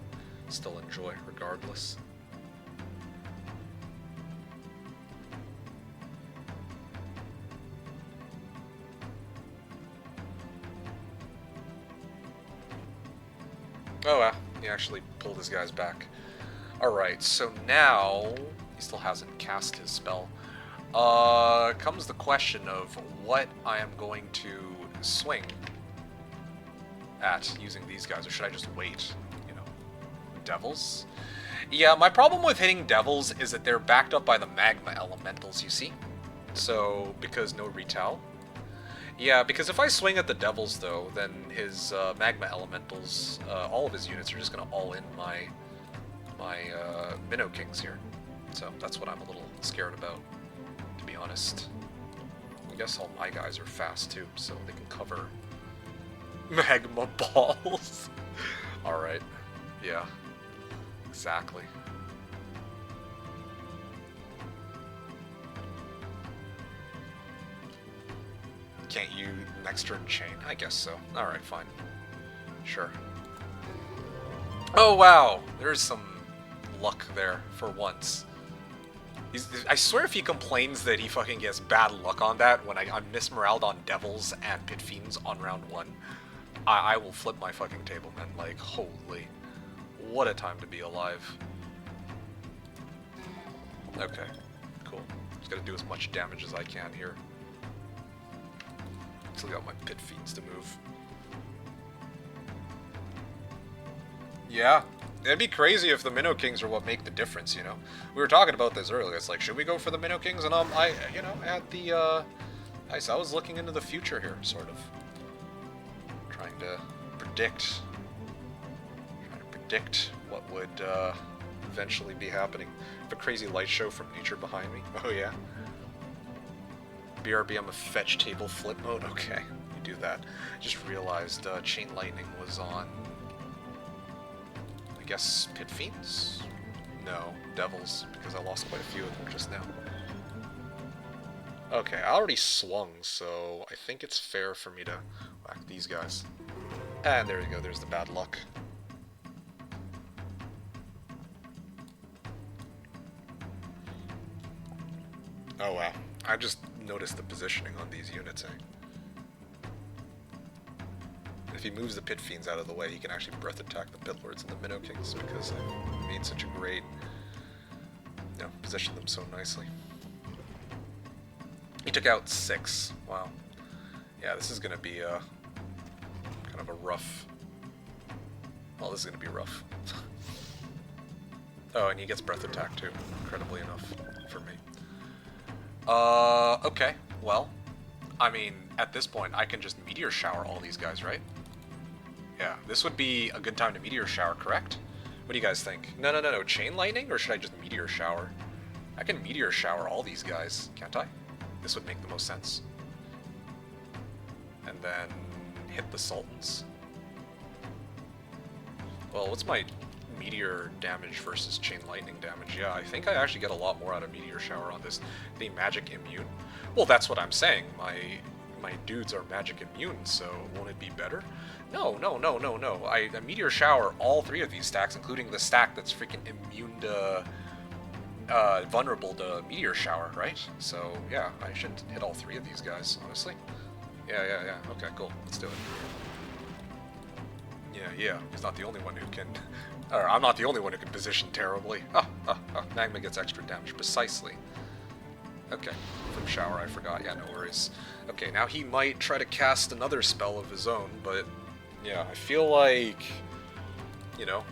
still enjoy regardless. Oh, well, he actually pulled his guys back. Alright, so now he still hasn't cast his spell. Comes the question of what I am going to swing at using these guys, or should I just wait? You know, devils? Yeah, my problem with hitting devils is that they're backed up by the magma elementals, you see? So, because no retail. Yeah, because if I swing at the devils, though, then his magma elementals, all of his units are just going to all-in my Minnow Kings here. So that's what I'm a little scared about, to be honest. I guess all my guys are fast, too, so they can cover magma balls. Alright. Yeah. Exactly. Can't you next turn chain? I guess so. Alright, fine. Sure. Oh, wow! There's some luck there, for once. I swear if he complains that he fucking gets bad luck on that when I'm mismoraled on Devils and Pit Fiends on round 1, I will flip my fucking table, man. Like, holy. What a time to be alive. Okay, cool. Just gotta do as much damage as I can here. Still got my Pit Fiends to move. Yeah, it'd be crazy if the Minnow Kings are what make the difference, you know? We were talking about this earlier. It's like, should we go for the Minnow Kings? And I had the, I was looking into the future here, sort of. Trying to predict what would, eventually be happening. A crazy light show from nature behind me. Oh, yeah? BRB, I'm a fetch table flip mode? Okay, you do that. Just realized, Chain Lightning was on... I guess Pit Fiends? No, Devils, because I lost quite a few of them just now. Okay, I already swung, so I think it's fair for me to whack these guys. And there you go, there's the bad luck. Oh wow, I just noticed the positioning on these units, eh? If he moves the Pit Fiends out of the way, he can actually breath attack the Pit Lords and the Minnow Kings because I made such a great, you know, positioned them so nicely. He took out 6. Wow. Yeah, this is going to be a kind of a rough. Well, this is going to be rough. Oh, and he gets breath attack too, incredibly enough for me. Okay. Well, I mean, at this point, I can just Meteor Shower all these guys, right? Yeah, this would be a good time to Meteor Shower, correct? What do you guys think? No. Chain Lightning, or should I just Meteor Shower? I can Meteor Shower all these guys, can't I? This would make the most sense. And then hit the Sultans. Well, what's my Meteor damage versus Chain Lightning damage? Yeah, I think I actually get a lot more out of Meteor Shower on this. The magic immune? Well, that's what I'm saying. My dudes are magic immune, so won't it be better? No. I Meteor Shower all 3 of these stacks, including the stack that's freaking immune to... vulnerable to Meteor Shower, right? So, yeah, I should hit all 3 of these guys, honestly. Yeah. Okay, cool. Let's do it. Yeah. He's not the only one who can... Or, I'm not the only one who can position terribly. Magma gets extra damage, precisely. Okay, from Shower, I forgot. Yeah, no worries. Okay, now he might try to cast another spell of his own, but... Yeah, I feel like... You know,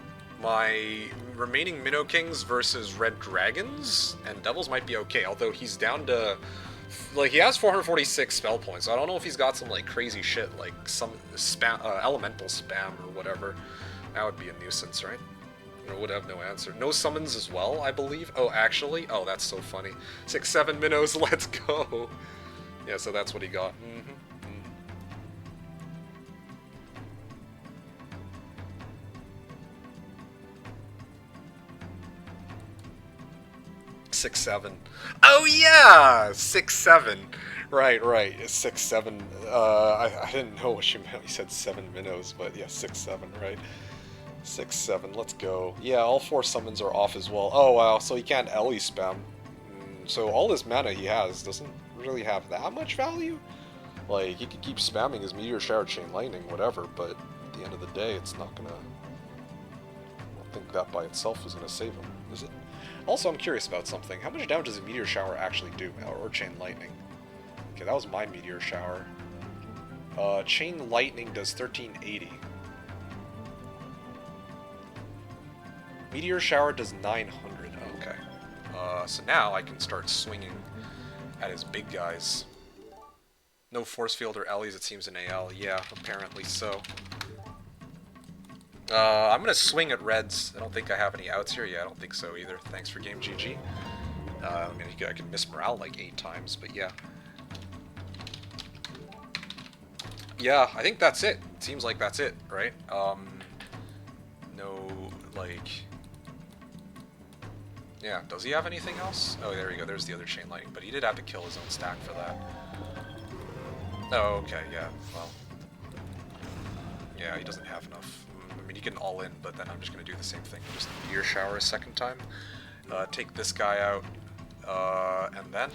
my remaining Minnow Kings versus Red Dragons and Devils might be okay, although he's down to... Like, he has 446 spell points, so I don't know if he's got some, like, crazy shit, like some spam, elemental spam or whatever. That would be a nuisance, right? Or would have no answer. No summons as well, I believe. Oh, actually? Oh, that's so funny. 6-7 minnows, let's go! Yeah, so that's what he got. 6-7. Oh yeah! 6-7. Right. 6-7. I didn't know what you meant. You said 7 minnows, but yeah, 6-7, right? 6-7. Let's go. Yeah, all 4 summons are off as well. Oh wow, so he can't Ellie spam. So all this mana he has doesn't really have that much value? Like, he could keep spamming his Meteor Shower, Chain Lightning, whatever, but at the end of the day, it's not gonna... I don't think that by itself is gonna save him, is it? Also, I'm curious about something. How much damage does a Meteor Shower actually do? Or Chain Lightning? Okay, that was my Meteor Shower. Chain Lightning does 1380. Meteor Shower does 900. Okay. So now I can start swinging at his big guys. No Force Field or Ellie's, it seems, in AL. Yeah, apparently so. I'm gonna swing at Reds. I don't think I have any outs here. Yeah, I don't think so either. Thanks for game, GG. I mean, I can miss morale like 8 times, but yeah. Yeah, I think that's it. It seems like that's it, right? No, like... Yeah, does he have anything else? Oh, there we go. There's the other chain lightning, but he did have to kill his own stack for that. Oh, okay, yeah, well... Yeah, he doesn't have enough. I mean, he can all in, but then I'm just going to do the same thing. Just Meteor Shower a second time. Take this guy out, and then...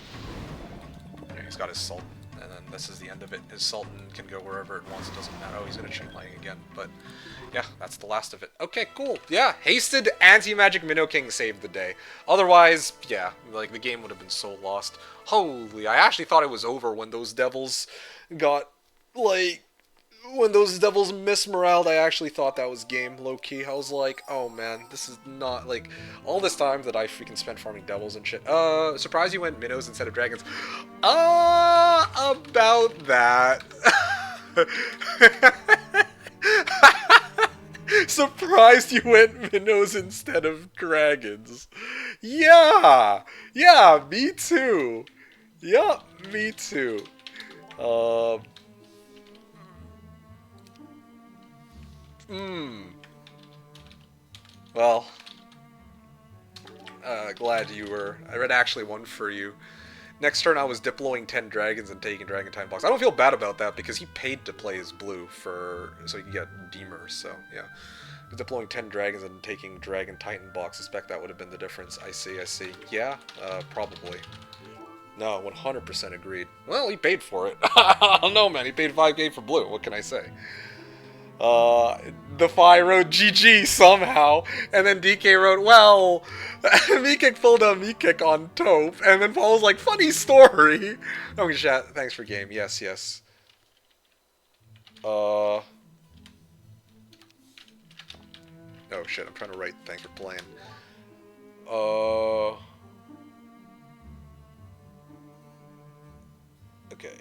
Yeah, he's got his Sultan, and then this is the end of it. His Sultan can go wherever it wants, it doesn't matter. Oh, he's going to chain lightning again, but... Yeah, that's the last of it. Okay, cool. Yeah, hasted anti-magic Minnow King saved the day. Otherwise, yeah, like, the game would have been so lost. Holy, I actually thought it was over when those devils got, like... When those devils mismoraled, I actually thought that was game, low-key. I was like, oh man, this is not, like, all this time that I freaking spent farming devils and shit. Surprised you went minnows instead of dragons. About that. Surprised you went minnows instead of dragons. Yeah! Yeah, me too. Yup, me too. Well, glad you were. I read actually one for you. Next turn I was deploying 10 dragons and taking Dragon Time box. I don't feel bad about that because he paid to play his blue so he can get Deemers, so yeah. Deploying 10 dragons and taking Dragon Titan box, I suspect that would have been the difference. I see. Yeah, probably. No, 100% agreed. Well, he paid for it. I don't know, man. He paid 5K for blue. What can I say? Defy wrote GG somehow, and then DK wrote, well, MeKick pulled a MeKick on Taupe, and then Paul was like, funny story. Okay, chat, thanks for game. Yes. Oh shit, I'm trying to write thanks for playing. Okay.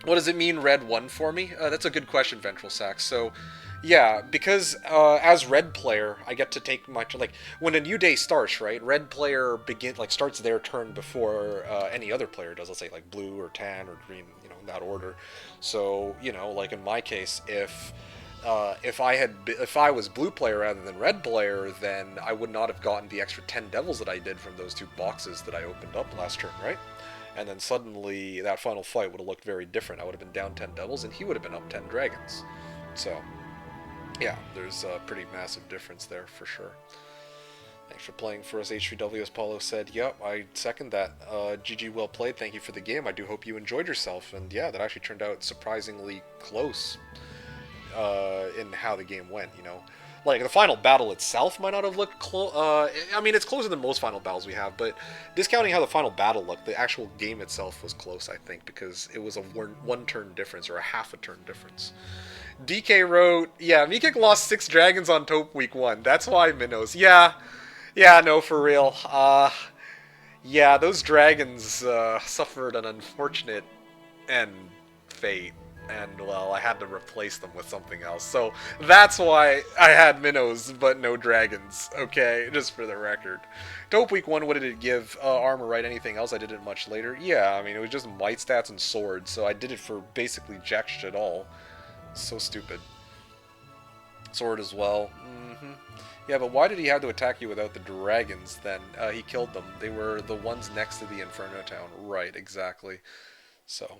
What does it mean red won for me? That's a good question, Ventral Sax. So, yeah, because as red player, I get to take my turn. Like, when a new day starts, right, red player starts their turn before any other player does. Let's say, like, blue or tan or green, you know, in that order. So, you know, like in my case, if I was blue player rather than red player, then I would not have gotten the extra 10 devils that I did from those 2 boxes that I opened up last turn, right? And then suddenly that final fight would have looked very different. I would have been down 10 devils, and he would have been up 10 dragons. So, yeah, there's a pretty massive difference there for sure. Thanks for playing for us, H3W, as Paulo said. Yep, I second that. GG, well played. Thank you for the game. I do hope you enjoyed yourself. And yeah, that actually turned out surprisingly close in how the game went, you know. Like, the final battle itself might not have looked close. I mean, it's closer than most final battles we have, but discounting how the final battle looked, the actual game itself was close, I think, because it was a one-turn difference, or a half a turn difference. DK wrote, yeah, MeKick lost 6 dragons on Taupe week 1. That's why Minnows. Yeah, no, for real. Yeah, those dragons suffered an unfortunate end fate. And, well, I had to replace them with something else. So, that's why I had minnows, but no dragons. Okay, just for the record. Taupe week 1, what did it give? Armor, right? Anything else? I did it much later. Yeah, I mean, it was just might stats and swords. So, I did it for basically jack shit all. So stupid. Sword as well. Yeah, but why did he have to attack you without the dragons, then? He killed them. They were the ones next to the Inferno Town. Right, exactly. So...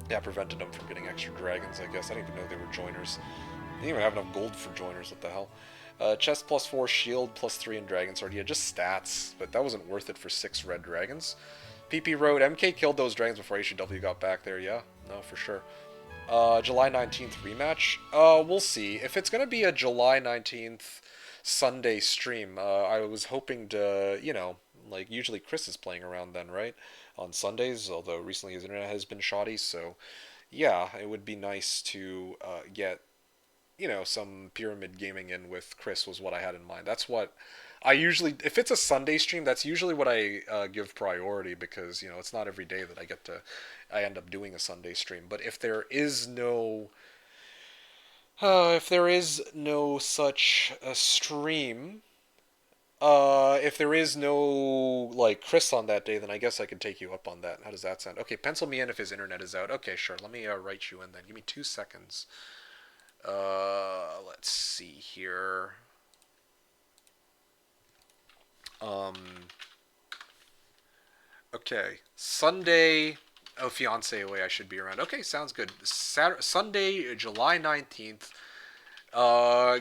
yeah, prevented them from getting extra dragons, I guess. I didn't even know they were joiners. They didn't even have enough gold for joiners, what the hell. Chest +4, shield +3, and dragon sword. Yeah, just stats, but that wasn't worth it for 6 red dragons. PP Road, MK killed those dragons before HW got back there, yeah? No, for sure. July 19th rematch? We'll see. If it's going to be a July 19th Sunday stream, I was hoping to, you know, like, usually Chris is playing around then, right? On Sundays, although recently his internet has been shoddy, so yeah, it would be nice to get, you know, some pyramid gaming in with Chris was what I had in mind. That's what I usually, if it's a Sunday stream, that's usually what I give priority because, you know, it's not every day that I end up doing a Sunday stream. But if there is no such a stream, if there is no like Chris on that day, then I guess I could take you up on that. How does that sound? Okay, pencil me in if his internet is out. Okay, sure. Let me write you in then. Give me 2 seconds. Let's see here. Um, okay, Sunday. Oh, fiance away. I should be around. Okay, sounds good. Sunday, July 19th.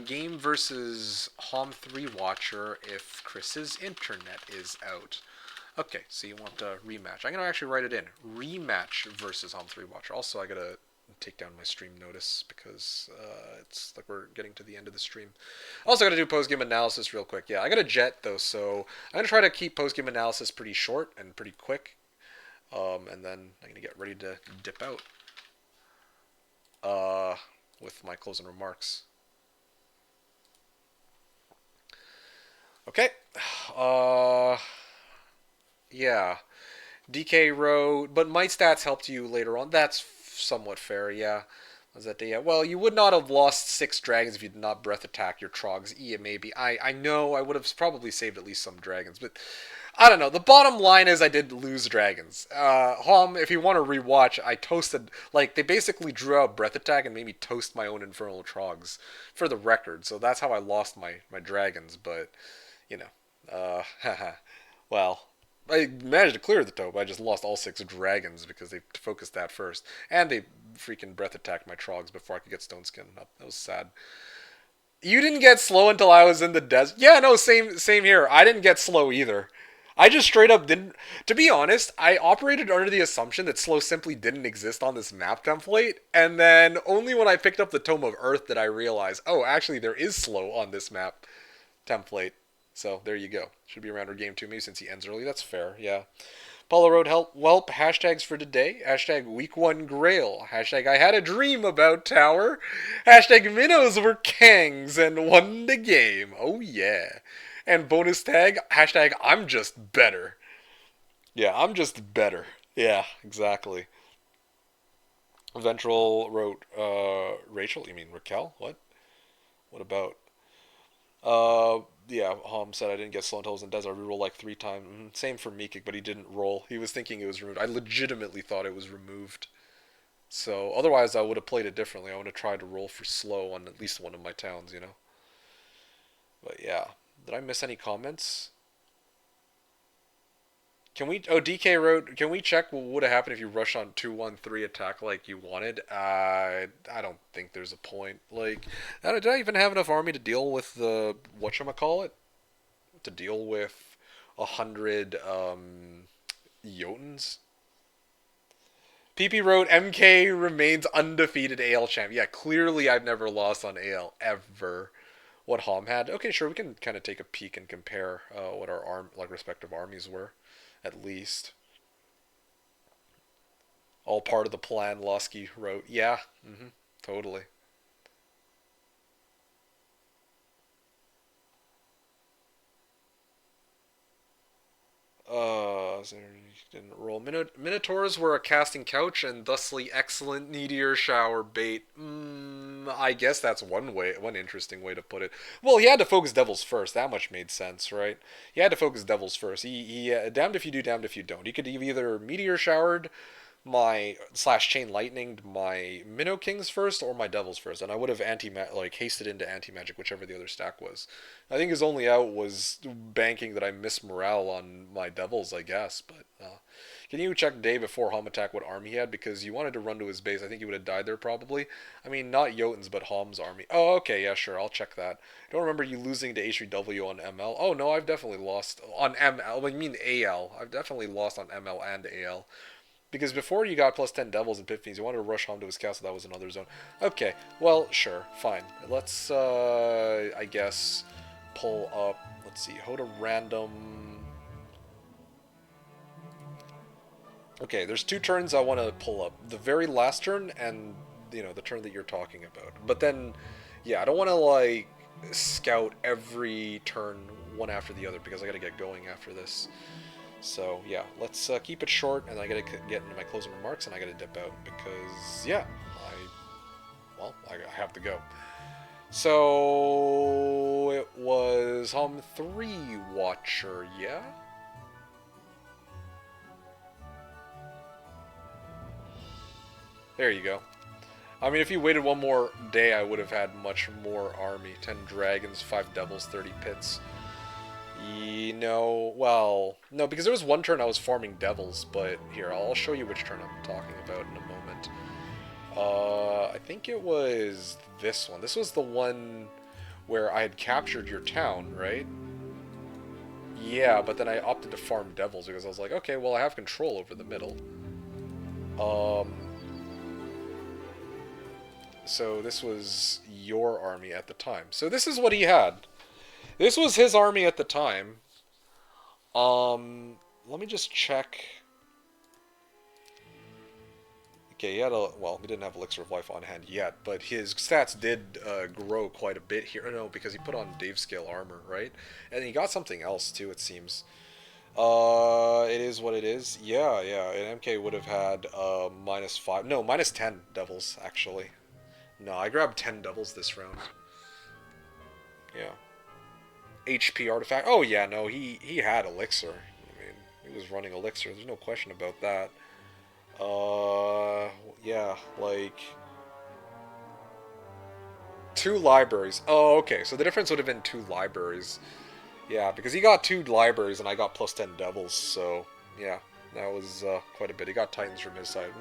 Game versus Homm3Watcher if Chris's internet is out. Okay, so you want a rematch. I'm going to actually write it in. Rematch versus Homm3Watcher. Also, I got to take down my stream notice because it's like we're getting to the end of the stream. Also, got to do post-game analysis real quick. Yeah, I got a jet, though, so I'm going to try to keep post-game analysis pretty short and pretty quick. And then I'm going to get ready to dip out with my closing remarks. Okay. Yeah. DK wrote, but my stats helped you later on. That's somewhat fair, yeah. Was that day? Yeah. Well, you would not have lost 6 dragons if you did not breath attack your trogs. Yeah, maybe. I know I would have probably saved at least some dragons, but I don't know. The bottom line is I did lose dragons. Homm, if you want to rewatch, I toasted, like, they basically drew out breath attack and made me toast my own infernal trogs for the record. So that's how I lost my dragons, but, you know, well, I managed to clear the top. I just lost all 6 dragons because they focused that first. And they freaking breath attacked my trogs before I could get stone skin up. That was sad. You didn't get slow until I was in the desert. Yeah, no, same here. I didn't get slow either. I just straight up didn't. To be honest, I operated under the assumption that slow simply didn't exist on this map template, and then only when I picked up the Tome of Earth did I realize, oh, actually there is slow on this map template. So there you go. Should be around our game 2 maybe since he ends early. That's fair, yeah. Paulo wrote, help, welp, hashtags for today. Hashtag week 1 grail. Hashtag I had a dream about tower. Hashtag minnows were kangs and won the game. Oh yeah. And bonus tag, hashtag I'm just better. Yeah, I'm just better. Yeah, exactly. Ventral wrote, Rachel, you mean Raquel? What? What about? Yeah, Homm said I didn't get slow until I was in desert. I rerolled like 3 times. Same for MeKick, but he didn't roll. He was thinking it was removed. I legitimately thought it was removed. So, otherwise I would have played it differently. I would have tried to roll for slow on at least one of my towns, you know? But yeah. Did I miss any comments? Can we... Oh, DK wrote, can we check what would have happened if you rush on 2-1-3 attack like you wanted? I don't think there's a point. Like, did I even have enough army to deal with the... Whatchamacallit? To deal with 100, Jotuns? PP wrote, MK remains undefeated AL champ. Yeah, clearly I've never lost on AL, ever. What Homm had. Okay, sure, we can kind of take a peek and compare what our respective armies were, at least. All part of the plan, Losky wrote. Yeah, totally. Didn't roll. Minotaurs were a casting couch and thusly excellent meteor shower bait. I guess that's one interesting way to put it. Well, he had to focus devils first. That much made sense, right? He had to focus devils first. He damned if you do, damned if you don't. He could have either meteor showered my /chain lightninged my minnow kings first or my devils first, and I would have hasted into anti magic, whichever the other stack was. I think his only out was banking that I miss morale on my devils, I guess. But can you check day before Homm attack what army he had, because you wanted to run to his base? I think he would have died there probably. I mean, not Jotuns, but Homm's army. Oh, okay, yeah, sure, I'll check that. I don't remember you losing to H3W on ML. Oh no, I've definitely lost on ML. I mean AL. I've definitely lost on ML and AL. Because before you got plus 10 devils and epiphanies, you wanted to rush Homm to his castle. That was another zone. Okay, well, sure, fine. Let's, I guess, pull up, let's see, Hoda random. Okay, there's 2 turns I want to pull up. The very last turn and, you know, the turn that you're talking about. But then, yeah, I don't want to, like, scout every turn one after the other because I got to get going after this. So, yeah, let's keep it short, and I got to get into my closing remarks, and I got to dip out because, yeah, I have to go. So, it was Homm3Watcher, yeah? There you go. I mean, if you waited one more day, I would have had much more army. 10 dragons, 5 devils, 30 pits. You know, well, no, because there was one turn I was farming devils, but here, I'll show you which turn I'm talking about in a moment. I think it was this one. This was the one where I had captured your town, right? Yeah, but then I opted to farm devils because I was like, okay, well, I have control over the middle. So this was your army at the time. So this is what he had. This was his army at the time. Let me just check. Okay, he had a, well, he didn't have Elixir of Life on hand yet, but his stats did grow quite a bit here. No, because he put on Dave scale armor, right? And he got something else too, it seems. It is what it is. Yeah, yeah. And MK would have had -5, no, -10 devils actually. No, I grabbed 10 devils this round. Yeah. HP artifact. Oh yeah, no, he had elixir. I mean, he was running elixir. There's no question about that. Yeah, like 2 libraries. Oh, okay. So the difference would have been 2 libraries. Yeah, because he got 2 libraries and I got +10 devils. So yeah, that was quite a bit. He got titans from his side.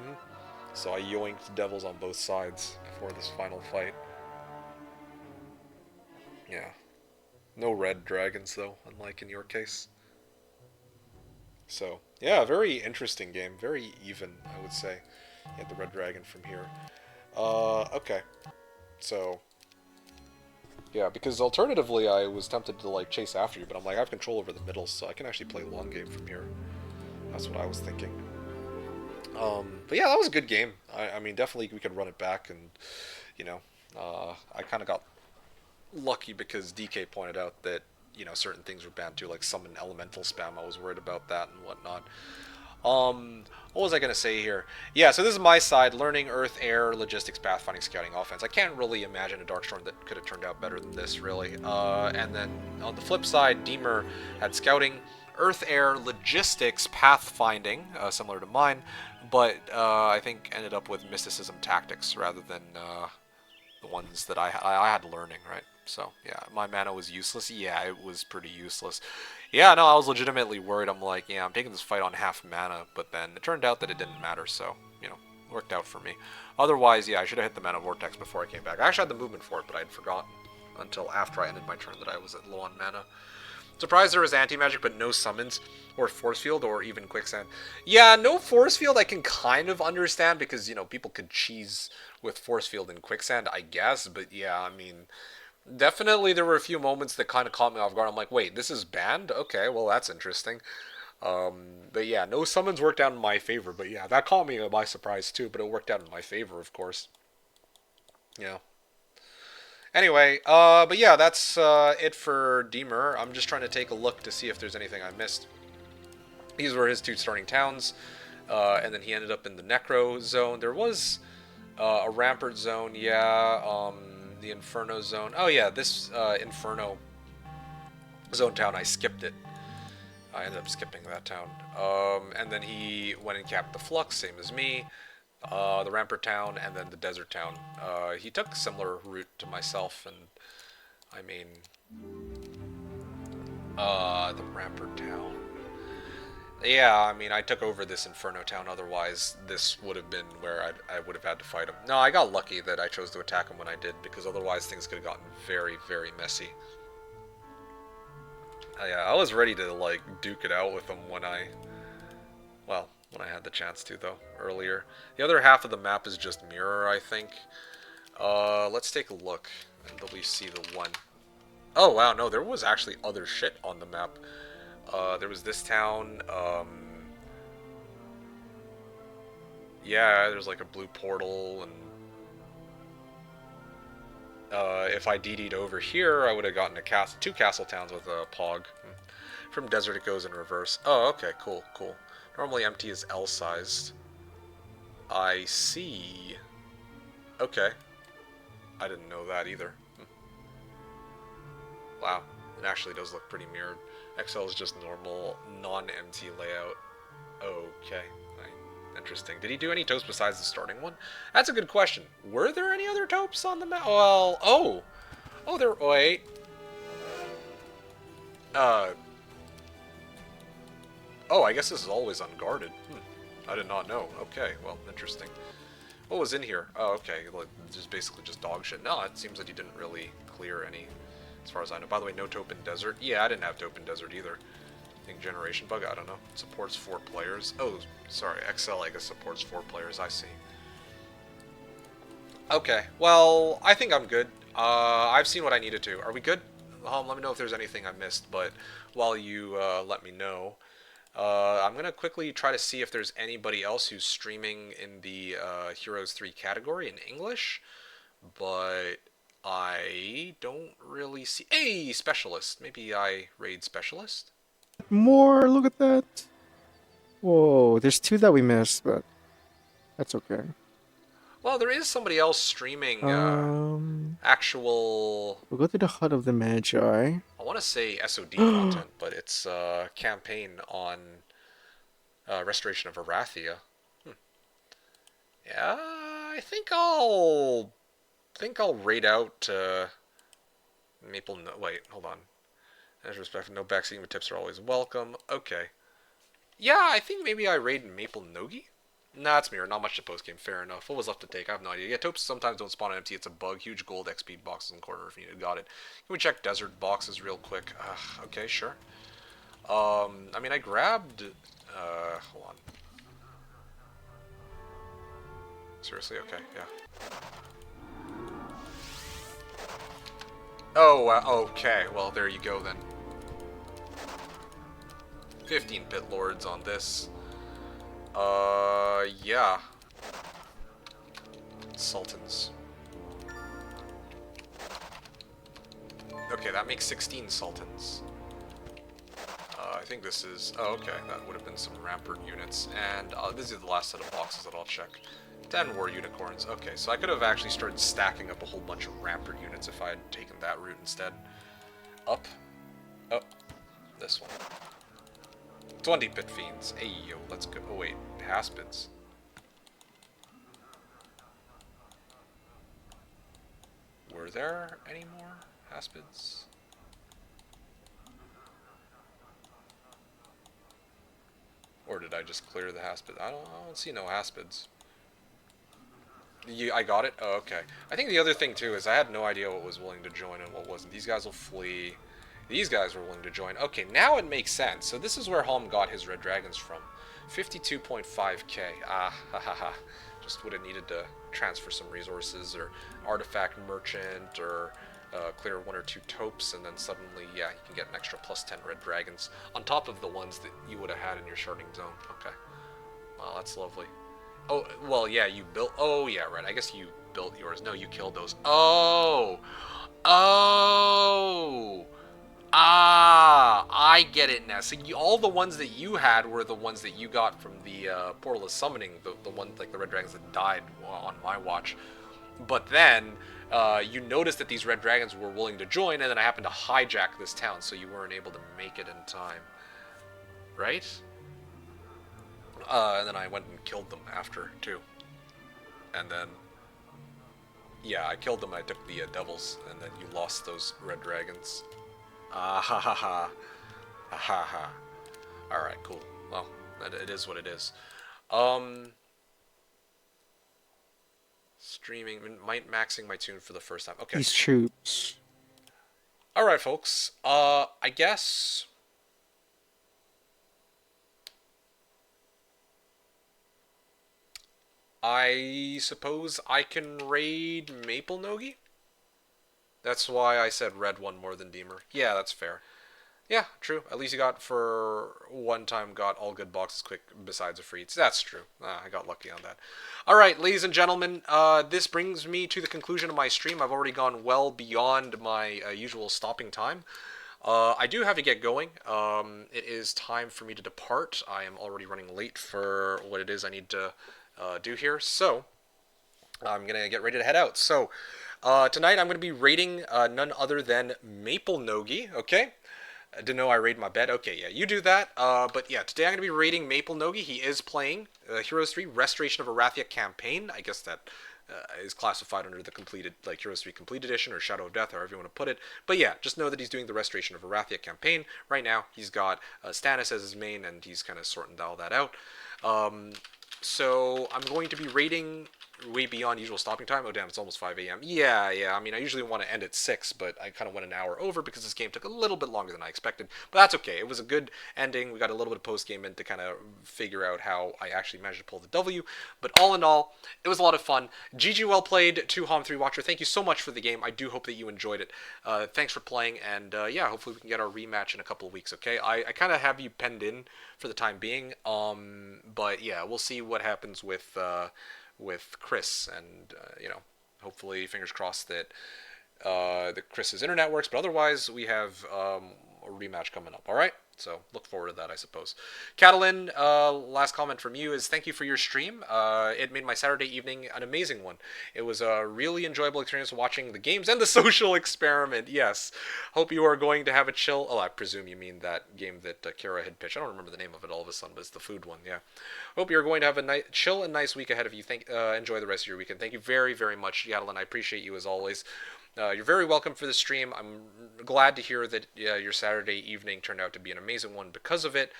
So I yoinked devils on both sides before this final fight. Yeah. No red dragons, though, unlike in your case. So, yeah, very interesting game. Very even, I would say. You had the red dragon from here. Okay. So, yeah, because alternatively I was tempted to, like, chase after you, but I'm like, I have control over the middle, so I can actually play long game from here. That's what I was thinking. But yeah, that was a good game. I mean, definitely we could run it back, and, you know, I kind of got lucky because DK pointed out that, you know, certain things were banned too, like summon elemental spam. I was worried about that and whatnot. What was I going to say here? Yeah, so this is my side, learning Earth, Air, Logistics, Pathfinding, Scouting, Offense. I can't really imagine a Darkstorm that could have turned out better than this, really. And then on the flip side, Deemer had Scouting, Earth, Air, Logistics, Pathfinding, similar to mine, but I think ended up with Mysticism, Tactics, rather than the ones that I had learning, right? So, yeah, my mana was useless. Yeah, it was pretty useless. Yeah, no, I was legitimately worried. I'm like, yeah, I'm taking this fight on half mana, but then it turned out that it didn't matter, so, you know, worked out for me. Otherwise, yeah, I should have hit the Mana Vortex before I came back. I actually had the movement for it, but I had forgotten until after I ended my turn that I was at low on mana. Surprised there was anti-magic, but no summons, or force field, or even quicksand. Yeah, no force field I can kind of understand, because, you know, people could cheese with force field and quicksand, I guess, but yeah, I mean, definitely there were a few moments that kind of caught me off guard. I'm like, wait, this is banned? Okay, well, that's interesting. But yeah, no summons worked out in my favor, but yeah, that caught me by surprise too, but it worked out in my favor, of course. Yeah. Anyway, but yeah, that's it for Deemer. I'm just trying to take a look to see if there's anything I missed. These were his 2 starting towns, and then he ended up in the Necro zone. There was a Rampart zone, yeah, the Inferno zone. Oh yeah, this Inferno zone town, I skipped it. I ended up skipping that town. And then he went and capped the Flux, same as me. The Rampart town, and then the Desert town. He took a similar route to myself, and I mean, the Rampart town. Yeah, I mean, I took over this Inferno town, otherwise this would have been where I would have had to fight him. No, I got lucky that I chose to attack him when I did, because otherwise things could have gotten very, very messy. Yeah, I was ready to, like, duke it out with him when I had the chance to, though, earlier. The other half of the map is just mirror, I think. Let's take a look until we see the one. Oh, wow, no, there was actually other shit on the map. There was this town, Yeah, there's like a blue portal, and if I DD'd over here, I would have gotten a two castle towns with a Pog. From desert, it goes in reverse. Oh, okay, cool, cool. Normally empty is L-sized. I see. Okay. I didn't know that either. Wow, it actually does look pretty mirrored. XL is just normal, non-empty layout. Okay, interesting. Did he do any topes besides the starting one? That's a good question. Were there any other topes on the map? Well, oh, there. Wait. Oh, I guess this is always unguarded. I did not know. Okay, well, interesting. What was in here? Oh, okay, just basically just dog shit. No, it seems like he didn't really clear any, as far as I know. By the way, no taupe in desert. Yeah, I didn't have taupe in desert either. I think generation bug, I don't know. It supports 4 players. Oh, sorry, XL I guess supports 4 players, I see. Okay, well, I think I'm good. I've seen what I needed to. Are we good? Let me know if there's anything I missed, but while you let me know, I'm going to quickly try to see if there's anybody else who's streaming in the Heroes 3 category in English, but I don't really see... Hey, Specialist! Maybe I raid Specialist? More, look at that. Whoa, there's 2 that we missed, but that's okay. Well, there is somebody else streaming actual... We'll go to the Hut of the Magi. I want to say SOD content, but it's campaign on Restoration of Arathia. Yeah, I think I'll raid out Maple. No, wait, hold on. As respect, no backseating, but tips are always welcome. Okay. Yeah, I think maybe I raid Maple Nogi. Nah, it's mirror. Not much to post game. Fair enough. What was left to take? I have no idea. Yeah, taupes sometimes don't spawn empty. It's a bug. Huge gold XP boxes in the corner if you need. Got it. Can we check desert boxes real quick? Okay, sure. I mean, I grabbed. Hold on. Seriously? Okay, yeah. Oh, okay. Well, there you go then. 15 pit lords on this. Yeah. Sultans. Okay, that makes 16 sultans. I think this is... Oh, okay, that would have been some rampart units. And this is the last set of boxes that I'll check. 10 war unicorns. Okay, so I could have actually started stacking up a whole bunch of rampart units if I had taken that route instead. Up. Oh, this one. 20 pit fiends. Hey, yo, let's go. Oh, wait. Haspids. Were there any more Haspids? Or did I just clear the Haspid? I don't see no Haspids. I got it? Oh, okay. I think the other thing, too, is I had no idea what was willing to join and what wasn't. These guys will flee. These guys were willing to join. Okay, now it makes sense. So this is where Homm got his red dragons from. 52.5k. Ah, ha ha ha. Just would have needed to transfer some resources or artifact merchant or clear 1 or 2 taupes, and then suddenly, yeah, you can get an extra plus 10 red dragons on top of the ones that you would have had in your starting zone. Okay. Wow, that's lovely. Oh, well, yeah, you built... Oh, yeah, right. I guess you built yours. No, you killed those. Oh! Oh! Ah, I get it now. So all the ones that you had were the ones that you got from the Portal of Summoning, the ones like the red dragons that died on my watch. But then you noticed that these red dragons were willing to join, and then I happened to hijack this town, so you weren't able to make it in time, right? And then I went and killed them after too, and then yeah, I killed them. I took the devils, and then you lost those red dragons. Ah ha ha ha. Ah ha ha. Alright, cool. Well, it is what it is. Streaming, maxing my tune for the first time. Okay. These troops. Alright, folks. I guess... I suppose I can raid Maple Nogi? That's why I said red one more than Deemer. Yeah, that's fair. Yeah, true. At least you got for one time got all good boxes quick besides a free. That's true. I got lucky on that. All right, ladies and gentlemen, this brings me to the conclusion of my stream. I've already gone well beyond my usual stopping time. I do have to get going. It is time for me to depart. I am already running late for what it is I need to do here. So I'm going to get ready to head out. So tonight I'm going to be raiding none other than Maple Nogi, okay? I didn't know I raid my bed. Okay, yeah, you do that. But yeah, today I'm going to be raiding Maple Nogi. He is playing Heroes 3 Restoration of Arathia campaign. I guess that is classified under the completed, like Heroes 3 Complete Edition or Shadow of Death, however you want to put it. But yeah, just know that he's doing the Restoration of Arathia campaign. Right now, he's got Stannis as his main, and he's kind of sorting all that out. So I'm going to be raiding way beyond usual stopping time. Oh, damn, it's almost 5 a.m. Yeah. I mean, I usually want to end at 6, but I kind of went an hour over because this game took a little bit longer than I expected. But that's okay. It was a good ending. We got a little bit of post-game in to kind of figure out how I actually managed to pull the W. But all in all, it was a lot of fun. GG well played to Homm3Watcher. Thank you so much for the game. I do hope that you enjoyed it. Thanks for playing, and yeah, hopefully we can get our rematch in a couple of weeks, okay? I kind of have you penned in for the time being, but yeah, we'll see what happens with Chris, and hopefully, fingers crossed that Chris's internet works. But otherwise, we have a rematch coming up. All right, so look forward to that, I suppose. Catalin, last comment from you is thank you for your stream. It made my Saturday evening an amazing one. It was a really enjoyable experience watching the games and the social experiment. Yes, hope you are going to have a chill. Oh, I presume you mean that game that Kira had pitched. I don't remember the name of it all of a sudden, but it's the food one. Yeah. Hope you're going to have a chill and nice week ahead of you. Enjoy the rest of your weekend. Thank you very, very much, Catalin. I appreciate you as always. You're very welcome for the stream. I'm glad to hear that your Saturday evening turned out to be an amazing one because of it,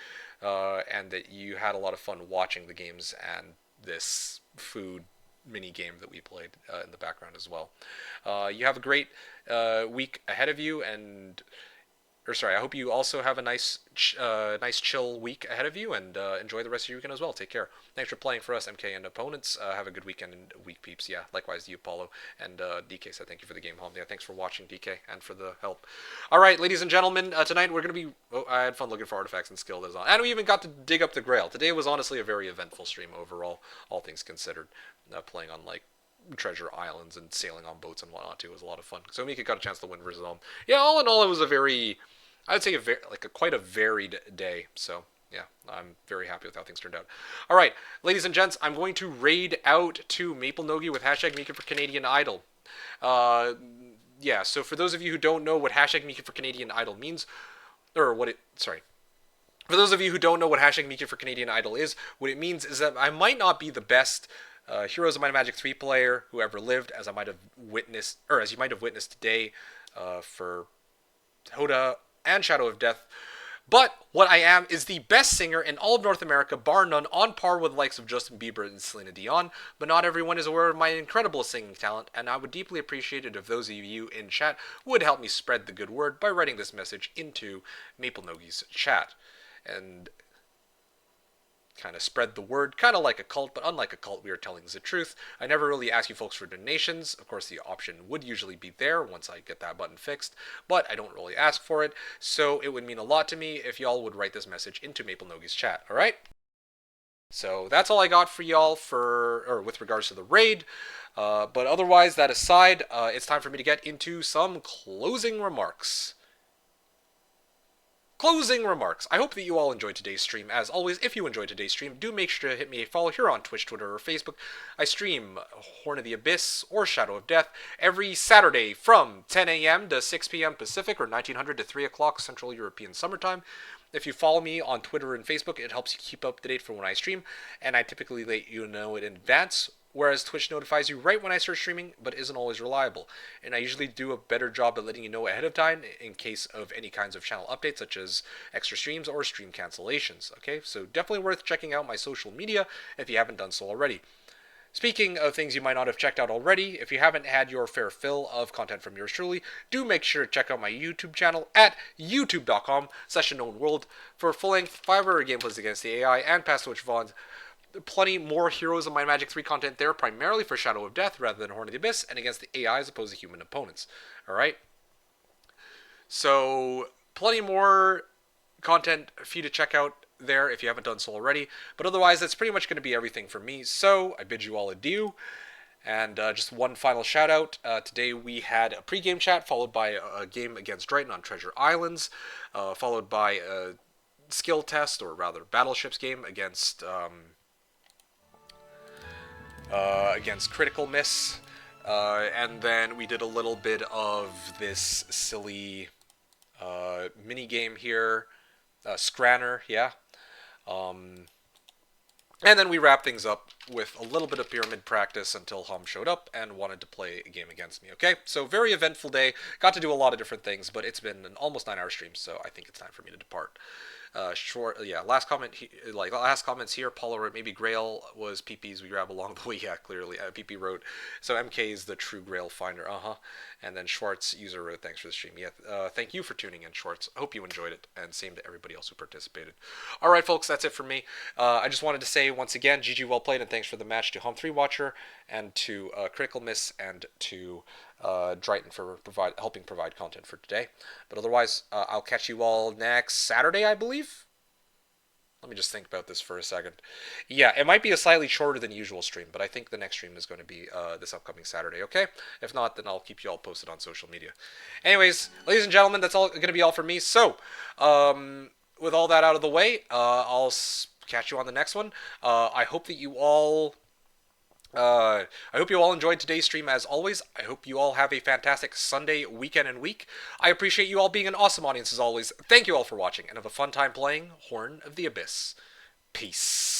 and that you had a lot of fun watching the games and this food mini game that we played in the background as well. You have a great week ahead of you, I hope you also have a nice chill week ahead of you, and enjoy the rest of your weekend as well. Take care. Thanks for playing for us, MK and opponents. Have a good weekend and week, peeps. Yeah, likewise to you, Apollo. And DK said thank you for the game, Hom. Yeah, thanks for watching, DK, and for the help. All right, ladies and gentlemen, tonight we're going to be... Oh, I had fun looking for artifacts and skill design. And we even got to dig up the Grail. Today was honestly a very eventful stream overall, all things considered. Playing on, like, treasure islands and sailing on boats and whatnot, too. It was a lot of fun. So Mika got a chance to win versus Hom. Yeah, all in all, it was a very... I'd say quite a varied day. So yeah, I'm very happy with how things turned out. All right, ladies and gents, I'm going to raid out to Maple Nogi with #MeKick for Canadian Idol. Yeah, so for those of you who don't know what #MeKick for Canadian Idol means, for those of you who don't know what #MeKick for Canadian Idol is, what it means is that I might not be the best Heroes of Might and Magic 3 player who ever lived, as you might have witnessed today for Hoda and Shadow of Death, but what I am is the best singer in all of North America, bar none, on par with the likes of Justin Bieber and Selena Dion. But not everyone is aware of my incredible singing talent, and I would deeply appreciate it if those of you in chat would help me spread the good word by writing this message into Maple Nogi's chat, and kind of spread the word, kind of like a cult, but unlike a cult, we are telling the truth. I never really ask you folks for donations. Of course, the option would usually be there once I get that button fixed, but I don't really ask for it, so it would mean a lot to me if y'all would write this message into Maple Nogi's chat, alright? So that's all I got for y'all with regards to the raid, but otherwise, that aside, it's time for me to get into some closing remarks. Closing remarks. I hope that you all enjoyed today's stream. As always, if you enjoyed today's stream, do make sure to hit me a follow here on Twitch, Twitter, or Facebook. I stream Horn of the Abyss or Shadow of Death every Saturday from 10 a.m. to 6 p.m. Pacific, or 1900 to 3 o'clock Central European Summertime. If you follow me on Twitter and Facebook, it helps you keep up to date for when I stream, and I typically let you know in advance, whereas Twitch notifies you right when I start streaming, but isn't always reliable. And I usually do a better job at letting you know ahead of time in case of any kinds of channel updates, such as extra streams or stream cancellations. Okay, so definitely worth checking out my social media if you haven't done so already. Speaking of things you might not have checked out already, if you haven't had your fair fill of content from yours truly, do make sure to check out my YouTube channel at youtube.com/TheKnownWorld for full-length 5-hour gameplays against the AI and past Switch VODs. Plenty more Heroes of Might and Magic 3 content there, primarily for Shadow of Death rather than Horn of the Abyss, and against the AI as opposed to human opponents. Alright? So, plenty more content for you to check out there if you haven't done so already. But otherwise, that's pretty much going to be everything from me. So I bid you all adieu. And just one final shout out. Today we had a pregame chat followed by a game against dryhten on Treasure Islands, followed by a skill test, or rather battleships game against Critical Miss. And then we did a little bit of this silly mini game here, Scranner, yeah. And then we wrap things up with a little bit of pyramid practice until Homm showed up and wanted to play a game against me, okay? So very eventful day. Got to do a lot of different things, but it's been an almost 9-hour stream, so I think it's time for me to depart. Last comments here. Paula wrote, maybe Grail was PP's we grab along the way. Yeah, clearly. PP wrote, so MK is the true Grail finder. And then Schwartz user wrote, thanks for the stream. Yeah, thank you for tuning in, Schwartz. I hope you enjoyed it, and same to everybody else who participated. All right, folks, that's it for me. I just wanted to say once again, GG well played, and thanks for the match to Homm3Watcher and to Critical Miss and to dryhten for helping provide content for today. But otherwise, I'll catch you all next Saturday, I believe. Let me just think about this for a second. Yeah, it might be a slightly shorter than usual stream, but I think the next stream is going to be this upcoming Saturday, okay? If not, then I'll keep you all posted on social media. Anyways, ladies and gentlemen, that's all going to be all from me. So, with all that out of the way, I'll catch you on the next one. I hope that you all... I hope you all enjoyed today's stream as always. I hope you all have a fantastic Sunday, weekend, and week. I appreciate you all being an awesome audience as always. Thank you all for watching, and have a fun time playing Horn of the Abyss. Peace.